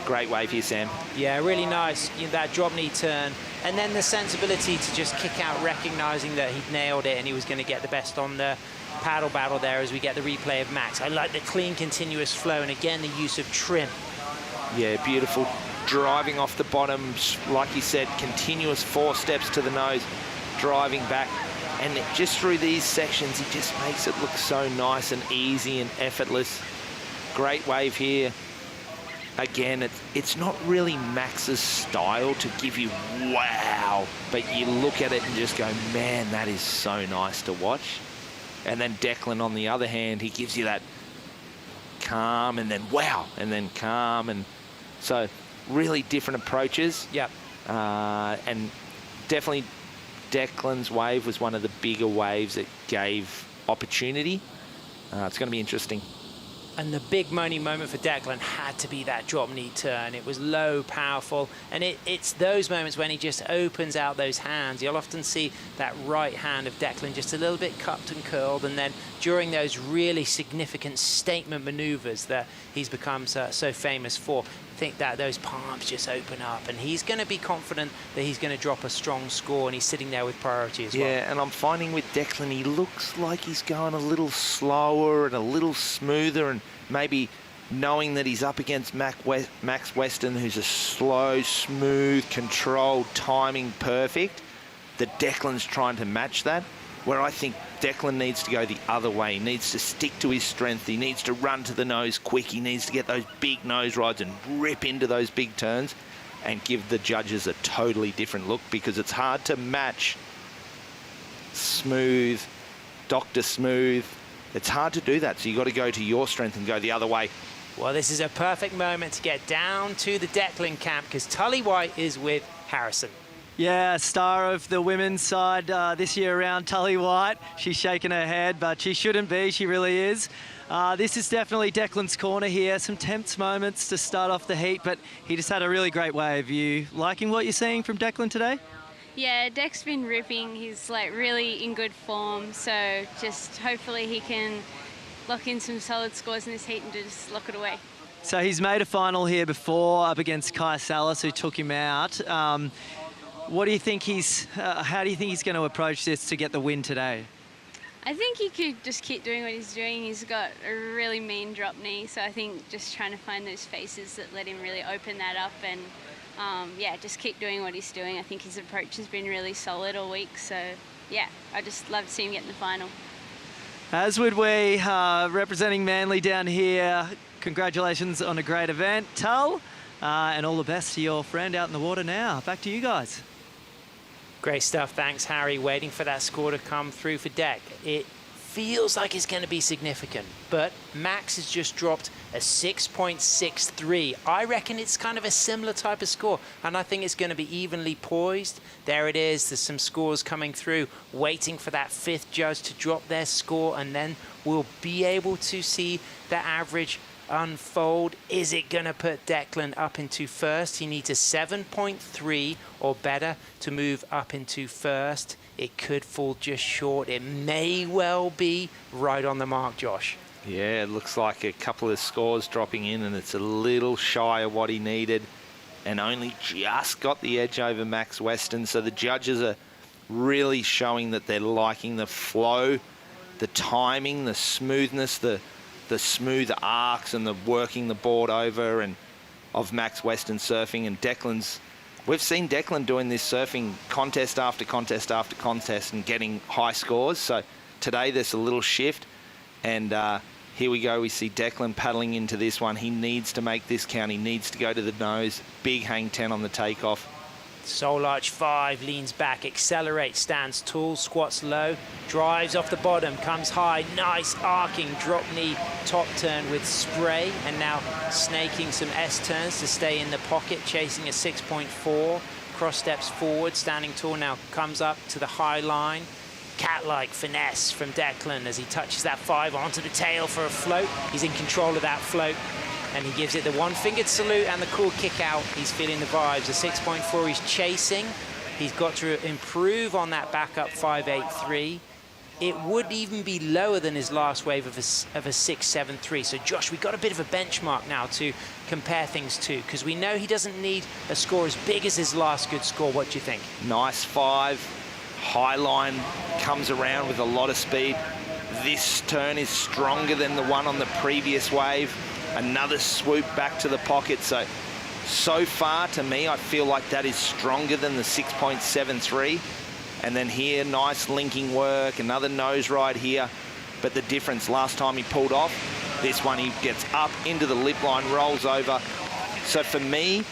Great wave here, Sam. Yeah, really nice. That drop knee turn. And then the sensibility to just kick out, recognizing that he'd nailed it and he was going to get the best on the paddle battle there as we get the replay of Max. I like the clean, continuous flow, and again, the use of trim. Yeah, beautiful. Driving off the bottom, like you said, continuous 4 steps to the nose, driving back. And just through these sections, he just makes it look so nice and easy and effortless. Great wave here. Again, it's not really Max's style to give you wow, but you look at it and just go, man, that is so nice to watch. And then Declan, on the other hand, he gives you that calm and then wow, and then calm. And so really different approaches. Yep. And definitely Declan's wave was one of the bigger waves that gave opportunity. It's going to be interesting. And the big money moment for Declan had to be that drop knee turn. It was low, powerful, and it's those moments when he just opens out those hands. You'll often see that right hand of Declan just a little bit cupped and curled, and then during those really significant statement maneuvers that he's become so famous for, I think that those palms just open up, and he's going to be confident that he's going to drop a strong score, and he's sitting there with priority as well. Yeah, and I'm finding with Declan, he looks like he's going a little slower and a little smoother, and maybe knowing that he's up against Max Weston, who's a slow, smooth, controlled, timing perfect, that Declan's trying to match that, where I think Declan needs to go the other way. He needs to stick to his strength. He needs to run to the nose quick. He needs to get those big nose rides and rip into those big turns and give the judges a totally different look, because it's hard to match smooth, Dr. Smooth. It's hard to do that, so you've got to go to your strength and go the other way. Well, this is a perfect moment to get down to the Declan camp because Tully White is with Harrison. Yeah, star of the women's side this year around, Tully White. She's shaking her head, but she shouldn't be. She really is. This is definitely Declan's corner here. Some tense moments to start off the heat, but he just had a really great wave. You liking what you're seeing from Declan today? Yeah, Dec's been ripping. He's like really in good form. So just hopefully he can lock in some solid scores in this heat and just lock it away. So he's made a final here before up against Kai Salas, who took him out. What do you think how do you think he's going to approach this to get the win today? I think he could just keep doing what he's doing. He's got a really mean drop knee, so I think just trying to find those faces that let him really open that up and yeah, just keep doing what he's doing. I think his approach has been really solid all week, so yeah, I just love to see him get in the final. As would we, representing Manly down here. Congratulations on a great event, Tull, and all the best to your friend out in the water now. Back to you guys. Great stuff. Thanks, Harry. Waiting for that score to come through for Dec. It feels like it's going to be significant, but Max has just dropped a 6.63. I reckon it's kind of a similar type of score, and I think it's going to be evenly poised. There it is. There's some scores coming through, waiting for that fifth judge to drop their score, and then we'll be able to see the average unfold. Is it going to put Declan up into first? He needs a 7.3 or better to move up into first. It could fall just short. It may well be right on the mark, Josh. Yeah, it looks like a couple of scores dropping in, and it's a little shy of what he needed, and only just got the edge over Max Weston. So the judges are really showing that they're liking the flow, the timing, the smoothness, the smooth arcs and the working the board over and of Max Weston surfing. And Declan's, we've seen Declan doing this surfing contest after contest after contest and getting high scores. So today there's a little shift, and here we go. We see Declan paddling into this one. He needs to make this count. He needs to go to the nose. Big hang 10 on the takeoff. Soul Arch 5, leans back, accelerates, stands tall, squats low, drives off the bottom, comes high, nice arcing drop knee top turn with spray, and now snaking some S turns to stay in the pocket, chasing a 6.4, cross steps forward, standing tall, now comes up to the high line. Cat-like finesse from Declan as he touches that 5 onto the tail for a float. He's in control of that float, and he gives it the one-fingered salute and the cool kick out. He's feeling the vibes. The 6.4 he's chasing. He's got to improve on that backup 5.83. It would even be lower than his last wave of a 6.73. So Josh, we've got a bit of a benchmark now to compare things to, because we know he doesn't need a score as big as his last good score. What do you think? Nice 5. High line comes around with a lot of speed. This turn is stronger than the one on the previous wave. Another swoop back to the pocket. So far to me, I feel like that is stronger than the 6.73. And then here, nice linking work, another nose ride here. But the difference, last time he pulled off, this one he gets up into the lip line, rolls over. So for me,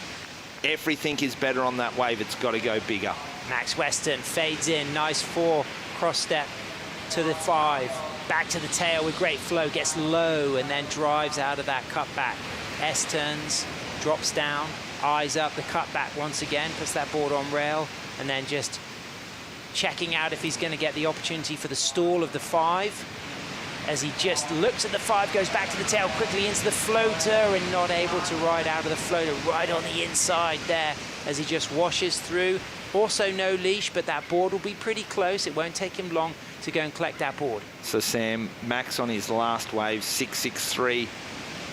everything is better on that wave. It's got to go bigger. Max Weston fades in, nice 4, cross step to the 5, back to the tail with great flow, gets low and then drives out of that cutback. S turns, drops down, eyes up the cutback once again, puts that board on rail, and then just checking out if he's going to get the opportunity for the stall of the 5. As he just looks at the 5, goes back to the tail, quickly into the floater, and not able to ride out of the floater, right on the inside there as he just washes through. Also no leash, but that board will be pretty close. It won't take him long to go and collect that board. So Sam, Max on his last wave, 6.63.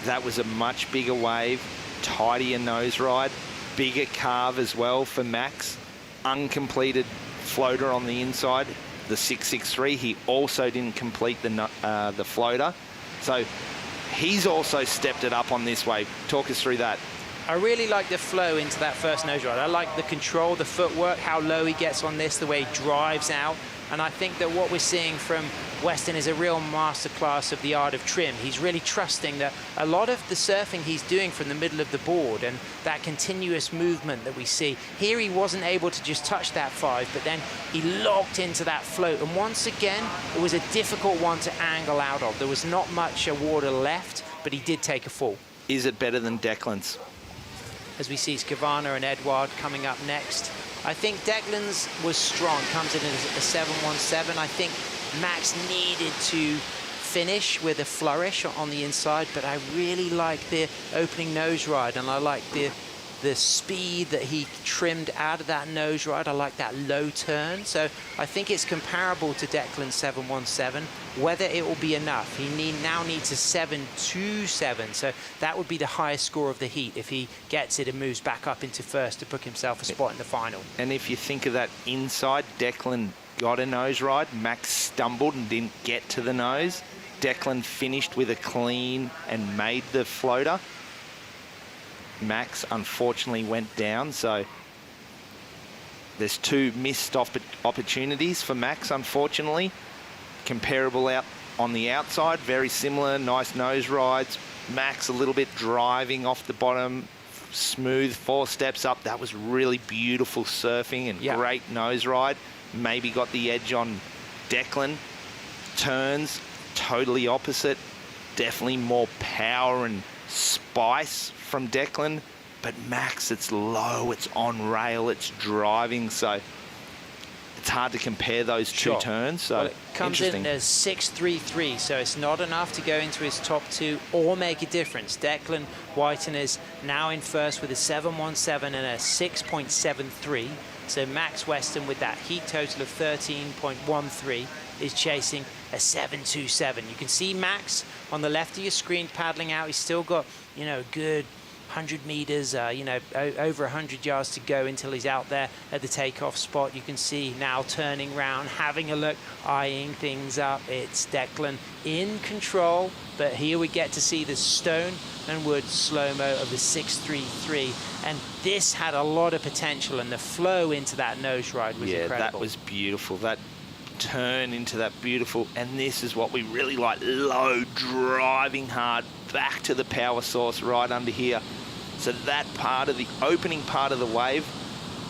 That was a much bigger wave, tidier nose ride, bigger carve as well for Max. Uncompleted floater on the inside, the 6.63. He also didn't complete the floater. So he's also stepped it up on this wave. Talk us through that. I really like the flow into that first nose ride. I like the control, the footwork, how low he gets on this, the way he drives out And I think that what we're seeing from Weston is a real masterclass of the art of trim. He's really trusting that a lot of the surfing he's doing from the middle of the board and that continuous movement that we see. Here he wasn't able to just touch that 5, but then he locked into that float. And once again, it was a difficult one to angle out of. There was not much water left, but he did take a fall. Is it better than Declan's? As we see Skavana and Edouard coming up next. I think Declan's was strong, comes in as a 7-1-7. I think Max needed to finish with a flourish on the inside, but I really like the opening nose ride, and I like the speed that he trimmed out of that nose ride. I like that low turn. So I think it's comparable to Declan's 7-1-7. Whether it will be enough, he now needs a 7-2-7. So that would be the highest score of the heat if he gets it and moves back up into first to book himself a spot in the final. And if you think of that inside, Declan got a nose ride. Max stumbled and didn't get to the nose. Declan finished with a clean and made the floater. Max unfortunately went down, so there's 2 missed opportunities for Max, unfortunately. Comparable out on the outside, very similar, nice nose rides. Max a little bit driving off the bottom, smooth 4 steps up. That was really beautiful surfing and great nose ride. Maybe got the edge on Declan. Turns, totally opposite. Definitely more power and spice from Declan, but Max, it's low, it's on rail, it's driving, so it's hard to compare those 2 turns. So well, it comes in as 6-3-3, so it's not enough to go into his top 2 or make a difference. Declan Whiten is now in first with a 7-1-7 and a 6.73. So Max Weston, with that heat total of 13.13, is chasing a 7-2-7. You can see Max on the left of your screen paddling out. He's still got, you know, a good 100 meters, you know, over 100 yards to go until he's out there at the takeoff spot. You can see now turning round, having a look, eyeing things up. It's Declan in control, but here we get to see the stone and wood slow-mo of the 6-3-3. And this had a lot of potential, and the flow into that nose ride was incredible. Yeah, that was beautiful. That turn into that beautiful, and this is what we really like, low, driving hard, back to the power source right under here. So that part of the opening part of the wave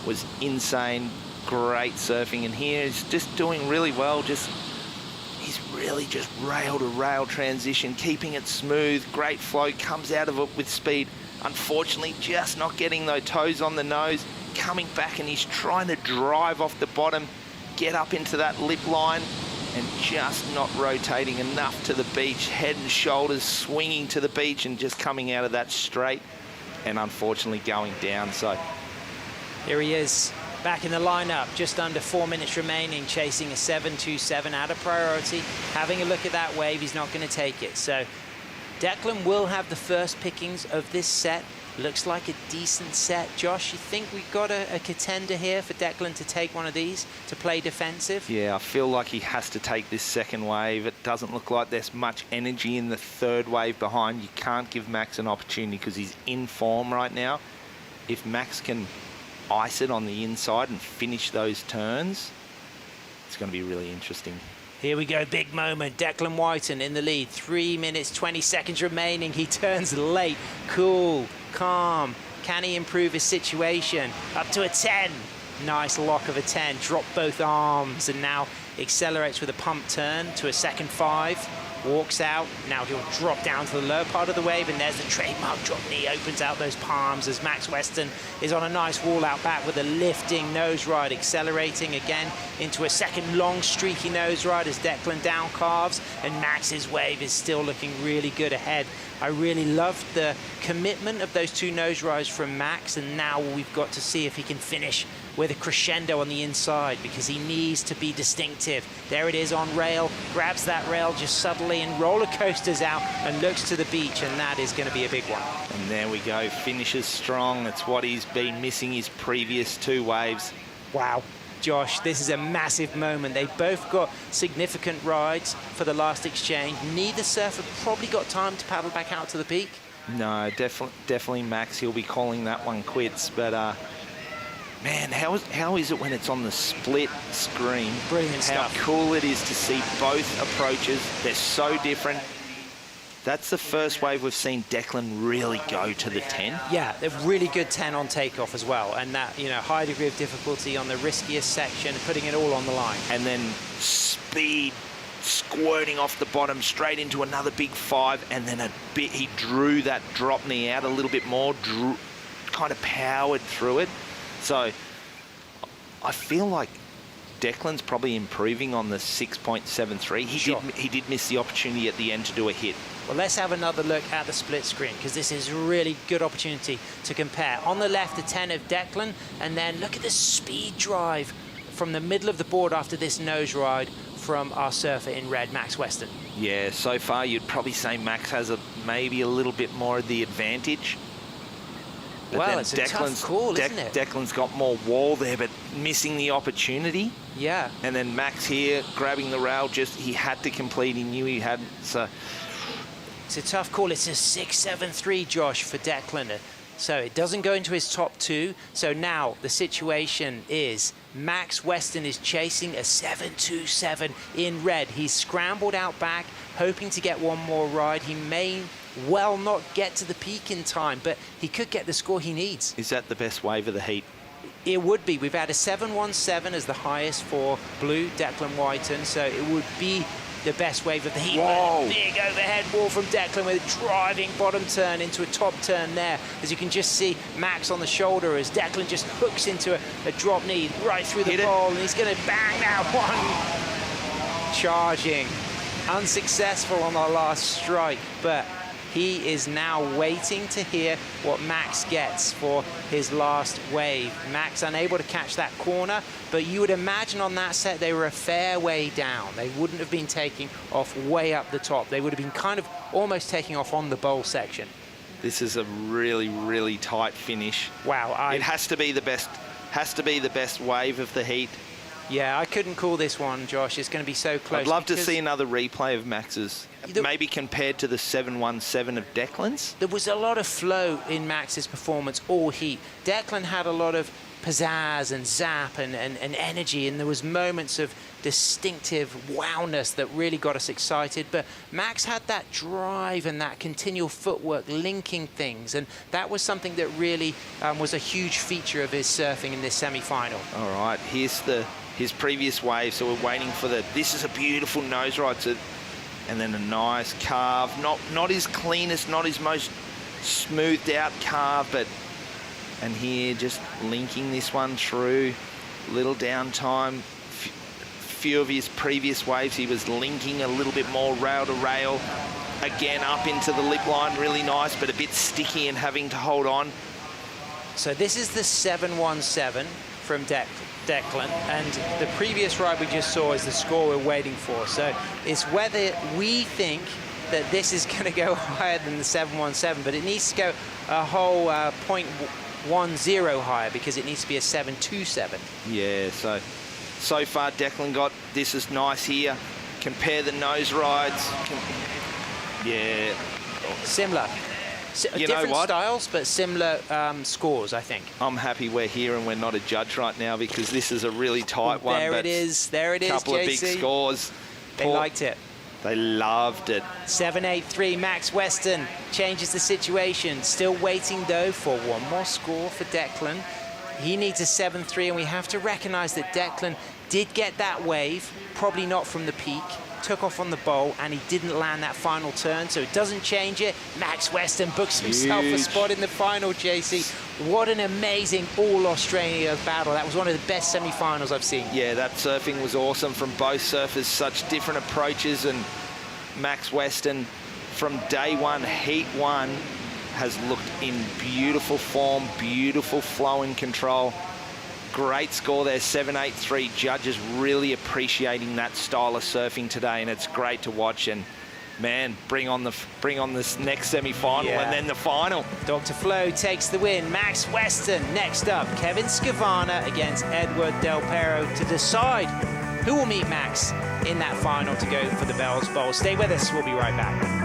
was insane, great surfing, and here he's just doing really well. He's really just rail to rail transition, keeping it smooth, great flow, comes out of it with speed. Unfortunately, just not getting those toes on the nose, coming back, and he's trying to drive off the bottom, get up into that lip line, and just not rotating enough to the beach, head and shoulders swinging to the beach and just coming out of that straight, and unfortunately going down. So here he is back in the lineup, just under 4 minutes remaining, chasing a 7-2-7 out of priority, having a look at that wave. He's not going to take it. So Declan will have the first pickings of this set. Looks like a decent set. Josh, you think we've got a contender here for Declan to take one of these, to play defensive? Yeah, I feel like he has to take this second wave. It doesn't look like there's much energy in the third wave behind. You can't give Max an opportunity because he's in form right now. If Max can ice it on the inside and finish those turns, it's going to be really interesting. Here we go, big moment. Declan Whiten in the lead. 3 minutes, 20 seconds remaining. He turns late. Cool, calm. Can he improve his situation? Up to a 10. Nice lock of a 10. Drop both arms and now accelerates with a pump turn to a second 5. Walks out. Now he'll drop down to the lower part of the wave, and there's the trademark drop knee. Opens out those palms as Max Weston is on a nice wall out back with a lifting nose ride, accelerating again into a second long streaky nose ride as Declan down calves, and Max's wave is still looking really good ahead. I really loved the commitment of those 2 nose rides from Max, and now we've got to see if he can finish with a crescendo on the inside, because he needs to be distinctive. There it is on rail, grabs that rail just subtly and roller coasters out and looks to the beach, and that is going to be a big one. And there we go, finishes strong. It's what he's been missing his previous 2 waves. Wow. Josh, this is a massive moment. They both got significant rides for the last exchange. Neither surfer probably got time to paddle back out to the peak. No, definitely Max. He'll be calling that one quits. But Man, how is it when it's on the split screen? Brilliant stuff. How cool it is to see both approaches. They're so different. That's the first wave we've seen Declan really go to the 10. Yeah, they're really good 10 on takeoff as well. And that, high degree of difficulty on the riskiest section, putting it all on the line. And then speed squirting off the bottom straight into another big 5. And then he drew that drop knee out a little bit more, kind of powered through it. So I feel like Declan's probably improving on the 6.73. He did miss the opportunity at the end to do a hit. Well, let's have another look at the split screen, because this is a really good opportunity to compare. On the left, the 10 of Declan, and then look at the speed drive from the middle of the board after this nose ride from our surfer in red, Max Weston. Yeah, so far you'd probably say Max has maybe a little bit more of the advantage. But well, it's a tough call, isn't it? Declan's got more wall there, but missing the opportunity. Yeah. And then Max here, grabbing the rail, he had to complete. He knew he had. So it's a tough call. It's a 6.73, Josh, for Declan. So it doesn't go into his top 2. So now the situation is Max Weston is chasing a 7.27 in red. He's scrambled out back, hoping to get one more ride. He may well not get to the peak in time, but he could get the score he needs. Is that the best wave of the heat? It would be. We've had a 7.17 as the highest for blue, Declan Whiten, so it would be the best wave of the heat. Whoa. Big overhead wall from Declan with a driving bottom turn into a top turn there. As you can just see Max on the shoulder as Declan just hooks into a drop knee right through the bowl, and he's going to bang that one. Charging. Unsuccessful on our last strike, but he is now waiting to hear what Max gets for his last wave. Max unable to catch that corner, but you would imagine on that set they were a fair way down. They wouldn't have been taking off way up the top. They would have been kind of almost taking off on the bowl section. This is a really, really tight finish. Wow. It has to be the best wave of the heat. Yeah, I couldn't call this one, Josh. It's going to be so close. I'd love to see another replay of Max's, maybe compared to the 7.17 of Declan's. There was a lot of flow in Max's performance all heat. Declan had a lot of pizzazz and zap and energy, and there was moments of distinctive wowness that really got us excited, but Max had that drive and that continual footwork linking things, and that was something that really was a huge feature of his surfing in this semi-final. All right, here's his previous wave, so we're waiting for this is a beautiful nose ride, and then a nice carve, not his cleanest, not his most smoothed out carve, and here just linking this one through, little downtime. Few of his previous waves he was linking a little bit more rail to rail, again up into the lip line, really nice, but a bit sticky and having to hold on. So this is the 7.17 from Declan, and the previous ride we just saw is the score we're waiting for. So it's whether we think that this is going to go higher than the 7.17, but it needs to go a whole 0.10 higher, because it needs to be a 7.27. Yeah, so far Declan got, this is nice here. Compare the nose rides. Yeah. Similar. Different styles, but similar scores, I think. I'm happy we're here and we're not a judge right now, because this is a really tight one. There it is, Couple JC. of big scores. They liked it. They loved it. 7.83, Max Weston changes the situation. Still waiting, though, for one more score for Declan. He needs a 7.3, and we have to recognize that Declan did get that wave, probably not from the peak, took off on the bowl, and he didn't land that final turn, so it doesn't change it. Max Weston books himself a spot in the final, JC. What an amazing all-Australia battle. That was one of the best semi-finals I've seen. Yeah, that surfing was awesome from both surfers, such different approaches, and Max Weston from day one, heat one, has looked in beautiful form, beautiful flow and control. Great score there, 7.83. Judges really appreciating that style of surfing today, and it's great to watch. And man, bring on this next semi-final and then the final. Dr. Flo takes the win. Max Weston next up. Kevin Scavana against Edward Del Pero to decide who will meet Max in that final to go for the Bells Bowl. Stay with us. We'll be right back.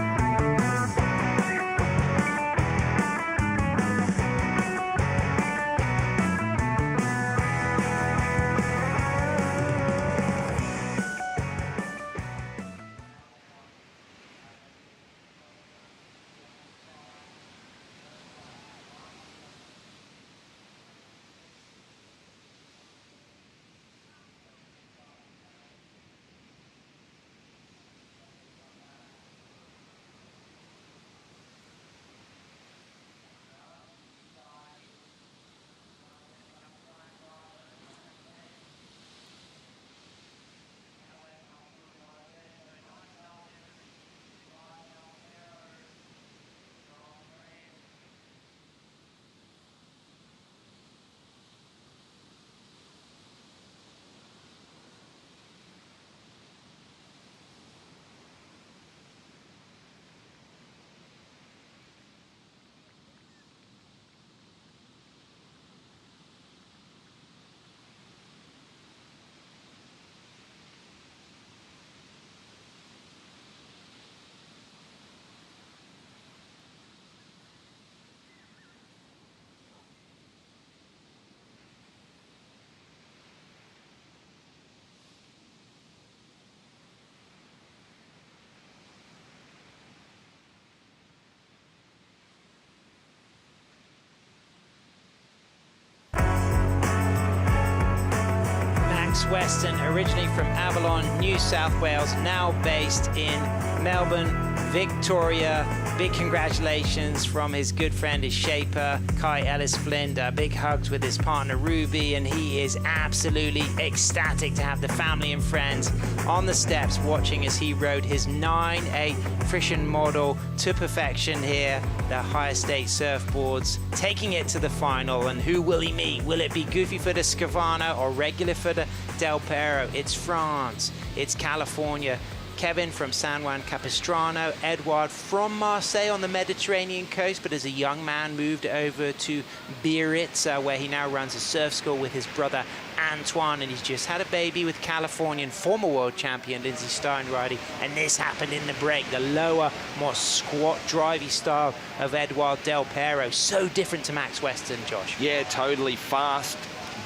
Max Weston, originally from Avalon, New South Wales, now based in Melbourne, Victoria. Big congratulations from his good friend, his shaper, Kai Ellis-Flynn. Big hugs with his partner, Ruby, and he is absolutely ecstatic to have the family and friends on the steps watching as he rode his 9A Frisian model to perfection here. The higher state surfboards, taking it to the final. And who will he meet? Will it be Goofy Footer Scavana or Regular Footer Del Perro? It's France, it's California. Kevin from San Juan Capistrano, Edouard from Marseille on the Mediterranean coast, but as a young man moved over to Biarritz, where he now runs a surf school with his brother Antoine, and he's just had a baby with Californian former world champion Lindsay Steinreity, and this happened in the break. The lower, more squat, drivey style of Edouard Del Perro, so different to Max Weston, Josh. Yeah, totally fast,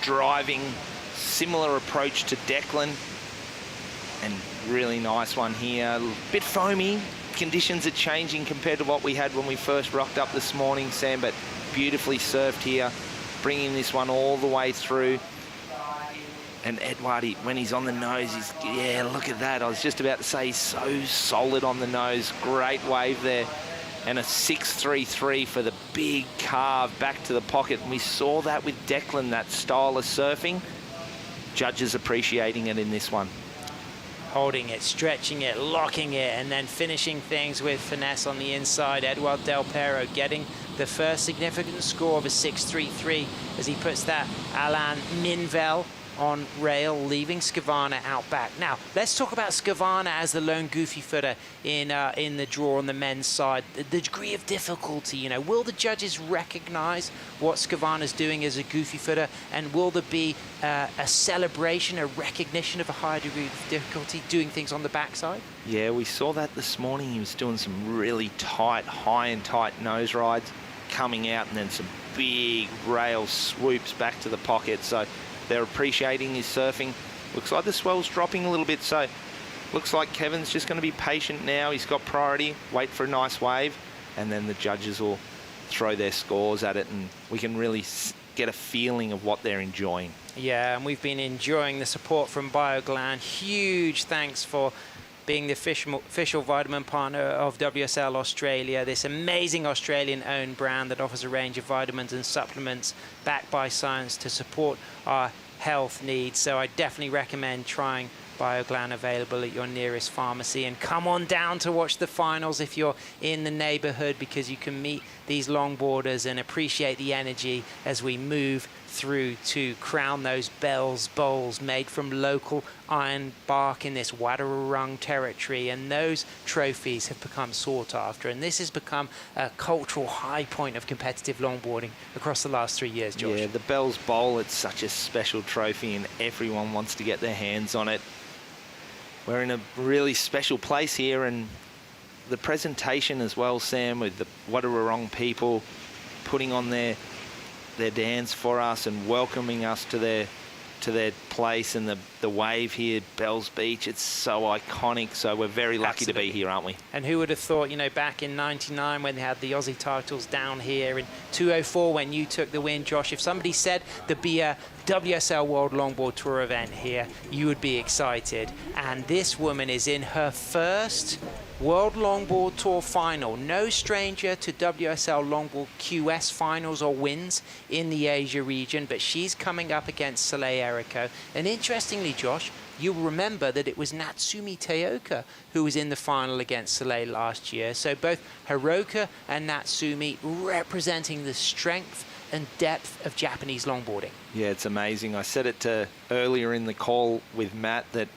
driving, similar approach to Declan, and really nice one here. A bit foamy. Conditions are changing compared to what we had when we first rocked up this morning, Sam, but beautifully surfed here, bringing this one all the way through. And Edouard, when he's on the nose, yeah, look at that. I was just about to say, he's so solid on the nose. Great wave there. And a 6.33 for the big carve back to the pocket. And we saw that with Declan, that style of surfing. Judges appreciating it in this one. Holding it, stretching it, locking it, and then finishing things with finesse on the inside. Edouard Del Perro getting the first significant score of a 6.33 as he puts that Alain Minvel on rail, leaving Scavana out back. Now, let's talk about Scavana as the lone goofy footer in the draw on the men's side. The degree of difficulty, you know, will the judges recognize what Scavana's doing as a goofy footer, and will there be a celebration, a recognition of a high degree of difficulty doing things on the backside? Yeah, we saw that this morning. He was doing some really tight, high and tight nose rides, coming out, and then some big rail swoops back to the pocket. So they're appreciating his surfing. Looks like the swell's dropping a little bit, so looks like Kevin's just going to be patient now. He's got priority, wait for a nice wave, and then the judges will throw their scores at it, and we can really get a feeling of what they're enjoying. Yeah, and we've been enjoying the support from Bioglan. Huge thanks for being the official vitamin partner of WSL Australia, this amazing Australian-owned brand that offers a range of vitamins and supplements backed by science to support our health needs. So I definitely recommend trying Bioglan, available at your nearest pharmacy. And come on down to watch the finals if you're in the neighborhood, because you can meet these longboarders and appreciate the energy as we move through to crown those bells bowls made from local iron bark in this Wadawurrung territory. And those trophies have become sought after, and this has become a cultural high point of competitive longboarding across the last 3 years, George. Yeah, the Bells Bowl, it's such a special trophy and everyone wants to get their hands on it. We're in a really special place here, and the presentation as well, Sam, with the Wadawurrung people putting on their dance for us and welcoming us to their place, and the wave here, Bells Beach, it's so iconic. So we're very lucky to be here, aren't we? And who would have thought, you know, back in '99 when they had the Aussie titles down here, in 2004 when you took the win, Josh, if somebody said there'd be a WSL World Longboard Tour event here, you would be excited. And this woman is in her first World Longboard Tour final. No stranger to WSL Longboard QS finals or wins in the Asia region, but she's coming up against Soleil Errico. And interestingly, Josh, you'll remember that it was Natsumi Teoka who was in the final against Soleil last year. So both Hiroka and Natsumi representing the strength and depth of Japanese longboarding. Yeah, it's amazing. I said it earlier in the call with Matt that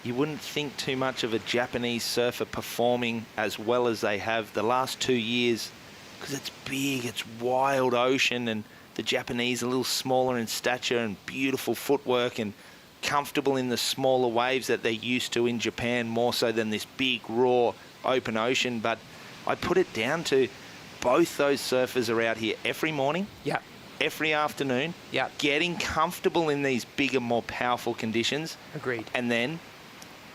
you wouldn't think too much of a Japanese surfer performing as well as they have the last 2 years, because it's big, it's wild ocean, and the Japanese are a little smaller in stature and beautiful footwork and comfortable in the smaller waves that they're used to in Japan, more so than this big, raw, open ocean. But I put it down to both those surfers are out here every morning, every afternoon, getting comfortable in these bigger, more powerful conditions. Agreed. And then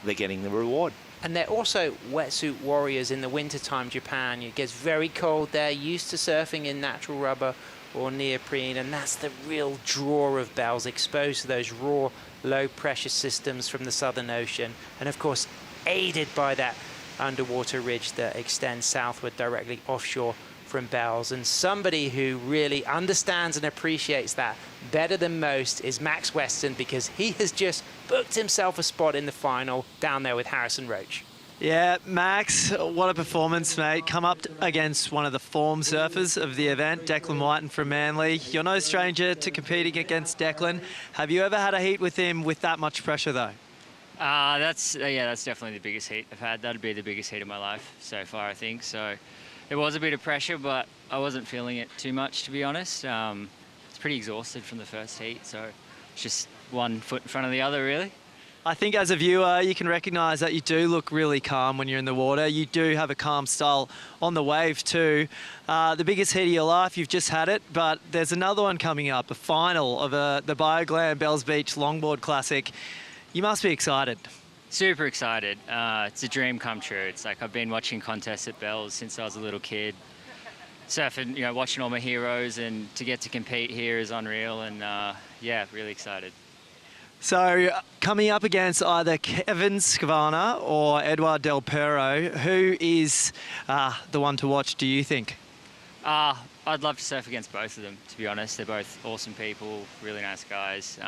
they're getting the reward. And they're also wetsuit warriors in the wintertime. Japan, it gets very cold there, used to surfing in natural rubber or neoprene, and that's the real draw of bells, exposed to those raw, low-pressure systems from the Southern Ocean, and of course aided by that underwater ridge that extends southward directly offshore from Bells. And somebody who really understands and appreciates that better than most is Max Weston, because he has just booked himself a spot in the final down there with Harrison Roach. Yeah, Max, what a performance, mate. Come up against one of the form surfers of the event, Declan Whiten from Manly. You're no stranger to competing against Declan. Have you ever had a heat with him with that much pressure, though? That's definitely the biggest heat I've had. That'd be the biggest heat of my life so far, I think. So it was a bit of pressure, but I wasn't feeling it too much, to be honest. It's pretty exhausted from the first heat, so it's just one foot in front of the other, really. I think as a viewer, you can recognise that you do look really calm when you're in the water. You do have a calm style on the wave too. The biggest heat of your life, you've just had it, but there's another one coming up, a final of the Bioglan Bells Beach Longboard Classic. You must be excited. Super excited. It's a dream come true. It's like I've been watching contests at Bells since I was a little kid. Surfing, watching all my heroes, and to get to compete here is unreal, and yeah, really excited. So coming up against either Kevin Scavana or Edward Del Perro, who is the one to watch, do you think? I'd love to surf against both of them, to be honest. They're both awesome people, really nice guys.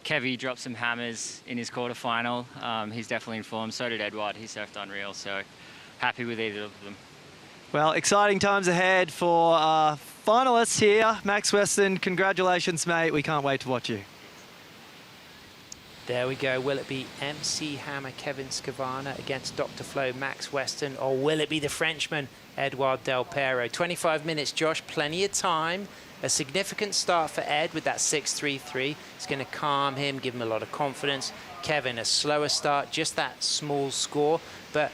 Kevy dropped some hammers in his quarterfinal. He's definitely in form. So did Edward. He surfed unreal, so happy with either of them. Well, exciting times ahead for finalists here. Max Weston, congratulations, mate. We can't wait to watch you. There we go. Will it be MC Hammer Kevin Scavana against Dr. Flo Max Weston, or will it be the Frenchman Edouard Del Perro? 25 minutes, Josh, plenty of time. A significant start for Ed with that 6.33. It's going to calm him, give him a lot of confidence. Kevin, a slower start, just that small score. But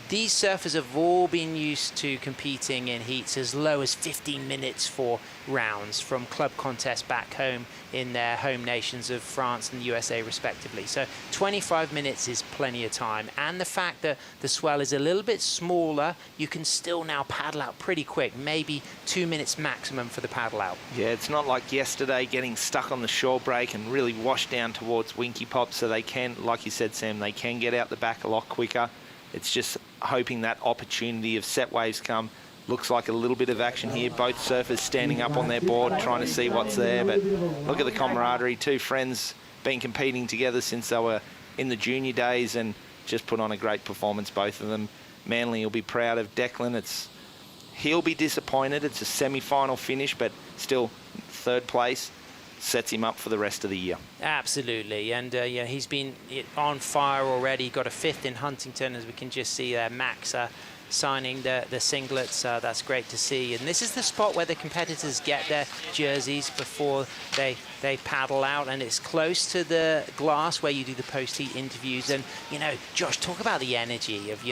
these surfers have all been used to competing in heats as low as 15 minutes for rounds from club contests back home in their home nations of France and the USA respectively. So 25 minutes is plenty of time. And the fact that the swell is a little bit smaller, you can still now paddle out pretty quick, maybe 2 minutes maximum for the paddle out. Yeah, it's not like yesterday getting stuck on the shore break and really washed down towards Winky Pop, so they can, like you said, Sam, they can get out the back a lot quicker. It's just hoping that opportunity of set waves come. Looks like a little bit of action here. Both surfers standing up on their board, trying to see what's there. But look at the camaraderie. Two friends been competing together since they were in the junior days and just put on a great performance, both of them. Manly will be proud of Declan. He'll be disappointed. It's a semi-final finish, but still third place sets him up for the rest of the year. Absolutely, and yeah, he's been on fire already. Got a fifth in Huntington, as we can just see there. Max signing the singlets. That's great to see. And this is the spot where the competitors get their jerseys before they paddle out, and it's close to the glass where you do the post-heat interviews. And Josh, talk about the energy of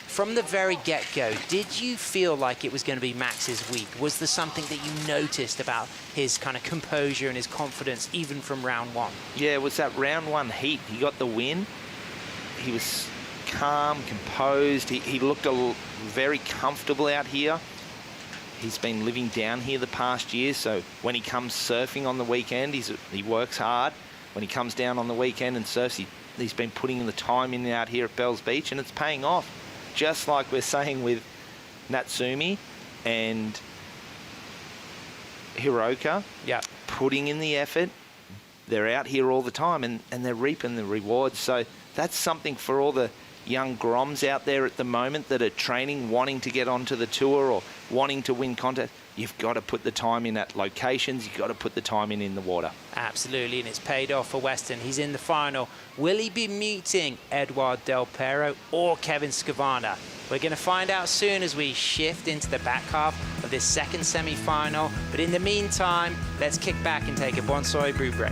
from the very get-go, did you feel like it was going to be Max's week? Was there something that you noticed about his kind of composure and his confidence, even from round one? Yeah, it was that round one heat. He got the win. He was calm, composed. He looked very comfortable out here. He's been living down here the past year, so when he comes surfing on the weekend, he works hard. When he comes down on the weekend and surfs, he's been putting in the time in out here at Bells Beach, and it's paying off. Just like we're saying with Natsumi and Hiroka, putting in the effort. They're out here all the time, and they're reaping the rewards. So that's something for all the young Groms out there at the moment that are training, wanting to get onto the tour or wanting to win contests. You've got to put the time in at locations. You've got to put the time in the water. Absolutely, and it's paid off for Weston. He's in the final. Will he be meeting Edouard Del Perro or Kevin Scavana? We're going to find out soon as we shift into the back half of this second semi-final. But in the meantime, let's kick back and take a Bonsai brew break.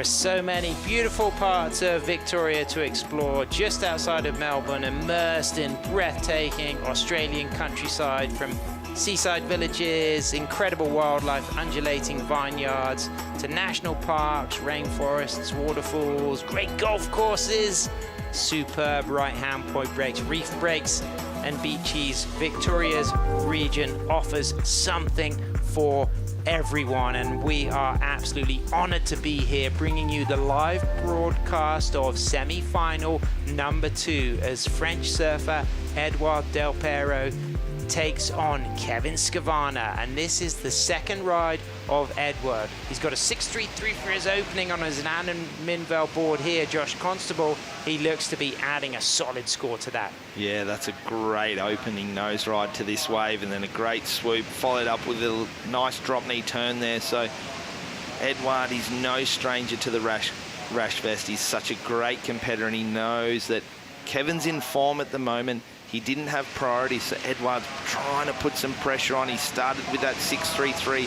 so many beautiful parts of Victoria to explore just outside of Melbourne, immersed in breathtaking Australian countryside, from seaside villages, incredible wildlife, undulating vineyards, to national parks, rainforests, waterfalls, great golf courses, superb right-hand point breaks, reef breaks, and beaches. Victoria's region offers something for everyone, and we are absolutely honored to be here bringing you the live broadcast of semi-final number 2 as French surfer Edouard Del Pero takes on Kevin Skavana, and this is the second ride of Edward. He's got a 6.33 for his opening on his Annan Minvel board here. Josh Constable, he looks to be adding a solid score to that. Yeah, that's a great opening nose ride to this wave, and then a great swoop followed up with a nice drop knee turn there. So Edward is no stranger to the rash vest. He's such a great competitor, and he knows that Kevin's in form at the moment. He didn't have priority, so Edward's trying to put some pressure on. He started with that 6.33.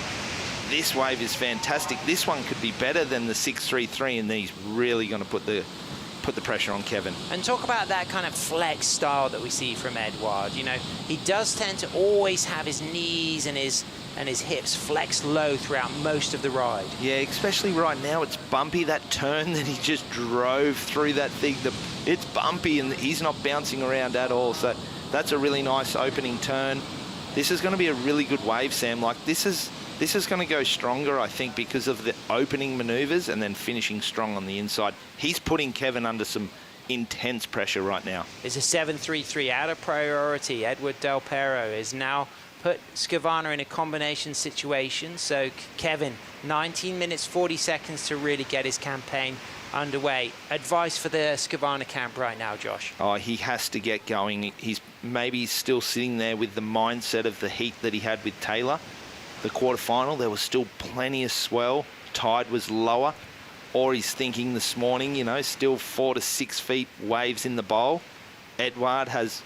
This wave is fantastic. This one could be better than the 6.33, and then he's really going to put the pressure on Kevin. And talk about that kind of flex style that we see from Edouard. You know, he does tend to always have his knees and his hips flexed low throughout most of the ride. Yeah, especially right now, it's bumpy. That turn that he just drove through that thing, it's bumpy, and he's not bouncing around at all. So that's a really nice opening turn. This is going to be a really good wave, Sam. Like, this is going to go stronger, I think, because of the opening maneuvers and then finishing strong on the inside. He's putting Kevin under some intense pressure right now. It's a 7.33 out of priority. Edward Del Pero is now put Skavana in a combination situation. So Kevin, 19 minutes 40 seconds to really get his campaign underway. Advice for the Skavana camp right now, Josh? Oh, he has to get going. He's maybe still sitting there with the mindset of the heat that he had with Taylor. The quarterfinal, there was still plenty of swell. Tide was lower. Or he's thinking this morning, you know, still 4 to 6 feet waves in the bowl. Edward has,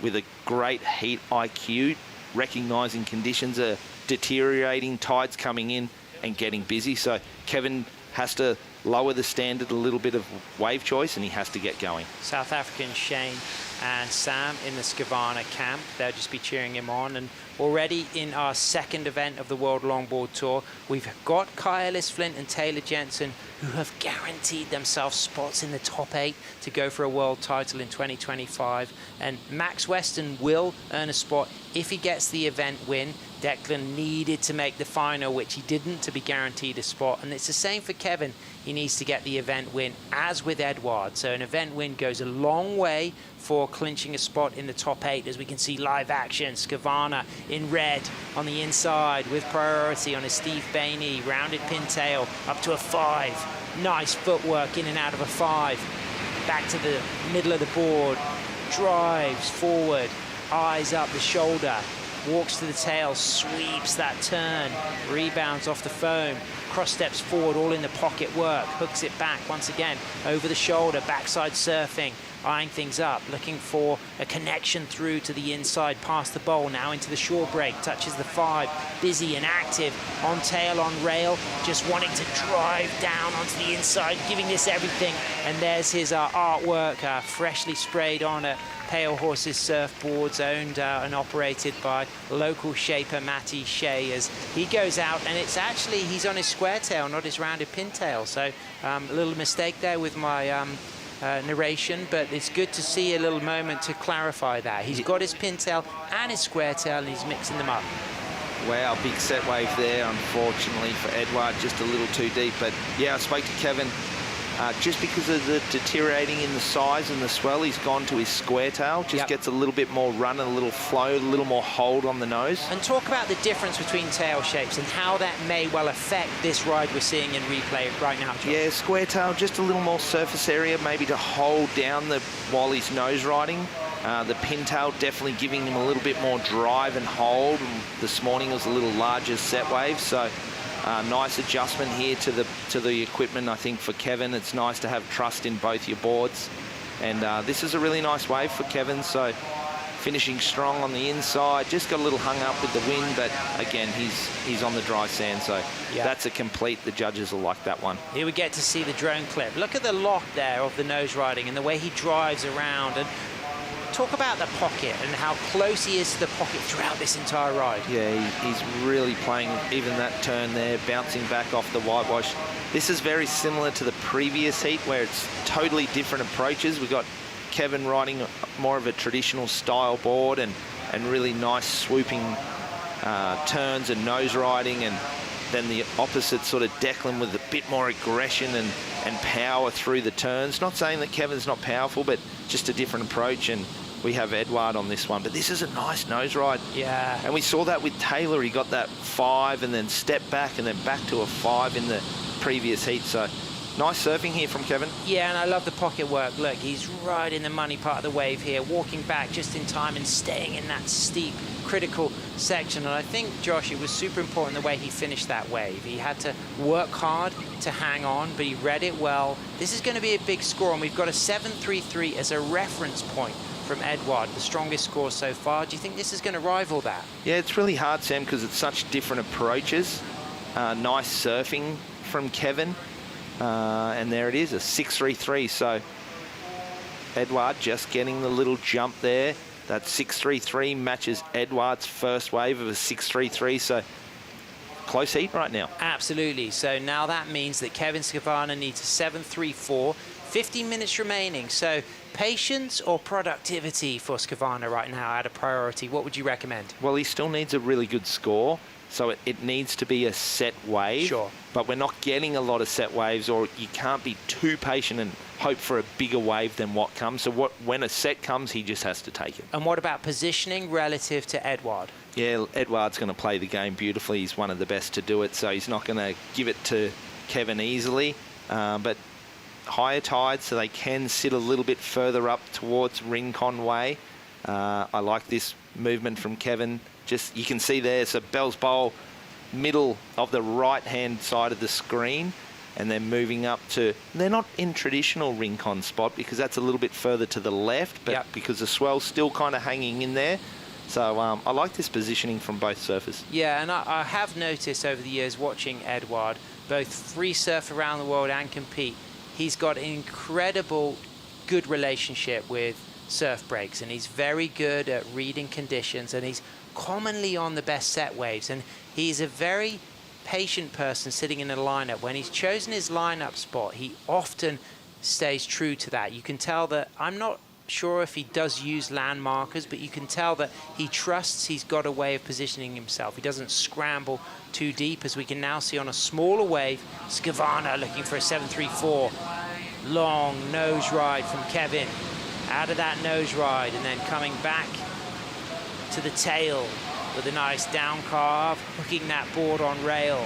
with a great heat IQ, recognising conditions are deteriorating, tides coming in and getting busy. So Kevin has to lower the standard a little bit of wave choice, and he has to get going. South African Shane and Sam in the Skavana camp. They'll just be cheering him on. And already in our second event of the World Longboard Tour, we've got Kyle Flint and Taylor Jensen, who have guaranteed themselves spots in the top 8 to go for a world title in 2025. And Max Weston will earn a spot if he gets the event win. Declan needed to make the final, which he didn't, to be guaranteed a spot. And it's the same for Kevin. He needs to get the event win, as with Edward. So an event win goes a long way for clinching a spot in the top 8, as we can see live action. Skavana in red on the inside with priority on a Steve Bainey, rounded pintail up to a 5. Nice footwork in and out of a 5. Back to the middle of the board, drives forward, eyes up the shoulder, walks to the tail, sweeps that turn, rebounds off the foam, cross steps forward, all in the pocket work, hooks it back once again over the shoulder, backside surfing, eyeing things up, looking for a connection through to the inside past the bowl, now into the shore break, touches the 5, busy and active, on tail, on rail, just wanting to drive down onto the inside, giving this everything. And there's his artwork, freshly sprayed on at Pale Horses Surfboards, owned and operated by local shaper Matty Shea, as he goes out, and it's actually, he's on his square tail, not his rounded pintail. So a little mistake there with my narration, but it's good to see a little moment to clarify that. He's got his pintail and his square tail, and he's mixing them up. Wow, big set wave there, unfortunately for Edward, just a little too deep. But yeah, I spoke to Kevin. Just because of the deteriorating in the size and the swell, he's gone to his square tail. Just gets a little bit more run and a little flow, a little more hold on the nose. And talk about the difference between tail shapes and how that may well affect this ride we're seeing in replay right now, Josh. Yeah, square tail, just a little more surface area, maybe to hold down while he's nose riding. The pintail definitely giving him a little bit more drive and hold. And this morning was a little larger set wave, so nice adjustment here to the equipment. I think for Kevin, it's nice to have trust in both your boards, and this is a really nice wave for Kevin. So finishing strong on the inside. Just got a little hung up with the wind, but again, he's on the dry sand, so that's a complete. The judges will like that one. Here we get to see the drone clip. Look at the lock there of the nose riding and the way he drives around. And talk about the pocket and how close he is to the pocket throughout this entire ride. Yeah, he's really playing even that turn there, bouncing back off the whitewash. This is very similar to the previous heat where it's totally different approaches. We've got Kevin riding more of a traditional style board and really nice swooping turns and nose riding, and then the opposite sort of Declan with a bit more aggression and power through the turns. Not saying that Kevin's not powerful, but just a different approach, and we have Edouard on this one. But this is a nice nose ride. Yeah. And we saw that with Taylor. He got that 5 and then stepped back and then back to a 5 in the previous heat. So nice surfing here from Kevin. Yeah, and I love the pocket work. Look, he's right in the money part of the wave here, walking back just in time and staying in that steep, critical section. And I think, Josh, it was super important the way he finished that wave. He had to work hard to hang on, but he read it well. This is going to be a big score, and we've got a 7.33 as a reference point from Edouard, the strongest score so far. Do you think this is going to rival that? Yeah, it's really hard, Sam, because it's such different approaches. Nice surfing from Kevin. And there it is, a 6.33. So Edouard just getting the little jump there. That 6.33 matches Edouard's first wave of a 6.33. So close heat right now. Absolutely. So now that means that Kevin Skavana needs a 7.34. 15 minutes remaining. So patience or productivity for Skavana right now at a priority? What would you recommend? Well, he still needs a really good score. So it needs to be a set wave. Sure. But we're not getting a lot of set waves, or you can't be too patient and hope for a bigger wave than what comes. So when a set comes, he just has to take it. And what about positioning relative to Edouard? Yeah, Edouard's going to play the game beautifully. He's one of the best to do it, so he's not going to give it to Kevin easily. But higher tide, so they can sit a little bit further up towards Rincon Way. I like this movement from Kevin. Just, you can see there, so Bell's Bowl, middle of the right-hand side of the screen, and then moving up to, they're not in traditional Rincon spot because that's a little bit further to the left, but because the swell's still kind of hanging in there. So I like this positioning from both surfers. Yeah, and I have noticed over the years watching Edouard, both free surf around the world and compete, he's got an incredible good relationship with surf breaks, and he's very good at reading conditions, and he's commonly on the best set waves, and he's a very patient person sitting in a lineup. When he's chosen his lineup spot, he often stays true to that. You can tell that, I'm not sure if he does use land markers, but you can tell that he trusts he's got a way of positioning himself. He doesn't scramble too deep, as we can now see on a smaller wave. Skavana looking for a 7.34. Long nose ride from Kevin. Out of that nose ride and then coming back to the tail with a nice down carve, hooking that board on rail.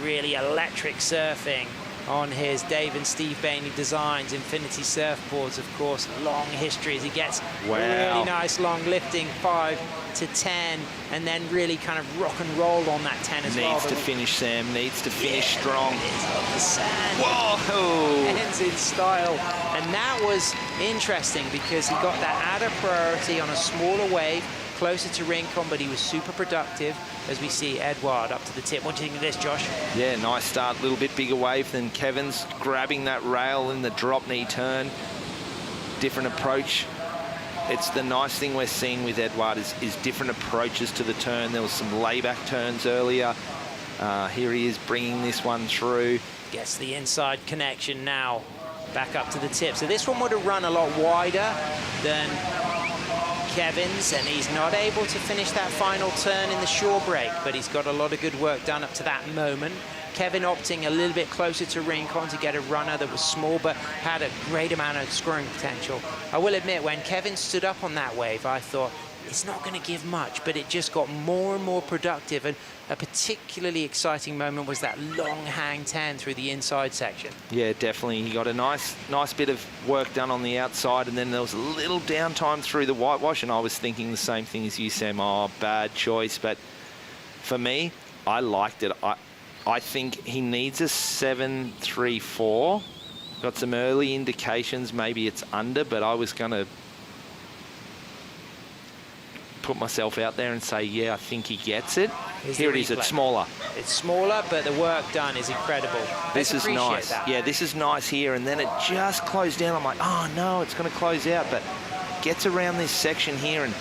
Really electric surfing on his Dave and Steve Bainey Designs Infinity surfboards, of course. Long history as he gets really nice long lifting 5 to 10, and then really kind of rock and roll on that 10 as well. Needs to finish, Sam. Needs to finish strong. It is on the sand. Whoa! Ends in style. And that was interesting because he got that added priority on a smaller wave, closer to Rincon, but he was super productive as we see Edouard up to the tip. What do you think of this, Josh? Yeah, nice start. A little bit bigger wave than Kevin's. Grabbing that rail in the drop knee turn. Different approach. It's the nice thing we're seeing with Edouard is different approaches to the turn. There was some layback turns earlier. Here he is bringing this one through. Gets the inside connection now. Back up to the tip. So this one would have run a lot wider than Kevin's, and he's not able to finish that final turn in the shore break, but he's got a lot of good work done up to that moment. Kevin opting a little bit closer to Rincon to get a runner that was small but had a great amount of scoring potential. I will admit, when Kevin stood up on that wave, I thought, it's not going to give much, but it just got more and more productive, and a particularly exciting moment was that long hang 10 through the inside section. Yeah, definitely. He got a nice bit of work done on the outside, and then there was a little downtime through the whitewash, and I was thinking the same thing as you, Sam. Oh, bad choice. But for me, I liked it. I think he needs a 7.34. Got some early indications maybe it's under, but I was going to put myself out there and say, yeah, I think he gets it. Here's Here the it is, replay. it's smaller. It's smaller, but the work done is incredible. This Let's is appreciate nice. that. Yeah, this is nice here, and then it just closed down. I'm like, oh no, it's going to close out, but gets around this section here and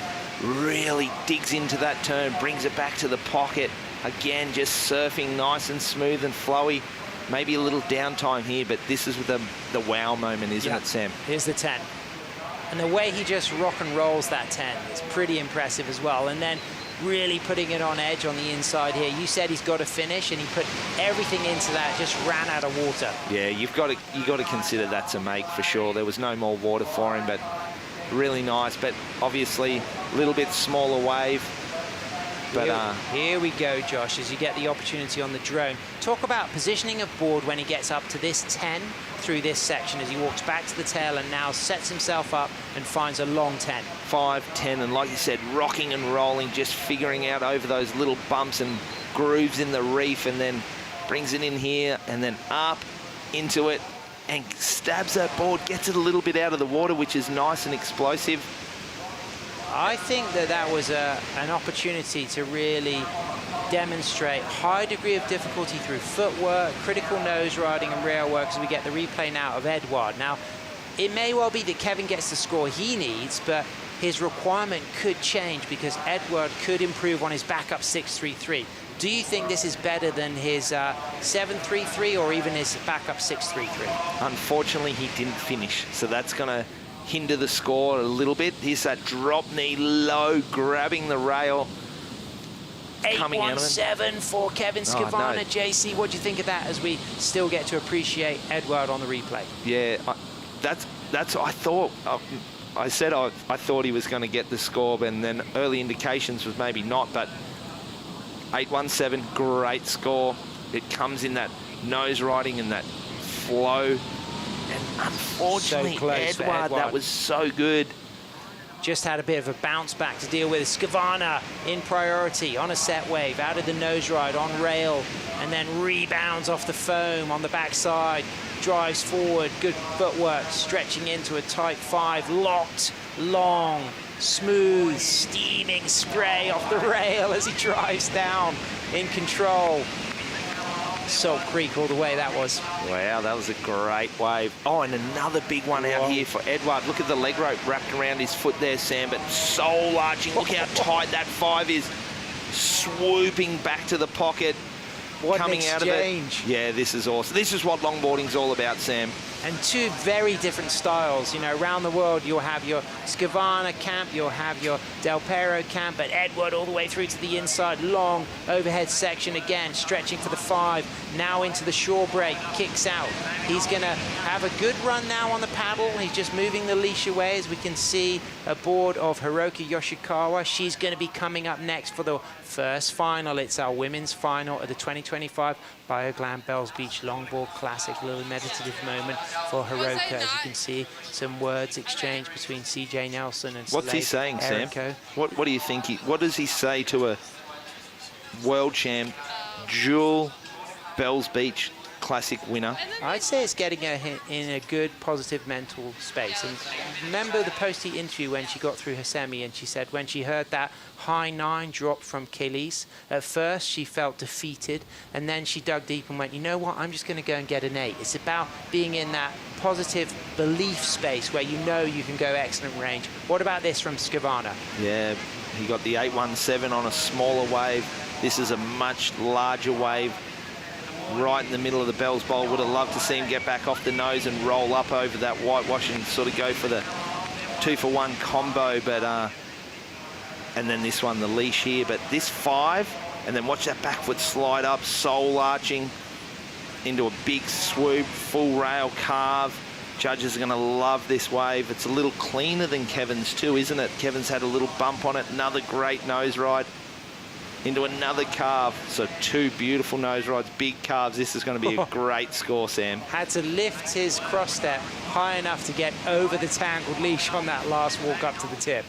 really digs into that turn, brings it back to the pocket. Again, just surfing nice and smooth and flowy. Maybe a little downtime here, but this is the wow moment, isn't it, Sam? Here's the 10. And the way he just rock and rolls that 10 is pretty impressive as well. And then really putting it on edge on the inside here. You said he's got to finish, and he put everything into that, just ran out of water. Yeah, you got to consider that's a make for sure. There was no more water for him, but really nice. But obviously, a little bit smaller wave. But here we go, Josh, as you get the opportunity on the drone. Talk about positioning of board when he gets up to this 10 through this section as he walks back to the tail and now sets himself up and finds a long 10. 5, 10, and like you said, rocking and rolling, just figuring out over those little bumps and grooves in the reef, and then brings it in here and then up into it and stabs that board, gets it a little bit out of the water, which is nice and explosive. I think that was an opportunity to really demonstrate high degree of difficulty through footwork, critical nose riding and rail work, as we get the replay now of Edouard. Now, it may well be that Kevin gets the score he needs, but his requirement could change because Edouard could improve on his backup 6.33. Do you think this is better than his 7.33 or even his backup 6.33? Unfortunately, he didn't finish, so that's going to hinder the score a little bit. Here's that drop knee low, grabbing the rail. Coming out of it. 8.17 for Kevin Skavana. no. JC, what do you think of that as we still get to appreciate Edouard on the replay? Yeah, that's what I thought. I said I thought he was going to get the score, and then early indications was maybe not, but 8.17, great score. It comes in that nose riding and that flow. And unfortunately, So close for Edouard, Edouard. that was so good. Just had a bit of a bounce back to deal with. Skavana in priority on a set wave, out of the nose ride on rail, and then rebounds off the foam on the backside, drives forward, good footwork, stretching into a tight 5, locked, long, smooth, steaming spray off the rail as he drives down in control. Salt Creek all the way that was. Wow, that was a great wave. Oh, and another big one out here for Edouard. Look at the leg rope wrapped around his foot there, Sam, but soul arching. Look how tight that 5 is. Swooping back to the pocket. What coming an out of it. exchange. Yeah, this is awesome. This is what longboarding's all about, Sam. And two very different styles. You know, around the world, you'll have your Skavana camp, you'll have your Del Perro camp, but Edouard all the way through to the inside, long overhead section again, stretching for the 5, now into the shore break, kicks out. He's gonna have a good run now on the paddle. He's just moving the leash away, as we can see aboard of Hiroki Yoshikawa. She's gonna be coming up next for the first final. It's our women's final at the 2025 Bioglan Bells Beach Longboard Classic. A little meditative moment for Hiroka, as you can see some words exchanged between CJ Nelson and What's he saying, Sam? What do you think? What does he say to a world champ, dual Bells Beach Classic winner? I'd say it's getting her in a good, positive mental space. And remember the post-heat interview when she got through her semi, and she said when she heard that high 9 drop from Kelis, at first she felt defeated, and then she dug deep and went, you know what, I'm just going to go and get an 8. It's about being in that positive belief space where you know you can go excellent range. What about this from Skavana? Yeah, he got the 8.17 on a smaller wave. This is a much larger wave. Right in the middle of the Bells Bowl. Would have loved to see him get back off the nose and roll up over that whitewash and sort of go for the 2-for-1 combo, but and then this one, the leash here, but this 5, and then watch that back foot slide up, soul arching into a big swoop, full rail carve. Judges are going to love this wave. It's a little cleaner than Kevin's too, isn't it? Kevin's had a little bump on it. Another great nose ride into another carve. So 2 beautiful nose rides, big carves. This is going to be a great score, Sam. Had to lift his cross step high enough to get over the tangled leash on that last walk up to the tip.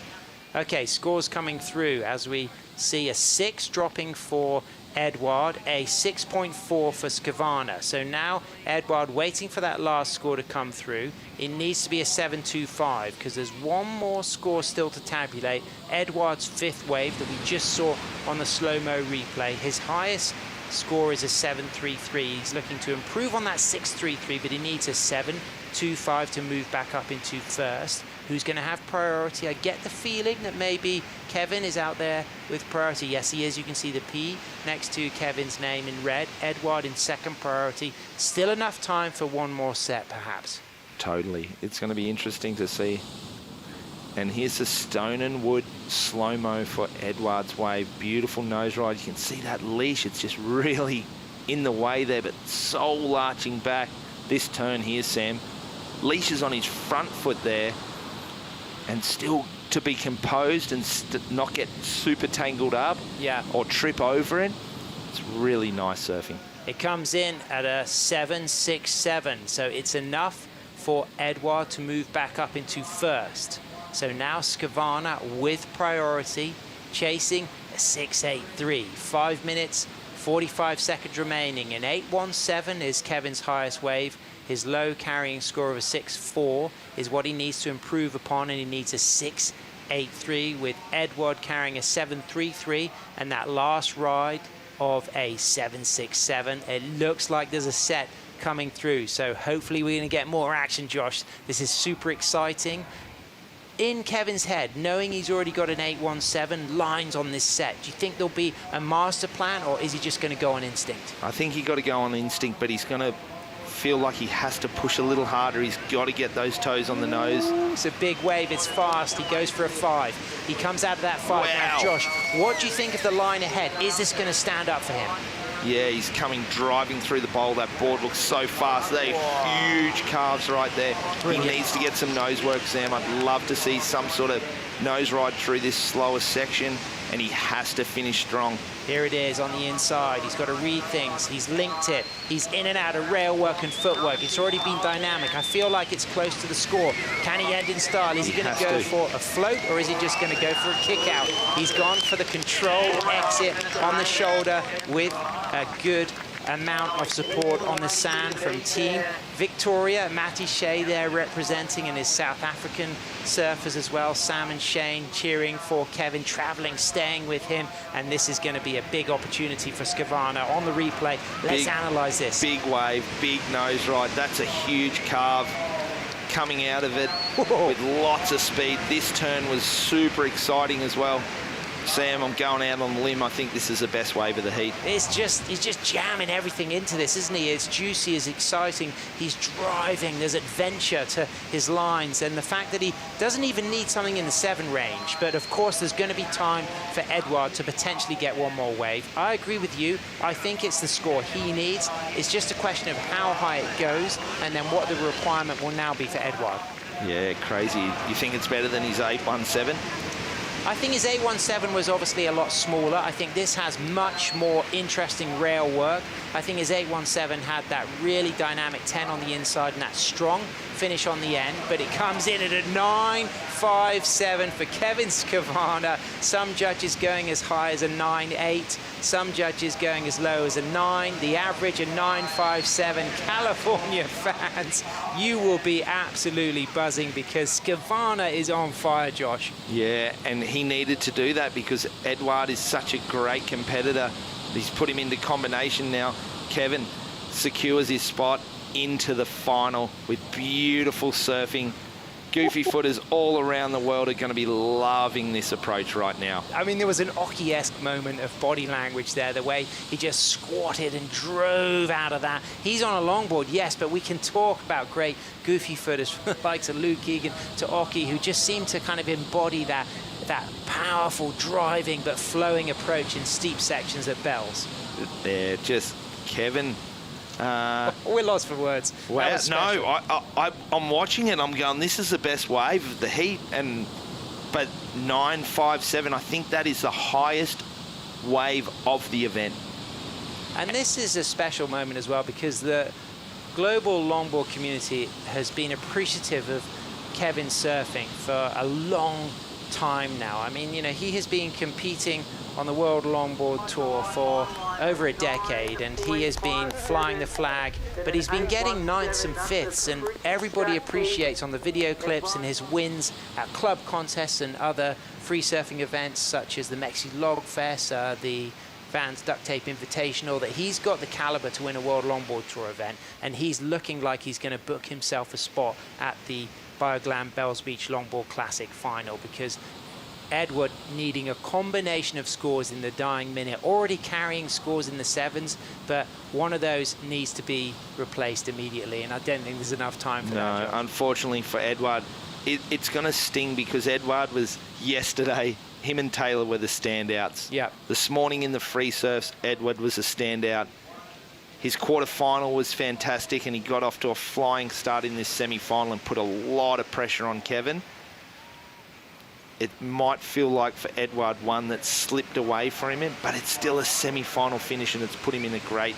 Okay, scores coming through as we see a 6 dropping for Edouard, a 6.4 for Skavana. So now Edouard waiting for that last score to come through. It needs to be a 7.25 because there's one more score still to tabulate. Edouard's 5th wave that we just saw on the slow-mo replay. His highest score is a 7.33. He's looking to improve on that 6.33, but he needs a 7.25 to move back up into first. Who's going to have priority? I get the feeling that maybe Kevin is out there with priority. Yes, he is. You can see the P next to Kevin's name in red. Edouard in 2nd priority. Still enough time for one more set, perhaps. Totally. It's going to be interesting to see. And here's the Stone and Wood slow-mo for Edouard's wave. Beautiful nose ride. You can see that leash. It's just really in the way there, but soul arching back. This turn here, Sam. Leash is on his front foot there. And still to be composed and not get super tangled up, or trip over it. It's really nice surfing. It comes in at a 7.67, so it's enough for Edouard to move back up into first. So now Skavana with priority, chasing a 6.83. 5 minutes, 45 seconds remaining. An 8.17 is Kevin's highest wave. His low carrying score of a 6.4 is what he needs to improve upon, and he needs a 6.83 with Edouard carrying a 7.33 and that last ride of a 7.67. It looks like there's a set coming through, so hopefully we're going to get more action, Josh. This is super exciting. In Kevin's head, knowing he's already got an 8.17 lines on this set, do you think there'll be a master plan, or is he just going to go on instinct? I think he's got to go on instinct, but he's going to feel like he has to push a little harder. He's got to get those toes on the nose. It's a big wave. It's fast. He goes for a 5. He comes out of that 5. Wow. Now, Josh, what do you think of the line ahead? Is this going to stand up for him? Yeah, he's coming driving through the bowl. That board looks so fast. They're huge calves right there. Brilliant. He needs to get some nose work, Sam. I'd love to see some sort of nose ride through this slower section, and he has to finish strong. Here it is on the inside. He's got to read things. He's linked it. He's in and out of rail work and footwork. It's already been dynamic. I feel like it's close to the score. Can he end in style? Is he going to go for a float, or is he just going to go for a kick out? He's gone for the controlled exit on the shoulder with a good amount of support on the sand from Team Victoria. Matty Shea there representing, and his South African surfers as well. Sam and Shane cheering for Kevin, traveling, staying with him, and this is going to be a big opportunity for Skavana on the replay. Let's analyze this. Big wave, big nose ride. That's a huge carve coming out of it with lots of speed. This turn was super exciting as well. Sam, I'm going out on the limb. I think this is the best wave of the heat. He's just jamming everything into this, isn't he? It's juicy, it's exciting. He's driving. There's adventure to his lines, and the fact that he doesn't even need something in the 7 range. But of course, there's going to be time for Edouard to potentially get one more wave. I agree with you. I think it's the score he needs. It's just a question of how high it goes, and then what the requirement will now be for Edouard. Yeah, crazy. You think it's better than his 8.17? I think his 8.17 was obviously a lot smaller. I think this has much more interesting rail work. I think his 8.17 had that really dynamic 10 on the inside and that strong finish on the end, but it comes in at a 9.57 for Kevin Skavana. Some judges going as high as a 9.8, some judges going as low as a 9. The average a 9.57. California fans, you will be absolutely buzzing because Skavana is on fire, Josh. Yeah, and he needed to do that because Edouard is such a great competitor. He's put him into combination now. Kevin secures his spot into the final with beautiful surfing. Goofy footers all around the world are going to be loving this approach right now. I mean, there was an Oki-esque moment of body language there, the way he just squatted and drove out of that. He's on a longboard, yes, but we can talk about great goofy footers like to Luke Egan, to Oki, who just seem to kind of embody that powerful driving but flowing approach in steep sections at Bells. They're just Kevin. We're lost for words. Wow, no, I'm watching it. I'm going, this is the best wave of the heat. But 9.57, I think that is the highest wave of the event. And this is a special moment as well because the global longboard community has been appreciative of Kevin surfing for a long time now. I mean, you know, he has been competing on the World Longboard Tour for over a decade, and he has been flying the flag, but he's been getting ninths and fifths, and everybody appreciates on the video clips and his wins at club contests and other free surfing events such as the Mexi Log Fest, the Vans Duct Tape Invitational, that he's got the caliber to win a World Longboard Tour event, and he's looking like he's going to book himself a spot at the Bioglan Bells Beach Longboard Classic final, because Edward needing a combination of scores in the dying minute, already carrying scores in the sevens, but one of those needs to be replaced immediately, and I don't think there's enough time for that. No, unfortunately for Edward, it's going to sting, because Edward was yesterday, him and Taylor were the standouts. Yeah. This morning in the free surfs, Edward was a standout. His quarterfinal was fantastic, and he got off to a flying start in this semi-final and put a lot of pressure on Kevin. It might feel like for Edward one that slipped away from him, but it's still a semi-final finish, and it's put him in a great...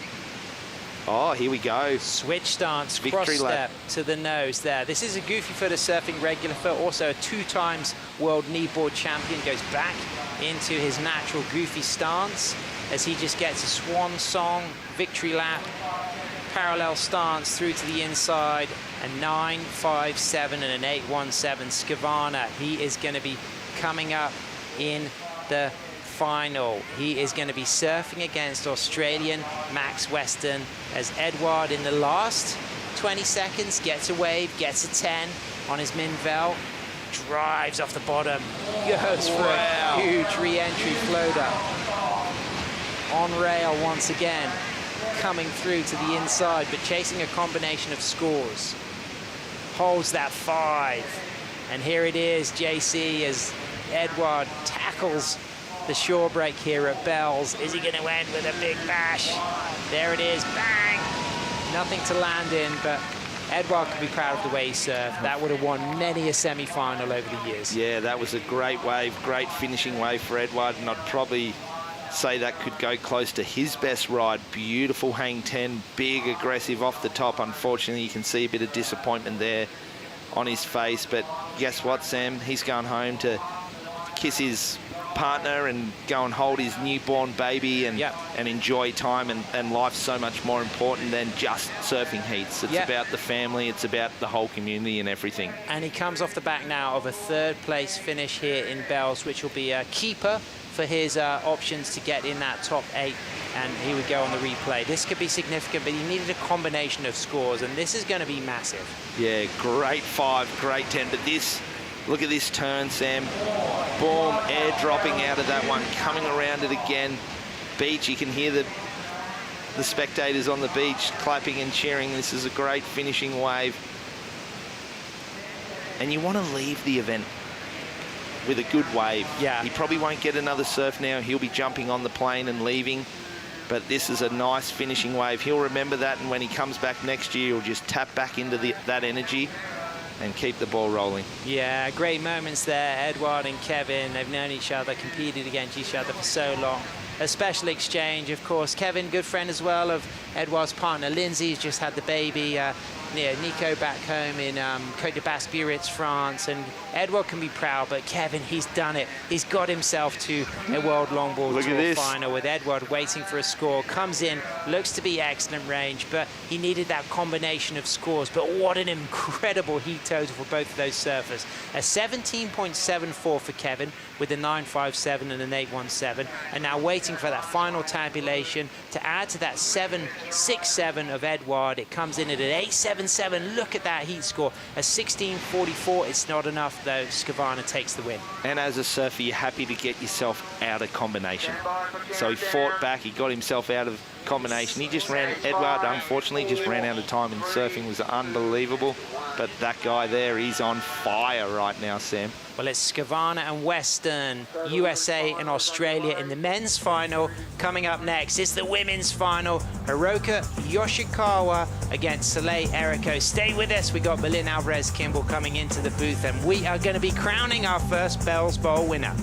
Oh, here we go. Switch stance, Victory cross lap. step to the nose there. This is a goofy footer surfing regular foot, also a 2-times world kneeboard champion, goes back into his natural goofy stance as he just gets a swan song, victory lap, parallel stance through to the inside, a 9.57 and an 8.17. Skavana, he is going to be coming up in the final. He is going to be surfing against Australian Max Weston, as Edward in the last 20 seconds gets a wave, gets a 10 on his Minvel, drives off the bottom, goes for a huge re-entry floater. On rail once again, coming through to the inside, but chasing a combination of scores. Holds that 5. And here it is, JC, as Edward tackles the shore break here at Bells. Is he going to end with a big bash? There it is, bang! Nothing to land in, but Edward could be proud of the way he surfed. That would have won many a semi-final over the years. Yeah, that was a great wave, great finishing wave for Edward, and I'd probably say that could go close to his best ride. Beautiful hang 10, big, aggressive off the top. Unfortunately, you can see a bit of disappointment there on his face, but guess what, Sam? He's going home to kiss his partner and go and hold his newborn baby and enjoy time, and life's so much more important than just surfing heats. It's about the family, it's about the whole community and everything. And he comes off the back now of a 3rd place finish here in Bells, which will be a keeper for his options to get in that top 8. And here we go on the replay. This could be significant, but he needed a combination of scores, and this is going to be massive. Yeah, great 5, great 10, but this, look at this turn, Sam. Boom, air dropping out of that one, coming around it again. Beach, you can hear the spectators on the beach clapping and cheering. This is a great finishing wave. And you want to leave the event with a good wave. Yeah. He probably won't get another surf now. He'll be jumping on the plane and leaving. But this is a nice finishing wave. He'll remember that, and when he comes back next year, he'll just tap back into that energy and keep the ball rolling. Yeah, great moments there. Edward and Kevin, they've known each other, competed against each other for so long. A special exchange, of course. Kevin, good friend as well of Edward's partner, Lindsay, who's just had the baby. Nico back home in Côte de Basque, Biarritz, France. And Edward can be proud, but Kevin, he's done it. He's got himself to a World Longboard Tour final with Edward waiting for a score. Comes in, looks to be excellent range, but he needed that combination of scores. But what an incredible heat total for both of those surfers. A 17.74 for Kevin with a 9.57 and an 8.17. And now waiting for that final tabulation to add to that 7.67 of Edward. It comes in at an 8.77. Look at that heat score. A 16.44. It's not enough, though. Skavana takes the win. And as a surfer, you're happy to get yourself out of combination. So he fought back. He got himself out of combination. He just ran, Edward, unfortunately, just ran out of time, and surfing was unbelievable. But that guy there, he's on fire right now, Sam. Well, it's Skavana and Weston, USA and Australia in the men's final. Coming up next is the women's final. Hiroka Yoshikawa against Soleil Eriko. Stay with us. We got Berlin Alvarez Kimball coming into the booth, and we are going to be crowning our first Bells Bowl winner.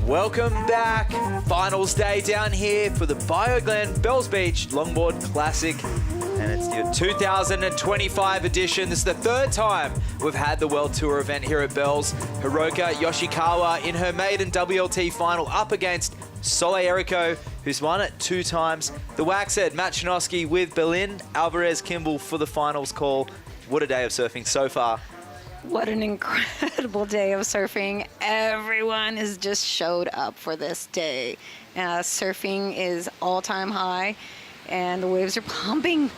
Welcome back. Finals day down here for the Bioglan Bells Beach Longboard Classic. And it's your 2025 edition. This is the third time we've had the World Tour event here at Bells. Hiroka Yoshikawa in her maiden WLT final up against Soleil Errico, who's won it 2 times. The Waxhead, Matt Chinosky with Berlin Alvarez Kimball for the finals call. What a day of surfing so far. What an incredible day of surfing. Everyone has just showed up for this day. Surfing is all-time high, and the waves are pumping.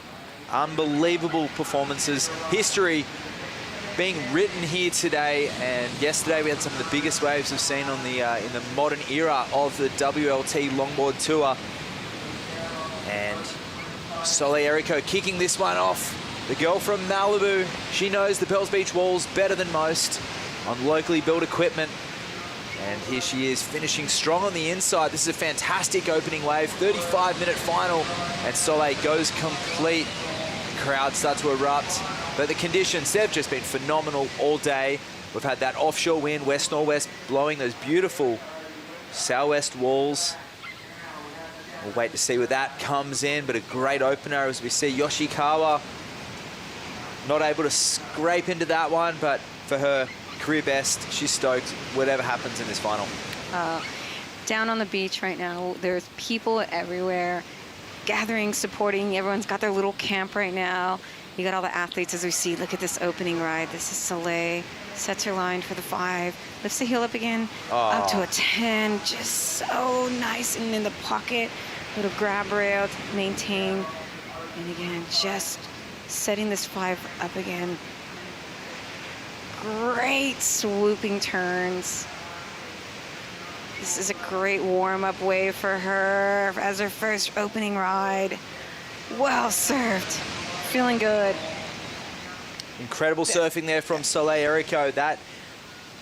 Unbelievable performances. History being written here today, and yesterday we had some of the biggest waves we've seen on the in the modern era of the WLT Longboard Tour. And Soleil Errico kicking this one off. The girl from Malibu, she knows the Bells Beach walls better than most on locally built equipment. And here she is finishing strong on the inside. This is a fantastic opening wave, 35-minute final, and Soleil goes complete. The crowd starts to erupt, but the conditions, they've just been phenomenal all day. We've had that offshore wind, west-northwest, blowing those beautiful southwest walls. We'll wait to see where that comes in, but a great opener as we see Yoshikawa not able to scrape into that one, but for her career best, she's stoked whatever happens in this final. Down on the beach right now, there's people everywhere gathering, supporting. Everyone's got their little camp right now. You got all the athletes as we see. Look at this opening ride. This is Soleil. Sets her line for the 5. Lifts the heel up again. Up to a 10. Just so nice and in the pocket. Little grab rail to maintain. And again, just setting this 5 up again. Great swooping turns. This is a great warm-up wave for her as her first opening ride. Well served. Feeling good. Incredible surfing there from Soleil Errico. That,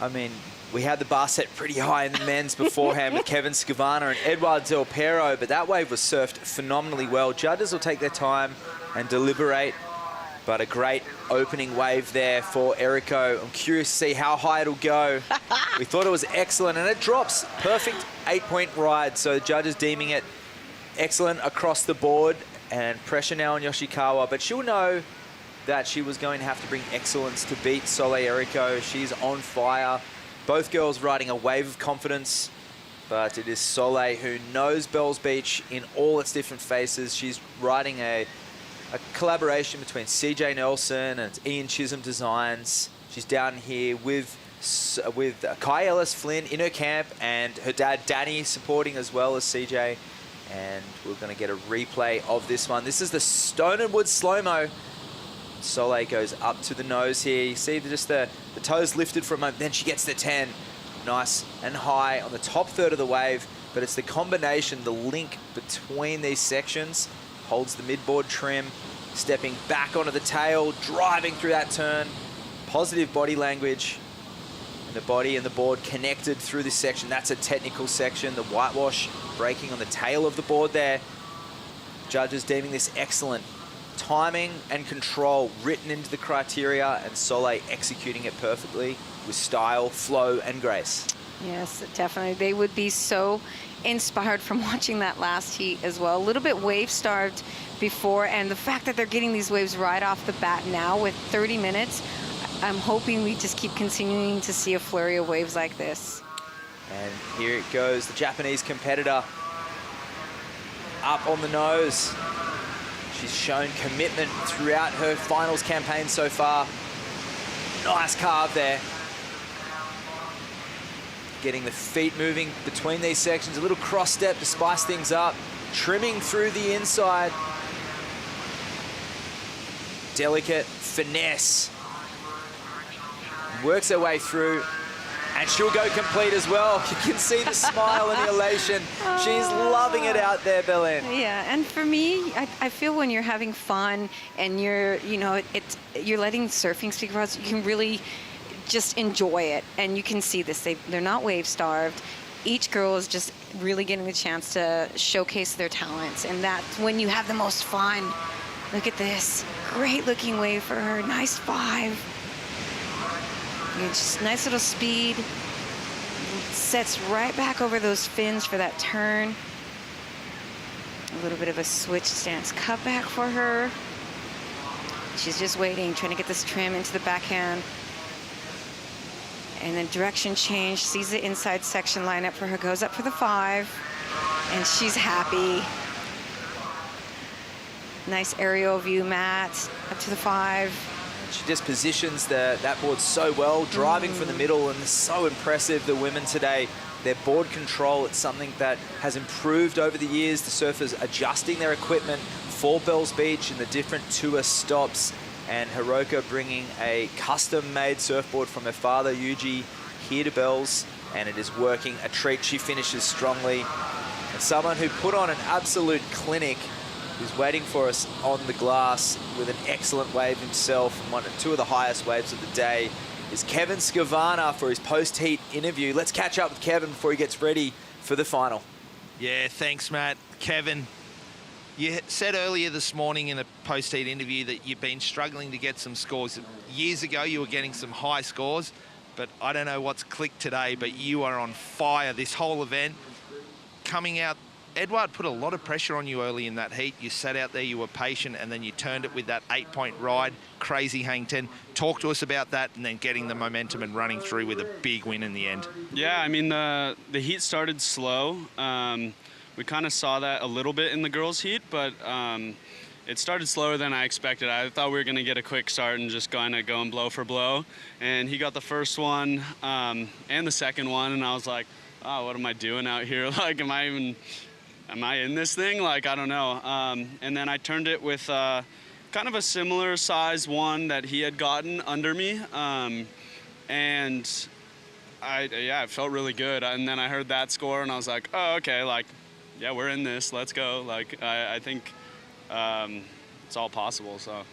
I mean, we had the bar set pretty high in the men's beforehand with Kevin Scavana and Edouard Del Pero, but that wave was surfed phenomenally well. Judges will take their time and deliberate. But a great opening wave there for Errico. I'm curious to see how high it'll go. We thought it was excellent, and it drops. Perfect 8-point ride. So the judges deeming it excellent across the board. And pressure now on Yoshikawa. But she'll know that she was going to have to bring excellence to beat Soleil Errico. She's on fire. Both girls riding a wave of confidence. But it is Soleil who knows Bells Beach in all its different faces. She's riding a collaboration between CJ Nelson and Ian Chisholm Designs. She's down here with Kai Ellis Flynn in her camp and her dad Danny supporting as well as CJ. And we're going to get a replay of this one. This is the Stone and Wood slow-mo. Soleil goes up to the nose here. You see just the toes lifted for a moment. Then she gets the 10. Nice and high on the top third of the wave. But it's the combination, the link between these sections. Holds the midboard trim, stepping back onto the tail, driving through that turn. Positive body language. And the body and the board connected through this section. That's a technical section. The whitewash breaking on the tail of the board there. Judges deeming this excellent. Timing and control written into the criteria, and Soleil executing it perfectly with style, flow, and grace. Yes, definitely. They would be so inspired from watching that last heat as well. A little bit wave starved before, and the fact that they're getting these waves right off the bat now with 30 minutes, I'm hoping we just keep continuing to see a flurry of waves like this. And here it goes, the Japanese competitor up on the nose. She's shown commitment throughout her finals campaign so far. Nice carve there. Getting the feet moving between these sections. A little cross step to spice things up. Trimming through the inside. Delicate finesse. Works her way through. And she'll go complete as well. You can see the smile and the elation. She's loving it out there, Berlin. Yeah, and for me, I feel when you're having fun and you're letting surfing speak for us, you can really just enjoy it. And you can see this. They're not wave starved. Each girl is just really getting the chance to showcase their talents. And that's when you have the most fun. Look at this. Great looking wave for her. Nice 5. Just nice little speed. sets right back over those fins for that turn. A little bit of a switch stance cutback for her. She's just waiting, trying to get this trim into the backhand. And then direction change, sees the inside section line up for her, goes up for the 5, and she's happy. Nice aerial view, Matt, up to the 5. She just positions that board so well, driving from the middle, and so impressive, the women today. Their board control, it's something that has improved over the years. The surfers adjusting their equipment for Bells Beach and the different tour stops. And Hiroko bringing a custom-made surfboard from her father, Yuji, here to Bells, and it is working a treat. She finishes strongly. And someone who put on an absolute clinic, who's waiting for us on the glass with an excellent wave himself, and two of the highest waves of the day, is Kevin Skavana for his post-heat interview. Let's catch up with Kevin before he gets ready for the final. Yeah, thanks, Matt. Kevin, you said earlier this morning in a post-heat interview that you've been struggling to get some scores. Years ago, you were getting some high scores, but I don't know what's clicked today, but you are on fire this whole event. Coming out, Edward put a lot of pressure on you early in that heat. You sat out there, you were patient, and then you turned it with that 8-point ride. Crazy hang 10. Talk to us about that, and then getting the momentum and running through with a big win in the end. Yeah, I mean, the heat started slow. We kind of saw that a little bit in the girls' heat, but it started slower than I expected. I thought we were going to get a quick start and just kind of going blow for blow. And he got the first one and the second one, and I was like, oh, what am I doing out here? Like, am I in this thing? Like, I don't know. And then I turned it with kind of a similar size one that he had gotten under me. And it felt really good. And then I heard that score and I was like, oh, okay, like, yeah, we're in this, let's go. Like, I think it's all possible, so,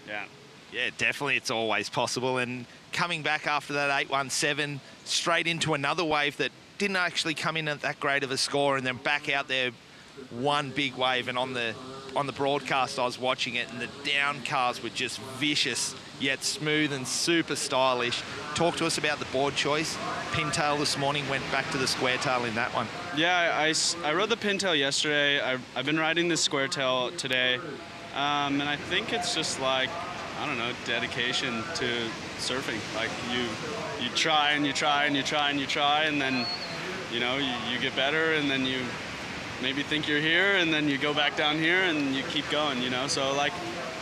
yeah. Yeah, definitely it's always possible. And coming back after that 817, straight into another wave that didn't actually come in at that great of a score, and then back out there, one big wave. And on the broadcast I was watching it, and the down cars were just vicious, yet smooth and super stylish. Talk to us about the board choice. Pintail this morning went back to the square tail in that one. Yeah, I rode the pintail yesterday. I've been riding the square tail today. And I think it's just like, I don't know, dedication to surfing. Like you try and you try and you try and you try, and then, you know, you get better, and then you maybe think you're here, and then you go back down here and you keep going, you know? So like,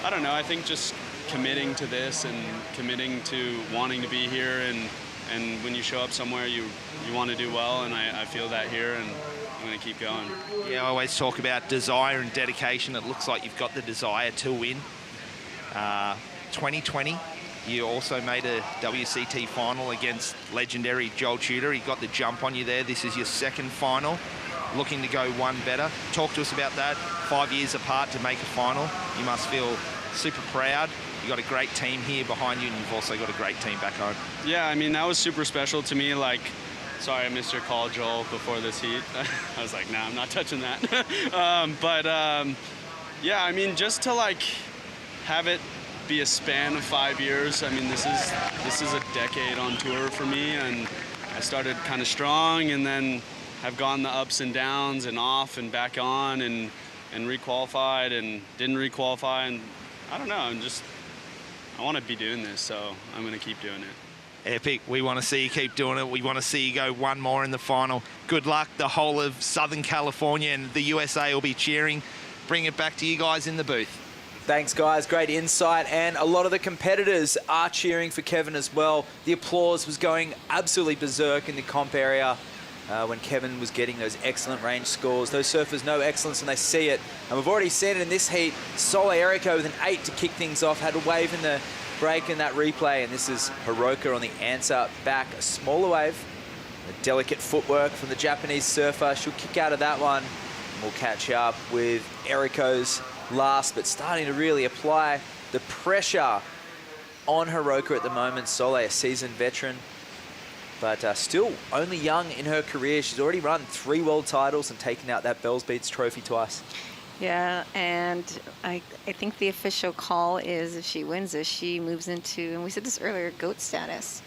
I don't know, I think just committing to this and committing to wanting to be here, and when you show up somewhere, you want to do well, and I feel that here, and I'm going to keep going. Yeah, I always talk about desire and dedication. It looks like you've got the desire to win. 2020, you also made a WCT final against legendary Joel Tudor. He got the jump on you there. This is your second final, looking to go one better. Talk to us about that. 5 years apart to make a final. You must feel super proud. You've got a great team here behind you, and you've also got a great team back home. Yeah, I mean, that was super special to me. Like, sorry I missed your call, Joel, before this heat. I was like, nah, I'm not touching that. Yeah, I mean, just to like have it be a span of 5 years. I mean, this is a decade on tour for me, and I started kind of strong, and then have gone the ups and downs and off and back on, and requalified and didn't requalify, and I don't know, I want to be doing this, so I'm going to keep doing it. Epic. We want to see you keep doing it. We want to see you go one more in the final. Good luck. The whole of Southern California and the USA will be cheering. Bring it back to you guys in the booth. Thanks, guys. Great insight. And a lot of the competitors are cheering for Kevin as well. The applause was going absolutely berserk in the comp area when Kevin was getting those excellent range scores. Those surfers know excellence and they see it. And we've already seen it in this heat. Sole Eriko with an 8 to kick things off. Had a wave in the break in that replay. And this is Hiroko on the answer back. A smaller wave. A delicate footwork from the Japanese surfer. She'll kick out of that one. And we'll catch up with Eriko's last, but starting to really apply the pressure on Hiroko at the moment. Sole, a seasoned veteran, but still only young in her career. She's already run 3 world titles and taken out that Bells Beach trophy twice. Yeah, and I think the official call is if she wins this, she moves into, and we said this earlier, GOAT status.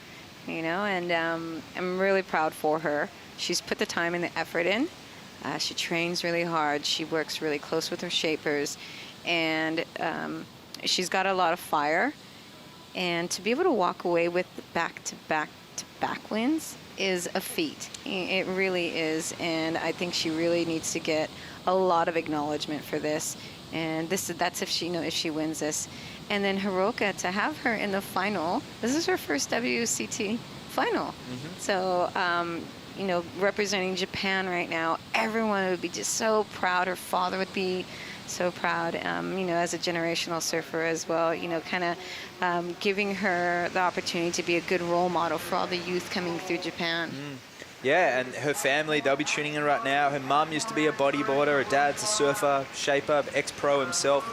and I'm really proud for her. She's put the time and the effort in. She trains really hard. She works really close with her shapers, and she's got a lot of fire. And to be able to walk away with back-to-back-to-back wins is a feat. It really is, and I think she really needs to get a lot of acknowledgement for this. And that's if she wins this. And then Hiroka, to have her in the final, this is her first WCT final. So, representing Japan right now, everyone would be just so proud. Her father would be so proud, as a generational surfer as well, giving her the opportunity to be a good role model for all the youth coming through Japan. Yeah, and her family, they'll be tuning in right now. Her mum used to be a bodyboarder, her dad's a surfer, shaper, ex-pro himself.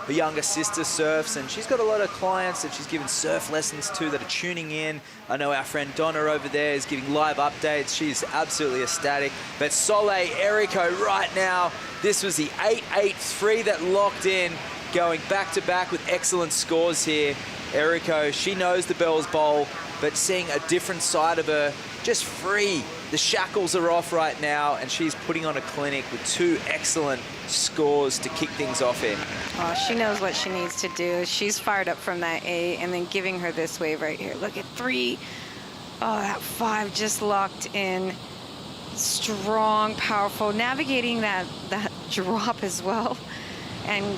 Her younger sister surfs, and she's got a lot of clients that she's given surf lessons to that are tuning in. I know our friend Donna over there is giving live updates. She's absolutely ecstatic. But Soleil Errico right now, this was the 8.83 that locked in, going back-to-back with excellent scores here. Errico, she knows the Bell's Bowl, but seeing a different side of her, just free. The shackles are off right now, and she's putting on a clinic with 2 excellent scores to kick things off here. Oh, she knows what she needs to do. She's fired up from that 8, and then giving her this wave right here. Look at 3. Oh, that 5 just locked in. Strong, powerful, navigating that drop as well. And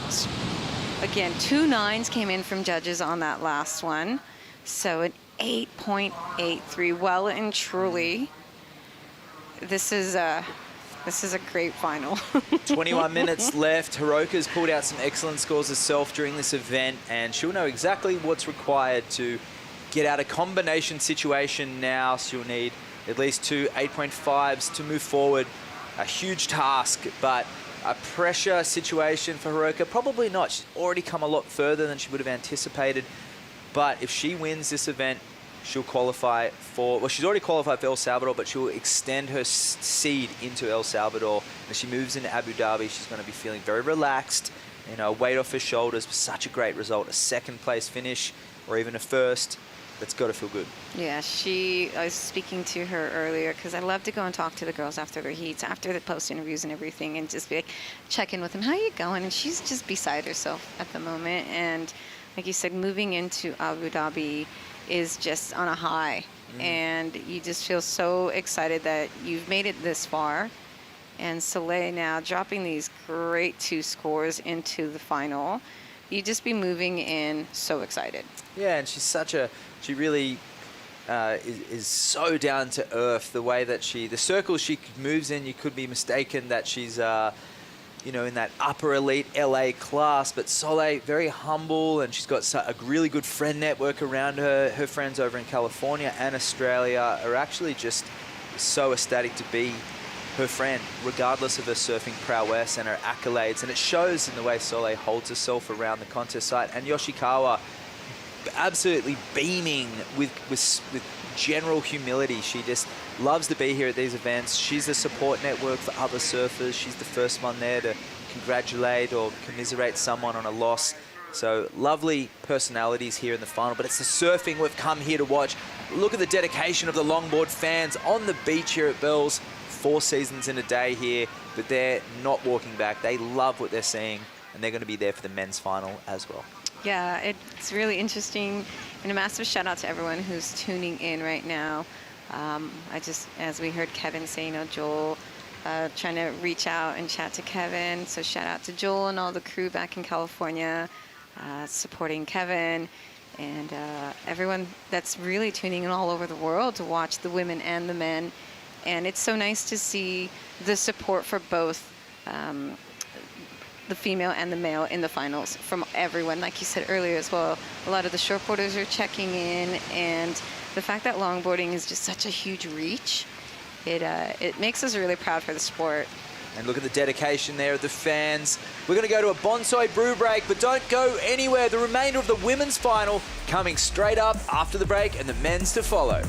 again, 2 9s came in from judges on that last one. So an 8.83, well and truly. This is a great final. 21 minutes left. Hiroka's pulled out some excellent scores herself during this event, and she'll know exactly what's required to get out a combination situation now. She'll need at least 2 8.5s to move forward. A huge task, but a pressure situation for Hiroka? Probably not. She's already come a lot further than she would have anticipated. But if she wins this event, she'll qualify for, well, she's already qualified for El Salvador, but she'll extend her seed into El Salvador. As she moves into Abu Dhabi, she's going to be feeling very relaxed, weight off her shoulders. Such a great result. A 2nd place finish or even a 1st. That's got to feel good. Yeah, I was speaking to her earlier because I love to go and talk to the girls after their heats, after the post interviews and everything, and just be like, check in with them. How are you going? And she's just beside herself at the moment. And like you said, moving into Abu Dhabi is just on a high. And you just feel so excited that you've made it this far. And Soleil now dropping these great 2 scores into the final. You just be moving in so excited. Yeah, and she really is so down to earth. The way that the circles she moves in, you could be mistaken that she's, in that upper elite LA class. But Soleil, very humble, and she's got a really good friend network around her. Her friends over in California and Australia are actually just so ecstatic to be her friend, regardless of her surfing prowess and her accolades. And it shows in the way Soleil holds herself around the contest site. And Yoshikawa, absolutely beaming with general humility. She just loves to be here at these events. She's a support network for other surfers. She's the first one there to congratulate or commiserate someone on a loss. So lovely personalities here in the final, but it's the surfing we've come here to watch. Look at the dedication of the longboard fans on the beach here at Bells. 4 seasons in a day here, but they're not walking back. They love what they're seeing, and they're going to be there for the men's final as well. Yeah, it's really interesting, and a massive shout out to everyone who's tuning in right now. As we heard Kevin say, Joel trying to reach out and chat to Kevin. So shout out to Joel and all the crew back in California supporting Kevin, and everyone that's really tuning in all over the world to watch the women and the men. And it's so nice to see the support for both the female and the male in the finals from everyone. Like you said earlier as well, a lot of the shortboarders are checking in, and the fact that longboarding is just such a huge reach, it makes us really proud for the sport. And look at the dedication there of the fans. We're going to go to a bonsai brew break, but don't go anywhere. The remainder of the women's final coming straight up after the break, and the men's to follow.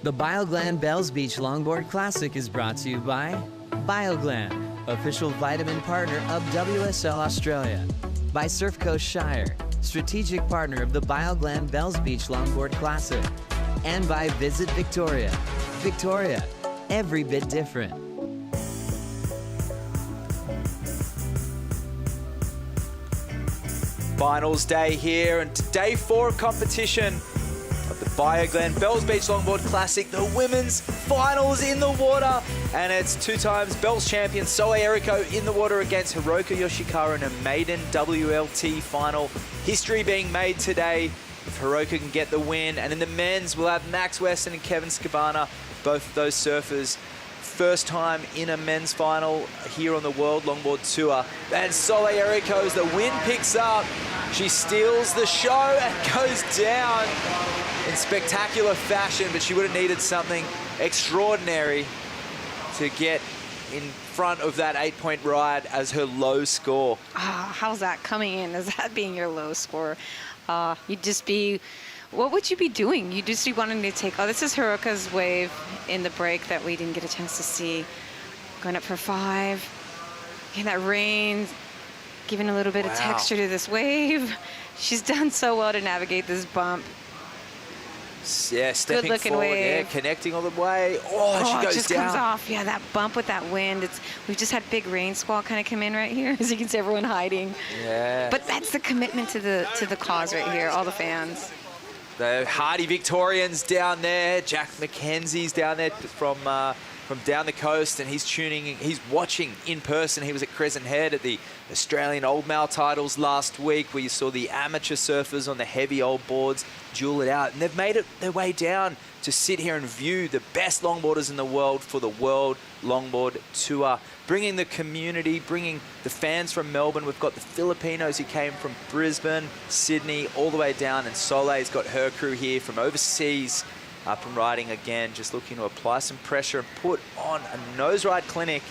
The Bioglan Bells Beach Longboard Classic is brought to you by Bioglan, official vitamin partner of WSL Australia. By Surf Coast Shire, strategic partner of the Bioglan Bells Beach Longboard Classic. And by Visit Victoria. Victoria, every bit different. Finals day here, and day 4 of competition of the Bioglan Bells Beach Longboard Classic, the women's finals in the water. And it's 2 times Bells champion Soleil Eriko in the water against Hiroka Yoshikawa in a maiden WLT final. History being made today if Hiroka can get the win. And in the men's, we'll have Max Weston and Kevin Skabana, both of those surfers. First time in a men's final here on the World Longboard Tour. And Soleil Eriko, as the wind picks up, she steals the show and goes down in spectacular fashion, but she would have needed something extraordinary to get in front of that 8-point ride as her low score. How's that coming in? Is that being your low score? You'd just be, what would you be doing? You'd just be wanting to take, this is Hiroka's wave in the break that we didn't get a chance to see. Going up for 5. And that rain, giving a little bit of texture to this wave. She's done so well to navigate this bump. Yeah, stepping Good-looking forward, wave. yeah, connecting all the way. Oh, she goes it just down. comes off. Yeah, that bump with that wind. We've just had big rain squall kind of come in right here, as you can see everyone hiding. Yeah. But that's the commitment to the cause right here, all the fans. The hardy Victorians down there. Jack McKenzie's down there from down the coast, and he's watching in person. He was at Crescent Head at the Australian Old Male Titles last week, where you saw the amateur surfers on the heavy old boards duel it out. And they've made it their way down to sit here and view the best longboarders in the world for the World Longboard Tour. Bringing the community, bringing the fans from Melbourne. We've got the Filipinos who came from Brisbane, Sydney, all the way down. And Soleil's got her crew here from overseas, up and riding again, just looking to apply some pressure and put on a nose ride clinic.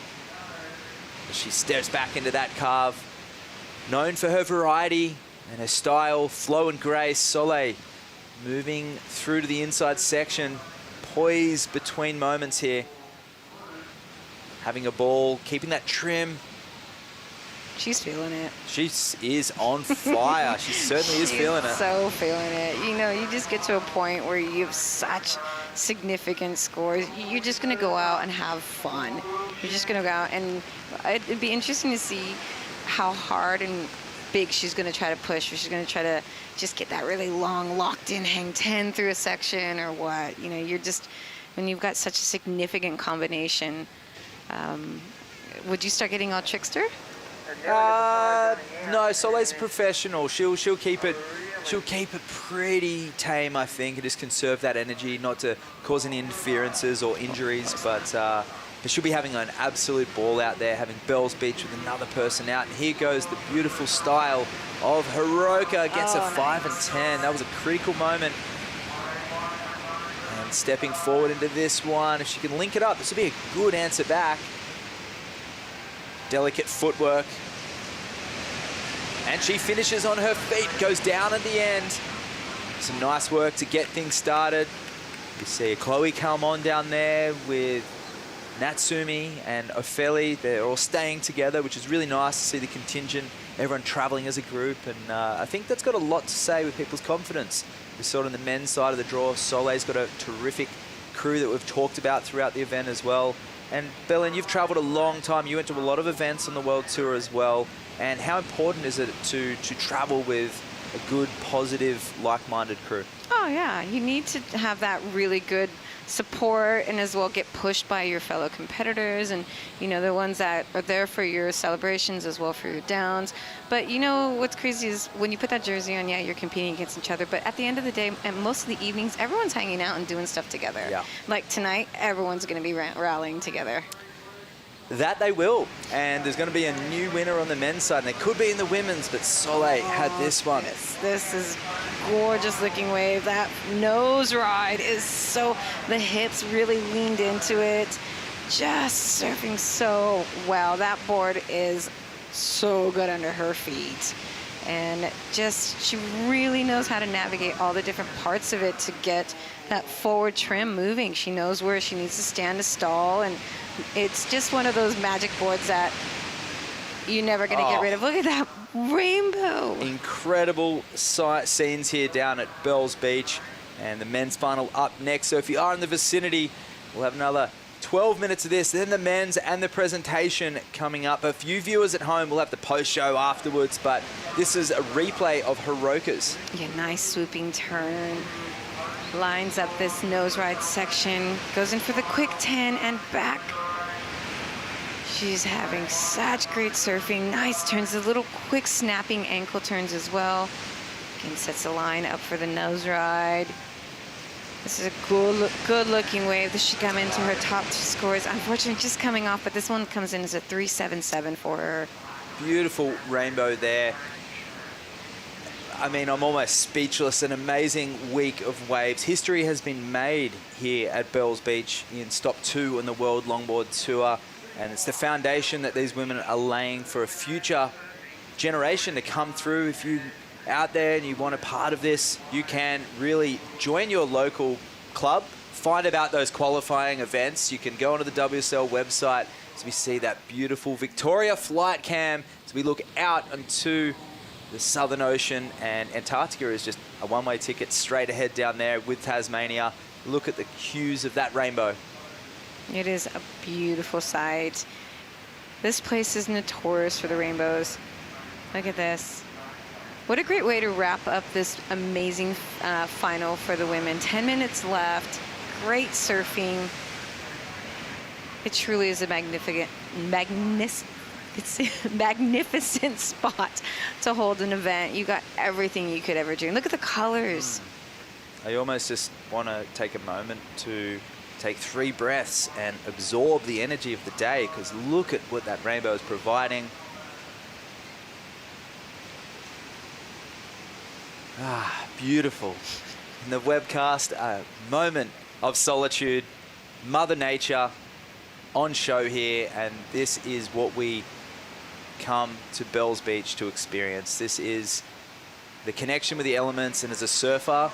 As she steps back into that carve. Known for her variety and her style, flow and grace, Soleil moving through to the inside section, poised between moments here. Having a ball, keeping that trim. She's feeling it. She is on fire. She certainly is feeling it. So feeling it. You know, you just get to a point where you have such significant scores. You're just going to go out and have fun. You're just going to go out, and it'd be interesting to see how hard and big she's going to try to push, or she's going to try to just get that really long, locked-in hang 10 through a section or what. You know, you're just, when you've got such a significant combination, would you start getting all trickster? No, Soleil's a professional. She'll keep it pretty tame, I think, and just conserve that energy, not to cause any interferences or injuries. But she'll be having an absolute ball out there, having Bells Beach with another person out. And here goes the beautiful style of Hiroka. Gets a 5 and 10. That was a critical moment. And stepping forward into this one, if she can link it up, this will be a good answer back. Delicate footwork. And she finishes on her feet, goes down at the end. Some nice work to get things started. You see Chloe Calmon down there with Natsumi and Ofeli. They're all staying together, which is really nice to see the contingent, everyone traveling as a group. And I think that's got a lot to say with people's confidence. We saw it on the men's side of the draw. Soleil's got a terrific crew that we've talked about throughout the event as well. And Belen, you've traveled a long time. You went to a lot of events on the World Tour as well. And how important is it to travel with a good, positive, like-minded crew? Oh, yeah. You need to have that really good support and as well get pushed by your fellow competitors and, you know, the ones that are there for your celebrations as well for your downs. But, you know, what's crazy is when you put that jersey on, yeah, you're competing against each other. But at the end of the day, and most of the evenings, everyone's hanging out and doing stuff together. Yeah. Like tonight, everyone's going to be rallying together. That they will. And there's going to be a new winner on the men's side. And it could be in the women's, but Soleil had this one. This is gorgeous looking wave. That nose ride is so, the hips really leaned into it. Just surfing so well. That board is so good under her feet. And just, she really knows how to navigate all the different parts of it to get that forward trim moving. She knows where she needs to stand to stall, and it's just one of those magic boards that you're never going to get rid of. Look at that rainbow. Incredible scenes here down at Bells Beach, and the men's final up next. So if you are in the vicinity, we'll have another 12 minutes of this, then the men's and the presentation coming up. A few viewers at home will have the post-show afterwards, but this is a replay of Hiroka's. Yeah, nice swooping turn. Lines up this nose ride section, goes in for the quick 10 and back. She's having such great surfing. Nice turns, the little quick snapping ankle turns as well. Again, sets the line up for the nose ride. This is a good-looking wave. This should come into her top 2 scores. Unfortunately, just coming off, but this one comes in as a 3.77 for her. Beautiful rainbow there. I mean, I'm almost speechless. An amazing week of waves. History has been made here at Bells Beach in stop 2 on the World Longboard Tour. And it's the foundation that these women are laying for a future generation to come through. If you out there and you want a part of this, you can really join your local club, find about those qualifying events. You can go onto the WSL website as we see that beautiful Victoria flight cam as we look out onto the Southern Ocean, and Antarctica is just a one-way ticket straight ahead down there with Tasmania. Look at the hues of that rainbow. It is a beautiful sight. This place is notorious for the rainbows. Look at this. What a great way to wrap up this amazing final for the women. 10 minutes left, great surfing. It truly is a magnificent spot to hold an event. You got everything you could ever dream. Look at the colors. I almost just want to take a moment to take 3 breaths and absorb the energy of the day, because look at what that rainbow is providing. Ah, beautiful. In the webcast, a moment of solitude, Mother Nature on show here, and this is what we come to Bells Beach to experience. This is the connection with the elements, and as a surfer,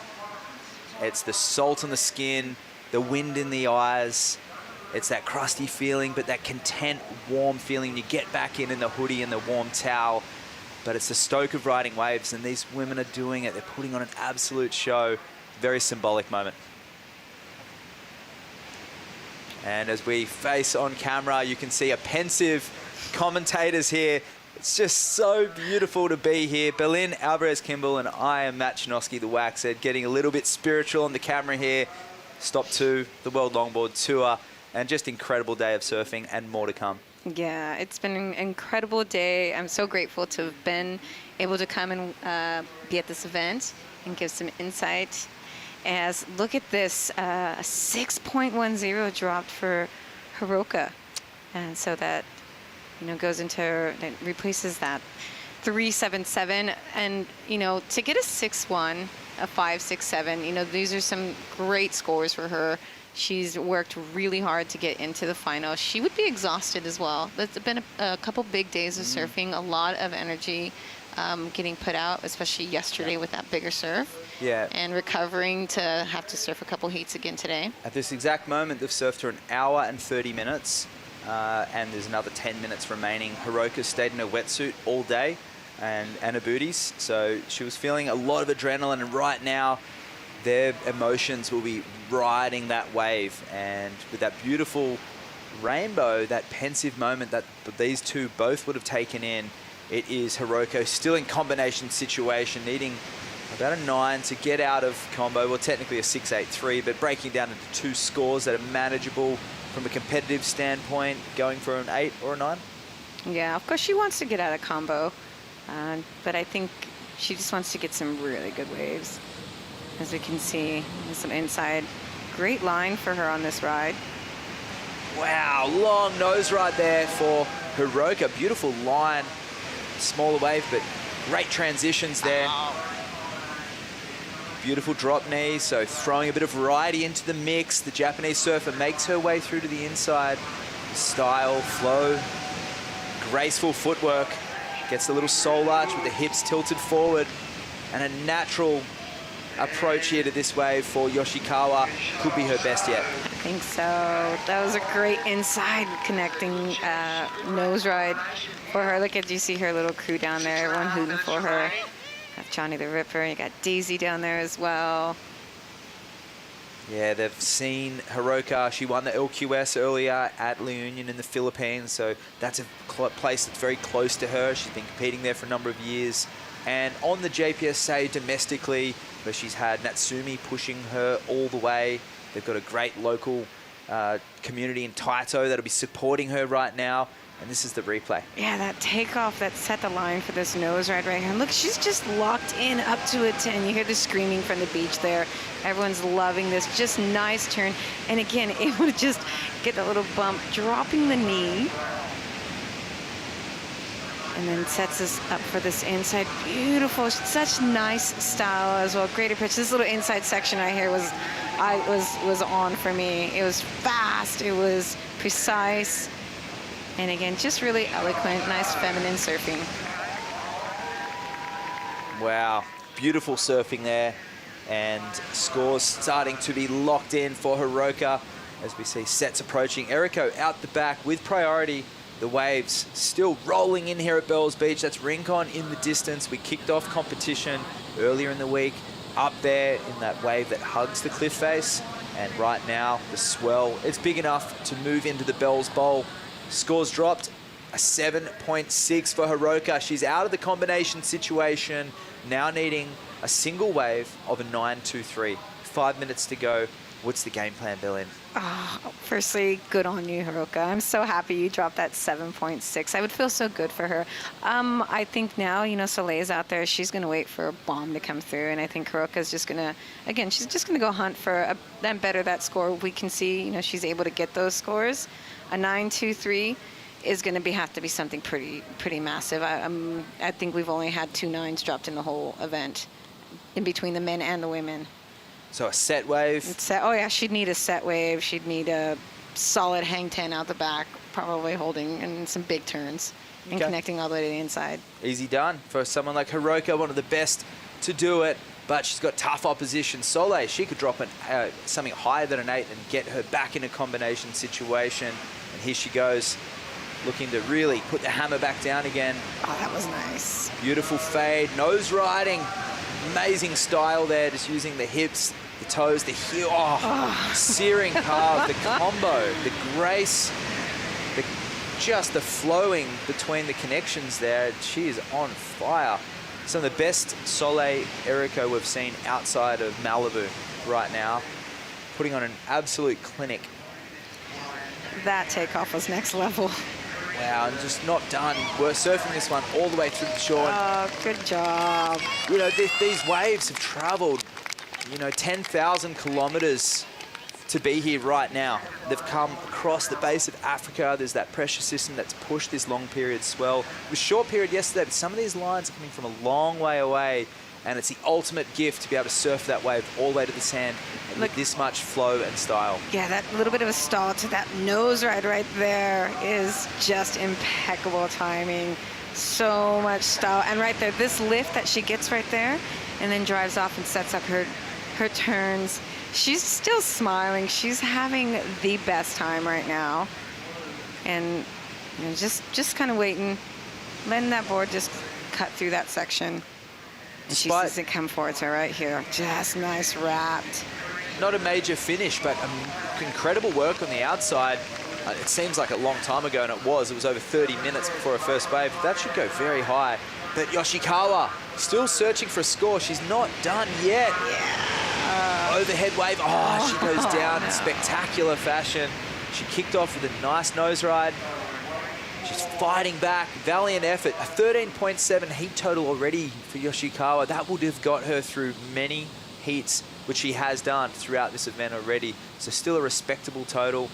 it's the salt on the skin, the wind in the eyes. It's that crusty feeling, but that content, warm feeling. You get back in the hoodie and the warm towel. But it's the stoke of riding waves, and these women are doing it. They're putting on an absolute show. Very symbolic moment. And as we face on camera, you can see a pensive commentators here. It's just so beautiful to be here. Berlin Alvarez-Kimball and I am Matt Chinoski, the Wax Head, getting a little bit spiritual on the camera here. Stop 2, the World Longboard Tour, and just incredible day of surfing and more to come. Yeah, it's been an incredible day. I'm so grateful to have been able to come and be at this event and give some insight. As look at this, a 6.10 dropped for Hiroka, and so that goes into, that replaces that 3.77, and to get a 6.1, a 5.67, these are some great scores for her. She's worked really hard to get into the final. She would be exhausted as well. It's been a couple big days of surfing, a lot of energy getting put out, especially yesterday with that bigger surf. Yeah. And recovering to have to surf a couple heats again today. At this exact moment, they've surfed for 1 hour and 30 minutes, and there's another 10 minutes remaining. Hiroka stayed in her wetsuit all day and her booties, so she was feeling a lot of adrenaline, and right now, their emotions will be riding that wave, and with that beautiful rainbow, that pensive moment that these two both would have taken in, it is Hiroka still in combination situation, needing about a 9 to get out of combo. Well, technically a 6.83, but breaking down into 2 scores that are manageable from a competitive standpoint, going for an 8 or a 9. Yeah, of course she wants to get out of combo, but I think she just wants to get some really good waves. As we can see, some inside. Great line for her on this ride. Wow, long nose ride there for Hiroka. Beautiful line, smaller wave, but great transitions there. Beautiful drop knee, so throwing a bit of variety into the mix. The Japanese surfer makes her way through to the inside. Style, flow, graceful footwork. Gets a little soul arch with the hips tilted forward, and a natural approach here to this wave for Yoshikawa. Could be her best yet. I think so. That was a great inside connecting nose ride for her. Look at, you see her little crew down there, everyone hooting for her. Got Johnny the Ripper, you got Daisy down there as well. Yeah, they've seen Hiroka. She won the LQS earlier at La Union in the Philippines, so that's a place that's very close to her. She's been competing there for a number of years. And on the JPSA domestically, where she's had Natsumi pushing her all the way. They've got a great local community in Taito that'll be supporting her right now. And this is the replay. Yeah, that takeoff that set the line for this nose ride right here. And look, she's just locked in up to a 10. You hear the screaming from the beach there. Everyone's loving this. Just nice turn. And again, able to just get that little bump, dropping the knee. And then sets us up for this inside. Beautiful, such nice style as well. Great approach. This little inside section right here was on for me. It was fast, it was precise. And again, just really eloquent, nice feminine surfing. Wow, beautiful surfing there. And scores starting to be locked in for Hiroka as we see sets approaching. Eriko out the back with priority. The waves still rolling in here at Bells Beach. That's Rincon in the distance. We kicked off competition earlier in the week up there in that wave that hugs the cliff face. And right now, the swell, it's big enough to move into the Bells Bowl. Scores dropped, a 7.6 for Hiroka. She's out of the combination situation, now needing a single wave of a 9.23. 5 minutes to go. What's the game plan, Belen? Oh, firstly, good on you, Hiroka. I'm so happy you dropped that 7.6. I would feel so good for her. I think now, you know, Soleil's out there. She's going to wait for a bomb to come through. And I think Hiroka's just going to, again, she's just going to go hunt for then better that score. We can see, you know, she's able to get those scores. A 9.23 is going to have to be something pretty massive. I think we've only had 2 9s dropped in the whole event in between the men and the women. So a set wave? Oh yeah, she'd need a set wave. She'd need a solid hang 10 out the back, probably holding and some big turns and connecting all the way to the inside. Easy done for someone like Hiroka, one of the best to do it, but she's got tough opposition. Soleil, she could drop something higher than an 8 and get her back in a combination situation. And here she goes, looking to really put the hammer back down again. Oh, that was nice. Beautiful fade, nose riding. Amazing style there, just using the hips, the toes, the heel. Oh, searing carve, the combo, the grace, just the flowing between the connections there. She is on fire. Some of the best Soleil Eriko we've seen outside of Malibu right now, putting on an absolute clinic. That takeoff was next level. Wow, and just not done. We're surfing this one all the way through the shore. Oh, good job. You know, these waves have traveled, 10,000 kilometers to be here right now. They've come across the base of Africa. There's that pressure system that's pushed this long period swell. It was a short period yesterday, but some of these lines are coming from a long way away, and it's the ultimate gift to be able to surf that wave all the way to the sand with this much flow and style. Yeah, that little bit of a stall to that nose ride right there is just impeccable timing. So much style. And right there, this lift that she gets right there and then drives off and sets up her turns. She's still smiling. She's having the best time right now. And just kind of waiting, letting that board just cut through that section. And she sees it come forward to her right here. Just nice wrapped. Not a major finish, but incredible work on the outside. It seems like a long time ago, and it was. It was over 30 minutes before her first wave. That should go very high. But Yoshikawa still searching for a score. She's not done yet. Yeah. Overhead wave. Oh, she goes down in spectacular fashion. She kicked off with a nice nose ride. She's fighting back, valiant effort. A 13.7 heat total already for Yoshikawa. That would have got her through many heats, which she has done throughout this event already. So still a respectable total,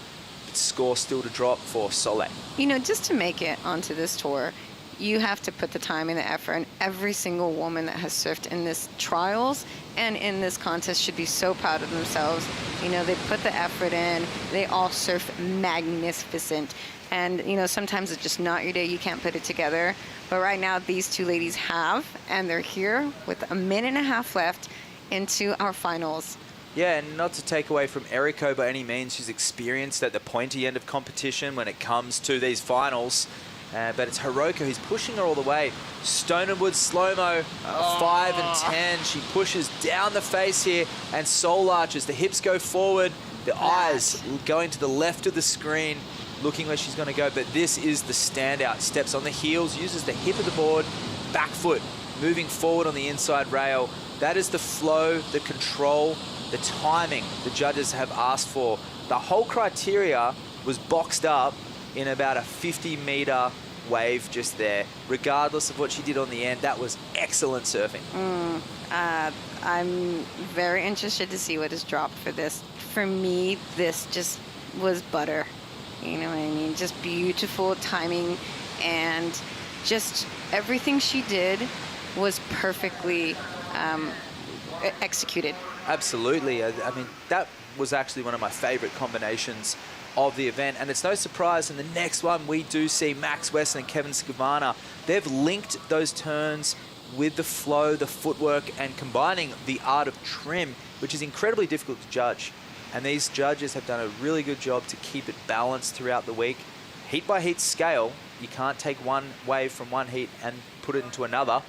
but score still to drop for Soleil. Just to make it onto this tour, you have to put the time and the effort, and every single woman that has surfed in this trials and in this contest should be so proud of themselves. You know, they put the effort in. They all surf magnificent. And, you know, sometimes it's just not your day. You can't put it together. But right now, these two ladies have, and they're here with a minute and a half left into our finals. Yeah, and not to take away from Eriko by any means. She's experienced at the pointy end of competition when it comes to these finals. But it's Hiroko who's pushing her all the way. Stone and Wood slow-mo, 5 and 10. She pushes down the face here, and soul arches. The hips go forward, the eyes going to the left of the screen, looking where she's going to go. But this is the standout. Steps on the heels, uses the hip of the board, back foot, moving forward on the inside rail. That is the flow, the control, the timing the judges have asked for. The whole criteria was boxed up in about a 50-meter wave just there. Regardless of what she did on the end, that was excellent surfing. I'm very interested to see what is dropped for this. For me, this just was butter. You know what I mean? Just beautiful timing, and just everything she did was perfectly executed. Absolutely. I mean, that was actually one of my favorite combinations of the event, and it's no surprise in the next one we do see Max Weston and Kevin Skavana. They've linked those turns with the flow, the footwork, and combining the art of trim, which is incredibly difficult to judge. And these judges have done a really good job to keep it balanced throughout the week. Heat by heat scale, you can't take one wave from one heat and put it into another,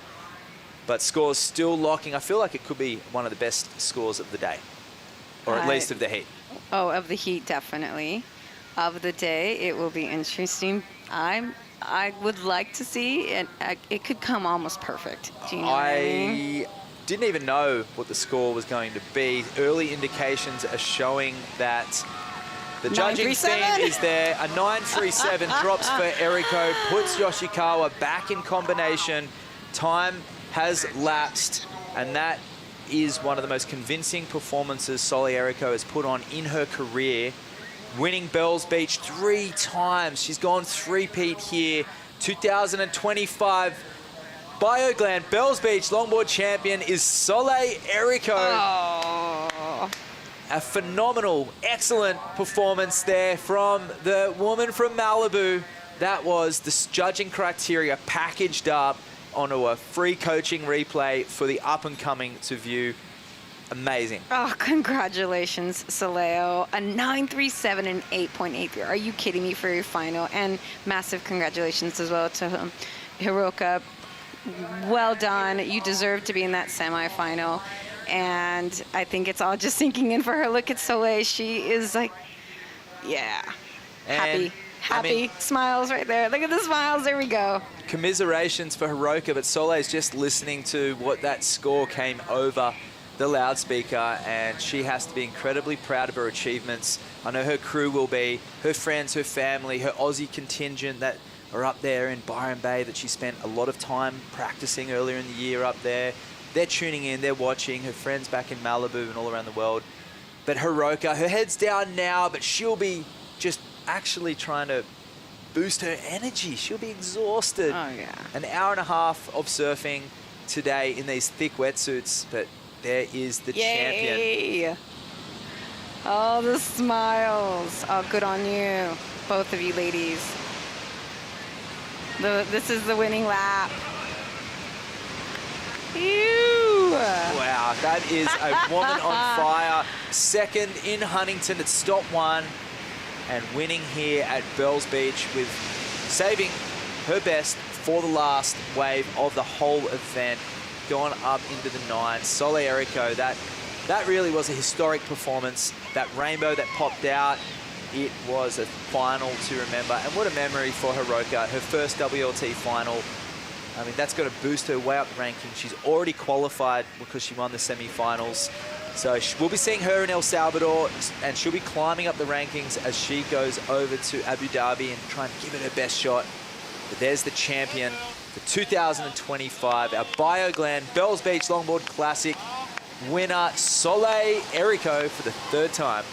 but scores still locking. I feel like it could be one of the best scores of the day, or at least of the heat. Oh, of the heat, definitely. Of the day, it will be interesting. I would like to see it. It could come almost perfect. Do you know what I mean? Didn't even know what the score was going to be. Early indications are showing that the judging theme is there. A 937 drops for Eriko, puts Yoshikawa back in combination. Time has lapsed, and that is one of the most convincing performances Sole Eriko has put on in her career. Winning Bells Beach 3 times. She's gone three-peat here. 2025 Bioglan Bells Beach Longboard champion is Sole Eriko. Oh. A phenomenal, excellent performance there from the woman from Malibu. That was the judging criteria packaged up onto a free coaching replay for the up-and-coming to view. Amazing. Oh, congratulations, Soleo. A 937 and 8.83. Are you kidding me for your final? And massive congratulations as well to Hiroka. Well done. You deserve to be in that semifinal. And I think it's all just sinking in for her. Look at Soleil. She is like, yeah, happy. Happy. I mean, smiles right there. Look at the smiles. There we go. Commiserations for Hiroka, but Soleil's just listening to what that score came over the loudspeaker, and she has to be incredibly proud of her achievements. I know her crew will be, her friends, her family, her Aussie contingent that are up there in Byron Bay that she spent a lot of time practicing earlier in the year up there. They're tuning in, they're watching, her friends back in Malibu and all around the world. But Hiroka, her head's down now, but she'll be just actually trying to boost her energy. She'll be exhausted. Oh, yeah. An hour and a half of surfing today in these thick wetsuits, but there is the champion. Oh, the smiles. Oh, good on you, both of you ladies. This is the winning lap. Ew. Wow, that is a woman on fire. Second in Huntington at stop 1 and winning here at Bells Beach with saving her best for the last wave of the whole event. Gone up into the 9. Sole Eriko, that really was a historic performance. That rainbow that popped out, it was a final to remember. And what a memory for Hiroka, her first WLT final. I mean, that's going to boost her way up the ranking. She's already qualified because she won the semi-finals. So we'll be seeing her in El Salvador, and she'll be climbing up the rankings as she goes over to Abu Dhabi and trying to give it her best shot. But there's the champion for 2025, our Bioglan Bells Beach Longboard Classic winner, Sole Eriko, for the 3rd time.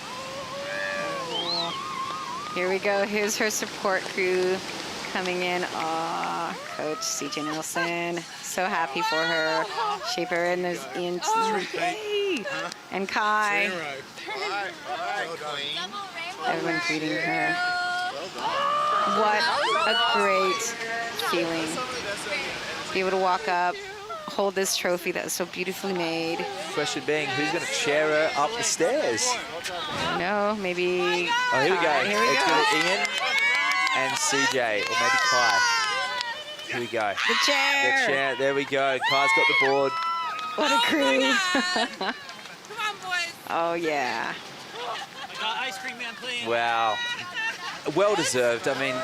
Here we go. Here's her support crew coming in. Aw, Coach CJ Nelson. So happy for her. Shaper, and there's Ian and Kai. Everyone greeting her. What a great feeling. To be able to walk up, hold this trophy that was so beautifully made. Question being, who's going to chair her up the stairs? No, maybe. Oh, here we go. Here we It's go. going to be Ian and CJ, or maybe Kai. Here we go. The chair. The chair. There we go. Kai's got the board. What a crew. Oh, yeah. Ice cream man, please. Wow. Well deserved. I mean,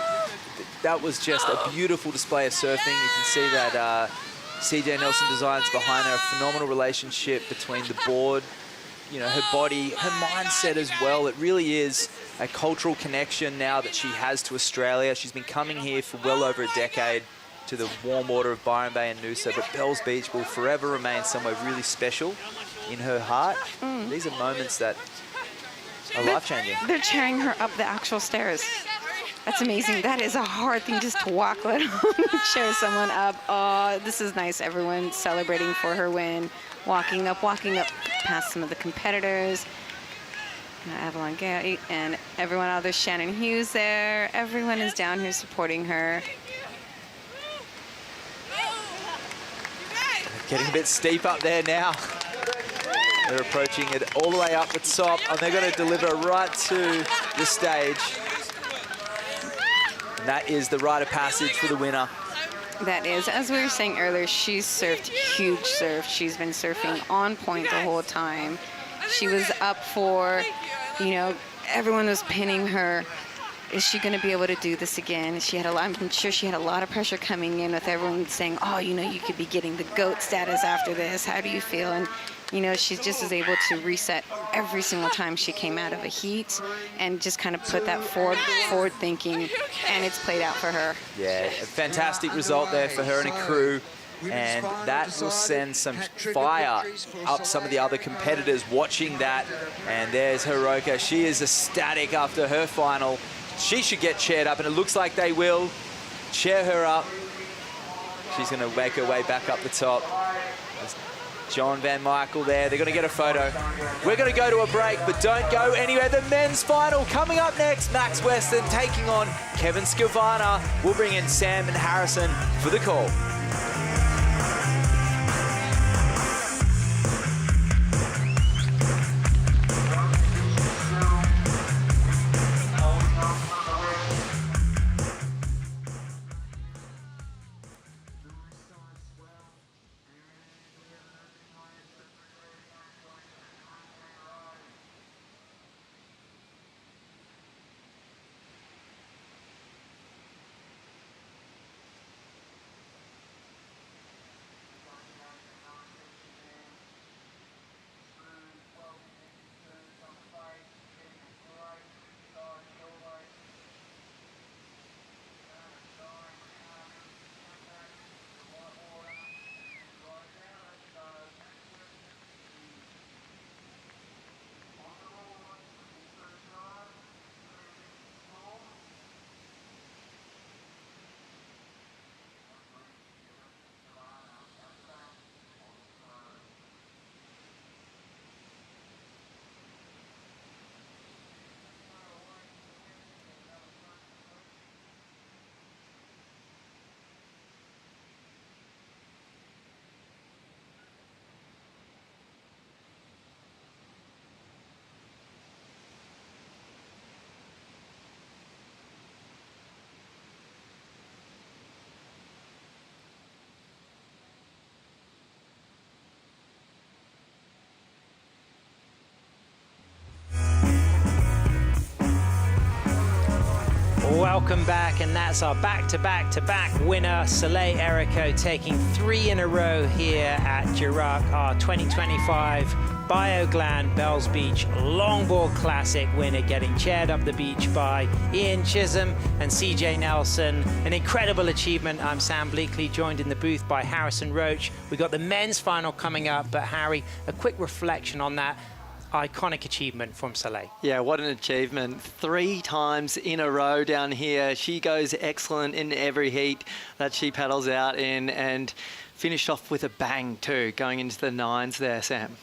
that was just a beautiful display of surfing. You can see that CJ Nelson Designs behind her, a phenomenal relationship between the board, you know, her body, her mindset as well. It really is a cultural connection now that she has to Australia. She's been coming here for well over a decade to the warm water of Byron Bay and Noosa, but Bells Beach will forever remain somewhere really special in her heart. These are moments that are life-changing. They're cheering her up the actual stairs. That's amazing. That is a hard thing just to walk, let alone cheer someone up. Oh, this is nice. Everyone celebrating for her win. Walking up past some of the competitors. Avalon Gate and everyone out there. Shannon Hughes there. Everyone is down here supporting her. Getting a bit steep up there now. They're approaching it all the way up the top, and they're going to deliver right to the stage. And that is the rite of passage for the winner. That is, as we were saying earlier, she's surfed huge surf. She's been surfing on point the whole time. She was up for, you know, everyone was pinning her. Is she going to be able to do this again? She had I'm sure she had a lot of pressure coming in with everyone saying, oh, you know, you could be getting the GOAT status after this. How do you feel? And, you know, she just was able to reset every single time she came out of a heat and just kind of put that forward thinking, and it's played out for her. Yeah, a fantastic result there for her and her crew. And that will send some fire up some of the other competitors watching that. And there's Hiroka. She is ecstatic after her final. She should get chaired up, and it looks like they will chair her up. She's going to make her way back up the top. There's John Van Michael there. They're going to get a photo. We're going to go to a break, but don't go anywhere. The men's final coming up next. Max Weston taking on Kevin Scavana. We'll bring in Sam and Harrison for the call. Welcome back, and that's our back-to-back-to-back winner, Soleil Erico, taking 3 in a row here at Jirac, our 2025 Bioglan Bells Beach Longboard Classic winner, getting chaired up the beach by Ian Chisholm and CJ Nelson. An incredible achievement. I'm Sam Bleakley, joined in the booth by Harrison Roach. We've got the men's final coming up, but Harry, a quick reflection on that iconic achievement from Soleil. Yeah, what an achievement. 3 times in a row down here. She goes excellent in every heat that she paddles out in, and finished off with a bang too, going into the 9s there, Sam.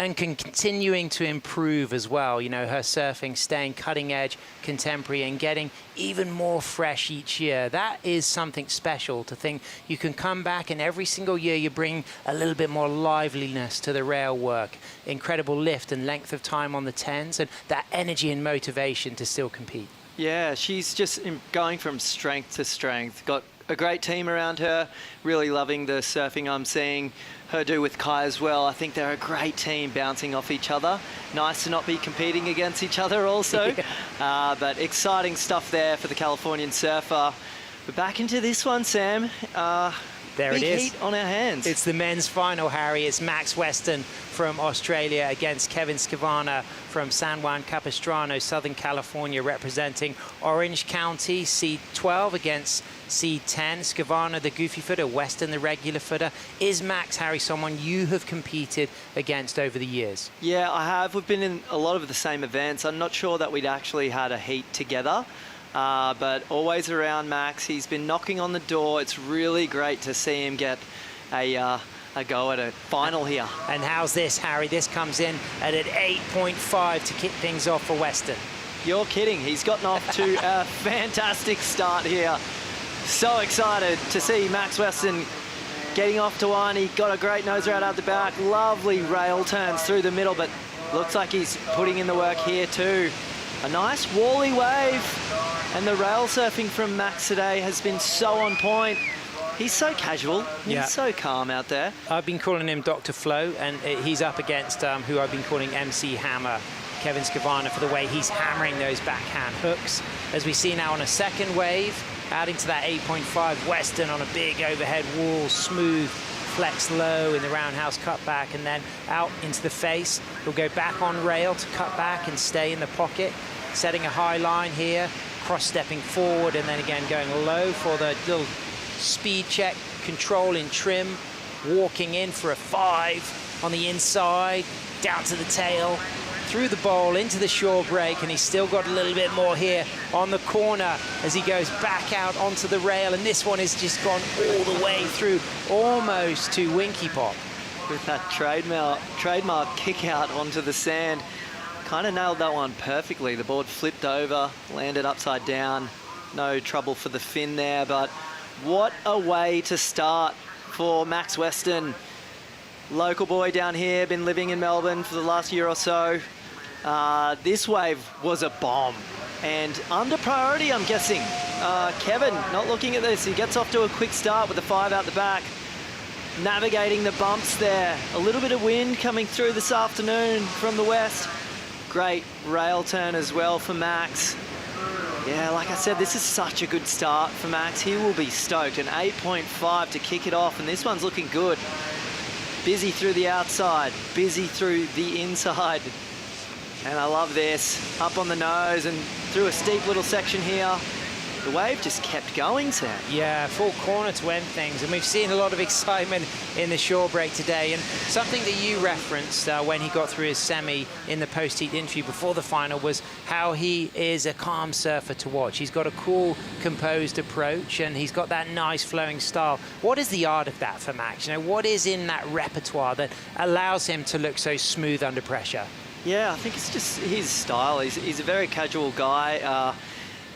And continuing to improve as well. You know, her surfing staying cutting edge, contemporary, and getting even more fresh each year. That is something special to think you can come back and every single year you bring a little bit more liveliness to the rail work. Incredible lift and length of time on the 10s, and that energy and motivation to still compete. Yeah, she's just going from strength to strength. Got a great team around her. Really loving the surfing I'm seeing her do with Kai as well. I think they're a great team bouncing off each other. Nice to not be competing against each other also. Yeah. But exciting stuff there for the Californian surfer. But back into this one, Sam. There big it is. Heat on our hands. It's the men's final, Harry. It's Max Weston from Australia against Kevin Skavana from San Juan Capistrano, Southern California, representing Orange County. C12 against C10. Skavana, the goofy footer, Weston, the regular footer. Is Max, Harry, someone you have competed against over the years? Yeah, I have. We've been in a lot of the same events. I'm not sure that we'd actually had a heat together. But always around Max. He's been knocking on the door. It's really great to see him get a go at a final here. And how's this, Harry? This comes in at an 8.5 to kick things off for Weston. You're kidding. He's gotten off to a fantastic start here. So excited to see Max Weston getting off to one. He got a great nose right out the back. Lovely rail turns through the middle, but looks like he's putting in the work here too. A nice wally wave, and the rail surfing from Max today has been so on point. He's so casual, he's so calm out there. I've been calling him Dr. Flo, and he's up against who I've been calling MC Hammer, Kevin Skavana, for the way he's hammering those backhand hooks. As we see now on a second wave, adding to that 8.5, Weston on a big overhead wall, smooth, flex low in the roundhouse cutback, and then out into the face. He'll go back on rail to cut back and stay in the pocket, setting a high line here, cross-stepping forward, and then again going low for the little speed check, control in trim, walking in for a 5 on the inside, down to the tail, through the bowl, into the shore break, and he's still got a little bit more here on the corner as he goes back out onto the rail, and this one has just gone all the way through, almost to Winky Pop. With that trademark kick out onto the sand. Kind of nailed that one perfectly. The board flipped over, landed upside down. No trouble for the fin there, but what a way to start for Max Weston. Local boy down here, been living in Melbourne for the last year or so. This wave was a bomb, and under priority, I'm guessing. Kevin, not looking at this, he gets off to a quick start with a 5 out the back, navigating the bumps there. A little bit of wind coming through this afternoon from the west. Great rail turn as well for Max. Yeah, like I said, this is such a good start for Max. He will be stoked. An 8.5 to kick it off, and this one's looking good. Busy through the outside, busy through the inside. And I love this. Up on the nose and through a steep little section here. The wave just kept going, Sam. Yeah, full corner to end things, and we've seen a lot of excitement in the shore break today, and something that you referenced when he got through his semi in the post-heat interview before the final was how he is a calm surfer to watch. He's got a cool, composed approach, and he's got that nice flowing style. What is the art of that for Max? You know, what is in that repertoire that allows him to look so smooth under pressure? Yeah, I think it's just his style. He's a very casual guy.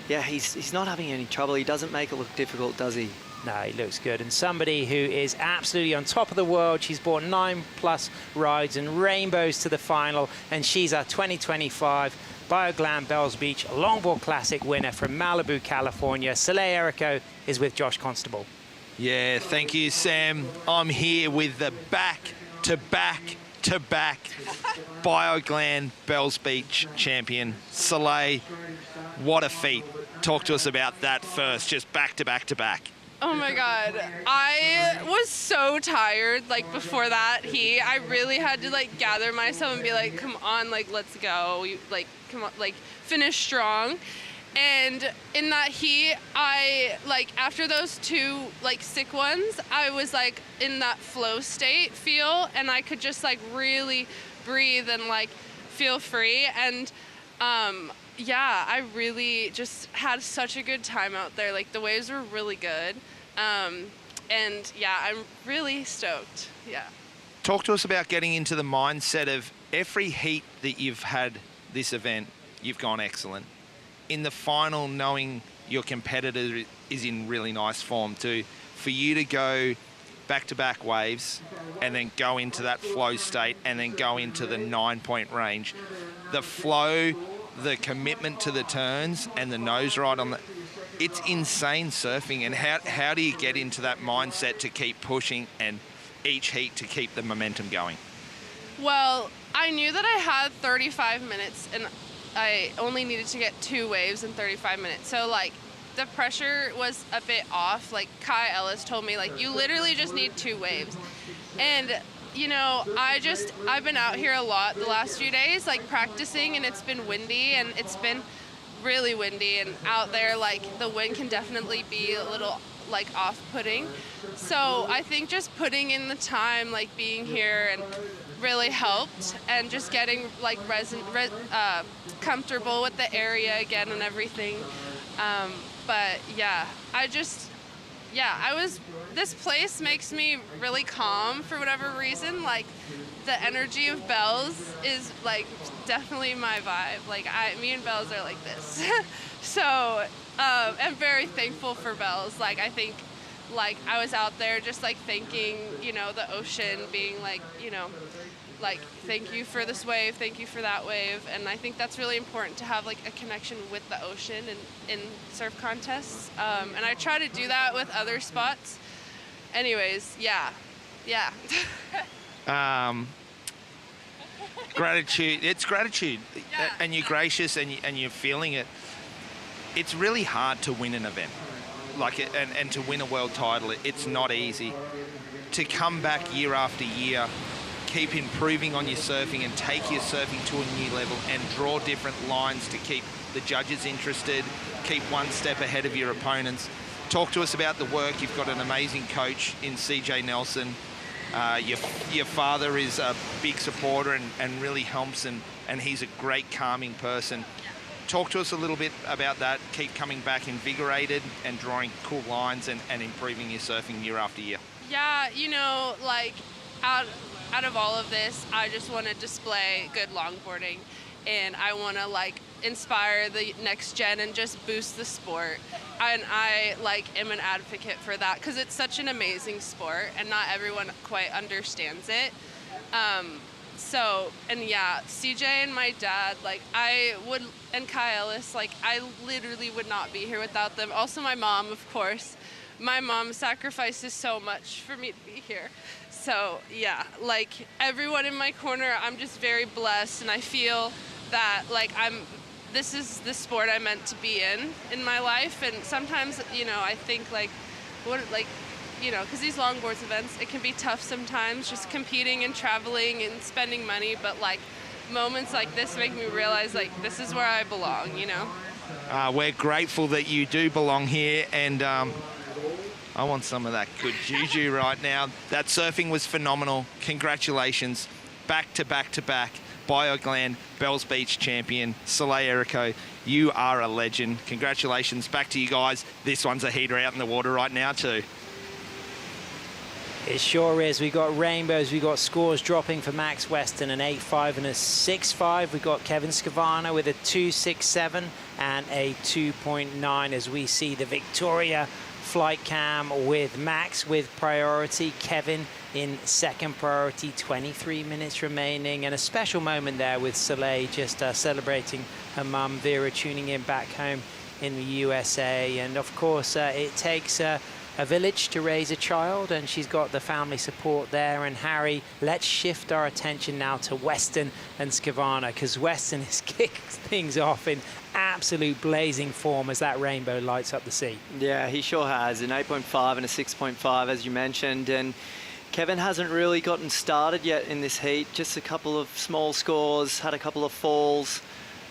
Yeah, he's not having any trouble. He doesn't make it look difficult, does he? No, he looks good. And somebody who is absolutely on top of the world. She's brought 9+ rides and rainbows to the final. And she's our 2025 Bioglan Bells Beach Longboard Classic winner from Malibu, California. Soleil Erico is with Josh Constable. Yeah, thank you, Sam. I'm here with the back-to-back Bioglan Bells Beach champion, Soleil. What a feat. Talk to us about that first, just back to back. Oh my God. I was so tired, like, before that heat. I really had to, like, gather myself and be like, come on, like, let's go. Like, come on, like, finish strong. And in that heat, I, like, after those 2, like, sick ones, I was, like, in that flow state feel, and I could just, like, really breathe and like feel free. And yeah, I really just had such a good time out there. Like the waves were really good. And yeah, I'm really stoked. Yeah. Talk to us about getting into the mindset of every heat that you've had this event, you've gone excellent. In the final, knowing your competitor is in really nice form too, for you to go back-to-back waves and then go into that flow state and then go into the 9-point range, the flow, the commitment to the turns and the nose ride on the, it's insane surfing. And how do you get into that mindset to keep pushing and each heat to keep the momentum going? Well, I knew that I had 35 minutes and I only needed to get 2 waves in 35 minutes. So like the pressure was a bit off. Like Kai Ellis told me, like, you literally just need 2 waves. And you know, I've been out here a lot the last few days, like practicing, and it's been windy and it's been really windy, and out there like the wind can definitely be a little like off-putting. So I think just putting in the time, like being here, and really helped, and just getting like comfortable with the area again and everything. But yeah, this place makes me really calm for whatever reason. Like the energy of Bells is like definitely my vibe. Like me and Bells are like this. So I'm very thankful for Bells. Like I think like I was out there just like thanking, you know, the ocean, being like, you know, like thank you for this wave, thank you for that wave. And I think that's really important to have like a connection with the ocean and in surf contests. And I try to do that with other spots. Anyways, yeah. Gratitude. It's gratitude. Yeah. And you're gracious and you're feeling it. It's really hard to win an event. And to win a world title, it's not easy. To come back year after year, keep improving on your surfing and take your surfing to a new level and draw different lines to keep the judges interested, keep one step ahead of your opponents. Talk to us about the work. You've got an amazing coach in CJ Nelson. Your father is a big supporter and really helps, and he's a great calming person. Talk to us a little bit about that. Keep coming back invigorated and drawing cool lines and improving your surfing year after year. Yeah, you know, like out of all of this, I just want to display good longboarding, and I want to like inspire the next gen and just boost the sport. And I like am an advocate for that because it's such an amazing sport and not everyone quite understands it. So, and yeah, CJ and my dad, like and Kai Ellis, like I literally would not be here without them. Also my mom, of course. My mom sacrifices so much for me to be here. So yeah, like everyone in my corner, I'm just very blessed, and I feel that like this is the sport I meant to be in my life. And sometimes, you know, I think like, you know, because these longboards events, it can be tough sometimes, just competing and traveling and spending money. But like moments like this make me realize like this is where I belong, you know? We're grateful that you do belong here, and I want some of that good juju right now. That surfing was phenomenal. Congratulations. Back to back to back. Bioglan, Bells Beach champion, Soleil Erico. You are a legend. Congratulations. Back to you guys. This one's a heater out in the water right now too. It sure is. We got rainbows. We got scores dropping for Max Weston, an 8.5 and a 6.5. We got Kevin Scavano with a 2.67 and a 2.9 as we see the Victoria flight cam with Max with priority, Kevin in second priority, 23 minutes remaining, and a special moment there with Soleil just celebrating her mum Vera tuning in back home in the USA. And of course it takes a village to raise a child, and she's got the family support there. And Harry, let's shift our attention now to Weston and Scavano, because Weston has kicked things off in absolute blazing form as that rainbow lights up the sea. Yeah, he sure has. An 8.5 and a 6.5, as you mentioned. And Kevin hasn't really gotten started yet in this heat. Just a couple of small scores, had a couple of falls.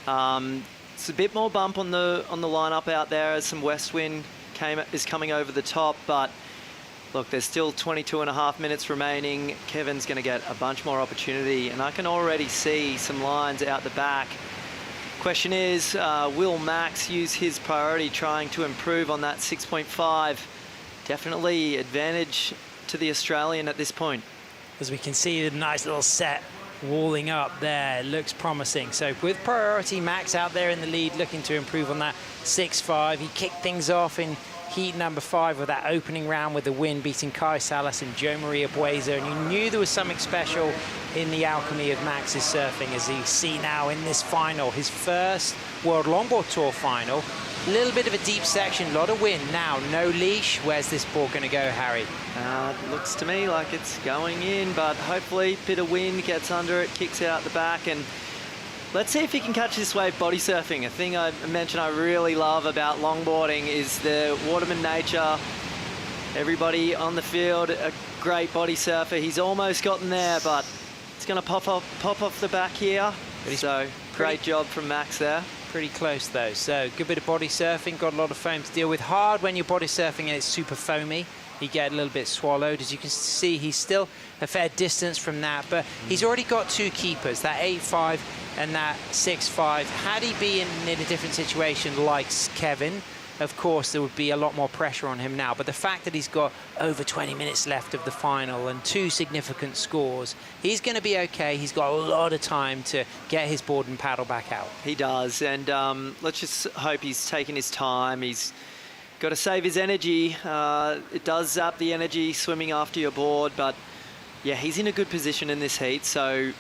It's a bit more bump on the lineup out there as some west wind is coming over the top, but Look, there's still 22 and a half minutes remaining. Kevin's going to get a bunch more opportunity, and I can already see some lines out the back. Question is, will Max use his priority trying to improve on that 6.5? Definitely advantage to the Australian at this point. As we can see, the nice little set walling up there, looks promising. So with priority, Max out there in the lead, looking to improve on that 6.5. He kicked things off in heat number 5 with that opening round with the win, beating Kai Salas and Joe Maria Buesa, and you knew there was something special in the alchemy of Max's surfing, as you see now in this final, his first World Longboard Tour final. A little bit of a deep section, a lot of wind. Now, no leash. Where's this ball going to go, Harry? It looks to me like it's going in, but hopefully a bit of wind gets under it, kicks out the back, and let's see if he can catch this wave body surfing. A thing I mentioned I really love about longboarding is the waterman nature. Everybody on the field, a great body surfer. He's almost gotten there, but it's going to pop off the back here. So great job from Max there. Pretty close though. So good bit of body surfing, got a lot of foam to deal with. Hard when you're body surfing and it's super foamy. You get a little bit swallowed. As you can see, he's still a fair distance from that, but he's already got 2 keepers, that 8.5 and that 6.5. Had he been in a different situation like Kevin, of course there would be a lot more pressure on him now, but the fact that he's got over 20 minutes left of the final and 2 significant scores, he's going to be okay. He's got a lot of time to get his board and paddle back out. He does, and let's just hope he's taking his time. He's got to save his energy. It does zap the energy swimming after your board, but yeah, he's in a good position in this heat, so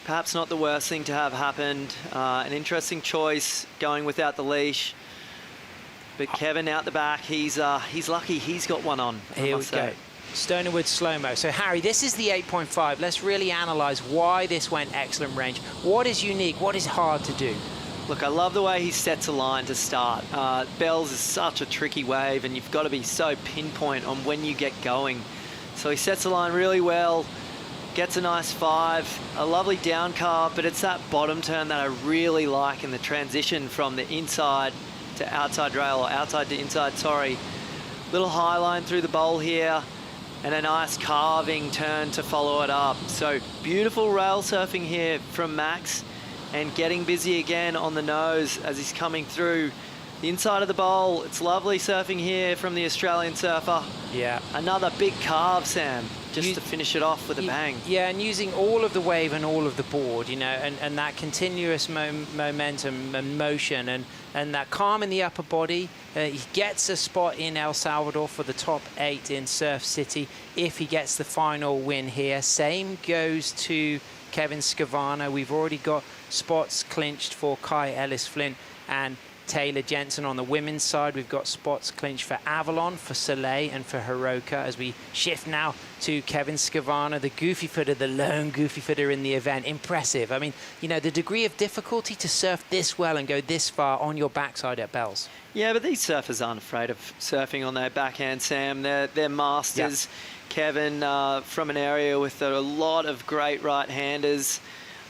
perhaps not the worst thing to have happened. An interesting choice going without the leash. But Kevin out the back, he's lucky he's got one on. Here we go. Stonerwood slow-mo. So Harry, this is the 8.5. Let's really analyze why this went excellent range. What is unique? What is hard to do? Look, I love the way he sets a line to start. Bells is such a tricky wave, and you've got to be so pinpoint on when you get going. So he sets a line really well, gets a nice 5, a lovely down carve, but it's that bottom turn that I really like in the transition from the inside to outside rail, or outside to inside, sorry. Little high line through the bowl here, and a nice carving turn to follow it up. So beautiful rail surfing here from Max, and getting busy again on the nose as he's coming through the inside of the bowl. It's lovely surfing here from the Australian surfer. Yeah. Another big carve, Sam, just to finish it off with a bang. Yeah, and using all of the wave and all of the board, you know, and that continuous momentum and motion and that calm in the upper body. He gets a spot in El Salvador for the top 8 in Surf City if he gets the final win here. Same goes to Kevin Scavano. We've already got spots clinched for Kai Ellis-Flint and Taylor Jensen. On the women's side, we've got spots clinched for Avalon, for Soleil, and for Hiroka. As we shift now to Kevin Scavano, the goofy footer, the lone goofy footer in the event. Impressive. I mean, you know, the degree of difficulty to surf this well and go this far on your backside at Bells. Yeah, but these surfers aren't afraid of surfing on their backhand, Sam. They're masters. Yeah. Kevin from an area with a lot of great right-handers.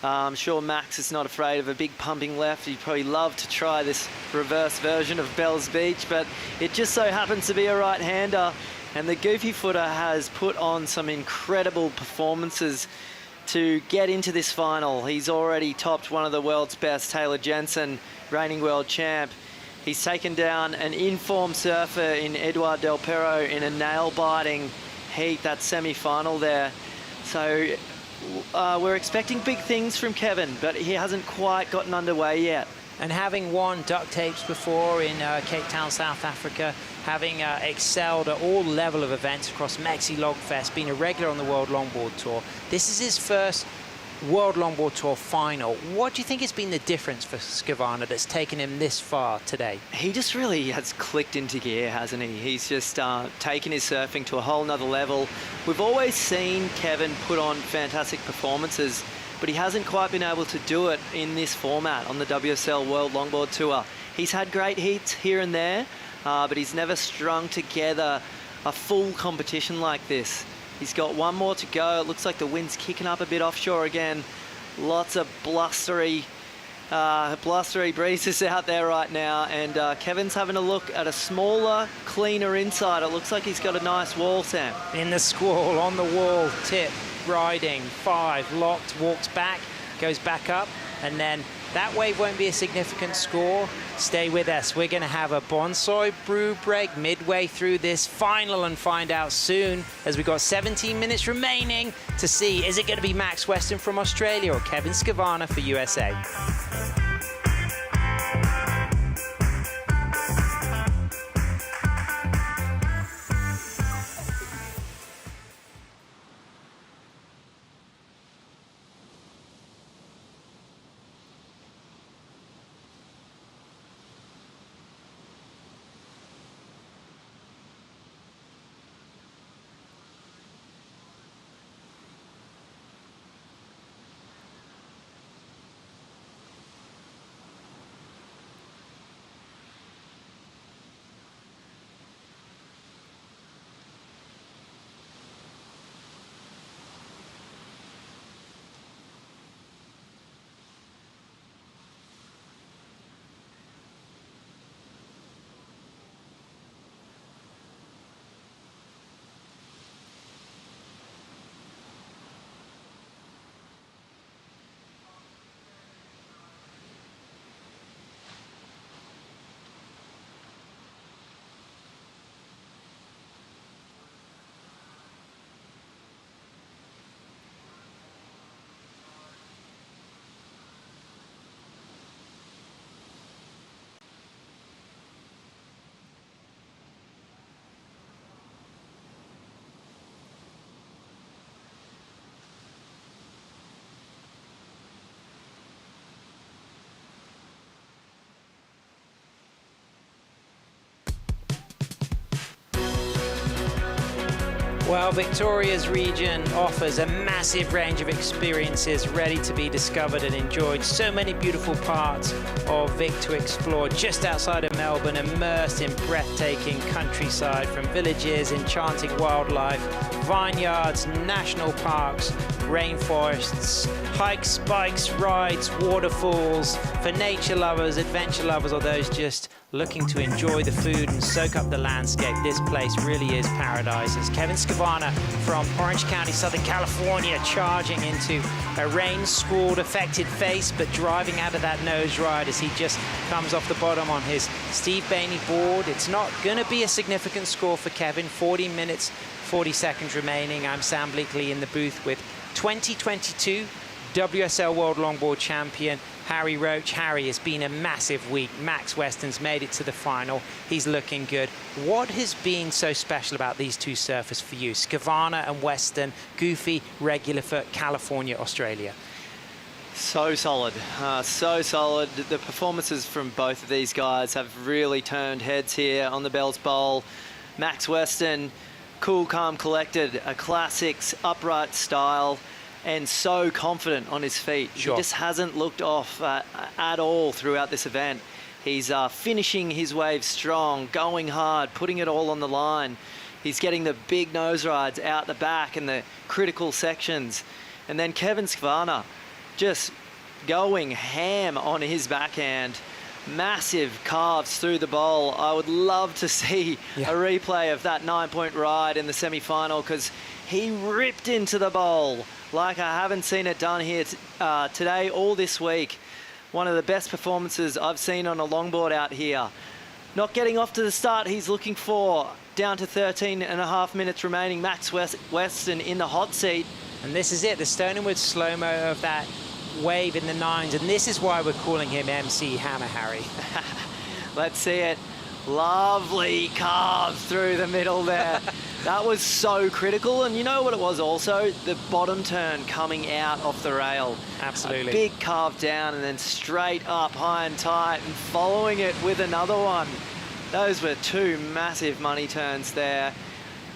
I'm sure Max is not afraid of a big pumping left. He'd probably love to try this reverse version of Bells Beach, but it just so happens to be a right-hander. And the goofy footer has put on some incredible performances to get into this final. He's already topped one of the world's best, Taylor Jensen, reigning world champ. He's taken down an in-form surfer in Eduard Del Perro in a nail-biting heat, that semi-final there. So we're expecting big things from Kevin, but he hasn't quite gotten underway yet. And having won duct tapes before in Cape Town, South Africa, having excelled at all level of events across Mexi Logfest, being a regular on the World Longboard Tour, this is his first World Longboard Tour final. What do you think has been the difference for Scavano that's taken him this far today? He just really has clicked into gear, hasn't he? He's just taken his surfing to a whole nother level. We've always seen Kevin put on fantastic performances, but he hasn't quite been able to do it in this format on the WSL World Longboard Tour. He's had great heats here and there, but he's never strung together a full competition like this. He's got one more to go. It looks like the wind's kicking up a bit offshore again. Lots of blustery Blustery breezes out there right now, and Kevin's having a look at a smaller, cleaner inside. It looks like he's got a nice wall, Sam. In the squall, on the wall, tip, riding, 5, locked, walks back, goes back up, and then that wave won't be a significant score. Stay with us. We're going to have a bonsai brew break midway through this final and find out soon, as we've got 17 minutes remaining to see, is it going to be Max Weston from Australia or Kevin Skavana for USA? Well, Victoria's region offers a massive range of experiences ready to be discovered and enjoyed. So many beautiful parts of Vic to explore just outside of Melbourne, immersed in breathtaking countryside, from villages, enchanting wildlife, vineyards, national parks, rainforests, hikes, bikes, rides, waterfalls, for nature lovers, adventure lovers, or those just looking to enjoy the food and soak up the landscape. This place really is paradise. It's Kevin Skavana from Orange County, Southern California, charging into a rain-squalled, affected face, but driving out of that nose ride as he just comes off the bottom on his Steve Bainey board. It's not going to be a significant score for Kevin. 40 minutes, 40 seconds remaining. I'm Sam Bleakley in the booth with 2022 WSL World Longboard Champion Harry Roach. Harry, has been a massive week. Max Weston's made it to the final. He's looking good. What has been so special about these two surfers for you? Skavana and Weston, Goofy, regular for California, Australia. So solid, so solid. The performances from both of these guys have really turned heads here on the Bells Bowl. Max Weston, cool, calm, collected, a classics, upright style, and so confident on his feet. Sure. He just hasn't looked off at all throughout this event. He's finishing his waves strong, going hard, putting it all on the line. He's getting the big nose rides out the back in the critical sections. And then Kevin Skavana just going ham on his backhand. Massive carves through the bowl. I would love to see a replay of that 9-point ride in the semi-final, because he ripped into the bowl like I haven't seen it done here today or this week. One of the best performances I've seen on a longboard out here. Not getting off to the start he's looking for. Down to 13.5 minutes remaining. Max Weston in the hot seat. And this is it, the Stonewood slow-mo of that wave in the 9s, and this is why we're calling him MC Hammer Harry. Let's see it. Lovely carve through the middle there. That was so critical, and you know what it was also? The bottom turn coming out off the rail. Absolutely. A big carve down and then straight up high and tight, and following it with another one. Those were two massive money turns there.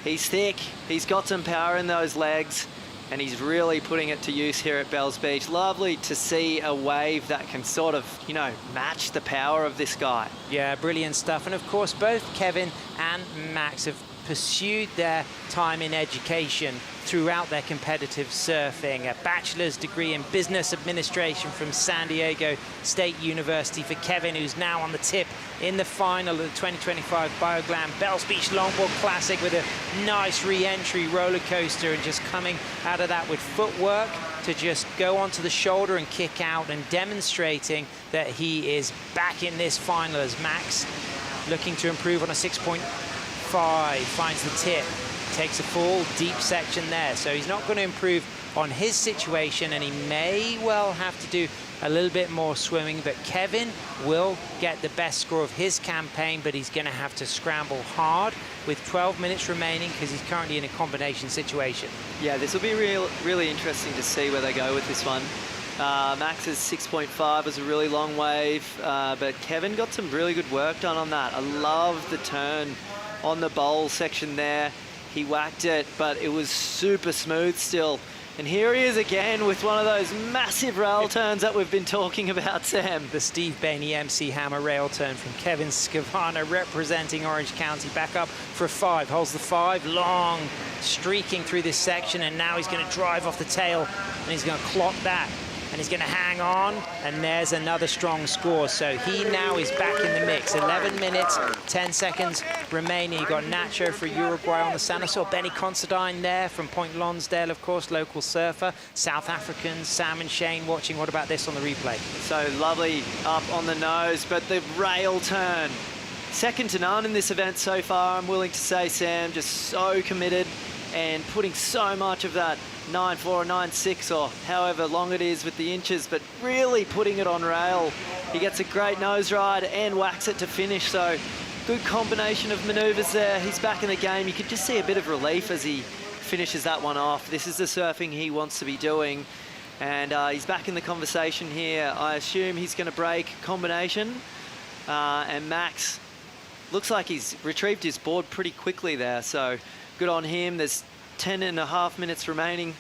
He's thick, he's got some power in those legs, and he's really putting it to use here at Bells Beach. Lovely to see a wave that can sort of, you know, match the power of this guy. Yeah, brilliant stuff. And of course, both Kevin and Max have pursued their time in education throughout their competitive surfing. A bachelor's degree in business administration from San Diego State University for Kevin, who's now on the tip in the final of the 2025 Bioglan Bells Beach Longboard Classic with a nice re-entry roller coaster, and just coming out of that with footwork to just go onto the shoulder and kick out, and demonstrating that he is back in this final as Max looking to improve on a 6.5, finds the tip, takes a full deep section there. So he's not going to improve on his situation, and he may well have to do a little bit more swimming, but Kevin will get the best score of his campaign, but he's going to have to scramble hard with 12 minutes remaining because he's currently in a combination situation. Yeah, this will be really interesting to see where they go with this one. Max's 6.5 was a really long wave, but Kevin got some really good work done on that. I love the turn on the bowl section there. He whacked it, but it was super smooth still. And here he is again with one of those massive rail turns that we've been talking about, Sam. The Steve Bainey MC Hammer rail turn from Kevin Scavano, representing Orange County, back up for a 5. Holds the 5, long, streaking through this section, and now he's going to drive off the tail, and he's going to clock that. And he's going to hang on, and there's another strong score. So he now is back in the mix. 11 minutes, 10 seconds remaining. You've got Nacho for Uruguay on the Santa. Saw Benny Considine there from Point Lonsdale, of course, local surfer. South Africans, Sam and Shane watching. What about this on the replay? So lovely up on the nose, but the rail turn, second to none in this event so far, I'm willing to say, Sam. Just so committed and putting so much of that 9.4 or 9.6 or however long it is with the inches, but really putting it on rail. He gets a great nose ride and whacks it to finish. So good combination of maneuvers there. He's back in the game. You could just see a bit of relief as he finishes that one off. This is the surfing he wants to be doing, and he's back in the conversation here. I assume he's going to break combination, and Max looks like he's retrieved his board pretty quickly there, so good on him. There's 10.5 minutes remaining.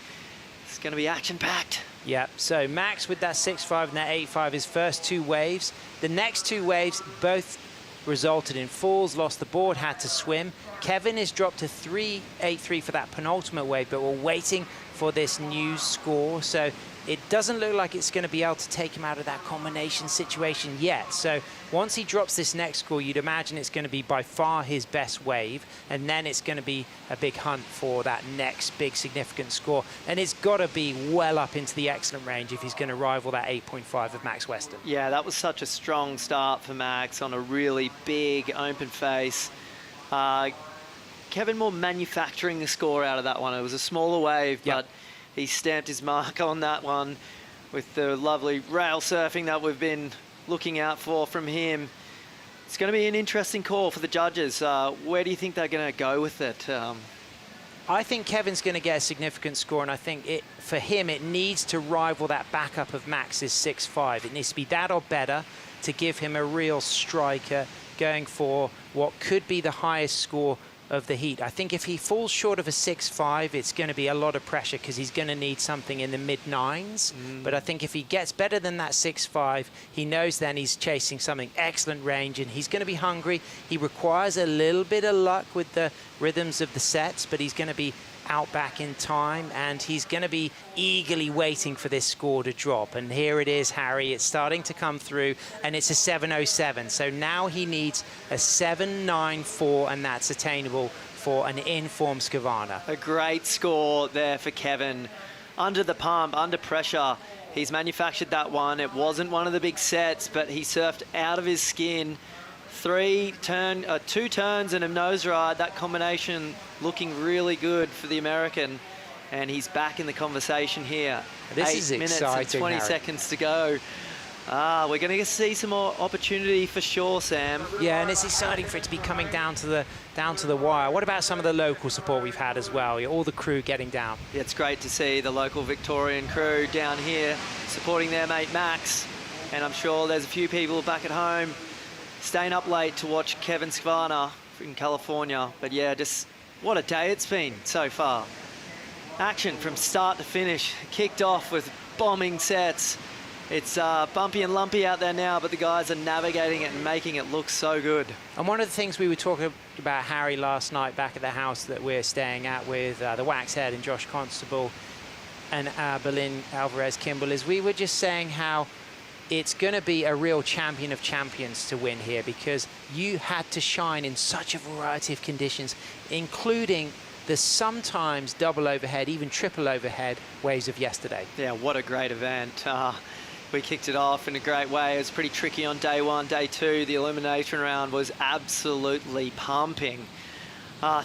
It's going to be action-packed. Yeah, so Max with that 6.5 and that 8.5, his first 2 waves. The next 2 waves both resulted in falls, lost the board, had to swim. Kevin is dropped to 3.83 for that penultimate wave, but we're waiting for this new score. So it doesn't look like it's going to be able to take him out of that combination situation yet. So once he drops this next score, you'd imagine it's going to be by far his best wave, and then it's going to be a big hunt for that next big significant score. And it's got to be well up into the excellent range if he's going to rival that 8.5 of Max Weston. Yeah, that was such a strong start for Max on a really big open face. Kevin more manufacturing the score out of that one. It was a smaller wave, but he stamped his mark on that one with the lovely rail surfing that we've been looking out for from him. It's going to be an interesting call for the judges. Where do you think they're going to go with it? I think Kevin's going to get a significant score, and I think for him it needs to rival that backup of Max's 6.5. It needs to be that or better to give him a real striker going for what could be the highest score of the heat. I think if he falls short of a 6.5, it's going to be a lot of pressure because he's going to need something in the mid-9s. But I think if he gets better than that 6.5, he knows then he's chasing something excellent range, and he's going to be hungry. He requires a little bit of luck with the rhythms of the sets, but he's going to be out back in time, and he's going to be eagerly waiting for this score to drop. And here it is, Harry. It's starting to come through, and it's a 7.07. So now he needs a 7.94, and that's attainable for an in-form Scavano. A great score there for Kevin. Under the pump, under pressure, he's manufactured that one. It wasn't one of the big sets, but he surfed out of his skin. 2 turns and a nose ride. That combination looking really good for the American, and he's back in the conversation here. This is 8 minutes exciting, and 20 Harry. seconds to go. We're going to see some more opportunity for sure, Sam. Yeah, and it's exciting for it to be coming down to the wire. What about some of the local support we've had as well? All the crew getting down. Yeah, it's great to see the local Victorian crew down here supporting their mate Max, and I'm sure there's a few people back at home staying up late to watch Kevin Scavano in California. But yeah, just what a day it's been so far. Action from start to finish. Kicked off with bombing sets. It's bumpy and lumpy out there now, but the guys are navigating it and making it look so good. And one of the things we were talking about, Harry, last night back at the house that we're staying at with the Waxhead and Josh Constable and Berlin Alvarez Kimball, is we were just saying how it's going to be a real champion of champions to win here, because you had to shine in such a variety of conditions, including the sometimes double overhead, even triple overhead waves of yesterday. Yeah, what a great event. We kicked it off in a great way. It was pretty tricky on day one. Day two, the elimination round was absolutely pumping.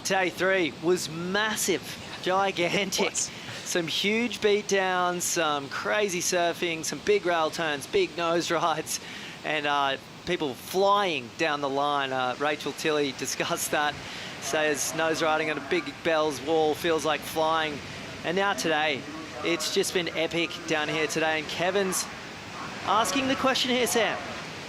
Day three was massive, gigantic. Some huge beatdowns, some crazy surfing, some big rail turns, big nose rides, and people flying down the line. Rachel Tilley discussed that, says nose riding on a Big Bells wall feels like flying. And now today, it's just been epic down here today. And Kevin's asking the question here, Sam.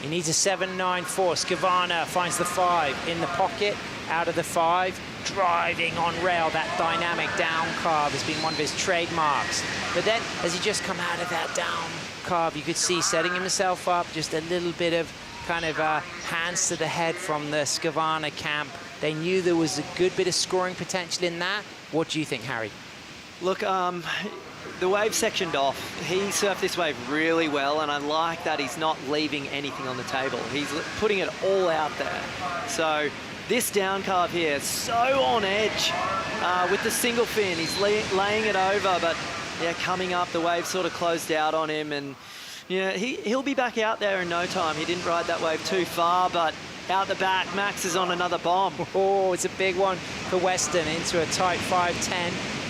He needs a 7.94. Skavana finds the 5 in the pocket, out of the 5. Driving on rail, that dynamic down carve has been one of his trademarks. But then, as he just come out of that down carve, you could see setting himself up, just a little bit of kind of hands to the head from the Skavana camp. They knew there was a good bit of scoring potential in that. What do you think, Harry? Look, the wave sectioned off. He surfed this wave really well, and I like that he's not leaving anything on the table. He's putting it all out there. So this down carve here, so on edge with the single fin. He's laying it over, but yeah, coming up, the wave sort of closed out on him, and yeah, he'll be back out there in no time. He didn't ride that wave too far, but out the back, Max is on another bomb. Oh, it's a big one for Weston into a tight 5.10,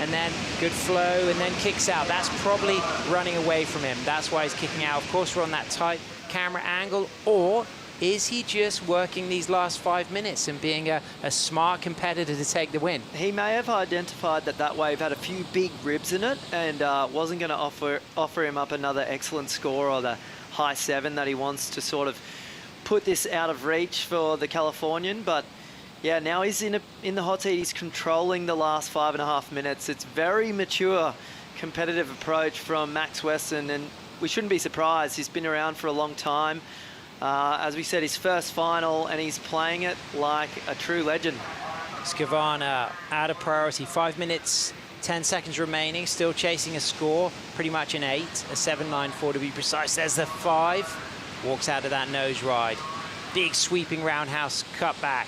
and then good flow, and then kicks out. That's probably running away from him. That's why he's kicking out. Of course, we're on that tight camera angle, or is he just working these last 5 minutes and being a smart competitor to take the win? He may have identified that wave had a few big ribs in it and wasn't going to offer him up another excellent score or the high 7 that he wants to sort of put this out of reach for the Californian. But yeah, now he's in the hot seat. He's controlling the last 5.5 minutes. It's very mature, competitive approach from Max Weston, and we shouldn't be surprised. He's been around for a long time. As we said, his first final, and he's playing it like a true legend. Skavana out of priority. 5 minutes, 10 seconds remaining, still chasing a score, pretty much an 8, a 7.94 to be precise. There's the 5, walks out of that nose ride. Big sweeping roundhouse cutback,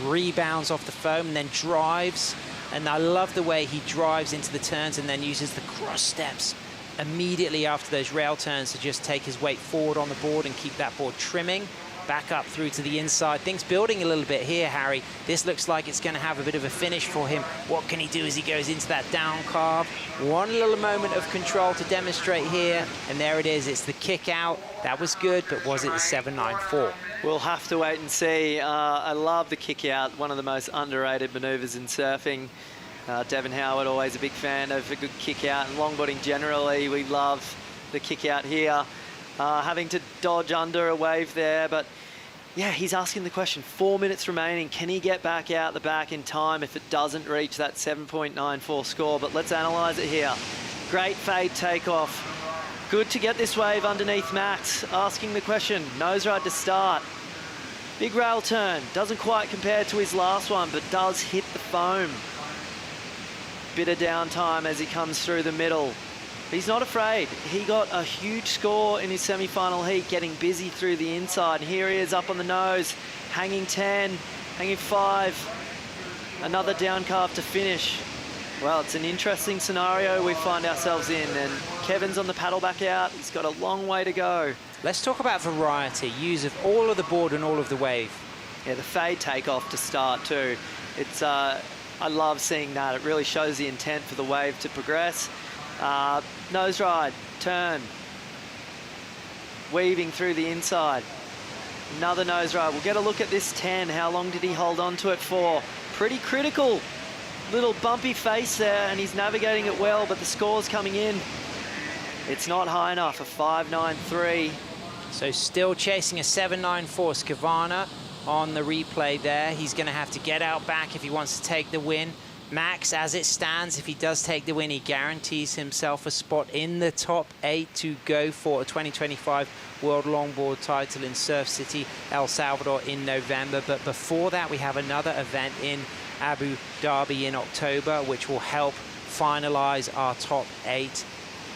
rebounds off the foam, and then drives. And I love the way he drives into the turns and then uses the cross steps immediately after those rail turns to just take his weight forward on the board and keep that board trimming. Back up through to the inside. Things building a little bit here, Harry. This looks like it's going to have a bit of a finish for him. What can he do as he goes into that down carve? One little moment of control to demonstrate here, and there it is. It's the kick out. That was good, but was it the 7.94? We'll have to wait and see. I love the kick out, one of the most underrated maneuvers in surfing. Devin Howard, always a big fan of a good kick out, and longboarding generally, we love the kick out here. Having to dodge under a wave there, but yeah, he's asking the question, 4 minutes remaining, can he get back out the back in time if it doesn't reach that 7.94 score? But let's analyze it here. Great fade takeoff. Good to get this wave underneath Max. Asking the question, nose ride to start. Big rail turn, doesn't quite compare to his last one, but does hit the foam. Bit of downtime as he comes through the middle. He's not afraid. He got a huge score in his semi-final heat, getting busy through the inside. And here he is up on the nose, hanging 10, hanging 5. Another down carve to finish. Well, it's an interesting scenario we find ourselves in, and Kevin's on the paddle back out. He's got a long way to go. Let's talk about variety, use of all of the board and all of the wave. Yeah, the fade takeoff to start too. It's I love seeing that. It really shows the intent for the wave to progress. Nose ride, turn, weaving through the inside. Another nose ride. We'll get a look at this 10. How long did he hold on to it for? Pretty critical. Little bumpy face there, and he's navigating it well, but the score's coming in. It's not high enough, a 5.93. So still chasing a 7.94. Skavana on the replay there. He's going to have to get out back if he wants to take the win. Max, as it stands, if he does take the win, he guarantees himself a spot in the top 8 to go for a 2025 World Longboard Title in Surf City, El Salvador in November. But before that, we have another event in Abu Dhabi in October, which will help finalize our top 8.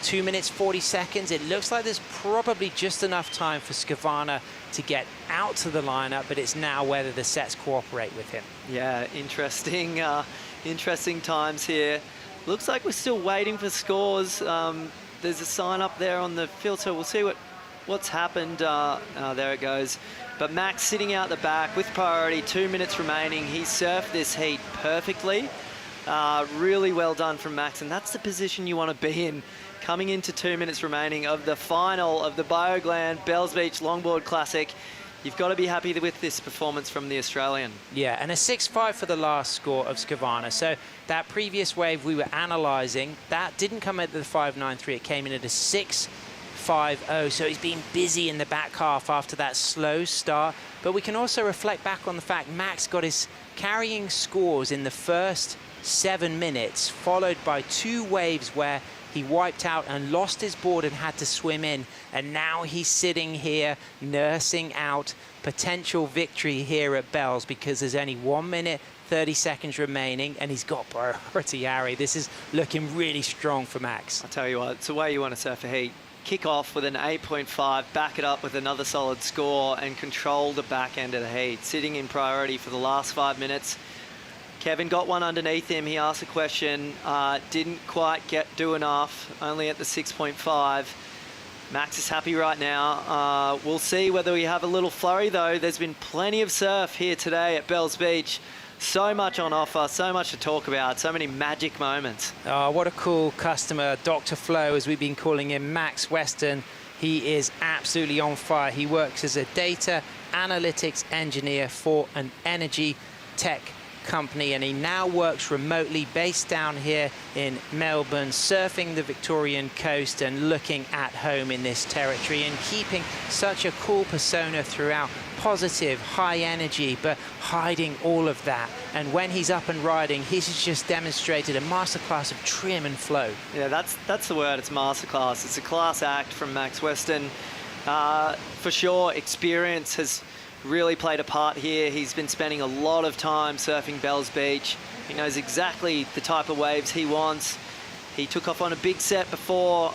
2 minutes 40 seconds. It looks like there's probably just enough time for Skavana to get out to the lineup, but it's now whether the sets cooperate with him. Yeah, interesting times here. Looks like we're still waiting for scores. There's a sign up there on the field, so we'll see what's happened. There it goes. But Max sitting out the back with priority, 2 minutes remaining. He surfed this heat perfectly. Really well done from Max, and that's the position you want to be in coming into 2 minutes remaining of the final of the Bioglan Bells Beach Longboard Classic. You've got to be happy with this performance from the Australian. Yeah, and a 6.5 for the last score of Skavana. So that previous wave we were analysing, that didn't come at the 5.93. It came in at a 6.50. So he's been busy in the back half after that slow start. But we can also reflect back on the fact Max got his carrying scores in the first 7 minutes, followed by 2 waves where he wiped out and lost his board and had to swim in. And now he's sitting here nursing out potential victory here at Bells because there's only 1 minute, 30 seconds remaining and he's got priority, Harry. This is looking really strong for Max. I'll tell you what, it's the way you want to surf a heat. Kick off with an 8.5, back it up with another solid score and control the back end of the heat. Sitting in priority for the last 5 minutes. Kevin got one underneath him. He asked a question, didn't quite do enough, only at the 6.5. Max is happy right now. We'll see whether we have a little flurry though. There's been plenty of surf here today at Bells Beach. So much on offer, so much to talk about, so many magic moments. Oh, what a cool customer, Dr. Flo, as we've been calling him, Max Weston. He is absolutely on fire. He works as a data analytics engineer for an energy tech company, and he now works remotely based down here in Melbourne, surfing the Victorian coast and looking at home in this territory and keeping such a cool persona throughout. Positive, high energy, but hiding all of that. And when he's up and riding, he's just demonstrated a masterclass of trim and flow. Yeah, that's the word. It's masterclass. It's a class act from Max Weston. For sure, experience has really played a part here. He's been spending a lot of time surfing Bells Beach. He knows exactly the type of waves he wants. He took off on a big set before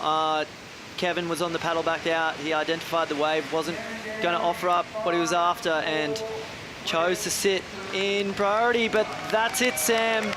Kevin was on the paddle back out. He identified the wave, wasn't going to offer up what he was after and chose to sit in priority. But that's it, Sam.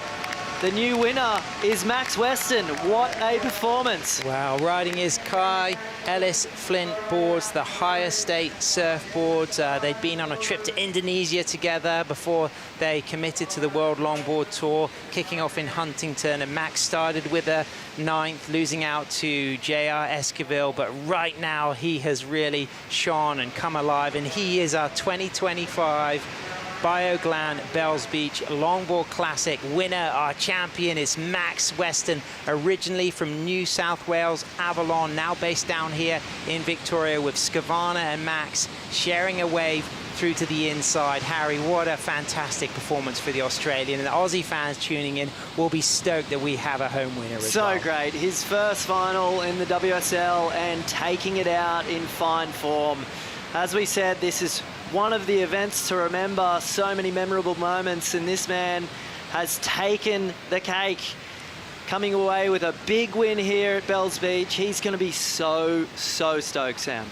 The new winner is Max Weston. What a performance. Wow, riding his Kai Ellis Flint boards, the higher state surfboards. They'd been on a trip to Indonesia together before they committed to the World Longboard Tour, kicking off in Huntington. And Max started with a 9th, losing out to J.R. Esquivel. But right now, he has really shone and come alive. And he is our 2025 Bioglan Bells Beach Longboard Classic winner. Our champion is Max Weston, originally from New South Wales, Avalon, now based down here in Victoria with Skavana and Max sharing a wave through to the inside. Harry, what a fantastic performance for the Australian, and the Aussie fans tuning in will be stoked that we have a home winner as well. So great. His first final in the WSL and taking it out in fine form. As we said, this is one of the events to remember. So many memorable moments, and this man has taken the cake, coming away with a big win here at Bells Beach. He's going to be so stoked, Sam.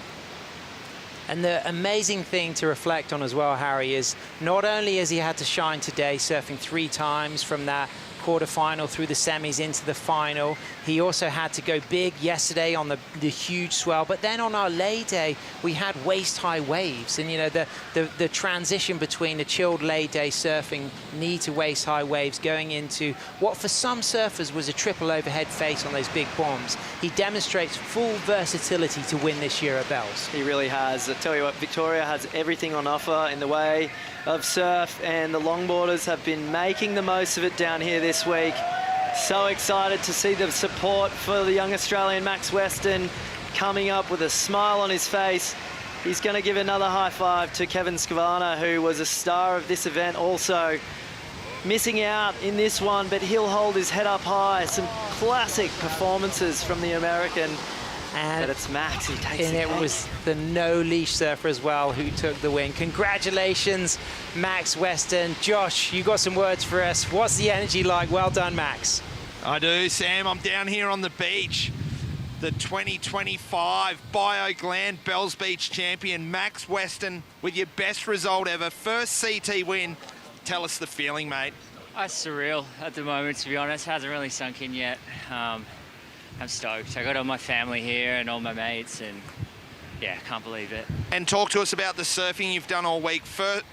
And the amazing thing to reflect on as well, Harry, is not only has he had to shine today, surfing 3 times from that quarterfinal through the semis into the final, he also had to go big yesterday on the huge swell. But then on our lay day, we had waist-high waves, and you know the transition between the chilled lay day surfing knee to waist-high waves going into what for some surfers was a triple overhead face on those big bombs. He demonstrates full versatility to win this year at Bells. He really has. I tell you what, Victoria has everything on offer in the way of surf, and the longboarders have been making the most of it down here this week. So excited to see the support for the young Australian Max Weston coming up with a smile on his face. He's going to give another high five to Kevin Skavana, who was a star of this event also. missing out in this one, but he'll hold his head up high. Some classic performances from the American. But it's Max who takes And it was the no-leash surfer as well who took the win. Congratulations, Max Weston. Josh, you got some words for us. What's the energy like? Well done, Max. I do, Sam. I'm down here on the beach. The 2025 Bioglan Bells Beach champion, Max Weston, with your best result ever. First CT win. Tell us the feeling, mate. It's surreal at the moment, to be honest. Hasn't really sunk in yet. I'm stoked. I got all my family here and all my mates, and yeah, can't believe it. And talk to us about the surfing you've done all week.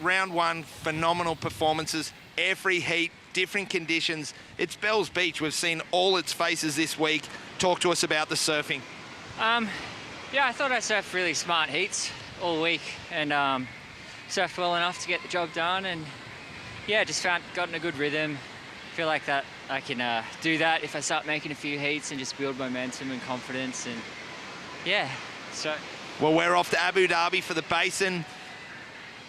Round one, phenomenal performances. Every heat, different conditions. It's Bells Beach. We've seen all its faces this week. Talk to us about the surfing. Yeah, I thought I surfed really smart heats all week and surfed well enough to get the job done, and yeah, just gotten a good rhythm. Feel like that I can do that if I start making a few heats and just build momentum and confidence, and yeah, so. Well, we're off to Abu Dhabi for the Basin.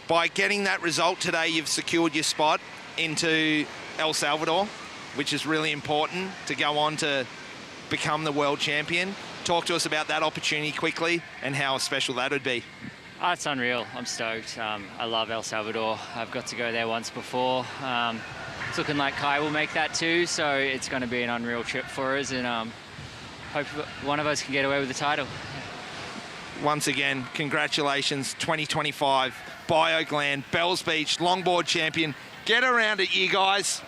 By getting that result today, you've secured your spot into El Salvador, which is really important to go on to become the world champion. Talk to us about that opportunity quickly and how special that would be. Oh, it's unreal. I'm stoked. I love El Salvador. I've got to go there once before. It's looking like Kai will make that too, so it's going to be an unreal trip for us, and hope one of us can get away with the title. Once again, congratulations, 2025 Bioglan Bells Beach Longboard champion. Get around it, you guys.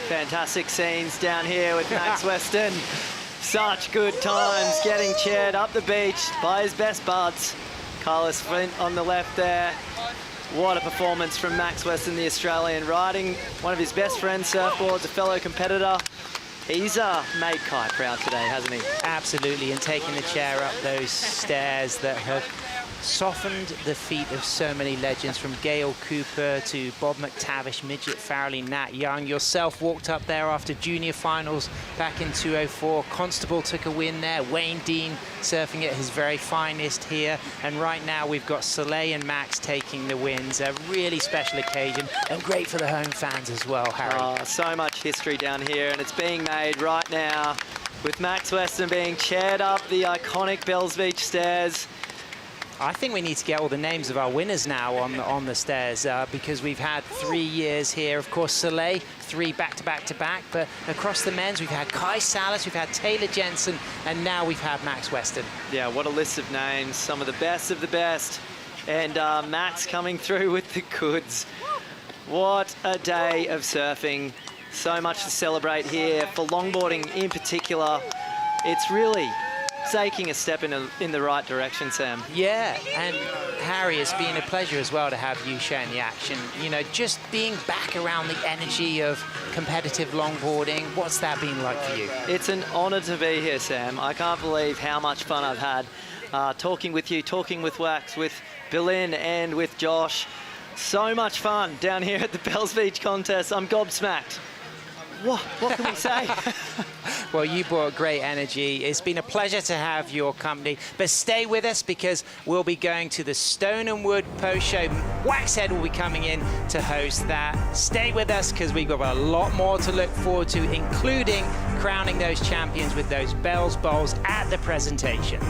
Fantastic scenes down here with Max Weston. Such good times getting cheered up the beach by his best buds. Carlos Flint on the left there. What a performance from Max Weston, the Australian, riding one of his best friend's surfboards, a fellow competitor. He's made Kai proud today, hasn't he? Absolutely, and taking the chair up those stairs that have softened the feet of so many legends, from Gail Cooper to Bob McTavish, Midget Farrelly, Nat Young. Yourself walked up there after junior finals back in 2004. Constable took a win there. Wayne Dean surfing at his very finest here. And right now we've got Soleil and Max taking the wins. A really special occasion and great for the home fans as well, Harry. Oh, so much history down here, and it's being made right now with Max Weston being chaired up the iconic Bells Beach stairs. I think we need to get all the names of our winners now on the stairs because we've had 3 years here. Of course, Soleil, 3 back-to-back-to-back, but across the men's, we've had Kai Salas, we've had Taylor Jensen, and now we've had Max Weston. Yeah, what a list of names, some of the best of the best. And Max coming through with the goods. What a day of surfing. So much to celebrate here. For longboarding in particular, it's really taking a step in the right direction, Sam. Yeah, and Harry, it's been a pleasure as well to have you sharing the action. You know, just being back around the energy of competitive longboarding, what's that been like for you? It's an honor to be here, Sam. I can't believe how much fun I've had talking with you, talking with Wax, with Berlin and with Josh. So much fun down here at the Bells Beach contest. I'm gobsmacked. What can we say? Well, you brought great energy. It's been a pleasure to have your company. But stay with us because we'll be going to the Stone and Wood post show. Waxhead will be coming in to host that. Stay with us because we've got a lot more to look forward to, including crowning those champions with those Bells Bowls at the presentation.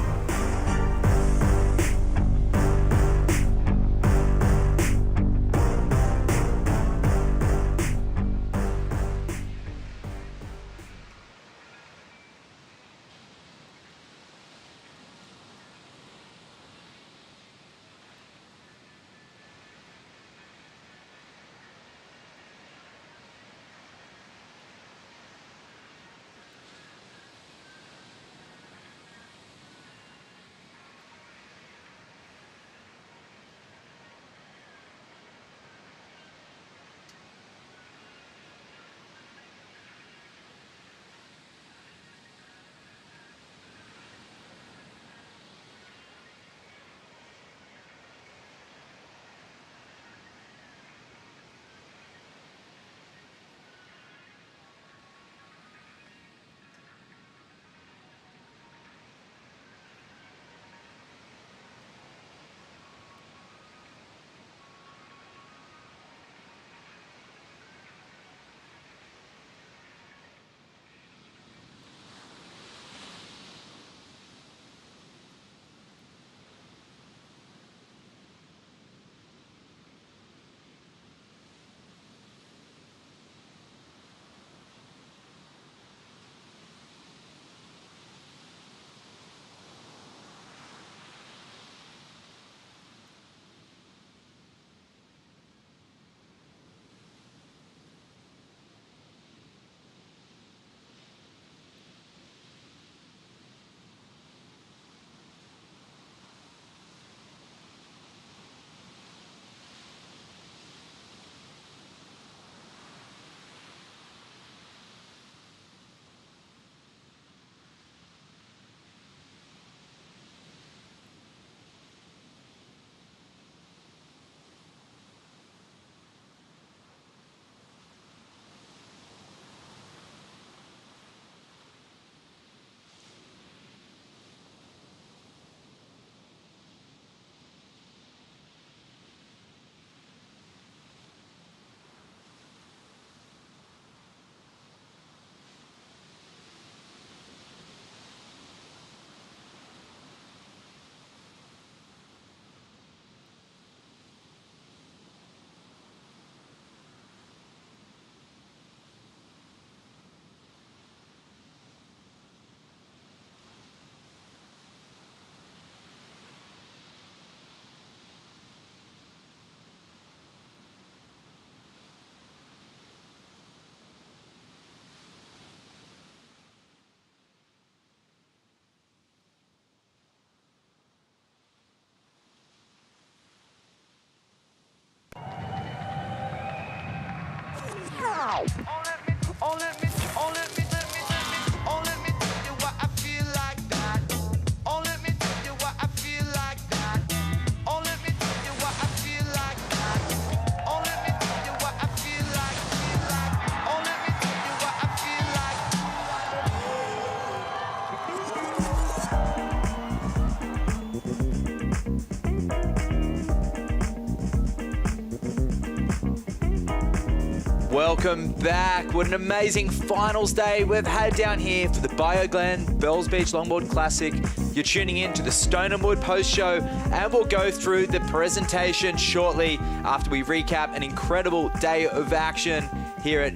Welcome back. What an amazing finals day we've had down here for the Bioglan Bells Beach Longboard Classic. You're tuning in to the Stone and Wood post show, and we'll go through the presentation shortly after we recap an incredible day of action here at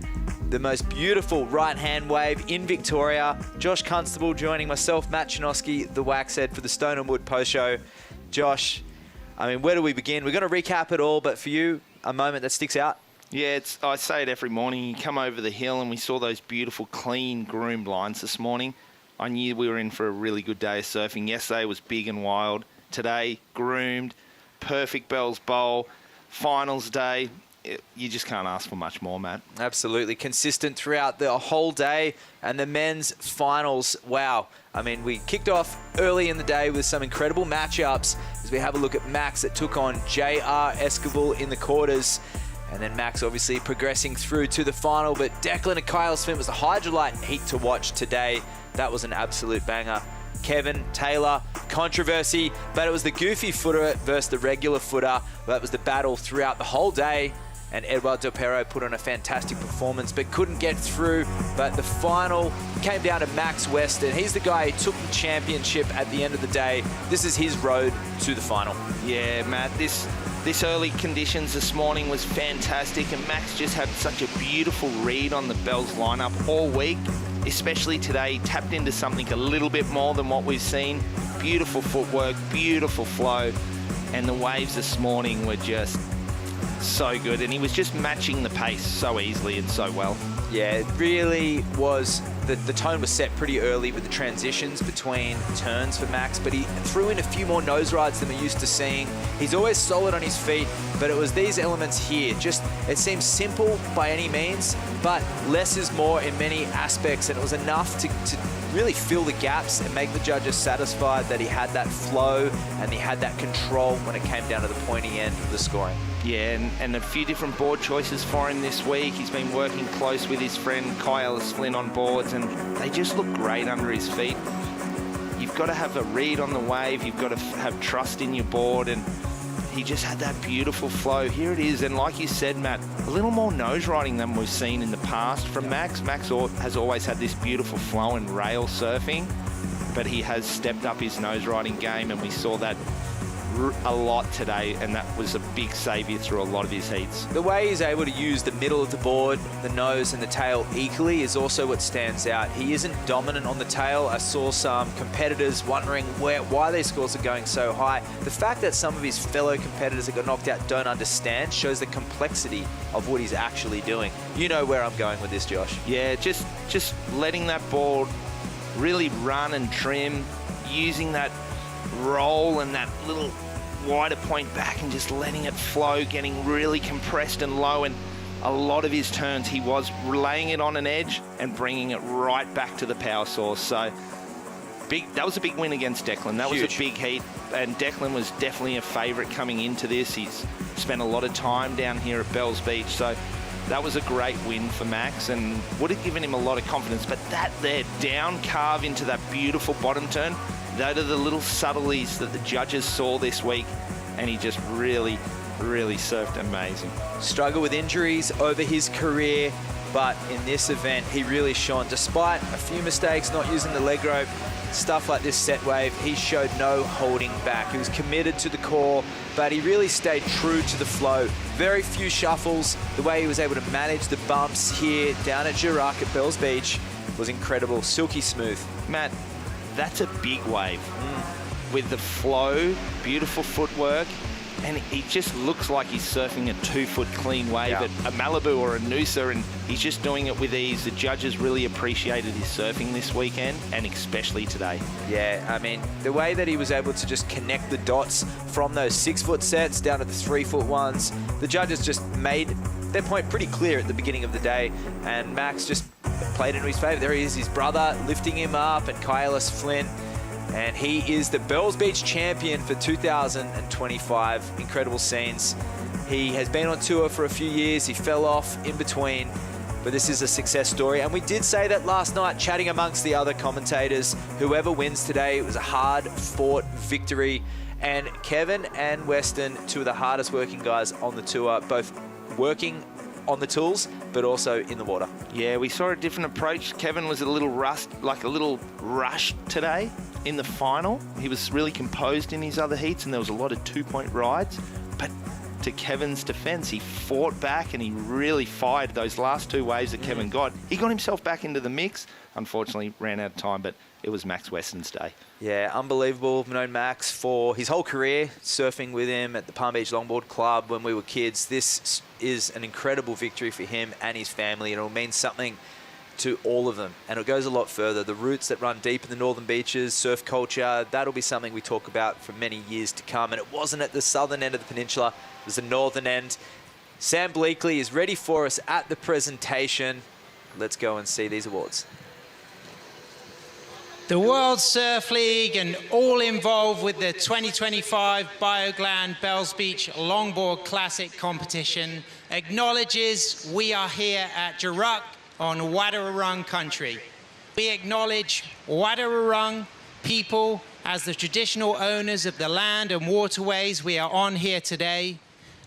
the most beautiful right-hand wave in Victoria. Josh Constable joining myself, Matt Chinoski, the Wax Head, for the Stone and Wood post show. Josh, I mean, where do we begin? We're going to recap it all, but for you, a moment that sticks out? Yeah, I say it every morning. You come over the hill and we saw those beautiful, clean, groomed lines this morning. I knew we were in for a really good day of surfing. Yesterday was big and wild. Today, groomed, perfect Bells Bowl, finals day. You just can't ask for much more, Matt. Absolutely. Consistent throughout the whole day. And the men's finals, wow. I mean, we kicked off early in the day with some incredible matchups as we have a look at Max that took on J.R. Esquivel in the quarters. And then Max obviously progressing through to the final. But Declan and Kyle's fin was the Hydrolite heat to watch today. That was an absolute banger. Kevin, Taylor, controversy, but it was the goofy footer versus the regular footer. That was the battle throughout the whole day. And Edouard Del Perro put on a fantastic performance, but couldn't get through. But the final came down to Max Weston. He's the guy who took the championship at the end of the day. This is his road to the final. Yeah, Matt, this early conditions this morning was fantastic, and Max just had such a beautiful read on the Bells lineup all week, especially today. He tapped into something a little bit more than what we've seen. Beautiful footwork, beautiful flow, and the waves this morning were just so good, and he was just matching the pace so easily and so well. Yeah, it really was. The tone was set pretty early with the transitions between turns for Max, but he threw in a few more nose rides than we're used to seeing. He's always solid on his feet, but it was these elements here. Just, it seems simple by any means, but less is more in many aspects, and it was enough to really fill the gaps and make the judges satisfied that he had that flow and he had that control when it came down to the pointy end of the scoring. Yeah, and a few different board choices for him this week. He's been working close with his friend Kyle Flynn on boards, and they just look great under his feet. You've got to have a read on the wave. You've got to have trust in your board, and he just had that beautiful flow. Here it is, and like you said, Matt, a little more nose riding than we've seen in the past from Max. Max has always had this beautiful flow in rail surfing, but he has stepped up his nose riding game, and we saw that a lot today, and that was a big saviour through a lot of his heats. The way he's able to use the middle of the board, the nose and the tail equally is also what stands out. He isn't dominant on the tail. I saw some competitors wondering why their scores are going so high. The fact that some of his fellow competitors that got knocked out don't understand shows the complexity of what he's actually doing. You know where I'm going with this, Josh. Yeah, just letting that board really run and trim, using that roll and that little wider point back and just letting it flow, getting really compressed and low. And a lot of his turns, he was laying it on an edge and bringing it right back to the power source. So that was a big win against Declan. That was a big heat, and Declan was definitely a favourite coming into this. He's spent a lot of time down here at Bells Beach, so that was a great win for Max and would have given him a lot of confidence. But that there down carve into that beautiful bottom turn, those are the little subtleties that the judges saw this week, and he just really, really surfed amazing. Struggled with injuries over his career, but in this event, he really shone. Despite a few mistakes, not using the leg rope, stuff like this set wave, he showed no holding back. He was committed to the core, but he really stayed true to the flow. Very few shuffles. The way he was able to manage the bumps here down at Jirac at Bells Beach was incredible. Silky smooth. Matt, that's a big wave with the flow, beautiful footwork, and he just looks like he's surfing a 2-foot clean wave at a Malibu or a Noosa, and he's just doing it with ease. The judges really appreciated his surfing this weekend, and especially today. Yeah, I mean, the way that he was able to just connect the dots from those 6-foot sets down to the 3-foot ones, the judges just made their point pretty clear at the beginning of the day, and Max just played into his favour. There he is, his brother lifting him up, and Kyle Flynn, and he is the Bells Beach champion for 2025. Incredible scenes. He has been on tour for a few years. He fell off in between, but this is a success story. And we did say that last night, chatting amongst the other commentators. Whoever wins today, it was a hard-fought victory. And Kevin and Weston, two of the hardest working guys on the tour, both working on the tools, but also in the water. Yeah, we saw a different approach. Kevin was a little rushed today in the final. He was really composed in his other heats, and there was a lot of 2-point rides. But to Kevin's defense, he fought back and he really fired those last 2 waves that Kevin got. He got himself back into the mix. Unfortunately, ran out of time, but it was Max Weston's day. Yeah, unbelievable. I've known Max for his whole career, surfing with him at the Palm Beach Longboard Club when we were kids. This is an incredible victory for him and his family, and it'll mean something to all of them. And it goes a lot further. The roots that run deep in the northern beaches, surf culture, that'll be something we talk about for many years to come. And it wasn't at the southern end of the peninsula, it was the northern end. Sam Bleakley is ready for us at the presentation. Let's go and see these awards. The World Surf League and all involved with the 2025 Bioglan Bells Beach Longboard Classic competition acknowledges we are here at Juruck on Wadawurrung country. We acknowledge Wadawurrung people as the traditional owners of the land and waterways we are on here today.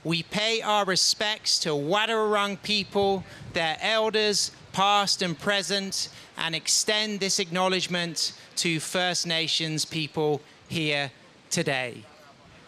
We pay our respects to Wadawurrung people, their elders, past and present, and extend this acknowledgement to First Nations people here today.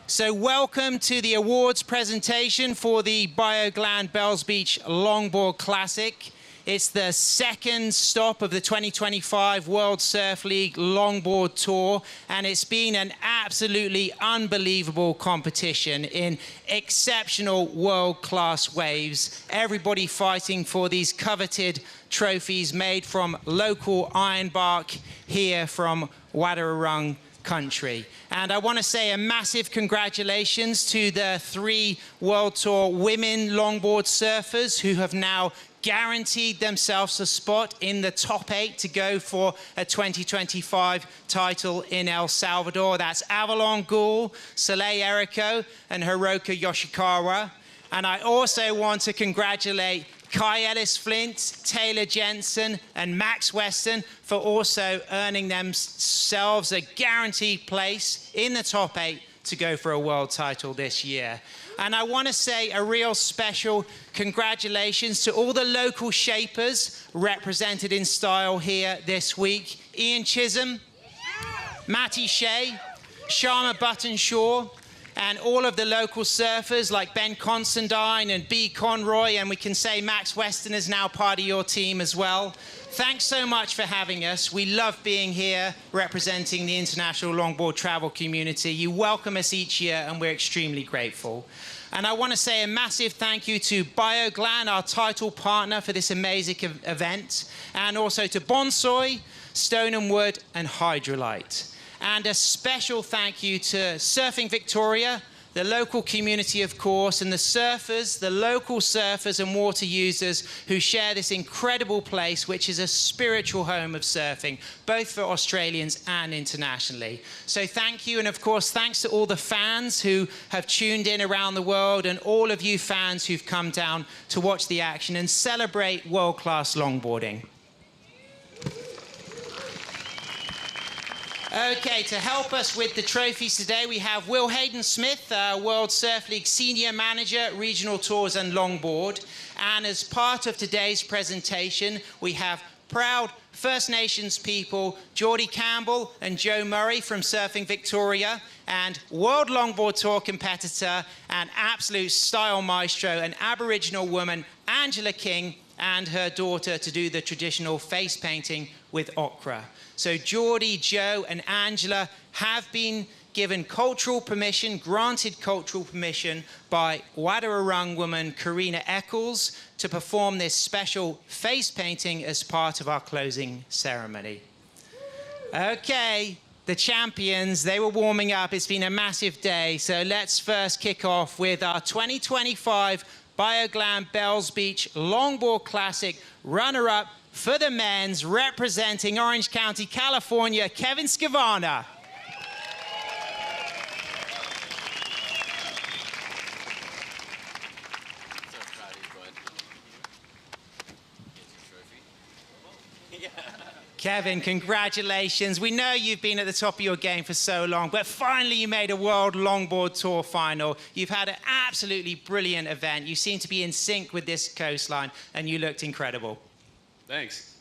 So welcome to the awards presentation for the Bioglan Bells Beach Longboard Classic. It's the second stop of the 2025 World Surf League Longboard Tour, and it's been an absolutely unbelievable competition in exceptional world-class waves. Everybody fighting for these coveted trophies made from local ironbark here from Wadawurrung country. And I want to say a massive congratulations to the 3 World Tour women longboard surfers who have now guaranteed themselves a spot in the top 8 to go for a 2025 title in El Salvador. That's Avalon Gould, Soleil Erico, and Hiroka Yoshikawa. And I also want to congratulate Kai Ellis-Flint, Taylor Jensen, and Max Weston for also earning themselves a guaranteed place in the top 8 to go for a world title this year. And I want to say a real special congratulations to all the local shapers represented in style here this week. Ian Chisholm, Matty Shea, Sharma Buttonshaw, and all of the local surfers like Ben Considine and B. Conroy, and we can say Max Weston is now part of your team as well. Thanks so much for having us. We love being here representing the international longboard travel community. You welcome us each year, and we're extremely grateful. And I want to say a massive thank you to Bioglan, our title partner for this amazing event, and also to Bonsoy, Stone & Wood, and Hydrolite. And a special thank you to Surfing Victoria, the local community, of course, and the surfers, the local surfers and water users who share this incredible place, which is a spiritual home of surfing, both for Australians and internationally. So thank you, and of course, thanks to all the fans who have tuned in around the world, and all of you fans who've come down to watch the action and celebrate world-class longboarding. Okay, to help us with the trophies today, we have Will Hayden-Smith, World Surf League Senior Manager, Regional Tours and Longboard. And as part of today's presentation, we have proud First Nations people, Geordie Campbell and Joe Murray from Surfing Victoria, and World Longboard Tour competitor and absolute style maestro, an Aboriginal woman, Angela King, and her daughter to do the traditional face painting with ochre. So Geordie, Joe, and Angela have been given cultural permission, granted cultural permission by Wadawurrung woman Karina Eccles to perform this special face painting as part of our closing ceremony. Okay, the champions, they were warming up. It's been a massive day. So let's first kick off with our 2025 Bioglan Bells Beach Longboard Classic runner-up for the men's, representing Orange County, California, Kevin Skivana. Kevin, congratulations. We know you've been at the top of your game for so long, but finally you made a World Longboard Tour final. You've had an absolutely brilliant event. You seem to be in sync with this coastline, and you looked incredible. Thanks.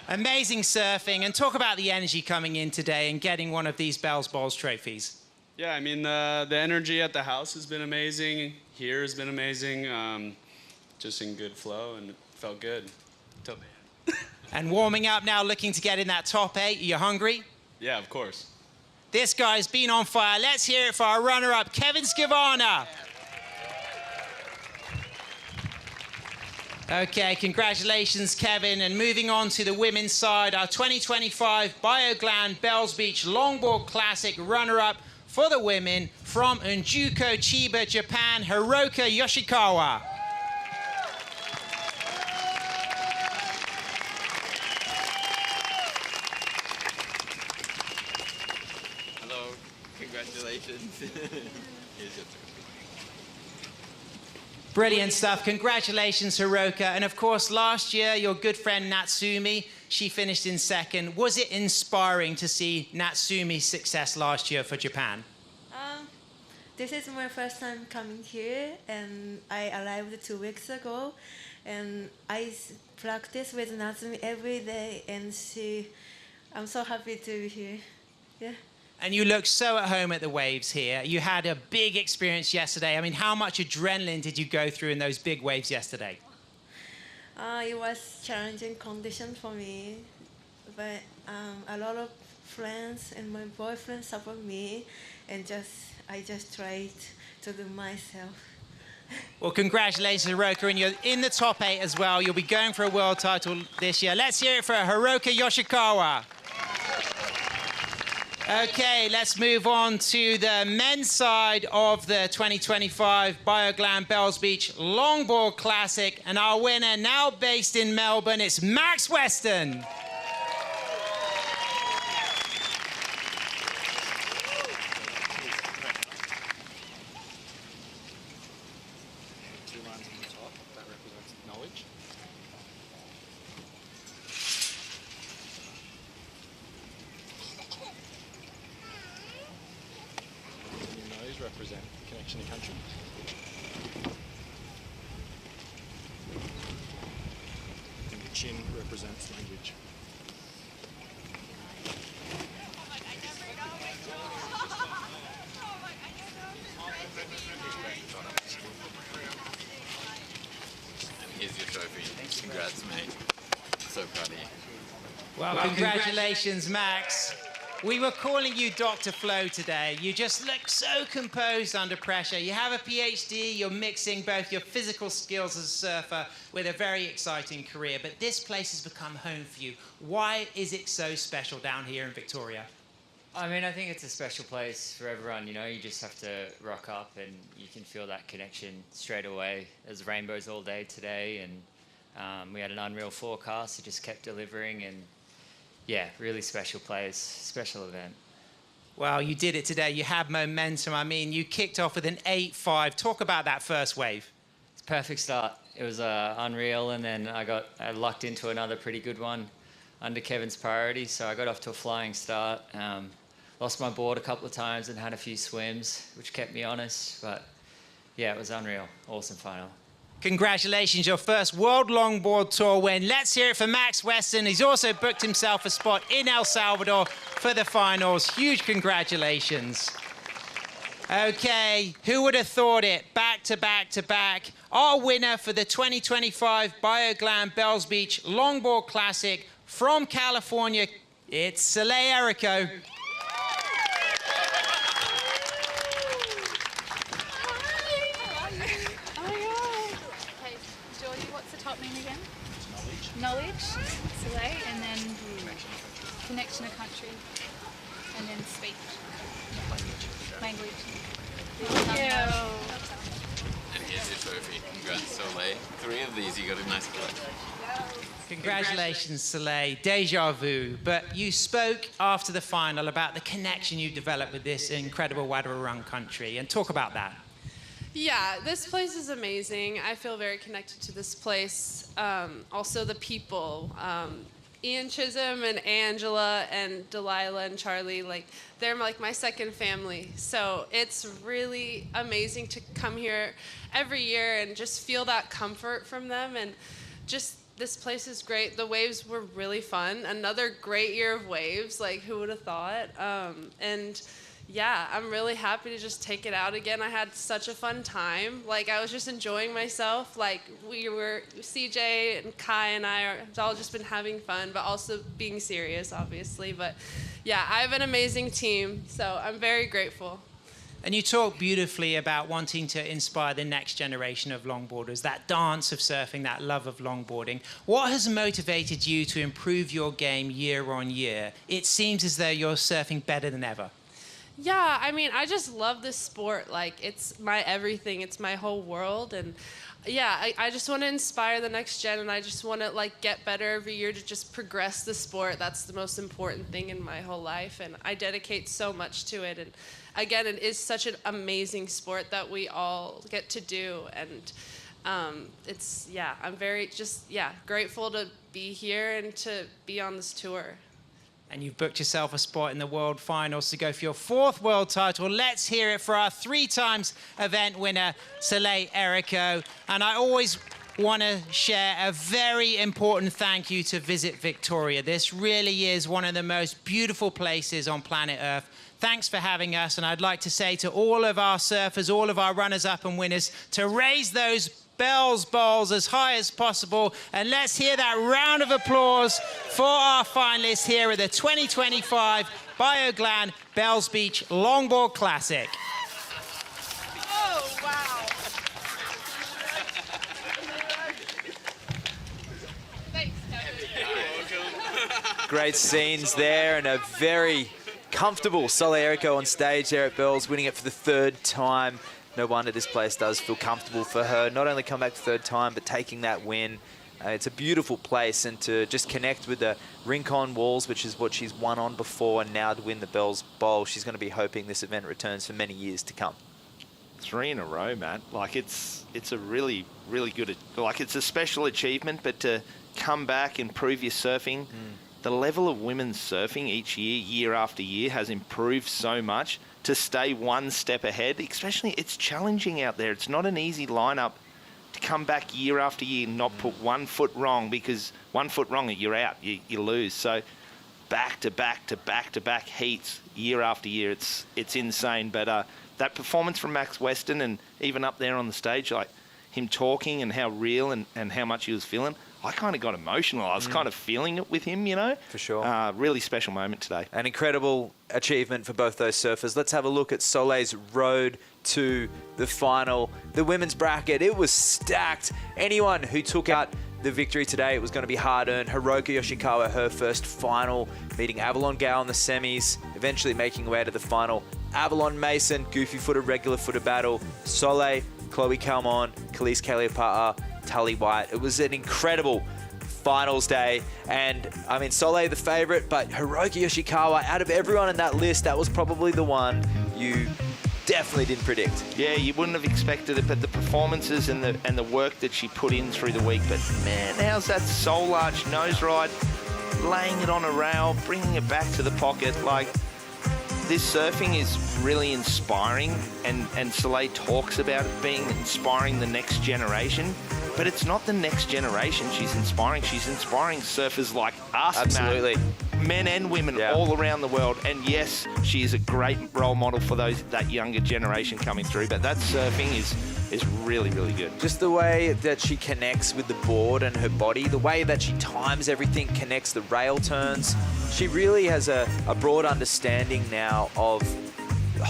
Amazing surfing, and talk about the energy coming in today and getting one of these Bells Bowls trophies. Yeah, I mean, the energy at the house has been amazing. Here has been amazing. Just in good flow, and it felt good. And warming up now, looking to get in that top 8. Are you hungry? Yeah, of course. This guy's been on fire. Let's hear it for our runner-up, Kevin Skivana. Okay, congratulations, Kevin. And moving on to the women's side, our 2025 Bioglan Bells Beach Longboard Classic runner-up for the women from Unjuko, Chiba, Japan, Hiroka Yoshikawa. Congratulations. Here's your trophy. Brilliant stuff. Congratulations, Hiroka. And of course, last year, your good friend Natsumi, she finished in second. Was it inspiring to see Natsumi's success last year for Japan? This is my first time coming here, and I arrived 2 weeks ago, and I practice with Natsumi every day, and I'm so happy to be here. Yeah. And you look so at home at the waves here. You had a big experience yesterday. I mean, how much adrenaline did you go through in those big waves yesterday? It was challenging condition for me, but a lot of friends and my boyfriend support me, and I just tried to do myself. Well, congratulations, Hiroka, and you're in the top 8 as well. You'll be going for a world title this year. Let's hear it for Hiroka Yoshikawa. Okay, let's move on to the men's side of the 2025 Bioglan Bells Beach Longboard Classic. And our winner, now based in Melbourne, it's Max Weston. Two lines on the top, that represents knowledge. Represent connection to country. And the chin represents language. And here's your trophy. Congrats, mate. So proud of you. Well, congratulations, Max. We were calling you Dr. Flo today. You just look so composed under pressure. You have a PhD, you're mixing both your physical skills as a surfer with a very exciting career, but this place has become home for you. Why is it so special down here in Victoria? I mean, I think it's a special place for everyone, you know, you just have to rock up and you can feel that connection straight away. There's rainbows all day today, and we had an unreal forecast, it just kept delivering, and yeah, really special place, special event. Well, you did it today. You had momentum. I mean, you kicked off with an 8.5. Talk about that first wave. It's a perfect start. It was unreal, and then I lucked into another pretty good one under Kevin's priority, so I got off to a flying start. Lost my board a couple of times and had a few swims, which kept me honest, but yeah, it was unreal. Awesome final. Congratulations, your first World Longboard Tour win. Let's hear it for Max Weston. He's also booked himself a spot in El Salvador for the finals. Huge congratulations. Okay, who would have thought it? Back to back to back. Our winner for the 2025 Bioglan Bells Beach Longboard Classic from California, it's Soleil Erico. Name again? Knowledge, Soleil, and then connection to country, and then speech. Language. And here's your trophy. Congrats, Soleil. 3 of these, you got a nice collection. Congratulations, Soleil. Deja vu. But you spoke after the final about the connection you developed with this incredible Wadawurrung country. And talk about that. Yeah, this place is amazing. I feel very connected to this place. Also the people. Ian Chisholm and Angela and Delilah and Charlie, like, they're like my second family. So it's really amazing to come here every year and just feel that comfort from them. And just, this place is great. The waves were really fun. Another great year of waves, like, who would have thought? And yeah, I'm really happy to just take it out again. I had such a fun time. Like, I was just enjoying myself. Like, CJ and Kai and I have all just been having fun, but also being serious, obviously. But yeah, I have an amazing team, so I'm very grateful. And you talk beautifully about wanting to inspire the next generation of longboarders, that dance of surfing, that love of longboarding. What has motivated you to improve your game year on year? It seems as though you're surfing better than ever. Yeah, I mean, I just love this sport. Like, it's my everything. It's my whole world. And yeah, I just want to inspire the next gen, and I just want to, like, get better every year to just progress the sport. That's the most important thing in my whole life, and I dedicate so much to it. And again, it is such an amazing sport that we all get to do. And it's, yeah, I'm very grateful to be here and to be on this tour. And you've booked yourself a spot in the World Finals to go for your 4th world title. Let's hear it for our 3 times event winner, Soleil Erico. And I always want to share a very important thank you to Visit Victoria. This really is one of the most beautiful places on planet Earth. Thanks for having us. And I'd like to say to all of our surfers, all of our runners-up and winners, to raise those bells bowls as high as possible, and let's hear that round of applause for our finalists here at the 2025 Bioglan Bells Beach Longboard Classic. Oh, wow. Great scenes there, and a very comfortable Soleil Erico on stage there at Bells, winning it for the 3rd time. No wonder this place does feel comfortable for her. Not only come back the 3rd time, but taking that win. It's a beautiful place, and to just connect with the Rincon walls, which is what she's won on before, and now to win the Bells Bowl, she's going to be hoping this event returns for many years to come. 3 in a row, Matt. Like, it's a really, really good, like, it's a special achievement, but to come back, improve your surfing, the level of women's surfing each year, year after year, has improved so much. To stay one step ahead, especially, it's challenging out there. It's not an easy lineup to come back year after year and not put 1 foot wrong, because 1 foot wrong and you're out, you lose. So back to back to back to back heats year after year, it's insane. But that performance from Max Weston, and even up there on the stage, like him talking and how real and how much he was feeling, I kind of got emotional. I was kind of feeling it with him, you know. For sure. Really special moment today. An incredible achievement for both those surfers. Let's have a look at Soleil's road to the final. The women's bracket, it was stacked. Anyone who took out the victory today, it was going to be hard-earned. Hiroki Yoshikawa, her first final, beating Avalon Gao in the semis, eventually making her way to the final. Avalon Mason, goofy footed, regular footed battle. Soleil, Chloe Calmon, Khalees Kaliapaa, Tully White. It was an incredible finals day, and I mean, Soleil the favorite, but Hiroki Yoshikawa, out of everyone in that list, that was probably the one you definitely didn't predict. Yeah, you wouldn't have expected it, but the performances and the work that she put in through the week. But man, how's that soul arch nose ride, laying it on a rail, bringing it back to the pocket? Like, this surfing is really inspiring, and Soleil talks about it being inspiring the next generation. But it's not the next generation she's inspiring. She's inspiring surfers like us, absolutely, Matt. Men and women all around the world. And yes, she is a great role model for that younger generation coming through. But that surfing is really, really good. Just the way that she connects with the board and her body, the way that she times everything, connects the rail turns. She really has a broad understanding now of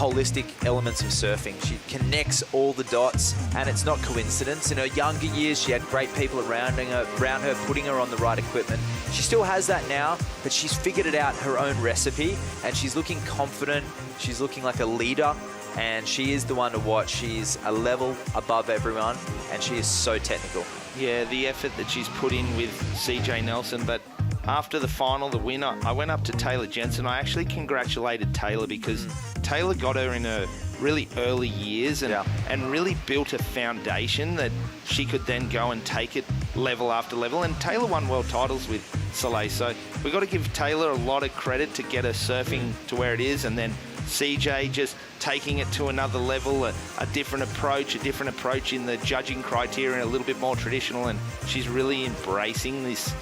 holistic elements of surfing. She connects all the dots, and it's not coincidence. In her younger years, she had great people around her, putting her on the right equipment. She still has that now, but she's figured it out, her own recipe, and she's looking confident. She's looking like a leader, and she is the one to watch. She's a level above everyone, and she is so technical. Yeah, the effort that she's put in with CJ Nelson, but after the final, the winner, I went up to Taylor Jensen. I actually congratulated Taylor because Taylor got her in her really early years and really built a foundation that she could then go and take it level after level. And Taylor won world titles with Soleil, so we've got to give Taylor a lot of credit to get her surfing to where it is, and then CJ just taking it to another level, a different approach in the judging criteria, a little bit more traditional, and she's really embracing this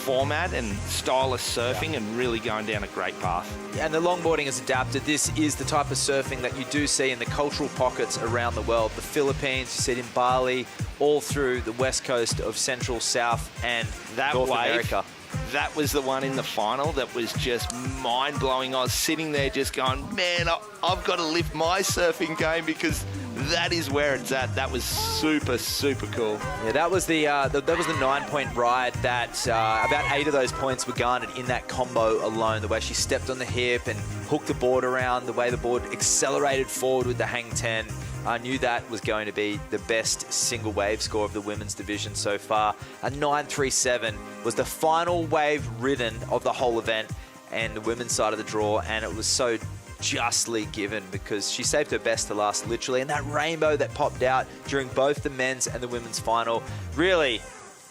format and style of surfing and really going down a great path. And the longboarding has adapted. This is the type of surfing that you do see in the cultural pockets around the world. The Philippines, you see it in Bali, all through the west coast of Central, South, and North America. That was the one in the final that was just mind-blowing. I was sitting there just going, man, I've got to lift my surfing game because that is where it's at. That was super, super cool. Yeah, that was the 9-point ride that about 8 of those points were garnered in that combo alone. The way she stepped on the hip and hooked the board around, the way the board accelerated forward with the hang 10. I knew that was going to be the best single wave score of the women's division so far. A 9.37 was the final wave ridden of the whole event and the women's side of the draw, and it was so justly given because she saved her best to last, literally. And that rainbow that popped out during both the men's and the women's final really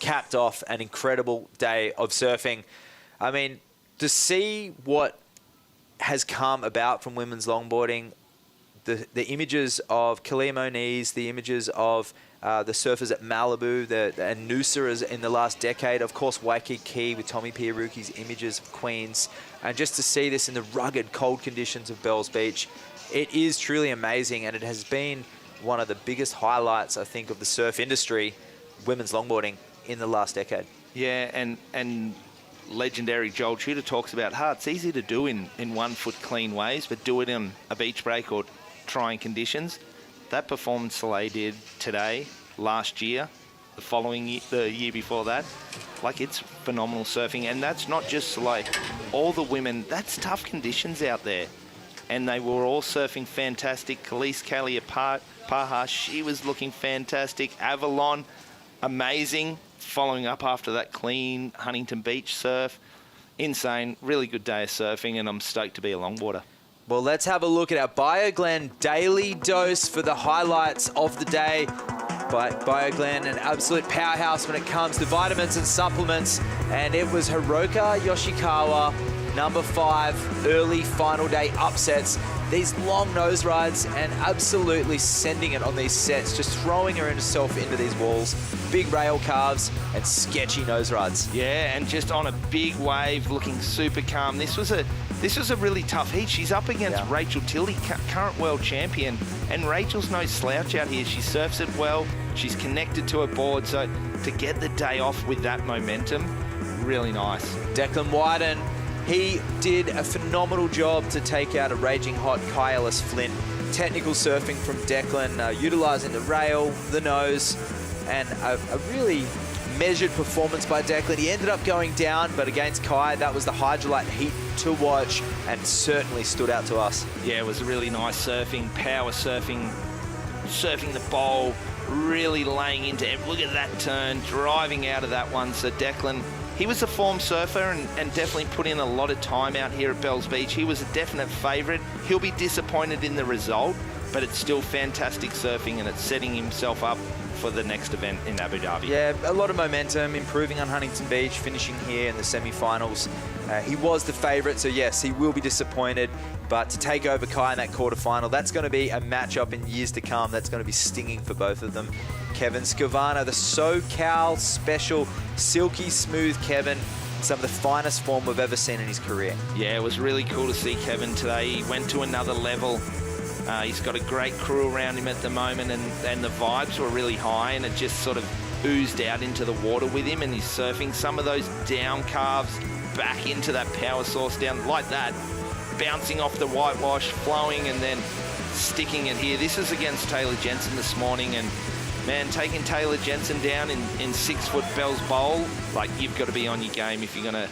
capped off an incredible day of surfing. I mean, to see what has come about from women's longboarding, the images of Kalia Moniz, the images of the surfers at Malibu, and Noosa in the last decade, of course Waikiki with Tommy Piaruki's images of Queens, and just to see this in the rugged cold conditions of Bells Beach, it is truly amazing, and it has been one of the biggest highlights, I think, of the surf industry, women's longboarding, in the last decade. Yeah, and legendary Joel Tudor talks about how it's easy to do in 1 foot clean waves, but do it in a beach break or trying conditions. That performance Soleil did today, last year, the following year, the year before that, like, it's phenomenal surfing. And that's not just Soleil. All the women, that's tough conditions out there. And they were all surfing fantastic. Khalees Paha, she was looking fantastic. Avalon, amazing, following up after that clean Huntington Beach surf. Insane, really good day of surfing, and I'm stoked to be a longboarder. Well, let's have a look at our Bioglan daily dose for the highlights of the day. Bioglan, an absolute powerhouse when it comes to vitamins and supplements. And it was Hiroka Yoshikawa, number 5, early final day upsets. These long nose rides and absolutely sending it on these sets, just throwing herself into these walls. Big rail calves and sketchy nose rides. Yeah, and just on a big wave, looking super calm. This was a really tough heat. She's up against Rachel Tilly, current world champion, and Rachel's no slouch out here. She surfs it well. She's connected to her board, so to get the day off with that momentum, really nice. Declan Wyden, he did a phenomenal job to take out a raging hot Kai Ellis Flint. Technical surfing from Declan, utilising the rail, the nose, and a really measured performance by Declan. He ended up going down, but against Kai, that was the Hydrolite heat to watch and certainly stood out to us. Yeah, it was really nice surfing, power surfing, surfing the bowl, really laying into it. Look at that turn, driving out of that one. So Declan, he was a form surfer and definitely put in a lot of time out here at Bells Beach. He was a definite favourite. He'll be disappointed in the result, but it's still fantastic surfing, and it's setting himself up for the next event in Abu Dhabi. Yeah, a lot of momentum, improving on Huntington Beach, finishing here in the semi-finals. He was the favourite, so yes, he will be disappointed, but to take over Kai in that quarterfinal, that's going to be a matchup in years to come. That's going to be stinging for both of them. Kevin Scavano, the SoCal special, silky smooth Kevin, some of the finest form we've ever seen in his career. Yeah, it was really cool to see Kevin today. He went to another level. He's got a great crew around him at the moment, and the vibes were really high, and it just sort of oozed out into the water with him, and he's surfing some of those down calves back into that power source down like that. bouncing off the whitewash, flowing, and then sticking it here. This is against Taylor Jensen this morning, and man, taking Taylor Jensen down in 6 foot Bell's Bowl, like, you've got to be on your game if you're going to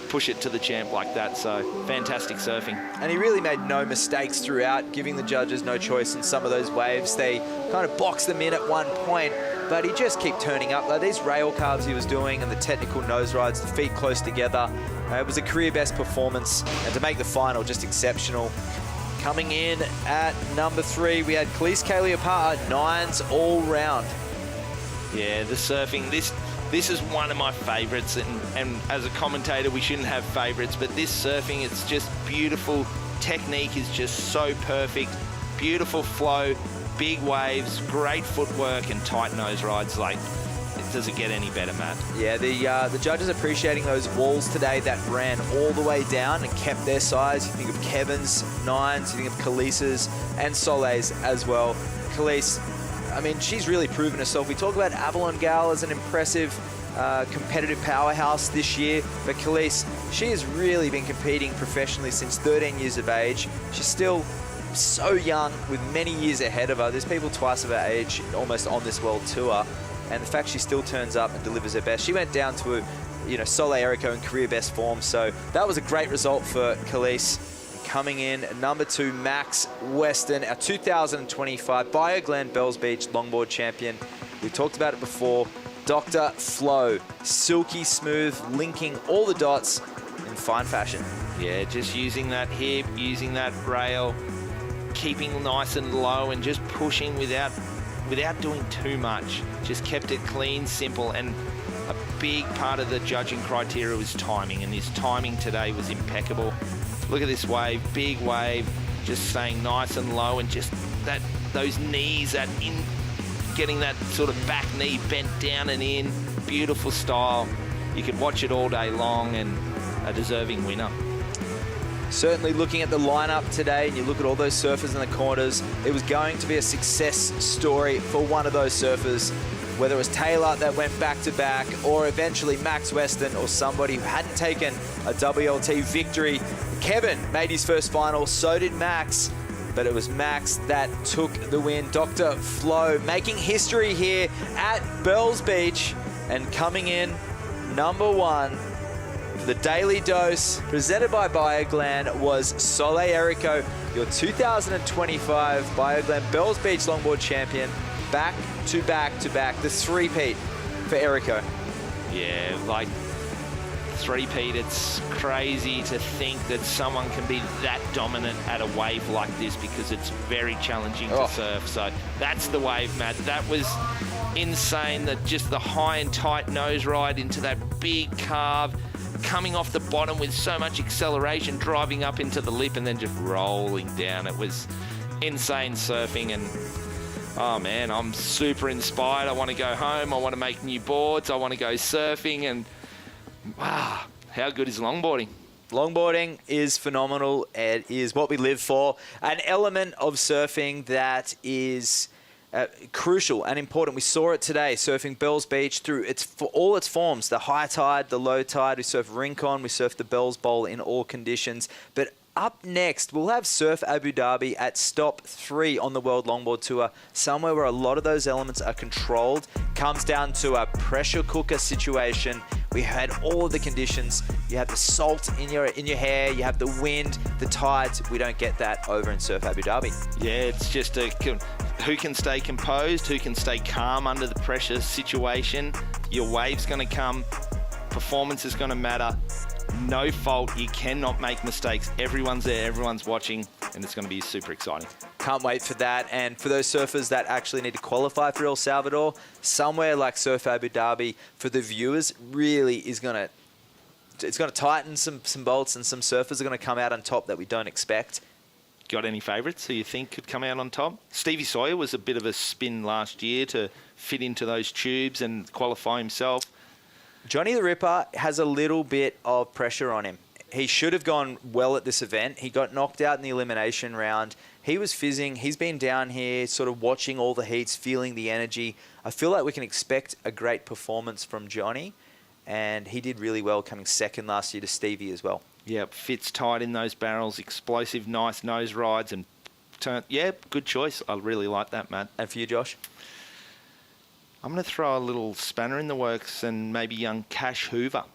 push it to the champ like that. So fantastic surfing. And he really made no mistakes throughout, giving the judges no choice in some of those waves. They kind of boxed them in at one point, but he just kept turning up. Like these rail carves he was doing and the technical nose rides, the feet close together. It was a career best performance, and to make the final, just exceptional. Coming in at number 3, we had Khalees Kaliapaa, 9s all round. Yeah, the surfing, this is one of my favourites, and as a commentator we shouldn't have favourites, but this surfing, it's just beautiful. Technique is just so perfect. Beautiful flow, big waves, great footwork, and tight nose rides. Like, does it get any better, Matt? Yeah, the judges appreciating those walls today that ran all the way down and kept their size. You think of Kevin's 9s, you think of Khalees's and Soleil's as well. Khalees, I mean, she's really proven herself. We talk about Avalon Gal as an impressive competitive powerhouse this year, but Khalees, she has really been competing professionally since 13 years of age. She's still so young with many years ahead of her. There's people twice of her age almost on this world tour, and the fact she still turns up and delivers her best. She went down to, Soleil Erico in career best form, so that was a great result for Khalees. Coming in, number 2, Max Weston, our 2025 Bioglan Bells Beach Longboard Champion. We talked about it before. Dr. Flow, silky smooth, linking all the dots in fine fashion. Yeah, just using that hip, using that rail, keeping nice and low and just pushing without doing too much. Just kept it clean, simple, and a big part of the judging criteria was timing, and his timing today was impeccable. Look at this wave, big wave, just staying nice and low, and just those knees, getting that sort of back knee bent down and in. Beautiful style. You could watch it all day long, and a deserving winner. Certainly looking at the lineup today, and you look at all those surfers in the corners, it was going to be a success story for one of those surfers, whether it was Taylor that went back-to-back, or eventually Max Weston, or somebody who hadn't taken a WLT victory. Kevin made his first final, so did Max, but it was Max that took the win. Dr. Flo making history here at Bells Beach, and coming in number 1 for the Daily Dose, presented by Bioglan, was Soleil Erico, your 2025 Bioglan Bells Beach Longboard Champion, back to back to back, the three-peat for Erico. Yeah, like three-peat, it's crazy to think that someone can be that dominant at a wave like this, because it's very challenging to surf. So that's the wave, Matt. That was insane, that just the high and tight nose ride into that big carve, coming off the bottom with so much acceleration, driving up into the lip and then just rolling down. It was insane surfing, and oh man, I'm super inspired. I want to go home. I want to make new boards. I want to go surfing, and wow, how good is longboarding? Longboarding is phenomenal. It is what we live for. An element of surfing that is crucial and important. We saw it today, surfing Bells Beach through all its forms, the high tide, the low tide. We surf Rincon, we surf the Bells Bowl in all conditions. But up next, we'll have Surf Abu Dhabi at stop 3 on the World Longboard Tour, somewhere where a lot of those elements are controlled. Comes down to a pressure cooker situation. We had all of the conditions. You have the salt in your hair, you have the wind, the tides. We don't get that over in Surf Abu Dhabi. Yeah, it's just who can stay composed, who can stay calm under the pressure situation. Your wave's going to come, performance is going to matter. No fault, you cannot make mistakes. Everyone's there, everyone's watching, and it's going to be super exciting. Can't wait for that. And for those surfers that actually need to qualify for El Salvador, somewhere like Surf Abu Dhabi, for the viewers, really is going to tighten some bolts, and some surfers are going to come out on top that we don't expect. Got any favourites who you think could come out on top? Stevie Sawyer was a bit of a spin last year to fit into those tubes and qualify himself. Johnny the Ripper has a little bit of pressure on him. He should have gone well at this event. He got knocked out in the elimination round. He was fizzing. He's been down here sort of watching all the heats, feeling the energy. I feel like we can expect a great performance from Johnny, and he did really well coming second last year to Stevie as well. Yeah, fits tight in those barrels, explosive, nice nose rides and turn. Yeah, good choice. I really like that, Matt. And for you, Josh? I'm going to throw a little spanner in the works and maybe young Cash Hoover.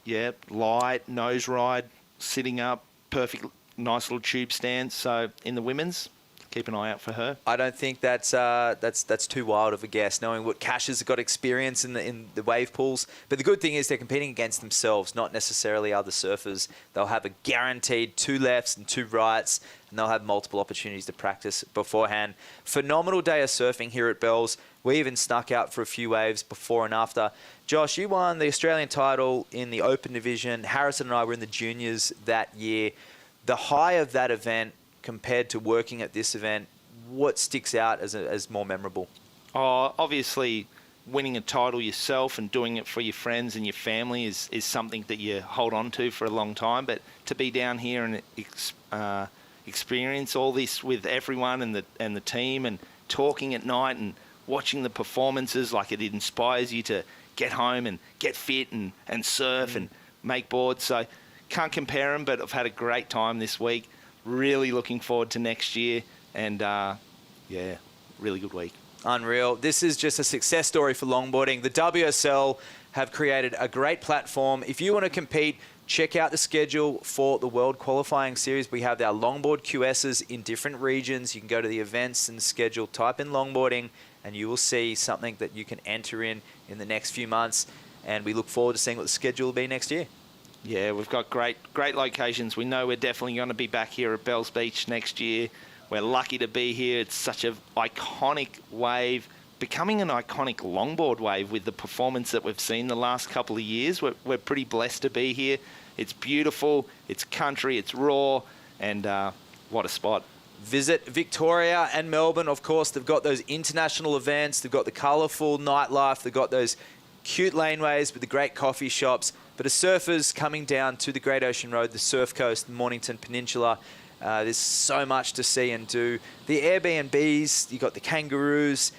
Yeah, light, nose ride, sitting up, perfect, nice little tube stance. So in the women's, keep an eye out for her. I don't think that's too wild of a guess, knowing what Cash has got experience in the wave pools. But the good thing is they're competing against themselves, not necessarily other surfers. They'll have a guaranteed 2 lefts and 2 rights, and they'll have multiple opportunities to practice beforehand. Phenomenal day of surfing here at Bells. We even snuck out for a few waves before and after. Josh, you won the Australian title in the Open division. Harrison and I were in the juniors that year. The high of that event compared to working at this event, what sticks out as more memorable? Oh, obviously, winning a title yourself and doing it for your friends and your family is something that you hold on to for a long time. But to be down here and experience all this with everyone and the team and talking at night and watching the performances, like it inspires you to get home and get fit and surf and make boards. So can't compare them, but I've had a great time this week. Really looking forward to next year. And, yeah, really good week. Unreal. This is just a success story for longboarding. The WSL have created a great platform. If you want to compete, check out the schedule for the World Qualifying Series. We have our longboard QSs in different regions. You can go to the events and schedule, type in longboarding, and you will see something that you can enter in the next few months. And we look forward to seeing what the schedule will be next year. Yeah, we've got great locations. We know we're definitely going to be back here at Bells Beach next year. We're lucky to be here. It's such an iconic wave, becoming an iconic longboard wave with the performance that we've seen the last couple of years. We're pretty blessed to be here. It's beautiful, it's country, it's raw, and what a spot. Visit Victoria and Melbourne. Of course, they've got those international events. They've got the colourful nightlife. They've got those cute laneways with the great coffee shops. But as surfers coming down to the Great Ocean Road, the Surf Coast, the Mornington Peninsula, there's so much to see and do. The Airbnbs, you got the kangaroos.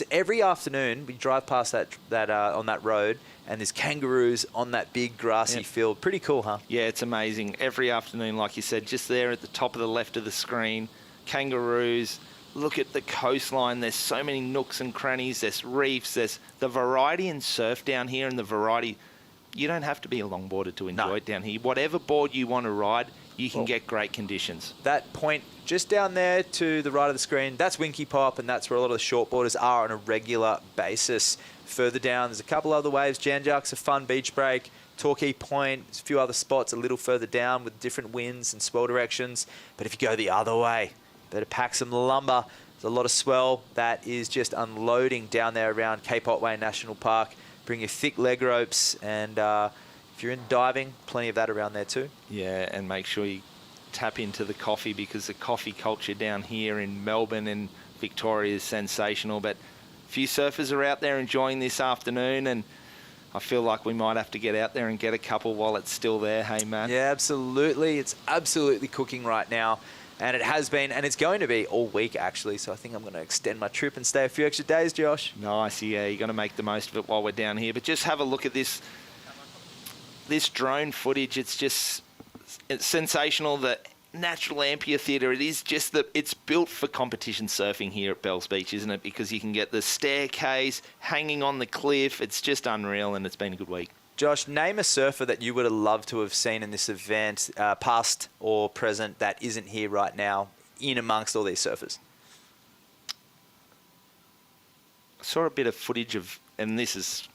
Every afternoon, we drive past that on that road, and there's kangaroos on that big grassy field. Pretty cool, huh? Yeah, it's amazing. Every afternoon, like you said, just there at the top of the left of the screen, kangaroos. Look at the coastline. There's so many nooks and crannies. There's reefs. There's the variety in surf down here, and the variety. You don't have to be a longboarder to enjoy it down here. Whatever board you want to ride, you can get great conditions. That point just down there to the right of the screen, that's Winky Pop, and that's where a lot of the shortboarders are on a regular basis. Further down, there's a couple other waves. Jan Juck's a fun beach break. Torquay Point, there's a few other spots a little further down with different winds and swell directions. But if you go the other way, better pack some lumber. There's a lot of swell that is just unloading down there around Cape Otway National Park. Bring your thick leg ropes, and if you're in diving, plenty of that around there too. Yeah, and make sure you tap into the coffee, because the coffee culture down here in Melbourne and Victoria is sensational. But a few surfers are out there enjoying this afternoon, and I feel like we might have to get out there and get a couple while it's still there. Hey, Matt? Yeah, absolutely. It's absolutely cooking right now. And it has been, and it's going to be all week, actually. So I think I'm going to extend my trip and stay a few extra days, Josh. Nice, yeah. You're going to make the most of it while we're down here. But just have a look at this drone footage. It's sensational. The natural amphitheatre, it is just that it's built for competition surfing here at Bells Beach, isn't it? Because you can get the staircase hanging on the cliff. It's just unreal, and it's been a good week. Josh, name a surfer that you would have loved to have seen in this event, past or present, that isn't here right now, in amongst all these surfers. I saw a bit of footage of, and this is,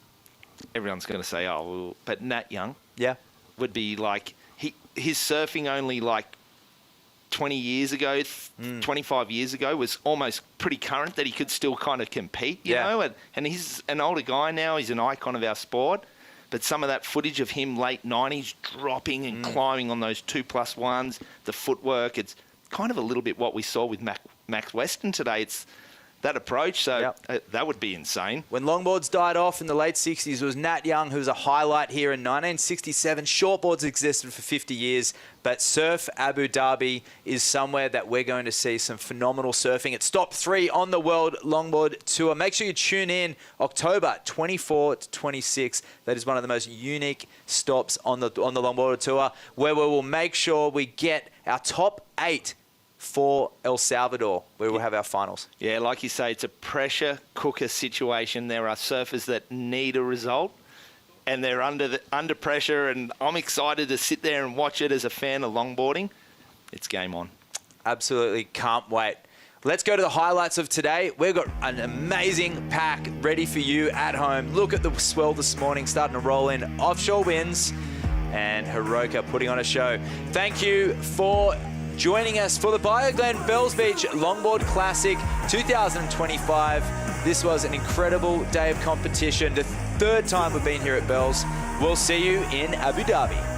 everyone's going to say, oh, well, but Nat Young would be like, his surfing only like 20 years ago, 25 years ago, was almost pretty current that he could still kind of compete, you know, and he's an older guy now, he's an icon of our sport. But some of that footage of him late 90s dropping and climbing on those 2+1s, the footwork, it's kind of a little bit what we saw with Max Weston today. that approach. So that would be insane. When longboards died off in the late 60s, it was Nat Young who was a highlight here in 1967. Shortboards existed for 50 years, but Surf Abu Dhabi is somewhere that we're going to see some phenomenal surfing. It's top 3 on the World Longboard Tour. Make sure you tune in October 24 to 26. That is one of the most unique stops on the Longboard Tour, where we will make sure we get our top 8 for El Salvador, where we'll have our finals. Yeah, like you say, it's a pressure cooker situation. There are surfers that need a result, and they're under pressure, and I'm excited to sit there and watch it as a fan of longboarding. It's game on. Absolutely can't wait. Let's go to the highlights of today. We've got an amazing pack ready for you at home. Look at the swell this morning, starting to roll in. Offshore winds, and Hiroka putting on a show. Thank you for joining us for the Bioglan Bells Beach Longboard Classic 2025. This was an incredible day of competition. The 3rd time we've been here at Bells. We'll see you in Abu Dhabi.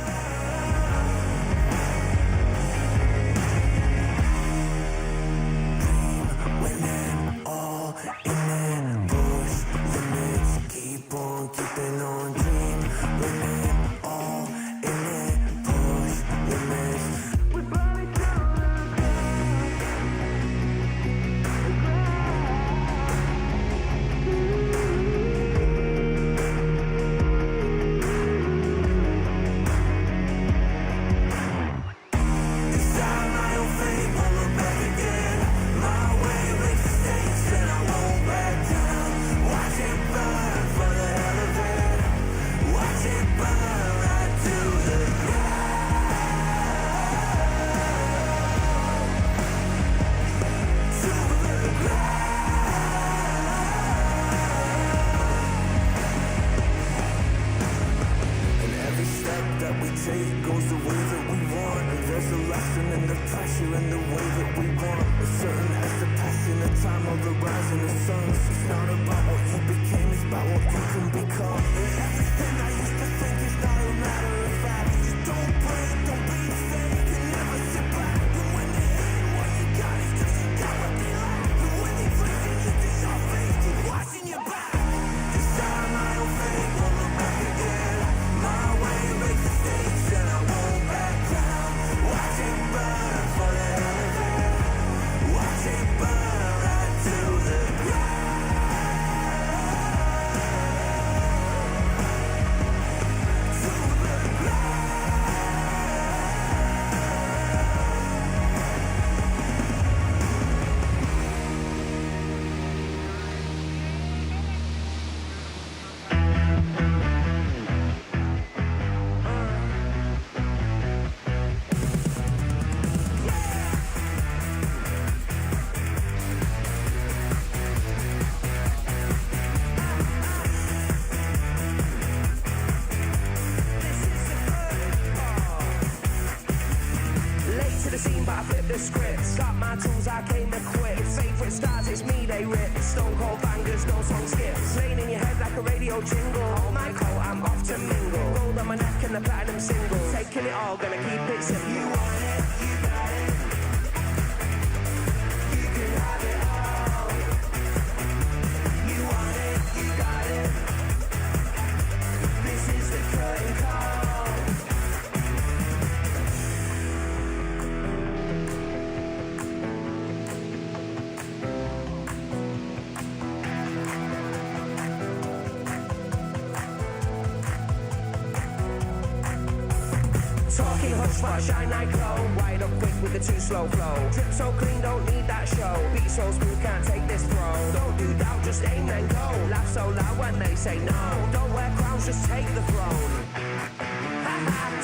Shine like glow, wide up quick with the too slow flow. Drip so clean, don't need that show. Beat so smooth, can't take this throw. Don't do doubt, just aim and go. Laugh so loud when they say no. Don't wear crowns, just take the throne.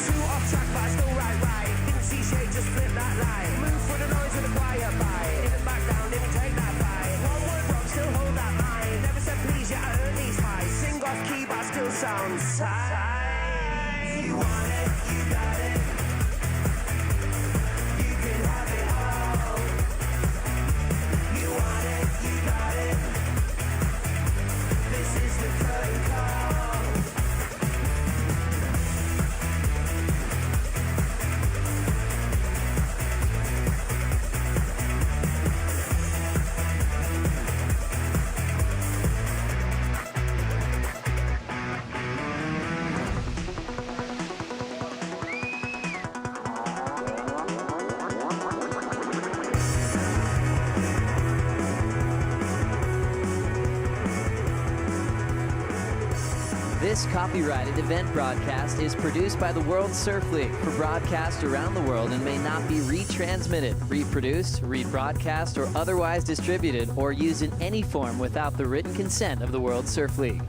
Too off track, but I still right. Didn't see shade, just flip that light. Move for the noise with a quiet bite. Didn't back down, didn't take that fight. One word wrong, still hold that mind. Never said please, yet I earn these highs. Sing off key, but I still sound tight. You want it, you got it. This copyrighted event broadcast is produced by the World Surf League for broadcast around the world and may not be retransmitted, reproduced, rebroadcast, or otherwise distributed or used in any form without the written consent of the World Surf League.